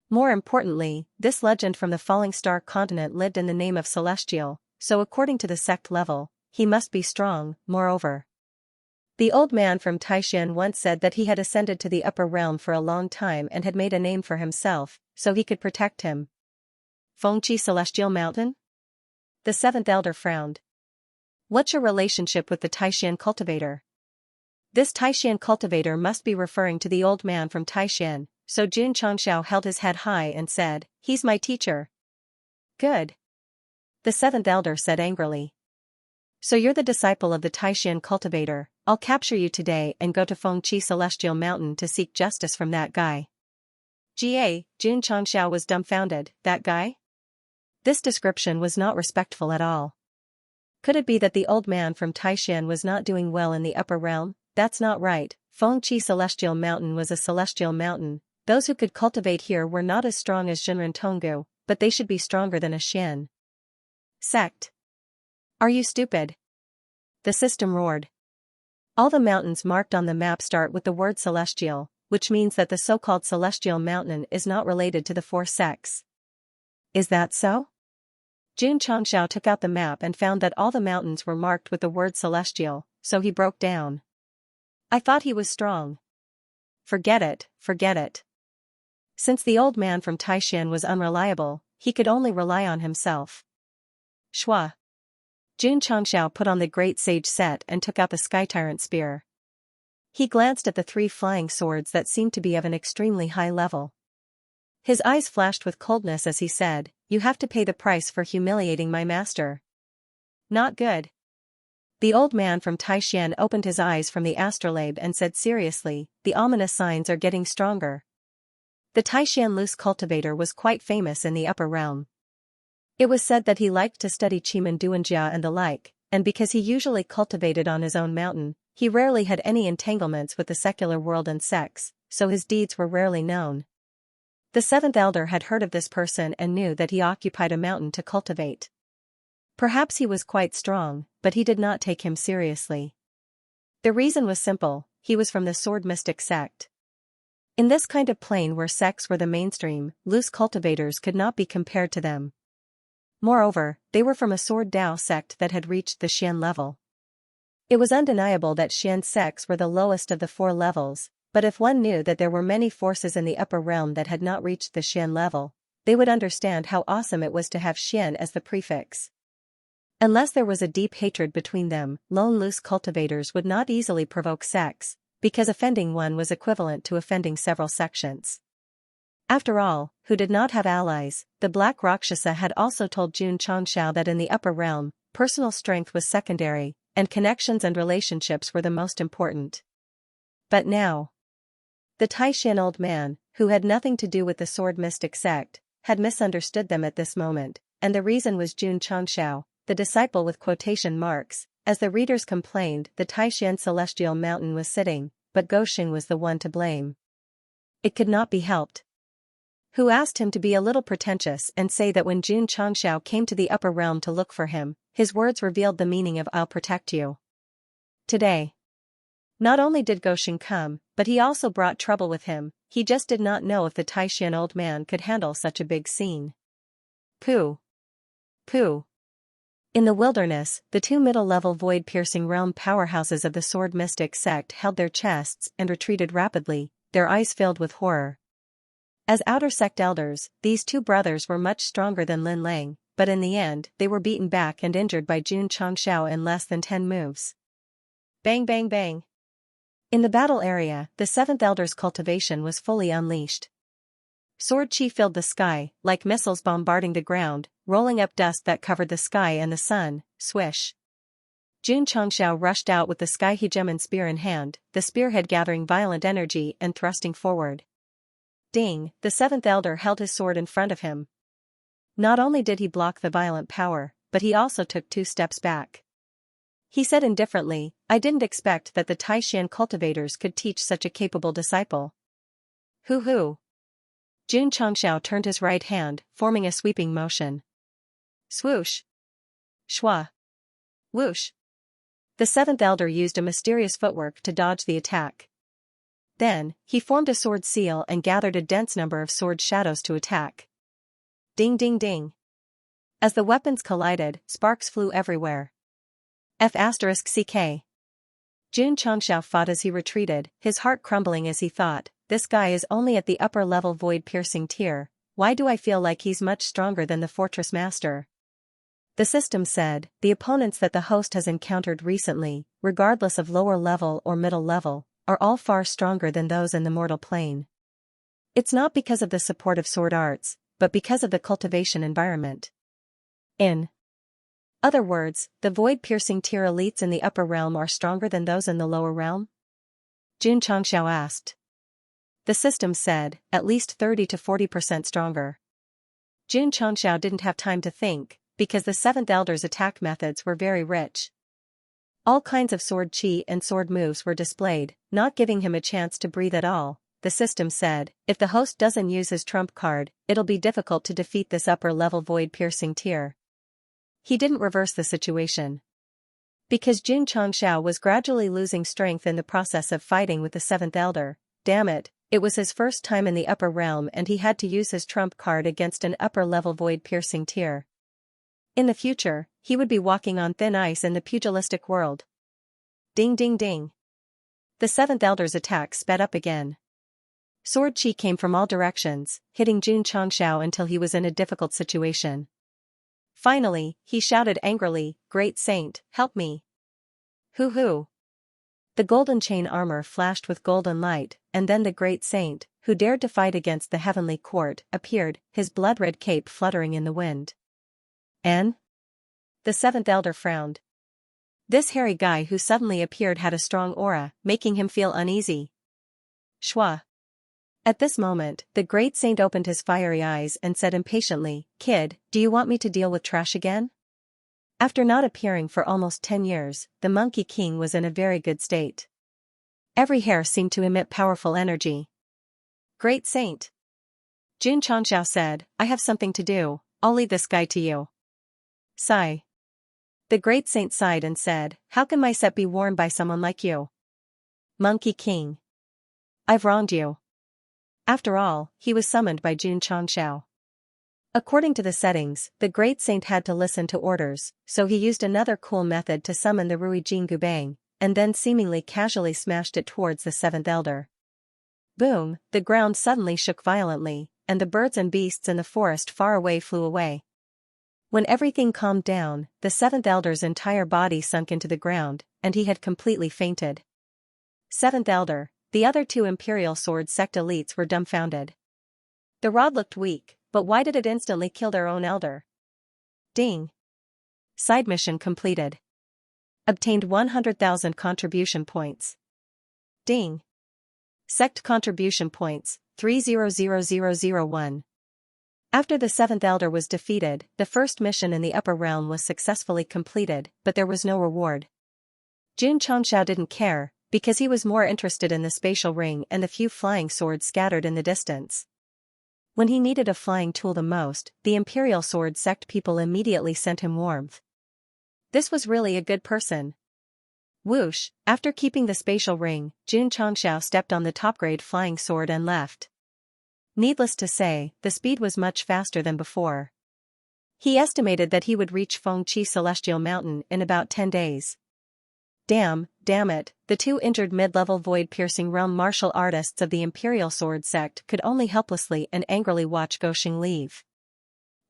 More importantly, this legend from the Falling Star continent lived in the name of Celestial, so according to the sect level, he must be strong. Moreover, the old man from Taishan once said that he had ascended to the upper realm for a long time and had made a name for himself, so he could protect him. Fengqi Celestial Mountain? The 7th Elder frowned. What's your relationship with the Taishan cultivator? This Taishan cultivator must be referring to the old man from Taishan, so Jun Xianxia held his head high and said, he's my teacher. Good. The 7th Elder said angrily. So you're the disciple of the Taishan cultivator. I'll capture you today and go to Fengqi Celestial Mountain to seek justice from that guy. Jun Xianxia was dumbfounded. That guy? This description was not respectful at all. Could it be that the old man from Taishan was not doing well in the upper realm? That's not right. Fengqi Celestial Mountain was a celestial mountain. Those who could cultivate here were not as strong as Jinren Tonggu, but they should be stronger than a Xian. Sect. Are you stupid? The system roared. All the mountains marked on the map start with the word celestial, which means that the so-called celestial mountain is not related to the 4 sects. Is that so? Jun Changxiao took out the map and found that all the mountains were marked with the word celestial, so he broke down. I thought he was strong. Forget it, forget it. Since the old man from Taishan was unreliable, he could only rely on himself. Shua. Jun Changxiao put on the great sage set and took out the Sky Tyrant spear. He glanced at the 3 flying swords that seemed to be of an extremely high level. His eyes flashed with coldness as he said, "You have to pay the price for humiliating my master." Not good. The old man from Taishan opened his eyes from the astrolabe and said seriously, "The ominous signs are getting stronger." The Taishan loose cultivator was quite famous in the upper realm. It was said that he liked to study Qimen Duanjia and the like, and because he usually cultivated on his own mountain, he rarely had any entanglements with the secular world and sects, so his deeds were rarely known. The 7th elder had heard of this person and knew that he occupied a mountain to cultivate. Perhaps he was quite strong, but he did not take him seriously. The reason was simple, he was from the sword mystic sect. In this kind of plane where sects were the mainstream, loose cultivators could not be compared to them. Moreover, they were from a sword Dao sect that had reached the Xian level. It was undeniable that Xian sects were the lowest of the 4 levels, but if one knew that there were many forces in the upper realm that had not reached the Xian level, they would understand how awesome it was to have Xian as the prefix. Unless there was a deep hatred between them, lone loose cultivators would not easily provoke sects, because offending one was equivalent to offending several sections. After all, who did not have allies, the Black Rakshasa had also told Jun Changxiao that in the upper realm, personal strength was secondary, and connections and relationships were the most important. But now, the Taishan old man, who had nothing to do with the sword mystic sect, had misunderstood them at this moment, and the reason was Jun Changxiao, the disciple with quotation marks. As the readers complained, the Taishan celestial mountain was sitting, but Goxing was the one to blame. It could not be helped. Who asked him to be a little pretentious and say that when Jun Changxiao came to the upper realm to look for him, his words revealed the meaning of "I'll protect you." Today. Not only did Goxing come, but he also brought trouble with him, he just did not know if the Taishan old man could handle such a big scene. Pooh. Pooh. In the wilderness, the 2 middle-level void-piercing realm powerhouses of the sword mystic sect held their chests and retreated rapidly, their eyes filled with horror. As outer sect elders, these 2 brothers were much stronger than Lin Lang, but in the end, they were beaten back and injured by Jun Changxiao in less than 10 moves. Bang bang bang. In the battle area, the 7th elder's cultivation was fully unleashed. Sword chi filled the sky, like missiles bombarding the ground, rolling up dust that covered the sky and the sun, swish. Jun Changxiao rushed out with the sky hegemon spear in hand, the spearhead gathering violent energy and thrusting forward. Ding, the 7th elder held his sword in front of him. Not only did he block the violent power, but he also took 2 steps back. He said indifferently, "I didn't expect that the Taishan cultivators could teach such a capable disciple." Hoo. Jun Changxiao turned his right hand, forming a sweeping motion. Swoosh. Shua. Whoosh. The 7th elder used a mysterious footwork to dodge the attack. Then, he formed a sword seal and gathered a dense number of sword shadows to attack. Ding ding ding. As the weapons collided, sparks flew everywhere. F***ck. Jun Changxiao fought as he retreated, his heart crumbling as he thought, this guy is only at the upper level void-piercing tier, why do I feel like he's much stronger than the fortress master? The system said, the opponents that the host has encountered recently, regardless of lower level or middle level, are all far stronger than those in the mortal plane. It's not because of the support of sword arts, but because of the cultivation environment. In other words, the void-piercing tier elites in the upper realm are stronger than those in the lower realm? Jun Changxiao asked. The system said, at least 30 to 40% stronger. Jun Changxiao didn't have time to think, because the 7th elder's attack methods were very rich. All kinds of sword chi and sword moves were displayed, not giving him a chance to breathe at all. The system said, if the host doesn't use his trump card, it'll be difficult to defeat this upper-level void-piercing tier. He didn't reverse the situation. Because Jun Changxiao was gradually losing strength in the process of fighting with the 7th elder, damn it, it was his first time in the upper realm and he had to use his trump card against an upper-level void-piercing tier. In the future, he would be walking on thin ice in the pugilistic world. Ding ding ding. The seventh elder's attack sped up again. Sword chi came from all directions, hitting Jun Changxiao until he was in a difficult situation. Finally, he shouted angrily, "Great Saint, help me!" Hoo-hoo! The golden chain armor flashed with golden light, and then the great saint, who dared to fight against the heavenly court, appeared, his blood-red cape fluttering in the wind. "En?" The seventh elder frowned. This hairy guy who suddenly appeared had a strong aura, making him feel uneasy. Shwa. At this moment, the great saint opened his fiery eyes and said impatiently, "Kid, do you want me to deal with trash again?" After not appearing for almost 10 years, the Monkey King was in a very good state. Every hair seemed to emit powerful energy. "Great Saint," Jun Changxiao said, "I have something to do, I'll leave this guy to you." Sigh. The great saint sighed and said, "How can my set be worn by someone like you?" Monkey King. "I've wronged you." After all, he was summoned by Jun Changxiao. According to the settings, the great saint had to listen to orders, so he used another cool method to summon the Rui Jing Gubang, and then seemingly casually smashed it towards the seventh elder. Boom, the ground suddenly shook violently, and the birds and beasts in the forest far away flew away. When everything calmed down, the seventh elder's entire body sunk into the ground, and he had completely fainted. Seventh elder, the other two Imperial Sword Sect elites were dumbfounded. The rod looked weak, but why did it instantly kill their own elder? Ding. Side mission completed. Obtained 100,000 contribution points. Ding. Sect contribution points, 300001. After the seventh elder was defeated, the first mission in the upper realm was successfully completed, but there was no reward. Jun Changxiao didn't care, because he was more interested in the spatial ring and the few flying swords scattered in the distance. When he needed a flying tool the most, the Imperial Sword Sect people immediately sent him warmth. This was really a good person. Whoosh, after keeping the spatial ring, Jun Changxiao stepped on the top-grade flying sword and left. Needless to say, the speed was much faster than before. He estimated that he would reach Fengqi Celestial Mountain in about 10 days. Damn it, the two injured mid-level void-piercing realm martial artists of the Imperial Sword Sect could only helplessly and angrily watch Goshing leave.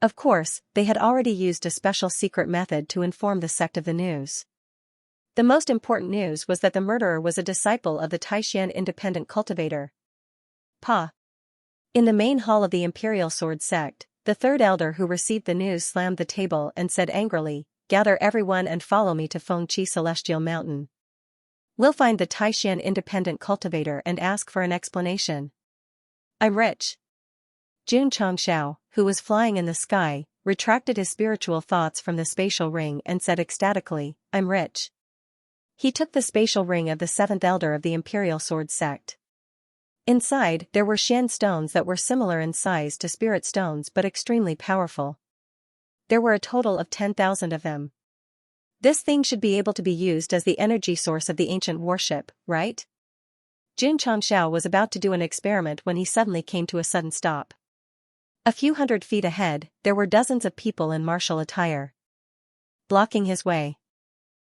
Of course, they had already used a special secret method to inform the sect of the news. The most important news was that the murderer was a disciple of the Taishan Independent Cultivator. Pa. In the main hall of the Imperial Sword Sect, the third elder who received the news slammed the table and said angrily, "Gather everyone and follow me to Fengqi Celestial Mountain. We'll find the Taishan Independent Cultivator and ask for an explanation." "I'm rich." Jun Changxiao, who was flying in the sky, retracted his spiritual thoughts from the spatial ring and said ecstatically, "I'm rich." He took the spatial ring of the seventh elder of the Imperial Sword Sect. Inside, there were Xian stones that were similar in size to spirit stones but extremely powerful. There were a total of 10,000 of them. This thing should be able to be used as the energy source of the ancient warship, right? Jun Changxiao was about to do an experiment when he suddenly came to a sudden stop. A few hundred feet ahead, there were dozens of people in martial attire. Blocking his way.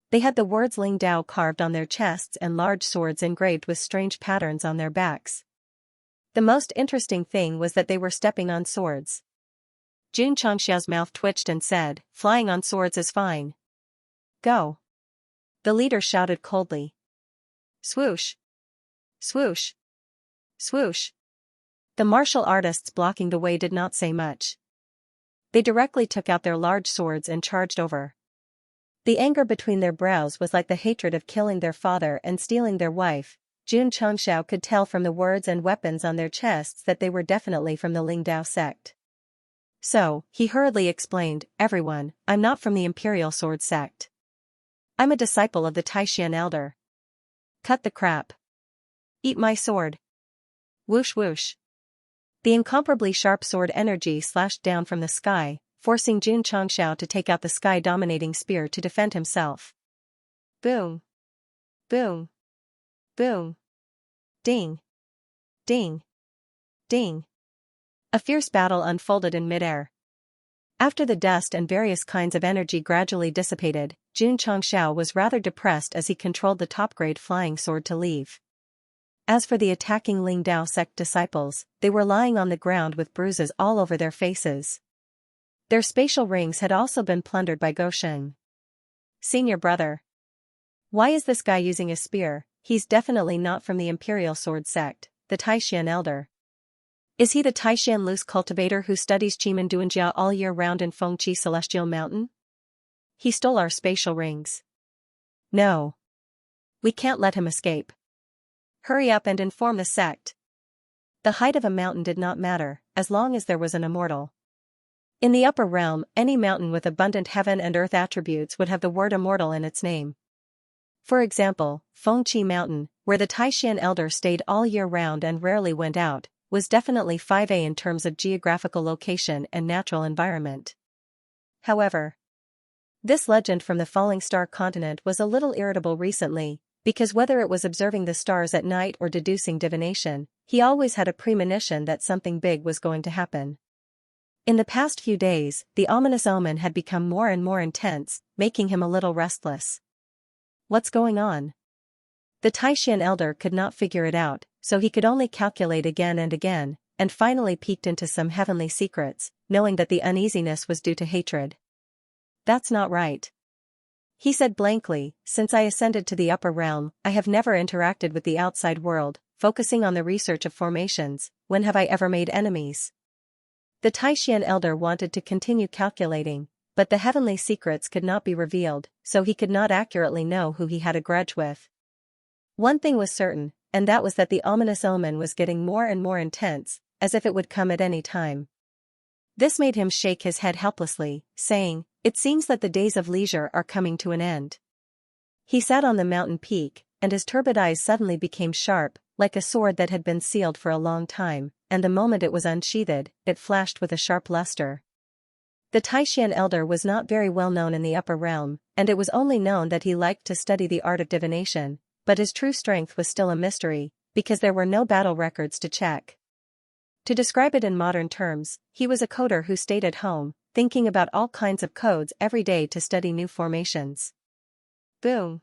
They had the words Ling Dao carved on their chests and large swords engraved with strange patterns on their backs. The most interesting thing was that they were stepping on swords. Jun Changxiao's mouth twitched and said, "Flying on swords is fine. Go." The leader shouted coldly. Swoosh! Swoosh! Swoosh! The martial artists blocking the way did not say much. They directly took out their large swords and charged over. The anger between their brows was like the hatred of killing their father and stealing their wife. Jun Changxiao could tell from the words and weapons on their chests that they were definitely from the Ling Dao sect. So, he hurriedly explained, "Everyone, I'm not from the Imperial Sword Sect. I'm a disciple of the Taishan Elder. Cut the crap. Eat my sword." Whoosh whoosh. The incomparably sharp sword energy slashed down from the sky, forcing Jun Changxiao to take out the sky-dominating spear to defend himself. Boom. Boom. Boom. Ding. Ding. Ding. A fierce battle unfolded in midair. After the dust and various kinds of energy gradually dissipated, Xianxia was rather depressed as he controlled the top-grade flying sword to leave. As for the attacking Ling Dao sect disciples, they were lying on the ground with bruises all over their faces. Their spatial rings had also been plundered by Gosheng. Senior brother. Why is this guy using a spear? He's definitely not from the Imperial Sword Sect, the Taishan Elder. Is he the Taishan loose cultivator who studies Qimen Duanjia all year round in Fengqi Celestial Mountain? He stole our spatial rings. No. We can't let him escape. Hurry up and inform the sect. The height of a mountain did not matter, as long as there was an immortal. In the upper realm, any mountain with abundant heaven and earth attributes would have the word immortal in its name. For example, Fengqi Mountain, where the Taishan Elder stayed all year round and rarely went out, was definitely 5A in terms of geographical location and natural environment. However, this legend from the falling star continent was a little irritable recently, because whether it was observing the stars at night or deducing divination, he always had a premonition that something big was going to happen. In the past few days, the ominous omen had become more and more intense, making him a little restless. What's going on? The Taishan Elder could not figure it out, so he could only calculate again, and finally peeked into some heavenly secrets, knowing that the uneasiness was due to hatred. That's not right. He said blankly, since I ascended to the upper realm, I have never interacted with the outside world, focusing on the research of formations. When have I ever made enemies? The Taishan Elder wanted to continue calculating, but the heavenly secrets could not be revealed, so he could not accurately know who he had a grudge with. One thing was certain, and that was that the ominous omen was getting more and more intense, as if it would come at any time. This made him shake his head helplessly, saying, "It seems that the days of leisure are coming to an end." He sat on the mountain peak, and his turbid eyes suddenly became sharp, like a sword that had been sealed for a long time, and the moment it was unsheathed, it flashed with a sharp luster. The Taishan Elder was not very well known in the upper realm, and it was only known that he liked to study the art of divination, but his true strength was still a mystery, because there were no battle records to check. To describe it in modern terms, he was a coder who stayed at home, thinking about all kinds of codes every day to study new formations. Boom.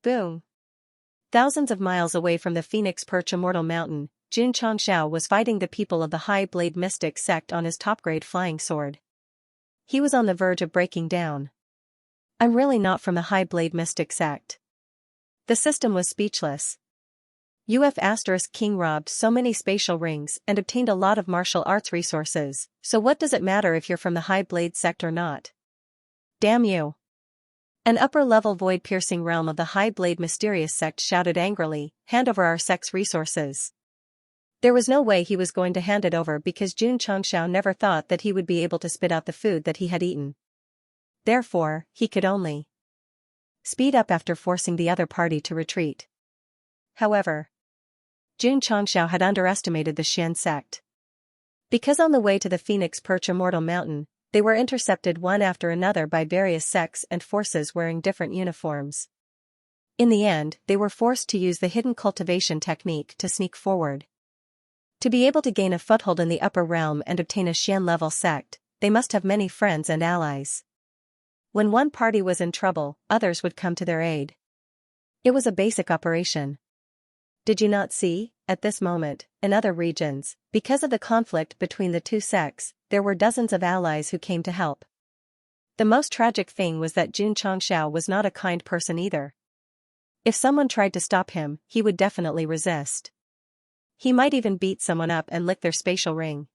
Boom. Thousands of miles away from the Phoenix Perch Immortal Mountain, Xianxia was fighting the people of the High Blade Mystic Sect on his top-grade flying sword. He was on the verge of breaking down. I'm really not from the High Blade Mystic Sect. The system was speechless. King robbed so many spatial rings and obtained a lot of martial arts resources, so what does it matter if you're from the High Blade Sect or not? Damn you. An upper-level void-piercing realm of the High Blade Mysterious Sect shouted angrily, "Hand over our sect's resources." There was no way he was going to hand it over because Xianxia never thought that he would be able to spit out the food that he had eaten. Therefore, he could only speed up after forcing the other party to retreat. However, Xianxia had underestimated the Xian sect. Because on the way to the Phoenix Perch Immortal Mountain, they were intercepted one after another by various sects and forces wearing different uniforms. In the end, they were forced to use the hidden cultivation technique to sneak forward. To be able to gain a foothold in the upper realm and obtain a Xian-level sect, they must have many friends and allies. When one party was in trouble, others would come to their aid. It was a basic operation. Did you not see, at this moment, in other regions, because of the conflict between the two sects, there were dozens of allies who came to help. The most tragic thing was that Xianxia was not a kind person either. If someone tried to stop him, he would definitely resist. He might even beat someone up and lick their spatial ring.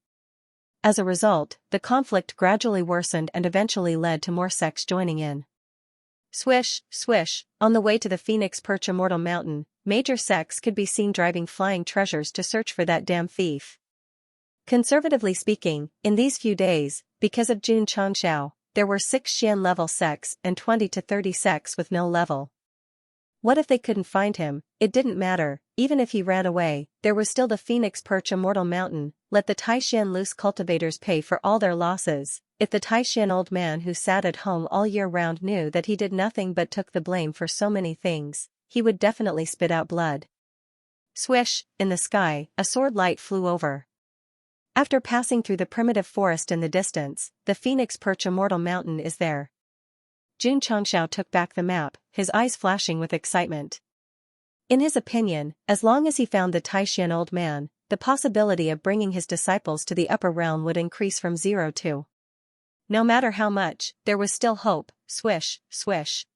As a result, the conflict gradually worsened and eventually led to more sects joining in. Swish, swish, on the way to the Phoenix Perch Immortal Mountain, major sects could be seen driving flying treasures to search for that damn thief. Conservatively speaking, in these few days, because of Xianxia, there were 6 Xian-level sects and 20 to 30 sects with no level. What if they couldn't find him? It didn't matter, even if he ran away, there was still the Phoenix Perch Immortal Mountain. Let the Taishan loose cultivators pay for all their losses. If the Taishan old man who sat at home all year round knew that he did nothing but took the blame for so many things, he would definitely spit out blood. Swish, in the sky, a sword light flew over. After passing through the primitive forest in the distance, the Phoenix Perch Immortal Mountain is there. Xianxia took back the map, his eyes flashing with excitement. In his opinion, as long as he found the Taishan old man, the possibility of bringing his disciples to the upper realm would increase from 0 to. No matter how much, there was still hope. Swish, swish.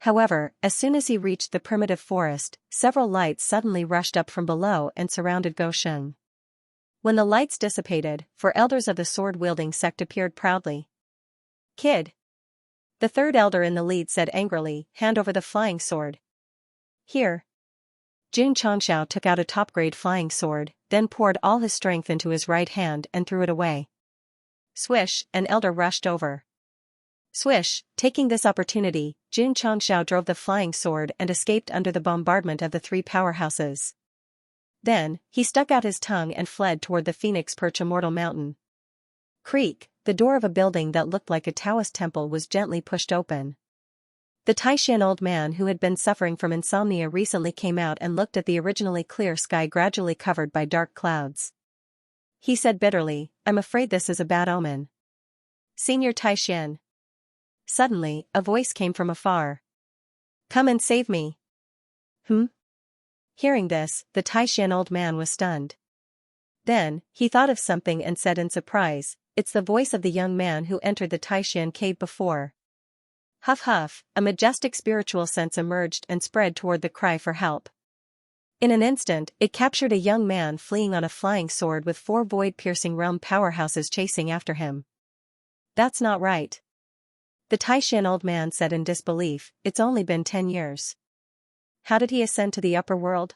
However, as soon as he reached the primitive forest, several lights suddenly rushed up from below and surrounded Gosheng. When the lights dissipated, 4 elders of the sword-wielding sect appeared proudly. "Kid!" The third elder in the lead said angrily, "Hand over the flying sword." "Here." Xianxia took out a top-grade flying sword, then poured all his strength into his right hand and threw it away. Swish, an elder rushed over. Swish, taking this opportunity, Xianxia drove the flying sword and escaped under the bombardment of the 3 powerhouses. Then, he stuck out his tongue and fled toward the Phoenix Perch Immortal Mountain. Creak, the door of a building that looked like a Taoist temple was gently pushed open. The Taishan old man who had been suffering from insomnia recently came out and looked at the originally clear sky gradually covered by dark clouds. He said bitterly, "I'm afraid this is a bad omen." "Senior Taishan." Suddenly, a voice came from afar. "Come and save me." Hearing this, the Taishan old man was stunned. Then, he thought of something and said in surprise, "It's the voice of the young man who entered the Taishan cave before." Huff huff, a majestic spiritual sense emerged and spread toward the cry for help. In an instant, it captured a young man fleeing on a flying sword with 4 void-piercing realm powerhouses chasing after him. "That's not right." The Taishan old man said in disbelief, "It's only been 10 years. How did he ascend to the upper world?"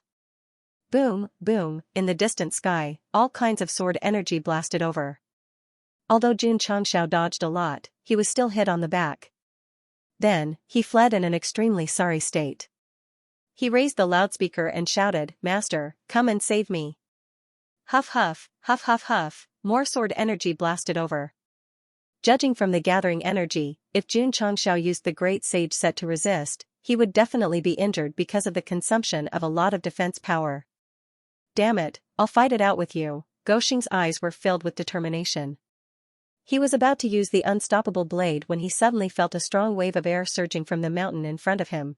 Boom, boom, in the distant sky, all kinds of sword energy blasted over. Although Xianxia dodged a lot, he was still hit on the back. Then, he fled in an extremely sorry state. He raised the loudspeaker and shouted, "Master, come and save me." Huff huff, huff huff huff, more sword energy blasted over. Judging from the gathering energy, if Xianxia used the Great Sage set to resist, he would definitely be injured because of the consumption of a lot of defense power. "Damn it, I'll fight it out with you." Gosheng's eyes were filled with determination. He was about to use the unstoppable blade when he suddenly felt a strong wave of air surging from the mountain in front of him.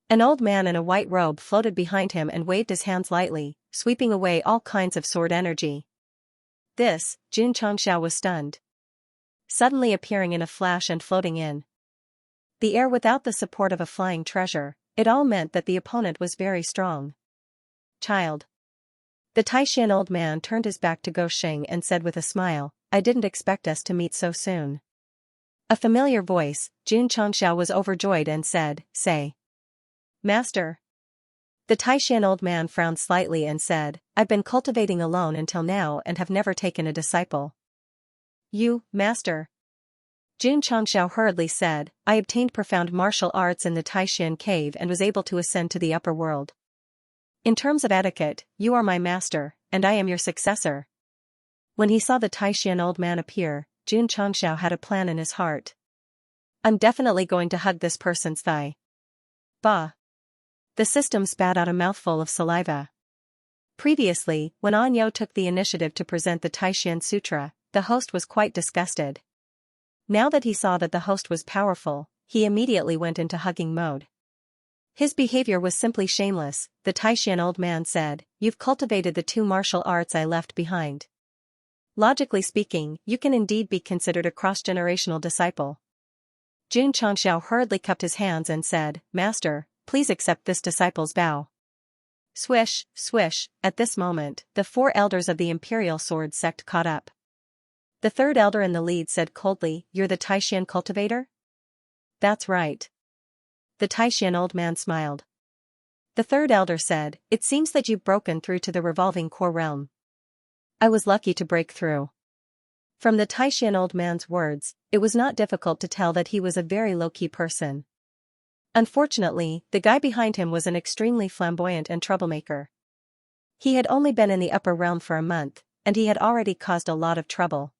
An old man in a white robe floated behind him and waved his hands lightly, sweeping away all kinds of sword energy. Xianxia was stunned. Suddenly appearing in a flash and floating in the air without the support of a flying treasure, it all meant that the opponent was very strong. "Child." The Taishan old man turned his back to Gosheng and said with a smile, "I didn't expect us to meet so soon." A familiar voice, Xianxia was overjoyed and said, "Say." "Master." The Taishan old man frowned slightly and said, "I've been cultivating alone until now and have never taken a disciple." "You, master?" Xianxia hurriedly said, "I obtained profound martial arts in the Taishan cave and was able to ascend to the upper world. In terms of etiquette, you are my master, and I am your successor." When he saw the Taishan old man appear, Xianxia had a plan in his heart. "I'm definitely going to hug this person's thigh." Bah! The system spat out a mouthful of saliva. Previously, when Anyo took the initiative to present the Taishan Sutra, the host was quite disgusted. Now that he saw that the host was powerful, he immediately went into hugging mode. His behavior was simply shameless. The Taishan old man said, "You've cultivated the 2 martial arts I left behind. Logically speaking, you can indeed be considered a cross-generational disciple." Xianxia hurriedly cupped his hands and said, "Master, please accept this disciple's vow." Swish, swish, at this moment, the 4 elders of the Imperial Sword Sect caught up. The third elder in the lead said coldly, "You're the Taishan cultivator?" "That's right." The Taishan old man smiled. The third elder said, "It seems that you've broken through to the revolving core realm." "I was lucky to break through." From the Taishan old man's words, it was not difficult to tell that he was a very low-key person. Unfortunately, the guy behind him was an extremely flamboyant and troublemaker. He had only been in the upper realm for a month, and he had already caused a lot of trouble.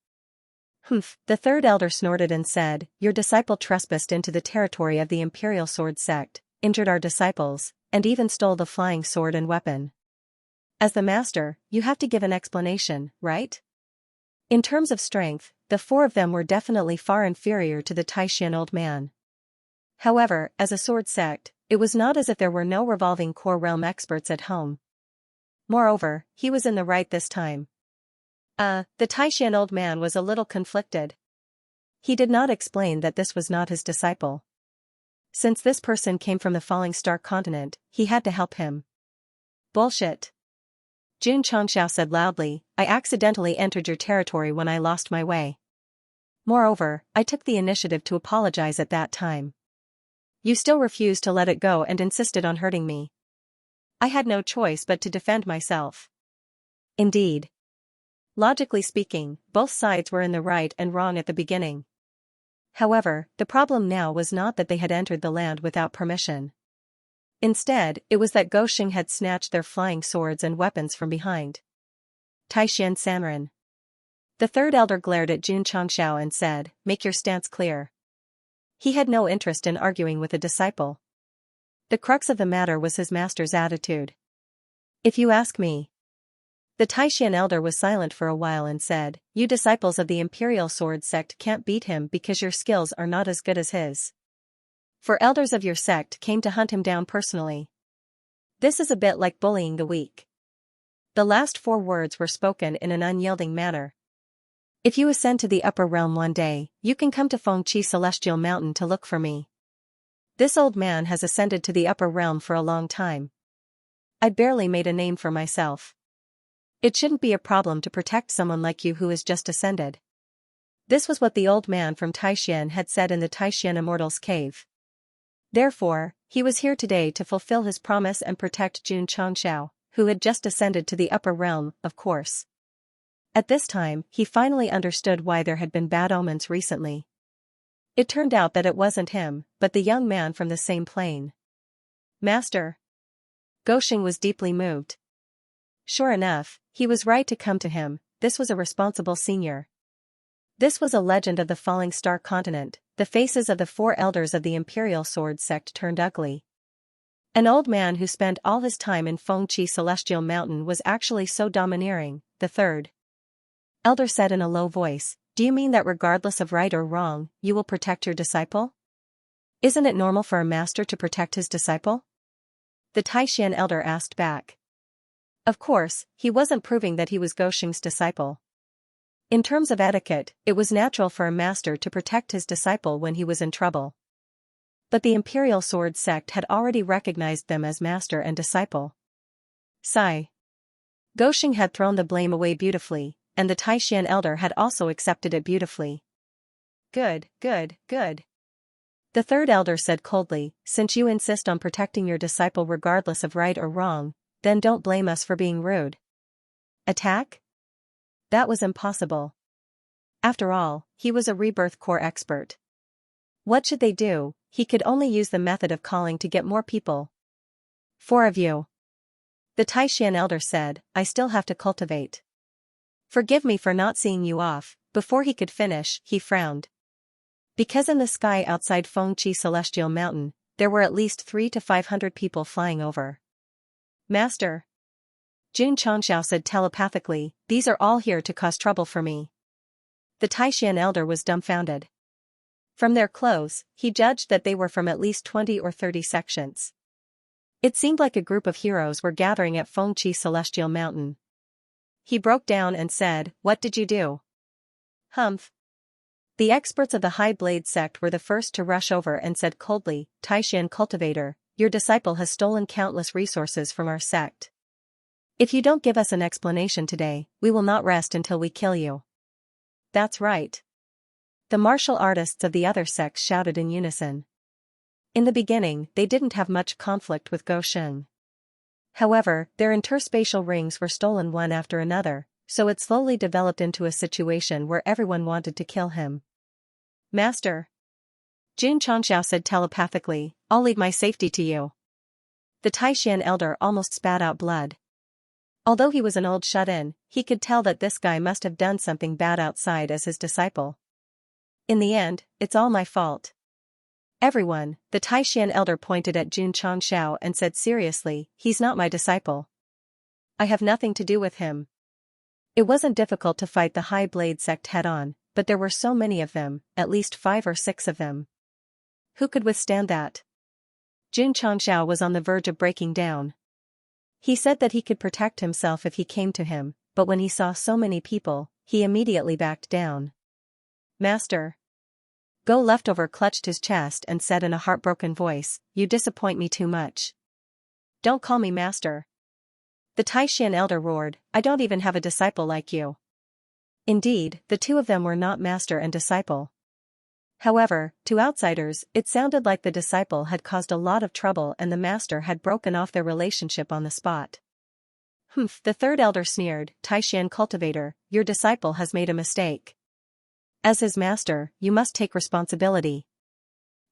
"Humph," the third elder snorted and said, "Your disciple trespassed into the territory of the Imperial Sword Sect, injured our disciples, and even stole the flying sword and weapon." As the master, you have to give an explanation, right? In terms of strength, the four of them were definitely far inferior to the Taishan old man. However, as a sword sect, it was not as if there were no revolving core realm experts at home. Moreover, he was in the right this time. The Taishan old man was a little conflicted. He did not explain that this was not his disciple. Since this person came from the falling star continent, he had to help him. Bullshit. Xianxia said loudly, I accidentally entered your territory when I lost my way. Moreover, I took the initiative to apologize at that time. You still refused to let it go and insisted on hurting me. I had no choice but to defend myself. Indeed. Logically speaking, both sides were in the right and wrong at the beginning. However, the problem now was not that they had entered the land without permission. Instead, it was that Goxing had snatched their flying swords and weapons from behind. Taishan Sanren. The third elder glared at Xianxia and said, make your stance clear. He had no interest in arguing with a disciple. The crux of the matter was his master's attitude. If you ask me. The Taishan elder was silent for a while and said, you disciples of the Imperial Sword Sect can't beat him because your skills are not as good as his. For elders of your sect came to hunt him down personally. This is a bit like bullying the weak. The last 4 words were spoken in an unyielding manner. If you ascend to the upper realm one day, you can come to Fengqi Celestial Mountain to look for me. This old man has ascended to the upper realm for a long time. I barely made a name for myself. It shouldn't be a problem to protect someone like you who has just ascended. This was what the old man from Taishan had said in the Taishan Immortals Cave. Therefore, he was here today to fulfill his promise and protect Xianxia, who had just ascended to the upper realm, of course. At this time, he finally understood why there had been bad omens recently. It turned out that it wasn't him, but the young man from the same plane. Master. Goxing was deeply moved. Sure enough, he was right to come to him, this was a responsible senior. This was a legend of the falling star continent, the faces of the 4 elders of the Imperial Sword Sect turned ugly. An old man who spent all his time in Fengqi Celestial Mountain was actually so domineering, the third elder said in a low voice, do you mean that regardless of right or wrong, you will protect your disciple? Isn't it normal for a master to protect his disciple? The Taishan elder asked back. Of course, he wasn't proving that he was Goxing's disciple. In terms of etiquette, it was natural for a master to protect his disciple when he was in trouble. But the Imperial Sword Sect had already recognized them as master and disciple. Sigh. Goxing had thrown the blame away beautifully, and the Taishan elder had also accepted it beautifully. Good, good, good. The third elder said coldly, since you insist on protecting your disciple regardless of right or wrong, then don't blame us for being rude. Attack? That was impossible. After all, he was a rebirth core expert. What should they do? He could only use the method of calling to get more people. 4 of you. The Taishan elder said, I still have to cultivate. Forgive me for not seeing you off. Before he could finish, he frowned. Because in the sky outside Fengqi Celestial Mountain, there were at least 300 to 500 people flying over. Master. Xianxia said telepathically, these are all here to cause trouble for me. The Taishan elder was dumbfounded. From their clothes, he judged that they were from at least 20 or 30 sections. It seemed like a group of heroes were gathering at Fengqi Celestial Mountain. He broke down and said, what did you do? Humph. The experts of the High Blade sect were the first to rush over and said coldly, Taishan Cultivator, your disciple has stolen countless resources from our sect. If you don't give us an explanation today, we will not rest until we kill you. That's right. The martial artists of the other sects shouted in unison. In the beginning, they didn't have much conflict with Goxing. However, their interspatial rings were stolen one after another, so it slowly developed into a situation where everyone wanted to kill him. Master. Xianxia said telepathically, I'll leave my safety to you. The Taishan elder almost spat out blood. Although he was an old shut-in, he could tell that this guy must have done something bad outside as his disciple. In the end, it's all my fault. Everyone, the Taishan elder pointed at Xianxia and said seriously, he's not my disciple. I have nothing to do with him. It wasn't difficult to fight the High Blade Sect head-on, but there were so many of them, at least 5 or 6 of them. Who could withstand that? Xianxia was on the verge of breaking down. He said that he could protect himself if he came to him, but when he saw so many people, he immediately backed down. Master. Go Leftover clutched his chest and said in a heartbroken voice, "You disappoint me too much. Don't call me master." The Taishan elder roared, "I don't even have a disciple like you." Indeed, the two of them were not master and disciple. However, to outsiders, it sounded like the disciple had caused a lot of trouble and the master had broken off their relationship on the spot. Humph, the third elder sneered, "Taishan cultivator, your disciple has made a mistake. As his master, you must take responsibility.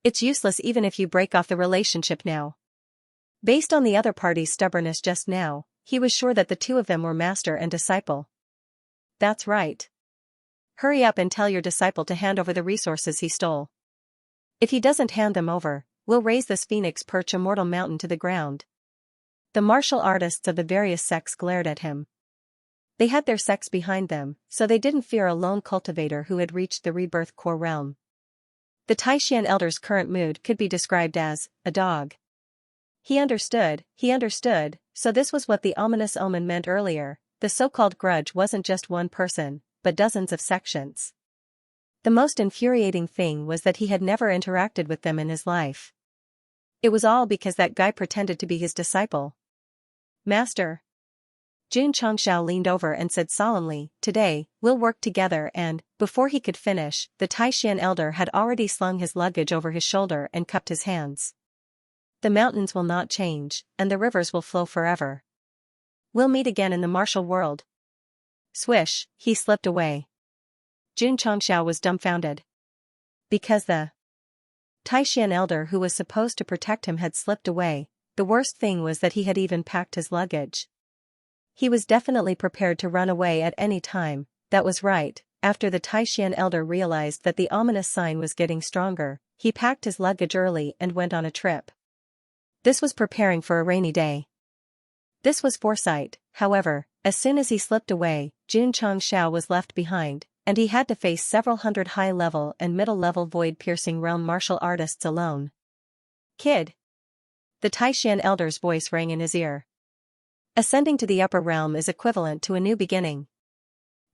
It's useless even if you break off the relationship now." Based on the other party's stubbornness just now, he was sure that the two of them were master and disciple. That's right. Hurry up and tell your disciple to hand over the resources he stole. If he doesn't hand them over, we'll raise this phoenix perch immortal mountain to the ground. The martial artists of the various sects glared at him. They had their sects behind them, so they didn't fear a lone cultivator who had reached the rebirth core realm. The Taishan elder's current mood could be described as a dog. He understood, so this was what the ominous omen meant earlier. The so-called grudge wasn't just one person, but dozens of sections. The most infuriating thing was that he had never interacted with them in his life. It was all because that guy pretended to be his disciple. Master. Xianxia leaned over and said solemnly, "Today, we'll work together," and, before he could finish, the Taishan elder had already slung his luggage over his shoulder and cupped his hands. "The mountains will not change, and the rivers will flow forever. We'll meet again in the martial world." Swish, he slipped away. Xianxia was dumbfounded. Because the Taishan elder who was supposed to protect him had slipped away, the worst thing was that he had even packed his luggage. He was definitely prepared to run away at any time. That was right. After the Taishan elder realized that the ominous sign was getting stronger, he packed his luggage early and went on a trip. This was preparing for a rainy day. This was foresight. However, as soon as he slipped away, Xianxia was left behind, and he had to face several hundred high-level and middle-level void-piercing realm martial artists alone. "Kid." The Taishan elder's voice rang in his ear. Ascending to the upper realm is equivalent to a new beginning.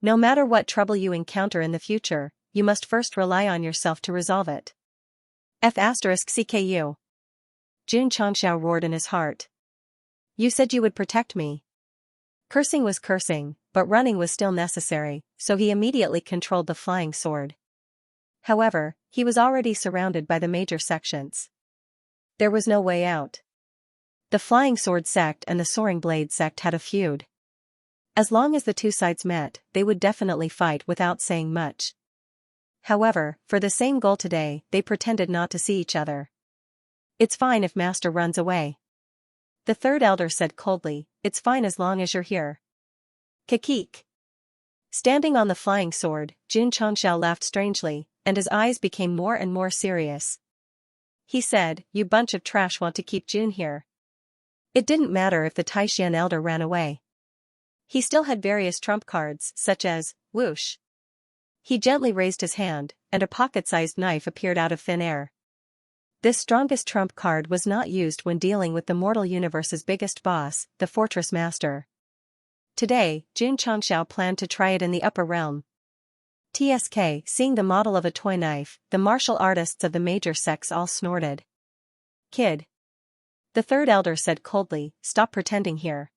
No matter what trouble you encounter in the future, you must first rely on yourself to resolve it. F***CKU. Xianxia roared in his heart. "You said you would protect me." Cursing was cursing, but running was still necessary, so he immediately controlled the flying sword. However, he was already surrounded by the major sections. There was no way out. The Flying Sword Sect and the Soaring Blade Sect had a feud. As long as the two sides met, they would definitely fight without saying much. However, for the same goal today, they pretended not to see each other. "It's fine if Master runs away." The third elder said coldly, "It's fine as long as you're here." Kakik. Standing on the flying sword, Xianxia laughed strangely, and his eyes became more and more serious. He said, "You bunch of trash want to keep Jun here." It didn't matter if the Taishan elder ran away. He still had various trump cards, such as, whoosh. He gently raised his hand, and a pocket-sized knife appeared out of thin air. This strongest trump card was not used when dealing with the mortal universe's biggest boss, the Fortress Master. Today, Xianxia planned to try it in the upper realm. TSK, seeing the model of a toy knife, the martial artists of the major sects all snorted. "Kid." The third elder said coldly, "Stop pretending here.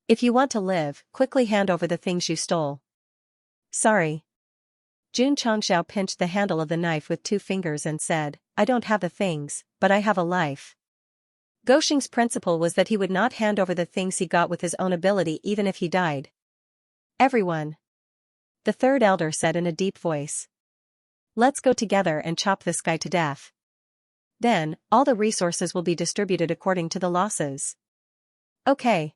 If you want to live, quickly hand over the things you stole." "Sorry." Xianxia pinched the handle of the knife with 2 fingers and said, "I don't have the things, but I have a life." Goshing's principle was that he would not hand over the things he got with his own ability even if he died. "Everyone," the third elder said in a deep voice. "Let's go together and chop this guy to death. Then, all the resources will be distributed according to the losses." Okay.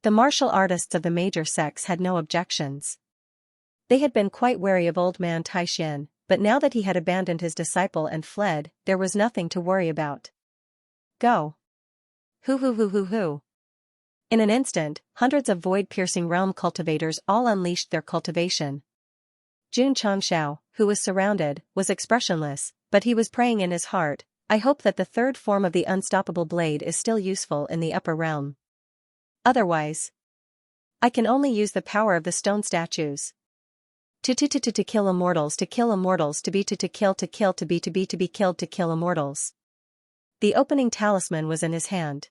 The martial artists of the major sects had no objections. They had been quite wary of old man Taishan, but now that he had abandoned his disciple and fled, there was nothing to worry about. Go. Hoo. In an instant, hundreds of void-piercing realm cultivators all unleashed their cultivation. Xianxia, who was surrounded, was expressionless, but he was praying in his heart, I hope that the third form of the unstoppable blade is still useful in the upper realm. Otherwise, I can only use the power of the stone statues. To kill immortals, to kill immortals, to kill, to be killed, to kill immortals. The opening talisman was in his hand.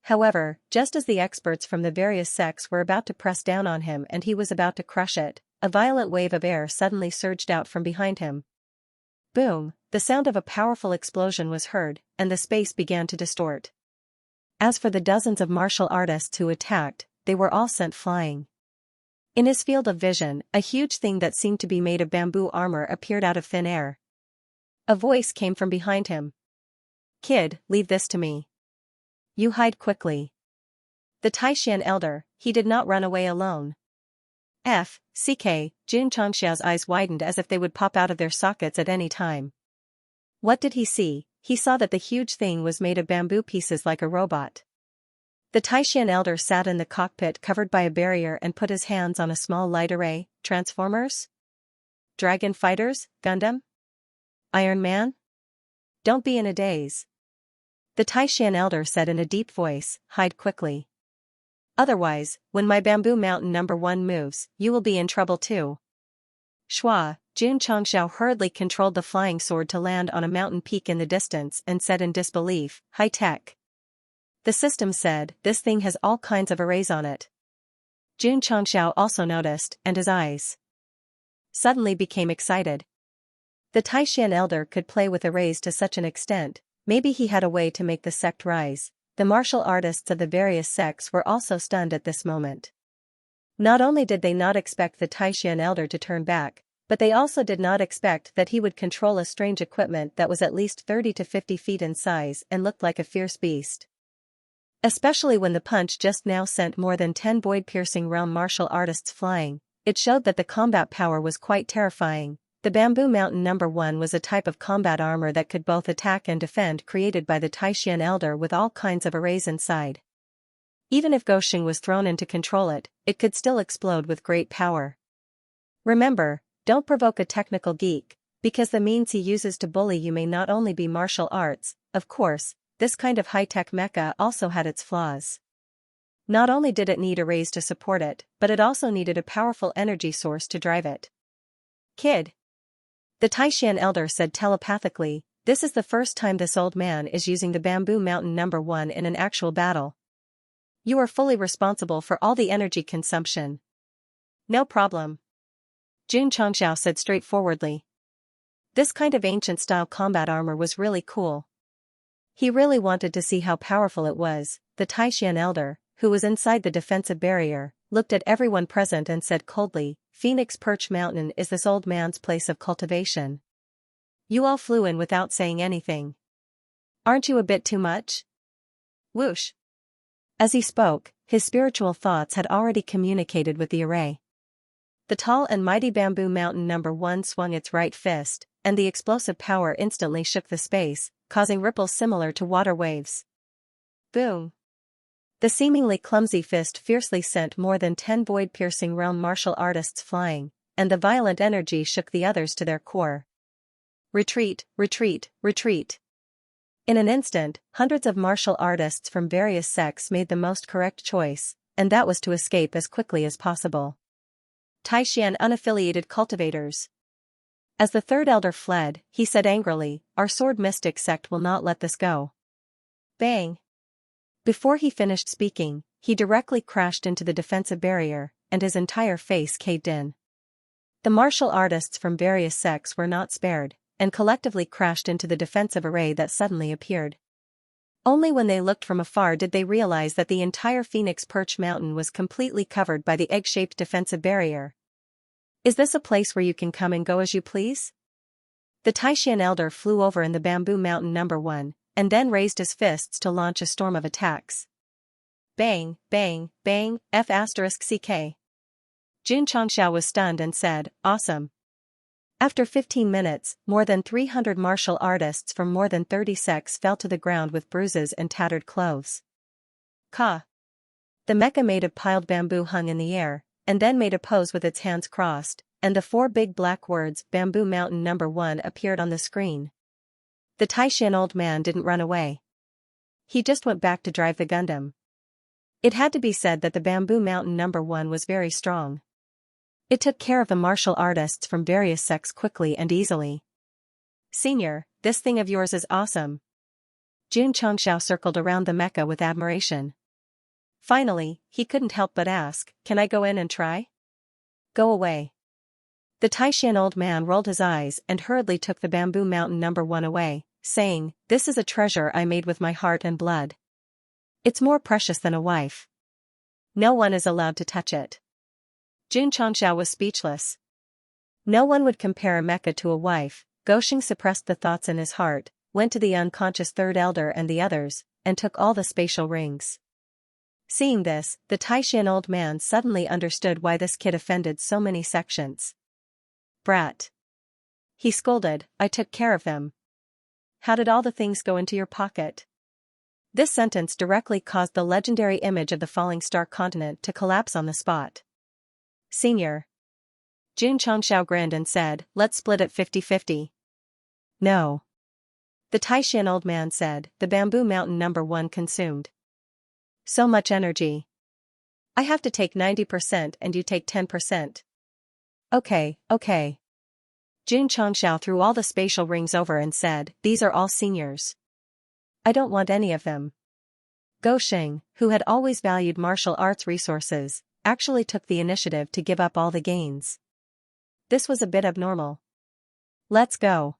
However, just as the experts from the various sects were about to press down on him and he was about to crush it, a violent wave of air suddenly surged out from behind him. Boom, the sound of a powerful explosion was heard, and the space began to distort. As for the dozens of martial artists who attacked, they were all sent flying. In his field of vision, a huge thing that seemed to be made of bamboo armor appeared out of thin air. A voice came from behind him. Kid, leave this to me. You hide quickly. The Taishan elder, he did not run away alone. Xianxia's eyes widened as if they would pop out of their sockets at any time. What did he see? He saw that the huge thing was made of bamboo pieces like a robot. The Taishan elder sat in the cockpit covered by a barrier and put his hands on a small light array. Transformers? Dragon fighters? Gundam? Iron Man? Don't be in a daze. The Taishan elder said in a deep voice, hide quickly. Otherwise, when my bamboo mountain #1 moves, you will be in trouble too. Xianxia hurriedly controlled the flying sword to land on a mountain peak in the distance and said in disbelief, high tech. The system said, this thing has all kinds of arrays on it. Xianxia also noticed, and his eyes suddenly became excited. The Taishan elder could play with arrays to such an extent, maybe he had a way to make the sect rise. The martial artists of the various sects were also stunned at this moment. Not only did they not expect the Taishan elder to turn back, but they also did not expect that he would control a strange equipment that was at least 30 to 50 feet in size and looked like a fierce beast. Especially when the punch just now sent more than 10 void-piercing realm martial artists flying, it showed that the combat power was quite terrifying. The bamboo mountain #1 was a type of combat armor that could both attack and defend, created by the Taishan elder with all kinds of arrays inside. Even if Goshing was thrown in to control it, it could still explode with great power. Remember, don't provoke a technical geek, because the means he uses to bully you may not only be martial arts. Of course, this kind of high-tech mecha also had its flaws. Not only did it need arrays to support it, but it also needed a powerful energy source to drive it. Kid. The Taishan elder said telepathically, this is the first time this old man is using the bamboo mountain #1 in an actual battle. You are fully responsible for all the energy consumption. No problem. Xianxia said straightforwardly. This kind of ancient-style combat armor was really cool. He really wanted to see how powerful it was. The Taishan elder, who was inside the defensive barrier, looked at everyone present and said coldly, Phoenix Perch Mountain is this old man's place of cultivation. You all flew in without saying anything. Aren't you a bit too much? Whoosh. As he spoke, his spiritual thoughts had already communicated with the array. The tall and mighty bamboo mountain #1 swung its right fist, and the explosive power instantly shook the space, causing ripples similar to water waves. Boom. The seemingly clumsy fist fiercely sent more than 10 void-piercing realm martial artists flying, and the violent energy shook the others to their core. Retreat, retreat, retreat. In an instant, hundreds of martial artists from various sects made the most correct choice, and that was to escape as quickly as possible. Taishan unaffiliated cultivators. As the third elder fled, he said angrily, our sword mystic sect will not let this go. Bang. Before he finished speaking, he directly crashed into the defensive barrier, and his entire face caved in. The martial artists from various sects were not spared, and collectively crashed into the defensive array that suddenly appeared. Only when they looked from afar did they realize that the entire Phoenix Perch Mountain was completely covered by the egg-shaped defensive barrier. Is this a place where you can come and go as you please? The Taishan elder flew over in the bamboo mountain #1, and then raised his fists to launch a storm of attacks. Bang, bang, bang, F***ck. Xianxia was stunned and said, awesome. After 15 minutes, more than 300 martial artists from more than 30 sects fell to the ground with bruises and tattered clothes. Ka. The mecha made of piled bamboo hung in the air, and then made a pose with its hands crossed, and the 4 big black words Bamboo Mountain No. 1 appeared on the screen. The Taishan old man didn't run away. He just went back to drive the Gundam. It had to be said that the Bamboo Mountain No. 1 was very strong. It took care of the martial artists from various sects quickly and easily. "Senior, this thing of yours is awesome." Xianxia circled around the mecha with admiration. Finally, he couldn't help but ask, "Can I go in and try?" "Go away." The Taishan old man rolled his eyes and hurriedly took the Bamboo Mountain No. 1 away, saying, "This is a treasure I made with my heart and blood. It's more precious than a wife. No one is allowed to touch it." Xianxia was speechless. No one would compare a mecha to a wife. Gosheng suppressed the thoughts in his heart, went to the unconscious third elder and the others, and took all the spatial rings. Seeing this, the Taishan old man suddenly understood why this kid offended so many sections. "Brat," he scolded, "I took care of them. How did all the things go into your pocket?" This sentence directly caused the legendary image of the falling star continent to collapse on the spot. "Senior." Xianxia grinned and said, "Let's split it 50-50. "No." The Taishan old man said, "The Bamboo Mountain No. 1 consumed so much energy. I have to take 90% and you take 10%. "Okay. Xianxia threw all the spatial rings over and said, "These are all seniors. I don't want any of them." Gosheng, who had always valued martial arts resources, actually took the initiative to give up all the gains. This was a bit abnormal. "Let's go."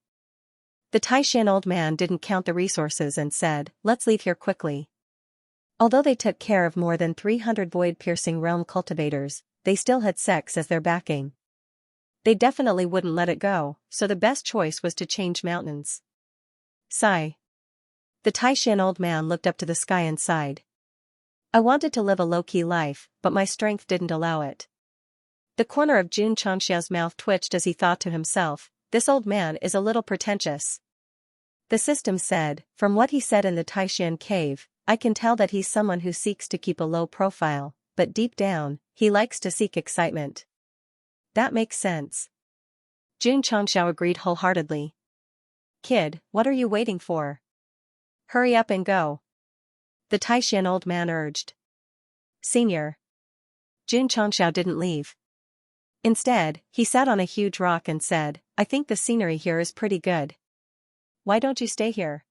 The Taishan old man didn't count the resources and said, "Let's leave here quickly." Although they took care of more than 300 void-piercing realm cultivators, they still had Sects as their backing. They definitely wouldn't let it go, so the best choice was to change mountains. Sigh. The Taishan old man looked up to the sky and sighed. "I wanted to live a low-key life, but my strength didn't allow it." The corner of Xianxia's mouth twitched as he thought to himself, "This old man is a little pretentious." The system said, "From what he said in the Taishan cave, I can tell that he's someone who seeks to keep a low profile, but deep down, he likes to seek excitement." That makes sense. Xianxia agreed wholeheartedly. "Kid, what are you waiting for? Hurry up and go," the Taishan old man urged. "Senior." Xianxia didn't leave. Instead, he sat on a huge rock and said, "I think the scenery here is pretty good. Why don't you stay here?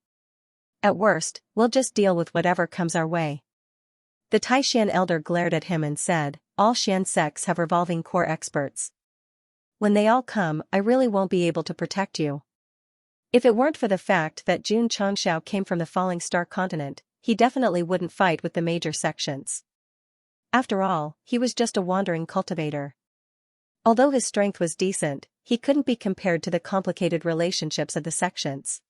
At worst, we'll just deal with whatever comes our way." The Taishan elder glared at him and said, "All Xian sects have revolving core experts. When they all come, I really won't be able to protect you." If it weren't for the fact that Xianxia came from the falling star continent, he definitely wouldn't fight with the major sections. After all, he was just a wandering cultivator. Although his strength was decent, he couldn't be compared to the complicated relationships of the sections.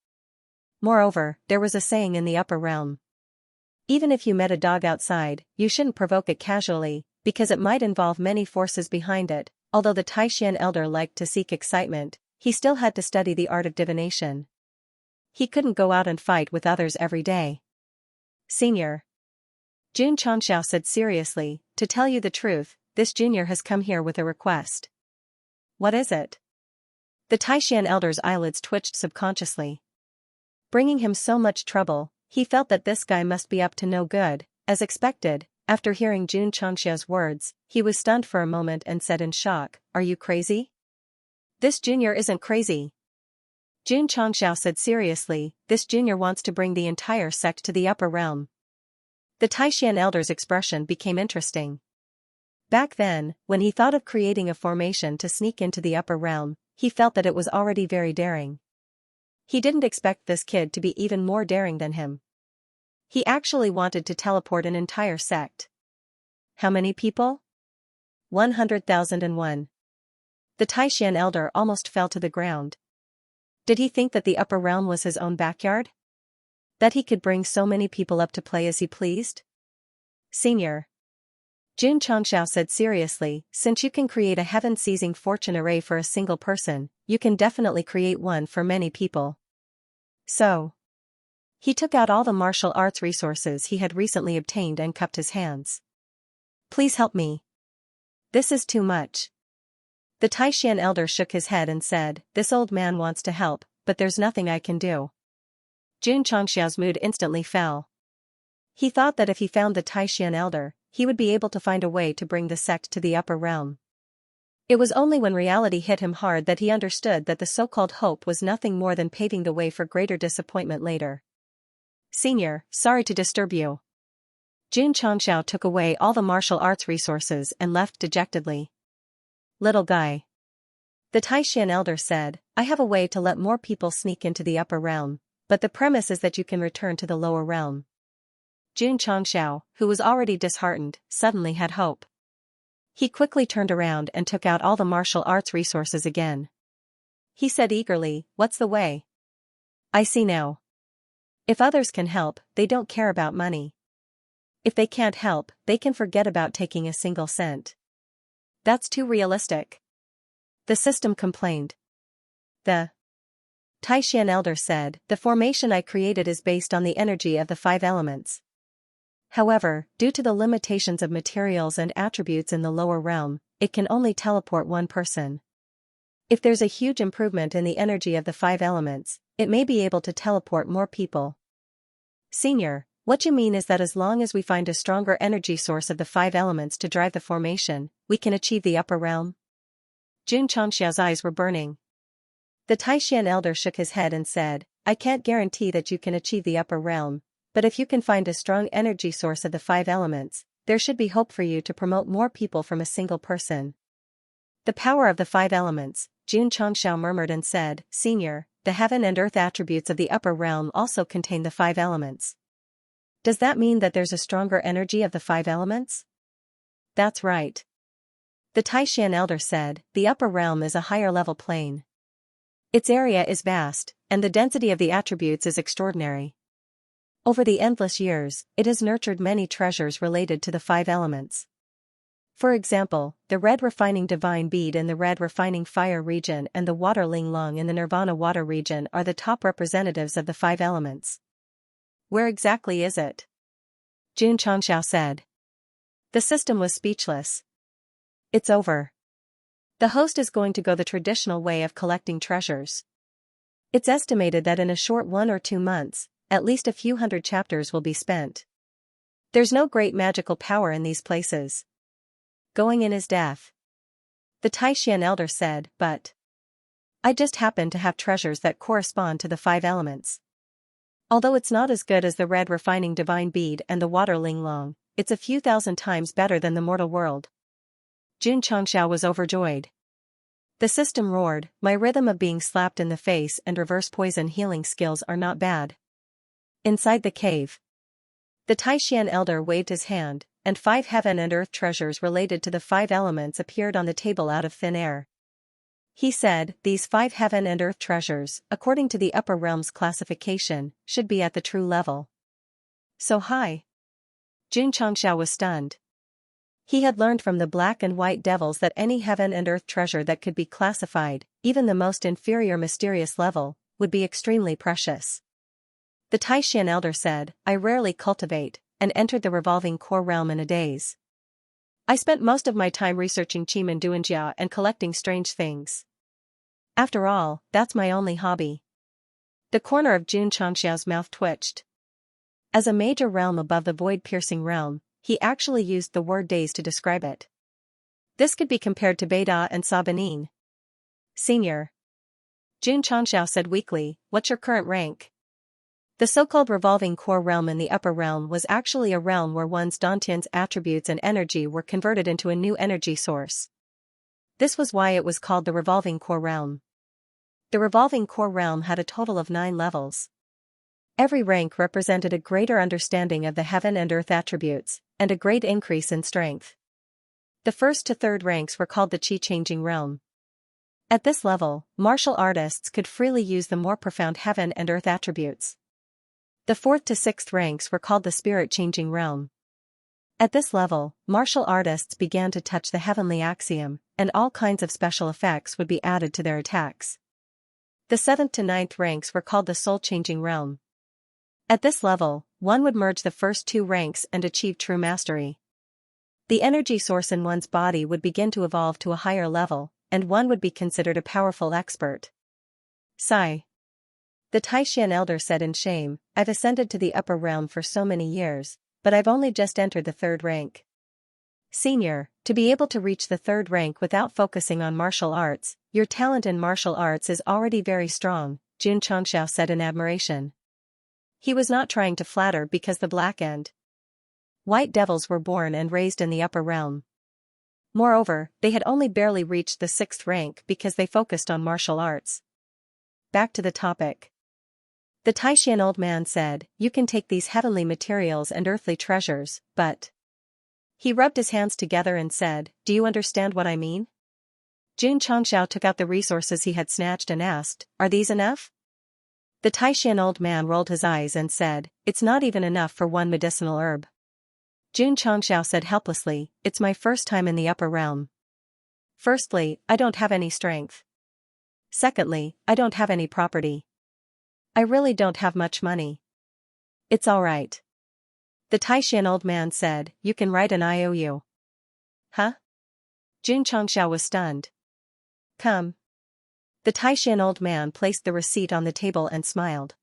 Moreover, there was a saying in the upper realm. Even if you met a dog outside, you shouldn't provoke it casually, because it might involve many forces behind it. Although the Taishan elder liked to seek excitement, he still had to study the art of divination. He couldn't go out and fight with others every day. "Senior." Xianxia said seriously, "To tell you the truth, this junior has come here with a request." "What is it?" The Taishan elder's eyelids twitched subconsciously. Bringing him so much trouble, he felt that this guy must be up to no good. As expected, after hearing Xianxia's words, he was stunned for a moment and said in shock, "Are you crazy?" "This junior isn't crazy." Xianxia said seriously, "This junior wants to bring the entire sect to the upper realm." The Taishan elder's expression became interesting. Back then, when he thought of creating a formation to sneak into the upper realm, he felt that it was already very daring. He didn't expect this kid to be even more daring than him. He actually wanted to teleport an entire sect. How many people? 100,001. The Taishan elder almost fell to the ground. Did he think that the upper realm was his own backyard? That he could bring so many people up to play as he pleased? "Senior." Xianxia said seriously, "Since you can create a heaven-seizing fortune array for a single person, you can definitely create one for many people." So. He took out all the martial arts resources he had recently obtained and cupped his hands. Please help me. This is too much. The Taishan elder shook his head and said, this old man wants to help, but there's nothing I can do. Xianxia's mood instantly fell. He thought that if he found the Taishan elder, he would be able to find a way to bring the sect to the upper realm. It was only when reality hit him hard that he understood that the so-called hope was nothing more than paving the way for greater disappointment later. Senior, sorry to disturb you. Xianxia took away all the martial arts resources and left dejectedly. Little guy. The Taishan elder said, I have a way to let more people sneak into the upper realm, but the premise is that you can return to the lower realm. Xianxia, who was already disheartened, suddenly had hope. He quickly turned around and took out all the martial arts resources again. He said eagerly, what's the way? I see now. If others can help, they don't care about money. If they can't help, they can forget about taking a single cent. That's too realistic. The system complained. The Taishan elder said, the formation I created is based on the energy of the 5 elements. However, due to the limitations of materials and attributes in the lower realm, it can only teleport one person. If there's a huge improvement in the energy of the 5 elements, it may be able to teleport more people. Senior, what you mean is that as long as we find a stronger energy source of the 5 elements to drive the formation, we can achieve the upper realm? Xianxia's eyes were burning. The Taishan elder shook his head and said, I can't guarantee that you can achieve the upper realm, but if you can find a strong energy source of the 5 elements, there should be hope for you to promote more people from a single person. The power of the 5 elements, Xianxia murmured and said, Senior, the heaven and earth attributes of the upper realm also contain the 5 elements. Does that mean that there's a stronger energy of the 5 elements? That's right. The Taishan elder said, the upper realm is a higher level plane. Its area is vast, and the density of the attributes is extraordinary. Over the endless years, it has nurtured many treasures related to the 5 elements. For example, the red refining divine bead in the red refining fire region and the water ling long in the nirvana water region are the top representatives of the 5 elements. Where exactly is it? Xianxia said. The system was speechless. It's over. The host is going to go the traditional way of collecting treasures. It's estimated that in a short 1 or 2 months, at least a few hundred chapters will be spent. There's no great magical power in these places. Going in is death. The Taishan elder said, but I just happen to have treasures that correspond to the 5 elements. Although it's not as good as the red refining divine bead and the water ling long, it's a few thousand times better than the mortal world. Xianxia was overjoyed. The system roared, my rhythm of being slapped in the face and reverse poison healing skills are not bad. Inside the cave, the Taishan elder waved his hand, and 5 heaven and earth treasures related to the 5 elements appeared on the table out of thin air. He said, these 5 heaven and earth treasures, according to the upper realm's classification, should be at the true level. So high. Xianxia was stunned. He had learned from the black and white devils that any heaven and earth treasure that could be classified, even the most inferior mysterious level, would be extremely precious. The Taishan elder said, I rarely cultivate, and entered the revolving core realm in a daze. I spent most of my time researching Qi and Duanjia and collecting strange things. After all, that's my only hobby. The corner of Xianxia's mouth twitched. As a major realm above the void-piercing realm, he actually used the word daze to describe it. This could be compared to Beda and Sabanin. Senior. Xianxia said weakly, what's your current rank? The so-called revolving core realm in the upper realm was actually a realm where one's Dantian's attributes and energy were converted into a new energy source. This was why it was called the revolving core realm. The revolving core realm had a total of 9 levels. Every rank represented a greater understanding of the heaven and earth attributes, and a great increase in strength. The first to third ranks were called the Qi-changing realm. At this level, martial artists could freely use the more profound heaven and earth attributes. The 4th to 6th ranks were called the spirit-changing realm. At this level, martial artists began to touch the heavenly axiom, and all kinds of special effects would be added to their attacks. The 7th to 9th ranks were called the soul-changing realm. At this level, one would merge the first 2 ranks and achieve true mastery. The energy source in one's body would begin to evolve to a higher level, and one would be considered a powerful expert. Sigh. The Taishan elder said in shame, I've ascended to the upper realm for so many years, but I've only just entered the third rank. Senior, to be able to reach the third rank without focusing on martial arts, your talent in martial arts is already very strong, Xianxia said in admiration. He was not trying to flatter because the black and white devils were born and raised in the upper realm. Moreover, they had only barely reached the sixth rank because they focused on martial arts. Back to the topic. The Taishan old man said, you can take these heavenly materials and earthly treasures, but... He rubbed his hands together and said, do you understand what I mean? Xianxia took out the resources he had snatched and asked, are these enough? The Taishan old man rolled his eyes and said, it's not even enough for one medicinal herb. Xianxia said helplessly, it's my first time in the upper realm. Firstly, I don't have any strength. Secondly, I don't have any property. I really don't have much money. It's all right. The Taishan old man said, you can write an IOU. Huh? Xianxia was stunned. Come. The Taishan old man placed the receipt on the table and smiled.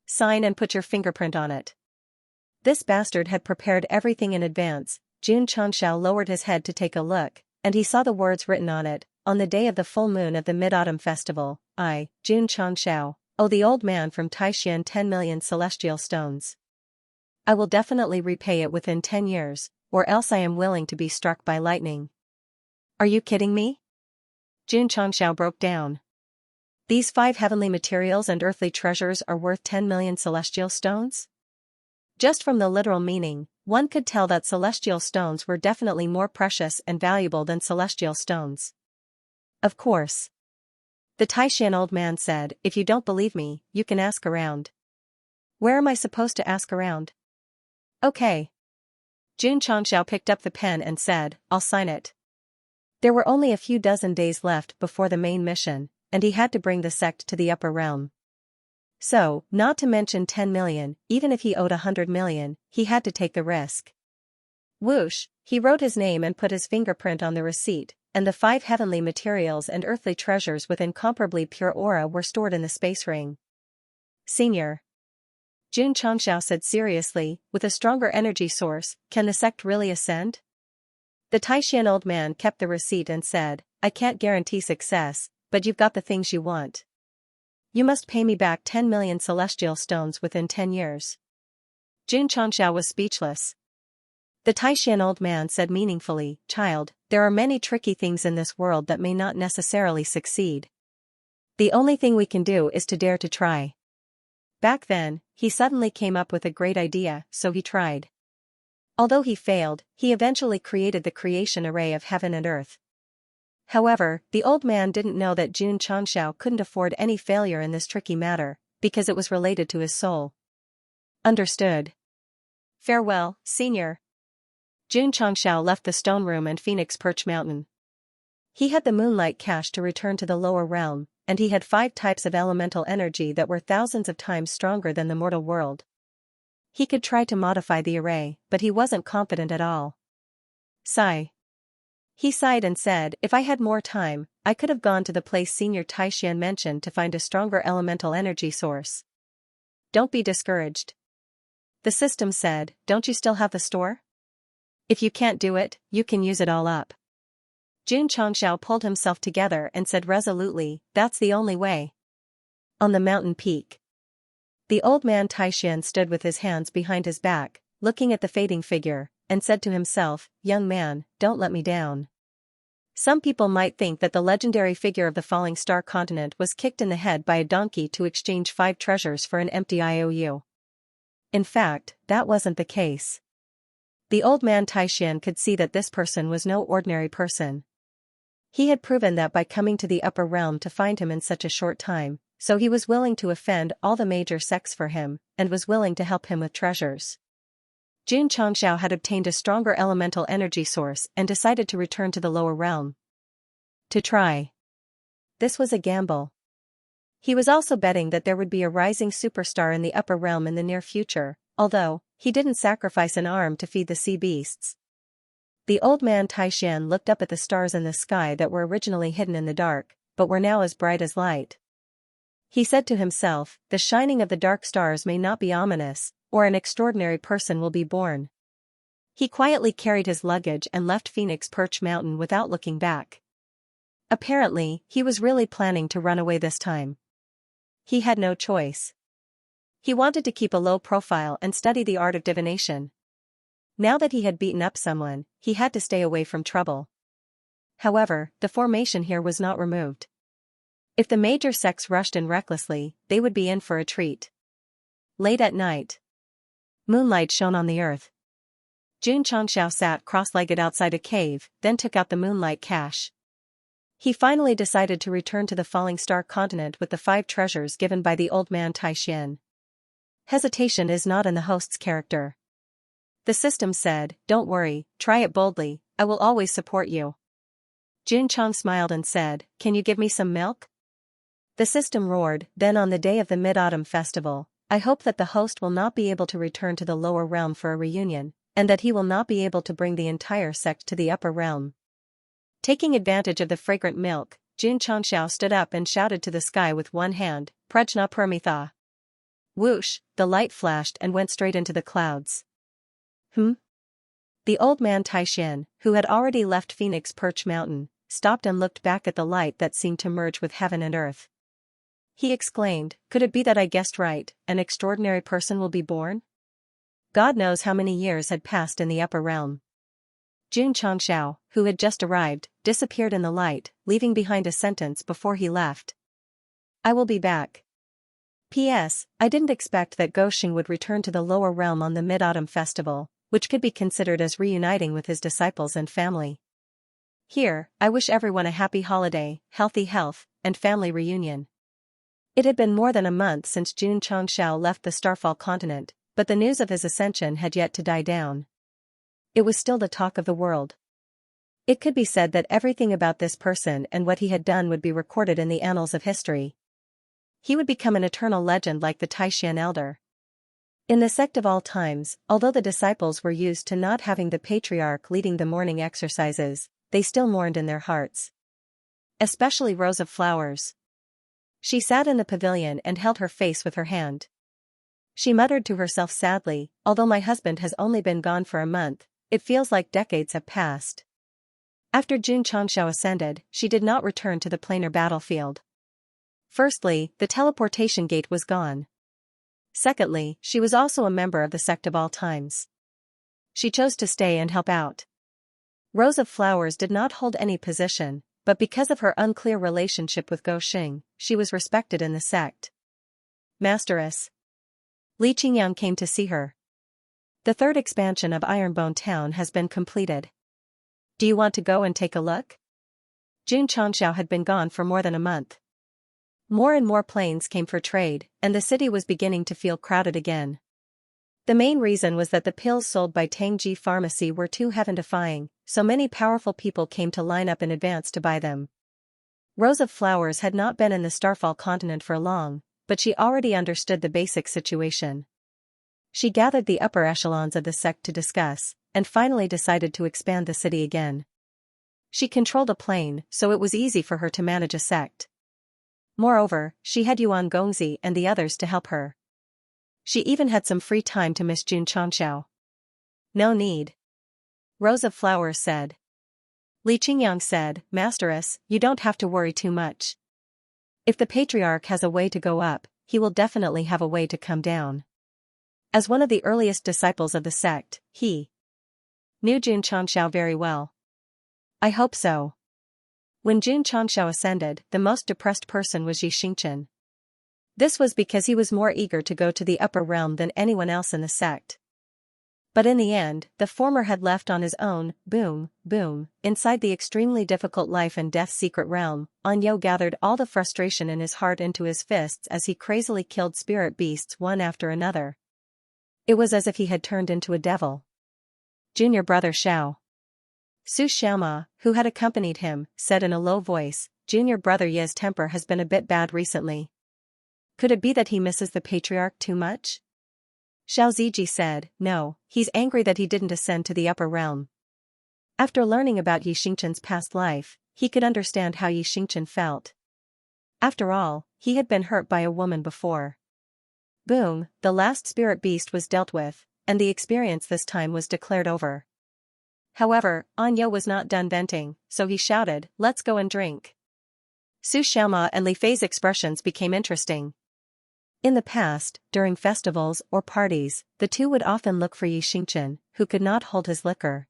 Sign and put your fingerprint on it. This bastard had prepared everything in advance. Xianxia lowered his head to take a look, and he saw the words written on it, on the day of the full moon of the Mid-Autumn Festival, I, Xianxia, owe the old man from Taishan 10 million celestial stones. I will definitely repay it within 10 years, or else I am willing to be struck by lightning. Are you kidding me? Xianxia broke down. These 5 heavenly materials and earthly treasures are worth 10 million celestial stones? Just from the literal meaning, one could tell that celestial stones were definitely more precious and valuable than celestial stones. Of course. The Taishan old man said, if you don't believe me, you can ask around. Where am I supposed to ask around? Okay. Xianxia picked up the pen and said, I'll sign it. There were only a few dozen days left before the main mission, and he had to bring the sect to the upper realm. So, not to mention 10 million, even if he owed 100 million, he had to take the risk. Whoosh, he wrote his name and put his fingerprint on the receipt, and the 5 heavenly materials and earthly treasures with incomparably pure aura were stored in the space ring. Senior. Xianxia said seriously, with a stronger energy source, can the sect really ascend? The Taishan old man kept the receipt and said, I can't guarantee success, but you've got the things you want. You must pay me back 10 million celestial stones within 10 years. Xianxia was speechless. The Taishan old man said meaningfully, child, there are many tricky things in this world that may not necessarily succeed. The only thing we can do is to dare to try. Back then, he suddenly came up with a great idea, so he tried. Although he failed, he eventually created the creation array of heaven and earth. However, the old man didn't know that Xianxia couldn't afford any failure in this tricky matter, because it was related to his soul. Understood. Farewell, senior. Xianxia left the stone room and Phoenix Perch Mountain. He had the moonlight cash to return to the lower realm, and he had 5 types of elemental energy that were thousands of times stronger than the mortal world. He could try to modify the array, but he wasn't confident at all. Sigh. He sighed and said, if I had more time, I could have gone to the place Senior Taishan mentioned to find a stronger elemental energy source. Don't be discouraged. The system said, don't you still have the store? If you can't do it, you can use it all up. Xianxia pulled himself together and said resolutely, that's the only way. On the mountain peak. The old man Taishan stood with his hands behind his back, looking at the fading figure, and said to himself, young man, don't let me down. Some people might think that the legendary figure of the falling star continent was kicked in the head by a donkey to exchange 5 treasures for an empty IOU. In fact, that wasn't the case. The old man Taishan could see that this person was no ordinary person. He had proven that by coming to the upper realm to find him in such a short time, so he was willing to offend all the major sects for him, and was willing to help him with treasures. Xianxia had obtained a stronger elemental energy source and decided to return to the lower realm. To try. This was a gamble. He was also betting that there would be a rising superstar in the upper realm in the near future, although, he didn't sacrifice an arm to feed the sea beasts. The old man Taixian looked up at the stars in the sky that were originally hidden in the dark, but were now as bright as light. He said to himself, the shining of the dark stars may not be ominous, or an extraordinary person will be born. He quietly carried his luggage and left Phoenix Perch Mountain without looking back. Apparently, he was really planning to run away this time. He had no choice. He wanted to keep a low profile and study the art of divination. Now that he had beaten up someone, he had to stay away from trouble. However, the formation here was not removed. If the major sects rushed in recklessly, they would be in for a treat. Late at night. Moonlight shone on the earth. Xianxia sat cross-legged outside a cave, then took out the moonlight cache. He finally decided to return to the falling star continent with the 5 treasures given by the old man Taixian. Hesitation is not in the host's character. The system said, don't worry, try it boldly, I will always support you. Junchang smiled and said, can you give me some milk? The system roared, then on the day of the Mid-Autumn Festival, I hope that the host will not be able to return to the lower realm for a reunion, and that he will not be able to bring the entire sect to the upper realm. Taking advantage of the fragrant milk, Xianxia stood up and shouted to the sky with one hand, Prajna Permitha. Whoosh, the light flashed and went straight into the clouds. The old man Taixian, who had already left Phoenix Perch Mountain, stopped and looked back at the light that seemed to merge with heaven and earth. He exclaimed, could it be that I guessed right, an extraordinary person will be born? God knows how many years had passed in the upper realm. Xianxia, who had just arrived, disappeared in the light, leaving behind a sentence before he left. I will be back. P.S. I didn't expect that Goxing would return to the lower realm on the Mid-Autumn Festival, which could be considered as reuniting with his disciples and family. Here, I wish everyone a happy holiday, healthy health, and family reunion. It had been more than a month since Xianxia left the Starfall continent, but the news of his ascension had yet to die down. It was still the talk of the world. It could be said that everything about this person and what he had done would be recorded in the annals of history. He would become an eternal legend like the Taixian elder. In the sect of all times, although the disciples were used to not having the patriarch leading the morning exercises, they still mourned in their hearts. Especially Rose of Flowers. She sat in the pavilion and held her face with her hand. She muttered to herself sadly, although my husband has only been gone for a month, it feels like decades have passed. After Xianxia ascended, she did not return to the planar battlefield. Firstly, the teleportation gate was gone. Secondly, she was also a member of the sect of all times. She chose to stay and help out. Rose of Flowers did not hold any position, but because of her unclear relationship with Goxing, she was respected in the sect. Masteress. Li Qingyang came to see her. The 3rd expansion of Ironbone Town has been completed. Do you want to go and take a look? Xianxia had been gone for more than a month. More and more planes came for trade, and the city was beginning to feel crowded again. The main reason was that the pills sold by Tangji Pharmacy were too heaven-defying, so many powerful people came to line up in advance to buy them. Rose of Flowers had not been in the Starfall continent for long, but she already understood the basic situation. She gathered the upper echelons of the sect to discuss, and finally decided to expand the city again. She controlled a plane, so it was easy for her to manage a sect. Moreover, she had Yuan Gongzi and the others to help her. She even had some free time to miss Xianxia. No need. Rose of Flowers said. Li Qingyang said, Masteress, you don't have to worry too much. If the patriarch has a way to go up, he will definitely have a way to come down. As one of the earliest disciples of the sect, he knew Xianxia very well. I hope so. When Xianxia ascended, the most depressed person was Xingchen. This was because he was more eager to go to the upper realm than anyone else in the sect. But in the end, the former had left on his own, boom, inside the extremely difficult life and death secret realm. Anyo gathered all the frustration in his heart into his fists as he crazily killed spirit beasts one after another. It was as if he had turned into a devil. Junior brother Xiao. Su Xiaoma, who had accompanied him, said in a low voice, Junior brother Ye's temper has been a bit bad recently. Could it be that he misses the patriarch too much? Xiao Ziji said, no, he's angry that he didn't ascend to the upper realm. After learning about Yi Xingqian's past life, he could understand how Yi Xingqian felt. After all, he had been hurt by a woman before. Boom, the last spirit beast was dealt with, and the experience this time was declared over. However, Anya was not done venting, so he shouted, "Let's go and drink." Su Xiaoma and Li Fei's expressions became interesting. In the past, during festivals or parties, the two would often look for Yi Xingqian, who could not hold his liquor.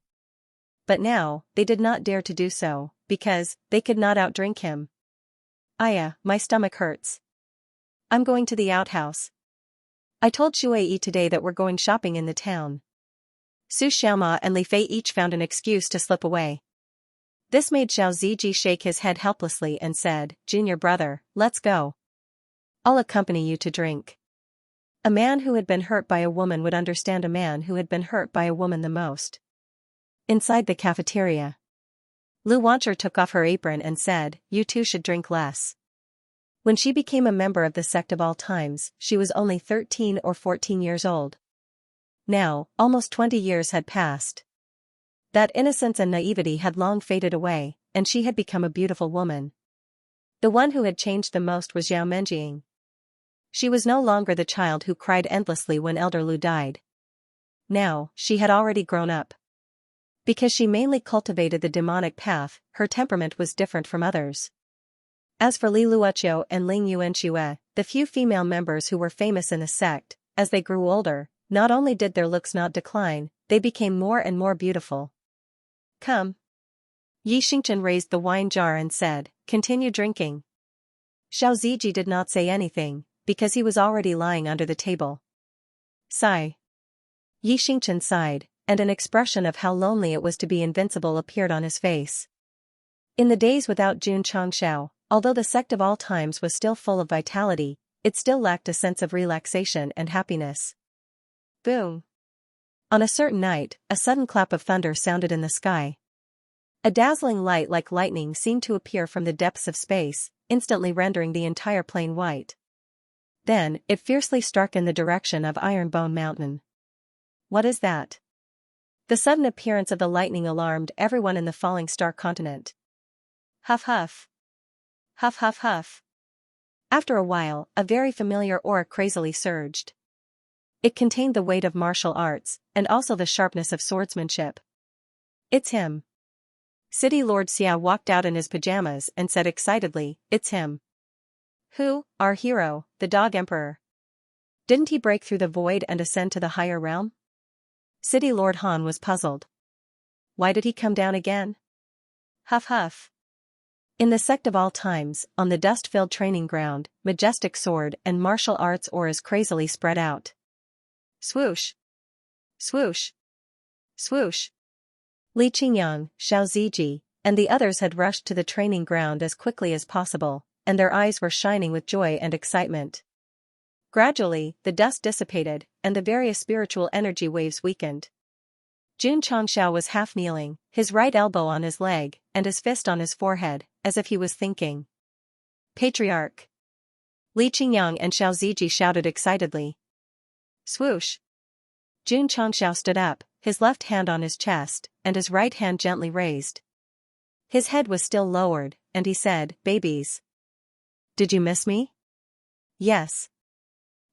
But now, they did not dare to do so, because they could not outdrink him. "Aya, my stomach hurts. I'm going to the outhouse. I told Shuai today that we're going shopping in the town." Su Xiaoma and Li Fei each found an excuse to slip away. This made Xiao Ziji shake his head helplessly and said, "Junior brother, let's go. I'll accompany you to drink." A man who had been hurt by a woman would understand a man who had been hurt by a woman the most. Inside the cafeteria, Lu Wancher took off her apron and said, "You two should drink less." When she became a member of the Sect of all times, she was only 13 or 14 years old. Now, almost 20 years had passed. That innocence and naivety had long faded away, and she had become a beautiful woman. The one who had changed the most was Zhao Menjing. She was no longer the child who cried endlessly when Elder Lu died. Now, she had already grown up. Because she mainly cultivated the demonic path, her temperament was different from others. As for Li Luoqiu and Ling Yuanxue, the few female members who were famous in the sect, as they grew older, not only did their looks not decline, they became more and more beautiful. "Come." Yi Xingqian raised the wine jar and said, "Continue drinking." Xiao Ziji did not say anything, because he was already lying under the table. Sigh. Yi Xingqian sighed, and an expression of how lonely it was to be invincible appeared on his face. In the days without Jun Changshao, although the Sect of all times was still full of vitality, it still lacked a sense of relaxation and happiness. Boom. On a certain night, a sudden clap of thunder sounded in the sky. A dazzling light like lightning seemed to appear from the depths of space, instantly rendering the entire plain white. Then, it fiercely struck in the direction of Ironbone Mountain. What is that? The sudden appearance of the lightning alarmed everyone in the Falling Star continent. Huff huff. Huff huff huff. After a while, a very familiar aura crazily surged. It contained the weight of martial arts, and also the sharpness of swordsmanship. "It's him." City Lord Xia walked out in his pajamas and said excitedly, "It's him." "Who? Our hero, the Dog Emperor. Didn't he break through the void and ascend to the higher realm?" City Lord Han was puzzled. "Why did he come down again?" Huff huff. In the Sect of all times, on the dust-filled training ground, majestic sword and martial arts auras crazily spread out. Swoosh! Swoosh! Swoosh! Li Qingyang, Xiao Ziji, and the others had rushed to the training ground as quickly as possible, and their eyes were shining with joy and excitement. Gradually, the dust dissipated, and the various spiritual energy waves weakened. Jun Changshao was half kneeling, his right elbow on his leg, and his fist on his forehead, as if he was thinking. "Patriarch!" Li Qingyang and Xiao Ziji shouted excitedly. Swoosh! Jun Changshao stood up, his left hand on his chest, and his right hand gently raised. His head was still lowered, and he said, "Babies. Did you miss me?" "Yes."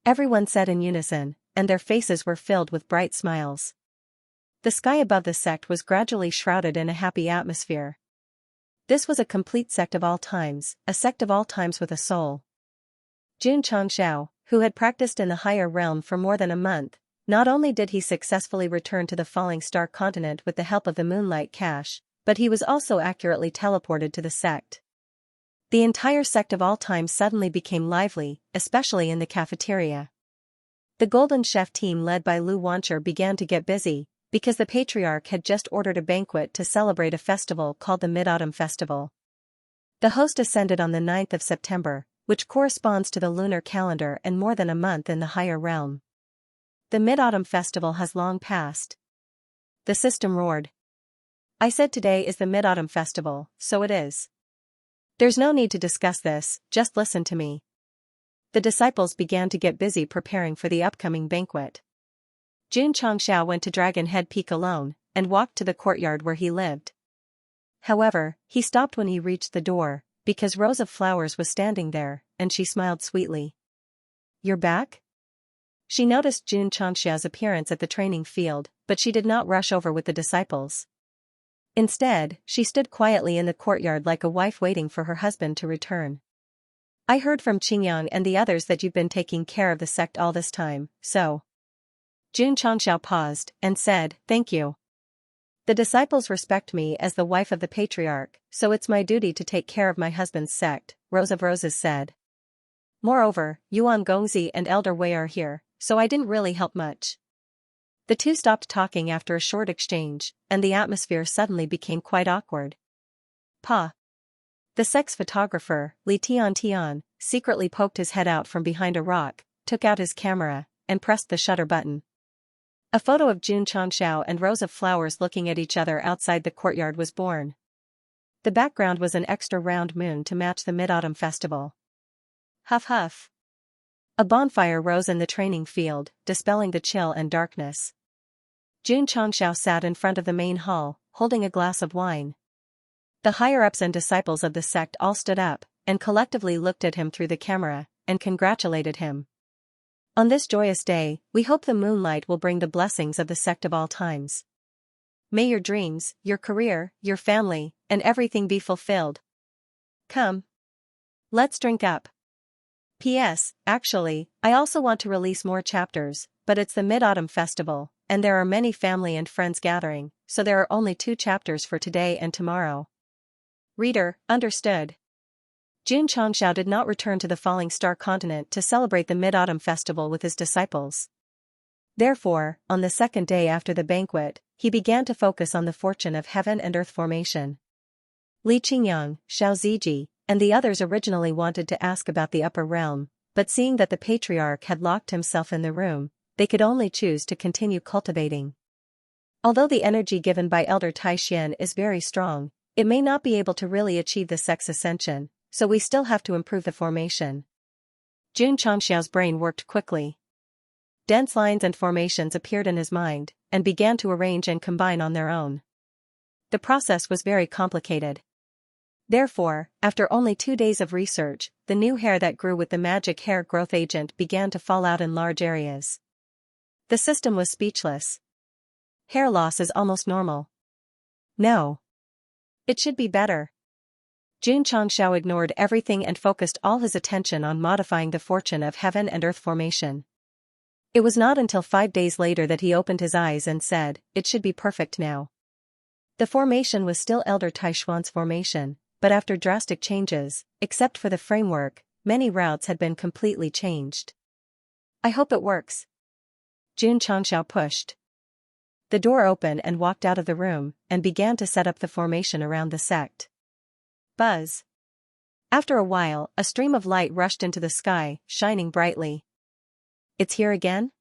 Everyone said in unison, and their faces were filled with bright smiles. The sky above the sect was gradually shrouded in a happy atmosphere. This was a complete sect of all times, a sect of all times with a soul. Jun Changshao, who had practiced in the higher realm for more than a month, not only did he successfully return to the Falling Star continent with the help of the Moonlight Cache, but he was also accurately teleported to the sect. The entire sect of all time suddenly became lively, especially in the cafeteria. The Golden Chef team led by Lu Wancher began to get busy, because the Patriarch had just ordered a banquet to celebrate a festival called the Mid-Autumn Festival. The host ascended on the 9th of September, which corresponds to the lunar calendar and more than a month in the higher realm. The Mid-Autumn Festival has long passed. The system roared. "I said today is the Mid-Autumn Festival, so it is. There's no need to discuss this, just listen to me." The disciples began to get busy preparing for the upcoming banquet. Jun Changshao went to Dragon Head Peak alone, and walked to the courtyard where he lived. However, he stopped when he reached the door, because Rose of Flowers was standing there, and she smiled sweetly. "You're back?" She noticed Xianxia's appearance at the training field, but she did not rush over with the disciples. Instead, she stood quietly in the courtyard like a wife waiting for her husband to return. "I heard from Qingyang and the others that you've been taking care of the sect all this time, so." Xianxia paused and said, "Thank you. The disciples respect me as the wife of the patriarch, so it's my duty to take care of my husband's sect," Rose of Roses said. "Moreover, Yuan Gongzi and Elder Wei are here, so I didn't really help much." The two stopped talking after a short exchange, and the atmosphere suddenly became quite awkward. Pa. The sect's photographer, Li Tian, secretly poked his head out from behind a rock, took out his camera, and pressed the shutter button. A photo of Xianxia and Rose of Flowers looking at each other outside the courtyard was born. The background was an extra round moon to match the Mid-Autumn Festival. Huff huff. A bonfire rose in the training field, dispelling the chill and darkness. Xianxia sat in front of the main hall, holding a glass of wine. The higher-ups and disciples of the sect all stood up, and collectively looked at him through the camera, and congratulated him. "On this joyous day, we hope the moonlight will bring the blessings of the sect of all times. May your dreams, your career, your family, and everything be fulfilled. Come. Let's drink up. P.S. Actually, I also want to release more chapters, but it's the Mid-Autumn Festival, and there are many family and friends gathering, so there are only 2 chapters for today and tomorrow." Reader, understood. Xianxia did not return to the Falling Star continent to celebrate the Mid-Autumn Festival with his disciples. Therefore, on the second day after the banquet, he began to focus on the fortune of heaven and earth formation. Li Qingyang, Xiao Ziji, and the others originally wanted to ask about the upper realm, but seeing that the patriarch had locked himself in the room, they could only choose to continue cultivating. Although the energy given by Elder Taishan is very strong, it may not be able to really achieve the sect's ascension, so we still have to improve the formation. Xianxia's brain worked quickly. Dense lines and formations appeared in his mind, and began to arrange and combine on their own. The process was very complicated. Therefore, after only 2 days of research, the new hair that grew with the magic hair growth agent began to fall out in large areas. The system was speechless. Hair loss is almost normal. No. It should be better. Xianxia ignored everything and focused all his attention on modifying the fortune of heaven and earth formation. It was not until 5 days later that he opened his eyes and said, "It should be perfect now." The formation was still Elder Taishuan's formation, but after drastic changes, except for the framework, many routes had been completely changed. "I hope it works." Xianxia pushed. The door opened and walked out of the room, and began to set up the formation around the sect. Buzz. After a while, a stream of light rushed into the sky, shining brightly. "It's here again?"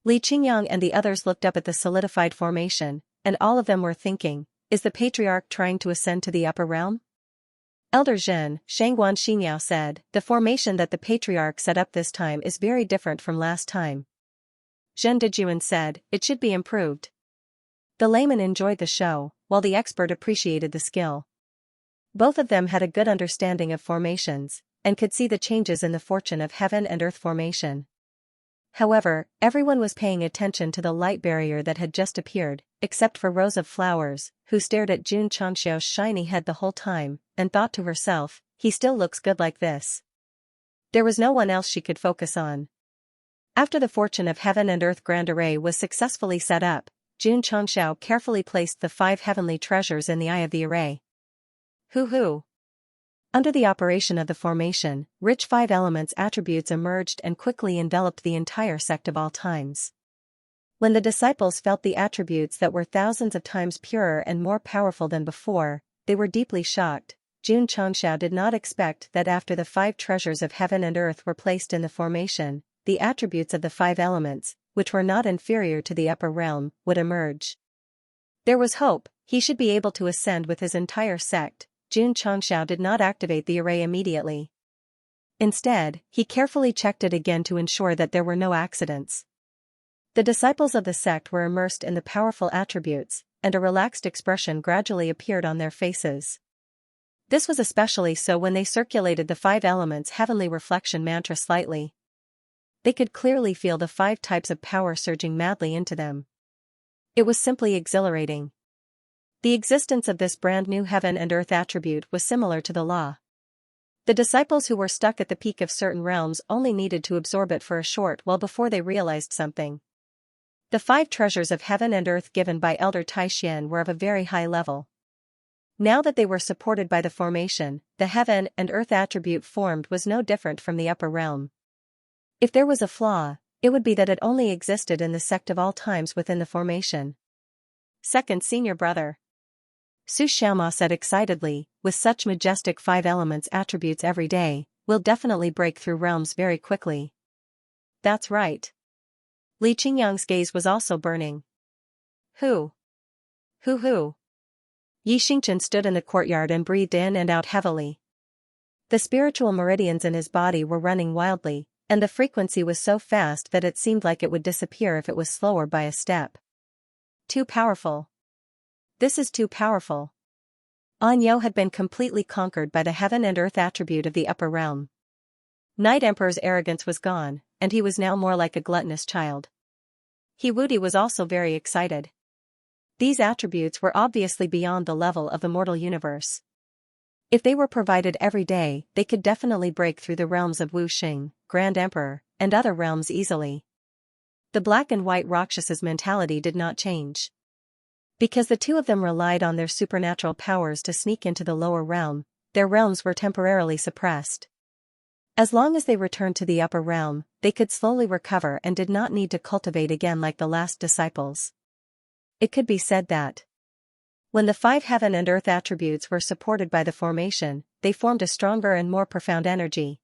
Li Qingyang and the others looked up at the solidified formation, and all of them were thinking, is the patriarch trying to ascend to the upper realm? Elder Zhen, Shangguan Xingyao said, "The formation that the patriarch set up this time is very different from last time." Zhen Dejuan said, "It should be improved." The layman enjoyed the show, while the expert appreciated the skill. Both of them had a good understanding of formations, and could see the changes in the fortune of heaven and earth formation. However, everyone was paying attention to the light barrier that had just appeared, except for Rose of Flowers, who stared at Xianxia's shiny head the whole time, and thought to herself, "He still looks good like this." There was no one else she could focus on. After the fortune of heaven and earth grand array was successfully set up, Xianxia carefully placed the 5 heavenly treasures in the eye of the array. Hoo-hoo! Under the operation of the formation, rich 5 elements attributes emerged and quickly enveloped the entire sect of all times. When the disciples felt the attributes that were thousands of times purer and more powerful than before, they were deeply shocked. Xianxia did not expect that after the 5 treasures of heaven and earth were placed in the formation, the attributes of the 5 elements, which were not inferior to the upper realm, would emerge. There was hope, he should be able to ascend with his entire sect. Xianxia did not activate the array immediately. Instead, he carefully checked it again to ensure that there were no accidents. The disciples of the sect were immersed in the powerful attributes, and a relaxed expression gradually appeared on their faces. This was especially so when they circulated the 5 elements heavenly reflection mantra slightly. They could clearly feel the 5 types of power surging madly into them. It was simply exhilarating. The existence of this brand new heaven and earth attribute was similar to the law. The disciples who were stuck at the peak of certain realms only needed to absorb it for a short while before they realized something. The 5 treasures of heaven and earth given by Elder Taixian were of a very high level. Now that they were supported by the formation, the heaven and earth attribute formed was no different from the upper realm. If there was a flaw, it would be that it only existed in the sect of all times within the formation. Second senior brother. Xianxia said excitedly, with such majestic 5 elements attributes every day, we'll definitely break through realms very quickly. That's right. Li Qingyang's gaze was also burning. Who? Yi Xingchen stood in the courtyard and breathed in and out heavily. The spiritual meridians in his body were running wildly, and the frequency was so fast that it seemed like it would disappear if it was slower by a step. Too powerful. This is too powerful. Anyo had been completely conquered by the heaven and earth attribute of the upper realm. Night Emperor's arrogance was gone, and he was now more like a gluttonous child. He Wudi was also very excited. These attributes were obviously beyond the level of the mortal universe. If they were provided every day, they could definitely break through the realms of Wu Xing, Grand Emperor, and other realms easily. The black and white Rakshas's mentality did not change. Because the 2 of them relied on their supernatural powers to sneak into the lower realm, their realms were temporarily suppressed. As long as they returned to the upper realm, they could slowly recover and did not need to cultivate again like the last disciples. It could be said that when the 5 heaven and earth attributes were supported by the formation, they formed a stronger and more profound energy.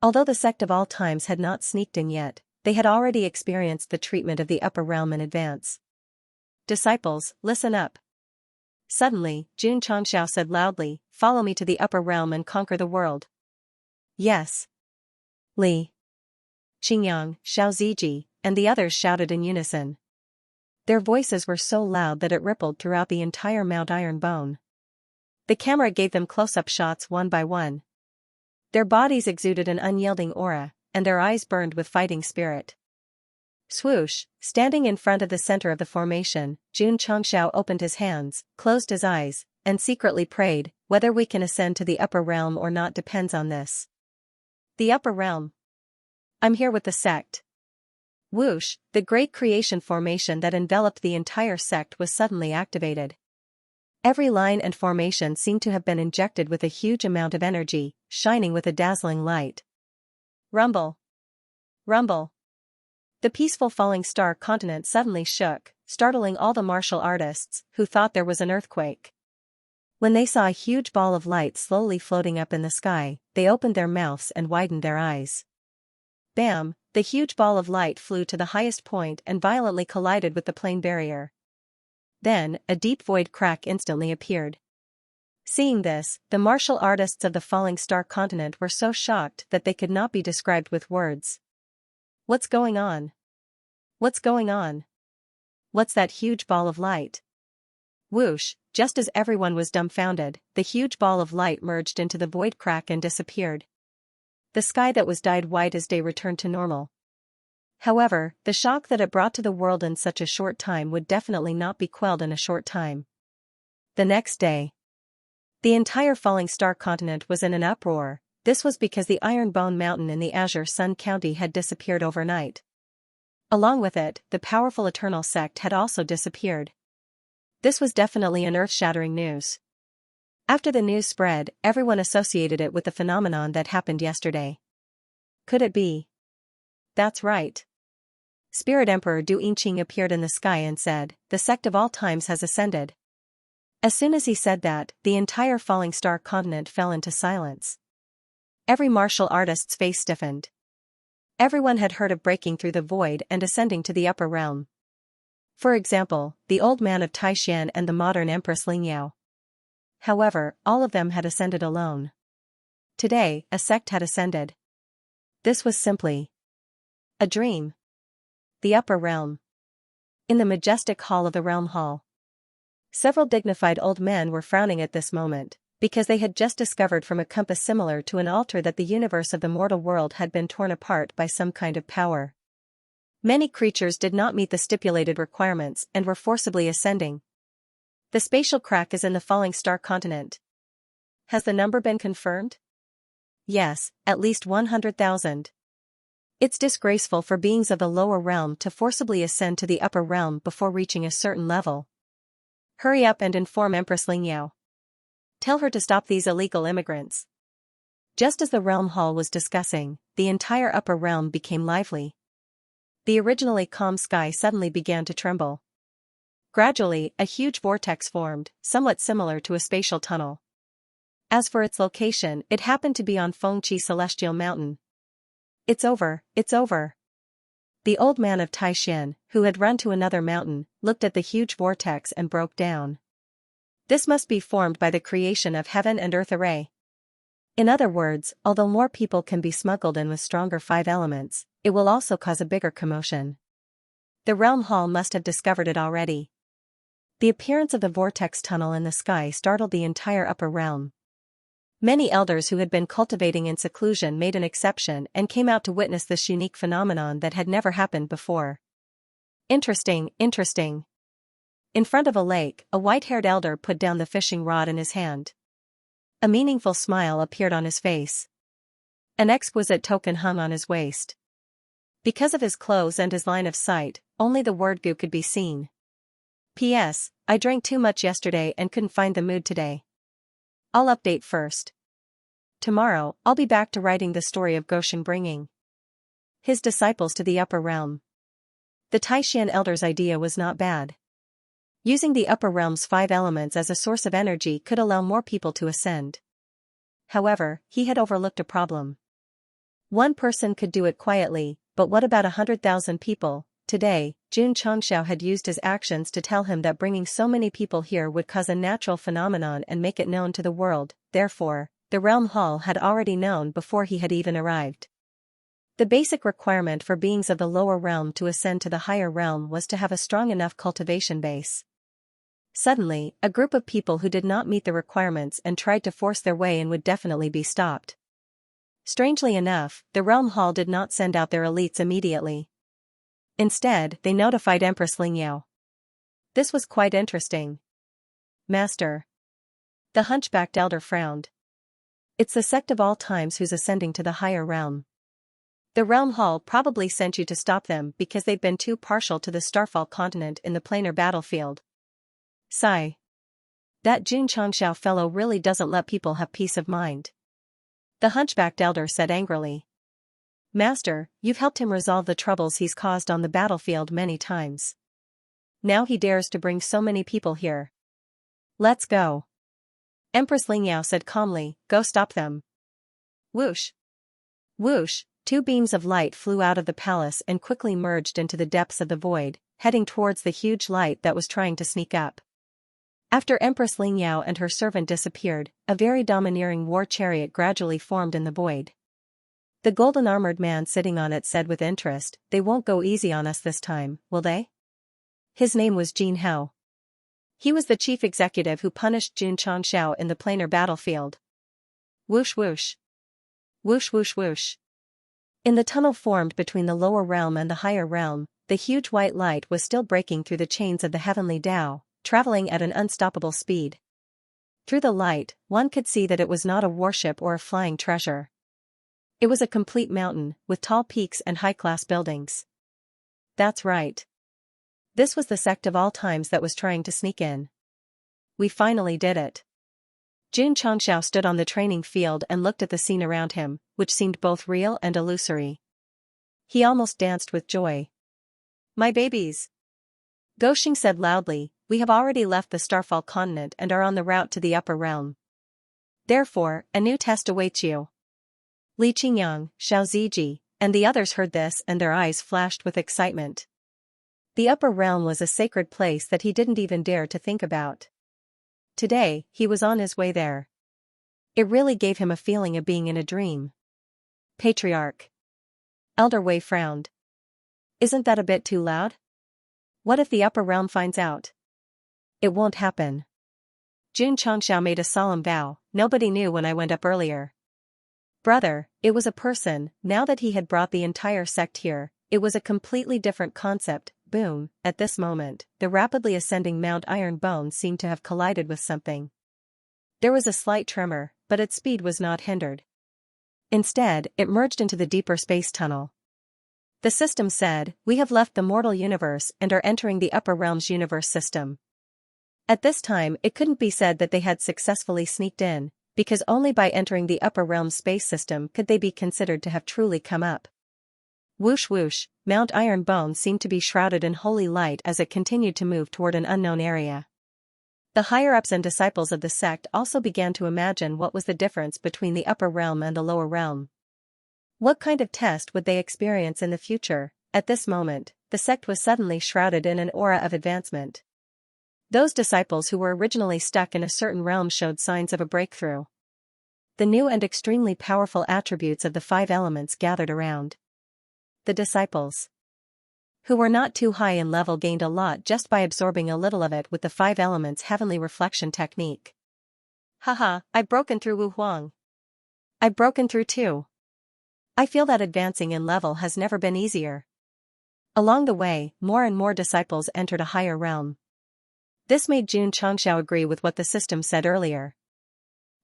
Although the sect of all times had not sneaked in yet, they had already experienced the treatment of the upper realm in advance. Disciples, listen up. Suddenly, Jun Changxiao said loudly, follow me to the upper realm and conquer the world. Yes. Li Qingyang, Xiao Ziji, and the others shouted in unison. Their voices were so loud that it rippled throughout the entire Mount Ironbone. The camera gave them close-up shots one by one. Their bodies exuded an unyielding aura, and their eyes burned with fighting spirit. Swoosh, standing in front of the center of the formation, Jun Changxiao opened his hands, closed his eyes, and secretly prayed, whether we can ascend to the upper realm or not depends on this. The upper realm. I'm here with the sect. Whoosh, the great creation formation that enveloped the entire sect was suddenly activated. Every line and formation seemed to have been injected with a huge amount of energy, shining with a dazzling light. Rumble. Rumble. The peaceful falling star continent suddenly shook, startling all the martial artists, who thought there was an earthquake. When they saw a huge ball of light slowly floating up in the sky, they opened their mouths and widened their eyes. Bam! The huge ball of light flew to the highest point and violently collided with the plane barrier. Then, a deep void crack instantly appeared. Seeing this, the martial artists of the falling star continent were so shocked that they could not be described with words. What's going on? What's going on? What's that huge ball of light? Whoosh, just as everyone was dumbfounded, the huge ball of light merged into the void crack and disappeared. The sky that was dyed white as day returned to normal. However, the shock that it brought to the world in such a short time would definitely not be quelled in a short time. The next day, the entire falling star continent was in an uproar. This was because the Ironbone Mountain in the Azure Sun County had disappeared overnight. Along with it, the powerful Eternal Sect had also disappeared. This was definitely an earth-shattering news. After the news spread, everyone associated it with the phenomenon that happened yesterday. Could it be? That's right. Spirit Emperor Du Yinqing appeared in the sky and said, the sect of all times has ascended. As soon as he said that, the entire falling star continent fell into silence. Every martial artist's face stiffened. Everyone had heard of breaking through the void and ascending to the upper realm. For example, the old man of Taishan and the modern Empress Lingyao. However, all of them had ascended alone. Today, a sect had ascended. This was simply a dream. The upper realm. In the majestic hall of the realm hall. Several dignified old men were frowning at this moment, because they had just discovered from a compass similar to an altar that the universe of the mortal world had been torn apart by some kind of power. Many creatures did not meet the stipulated requirements and were forcibly ascending. The spatial crack is in the falling star continent. Has the number been confirmed? Yes, at least 100,000. It's disgraceful for beings of the lower realm to forcibly ascend to the upper realm before reaching a certain level. Hurry up and inform Empress Lingyao. Tell her to stop these illegal immigrants. Just as the realm hall was discussing, the entire upper realm became lively. The originally calm sky suddenly began to tremble. Gradually, a huge vortex formed, somewhat similar to a spatial tunnel. As for its location, it happened to be on Fengqi Celestial Mountain. It's over, it's over. The old man of Taishan, who had run to another mountain, looked at the huge vortex and broke down. This must be formed by the creation of heaven and earth array. In other words, although more people can be smuggled in with stronger 5 elements, it will also cause a bigger commotion. The realm hall must have discovered it already. The appearance of the vortex tunnel in the sky startled the entire upper realm. Many elders who had been cultivating in seclusion made an exception and came out to witness this unique phenomenon that had never happened before. Interesting, interesting. In front of a lake, a white-haired elder put down the fishing rod in his hand. A meaningful smile appeared on his face. An exquisite token hung on his waist. Because of his clothes and his line of sight, only the word "gu" could be seen. P.S. I drank too much yesterday and couldn't find the mood today. I'll update first. Tomorrow, I'll be back to writing the story of Goshen bringing his disciples to the upper realm. The Taishan elder's idea was not bad. Using the upper realm's 5 elements as a source of energy could allow more people to ascend. However, he had overlooked a problem. One person could do it quietly, but what about 100,000 people? Today, Jun Changxiao had used his actions to tell him that bringing so many people here would cause a natural phenomenon and make it known to the world. Therefore, the realm hall had already known before he had even arrived. The basic requirement for beings of the lower realm to ascend to the higher realm was to have a strong enough cultivation base. Suddenly, a group of people who did not meet the requirements and tried to force their way in would definitely be stopped. Strangely enough, the realm hall did not send out their elites immediately. Instead, they notified Empress Lingyao. This was quite interesting. Master. The hunchbacked elder frowned. It's the sect of all times who's ascending to the higher realm. The realm hall probably sent you to stop them because they've been too partial to the Starfall continent in the planar battlefield. Sigh. That Jun Changxiao fellow really doesn't let people have peace of mind. The hunchbacked elder said angrily. Master, you've helped him resolve the troubles he's caused on the battlefield many times. Now he dares to bring so many people here. Let's go. Empress Lingyao said calmly, go stop them. Whoosh. Whoosh, 2 beams of light flew out of the palace and quickly merged into the depths of the void, heading towards the huge light that was trying to sneak up. After Empress Lingyao and her servant disappeared, a very domineering war chariot gradually formed in the void. The golden-armored man sitting on it said with interest, they won't go easy on us this time, will they? His name was Jin Hao. He was the chief executive who punished Jun Changxiao in the planar battlefield. Whoosh whoosh. Whoosh whoosh whoosh. In the tunnel formed between the lower realm and the higher realm, the huge white light was still breaking through the chains of the heavenly Tao, traveling at an unstoppable speed. Through the light, one could see that it was not a warship or a flying treasure. It was a complete mountain, with tall peaks and high-class buildings. That's right. This was the sect of all times that was trying to sneak in. We finally did it. Jun Changxiao stood on the training field and looked at the scene around him, which seemed both real and illusory. He almost danced with joy. My babies! Goshing said loudly, we have already left the Starfall continent and are on the route to the upper realm. Therefore, a new test awaits you. Li Qingyang, Xiao Ziji, and the others heard this and their eyes flashed with excitement. The upper realm was a sacred place that he didn't even dare to think about. Today, he was on his way there. It really gave him a feeling of being in a dream. Patriarch. Elder Wei frowned. Isn't that a bit too loud? What if the upper realm finds out? It won't happen. Xianxia made a solemn vow, nobody knew when I went up earlier. Brother, it was a person. Now that he had brought the entire sect here, it was a completely different concept. Boom, at this moment, the rapidly ascending Mount Ironbone seemed to have collided with something. There was a slight tremor, but its speed was not hindered. Instead, it merged into the deeper space tunnel. The system said, "We have left the mortal universe and are entering the upper realms universe system." At this time, it couldn't be said that they had successfully sneaked in, because only by entering the upper realms space system could they be considered to have truly come up. Whoosh whoosh, Mount Ironbone seemed to be shrouded in holy light as it continued to move toward an unknown area. The higher-ups and disciples of the sect also began to imagine what was the difference between the upper realm and the lower realm. What kind of test would they experience in the future? At this moment, the sect was suddenly shrouded in an aura of advancement. Those disciples who were originally stuck in a certain realm showed signs of a breakthrough. The new and extremely powerful attributes of the 5 elements gathered around. The disciples who were not too high in level gained a lot just by absorbing a little of it with the 5 elements heavenly reflection technique. Haha, I've broken through Wu Huang. I've broken through too. I feel that advancing in level has never been easier. Along the way, more and more disciples entered a higher realm. This made Xianxia agree with what the system said earlier.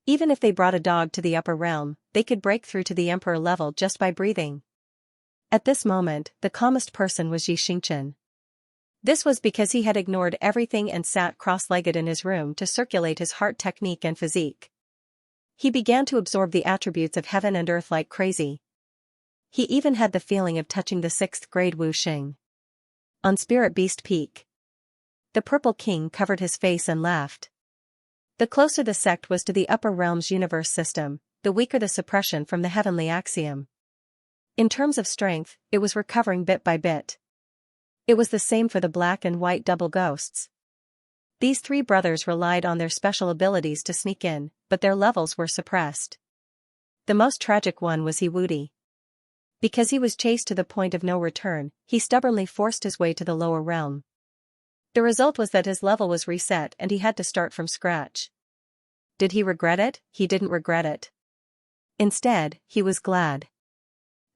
Even if they brought a dog to the upper realm, they could break through to the emperor level just by breathing. At this moment, the calmest person was Xianxia. This was because he had ignored everything and sat cross-legged in his room to circulate his heart technique and physique. He began to absorb the attributes of heaven and earth like crazy. He even had the feeling of touching the 6th grade Wu Xing. On Spirit Beast Peak. The Purple King covered his face and laughed. The closer the sect was to the upper realms universe system, the weaker the suppression from the heavenly axiom. In terms of strength, it was recovering bit by bit. It was the same for the black and white double ghosts. These 3 brothers relied on their special abilities to sneak in, but their levels were suppressed. The most tragic one was Yiwudi. Because he was chased to the point of no return, he stubbornly forced his way to the lower realm. The result was that his level was reset and he had to start from scratch. Did he regret it? He didn't regret it. Instead, he was glad.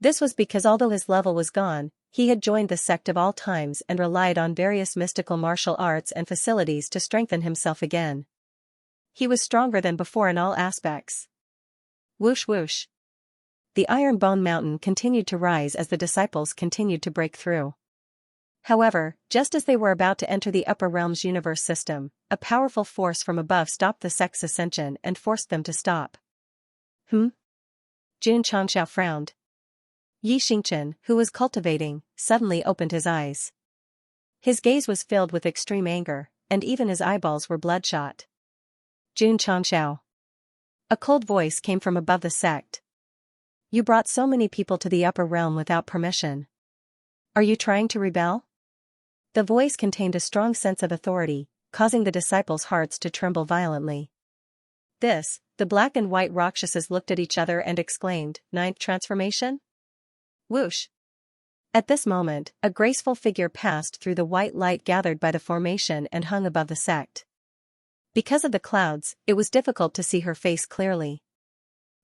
This was because although his level was gone, he had joined the sect of all times and relied on various mystical martial arts and facilities to strengthen himself again. He was stronger than before in all aspects. Whoosh whoosh. The Ironbone Mountain continued to rise as the disciples continued to break through. However, just as they were about to enter the upper realms universe system, a powerful force from above stopped the sect's ascension and forced them to stop. Xianxia frowned. Xianxia, who was cultivating, suddenly opened his eyes. His gaze was filled with extreme anger, and even his eyeballs were bloodshot. Xianxia. A cold voice came from above the sect. You brought so many people to the upper realm without permission. Are you trying to rebel? The voice contained a strong sense of authority, causing the disciples' hearts to tremble violently. The black and white Rakshases looked at each other and exclaimed, 9th transformation? Whoosh. At this moment, a graceful figure passed through the white light gathered by the formation and hung above the sect. Because of the clouds, it was difficult to see her face clearly.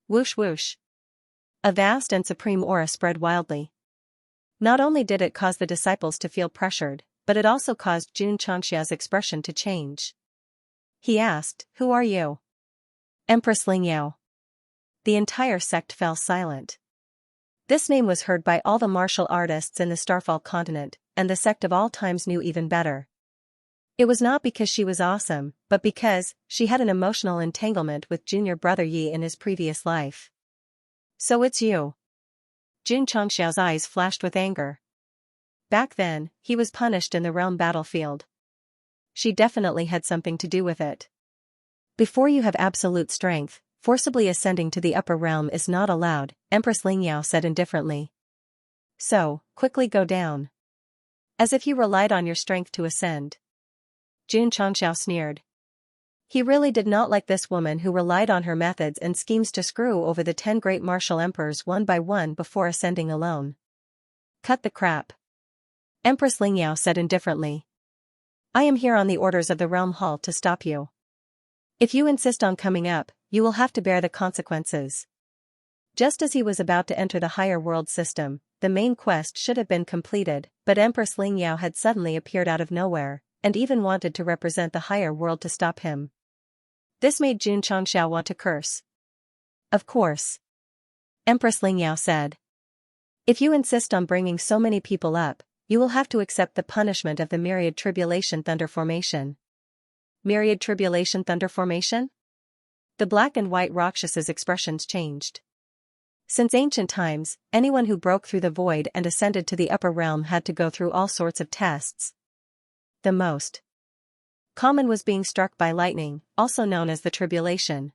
Whoosh whoosh. A vast and supreme aura spread wildly. Not only did it cause the disciples to feel pressured, but it also caused Xianxia's expression to change. He asked, "Who are you?" Empress Lingyao. The entire sect fell silent. This name was heard by all the martial artists in the Starfall continent, and the sect of all times knew even better. It was not because she was awesome, but because she had an emotional entanglement with junior brother Yi in his previous life. So it's you. Xianxia's eyes flashed with anger. Back then, he was punished in the realm battlefield. She definitely had something to do with it. Before you have absolute strength, forcibly ascending to the upper realm is not allowed, Empress Lingyao said indifferently. So, quickly go down. As if you relied on your strength to ascend. Xianxia sneered. He really did not like this woman who relied on her methods and schemes to screw over the 10 great martial emperors one by one before ascending alone. Cut the crap. Empress Lingyao said indifferently. I am here on the orders of the Realm Hall to stop you. If you insist on coming up, you will have to bear the consequences. Just as he was about to enter the higher world system, the main quest should have been completed, but Empress Lingyao had suddenly appeared out of nowhere, and even wanted to represent the higher world to stop him. This made Xianxia want to curse. Of course. Empress Lingyao said. If you insist on bringing so many people up, you will have to accept the punishment of the Myriad Tribulation Thunder Formation. Myriad Tribulation Thunder Formation? The black and white Rakshas's expressions changed. Since ancient times, anyone who broke through the void and ascended to the upper realm had to go through all sorts of tests. The most common was being struck by lightning, also known as the tribulation.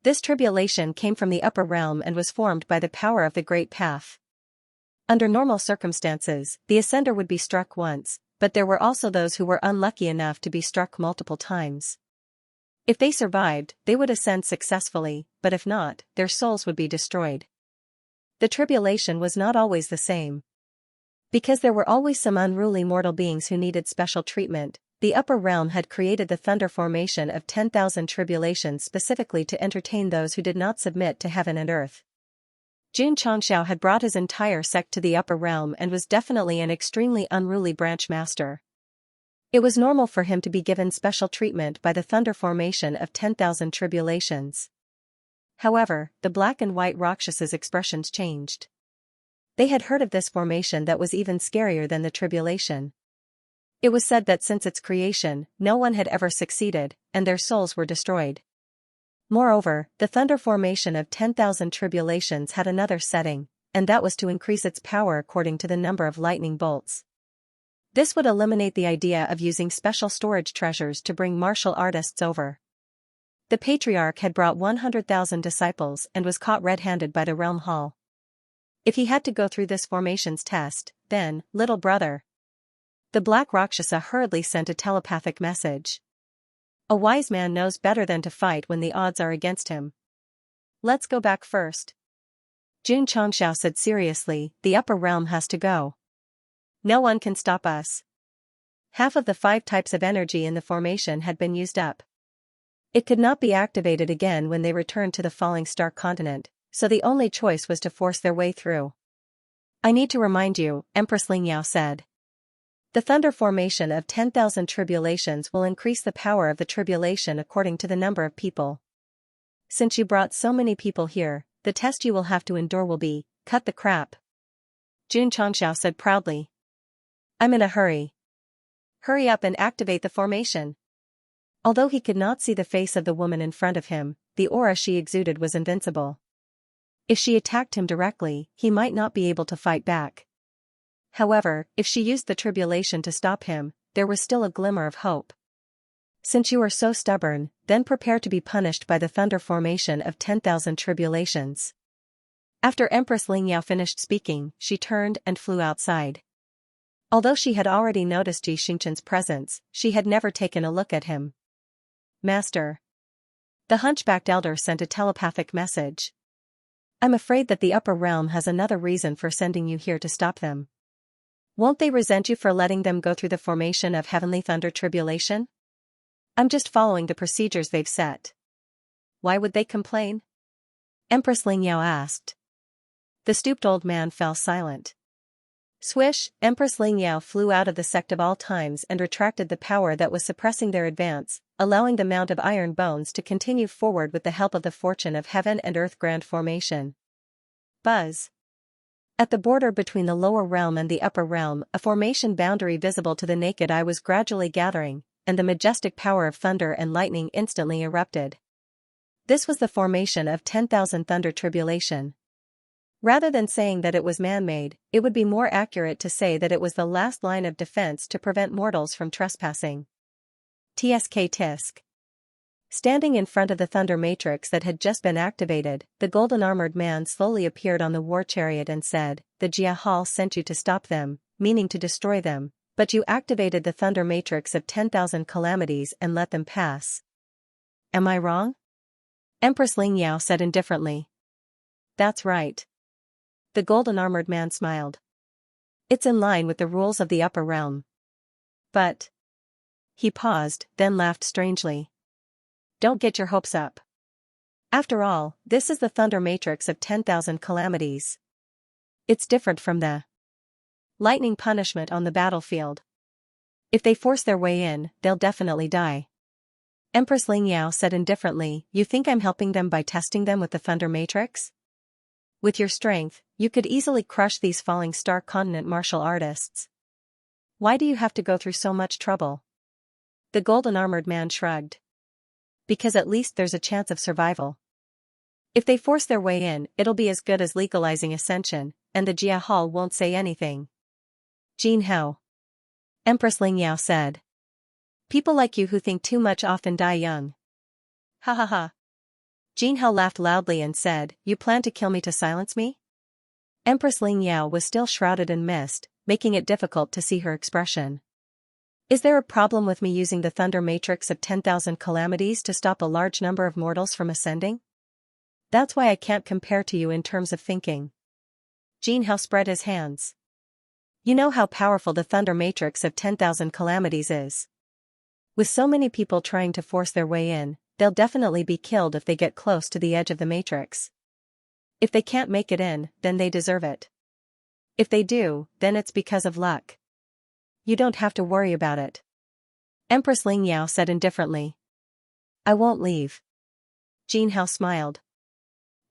This tribulation came from the upper realm and was formed by the power of the Great Path. Under normal circumstances, the ascender would be struck once, but there were also those who were unlucky enough to be struck multiple times. If they survived, they would ascend successfully, but if not, their souls would be destroyed. The tribulation was not always the same. Because there were always some unruly mortal beings who needed special treatment, the upper realm had created the thunder formation of 10,000 tribulations specifically to entertain those who did not submit to heaven and earth. Jun Changxiao had brought his entire sect to the upper realm and was definitely an extremely unruly branch master. It was normal for him to be given special treatment by the thunder formation of 10,000 tribulations. However, the black and white Rakshas's expressions changed. They had heard of this formation that was even scarier than the tribulation. It was said that since its creation, no one had ever succeeded, and their souls were destroyed. Moreover, the thunder formation of 10,000 tribulations had another setting, and that was to increase its power according to the number of lightning bolts. This would eliminate the idea of using special storage treasures to bring martial artists over. The Patriarch had brought 100,000 disciples and was caught red-handed by the Realm Hall. If he had to go through this formations test, then, little brother. The Black Rakshasa hurriedly sent a telepathic message. A wise man knows better than to fight when the odds are against him. Let's go back first. Jun Changxiao said seriously, the upper realm has to go. No one can stop us. Half of the 5 types of energy in the formation had been used up. It could not be activated again when they returned to the falling star continent, so the only choice was to force their way through. I need to remind you, Empress Lingyao said. The thunder formation of 10,000 tribulations will increase the power of the tribulation according to the number of people. Since you brought so many people here, the test you will have to endure will be, cut the crap. Jun Changxiao said proudly. I'm in a hurry. Hurry up and activate the formation. Although he could not see the face of the woman in front of him, the aura she exuded was invincible. If she attacked him directly, he might not be able to fight back. However, if she used the tribulation to stop him, there was still a glimmer of hope. Since you are so stubborn, then prepare to be punished by the thunder formation of 10,000 tribulations. After Empress Lingyao finished speaking, she turned and flew outside. Although she had already noticed Ji Xingqian's presence, she had never taken a look at him. Master. The hunchbacked elder sent a telepathic message. I'm afraid that the upper realm has another reason for sending you here to stop them. Won't they resent you for letting them go through the formation of heavenly thunder tribulation? I'm just following the procedures they've set. Why would they complain? Empress Lingyao asked. The stooped old man fell silent. Swish, Empress Lingyao flew out of the Sect of all times and retracted the power that was suppressing their advance, allowing the Mount of Iron Bones to continue forward with the help of the fortune of heaven and earth grand formation. Buzz. At the border between the lower realm and the upper realm, a formation boundary visible to the naked eye was gradually gathering, and the majestic power of thunder and lightning instantly erupted. This was the formation of 10,000 thunder tribulation. Rather than saying that it was man-made, it would be more accurate to say that it was the last line of defense to prevent mortals from trespassing. TSK Tisk. Standing in front of the thunder matrix that had just been activated, the golden-armored man slowly appeared on the war chariot and said, the Jia Hall sent you to stop them, meaning to destroy them, but you activated the thunder matrix of 10,000 calamities and let them pass. Am I wrong? Empress Lingyao said indifferently. That's right. The golden-armored man smiled. It's in line with the rules of the upper realm. But He paused, then laughed strangely. Don't get your hopes up. After all, this is the thunder matrix of 10,000 calamities. It's different from the lightning punishment on the battlefield. If they force their way in, they'll definitely die. Empress Lingyao said indifferently, you think I'm helping them by testing them with the thunder matrix? With your strength, you could easily crush these falling star continent martial artists. Why do you have to go through so much trouble? The golden armored man shrugged. Because at least there's a chance of survival. If they force their way in, it'll be as good as legalizing ascension, and the Jia Hall won't say anything. Jin Hao. Empress Lingyao said. People like you who think too much often die young. Ha ha ha. Jin Hao laughed loudly and said, you plan to kill me to silence me? Empress Lingyao was still shrouded in mist, making it difficult to see her expression. Is there a problem with me using the thunder matrix of 10,000 calamities to stop a large number of mortals from ascending? That's why I can't compare to you in terms of thinking. Jin Hao spread his hands. You know how powerful the thunder matrix of 10,000 calamities is. With so many people trying to force their way in, they'll definitely be killed if they get close to the edge of the matrix. If they can't make it in, then they deserve it. If they do, then it's because of luck. You don't have to worry about it. Empress Lingyao said indifferently. I won't leave. Jin Hao smiled.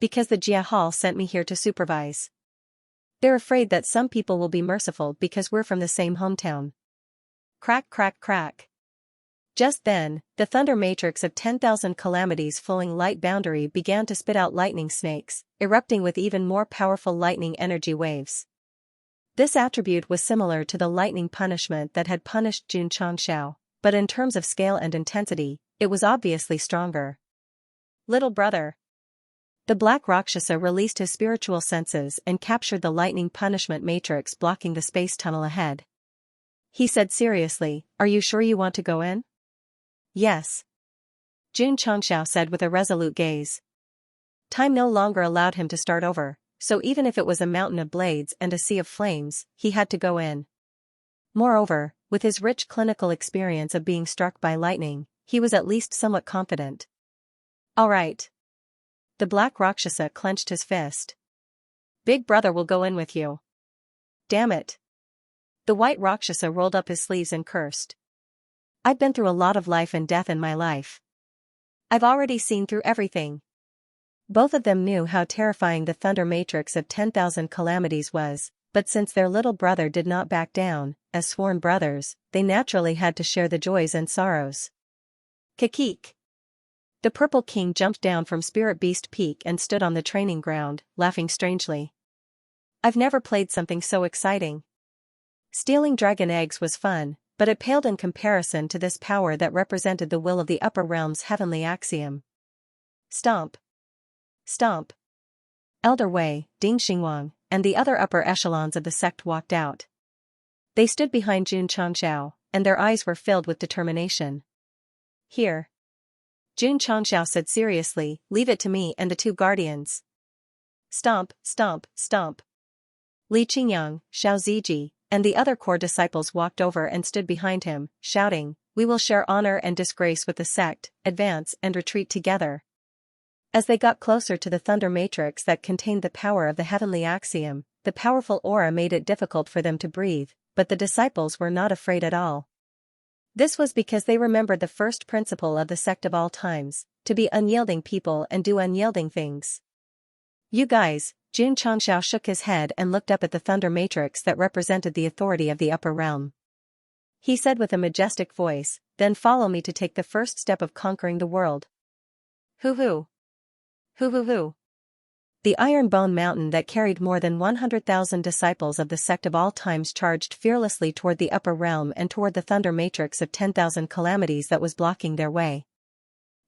Because the Jia Hall sent me here to supervise. They're afraid that some people will be merciful because we're from the same hometown. Crack crack crack. Just then, the thunder matrix of 10,000 calamities flowing light boundary began to spit out lightning snakes, erupting with even more powerful lightning energy waves. This attribute was similar to the lightning punishment that had punished Jun Changxiao, but in terms of scale and intensity, it was obviously stronger. Little brother. The Black Rakshasa released his spiritual senses and captured the lightning punishment matrix blocking the space tunnel ahead. He said seriously, are you sure you want to go in? Yes. Jun Changxiao said with a resolute gaze. Time no longer allowed him to start over, so even if it was a mountain of blades and a sea of flames, he had to go in. Moreover, with his rich clinical experience of being struck by lightning, he was at least somewhat confident. All right. The Black Rakshasa clenched his fist. Big brother will go in with you. Damn it. The White Rakshasa rolled up his sleeves and cursed. I've been through a lot of life and death in my life. I've already seen through everything. Both of them knew how terrifying the thunder matrix of 10,000 calamities was, but since their little brother did not back down, as sworn brothers, they naturally had to share the joys and sorrows. Kakik. The Purple King jumped down from Spirit Beast Peak and stood on the training ground, laughing strangely. I've never played something so exciting. Stealing dragon eggs was fun, but it paled in comparison to this power that represented the will of the upper realm's heavenly axiom. Stomp. Stomp. Elder Wei, Ding Xingwang, and the other upper echelons of the sect walked out. They stood behind Jun Changxiao, and their eyes were filled with determination. Here. Jun Changxiao said seriously, leave it to me and the two guardians. Stomp, stomp, stomp. Li Qingyang, Xiao Ziji, and the other core disciples walked over and stood behind him, shouting, we will share honor and disgrace with the sect, advance and retreat together. As they got closer to the thunder matrix that contained the power of the heavenly axiom, the powerful aura made it difficult for them to breathe, but the disciples were not afraid at all. This was because they remembered the first principle of the sect of all times, to be unyielding people and do unyielding things. You guys, Jun Changxiao shook his head and looked up at the thunder matrix that represented the authority of the upper realm. He said with a majestic voice, then follow me to take the first step of conquering the world. Hoo-hoo. Hoo-hoo-hoo. The Iron Bone Mountain that carried more than 100,000 disciples of the sect of all times charged fearlessly toward the upper realm and toward the thunder matrix of 10,000 calamities that was blocking their way.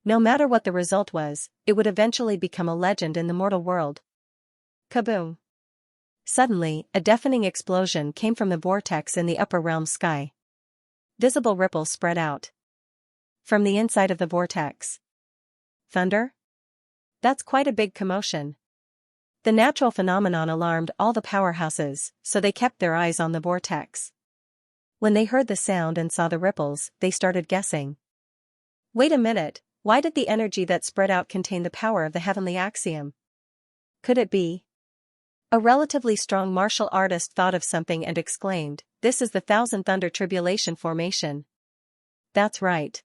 No matter what the result was, it would eventually become a legend in the mortal world. Kaboom! Suddenly, a deafening explosion came from the vortex in the upper realm sky. Visible ripples spread out from the inside of the vortex. Thunder? That's quite a big commotion. The natural phenomenon alarmed all the powerhouses, so they kept their eyes on the vortex. When they heard the sound and saw the ripples, they started guessing. Wait a minute, why did the energy that spread out contain the power of the heavenly axiom? Could it be? A relatively strong martial artist thought of something and exclaimed, "This is the Thousand Thunder Tribulation formation." That's right.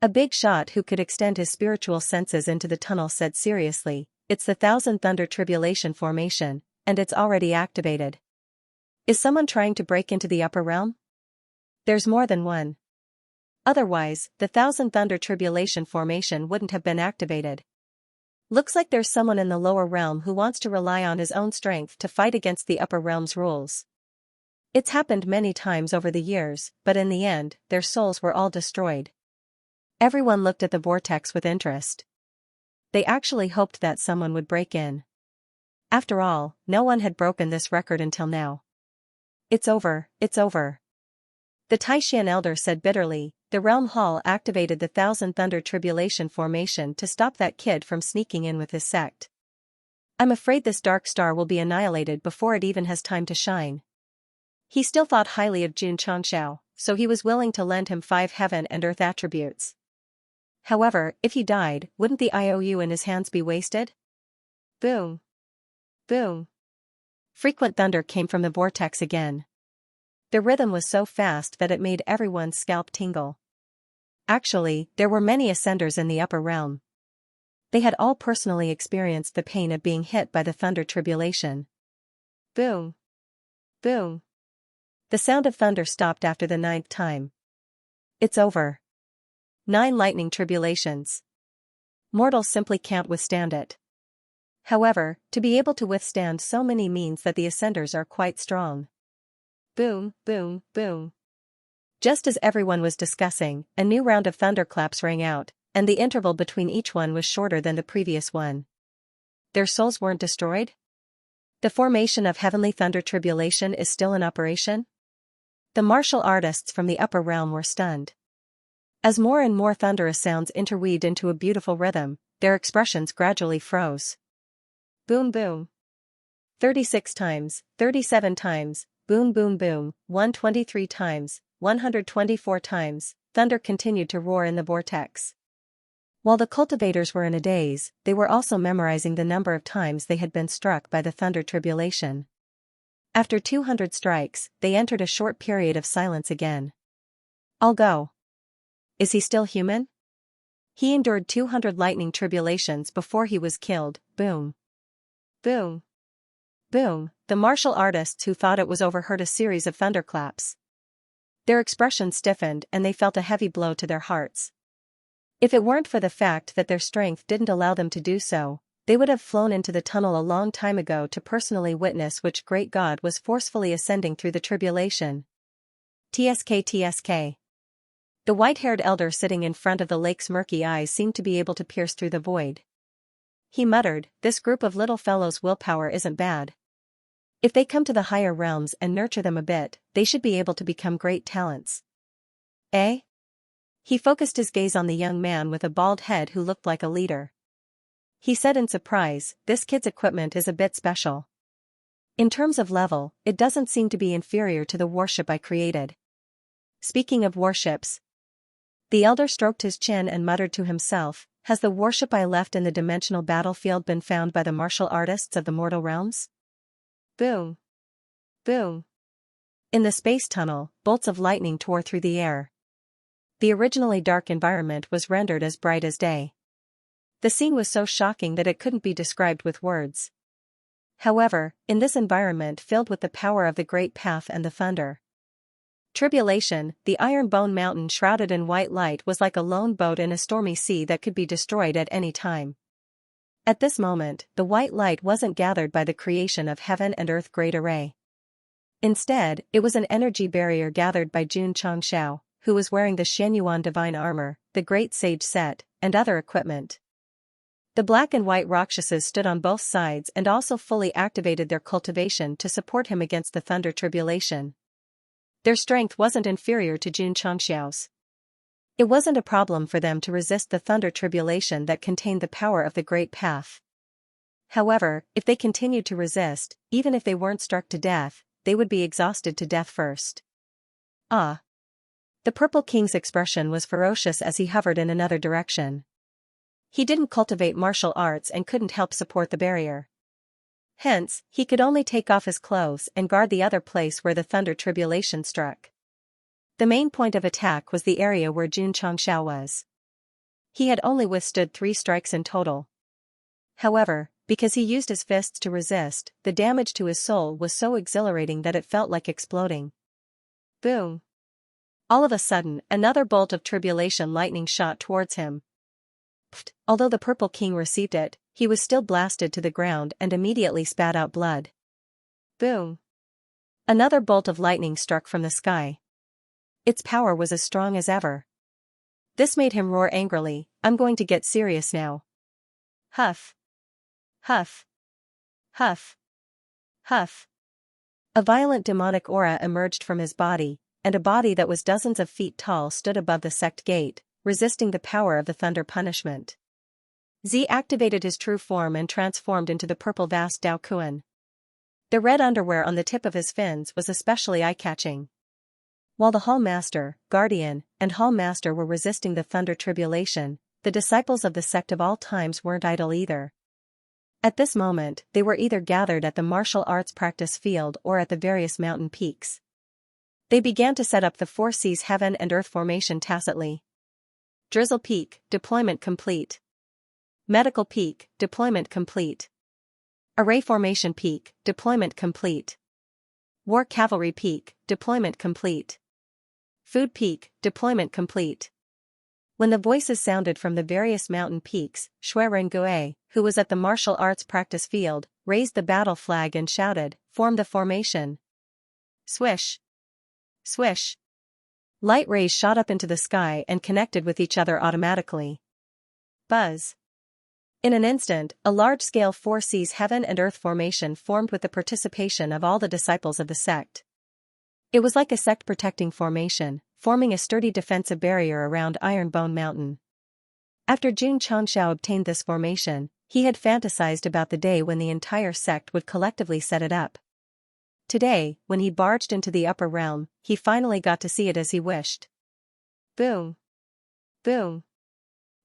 A big shot who could extend his spiritual senses into the tunnel said seriously, "It's the Thousand Thunder Tribulation formation, and it's already activated." Is someone trying to break into the upper realm? There's more than one. Otherwise, the Thousand Thunder Tribulation formation wouldn't have been activated. Looks like there's someone in the lower realm who wants to rely on his own strength to fight against the upper realm's rules. It's happened many times over the years, but in the end, their souls were all destroyed. Everyone looked at the vortex with interest. They actually hoped that someone would break in. After all, no one had broken this record until now. It's over, it's over. The Taishan elder said bitterly, "The Realm Hall activated the Thousand Thunder Tribulation formation to stop that kid from sneaking in with his sect. I'm afraid this dark star will be annihilated before it even has time to shine." He still thought highly of Xianxia, so he was willing to lend him 5 heaven and earth attributes. However, if he died, wouldn't the IOU in his hands be wasted? Boom. Boom. Frequent thunder came from the vortex again. The rhythm was so fast that it made everyone's scalp tingle. Actually, there were many ascenders in the upper realm. They had all personally experienced the pain of being hit by the thunder tribulation. Boom. Boom. The sound of thunder stopped after the 9th time. It's over. 9 lightning tribulations. Mortals simply can't withstand it. However, to be able to withstand so many means that the ascenders are quite strong. Boom, boom, boom. Just as everyone was discussing, a new round of thunderclaps rang out, and the interval between each one was shorter than the previous one. Their souls weren't destroyed? The formation of heavenly thunder tribulation is still in operation? The martial artists from the upper realm were stunned. As more and more thunderous sounds interweaved into a beautiful rhythm, their expressions gradually froze. Boom boom. 36 times, 37 times, boom boom boom, 123 times, 124 times, thunder continued to roar in the vortex. While the cultivators were in a daze, they were also memorizing the number of times they had been struck by the thunder tribulation. After 200 strikes, they entered a short period of silence again. I'll go. Is he still human? He endured 200 lightning tribulations before he was killed. Boom. Boom. Boom. The martial artists who thought it was over heard a series of thunderclaps. Their expressions stiffened and they felt a heavy blow to their hearts. If it weren't for the fact that their strength didn't allow them to do so, they would have flown into the tunnel a long time ago to personally witness which great god was forcefully ascending through the tribulation. TSK TSK. The white-haired elder sitting in front of the lake's murky eyes seemed to be able to pierce through the void. He muttered, "This group of little fellows' willpower isn't bad. If they come to the higher realms and nurture them a bit, they should be able to become great talents." Eh? He focused his gaze on the young man with a bald head who looked like a leader. He said in surprise, "This kid's equipment is a bit special. In terms of level, it doesn't seem to be inferior to the warship I created." Speaking of warships, the elder stroked his chin and muttered to himself, "Has the warship I left in the dimensional battlefield been found by the martial artists of the mortal realms?" Boom. Boom. In the space tunnel, bolts of lightning tore through the air. The originally dark environment was rendered as bright as day. The scene was so shocking that it couldn't be described with words. However, in this environment filled with the power of the great path and the thunder tribulation, the Iron Bone Mountain shrouded in white light was like a lone boat in a stormy sea that could be destroyed at any time. At this moment, the white light wasn't gathered by the creation of heaven and earth great array. Instead, it was an energy barrier gathered by Xianxia, who was wearing the Shenyuan divine armor, the great sage set, and other equipment. The black and white Rakshases stood on both sides and also fully activated their cultivation to support him against the thunder tribulation. Their strength wasn't inferior to Xianxia's. It wasn't a problem for them to resist the thunder tribulation that contained the power of the great path. However, if they continued to resist, even if they weren't struck to death, they would be exhausted to death first. Ah! The Purple King's expression was ferocious as he hovered in another direction. He didn't cultivate martial arts and couldn't help support the barrier. Hence, he could only take off his clothes and guard the other place where the thunder tribulation struck. The main point of attack was the area where Xianxia was. He had only withstood 3 strikes in total. However, because he used his fists to resist, the damage to his soul was so exhilarating that it felt like exploding. Boom! All of a sudden, another bolt of tribulation lightning shot towards him. Pfft! Although the Purple King received it, he was still blasted to the ground and immediately spat out blood. Boom! Another bolt of lightning struck from the sky. Its power was as strong as ever. This made him roar angrily, "I'm going to get serious now." Huff! Huff! Huff! Huff! A violent demonic aura emerged from his body, and a body that was dozens of feet tall stood above the Sect gate, resisting the power of the thunder punishment. Z activated his true form and transformed into the purple vast Dao Kuan. The red underwear on the tip of his fins was especially eye-catching. While the Hall Master, Guardian, and Hall Master were resisting the thunder tribulation, the disciples of the Sect of all times weren't idle either. At this moment, they were either gathered at the martial arts practice field or at the various mountain peaks. They began to set up the 4 Seas heaven and earth formation tacitly. Drizzle Peak, deployment complete. Medical Peak, deployment complete. Array Formation Peak, deployment complete. War Cavalry Peak, deployment complete. Food Peak, deployment complete. When the voices sounded from the various mountain peaks, Shui Rengue, who was at the martial arts practice field, raised the battle flag and shouted, "Form the formation." Swish! Swish! Light rays shot up into the sky and connected with each other automatically. Buzz! In an instant, a large-scale 4 Seas heaven and earth formation formed with the participation of all the disciples of the Sect. It was like a Sect-protecting formation, forming a sturdy defensive barrier around Ironbone Mountain. After Xianxia obtained this formation, he had fantasized about the day when the entire Sect would collectively set it up. Today, when he barged into the upper realm, he finally got to see it as he wished. Boom! Boom!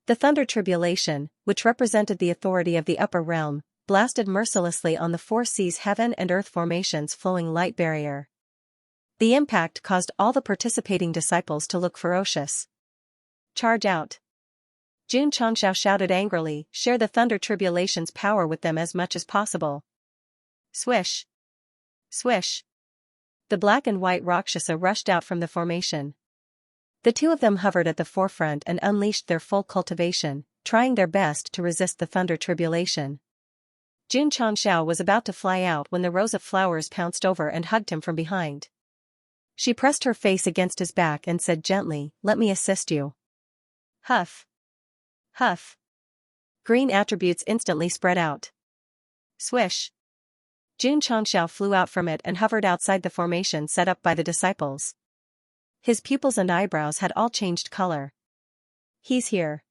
The thunder tribulation, which represented the authority of the upper realm, blasted mercilessly on the 4 Seas heaven and earth formation's flowing light barrier. The impact caused all the participating disciples to look ferocious. Charge out! Xianxia shouted angrily, "Share the thunder tribulation's power with them as much as possible." Swish! Swish! The black and white Rakshasa rushed out from the formation. The 2 of them hovered at the forefront and unleashed their full cultivation, trying their best to resist the thunder tribulation. Xianxia was about to fly out when the Rose of Flowers pounced over and hugged him from behind. She pressed her face against his back and said gently, "Let me assist you." Huff! Huff! Green attributes instantly spread out. Swish! Xianxia flew out from it and hovered outside the formation set up by the disciples. His pupils and eyebrows had all changed color. "He's here.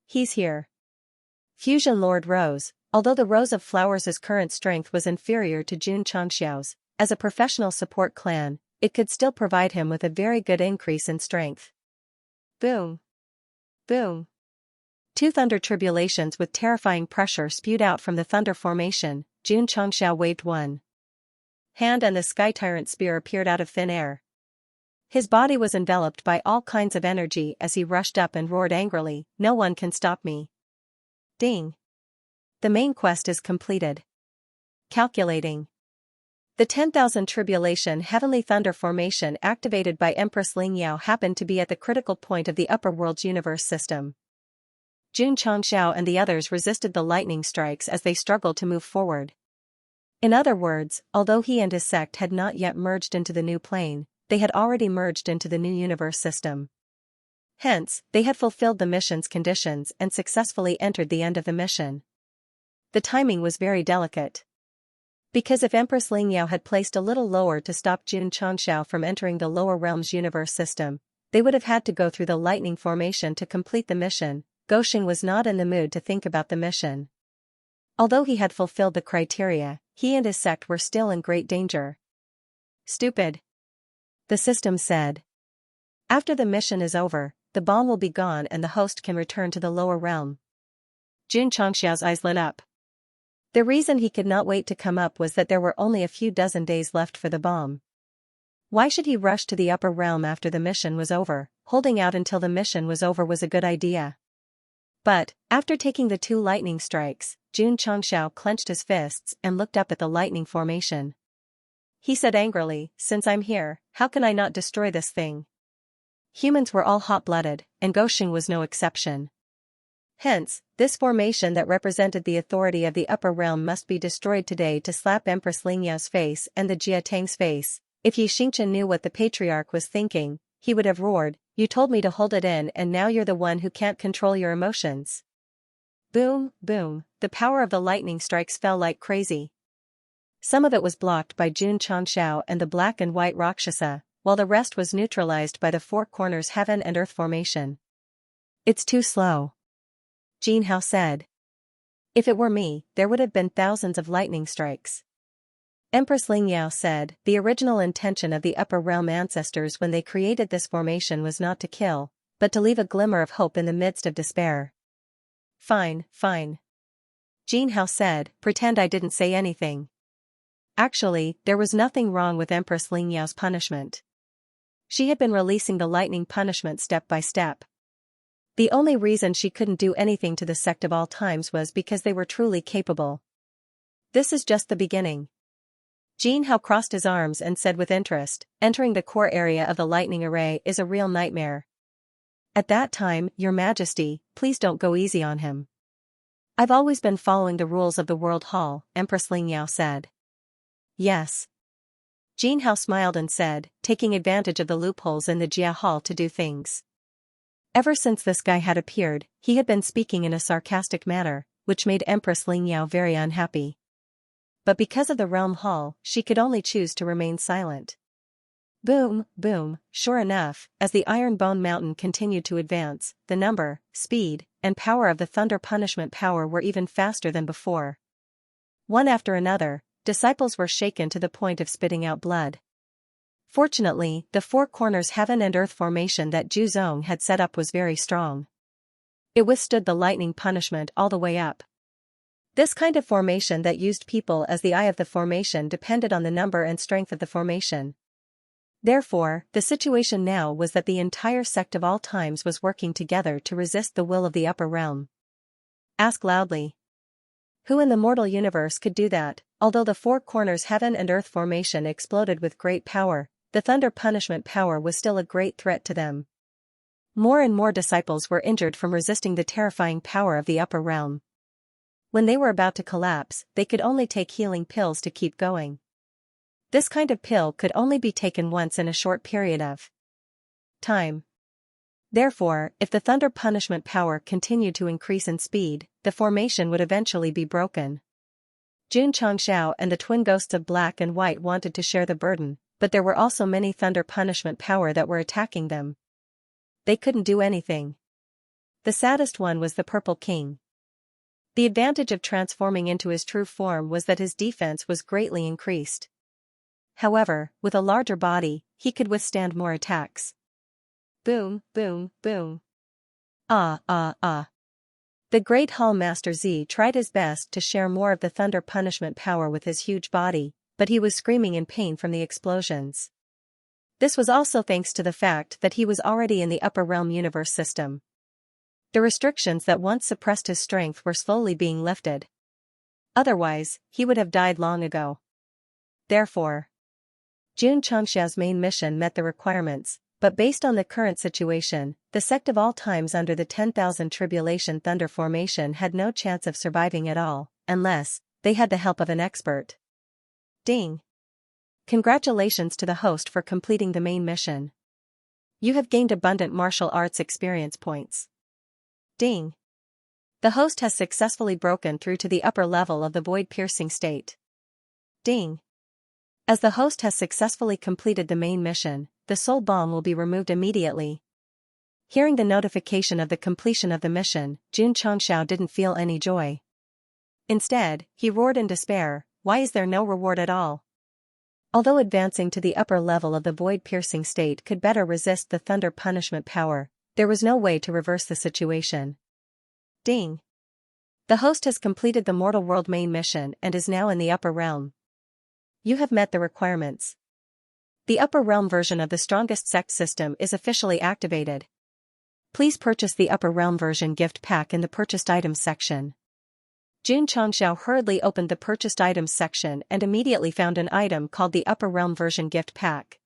He's here." Fusion Lord rose. Although the Rose of Flowers' current strength was inferior to Xianxia's, as a professional support clan, it could still provide him with a very good increase in strength. Boom! Boom! 2 thunder tribulations with terrifying pressure spewed out from the thunder formation. Xianxia waved one hand and the Sky Tyrant spear appeared out of thin air. His body was enveloped by all kinds of energy as he rushed up and roared angrily, "No one can stop me." Ding! The main quest is completed. Calculating. The 10,000 Tribulation Heavenly Thunder Formation activated by Empress Lingyao happened to be at the critical point of the upper world's universe system. Xianxia and the others resisted the lightning strikes as they struggled to move forward. In other words, although he and his sect had not yet merged into the new plane, they had already merged into the new universe system. Hence, they had fulfilled the mission's conditions and successfully entered the end of the mission. The timing was very delicate. Because if Empress Lingyao had placed a little lower to stop Xianxia from entering the lower realm's universe system, they would have had to go through the lightning formation to complete the mission. Gosheng was not in the mood to think about the mission. Although he had fulfilled the criteria, he and his sect were still in great danger. Stupid. the system said. After the mission is over, the bomb will be gone and the host can return to the lower realm. Xianxia's eyes lit up. The reason he could not wait to come up was that there were only a few dozen days left for the bomb. Why should he rush to the upper realm after the mission was over? Holding out until the mission was over was a good idea. But, after taking the 2 lightning strikes, Xianxia clenched his fists and looked up at the lightning formation. He said angrily, "Since I'm here, how can I not destroy this thing?" Humans were all hot-blooded, and Goxing was no exception. Hence, this formation that represented the authority of the upper realm must be destroyed today to slap Empress Lingyao's face and the Jia Tang's face. If Xianxia knew what the patriarch was thinking, he would have roared, "You told me to hold it in and now you're the one who can't control your emotions." Boom, boom, the power of the lightning strikes fell like crazy. Some of it was blocked by Xianxia and the black and white Rakshasa, while the rest was neutralized by the 4 corners heaven and earth formation. "It's too slow," Xianxia said. "If it were me, there would have been thousands of lightning strikes." Empress Lingyao said, "The original intention of the upper realm ancestors when they created this formation was not to kill, but to leave a glimmer of hope in the midst of despair." "Fine, fine," Xianxia said, "pretend I didn't say anything." Actually, there was nothing wrong with Empress Lingyao's punishment. She had been releasing the lightning punishment step by step. The only reason she couldn't do anything to the sect of all times was because they were truly capable. "This is just the beginning." Xianxia crossed his arms and said with interest, "Entering the core area of the lightning array is a real nightmare." At that time, Your Majesty, please don't go easy on him. "I've always been following the rules of the World Hall," Empress Lingyao said. "Yes." Xianxia smiled and said, taking advantage of the loopholes in the Jia Hall to do things. Ever since this guy had appeared, he had been speaking in a sarcastic manner, which made Empress Lingyao very unhappy. But because of the Realm Hall, she could only choose to remain silent. Boom, boom, sure enough, as the Iron Bone Mountain continued to advance, the number, speed, and power of the Thunder Punishment power were even faster than before. One after another, disciples were shaken to the point of spitting out blood. Fortunately, the 4 corners heaven and earth formation that Zhu Zong had set up was very strong. It withstood the lightning punishment all the way up. This kind of formation that used people as the eye of the formation depended on the number and strength of the formation. Therefore, the situation now was that the entire sect of all times was working together to resist the will of the upper realm. Ask loudly. Who in the mortal universe could do that? Although the 4 corners heaven and earth formation exploded with great power, the thunder punishment power was still a great threat to them. More and more disciples were injured from resisting the terrifying power of the upper realm. When they were about to collapse, they could only take healing pills to keep going. This kind of pill could only be taken once in a short period of time. Therefore, if the thunder punishment power continued to increase in speed, the formation would eventually be broken. Xianxia and the twin ghosts of black and white wanted to share the burden, but there were also many thunder punishment power that were attacking them. They couldn't do anything. The saddest one was the Purple King. The advantage of transforming into his true form was that his defense was greatly increased. However, with a larger body, he could withstand more attacks. Boom, boom, boom. Ah, ah, ah. The Great Hall Master Z tried his best to share more of the thunder punishment power with his huge body, but he was screaming in pain from the explosions. This was also thanks to the fact that he was already in the upper realm universe system. The restrictions that once suppressed his strength were slowly being lifted. Otherwise, he would have died long ago. Therefore, Xianxia's main mission met the requirements, but based on the current situation, the sect of all times under the 10,000 Tribulation Thunder Formation had no chance of surviving at all, unless they had the help of an expert. Ding! Congratulations to the host for completing the main mission. You have gained abundant martial arts experience points. Ding! The host has successfully broken through to the upper level of the void-piercing state. Ding! As the host has successfully completed the main mission, the soul bomb will be removed immediately. Hearing the notification of the completion of the mission, Xianxia didn't feel any joy. Instead, he roared in despair, "Why is there no reward at all? Although advancing to the upper level of the void-piercing state could better resist the thunder punishment power, there was no way to reverse the situation. Ding. The host has completed the mortal world main mission and is now in the upper realm. You have met the requirements. The upper realm version of the strongest sect system is officially activated. Please purchase the upper realm version gift pack in the purchased items section. Xianxia hurriedly opened the purchased items section and immediately found an item called the upper realm version gift pack.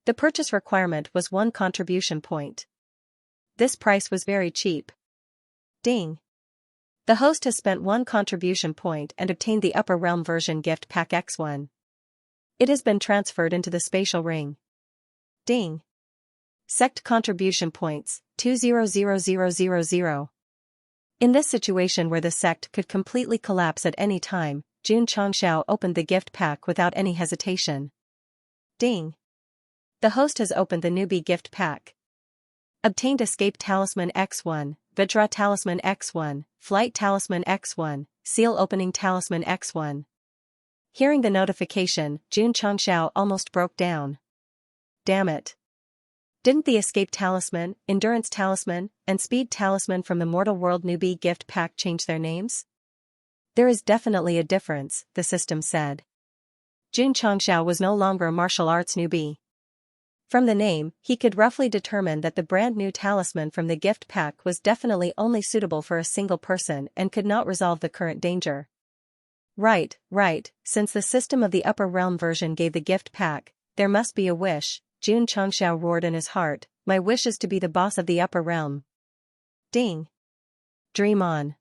The purchase requirement was 1 contribution point. This price was very cheap. Ding. The host has spent 1 contribution point and obtained the upper realm version gift pack X1. It has been transferred into the spatial ring. Ding. Sect contribution points, 200,000. In this situation where the sect could completely collapse at any time, Xianxia opened the gift pack without any hesitation. Ding. The host has opened the newbie gift pack. Obtained Escape Talisman X1, Vajra Talisman X1, Flight Talisman X1, Seal Opening Talisman X1. Hearing the notification, Xianxia almost broke down. Damn it. Didn't the Escape Talisman, Endurance Talisman, and Speed Talisman from the Mortal World newbie gift pack change their names? There is definitely a difference, the system said. Xianxia was no longer a martial arts newbie. From the name, he could roughly determine that the brand new talisman from the gift pack was definitely only suitable for a single person and could not resolve the current danger. Right, since the system of the upper realm version gave the gift pack, there must be a wish, Xianxia roared in his heart, my wish is to be the boss of the upper realm. Ding. Dream on.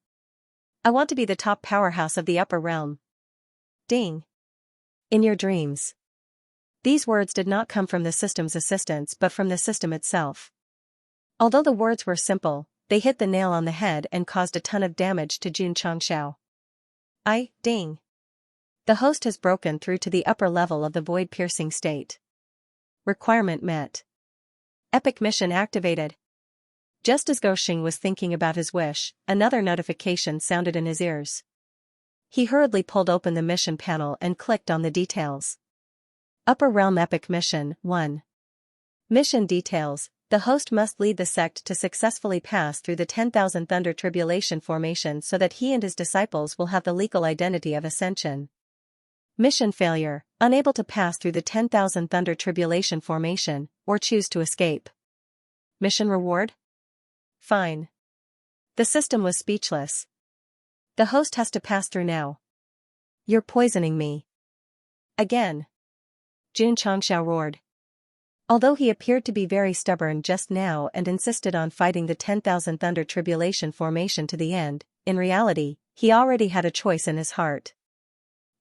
I want to be the top powerhouse of the upper realm. Ding. In your dreams. These words did not come from the system's assistants but from the system itself. Although the words were simple, they hit the nail on the head and caused a ton of damage to Xianxia. Ding. The host has broken through to the upper level of the void-piercing state. Requirement met. Epic mission activated. Just as Goxing was thinking about his wish, another notification sounded in his ears. He hurriedly pulled open the mission panel and clicked on the details. Upper Realm Epic Mission 1. Mission details. The host must lead the sect to successfully pass through the 10,000 Thunder Tribulation formation so that he and his disciples will have the legal identity of Ascension. Mission failure, unable to pass through the 10,000 Thunder Tribulation formation, or choose to escape. Mission reward? Fine. The system was speechless. The host has to pass through now. You're poisoning me. Again. Xianxia roared. Although he appeared to be very stubborn just now and insisted on fighting the 10,000 Thunder Tribulation formation to the end, in reality, he already had a choice in his heart.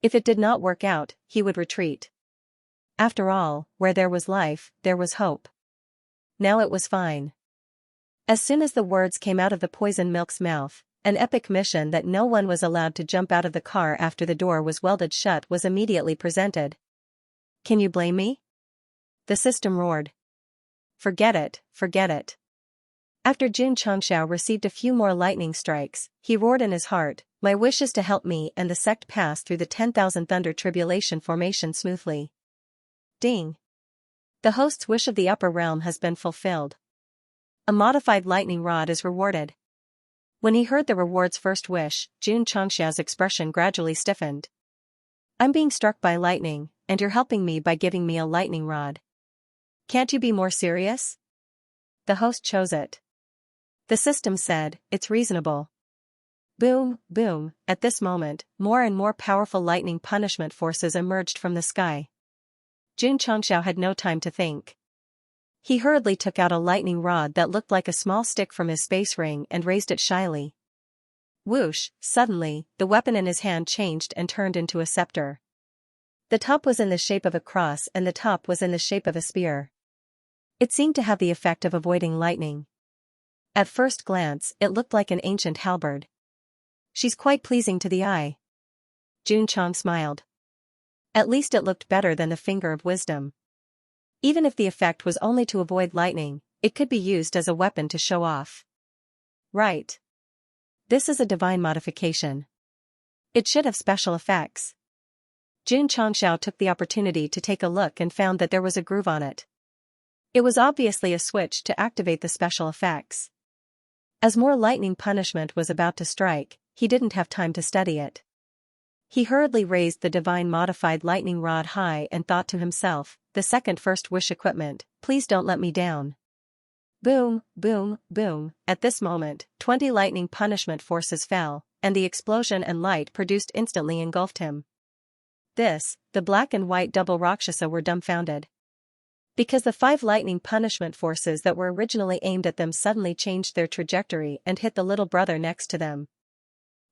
If it did not work out, he would retreat. After all, where there was life, there was hope. Now it was fine. As soon as the words came out of the poison milk's mouth, an epic mission that no one was allowed to jump out of the car after the door was welded shut was immediately presented. Can you blame me? The system roared. Forget it. After Xianxia received a few more lightning strikes, he roared in his heart, my wish is to help me and the sect pass through the 10,000 Thunder Tribulation formation smoothly. Ding. The host's wish of the upper realm has been fulfilled. A modified lightning rod is rewarded. When he heard the reward's first wish, Xianxia's expression gradually stiffened. I'm being struck by lightning, and you're helping me by giving me a lightning rod. Can't you be more serious? The host chose it. The system said, it's reasonable. Boom, boom, at this moment, more and more powerful lightning punishment forces emerged from the sky. Xianxia had no time to think. He hurriedly took out a lightning rod that looked like a small stick from his space ring and raised it shyly. Whoosh, suddenly, the weapon in his hand changed and turned into a scepter. The top was in the shape of a cross and the top was in the shape of a spear. It seemed to have the effect of avoiding lightning. At first glance, it looked like an ancient halberd. She's quite pleasing to the eye. Xianxia smiled. At least it looked better than the finger of wisdom. Even if the effect was only to avoid lightning, it could be used as a weapon to show off. Right. This is a divine modification. It should have special effects. Jun Changxiao took the opportunity to take a look and found that there was a groove on it. It was obviously a switch to activate the special effects. As more lightning punishment was about to strike, he didn't have time to study it. He hurriedly raised the divine modified lightning rod high and thought to himself, the second first wish equipment, please don't let me down. Boom, boom, boom. At this moment, 20 lightning punishment forces fell, and the explosion and light produced instantly engulfed him. The black and white double Rakshasa were dumbfounded. Because the 5 lightning punishment forces that were originally aimed at them suddenly changed their trajectory and hit the little brother next to them.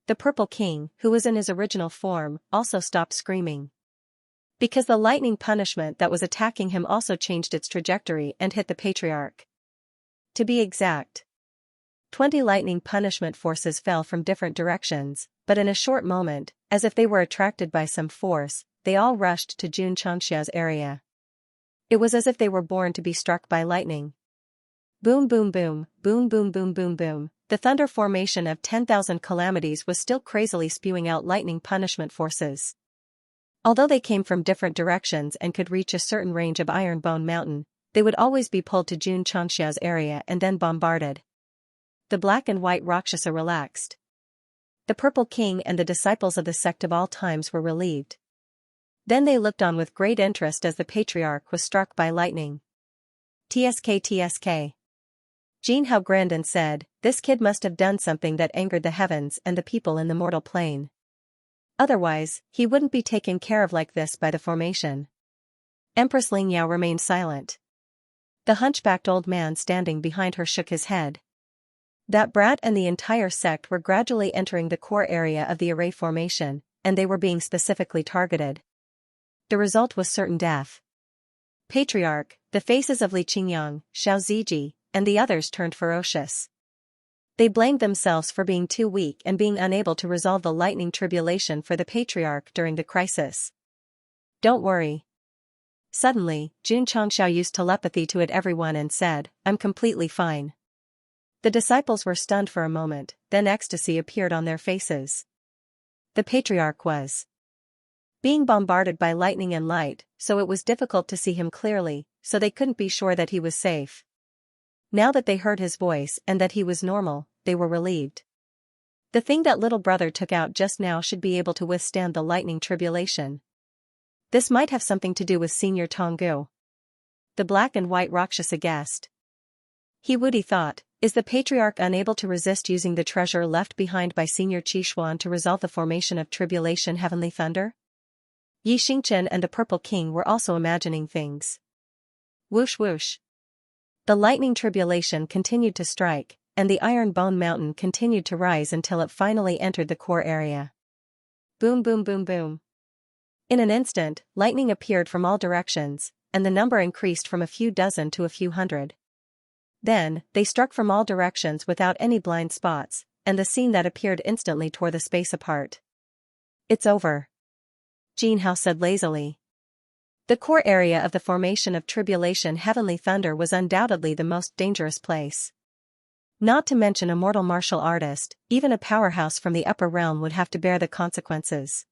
The Purple King, who was in his original form, also stopped screaming. Because the lightning punishment that was attacking him also changed its trajectory and hit the Patriarch. To be exact, 20 lightning punishment forces fell from different directions, but in a short moment, as if they were attracted by some force, they all rushed to Jun Changxia's area. It was as if they were born to be struck by lightning. Boom boom boom, boom boom boom boom boom. The thunder formation of 10,000 calamities was still crazily spewing out lightning punishment forces. Although they came from different directions and could reach a certain range of Iron Bone Mountain, they would always be pulled to Jun Changxia's area and then bombarded. The black and white Rakshasa relaxed. The Purple King and the disciples of the Sect of all times were relieved. Then they looked on with great interest as the Patriarch was struck by lightning. TSK TSK. Jean Hao grinned and said, this kid must have done something that angered the heavens and the people in the mortal plane. Otherwise, he wouldn't be taken care of like this by the formation. Empress Ling Yao remained silent. The hunchbacked old man standing behind her shook his head. That brat and the entire sect were gradually entering the core area of the array formation, and they were being specifically targeted. The result was certain death. Patriarch, the faces of Li Qingyang, Xiao Ziji, and the others turned ferocious. They blamed themselves for being too weak and being unable to resolve the lightning tribulation for the Patriarch during the crisis. Don't worry. Suddenly, Jun Changxiao used telepathy to everyone and said, I'm completely fine. The disciples were stunned for a moment, then ecstasy appeared on their faces. The Patriarch was being bombarded by lightning and light, so it was difficult to see him clearly, so they couldn't be sure that he was safe. Now that they heard his voice and that he was normal, they were relieved. The thing that little brother took out just now should be able to withstand the lightning tribulation. This might have something to do with Senior Tonggu. The black and white Rakshasa guessed. He would thought, is the Patriarch unable to resist using the treasure left behind by Senior Qishuan to resolve the formation of tribulation heavenly thunder? Yi Xingchen and the Purple King were also imagining things. Whoosh whoosh. The lightning tribulation continued to strike, and the Iron Bone Mountain continued to rise until it finally entered the core area. Boom boom boom boom. In an instant, lightning appeared from all directions, and the number increased from a few dozen to a few hundred. Then, they struck from all directions without any blind spots, and the scene that appeared instantly tore the space apart. It's over. Jean Hao said lazily. The core area of the formation of tribulation heavenly thunder was undoubtedly the most dangerous place. Not to mention a mortal martial artist, even a powerhouse from the upper realm would have to bear the consequences.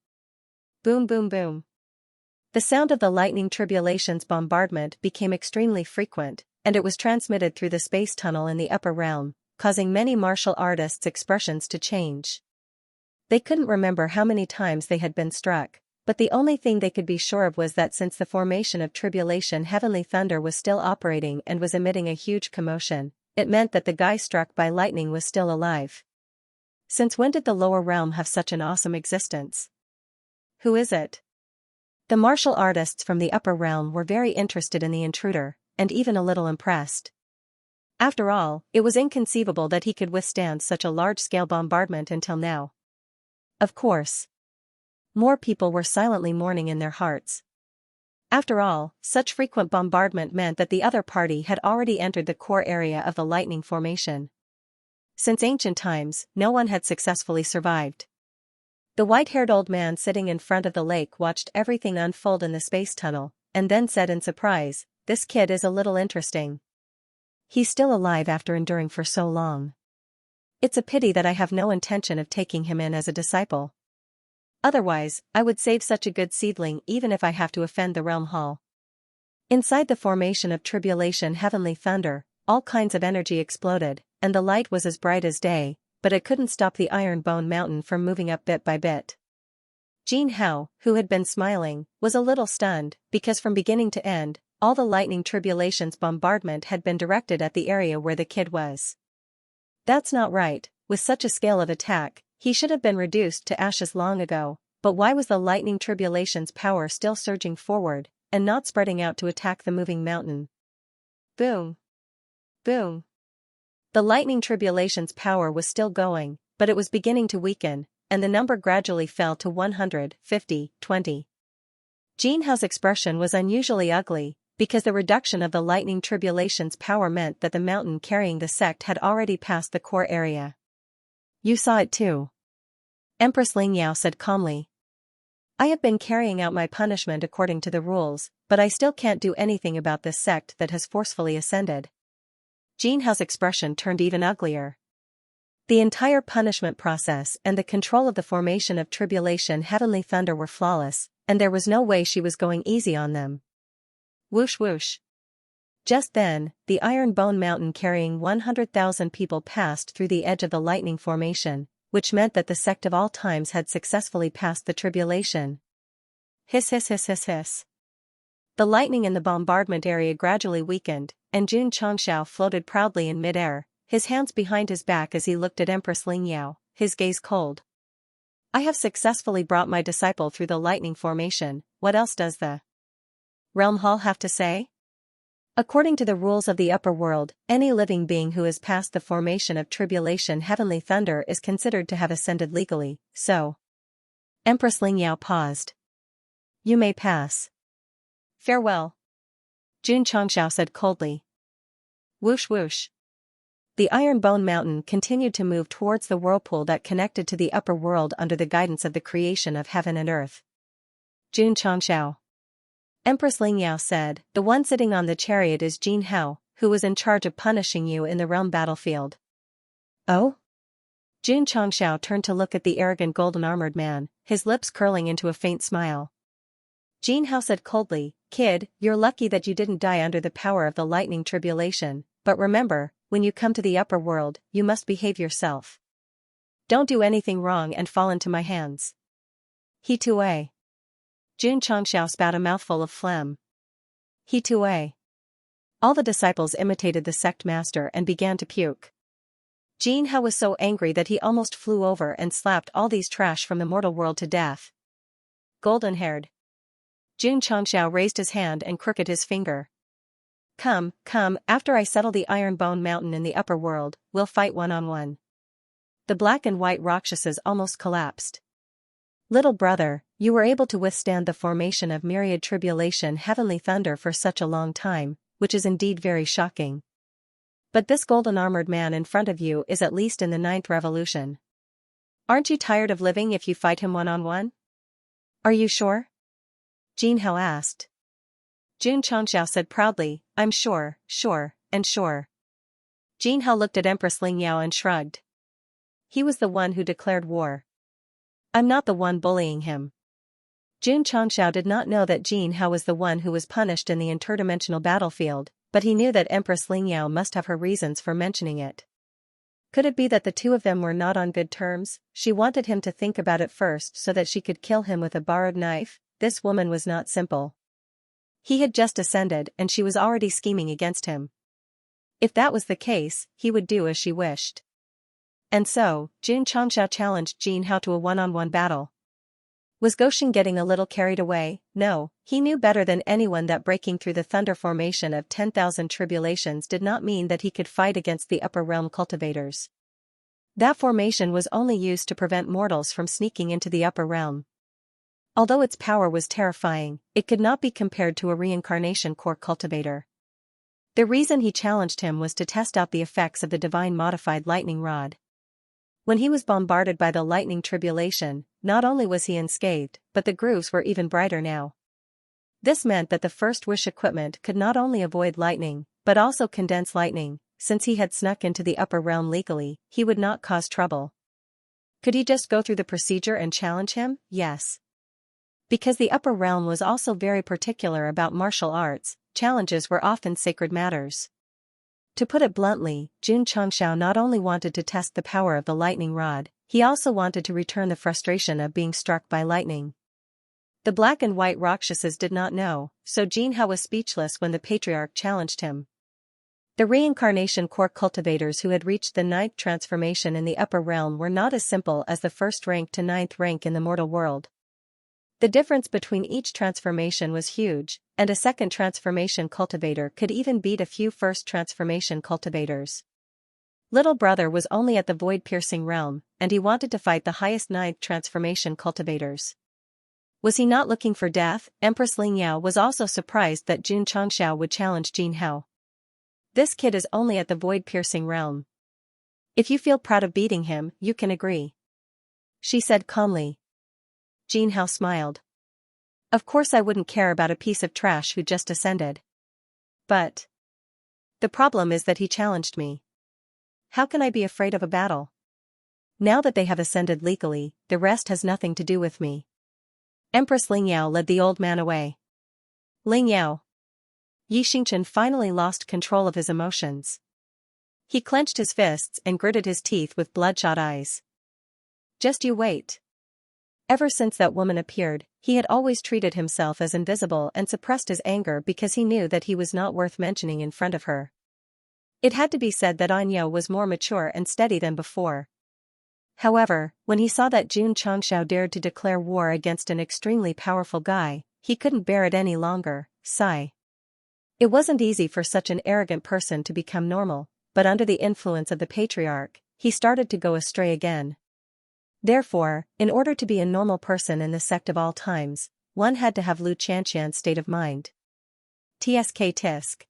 Boom boom boom. The sound of the lightning tribulation's bombardment became extremely frequent, and it was transmitted through the space tunnel in the upper realm, causing many martial artists' expressions to change. They couldn't remember how many times they had been struck, but the only thing they could be sure of was that since the formation of tribulation heavenly thunder was still operating and was emitting a huge commotion, it meant that the guy struck by lightning was still alive. Since when did the lower realm have such an awesome existence? Who is it? The martial artists from the upper realm were very interested in the intruder, and even a little impressed. After all, it was inconceivable that he could withstand such a large-scale bombardment until now. Of course, more people were silently mourning in their hearts. After all, such frequent bombardment meant that the other party had already entered the core area of the lightning formation. Since ancient times, no one had successfully survived. The white-haired old man sitting in front of the lake watched everything unfold in the space tunnel, and then said in surprise, "This kid is a little interesting. He's still alive after enduring for so long. It's a pity that I have no intention of taking him in as a disciple. Otherwise, I would save such a good seedling even if I have to offend the realm hall. Inside the formation of tribulation heavenly thunder, all kinds of energy exploded, and the light was as bright as day, but it couldn't stop the iron bone mountain from moving up bit by bit. Jin Hao, who had been smiling, was a little stunned, because from beginning to end, all the lightning tribulation's bombardment had been directed at the area where the kid was. That's not right. With such a scale of attack, he should have been reduced to ashes long ago, but why was the lightning tribulation's power still surging forward, and not spreading out to attack the moving mountain? Boom! Boom! The lightning tribulation's power was still going, but it was beginning to weaken, and the number gradually fell to 150, 20. Jin Hao's expression was unusually ugly, because the reduction of the lightning tribulation's power meant that the mountain carrying the sect had already passed the core area. You saw it too. Empress Lingyao said calmly. I have been carrying out my punishment according to the rules, but I still can't do anything about this sect that has forcefully ascended. Jin Hao's expression turned even uglier. The entire punishment process and the control of the formation of tribulation heavenly thunder were flawless, and there was no way she was going easy on them. Whoosh whoosh. Just then, the iron bone mountain carrying 100,000 people passed through the edge of the lightning formation, which meant that the sect of all times had successfully passed the tribulation. Hiss hiss hiss hiss hiss. The lightning in the bombardment area gradually weakened, and Jun Chongxiao floated proudly in midair, his hands behind his back as he looked at Empress Lingyao, his gaze cold. I have successfully brought my disciple through the lightning formation. What else does the Realm Hall have to say? According to the rules of the upper world, any living being who has passed the formation of tribulation heavenly thunder is considered to have ascended legally, so. Empress Lingyao paused. You may pass. Farewell. Jun Chongxiao said coldly. Whoosh whoosh. The iron bone mountain continued to move towards the whirlpool that connected to the upper world under the guidance of the creation of heaven and earth. Jun Chongxiao. Empress Lingyao said, the one sitting on the chariot is Jin Hao, who was in charge of punishing you in the realm battlefield. Oh? Jun Chongxiao turned to look at the arrogant golden-armored man, his lips curling into a faint smile. Jin Hao said coldly, Kid, you're lucky that you didn't die under the power of the lightning tribulation, but remember, when you come to the upper world, you must behave yourself. Don't do anything wrong and fall into my hands. He too. Jun Chongxiao spat a mouthful of phlegm. He too. All the disciples imitated the sect master and began to puke. Jin Hao was so angry that he almost flew over and slapped all these trash from the mortal world to death. Golden-haired. Jun Chongxiao raised his hand and crooked his finger. Come, after I settle the iron bone mountain in the upper world, we'll fight one-on-one. The black and white Rakshasas almost collapsed. Little brother, you were able to withstand the formation of myriad tribulation heavenly thunder for such a long time, which is indeed very shocking. But this golden-armored man in front of you is at least in the 9th revolution. Aren't you tired of living if you fight him one-on-one? Are you sure? Jin Hao asked. Jun Chongxiao said proudly, I'm sure, and sure. Jin Hao looked at Empress Lingyao and shrugged. He was the one who declared war. I'm not the one bullying him. Jun Chongxiao did not know that Jin Hao was the one who was punished in the interdimensional battlefield, but he knew that Empress Lingyao must have her reasons for mentioning it. Could it be that the two of them were not on good terms? She wanted him to think about it first so that she could kill him with a borrowed knife. This woman was not simple. He had just ascended and she was already scheming against him. If that was the case, he would do as she wished. And so, Jun Chongxiao challenged Jin Hao to a one-on-one battle. Was Goshen getting a little carried away? No, he knew better than anyone that breaking through the thunder formation of 10,000 tribulations did not mean that he could fight against the upper realm cultivators. That formation was only used to prevent mortals from sneaking into the upper realm. Although its power was terrifying, it could not be compared to a reincarnation core cultivator. The reason he challenged him was to test out the effects of the divine modified lightning rod. When he was bombarded by the lightning tribulation, not only was he unscathed, but the grooves were even brighter now. This meant that the first wish equipment could not only avoid lightning, but also condense lightning. Since he had snuck into the upper realm legally, he would not cause trouble. Could he just go through the procedure and challenge him? Yes. Because the upper realm was also very particular about martial arts, challenges were often sacred matters. To put it bluntly, Jun Changxiao not only wanted to test the power of the lightning rod, he also wanted to return the frustration of being struck by lightning. The black and white Rakshasas did not know, so Jin Hao was speechless when the patriarch challenged him. The reincarnation core cultivators who had reached the 9th transformation in the upper realm were not as simple as the 1st rank to 9th rank in the mortal world. The difference between each transformation was huge, and a 2nd transformation cultivator could even beat a few 1st transformation cultivators. Little brother was only at the void-piercing realm, and he wanted to fight the highest 9th transformation cultivators. Was he not looking for death? Empress Ling Yao was also surprised that Jun Changxiao would challenge Jin Hao. This kid is only at the void-piercing realm. If you feel proud of beating him, you can agree, she said calmly. Jin Hao smiled. Of course I wouldn't care about a piece of trash who just ascended. But the problem is that he challenged me. How can I be afraid of a battle? Now that they have ascended legally, the rest has nothing to do with me. Empress Ling Yao led the old man away. Ling Yao. Xianxia finally lost control of his emotions. He clenched his fists and gritted his teeth with bloodshot eyes. Just you wait. Ever since that woman appeared, he had always treated himself as invisible and suppressed his anger because he knew that he was not worth mentioning in front of her. It had to be said that Anyo was more mature and steady than before. However, when he saw that Jun Changxiao dared to declare war against an extremely powerful guy, he couldn't bear it any longer. Sigh. It wasn't easy for such an arrogant person to become normal, but under the influence of the patriarch, he started to go astray again. Therefore, in order to be a normal person in the sect of all times, one had to have Lu Qianqian's state of mind. Tsk tisk.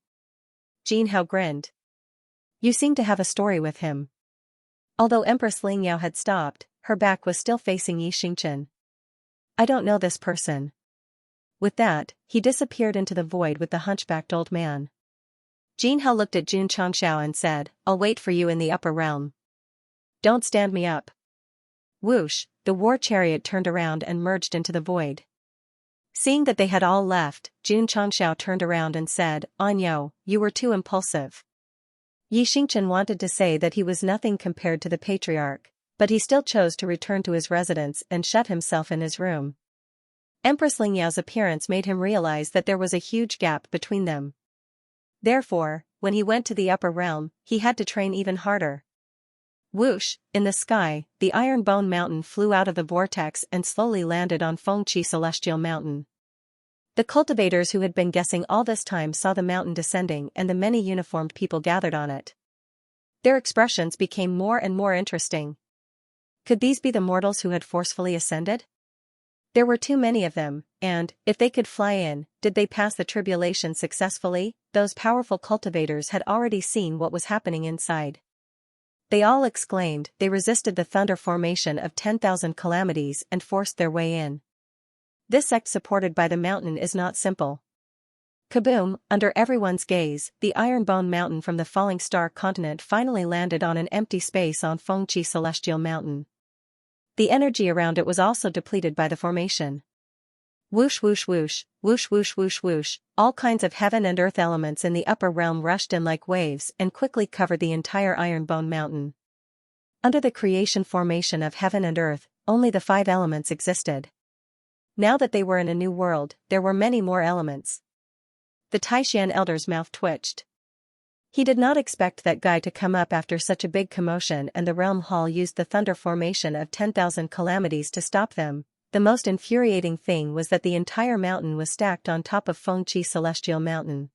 Jin Hao grinned. You seem to have a story with him. Although Empress Ling Yao had stopped, her back was still facing Xianxia. I don't know this person. With that, he disappeared into the void with the hunchbacked old man. Jin Hao looked at Jun Changxiao and said, I'll wait for you in the upper realm. Don't stand me up. Whoosh, the war chariot turned around and merged into the void. Seeing that they had all left, Jun Changxiao turned around and said, Anyo, you were too impulsive. Xianxia wanted to say that he was nothing compared to the patriarch, but he still chose to return to his residence and shut himself in his room. Empress Ling Yao's appearance made him realize that there was a huge gap between them. Therefore, when he went to the upper realm, he had to train even harder. Whoosh, in the sky, the Iron Bone Mountain flew out of the vortex and slowly landed on Fengqi Celestial Mountain. The cultivators who had been guessing all this time saw the mountain descending and the many uniformed people gathered on it. Their expressions became more and more interesting. Could these be the mortals who had forcefully ascended? There were too many of them, and, if they could fly in, did they pass the tribulation successfully? Those powerful cultivators had already seen what was happening inside. They all exclaimed, they resisted the thunder formation of 10,000 calamities and forced their way in. This sect supported by the mountain is not simple. Kaboom, under everyone's gaze, the Iron Bone Mountain from the falling star continent finally landed on an empty space on Fengqi Celestial Mountain. The energy around it was also depleted by the formation. Whoosh whoosh whoosh, whoosh whoosh whoosh whoosh, all kinds of heaven and earth elements in the upper realm rushed in like waves and quickly covered the entire Iron Bone Mountain. Under the creation formation of heaven and earth, only the 5 elements existed. Now that they were in a new world, there were many more elements. The Taishan elder's mouth twitched. He did not expect that guy to come up after such a big commotion, and the realm hall used the thunder formation of 10,000 calamities to stop them. The most infuriating thing was that the entire mountain was stacked on top of Fengqi Celestial Mountain.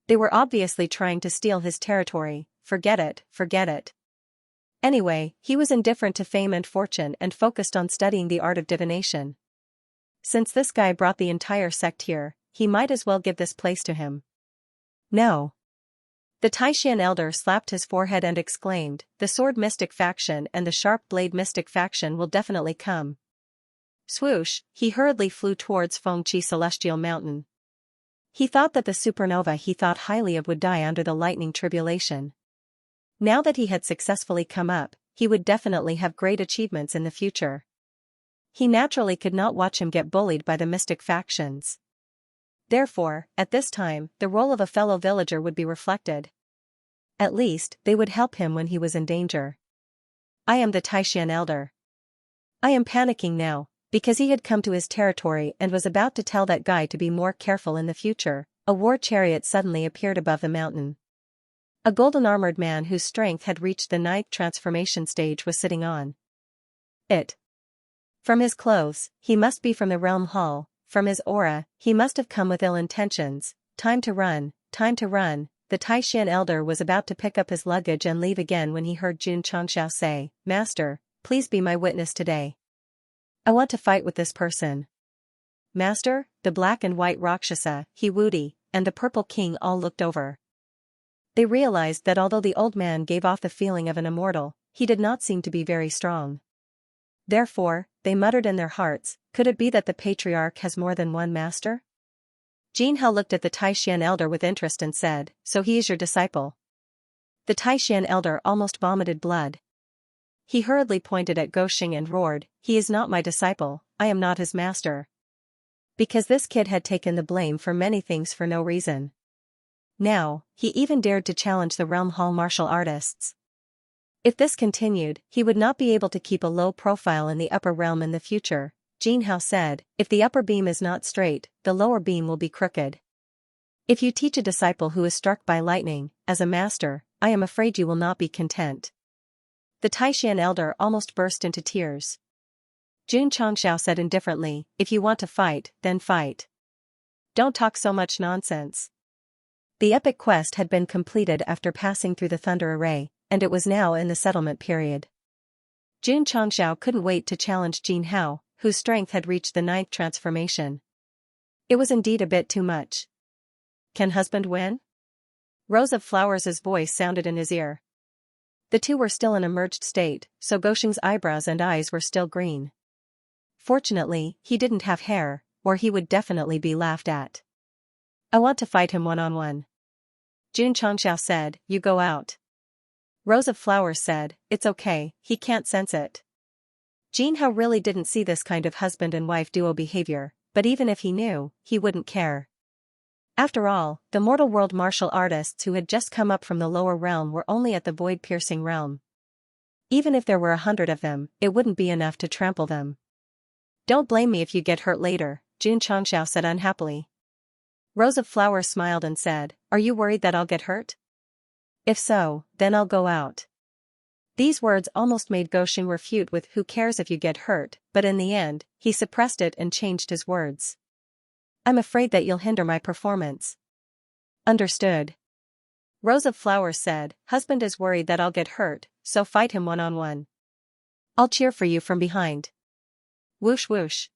They were obviously trying to steal his territory. Forget it, forget it. Anyway, he was indifferent to fame and fortune and focused on studying the art of divination. Since this guy brought the entire sect here, he might as well give this place to him. No. The Taishan elder slapped his forehead and exclaimed, the sword mystic faction and the sharp blade mystic faction will definitely come. Swoosh, he hurriedly flew towards Fengqi Celestial Mountain. He thought that the supernova he thought highly of would die under the lightning tribulation. Now that he had successfully come up, he would definitely have great achievements in the future. He naturally could not watch him get bullied by the mystic factions. Therefore, at this time, the role of a fellow villager would be reflected. At least, they would help him when he was in danger. I am the Taishan elder. I am panicking now, because he had come to his territory and was about to tell that guy to be more careful in the future. A war chariot suddenly appeared above the mountain. A golden-armored man whose strength had reached the 9th transformation stage was sitting on it. From his clothes, he must be from the realm hall. From his aura, he must have come with ill intentions. Time to run, time to run. The Taishan elder was about to pick up his luggage and leave again when he heard Xianxia say, Master, please be my witness today. I want to fight with this person. Master, the black and white Rakshasa, Hiwudi, and the purple king all looked over. They realized that although the old man gave off the feeling of an immortal, he did not seem to be very strong. Therefore, they muttered in their hearts, could it be that the patriarch has more than one master? Jinhao looked at the Taishan elder with interest and said, so he is your disciple. The Taishan elder almost vomited blood. He hurriedly pointed at Goxing and roared, he is not my disciple, I am not his master. Because this kid had taken the blame for many things for no reason. Now, he even dared to challenge the realm hall martial artists. If this continued, he would not be able to keep a low profile in the upper realm in the future. Jinhao said, if the upper beam is not straight, the lower beam will be crooked. If you teach a disciple who is struck by lightning, as a master, I am afraid you will not be content. The Taishan elder almost burst into tears. Jun Changxiao said indifferently, if you want to fight, then fight. Don't talk so much nonsense. The epic quest had been completed after passing through the Thunder Array, and it was now in the settlement period. Jun Changxiao couldn't wait to challenge Jinhao, whose strength had reached the 9th transformation. It was indeed a bit too much. Can husband win? Rose of Flowers' voice sounded in his ear. The two were still in a merged state, so Goxing's eyebrows and eyes were still green. Fortunately, he didn't have hair, or he would definitely be laughed at. I want to fight him one-on-one. Jun Changxiao said, you go out. Rose of Flowers said, it's okay, he can't sense it. Jinhao really didn't see this kind of husband and wife duo behavior, but even if he knew, he wouldn't care. After all, the mortal world martial artists who had just come up from the lower realm were only at the void-piercing realm. Even if there were 100 of them, it wouldn't be enough to trample them. Don't blame me if you get hurt later, Jun Changxiao said unhappily. Rose of Flowers smiled and said, are you worried that I'll get hurt? If so, then I'll go out. These words almost made Goxing refute with who cares if you get hurt, but in the end, he suppressed it and changed his words. I'm afraid that you'll hinder my performance. Understood. Rose of Flowers said, husband is worried that I'll get hurt, so fight him one-on-one. I'll cheer for you from behind. Whoosh whoosh.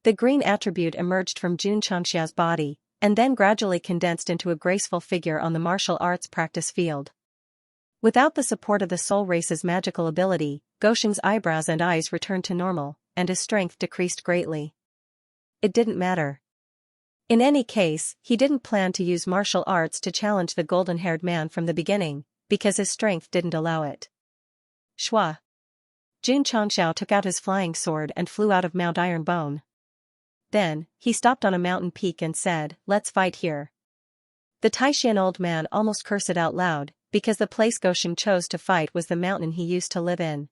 The green attribute emerged from Jun Changxiao's body, and then gradually condensed into a graceful figure on the martial arts practice field. Without the support of the soul race's magical ability, Goxing's eyebrows and eyes returned to normal, and his strength decreased greatly. It didn't matter. In any case, he didn't plan to use martial arts to challenge the golden-haired man from the beginning, because his strength didn't allow it. Shwa. Jun Changxiao took out his flying sword and flew out of Mount Ironbone. Then, he stopped on a mountain peak and said, let's fight here. The Taishan old man almost cursed it out loud, because the place Goxing chose to fight was the mountain he used to live in.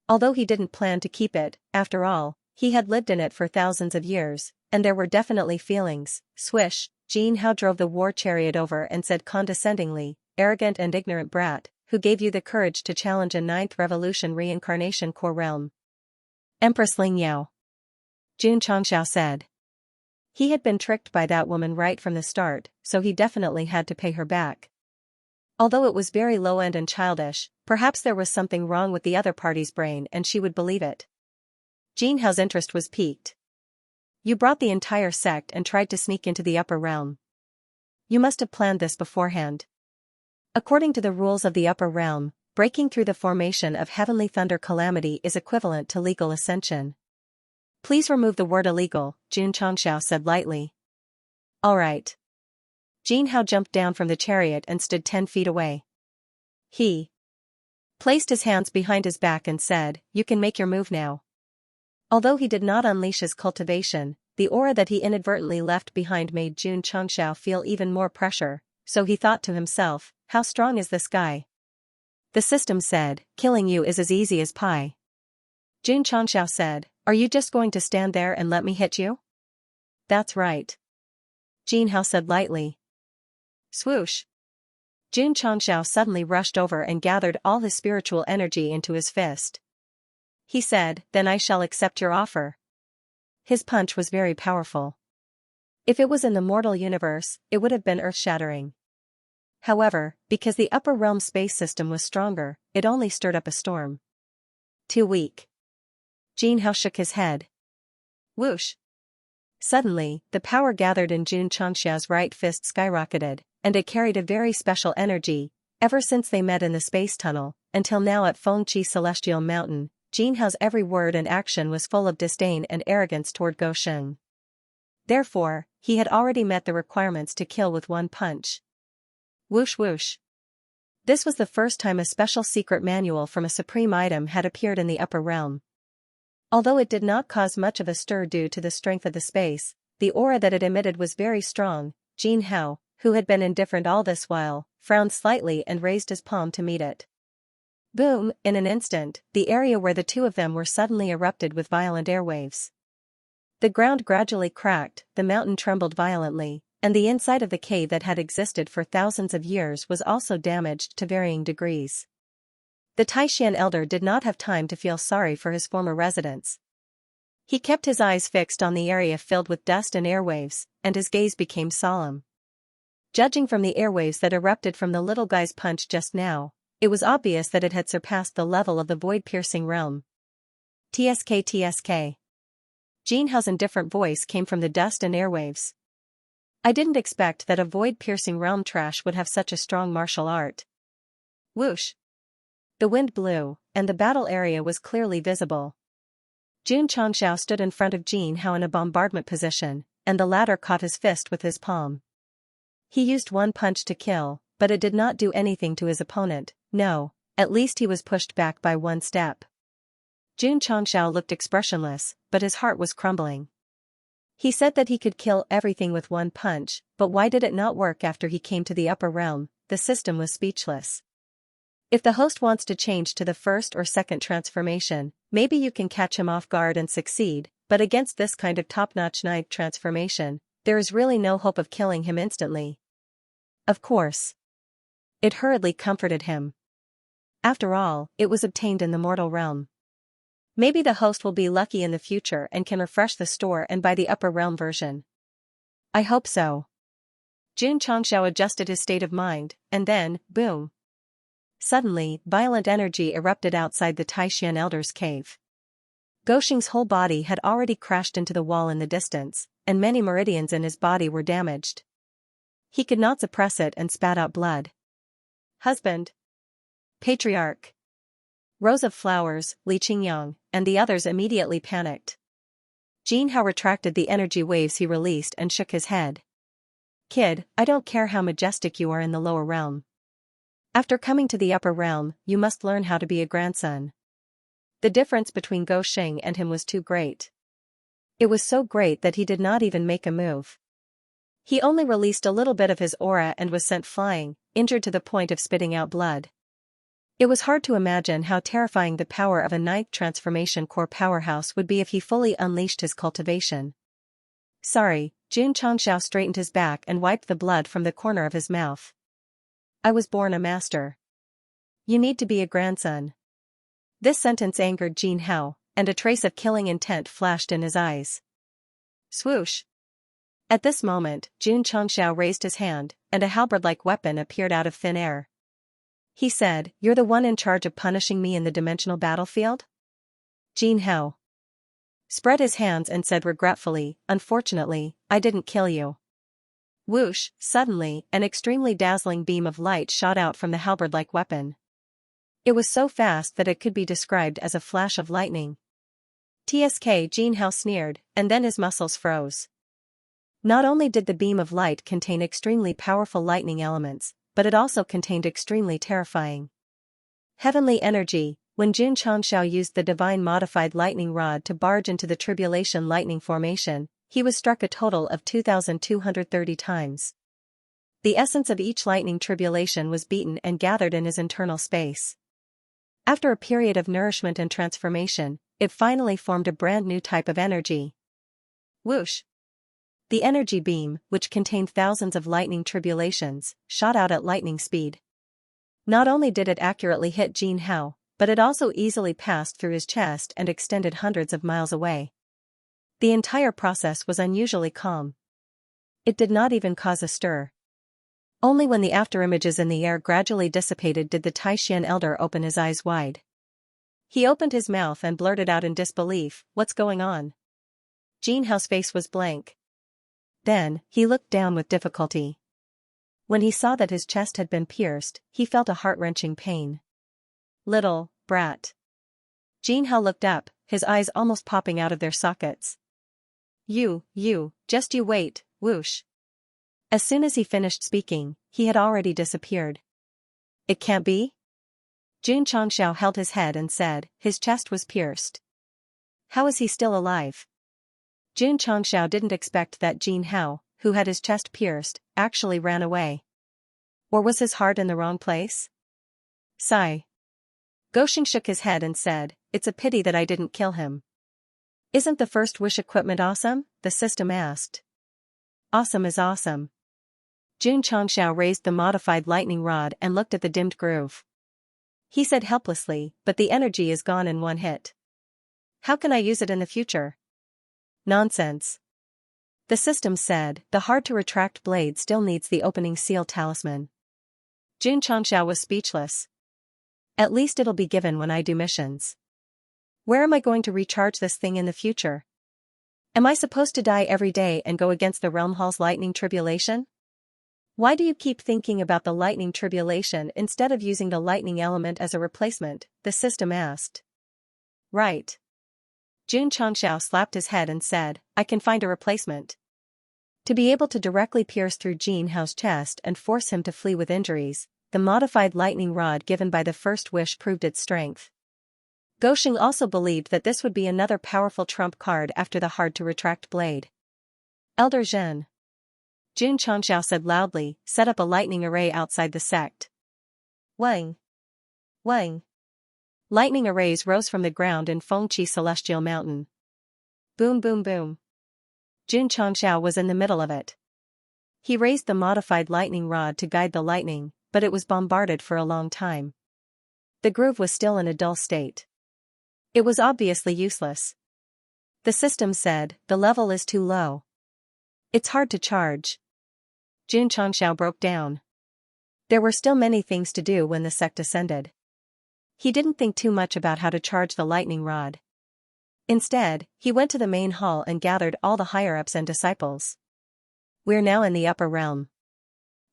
Although he didn't plan to keep it, after all, he had lived in it for thousands of years, and there were definitely feelings. Swish, Jinhao drove the war chariot over and said condescendingly, arrogant and ignorant brat, who gave you the courage to challenge a 9th revolution reincarnation core realm? Empress Ling Yao. Jun Changxiao said. He had been tricked by that woman right from the start, so he definitely had to pay her back. Although it was very low-end and childish, perhaps there was something wrong with the other party's brain and she would believe it. Jinhao's interest was piqued. You brought the entire sect and tried to sneak into the upper realm. You must have planned this beforehand. According to the rules of the upper realm, breaking through the formation of heavenly thunder calamity is equivalent to legal ascension. Please remove the word illegal, Jun Changxiao said lightly. All right. Jinhao jumped down from the chariot and stood 10 feet away. Please placed his hands behind his back and said, "You can make your move now." Although he did not unleash his cultivation, the aura that he inadvertently left behind made Xianxia feel even more pressure, so he thought to himself, how strong is this guy? The system said, killing you is as easy as pie. Xianxia said, are you just going to stand there and let me hit you? That's right. Xianxia said lightly. Swoosh. Xianxia suddenly rushed over and gathered all his spiritual energy into his fist. He said, then I shall accept your offer. His punch was very powerful. If it was in the mortal universe, it would have been earth-shattering. However, because the upper realm space system was stronger, it only stirred up a storm. Too weak. Xianxia shook his head. Whoosh. Suddenly, the power gathered in Xianxia's right fist skyrocketed, and it carried a very special energy, ever since they met in the space tunnel, until now at Fengqi Celestial Mountain. Xianxia's every word and action was full of disdain and arrogance toward Gou Sheng. Therefore, he had already met the requirements to kill with one punch. Whoosh whoosh. This was the first time a special secret manual from a supreme item had appeared in the upper realm. Although it did not cause much of a stir due to the strength of the space, the aura that it emitted was very strong. Xianxia, who had been indifferent all this while, frowned slightly and raised his palm to meet it. Boom, in an instant, the area where the two of them were suddenly erupted with violent airwaves. The ground gradually cracked, the mountain trembled violently, and the inside of the cave that had existed for thousands of years was also damaged to varying degrees. The Taishan elder did not have time to feel sorry for his former residents. He kept his eyes fixed on the area filled with dust and airwaves, and his gaze became solemn. Judging from the airwaves that erupted from the little guy's punch just now, it was obvious that it had surpassed the level of the void-piercing realm. TSK TSK. Xianxia's indifferent voice came from the dust and airwaves. I didn't expect that a void-piercing realm trash would have such a strong martial art. Whoosh. The wind blew, and the battle area was clearly visible. Xianxia stood in front of Xianxia in a bombardment position, and the latter caught his fist with his palm. He used one punch to kill, but it did not do anything to his opponent. No, at least he was pushed back by one step. Xianxia looked expressionless, but his heart was crumbling. He said that he could kill everything with one punch, but why did it not work after he came to the upper realm? The system was speechless. If the host wants to change to the first or second transformation, maybe you can catch him off guard and succeed, but against this kind of top-notch ninth transformation, there is really no hope of killing him instantly. Of course. It hurriedly comforted him. After all, it was obtained in the mortal realm. Maybe the host will be lucky in the future and can refresh the store and buy the upper realm version. I hope so. Xianxia adjusted his state of mind, and then, boom. Suddenly, violent energy erupted outside the Taishan elder's cave. Gou Sheng's whole body had already crashed into the wall in the distance, and many meridians in his body were damaged. He could not suppress it and spat out blood. Husband. Patriarch. Rows of flowers, Li Qingyang, and the others immediately panicked. Xianxia retracted the energy waves he released and shook his head. Kid, I don't care how majestic you are in the lower realm. After coming to the upper realm, you must learn how to be a grandson. The difference between Gou Sheng and him was too great. It was so great that he did not even make a move. He only released a little bit of his aura and was sent flying, injured to the point of spitting out blood. It was hard to imagine how terrifying the power of a ninth transformation core powerhouse would be if he fully unleashed his cultivation. Sorry, Xianxia straightened his back and wiped the blood from the corner of his mouth. I was born a master. You need to be a grandson. This sentence angered Xianxia, and a trace of killing intent flashed in his eyes. Swoosh. At this moment, Xianxia raised his hand, and a halberd-like weapon appeared out of thin air. He said, You're the one in charge of punishing me in the dimensional battlefield? Xianxia spread his hands and said regretfully, Unfortunately, I didn't kill you. Whoosh, suddenly, an extremely dazzling beam of light shot out from the halberd-like weapon. It was so fast that it could be described as a flash of lightning. TSK Xianxia sneered, and then his muscles froze. Not only did the beam of light contain extremely powerful lightning elements, but it also contained extremely terrifying Heavenly energy. When Jun Changxiao used the divine modified lightning rod to barge into the tribulation lightning formation, he was struck a total of 2,230 times. The essence of each lightning tribulation was beaten and gathered in his internal space. After a period of nourishment and transformation, it finally formed a brand new type of energy. Whoosh! The energy beam, which contained thousands of lightning tribulations, shot out at lightning speed. Not only did it accurately hit Jin Hao, but it also easily passed through his chest and extended hundreds of miles away. The entire process was unusually calm. It did not even cause a stir. Only when the afterimages in the air gradually dissipated did the Taishan elder open his eyes wide. He opened his mouth and blurted out in disbelief, "What's going on?" Jin Hao's face was blank. Then, he looked down with difficulty. When he saw that his chest had been pierced, he felt a heart-wrenching pain. "Little brat." Jin Hao looked up, his eyes almost popping out of their sockets. Just you wait, whoosh." As soon as he finished speaking, he had already disappeared. "It can't be?" Jun Changxiao held his head and said, "His chest was pierced. How is he still alive?" Jun Changxiao didn't expect that Jin Hao, who had his chest pierced, actually ran away. Or was his heart in the wrong place? Sigh. Gosheng shook his head and said, "It's a pity that I didn't kill him." "Isn't the first wish equipment awesome?" the system asked. "Awesome is awesome." Jun Changxiao raised the modified lightning rod and looked at the dimmed groove. He said helplessly, "But the energy is gone in one hit. How can I use it in the future?" "Nonsense." The system said, "The hard-to-retract blade still needs the opening seal talisman." Jun Changxiao was speechless. "At least it'll be given when I do missions. Where am I going to recharge this thing in the future? Am I supposed to die every day and go against the Realm Hall's lightning tribulation? Why do you keep thinking about the lightning tribulation instead of using the lightning element as a replacement?" the system asked. "Right." Jun Changxiao slapped his head and said, "I can find a replacement." To be able to directly pierce through Jin Hao's chest and force him to flee with injuries, the modified lightning rod given by the first wish proved its strength. Gosheng also believed that this would be another powerful trump card after the hard-to-retract blade. "Elder Zhen," Jun Changxiao said loudly, "set up a lightning array outside the sect." Wang! Wang! Lightning arrays rose from the ground in Fengqi Celestial Mountain. Boom boom boom. Jun Changxiao was in the middle of it. He raised the modified lightning rod to guide the lightning, but it was bombarded for a long time. The groove was still in a dull state. It was obviously useless. The system said, "The level is too low. It's hard to charge." Jun Changxiao broke down. There were still many things to do when the sect ascended. He didn't think too much about how to charge the lightning rod. Instead, he went to the main hall and gathered all the higher-ups and disciples. "We're now in the upper realm.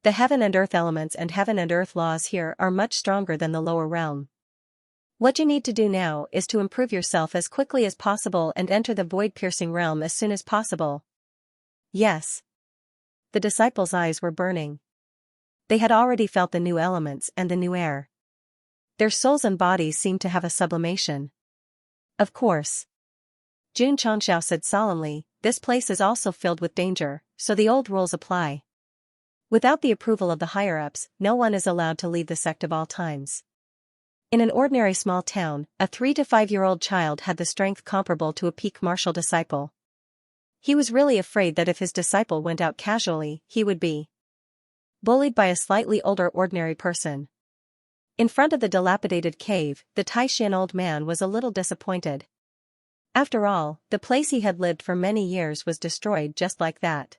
The heaven and earth elements and heaven and earth laws here are much stronger than the lower realm. What you need to do now is to improve yourself as quickly as possible and enter the void-piercing realm as soon as possible." "Yes." The disciples' eyes were burning. They had already felt the new elements and the new air. Their souls and bodies seemed to have a sublimation. "Of course." Jun Changxiao said solemnly, "This place is also filled with danger, so the old rules apply. Without the approval of the higher-ups, no one is allowed to leave the sect of all times." In an ordinary small town, a 3 to 5-year-old child had the strength comparable to a peak martial disciple. He was really afraid that if his disciple went out casually, he would be bullied by a slightly older ordinary person. In front of the dilapidated cave, the Taishan old man was a little disappointed. After all, the place he had lived for many years was destroyed just like that.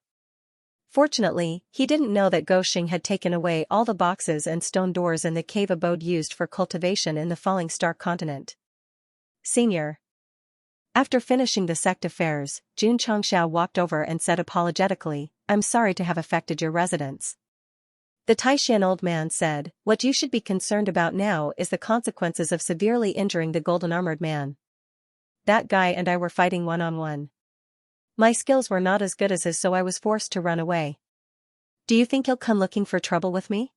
Fortunately, he didn't know that Gosheng had taken away all the boxes and stone doors in the cave abode used for cultivation in the Falling Star continent. "Senior." After finishing the sect affairs, Jun Changxiao walked over and said apologetically, "I'm sorry to have affected your residence." The Taishan old man said, "What you should be concerned about now is the consequences of severely injuring the golden armored man. That guy and I were fighting one-on-one. My skills were not as good as his, so I was forced to run away. Do you think he'll come looking for trouble with me?"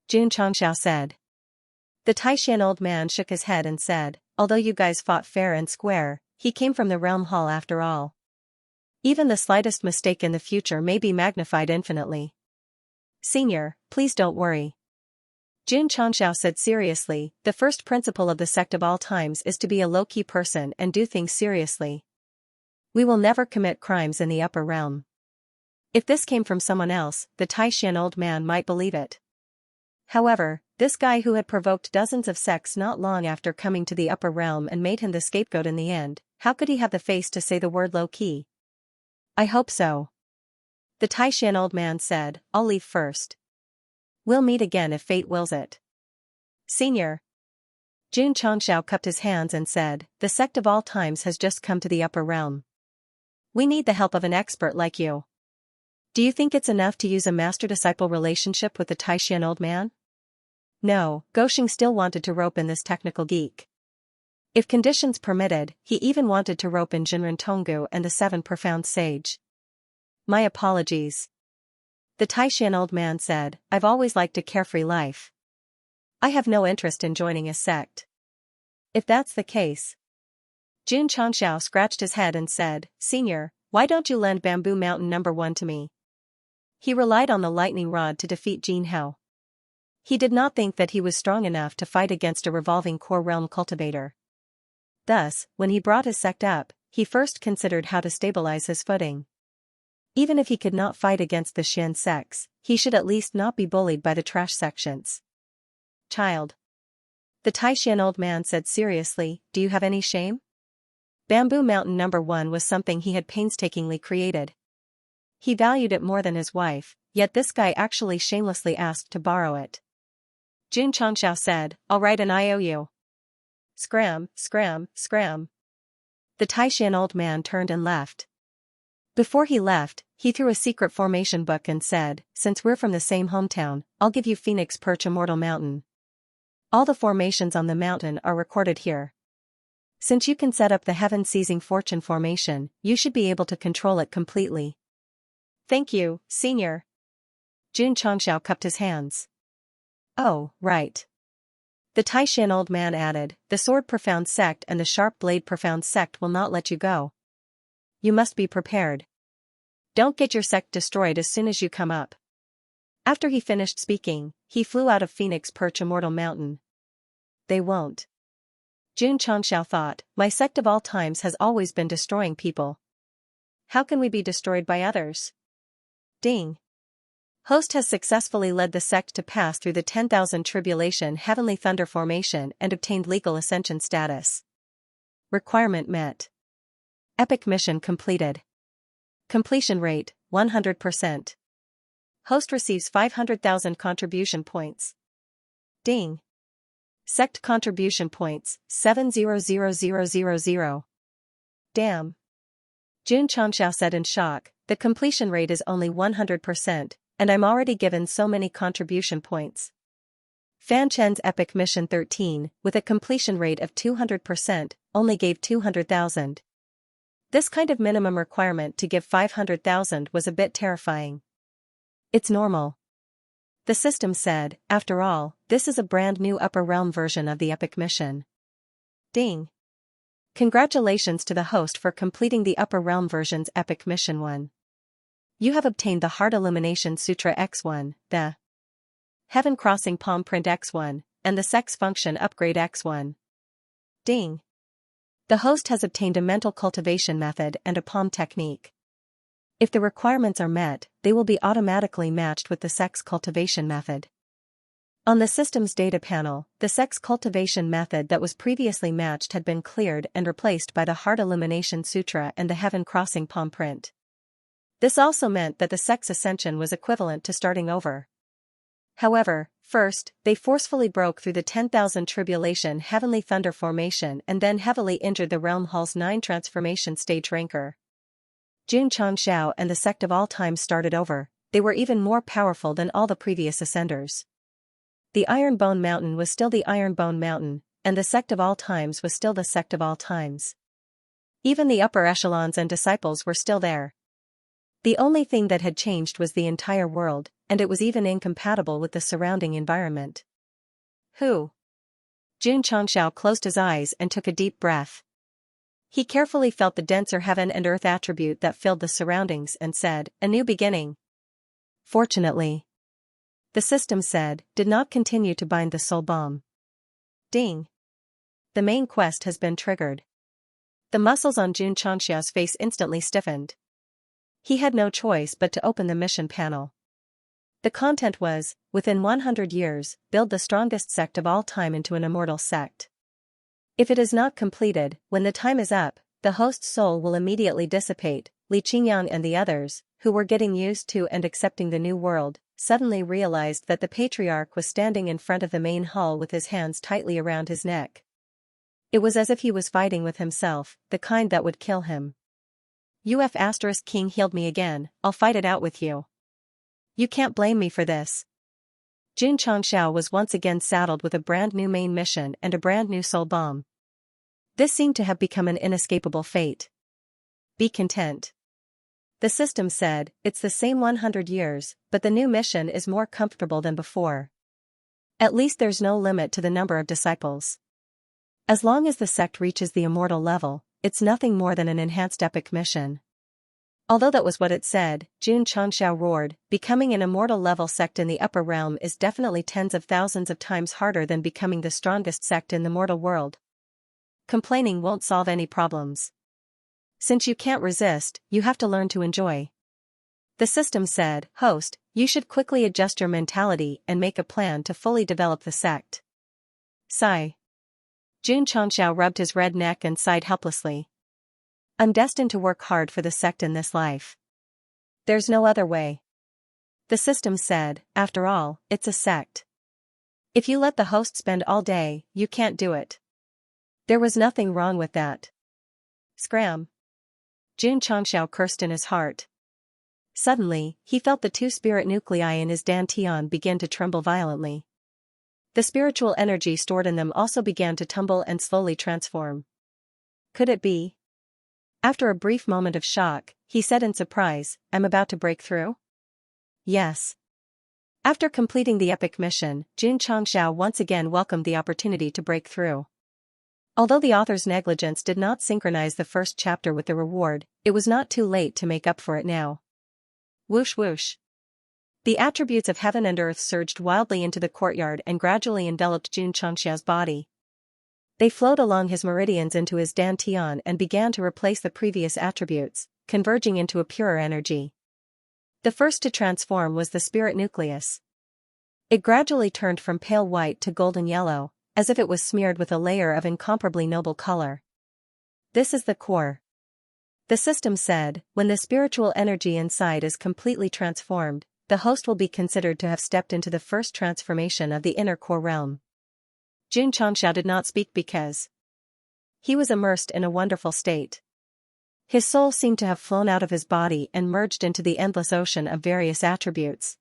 Jun Changxiao said. The Taishan old man shook his head and said, although you guys fought fair and square, he came from the realm hall after all. Even the slightest mistake in the future may be magnified infinitely. Senior, please don't worry. Jun Changxiao said seriously, the first principle of the sect of all times is to be a low-key person and do things seriously. We will never commit crimes in the upper realm. If this came from someone else, the Taishan old man might believe it. However, this guy who had provoked dozens of sects not long after coming to the upper realm and made him the scapegoat in the end, how could he have the face to say the word low-key? I hope so. The Taishan old man said, I'll leave first. We'll meet again if fate wills it. Senior. Jun Changxiao cupped his hands and said, the sect of all times has just come to the upper realm. We need the help of an expert like you. Do you think it's enough to use a master-disciple relationship with the Taishan old man? No, Goxing still wanted to rope in this technical geek. If conditions permitted, he even wanted to rope in Jinren Tonggu and the 7 profound sage. My apologies. The Taishan old man said, I've always liked a carefree life. I have no interest in joining a sect. If that's the case. Jun Changxiao scratched his head and said, Senior, why don't you lend Bamboo Mountain No. 1 to me? He relied on the lightning rod to defeat Jin Hao. He did not think that he was strong enough to fight against a revolving core realm cultivator. Thus, when he brought his sect up, he first considered how to stabilize his footing. Even if he could not fight against the Xian sects, he should at least not be bullied by the trash sections. Child. The Taishan old man said seriously, do you have any shame? Bamboo Mountain No. 1 was something he had painstakingly created. He valued it more than his wife, yet this guy actually shamelessly asked to borrow it. Jun Changxiao said, I'll write an IOU. Scram, scram, scram. The Taishan old man turned and left. Before he left, he threw a secret formation book and said, since we're from the same hometown, I'll give you Phoenix Perch Immortal Mountain. All the formations on the mountain are recorded here. Since you can set up the heaven-seizing fortune formation, you should be able to control it completely. Thank you, Senior. Jun Changxiao cupped his hands. Oh, right. The Taishan old man added, the Sword Profound Sect and the Sharp Blade Profound Sect will not let you go. You must be prepared. Don't get your sect destroyed as soon as you come up. After he finished speaking, he flew out of Phoenix Perch Immortal Mountain. They won't. Jun Changxiao thought, my sect of all times has always been destroying people. How can we be destroyed by others? Ding. Host has successfully led the sect to pass through the 10,000 Tribulation Heavenly Thunder Formation and obtained legal ascension status. Requirement met. Epic mission completed. Completion rate, 100%. Host receives 500,000 contribution points. Ding. Sect contribution points, 700,000. Damn. Jun Changxiao said in shock, the completion rate is only 100%, and I'm already given so many contribution points. Fan Chen's Epic Mission 13, with a completion rate of 200%, only gave 200,000. This kind of minimum requirement to give 500,000 was a bit terrifying. It's normal. The system said, after all, this is a brand new upper realm version of the Epic Mission. Ding. Congratulations to the host for completing the upper realm version's Epic Mission 1. You have obtained the Heart Illumination Sutra X1, the Heaven Crossing Palm Print X1, and the Sex Function Upgrade X1. Ding. The host has obtained a mental cultivation method and a palm technique. If the requirements are met, they will be automatically matched with the sex cultivation method. On the system's data panel, the sex cultivation method that was previously matched had been cleared and replaced by the Heart Illumination Sutra and the Heaven Crossing Palm Print. This also meant that the sex ascension was equivalent to starting over. However, first, they forcefully broke through the 10,000 Tribulation Heavenly Thunder Formation and then heavily injured the Realm Hall's 9 Transformation Stage ranker. Jun Changxiao and the Sect of all times started over. They were even more powerful than all the previous ascenders. The Ironbone Mountain was still the Ironbone Mountain, and the Sect of all times was still the Sect of all times. Even the upper echelons and disciples were still there. The only thing that had changed was the entire world, and it was even incompatible with the surrounding environment. Who? Xianxia closed his eyes and took a deep breath. He carefully felt the denser heaven and earth attribute that filled the surroundings and said, "A new beginning." Fortunately, the system said, did not continue to bind the soul bomb. Ding. The main quest has been triggered. The muscles on Xianxia's face instantly stiffened. He had no choice but to open the mission panel. The content was, within 100 years, build the strongest sect of all time into an immortal sect. If it is not completed, when the time is up, the host's soul will immediately dissipate. Li Qingyang and the others, who were getting used to and accepting the new world, suddenly realized that the patriarch was standing in front of the main hall with his hands tightly around his neck. It was as if he was fighting with himself, the kind that would kill him. King healed me again, I'll fight it out with you. You can't blame me for this. Xianxia was once again saddled with a brand new main mission and a brand new soul bomb. This seemed to have become an inescapable fate. Be content. The system said, it's the same 100 years, but the new mission is more comfortable than before. At least there's no limit to the number of disciples. As long as the sect reaches the immortal level, it's nothing more than an enhanced epic mission. Although that was what it said, Xianxia roared, becoming an immortal level sect in the upper realm is definitely tens of thousands of times harder than becoming the strongest sect in the mortal world. Complaining won't solve any problems. Since you can't resist, you have to learn to enjoy. The system said, host, you should quickly adjust your mentality and make a plan to fully develop the sect. Sigh. Xianxia rubbed his red neck and sighed helplessly. I'm destined to work hard for the sect in this life. There's no other way. The system said, after all, it's a sect. If you let the host spend all day, you can't do it. There was nothing wrong with that. Scram. Xianxia cursed in his heart. Suddenly, he felt the two spirit nuclei in his dantian begin to tremble violently. The spiritual energy stored in them also began to tumble and slowly transform. Could it be? After a brief moment of shock, he said in surprise, I'm about to break through? Yes. After completing the epic mission, Xianxia once again welcomed the opportunity to break through. Although the author's negligence did not synchronize the first chapter with the reward, it was not too late to make up for it now. Whoosh whoosh. The attributes of heaven and earth surged wildly into the courtyard and gradually enveloped Xianxia's body. They flowed along his meridians into his dantian and began to replace the previous attributes, converging into a purer energy. The first to transform was the spirit nucleus. It gradually turned from pale white to golden yellow, as if it was smeared with a layer of incomparably noble color. This is the core. The system said, when the spiritual energy inside is completely transformed, the host will be considered to have stepped into the first transformation of the inner core realm. Xianxia did not speak because he was immersed in a wonderful state. His soul seemed to have flown out of his body and merged into the endless ocean of various attributes.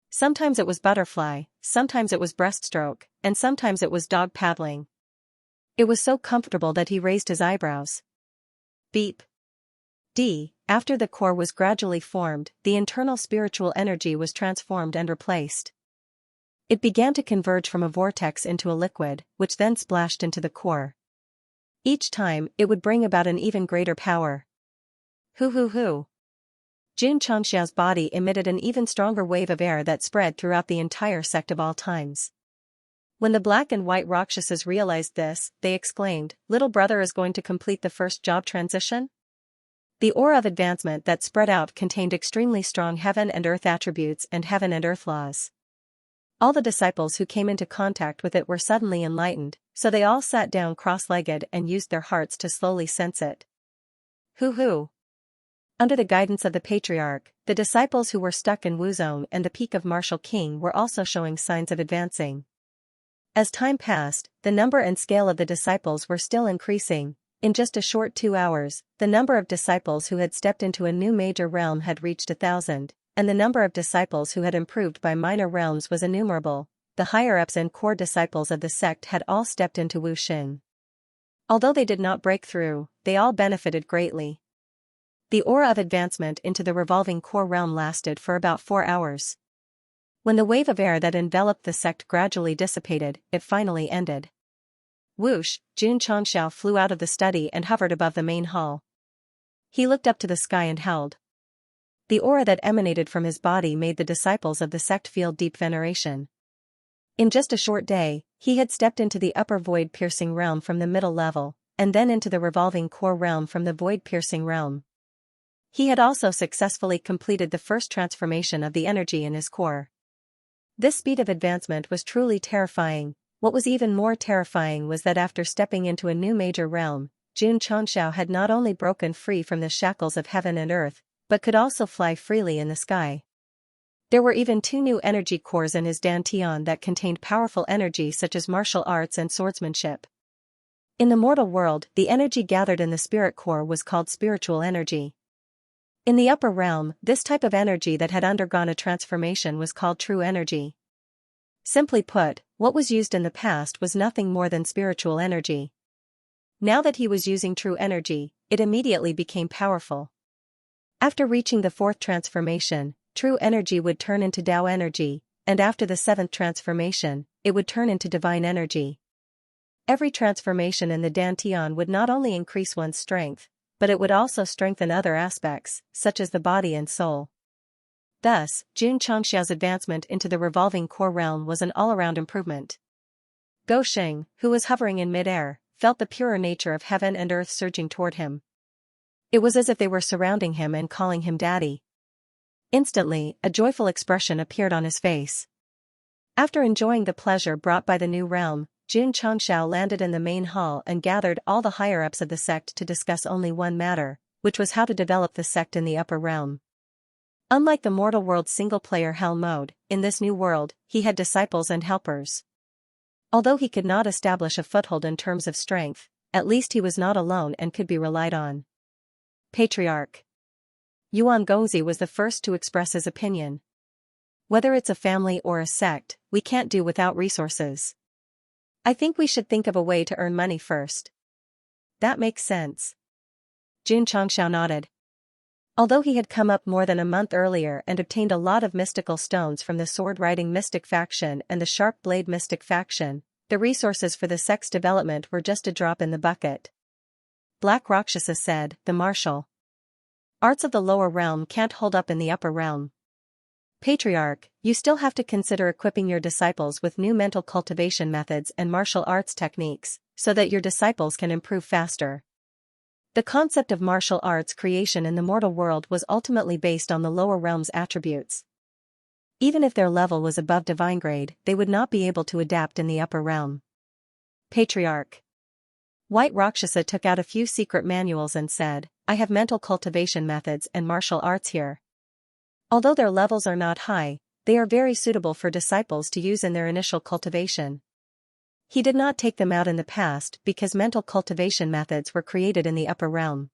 Sometimes it was butterfly, sometimes it was breaststroke, and sometimes it was dog paddling. It was so comfortable that he raised his eyebrows. Beep. After the core was gradually formed, the internal spiritual energy was transformed and replaced. It began to converge from a vortex into a liquid, which then splashed into the core. Each time, it would bring about an even greater power. Hoo. Xianxia's body emitted an even stronger wave of air that spread throughout the entire sect of all times. When the black and white Rakshasas realized this, they exclaimed, Little brother is going to complete the first job transition? The aura of advancement that spread out contained extremely strong heaven and earth attributes and heaven and earth laws. All the disciples who came into contact with it were suddenly enlightened, so they all sat down cross-legged and used their hearts to slowly sense it. Hoo. Under the guidance of the patriarch, the disciples who were stuck in Wuzong and the peak of Martial King were also showing signs of advancing. As time passed, the number and scale of the disciples were still increasing. In just a short 2 hours, the number of disciples who had stepped into a new major realm had reached 1,000. And the number of disciples who had improved by minor realms was innumerable. The higher-ups and core disciples of the sect had all stepped into Wuxing. Although they did not break through, they all benefited greatly. The aura of advancement into the revolving core realm lasted for about 4 hours. When the wave of air that enveloped the sect gradually dissipated, it finally ended. Whoosh, Jun Changxiao flew out of the study and hovered above the main hall. He looked up to the sky and held. The aura that emanated from his body made the disciples of the sect feel deep veneration. In just a short day, he had stepped into the upper void-piercing realm from the middle level, and then into the revolving core realm from the void-piercing realm. He had also successfully completed the first transformation of the energy in his core. This speed of advancement was truly terrifying. What was even more terrifying was that after stepping into a new major realm, Jun Changxiao had not only broken free from the shackles of heaven and earth, but could also fly freely in the sky. There were even 2 new energy cores in his dantian that contained powerful energy such as martial arts and swordsmanship. In the mortal world, the energy gathered in the spirit core was called spiritual energy. In the upper realm, this type of energy that had undergone a transformation was called true energy. Simply put, what was used in the past was nothing more than spiritual energy. Now that he was using true energy, it immediately became powerful. After reaching the 4th transformation, true energy would turn into Tao energy, and after the 7th transformation, it would turn into divine energy. Every transformation in the dantian would not only increase one's strength, but it would also strengthen other aspects, such as the body and soul. Thus, Jun Changxiao's advancement into the revolving core realm was an all-around improvement. Go Sheng, who was hovering in mid-air, felt the purer nature of heaven and earth surging toward him. It was as if they were surrounding him and calling him daddy. Instantly, a joyful expression appeared on his face. After enjoying the pleasure brought by the new realm, Jun Changxiao landed in the main hall and gathered all the higher-ups of the sect to discuss only one matter, which was how to develop the sect in the upper realm. Unlike the mortal world's single-player hell mode, in this new world, he had disciples and helpers. Although he could not establish a foothold in terms of strength, at least he was not alone and could be relied on. Patriarch Yuan Gongzi was the first to express his opinion. Whether it's a family or a sect, we can't do without resources. I think we should think of a way to earn money first. That makes sense. Jun Changxiao nodded. Although he had come up more than a month earlier and obtained a lot of mystical stones from the sword-riding mystic faction and the sharp blade mystic faction, the resources for the sect's development were just a drop in the bucket. Black Rakshasa said, the martial arts of the lower realm can't hold up in the upper realm. Patriarch, you still have to consider equipping your disciples with new mental cultivation methods and martial arts techniques, so that your disciples can improve faster. The concept of martial arts creation in the mortal world was ultimately based on the lower realm's attributes. Even if their level was above divine grade, they would not be able to adapt in the upper realm. Patriarch White Rakshasa took out a few secret manuals and said, I have mental cultivation methods and martial arts here. Although their levels are not high, they are very suitable for disciples to use in their initial cultivation. He did not take them out in the past because mental cultivation methods were created in the upper realm.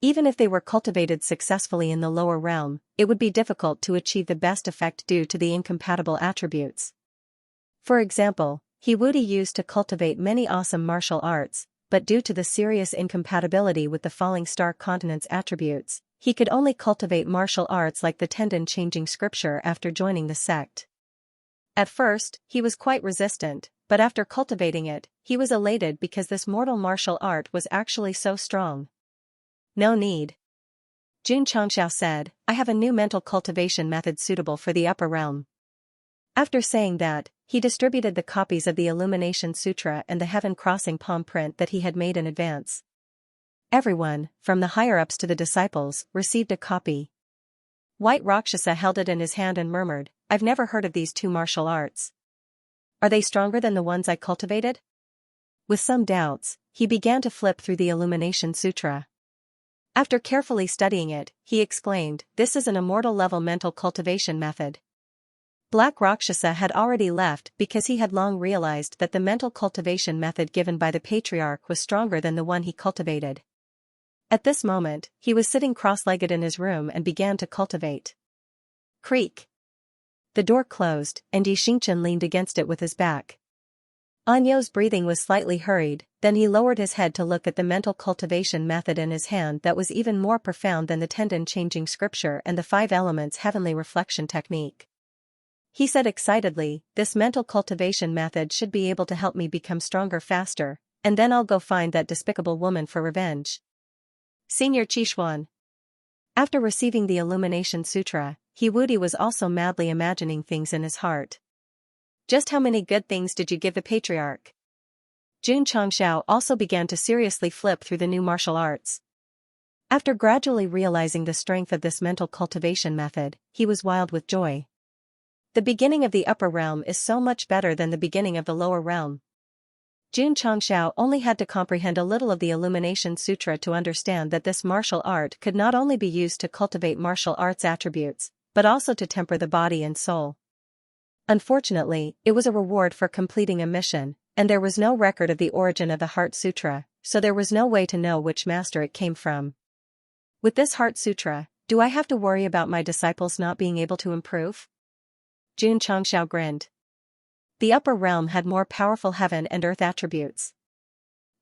Even if they were cultivated successfully in the lower realm, it would be difficult to achieve the best effect due to the incompatible attributes. For example, he would use to cultivate many awesome martial arts, but due to the serious incompatibility with the falling star continent's attributes, he could only cultivate martial arts like the tendon-changing scripture after joining the sect. At first, he was quite resistant, but after cultivating it, he was elated because this mortal martial art was actually so strong. No need. Jun Changxiao said, I have a new mental cultivation method suitable for the upper realm. After saying that, he distributed the copies of the Illumination Sutra and the Heaven Crossing palm print that he had made in advance. Everyone, from the higher-ups to the disciples, received a copy. White Rakshasa held it in his hand and murmured, I've never heard of these 2 martial arts. Are they stronger than the ones I cultivated? With some doubts, he began to flip through the Illumination Sutra. After carefully studying it, he exclaimed, this is an immortal-level mental cultivation method. Black Rakshasa had already left because he had long realized that the mental cultivation method given by the Patriarch was stronger than the one he cultivated. At this moment, he was sitting cross-legged in his room and began to cultivate. Creak. The door closed, and Xianxia leaned against it with his back. Anyo's breathing was slightly hurried, then he lowered his head to look at the mental cultivation method in his hand that was even more profound than the tendon-changing scripture and the 5 elements heavenly reflection technique. He said excitedly, this mental cultivation method should be able to help me become stronger faster, and then I'll go find that despicable woman for revenge. Senior Qishuan. After receiving the Illumination Sutra, Wudi was also madly imagining things in his heart. Just how many good things did you give the patriarch? Jun Changxiao also began to seriously flip through the new martial arts. After gradually realizing the strength of this mental cultivation method, he was wild with joy. The beginning of the upper realm is so much better than the beginning of the lower realm. Jun Changxiao only had to comprehend a little of the Illumination Sutra to understand that this martial art could not only be used to cultivate martial arts attributes, but also to temper the body and soul. Unfortunately, it was a reward for completing a mission, and there was no record of the origin of the Heart Sutra, so there was no way to know which master it came from. With this Heart Sutra, do I have to worry about my disciples not being able to improve? Jun Changxiao grinned. The upper realm had more powerful heaven and earth attributes.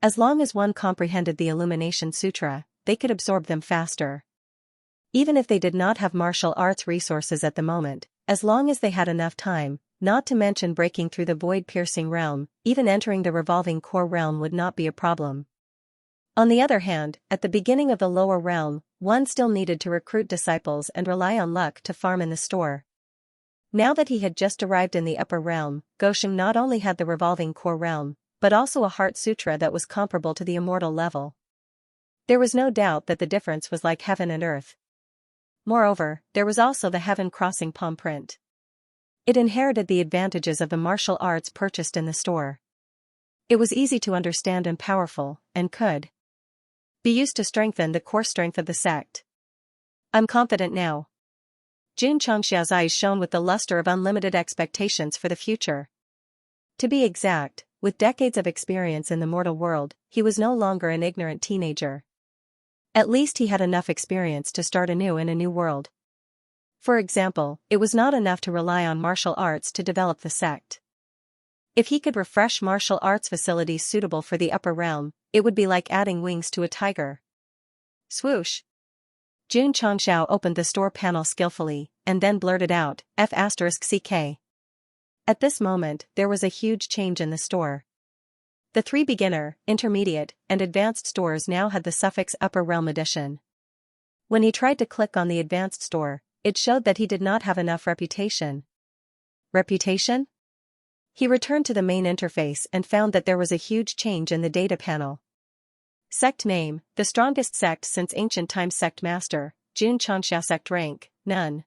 As long as one comprehended the Illumination Sutra, they could absorb them faster. Even if they did not have martial arts resources at the moment, as long as they had enough time, not to mention breaking through the void-piercing realm, even entering the revolving core realm would not be a problem. On the other hand, at the beginning of the lower realm, one still needed to recruit disciples and rely on luck to farm in the store. Now that he had just arrived in the upper realm, Gosheng not only had the revolving core realm, but also a Heart Sutra that was comparable to the immortal level. There was no doubt that the difference was like heaven and earth. Moreover, there was also the heaven-crossing palm print. It inherited the advantages of the martial arts purchased in the store. It was easy to understand and powerful, and could be used to strengthen the core strength of the sect. I'm confident now. Jun Changxiao's eyes shone with the luster of unlimited expectations for the future. To be exact, with decades of experience in the mortal world, he was no longer an ignorant teenager. At least he had enough experience to start anew in a new world. For example, it was not enough to rely on martial arts to develop the sect. If he could refresh martial arts facilities suitable for the upper realm, it would be like adding wings to a tiger. Swoosh! Jun Changxiao opened the store panel skillfully, and then blurted out, F***CK. At this moment, there was a huge change in the store. The three beginner, intermediate, and advanced stores now had the suffix Upper Realm Edition. When he tried to click on the advanced store, it showed that he did not have enough reputation. Reputation? He returned to the main interface and found that there was a huge change in the data panel. Sect name, the strongest sect since ancient times. Sect master, Jun Changxiao. Sect rank, none.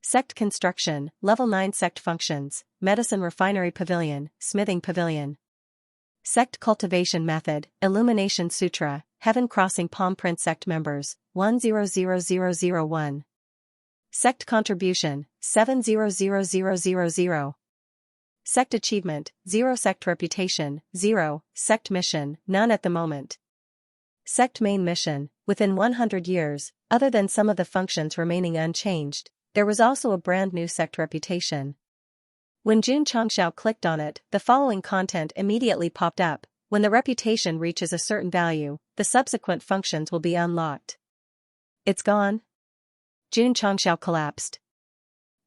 Sect construction, level 9. Sect functions, medicine refinery pavilion, smithing pavilion. Sect cultivation method, Illumination Sutra, heaven crossing palm print. Sect members, 100001. Sect contribution, 700000. Sect achievement, 0. Sect reputation, 0. Sect mission, none at the moment. Sect main mission, within 100 years, other than some of the functions remaining unchanged, there was also a brand new sect reputation. When Jun Changxiao clicked on it, the following content immediately popped up. When the reputation reaches a certain value, the subsequent functions will be unlocked. It's gone? Jun Changxiao collapsed.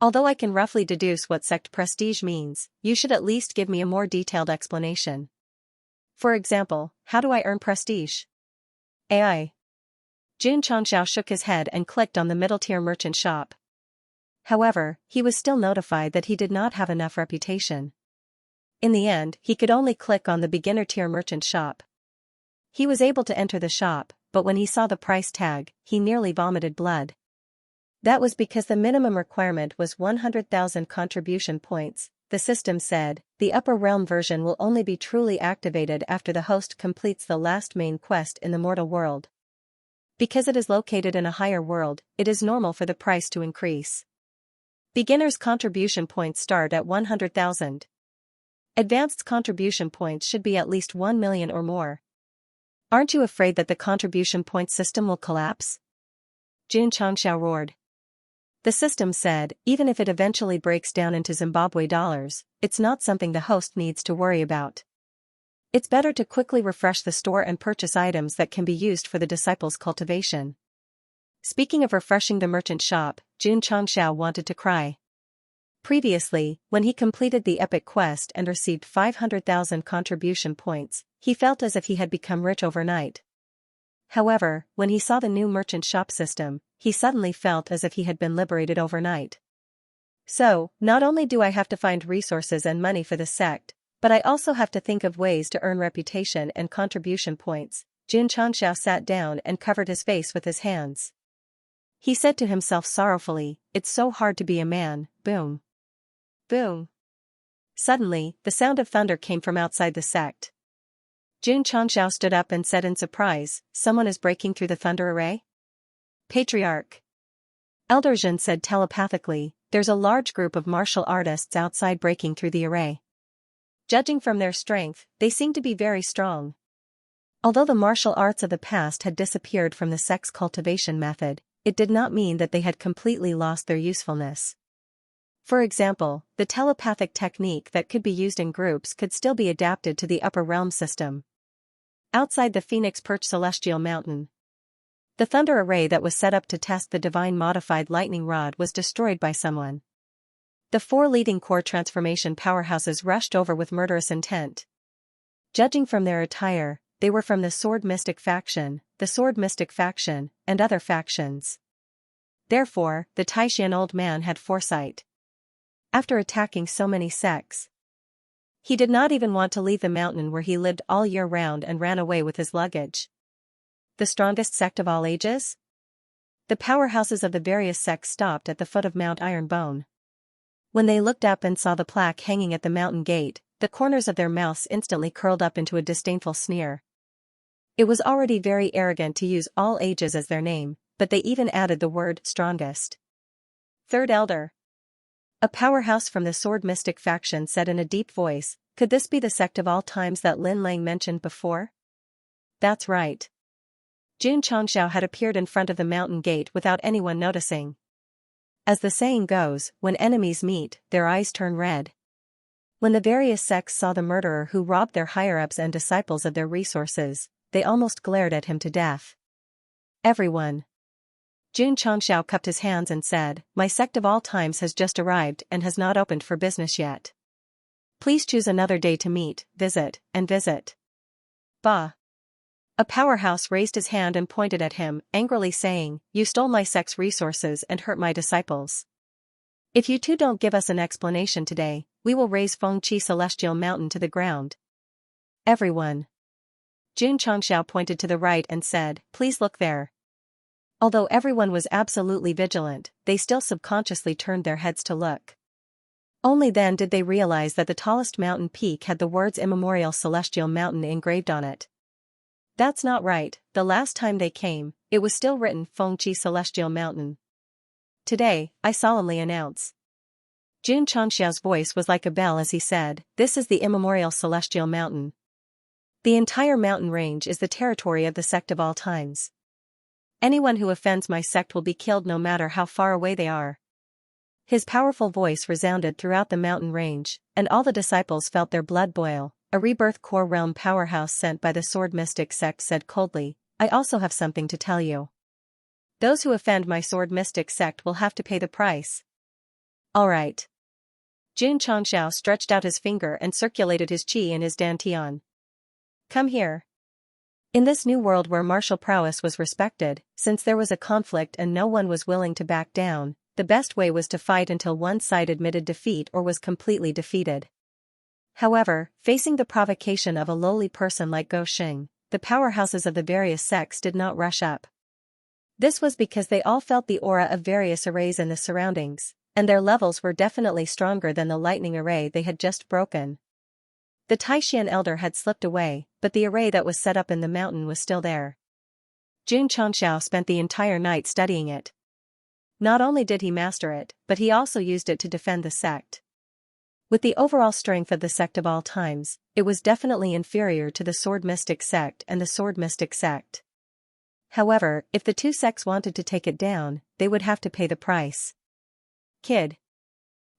Although I can roughly deduce what sect prestige means, you should at least give me a more detailed explanation. For example, how do I earn prestige? AI. Jun Changxiao shook his head and clicked on the middle-tier merchant shop. However, he was still notified that he did not have enough reputation. In the end, he could only click on the beginner-tier merchant shop. He was able to enter the shop, but when he saw the price tag, he nearly vomited blood. That was because the minimum requirement was 100,000 contribution points. The system said, the upper realm version will only be truly activated after the host completes the last main quest in the mortal world. Because it is located in a higher world, it is normal for the price to increase. Beginner's contribution points start at 100,000. Advanced contribution points should be at least 1 million or more. Aren't you afraid that the contribution point system will collapse? Jun Changxiao roared. The system said, even if it eventually breaks down into Zimbabwe dollars, it's not something the host needs to worry about. It's better to quickly refresh the store and purchase items that can be used for the disciples' cultivation. Speaking of refreshing the merchant shop, Jun Changxiao wanted to cry. Previously, when he completed the epic quest and received 500,000 contribution points, he felt as if he had become rich overnight. However, when he saw the new merchant shop system, he suddenly felt as if he had been liberated overnight. So, not only do I have to find resources and money for the sect, but I also have to think of ways to earn reputation and contribution points. Xianxia sat down and covered his face with his hands. He said to himself sorrowfully, "It's so hard to be a man." Boom. Boom. Suddenly, the sound of thunder came from outside the sect. Xianxia stood up and said in surprise, "Someone is breaking through the thunder array?" Patriarch Elder Zhen said telepathically, "There's a large group of martial artists outside breaking through the array. Judging from their strength, they seem to be very strong." Although the martial arts of the past had disappeared from the sect's cultivation method, it did not mean that they had completely lost their usefulness. For example, the telepathic technique that could be used in groups could still be adapted to the upper realm system. Outside the Phoenix Perch Celestial Mountain, the thunder array that was set up to test the divine modified lightning rod was destroyed by someone. The 4 leading core transformation powerhouses rushed over with murderous intent. Judging from their attire, they were from the Sword Mystic faction, the Sword Mystic faction, and other factions. Therefore, the Taishan old man had foresight. After attacking so many sects, he did not even want to leave the mountain where he lived all year round and ran away with his luggage. The strongest sect of all ages? The powerhouses of the various sects stopped at the foot of Mount Ironbone. When they looked up and saw the plaque hanging at the mountain gate, the corners of their mouths instantly curled up into a disdainful sneer. It was already very arrogant to use all ages as their name, but they even added the word strongest. Third Elder. A powerhouse from the Sword Mystic faction said in a deep voice, "Could this be the sect of all times that Lin Lang mentioned before?" That's right. Xianxia had appeared in front of the mountain gate without anyone noticing. As the saying goes, when enemies meet, their eyes turn red. When the various sects saw the murderer who robbed their higher-ups and disciples of their resources, they almost glared at him to death. Everyone. Xianxia cupped his hands and said, "My sect of all times has just arrived and has not opened for business yet. Please choose another day to meet, visit, and visit." Bah. A powerhouse raised his hand and pointed at him, angrily saying, "You stole my sect's resources and hurt my disciples. If you two don't give us an explanation today, we will raise Fengqi Celestial Mountain to the ground." Everyone. Xianxia pointed to the right and said, "Please look there." Although everyone was absolutely vigilant, they still subconsciously turned their heads to look. Only then did they realize that the tallest mountain peak had the words Immemorial Celestial Mountain engraved on it. That's not right, the last time they came, it was still written Fengqi Celestial Mountain. Today, I solemnly announce. Xianxia's voice was like a bell as he said, "This is the Immemorial Celestial Mountain. The entire mountain range is the territory of the sect of all times. Anyone who offends my sect will be killed no matter how far away they are." His powerful voice resounded throughout the mountain range, and all the disciples felt their blood boil. A rebirth core realm powerhouse sent by the Sword Mystic sect said coldly, "I also have something to tell you. Those who offend my Sword Mystic sect will have to pay the price." All right. Xianxia stretched out his finger and circulated his qi in his dantian. "Come here." In this new world where martial prowess was respected, since there was a conflict and no one was willing to back down, the best way was to fight until one side admitted defeat or was completely defeated. However, facing the provocation of a lowly person like Go Xing, the powerhouses of the various sects did not rush up. This was because they all felt the aura of various arrays in the surroundings, and their levels were definitely stronger than the lightning array they had just broken. The Taishan elder had slipped away, but the array that was set up in the mountain was still there. Xianxia spent the entire night studying it. Not only did he master it, but he also used it to defend the sect. With the overall strength of the sect of all times, it was definitely inferior to the Sword Mystic sect and the Sword Mystic sect. However, if the two sects wanted to take it down, they would have to pay the price. "Kid."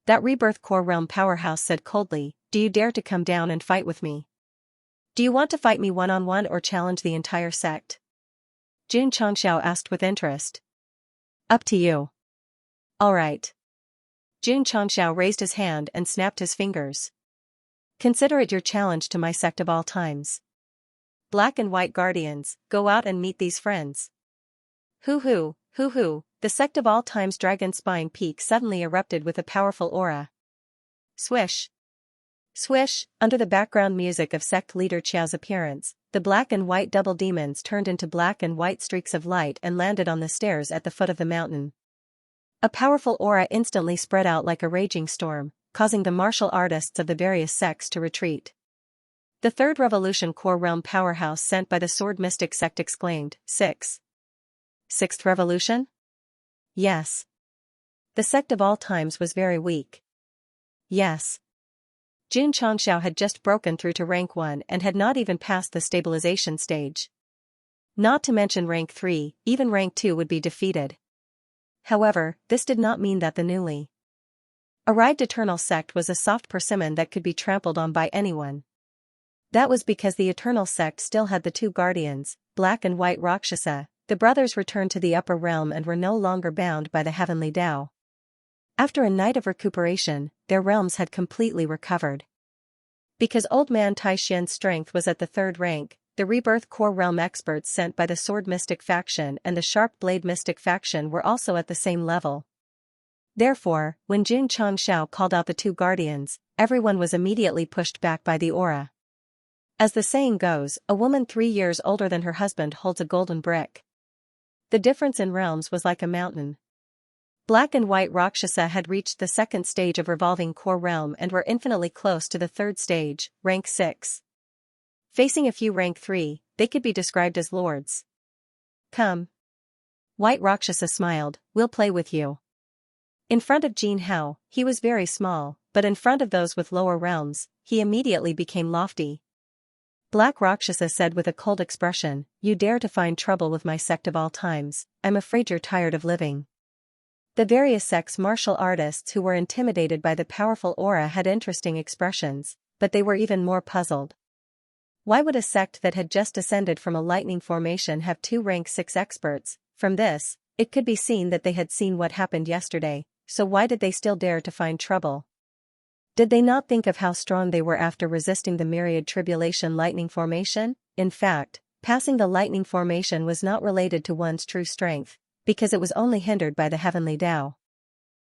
That rebirth core realm powerhouse said coldly, "Do you dare to come down and fight with me? Do you want to fight me one-on-one or challenge the entire sect?" Xianxia asked with interest. "Up to you." "All right." Jun Changxiao raised his hand and snapped his fingers. Consider it your challenge to my sect of all times. Black and white guardians, go out and meet these friends. Hoo hoo, the sect of all times dragon spine peak suddenly erupted with a powerful aura. Swish. Swish, under the background music of sect leader Qiao's appearance, the black and white double demons turned into black and white streaks of light and landed on the stairs at the foot of the mountain. A powerful aura instantly spread out like a raging storm, causing the martial artists of the various sects to retreat. The Third Revolution Core Realm powerhouse sent by the Sword Mystic Sect exclaimed, Sixth Revolution? Yes. The sect of all times was very weak. Yes. Jun Changxiao had just broken through to rank 1 and had not even passed the stabilization stage. Not to mention rank 3, even rank 2 would be defeated. However, this did not mean that the newly arrived Eternal Sect was a soft persimmon that could be trampled on by anyone. That was because the Eternal Sect still had the two guardians, Black and White Rakshasa. The brothers returned to the upper realm and were no longer bound by the heavenly Tao. After a night of recuperation, their realms had completely recovered. Because Old Man Tai Xian's strength was at the 3rd rank, the Rebirth Core Realm experts sent by the Sword Mystic faction and the Sharp Blade Mystic faction were also at the same level. Therefore, when Jun Changxiao called out the two guardians, everyone was immediately pushed back by the aura. As the saying goes, a woman 3 years older than her husband holds a golden brick. The difference in realms was like a mountain. Black and White Rakshasa had reached the 2nd stage of Revolving Core Realm and were infinitely close to the 3rd stage, rank 6. Facing a few rank 3, they could be described as lords. Come. White Rakshasa smiled, we'll play with you. In front of Jin Hao, he was very small, but in front of those with lower realms, he immediately became lofty. Black Rakshasa said with a cold expression, you dare to find trouble with my sect of all times, I'm afraid you're tired of living. The various sects' martial artists who were intimidated by the powerful aura had interesting expressions, but they were even more puzzled. Why would a sect that had just descended from a lightning formation have 2 rank 6 experts? From this, it could be seen that they had seen what happened yesterday, so why did they still dare to find trouble? Did they not think of how strong they were after resisting the myriad tribulation lightning formation? In fact, passing the lightning formation was not related to one's true strength, because it was only hindered by the heavenly Tao.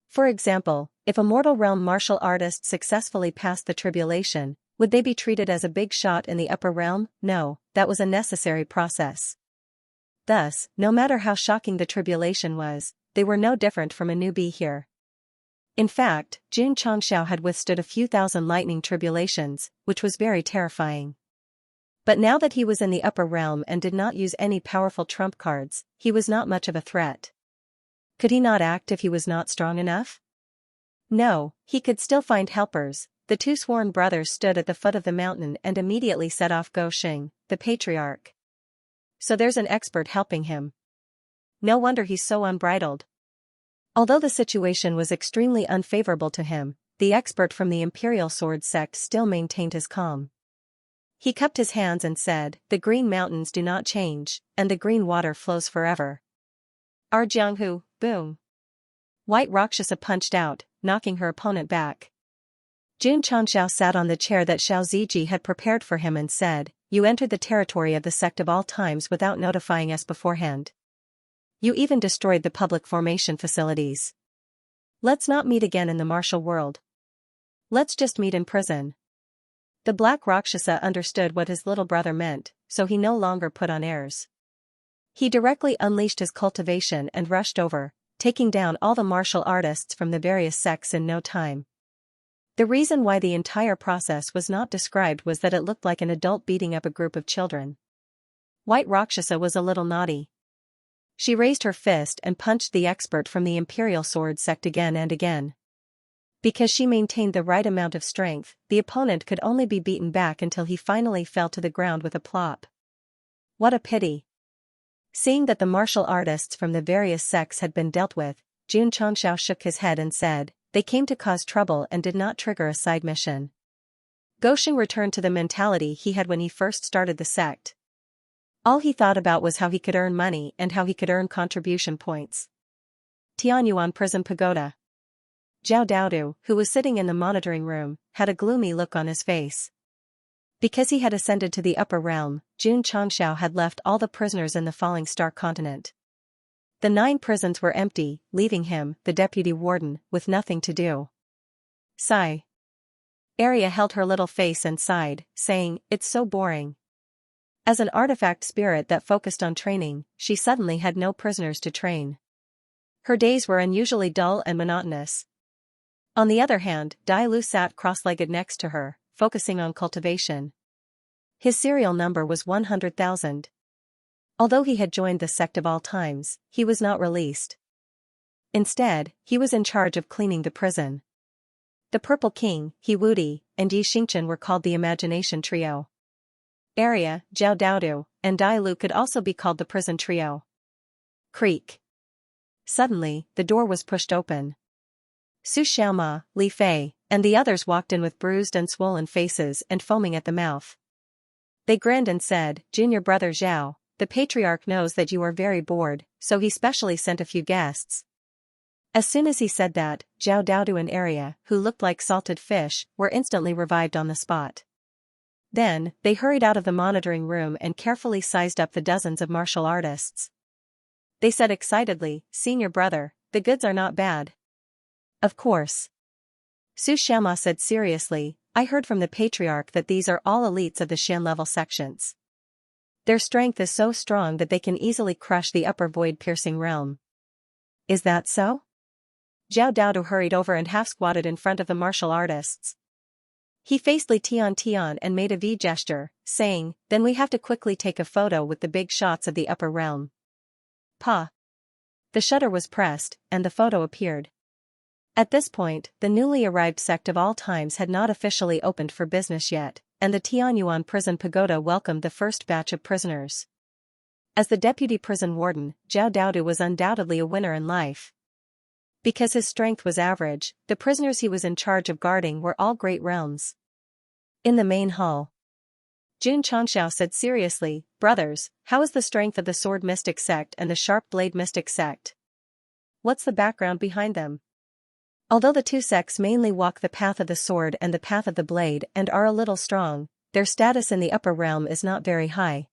For example, if a mortal realm martial artist successfully passed the tribulation, would they be treated as a big shot in the upper realm? No, that was a necessary process. Thus, no matter how shocking the tribulation was, they were no different from a newbie here. In fact, Jun Changxiao had withstood a few thousand lightning tribulations, which was very terrifying. But now that he was in the upper realm and did not use any powerful trump cards, he was not much of a threat. Could he not act if he was not strong enough? No, he could still find helpers. The 2 sworn brothers stood at the foot of the mountain and immediately set off Go Xing, the patriarch. So there's an expert helping him. No wonder he's so unbridled. Although the situation was extremely unfavorable to him, the expert from the Imperial Sword Sect still maintained his calm. He cupped his hands and said, the green mountains do not change, and the green water flows forever. Jianghu, boom. White Rakshasa punched out, knocking her opponent back. Jun Changxiao sat on the chair that Xiao Ziji had prepared for him and said, you entered the territory of the sect of all times without notifying us beforehand. You even destroyed the public formation facilities. Let's not meet again in the martial world. Let's just meet in prison. The Black Rakshasa understood what his little brother meant, so he no longer put on airs. He directly unleashed his cultivation and rushed over, taking down all the martial artists from the various sects in no time. The reason why the entire process was not described was that it looked like an adult beating up a group of children. White Rakshasa was a little naughty. She raised her fist and punched the expert from the Imperial Sword Sect again and again. Because she maintained the right amount of strength, the opponent could only be beaten back until he finally fell to the ground with a plop. What a pity. Seeing that the martial artists from the various sects had been dealt with, Jun Changxiao shook his head and said, they came to cause trouble and did not trigger a side mission. Go Xing returned to the mentality he had when he first started the sect. All he thought about was how he could earn money and how he could earn contribution points. Tianyuan Prison Pagoda. Zhao Daodu, who was sitting in the monitoring room, had a gloomy look on his face. Because he had ascended to the upper realm, Jun Changxiao had left all the prisoners in the Falling Star continent. The 9 prisons were empty, leaving him, the deputy warden, with nothing to do. Sigh. Arya held her little face and sighed, saying, "It's so boring." As an artifact spirit that focused on training, she suddenly had no prisoners to train. Her days were unusually dull and monotonous. On the other hand, Dai Lu sat cross-legged next to her, focusing on cultivation. His serial number was 100,000. Although he had joined the Sect of all times, he was not released. Instead, he was in charge of cleaning the prison. The Purple King, He Wudi, and Yi Xingchen were called the Imagination Trio. Arya, Zhao Daodu, and Dai Lu could also be called the Prison Trio. Creak. Suddenly, the door was pushed open. Su Xiaoma, Li Fei, and the others walked in with bruised and swollen faces and foaming at the mouth. They grinned and said, "Junior brother Zhao, the patriarch knows that you are very bored, so he specially sent a few guests." As soon as he said that, Zhao Daodu and Arya, who looked like salted fish, were instantly revived on the spot. Then, they hurried out of the monitoring room and carefully sized up the dozens of martial artists. They said excitedly, "Senior brother, the goods are not bad." "Of course." Su Xiaoma said seriously, "I heard from the patriarch that these are all elites of the Xian level sections. Their strength is so strong that they can easily crush the upper void-piercing realm." "Is that so?" Zhao Daodu hurried over and half-squatted in front of the martial artists. He faced Li Tian and made a V gesture, saying, "Then we have to quickly take a photo with the big shots of the upper realm." Pa. The shutter was pressed, and the photo appeared. At this point, the newly arrived Sect of all times had not officially opened for business yet, and the Tianyuan prison pagoda welcomed the first batch of prisoners. As the deputy prison warden, Zhao Daodu was undoubtedly a winner in life. Because his strength was average, the prisoners he was in charge of guarding were all great realms. In the main hall, Jun Changxiao said seriously, "Brothers, how is the strength of the Sword Mystic Sect and the Sharp Blade Mystic Sect? What's the background behind them?" Although the two sects mainly walk the path of the sword and the path of the blade and are a little strong, their status in the upper realm is not very high.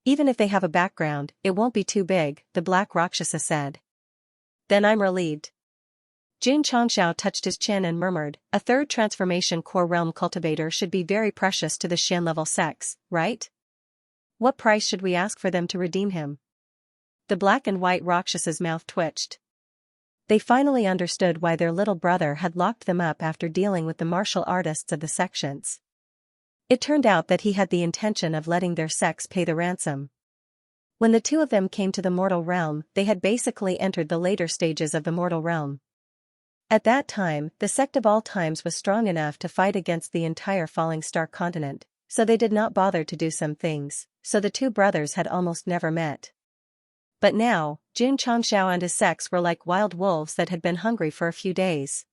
"Even if they have a background, it won't be too big," the Black Rakshasa said. "Then I'm relieved." Jun Changxiao touched his chin and murmured, "A third transformation core realm cultivator should be very precious to the Xian level sects, right? What price should we ask for them to redeem him?" The black and white Rakshasa's mouth twitched. They finally understood why their little brother had locked them up after dealing with the martial artists of the sections. It turned out that he had the intention of letting their sects pay the ransom. When the two of them came to the mortal realm, they had basically entered the later stages of the mortal realm. At that time, the Sect of all times was strong enough to fight against the entire Falling Star continent, so they did not bother to do some things, so the two brothers had almost never met. But now, Jun Changxiao and his sects were like wild wolves that had been hungry for a few days.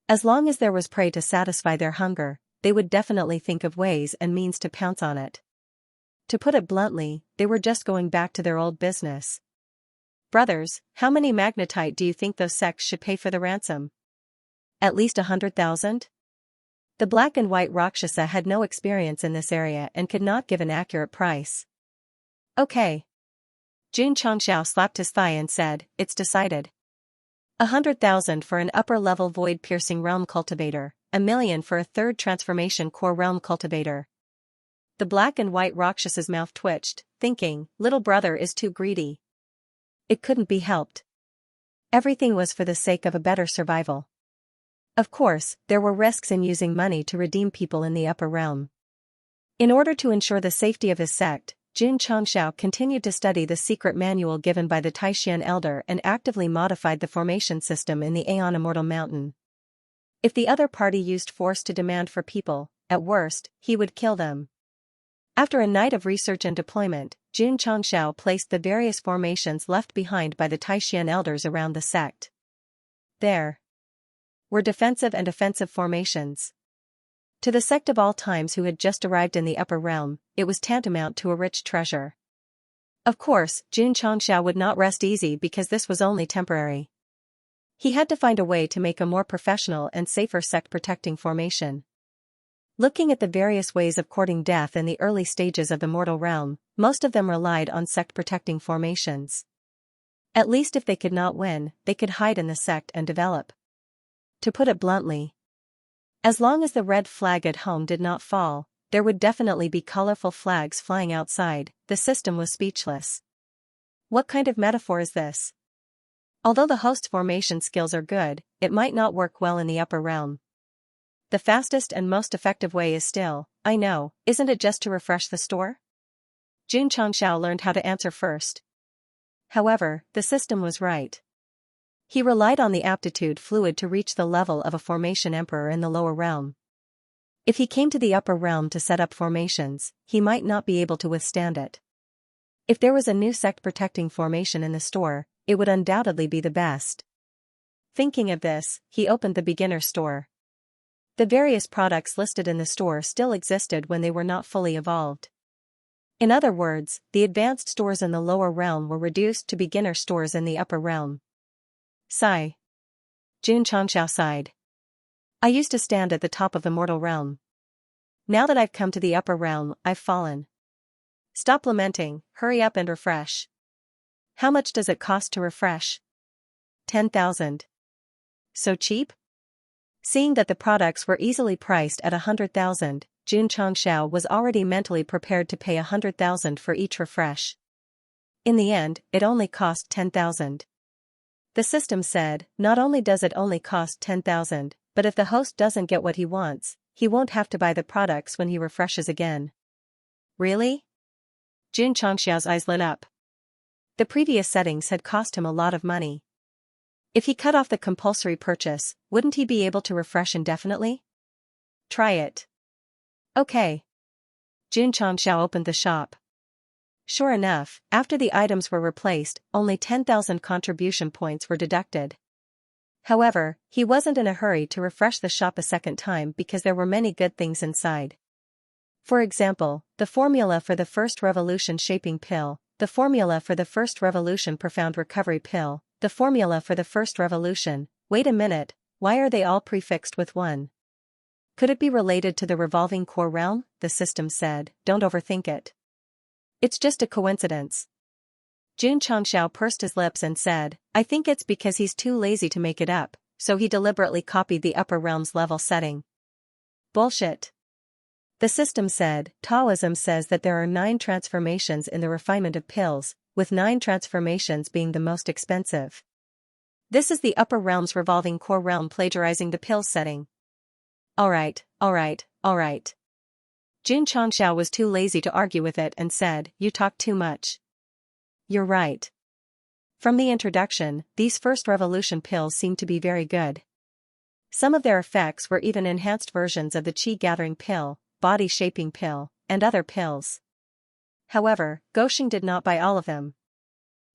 As long as there was prey to satisfy their hunger, they would definitely think of ways and means to pounce on it. To put it bluntly, they were just going back to their old business. "Brothers, how many magnetite do you think those sects should pay for the ransom?" "At least 100,000? The black and white Rakshasa had no experience in this area and could not give an accurate price. "Okay." Jun Changxiao slapped his thigh and said, "It's decided. 100,000 for an upper-level void-piercing realm cultivator, 1,000,000 for a third transformation core realm cultivator." The black and white Rakshasa's mouth twitched, thinking, little brother is too greedy. It couldn't be helped. Everything was for the sake of a better survival. Of course, there were risks in using money to redeem people in the upper realm. In order to ensure the safety of his sect, Jun Changxiao continued to study the secret manual given by the Taishan Elder and actively modified the formation system in the Aeon Immortal Mountain. If the other party used force to demand for people, at worst, he would kill them. After a night of research and deployment, Jun Changxiao placed the various formations left behind by the Taishan Elders around the sect. There were defensive and offensive formations. To the Sect of all times who had just arrived in the upper realm, it was tantamount to a rich treasure. Of course, Jun Changxiao would not rest easy because this was only temporary. He had to find a way to make a more professional and safer sect protecting formation. Looking at the various ways of courting death in the early stages of the mortal realm, most of them relied on sect protecting formations. At least if they could not win, they could hide in the sect and develop. To put it bluntly, as long as the red flag at home did not fall, there would definitely be colorful flags flying outside. The system was speechless. What kind of metaphor is this? Although the host formation skills are good, it might not work well in the upper realm. The fastest and most effective way is still, I know, isn't it just to refresh the store? Xianxia learned how to answer first. However, the system was right. He relied on the aptitude fluid to reach the level of a formation emperor in the lower realm. If he came to the upper realm to set up formations, he might not be able to withstand it. If there was a new sect protecting formation in the store, it would undoubtedly be the best. Thinking of this, he opened the beginner store. The various products listed in the store still existed when they were not fully evolved. In other words, the advanced stores in the lower realm were reduced to beginner stores in the upper realm. Sigh. Xianxia sighed. I used to stand at the top of the mortal realm. Now that I've come to the upper realm, I've fallen. Stop lamenting, hurry up and refresh. How much does it cost to refresh? 10,000. So cheap? Seeing that the products were easily priced at 100,000, Xianxia was already mentally prepared to pay 100,000 for each refresh. In the end, it only cost 10,000. The system said, not only does it only cost 10,000, but if the host doesn't get what he wants, he won't have to buy the products when he refreshes again. Really? Xianxia's eyes lit up. The previous settings had cost him a lot of money. If he cut off the compulsory purchase, wouldn't he be able to refresh indefinitely? Try it. Okay. Xianxia opened the shop. Sure enough, after the items were replaced, only 10,000 contribution points were deducted. However, he wasn't in a hurry to refresh the shop a second time because there were many good things inside. For example, the formula for the first revolution shaping pill, the formula for the first revolution profound recovery pill, the formula for the first revolution. Wait a minute, why are they all prefixed with 1? Could it be related to the revolving core realm? The system said, don't overthink it. It's just a coincidence. Xianxia pursed his lips and said, I think it's because he's too lazy to make it up, so he deliberately copied the upper realm's level setting. Bullshit. The system said, Taoism says that there are 9 transformations in the refinement of pills, with 9 transformations being the most expensive. This is the upper realm's revolving core realm plagiarizing the pill setting. Alright. Xianxia was too lazy to argue with it and said, you talk too much. You're right. From the introduction, these first revolution pills seem to be very good. Some of their effects were even enhanced versions of the qi gathering pill, body shaping pill, and other pills. However, Gosheng did not buy all of them.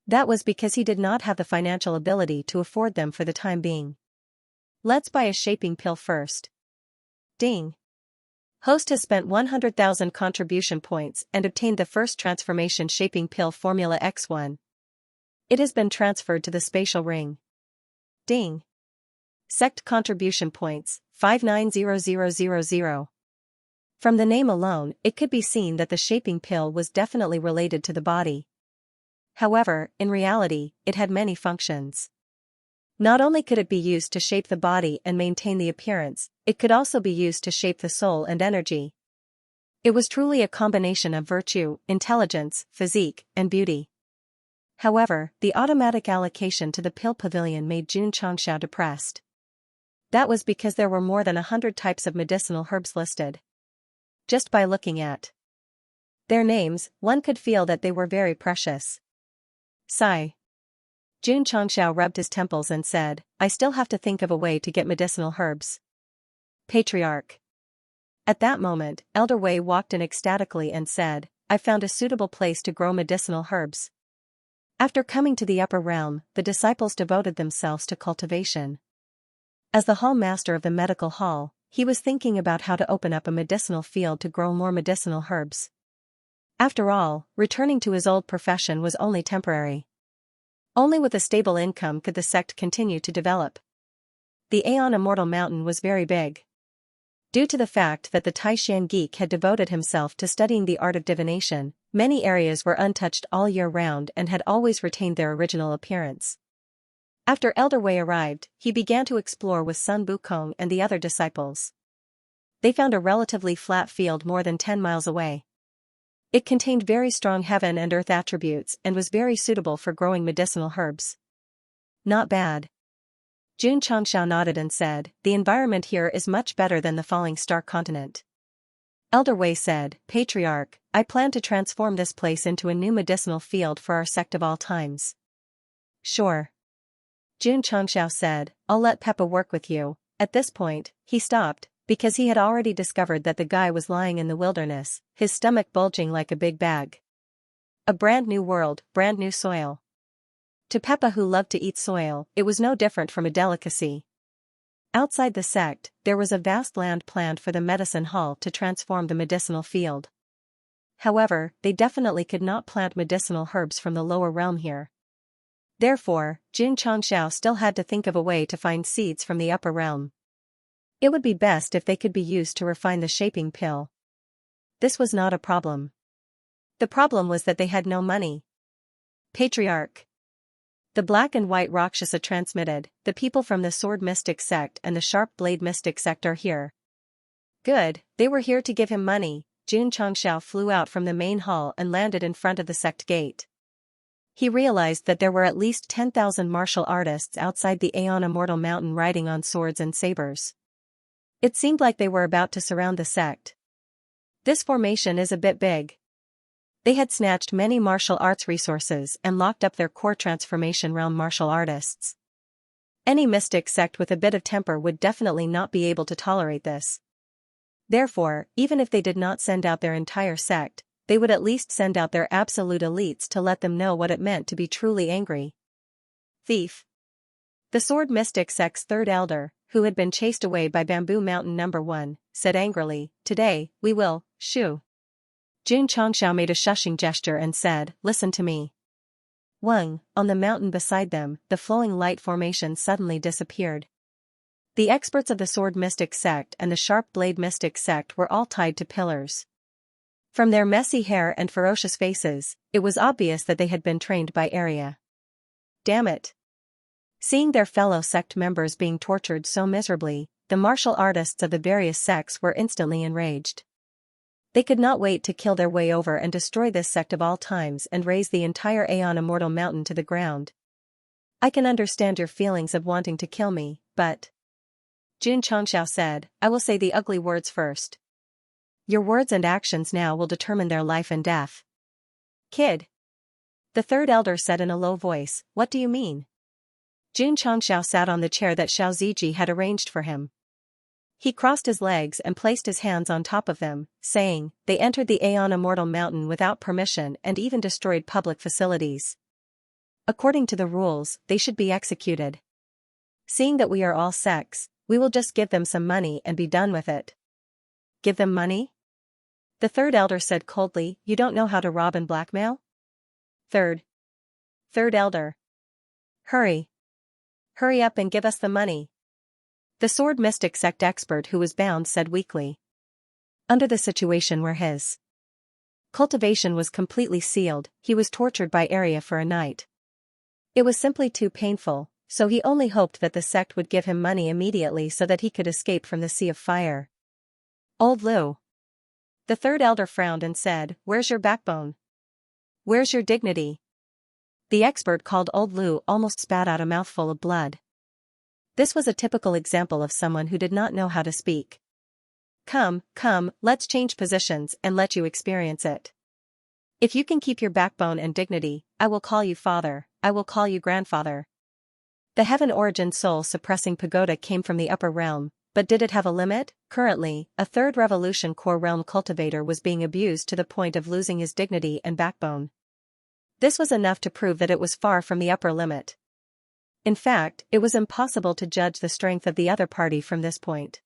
That was because he did not have the financial ability to afford them for the time being. Let's buy a shaping pill first. Ding. Host has spent 100,000 contribution points and obtained the first transformation shaping pill Formula X1. It has been transferred to the spatial ring. Ding. Sect contribution points, 590000. From the name alone, it could be seen that the shaping pill was definitely related to the body. However, in reality, it had many functions. Not only could it be used to shape the body and maintain the appearance, it could also be used to shape the soul and energy. It was truly a combination of virtue, intelligence, physique, and beauty. However, the automatic allocation to the pill pavilion made Xianxia depressed. That was because there were more than 100 types of medicinal herbs listed. Just by looking at their names, one could feel that they were very precious. Sigh. Xianxia rubbed his temples and said, I still have to think of a way to get medicinal herbs. Patriarch. At that moment, Elder Wei walked in ecstatically and said, I've found a suitable place to grow medicinal herbs. After coming to the upper realm, the disciples devoted themselves to cultivation. As the hall master of the medical hall, he was thinking about how to open up a medicinal field to grow more medicinal herbs. After all, returning to his old profession was only temporary. Only with a stable income could the sect continue to develop. The Aeon Immortal Mountain was very big. Due to the fact that the Taishan geek had devoted himself to studying the art of divination, many areas were untouched all year round and had always retained their original appearance. After Elder Wei arrived, he began to explore with Sun Wukong and the other disciples. They found a relatively flat field more than 10 miles away. It contained very strong heaven and earth attributes and was very suitable for growing medicinal herbs. Not bad. Xianxia nodded and said, the environment here is much better than the falling star continent. Elder Wei said, Patriarch, I plan to transform this place into a new medicinal field for our sect of all times. Sure. Xianxia said, I'll let Peppa work with you. At this point, he stopped, because he had already discovered that the guy was lying in the wilderness, his stomach bulging like a big bag. A brand new world, brand new soil. To Peppa, who loved to eat soil, it was no different from a delicacy. Outside the sect, there was a vast land planned for the medicine hall to transform the medicinal field. However, they definitely could not plant medicinal herbs from the lower realm here. Therefore, Xianxia still had to think of a way to find seeds from the upper realm. It would be best if they could be used to refine the shaping pill. This was not a problem. The problem was that they had no money. Patriarch. The Black and White Rakshasa transmitted, the people from the Sword Mystic Sect and the Sharp Blade Mystic Sect are here. Good, they were here to give him money. Xianxia flew out from the main hall and landed in front of the sect gate. He realized that there were at least 10,000 martial artists outside the Aeon Immortal Mountain riding on swords and sabers. It seemed like they were about to surround the sect. This formation is a bit big. They had snatched many martial arts resources and locked up their core transformation realm martial artists. Any mystic sect with a bit of temper would definitely not be able to tolerate this. Therefore, even if they did not send out their entire sect, they would at least send out their absolute elites to let them know what it meant to be truly angry. Thief. The Sword Mystic Sect's third elder, who had been chased away by Bamboo Mountain No. 1, said angrily, Today, we will, shoo. Xianxia made a shushing gesture and said, Listen to me. Wang, on the mountain beside them, the flowing light formation suddenly disappeared. The experts of the Sword Mystic Sect and the Sharp Blade Mystic Sect were all tied to pillars. From their messy hair and ferocious faces, it was obvious that they had been trained by Arya. Damn it. Seeing their fellow sect members being tortured so miserably, the martial artists of the various sects were instantly enraged. They could not wait to kill their way over and destroy this sect of all times and raze the entire Aeon Immortal Mountain to the ground. I can understand your feelings of wanting to kill me, but... Xianxia said, I will say the ugly words first. Your words and actions now will determine their life and death. Kid. The third elder said in a low voice, What do you mean? Xianxia sat on the chair that Xiao Ziji had arranged for him. He crossed his legs and placed his hands on top of them, saying, They entered the Aeon Immortal Mountain without permission and even destroyed public facilities. According to the rules, they should be executed. Seeing that we are all sects, we will just give them some money and be done with it. Give them money? The third elder said coldly, You don't know how to rob and blackmail? Third elder. Hurry. Hurry up and give us the money. The Sword Mystic Sect expert who was bound said weakly. Under the situation where his cultivation was completely sealed, he was tortured by Arya for a night. It was simply too painful, so he only hoped that the sect would give him money immediately so that he could escape from the Sea of Fire. Old Lu. The third elder frowned and said, Where's your backbone? Where's your dignity? The expert called Old Lu almost spat out a mouthful of blood. This was a typical example of someone who did not know how to speak. Come, let's change positions and let you experience it. If you can keep your backbone and dignity, I will call you father, I will call you grandfather. The Heaven Origin Soul Suppressing Pagoda came from the upper realm, but did it have a limit? Currently, a third revolution core realm cultivator was being abused to the point of losing his dignity and backbone. This was enough to prove that it was far from the upper limit. In fact, it was impossible to judge the strength of the other party from this point.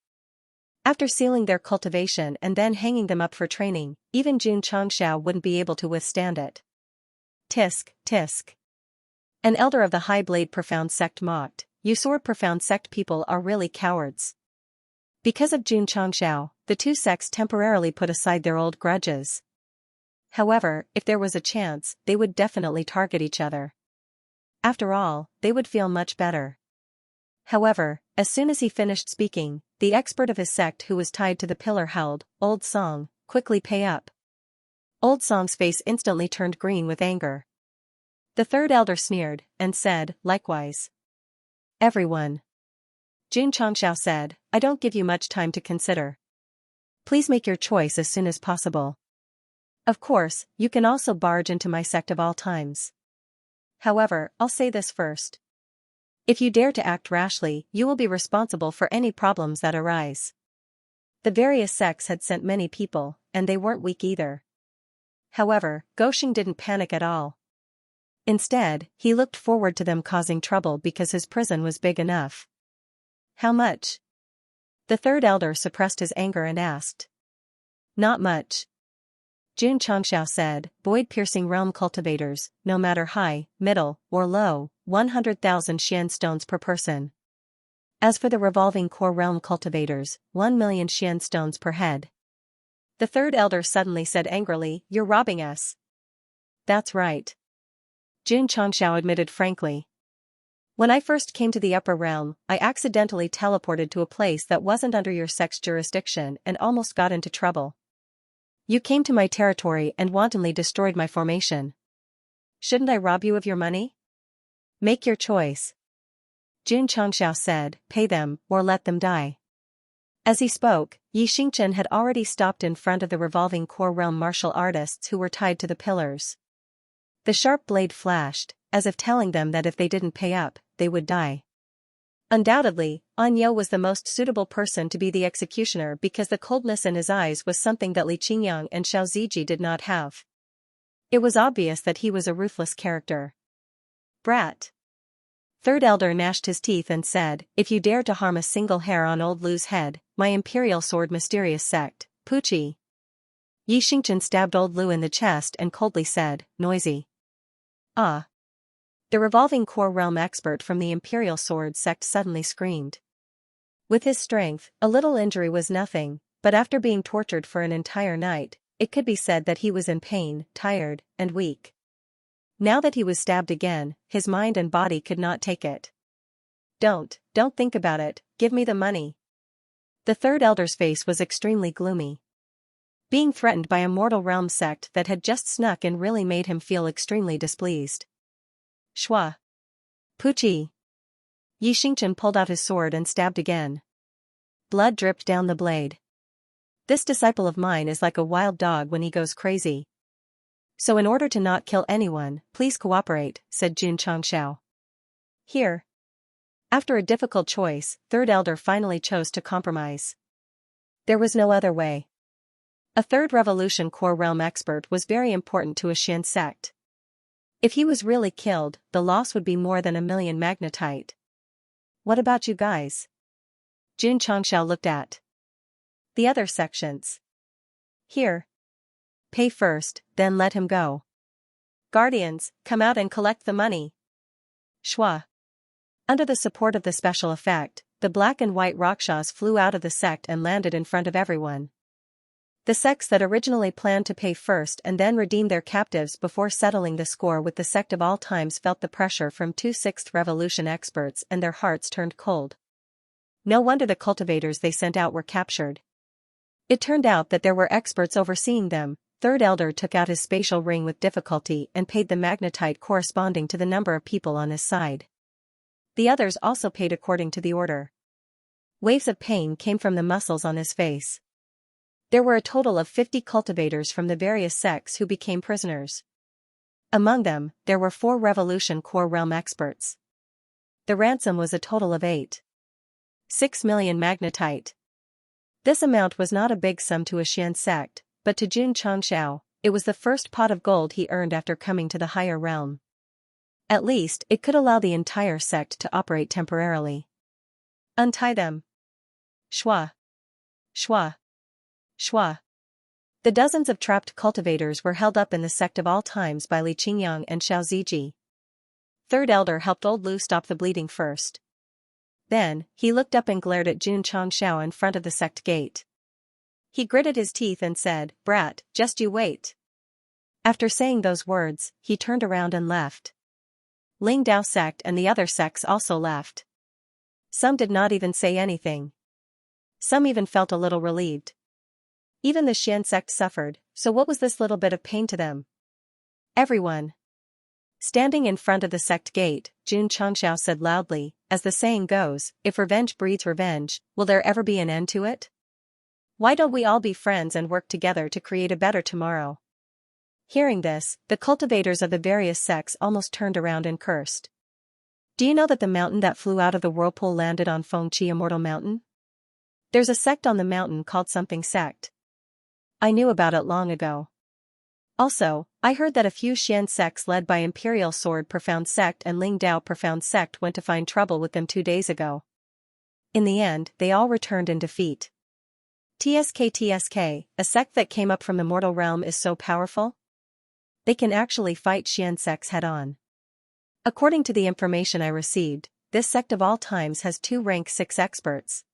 After sealing their cultivation and then hanging them up for training, even Xianxia wouldn't be able to withstand it. Tisk, tisk. An elder of the High Blade Profound Sect mocked, "You Sword Profound Sect people are really cowards." Because of Xianxia, the two sects temporarily put aside their old grudges. However, if there was a chance, they would definitely target each other. After all, they would feel much better. However, as soon as he finished speaking, the expert of his sect who was tied to the pillar howled, "Old Song, quickly pay up." Old Song's face instantly turned green with anger. The third elder sneered, and said, "Likewise. Everyone." Xianxia said, "I don't give you much time to consider. Please make your choice as soon as possible. Of course, you can also barge into my sect of all times. However, I'll say this first. If you dare to act rashly, you will be responsible for any problems that arise." The various sects had sent many people, and they weren't weak either. However, Gosheng didn't panic at all. Instead, he looked forward to them causing trouble because his prison was big enough. "How much?" The third elder suppressed his anger and asked. "Not much." Xianxia said, "Void-piercing realm cultivators, no matter high, middle, or low, 100,000 Xian stones per person. As for the revolving core realm cultivators, 1,000,000 Xian stones per head." The third elder suddenly said angrily, "You're robbing us." "That's right." Xianxia admitted frankly. "When I first came to the upper realm, I accidentally teleported to a place that wasn't under your sect's jurisdiction and almost got into trouble. You came to my territory and wantonly destroyed my formation. Shouldn't I rob you of your money? Make your choice." Xianxia said, "Pay them, or let them die." As he spoke, Xianxia had already stopped in front of the revolving core realm martial artists who were tied to the pillars. The sharp blade flashed, as if telling them that if they didn't pay up, they would die. Undoubtedly, Anyo was the most suitable person to be the executioner because the coldness in his eyes was something that Li Qingyang and Xiao Ziji did not have. It was obvious that he was a ruthless character. "Brat." Third elder gnashed his teeth and said, "If you dare to harm a single hair on old Lu's head, my imperial sword mysterious sect, Puchi." Xianxia stabbed old Lu in the chest and coldly said, "Noisy." "Ah." The revolving core realm expert from the Imperial Sword sect suddenly screamed. With his strength, a little injury was nothing, but after being tortured for an entire night, it could be said that he was in pain, tired, and weak. Now that he was stabbed again, his mind and body could not take it. Don't think about it, give me the money." The third elder's face was extremely gloomy. Being threatened by a mortal realm sect that had just snuck in really made him feel extremely displeased. "Shua." "Puchi." Xianxia pulled out his sword and stabbed again. Blood dripped down the blade. "This disciple of mine is like a wild dog when he goes crazy. So in order to not kill anyone, please cooperate," said Xianxia. "Here." After a difficult choice, third elder finally chose to compromise. There was no other way. A third revolution core realm expert was very important to a Xian sect. If he was really killed, the loss would be more than 1,000,000 magnetite. "What about you guys?" Xianxia looked at the other sections. "Here. Pay first, then let him go. Guardians, come out and collect the money." Shua. Under the support of the special effect, the black and white rakshas flew out of the sect and landed in front of everyone. The sects that originally planned to pay first and then redeem their captives before settling the score with the sect of all times felt the pressure from 2 Sixth Revolution experts and their hearts turned cold. No wonder the cultivators they sent out were captured. It turned out that there were experts overseeing them. Third elder took out his spatial ring with difficulty and paid the magnetite corresponding to the number of people on his side. The others also paid according to the order. Waves of pain came from the muscles on his face. There were a total of 50 cultivators from the various sects who became prisoners. Among them, there were 4 Revolution Core Realm experts. The ransom was a total of 8.6 million magnetite. This amount was not a big sum to a Xian sect, but to Xianxia, it was the first pot of gold he earned after coming to the higher realm. At least, it could allow the entire sect to operate temporarily. "Untie them." Shua. Shua. Shua. The dozens of trapped cultivators were held up in the sect of all times by Li Qingyang and Xiao Ziji. Third elder helped old Lu stop the bleeding first. Then, he looked up and glared at Jun Changxiao in front of the sect gate. He gritted his teeth and said, "Brat, just you wait." After saying those words, he turned around and left. Ling Dao sect and the other sects also left. Some did not even say anything. Some even felt a little relieved. Even the Xian sect suffered, so what was this little bit of pain to them? Everyone. Standing in front of the sect gate, Jun Changxiao said loudly, as the saying goes, if revenge breeds revenge, will there ever be an end to it? Why don't we all be friends and work together to create a better tomorrow? Hearing this, the cultivators of the various sects almost turned around and cursed. Do you know that the mountain that flew out of the whirlpool landed on Fengqi Immortal Mountain? There's a sect on the mountain called something Sect. I knew about it long ago. Also, I heard that a few Xian sects led by Imperial Sword Profound Sect and Ling Dao Profound Sect went to find trouble with them 2 days ago. In the end, they all returned in defeat. TSK, a sect that came up from the mortal realm is so powerful? They can actually fight Xian sects head-on. According to the information I received, this sect of all times has 2 rank 6 experts.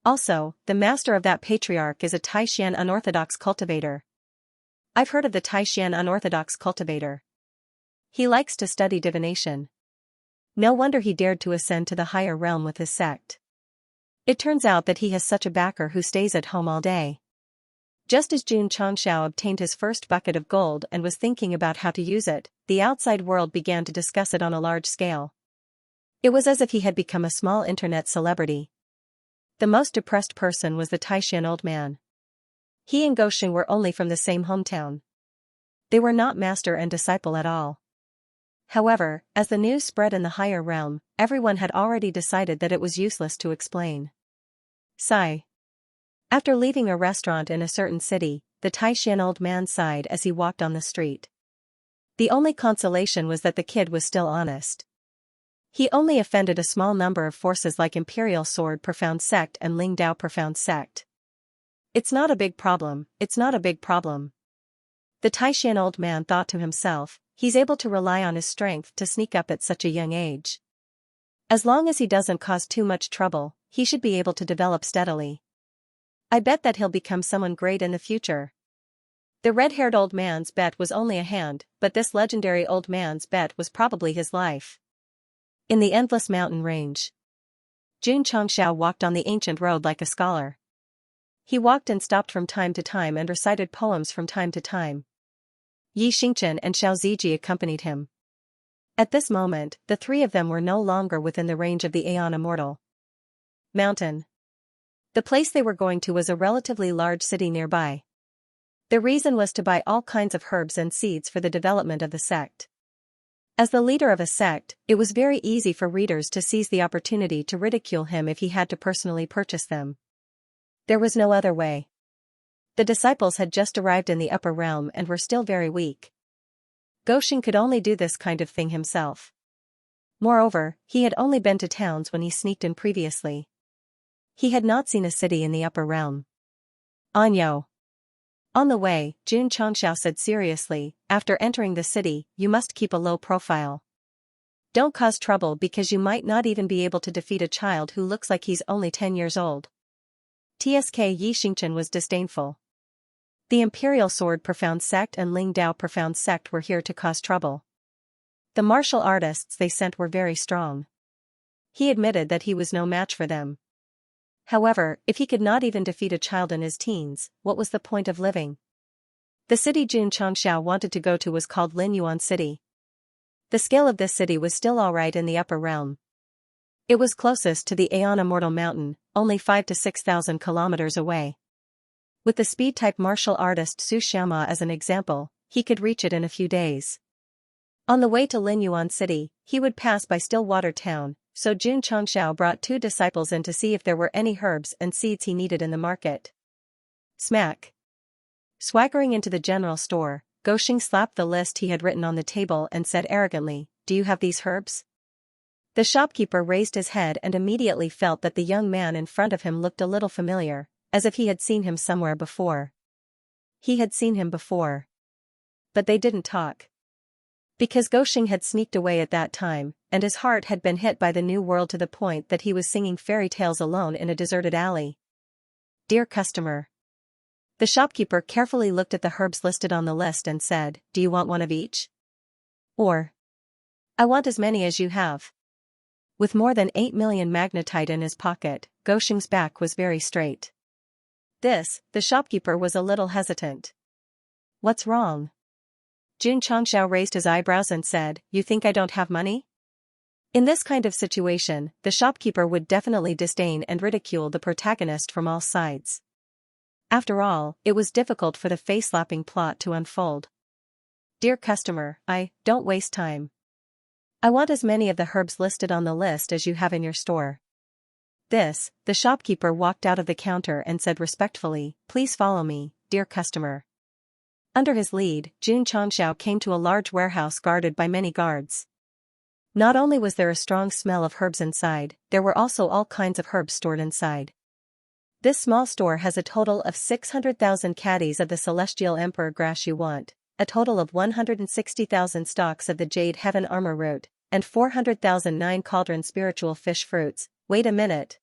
Also, the master of that patriarch is a Taishan unorthodox cultivator. I've heard of the Taishan unorthodox cultivator. He likes to study divination. No wonder he dared to ascend to the higher realm with his sect. It turns out that he has such a backer who stays at home all day. Just as Jun Changxiao obtained his first bucket of gold and was thinking about how to use it, the outside world began to discuss it on a large scale. It was as if he had become a small internet celebrity. The most depressed person was the Taishan old man. He and Gosheng were only from the same hometown. They were not master and disciple at all. However, as the news spread in the higher realm, everyone had already decided that it was useless to explain. Sigh. After leaving a restaurant in a certain city, the Taishan old man sighed as he walked on the street. The only consolation was that the kid was still honest. He only offended a small number of forces like Imperial Sword Profound Sect and Ling Dao Profound Sect. It's not a big problem, it's not a big problem. The Taishan old man thought to himself, he's able to rely on his strength to sneak up at such a young age. As long as he doesn't cause too much trouble, he should be able to develop steadily. I bet that he'll become someone great in the future. The red-haired old man's bet was only a hand, but this legendary old man's bet was probably his life. In the endless mountain range, Jun Changxiao walked on the ancient road like a scholar. He walked and stopped from time to time and recited poems from time to time. Yi Xingchen and Xiao Ziji accompanied him. At this moment, the 3 of them were no longer within the range of the Aeon Immortal Mountain. The place they were going to was a relatively large city nearby. The reason was to buy all kinds of herbs and seeds for the development of the sect. As the leader of a sect, it was very easy for readers to seize the opportunity to ridicule him if he had to personally purchase them. There was no other way. The disciples had just arrived in the upper realm and were still very weak. Gosheng could only do this kind of thing himself. Moreover, he had only been to towns when he sneaked in previously. He had not seen a city in the upper realm. Anyo. On the way, Jun Changxiao said seriously, after entering the city, you must keep a low profile. Don't cause trouble because you might not even be able to defeat a child who looks like he's only 10 years old. TSK Yi Xingchen was disdainful. The Imperial Sword Profound Sect and Ling Dao Profound Sect were here to cause trouble. The martial artists they sent were very strong. He admitted that he was no match for them. However, if he could not even defeat a child in his teens, what was the point of living? The city Jun Changxiao wanted to go to was called Linyuan City. The scale of this city was still alright in the upper realm. It was closest to the Aeon Immortal Mountain, only 5,000 to 6,000 kilometers away. With the speed-type martial artist Su Xiaoma as an example, he could reach it in a few days. On the way to Linyuan City, he would pass by Stillwater Town, so Jun Changxiao brought 2 disciples in to see if there were any herbs and seeds he needed in the market. Smack. Swaggering into the general store, Gosheng slapped the list he had written on the table and said arrogantly, "Do you have these herbs?" The shopkeeper raised his head and immediately felt that the young man in front of him looked a little familiar, as if he had seen him somewhere before. He had seen him before. But they didn't talk. Because Goxing had sneaked away at that time, and his heart had been hit by the new world to the point that he was singing fairy tales alone in a deserted alley. Dear customer. The shopkeeper carefully looked at the herbs listed on the list and said, do you want one of each? Or, I want as many as you have. With more than 8 million magnetite in his pocket, Goxing's back was very straight. The shopkeeper was a little hesitant. What's wrong? Xianxia raised his eyebrows and said, you think I don't have money? In this kind of situation, the shopkeeper would definitely disdain and ridicule the protagonist from all sides. After all, it was difficult for the face-slapping plot to unfold. Dear customer, don't waste time. I want as many of the herbs listed on the list as you have in your store. The shopkeeper walked out of the counter and said respectfully, please follow me, dear customer. Under his lead, Xianxia came to a large warehouse guarded by many guards. Not only was there a strong smell of herbs inside, there were also all kinds of herbs stored inside. This small store has a total of 600,000 caddies of the celestial emperor grass you want, a total of 160,000 stalks of the jade heaven armor root, and 400,000 9 cauldron spiritual fish fruits. Wait a minute.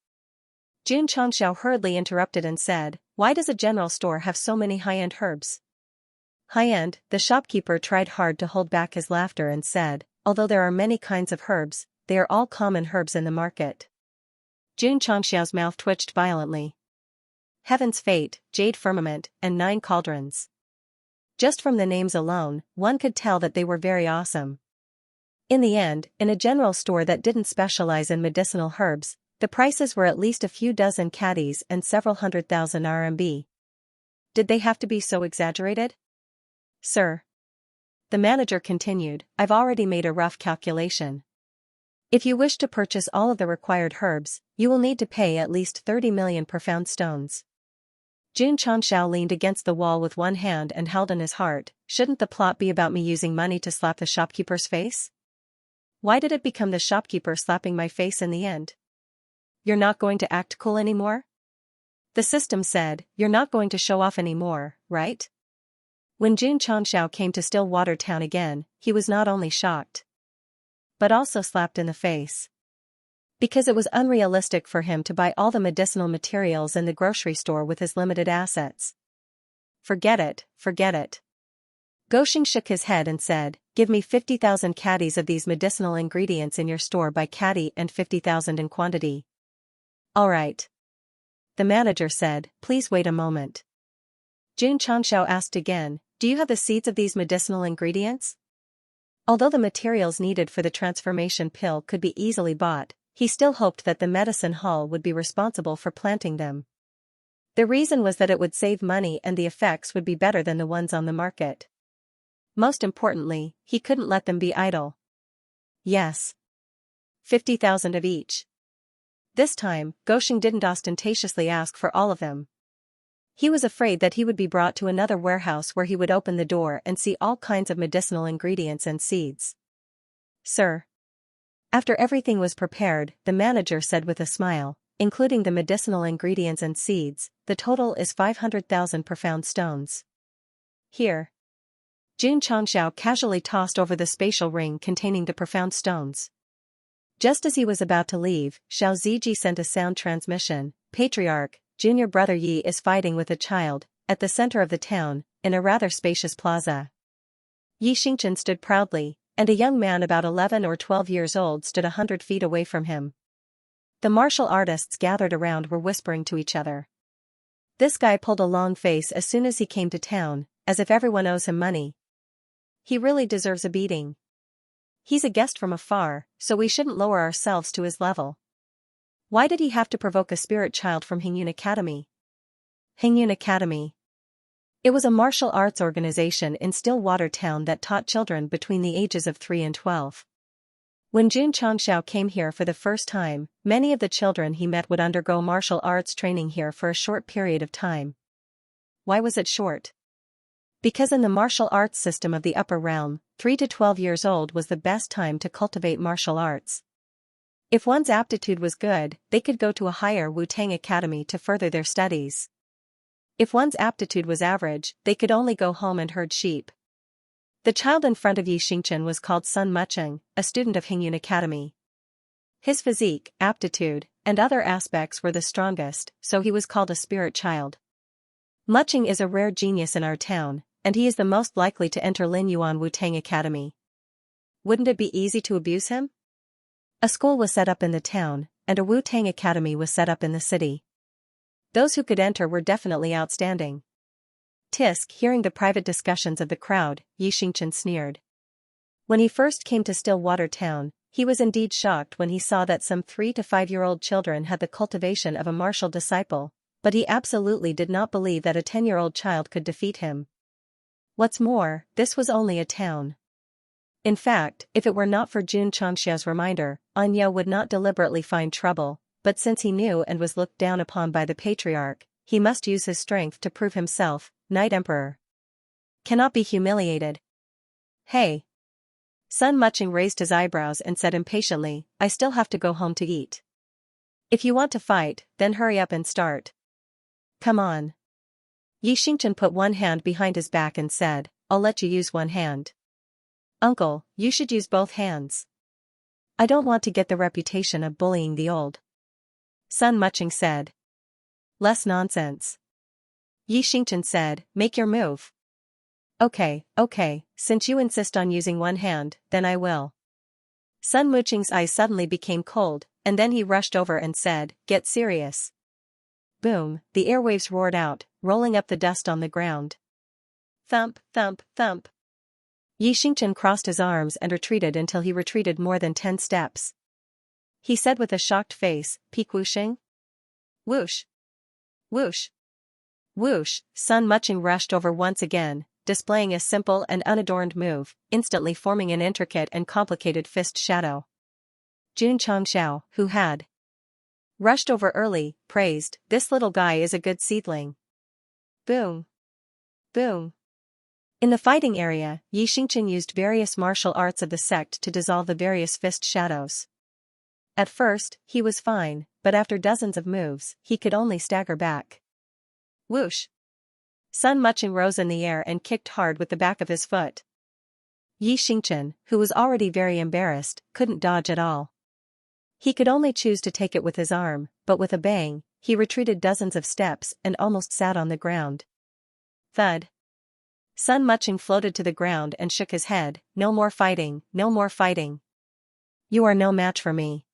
Xianxia hurriedly interrupted and said, why does a general store have so many high-end herbs? High-end, the shopkeeper tried hard to hold back his laughter and said, although there are many kinds of herbs, they are all common herbs in the market. Xianxia's mouth twitched violently. Heaven's fate, jade firmament, and 9 cauldrons. Just from the names alone, one could tell that they were very awesome. In the end, in a general store that didn't specialize in medicinal herbs, the prices were at least a few dozen caddies and several 100,000 RMB. Did they have to be so exaggerated? Sir. The manager continued, I've already made a rough calculation. If you wish to purchase all of the required herbs, you will need to pay at least 30 million profound stones. Xianxia leaned against the wall with one hand and held in his heart, shouldn't the plot be about me using money to slap the shopkeeper's face? Why did it become the shopkeeper slapping my face in the end? You're not going to act cool anymore? The system said, you're not going to show off anymore, right? When Xianxia came to Stillwater Town again, he was not only shocked, but also slapped in the face. Because it was unrealistic for him to buy all the medicinal materials in the grocery store with his limited assets. Forget it. Goxing shook his head and said, give me 50,000 caddies of these medicinal ingredients in your store by caddy and 50,000 in quantity. All right. The manager said, please wait a moment. Xianxia asked again, do you have the seeds of these medicinal ingredients? Although the materials needed for the transformation pill could be easily bought, he still hoped that the medicine hall would be responsible for planting them. The reason was that it would save money and the effects would be better than the ones on the market. Most importantly, he couldn't let them be idle. Yes. 50,000 of each. This time, Goxing didn't ostentatiously ask for all of them. He was afraid that he would be brought to another warehouse where he would open the door and see all kinds of medicinal ingredients and seeds. Sir. After everything was prepared, the manager said with a smile, including the medicinal ingredients and seeds, the total is 500,000 profound stones. Here. Xianxia casually tossed over the spatial ring containing the profound stones. Just as he was about to leave, Xiao Ziji sent a sound transmission, Patriarch, Junior Brother Yi is fighting with a child, at the center of the town, in a rather spacious plaza. Yi Xingchen stood proudly, and a young man about 11 or 12 years old stood 100 feet away from him. The martial artists gathered around were whispering to each other. This guy pulled a long face as soon as he came to town, as if everyone owes him money. He really deserves a beating. He's a guest from afar, so we shouldn't lower ourselves to his level. Why did he have to provoke a spirit child from Hingyun Academy? Hingyun Academy. It was a martial arts organization in Stillwater Town that taught children between the ages of 3 and 12. When Xianxia came here for the first time, many of the children he met would undergo martial arts training here for a short period of time. Why was it short? Because in the martial arts system of the upper realm, 3 to 12 years old was the best time to cultivate martial arts. If one's aptitude was good, they could go to a higher Wu-Tang academy to further their studies. If one's aptitude was average, they could only go home and herd sheep. The child in front of Yi Xingchen was called Sun Mucheng, a student of Hingyun Academy. His physique, aptitude, and other aspects were the strongest, so he was called a spirit child. Mucheng is a rare genius in our town, and he is the most likely to enter Lin Yuan Wu-Tang Academy. Wouldn't it be easy to abuse him? A school was set up in the town, and a Wu-Tang Academy was set up in the city. Those who could enter were definitely outstanding. Tisk, hearing the private discussions of the crowd, Yi Xingchen sneered. When he first came to Stillwater Town, he was indeed shocked when he saw that some 3 to 5-year-old children had the cultivation of a martial disciple, but he absolutely did not believe that a 10-year-old child could defeat him. What's more, this was only a town. In fact, if it were not for Jun Changxiao's reminder, Anya would not deliberately find trouble, but since he knew and was looked down upon by the patriarch, he must use his strength to prove himself, Night Emperor. Cannot be humiliated. Hey! Sun Mucheng raised his eyebrows and said impatiently, I still have to go home to eat. If you want to fight, then hurry up and start. Come on. Yi Xingchen put one hand behind his back and said, I'll let you use one hand. Uncle, you should use both hands. I don't want to get the reputation of bullying the old. Sun Mucheng said. Less nonsense. Yi Xingchen said, make your move. Okay, since you insist on using one hand, then I will. Sun Mucheng's eyes suddenly became cold, and then he rushed over and said, get serious. Boom, the airwaves roared out, rolling up the dust on the ground. Thump, thump, thump. Yi Xingchen crossed his arms and retreated until he retreated more than 10 steps. He said with a shocked face, Peek whooshing? Whoosh. Whoosh. Whoosh, Sun Mucheng rushed over once again, displaying a simple and unadorned move, instantly forming an intricate and complicated fist shadow. Jun Changxiao, who had rushed over early, praised, this little guy is a good seedling. Boom. Boom. In the fighting area, Yi Xingchen used various martial arts of the sect to dissolve the various fist shadows. At first, he was fine, but after dozens of moves, he could only stagger back. Whoosh! Sun Mucheng rose in the air and kicked hard with the back of his foot. Yi Xingchen, who was already very embarrassed, couldn't dodge at all. He could only choose to take it with his arm, but with a bang, he retreated dozens of steps and almost sat on the ground. Thud. Sun Mucheng floated to the ground and shook his head, no more fighting, no more fighting. You are no match for me.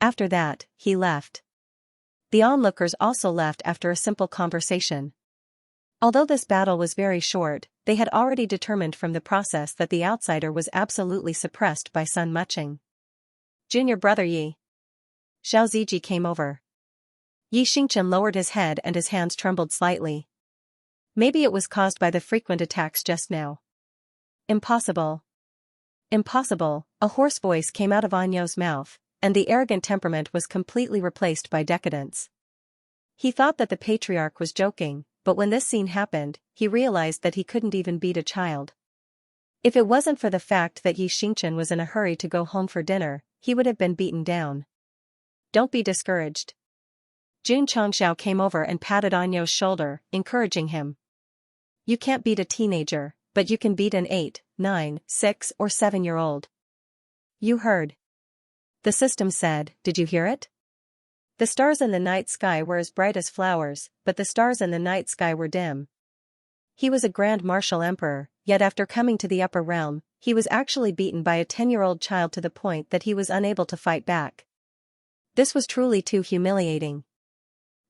After that, he left. The onlookers also left after a simple conversation. Although this battle was very short, they had already determined from the process that the outsider was absolutely suppressed by Sun Mucheng. Junior brother Yi. Xiao Ziji came over. Yi Xingchen lowered his head and his hands trembled slightly. Maybe it was caused by the frequent attacks just now. Impossible. Impossible, a hoarse voice came out of Anyo's mouth, and the arrogant temperament was completely replaced by decadence. He thought that the patriarch was joking, but when this scene happened, he realized that he couldn't even beat a child. If it wasn't for the fact that Yi Xingchen was in a hurry to go home for dinner, he would have been beaten down. Don't be discouraged. Jun Changxiao came over and patted Anyo's shoulder, encouraging him. You can't beat a teenager, but you can beat an 8, 9, 6 or 7-year-old. You heard. The system said, did you hear it? The stars in the night sky were as bright as flowers, but the stars in the night sky were dim. He was a grand martial emperor, yet after coming to the upper realm, he was actually beaten by a 10-year-old child to the point that he was unable to fight back. This was truly too humiliating.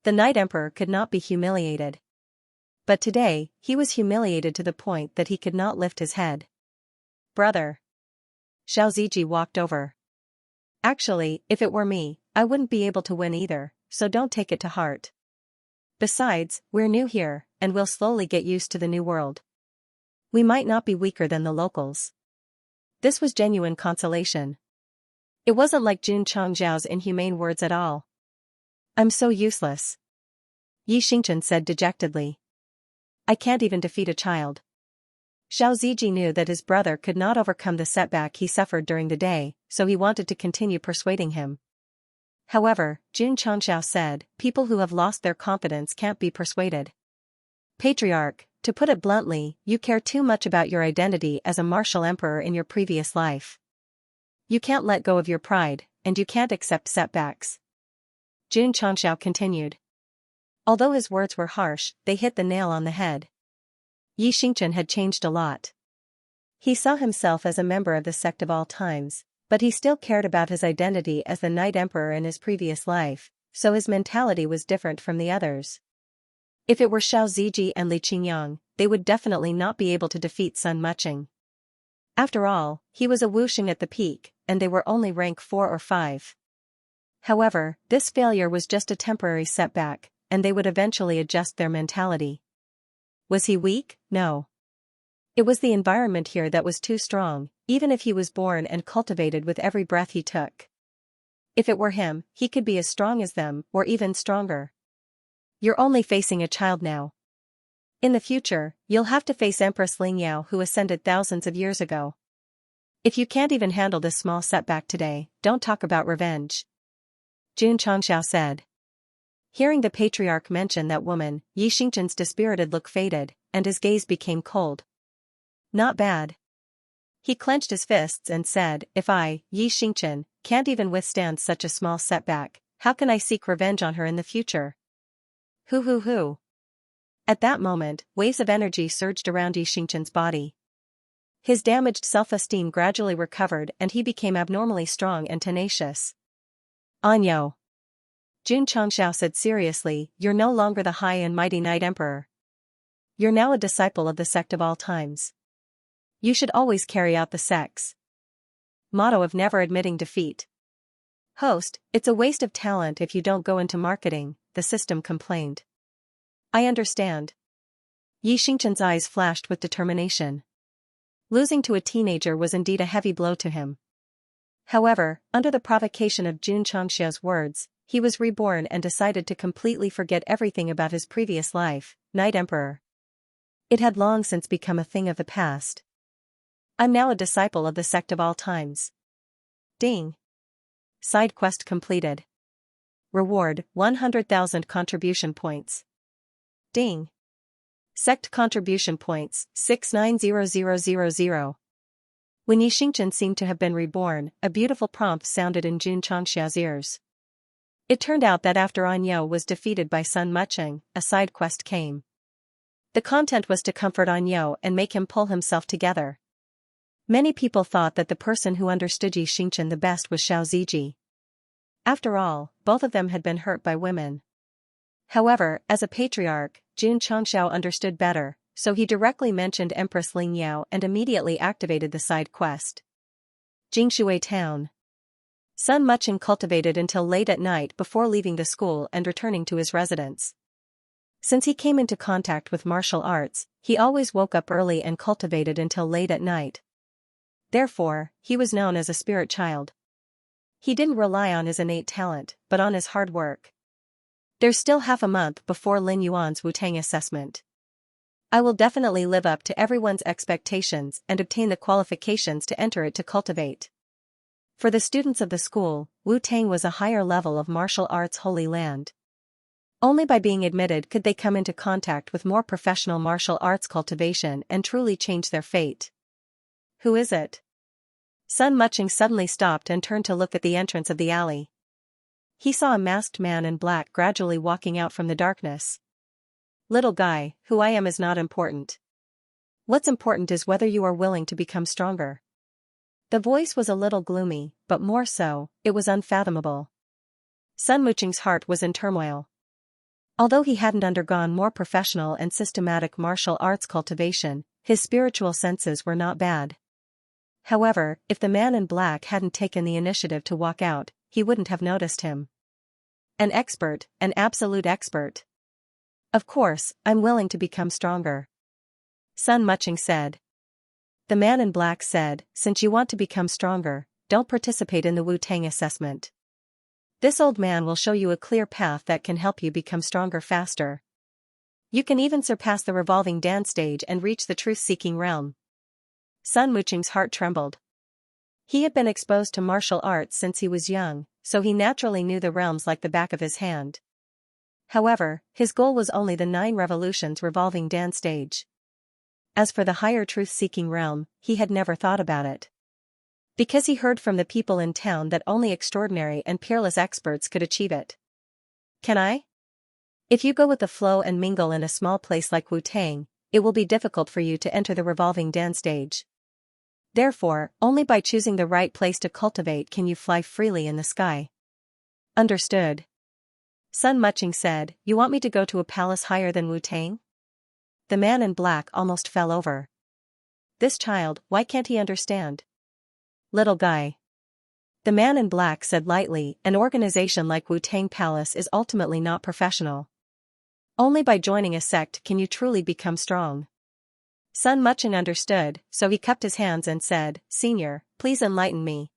The Night Emperor could not be humiliated. But today, he was humiliated to the point that he could not lift his head. Brother. Xiao Ziji walked over. Actually, if it were me, I wouldn't be able to win either, so don't take it to heart. Besides, we're new here, and we'll slowly get used to the new world. We might not be weaker than the locals. This was genuine consolation. It wasn't like Jun Changxiao's inhumane words at all. I'm so useless. Yi Xingchen said dejectedly. I can't even defeat a child. Xiao Ziji knew that his brother could not overcome the setback he suffered during the day, so he wanted to continue persuading him. However, Jun Changxiao said, people who have lost their confidence can't be persuaded. Patriarch, To put it bluntly, you care too much about your identity as a martial emperor in your previous life. You can't let go of your pride, and you can't accept setbacks. Jun Changxiao continued. Although his words were harsh, they hit the nail on the head. Yi Xingchen had changed a lot. He saw himself as a member of the sect of all times, but he still cared about his identity as the Night Emperor in his previous life, so his mentality was different from the others. If it were Xiao Ziji and Li Qingyang, they would definitely not be able to defeat Sun Muching. After all, he was a Wuxing at the peak, and they were only rank 4 or 5. However, this failure was just a temporary setback, and they would eventually adjust their mentality. Was he weak? No. It was the environment here that was too strong, even if he was born and cultivated with every breath he took. If it were him, he could be as strong as them, or even stronger. You're only facing a child now. In the future, you'll have to face Empress Lingyao who ascended thousands of years ago. If you can't even handle this small setback today, don't talk about revenge. Jun Changxiao said. Hearing the patriarch mention that woman, Yi Xingchen's dispirited look faded, and his gaze became cold. Not bad. He clenched his fists and said, if I, Yi Xingchen, can't even withstand such a small setback, how can I seek revenge on her in the future? Hoo. At that moment, waves of energy surged around Yi Xingchen's body. His damaged self-esteem gradually recovered and he became abnormally strong and tenacious. Anyo. Jun Changxiao said seriously, you're no longer the high and mighty Night Emperor. You're now a disciple of the sect of all times. You should always carry out the sect's motto of never admitting defeat. Host, it's a waste of talent if you don't go into marketing, the system complained. I understand. Yi Xingchen's eyes flashed with determination. Losing to a teenager was indeed a heavy blow to him. However, under the provocation of Jun Changxiao's words, he was reborn and decided to completely forget everything about his previous life, Night Emperor. It had long since become a thing of the past. I'm now a disciple of the sect of all times. Ding. Side quest completed. Reward, 100,000 contribution points. Ding. Sect contribution points, 690000. When Yi Xingchen seemed to have been reborn, a beautiful prompt sounded in Jun Changxiao's ears. It turned out that after Anyo was defeated by Sun Muching, a side quest came. The content was to comfort Anyo and make him pull himself together. Many people thought that the person who understood Yi Xingchen the best was Xiao Ziji. After all, both of them had been hurt by women. However, as a patriarch, Jun Changxiao understood better, so he directly mentioned Empress Lingyao and immediately activated the side quest. Jingshui Town. Sun Muching cultivated until late at night before leaving the school and returning to his residence. Since he came into contact with martial arts, he always woke up early and cultivated until late at night. Therefore, he was known as a spirit child. He didn't rely on his innate talent, but on his hard work. There's still half a month before Lin Yuan's Wu-Tang assessment. I will definitely live up to everyone's expectations and obtain the qualifications to enter it to cultivate. For the students of the school, Wu-Tang was a higher level of martial arts holy land. Only by being admitted could they come into contact with more professional martial arts cultivation and truly change their fate. Who is it? Sun Muching suddenly stopped and turned to look at the entrance of the alley. He saw a masked man in black gradually walking out from the darkness. Little guy, who I am is not important. What's important is whether you are willing to become stronger. The voice was a little gloomy, but more so, it was unfathomable. Sun Muching's heart was in turmoil. Although he hadn't undergone more professional and systematic martial arts cultivation, his spiritual senses were not bad. However, if the man in black hadn't taken the initiative to walk out, he wouldn't have noticed him. An expert, an absolute expert. Of course, I'm willing to become stronger. Sun Muching said. The man in black said, since you want to become stronger, don't participate in the Wu-Tang assessment. This old man will show you a clear path that can help you become stronger faster. You can even surpass the revolving dance stage and reach the truth-seeking realm. Sun Muching's heart trembled. He had been exposed to martial arts since he was young, so he naturally knew the realms like the back of his hand. However, his goal was only the 9 revolutions revolving dance stage. As for the higher truth-seeking realm, he had never thought about it. Because he heard from the people in town that only extraordinary and peerless experts could achieve it. Can I? If you go with the flow and mingle in a small place like Wu-Tang, it will be difficult for you to enter the revolving dance stage. Therefore, only by choosing the right place to cultivate can you fly freely in the sky. Understood. Sun Muching said, "You want me to go to a palace higher than Wu-Tang?" The man in black almost fell over. This child, why can't he understand? Little guy. The man in black said lightly, an organization like Wu-Tang Palace is ultimately not professional. Only by joining a sect can you truly become strong. Sun Muching understood, so he cupped his hands and said, "Senior, please enlighten me.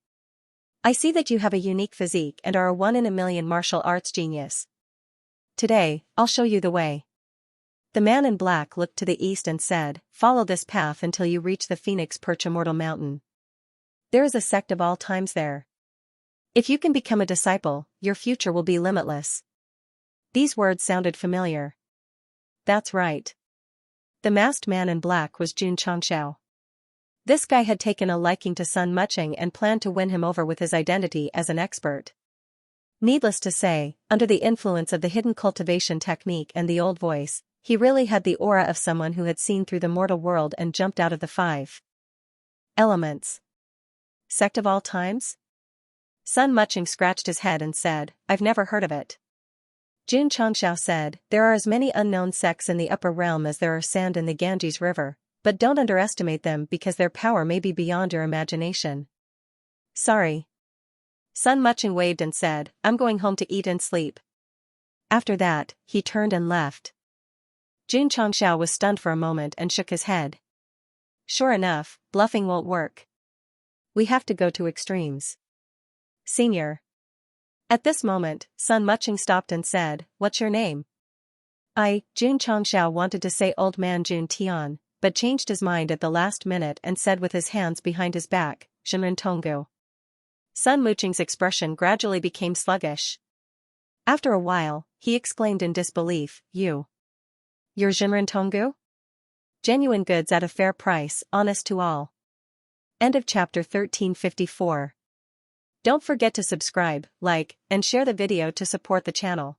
I see that you have a unique physique and are a one-in-a-million martial arts genius. Today, I'll show you the way." The man in black looked to the east and said, "Follow this path until you reach the Phoenix Perch Immortal Mountain. There is a sect of all times there. If you can become a disciple, your future will be limitless." These words sounded familiar. That's right. The masked man in black was Xianxia. This guy had taken a liking to Sun Muching and planned to win him over with his identity as an expert. Needless to say, under the influence of the hidden cultivation technique and the old voice, he really had the aura of someone who had seen through the mortal world and jumped out of the 5 elements. Sect of all times? Sun Muching scratched his head and said, "I've never heard of it." Xianxia said, "There are as many unknown sects in the upper realm as there are sand in the Ganges River, but don't underestimate them because their power may be beyond your imagination." Sorry. Sun Muching waved and said, "I'm going home to eat and sleep." After that, he turned and left. Xianxia was stunned for a moment and shook his head. Sure enough, bluffing won't work. We have to go to extremes. Senior. At this moment, Sun Muching stopped and said, "What's your name?" Xianxia wanted to say Old Man Jun Tian, but changed his mind at the last minute and said with his hands behind his back, "Shinren Tonggu." Sun Muching's expression gradually became sluggish. After a while, he exclaimed in disbelief, You're Shinren Tonggu? Genuine goods at a fair price, honest to all." End of chapter 1354. Don't forget to subscribe, like, and share the video to support the channel.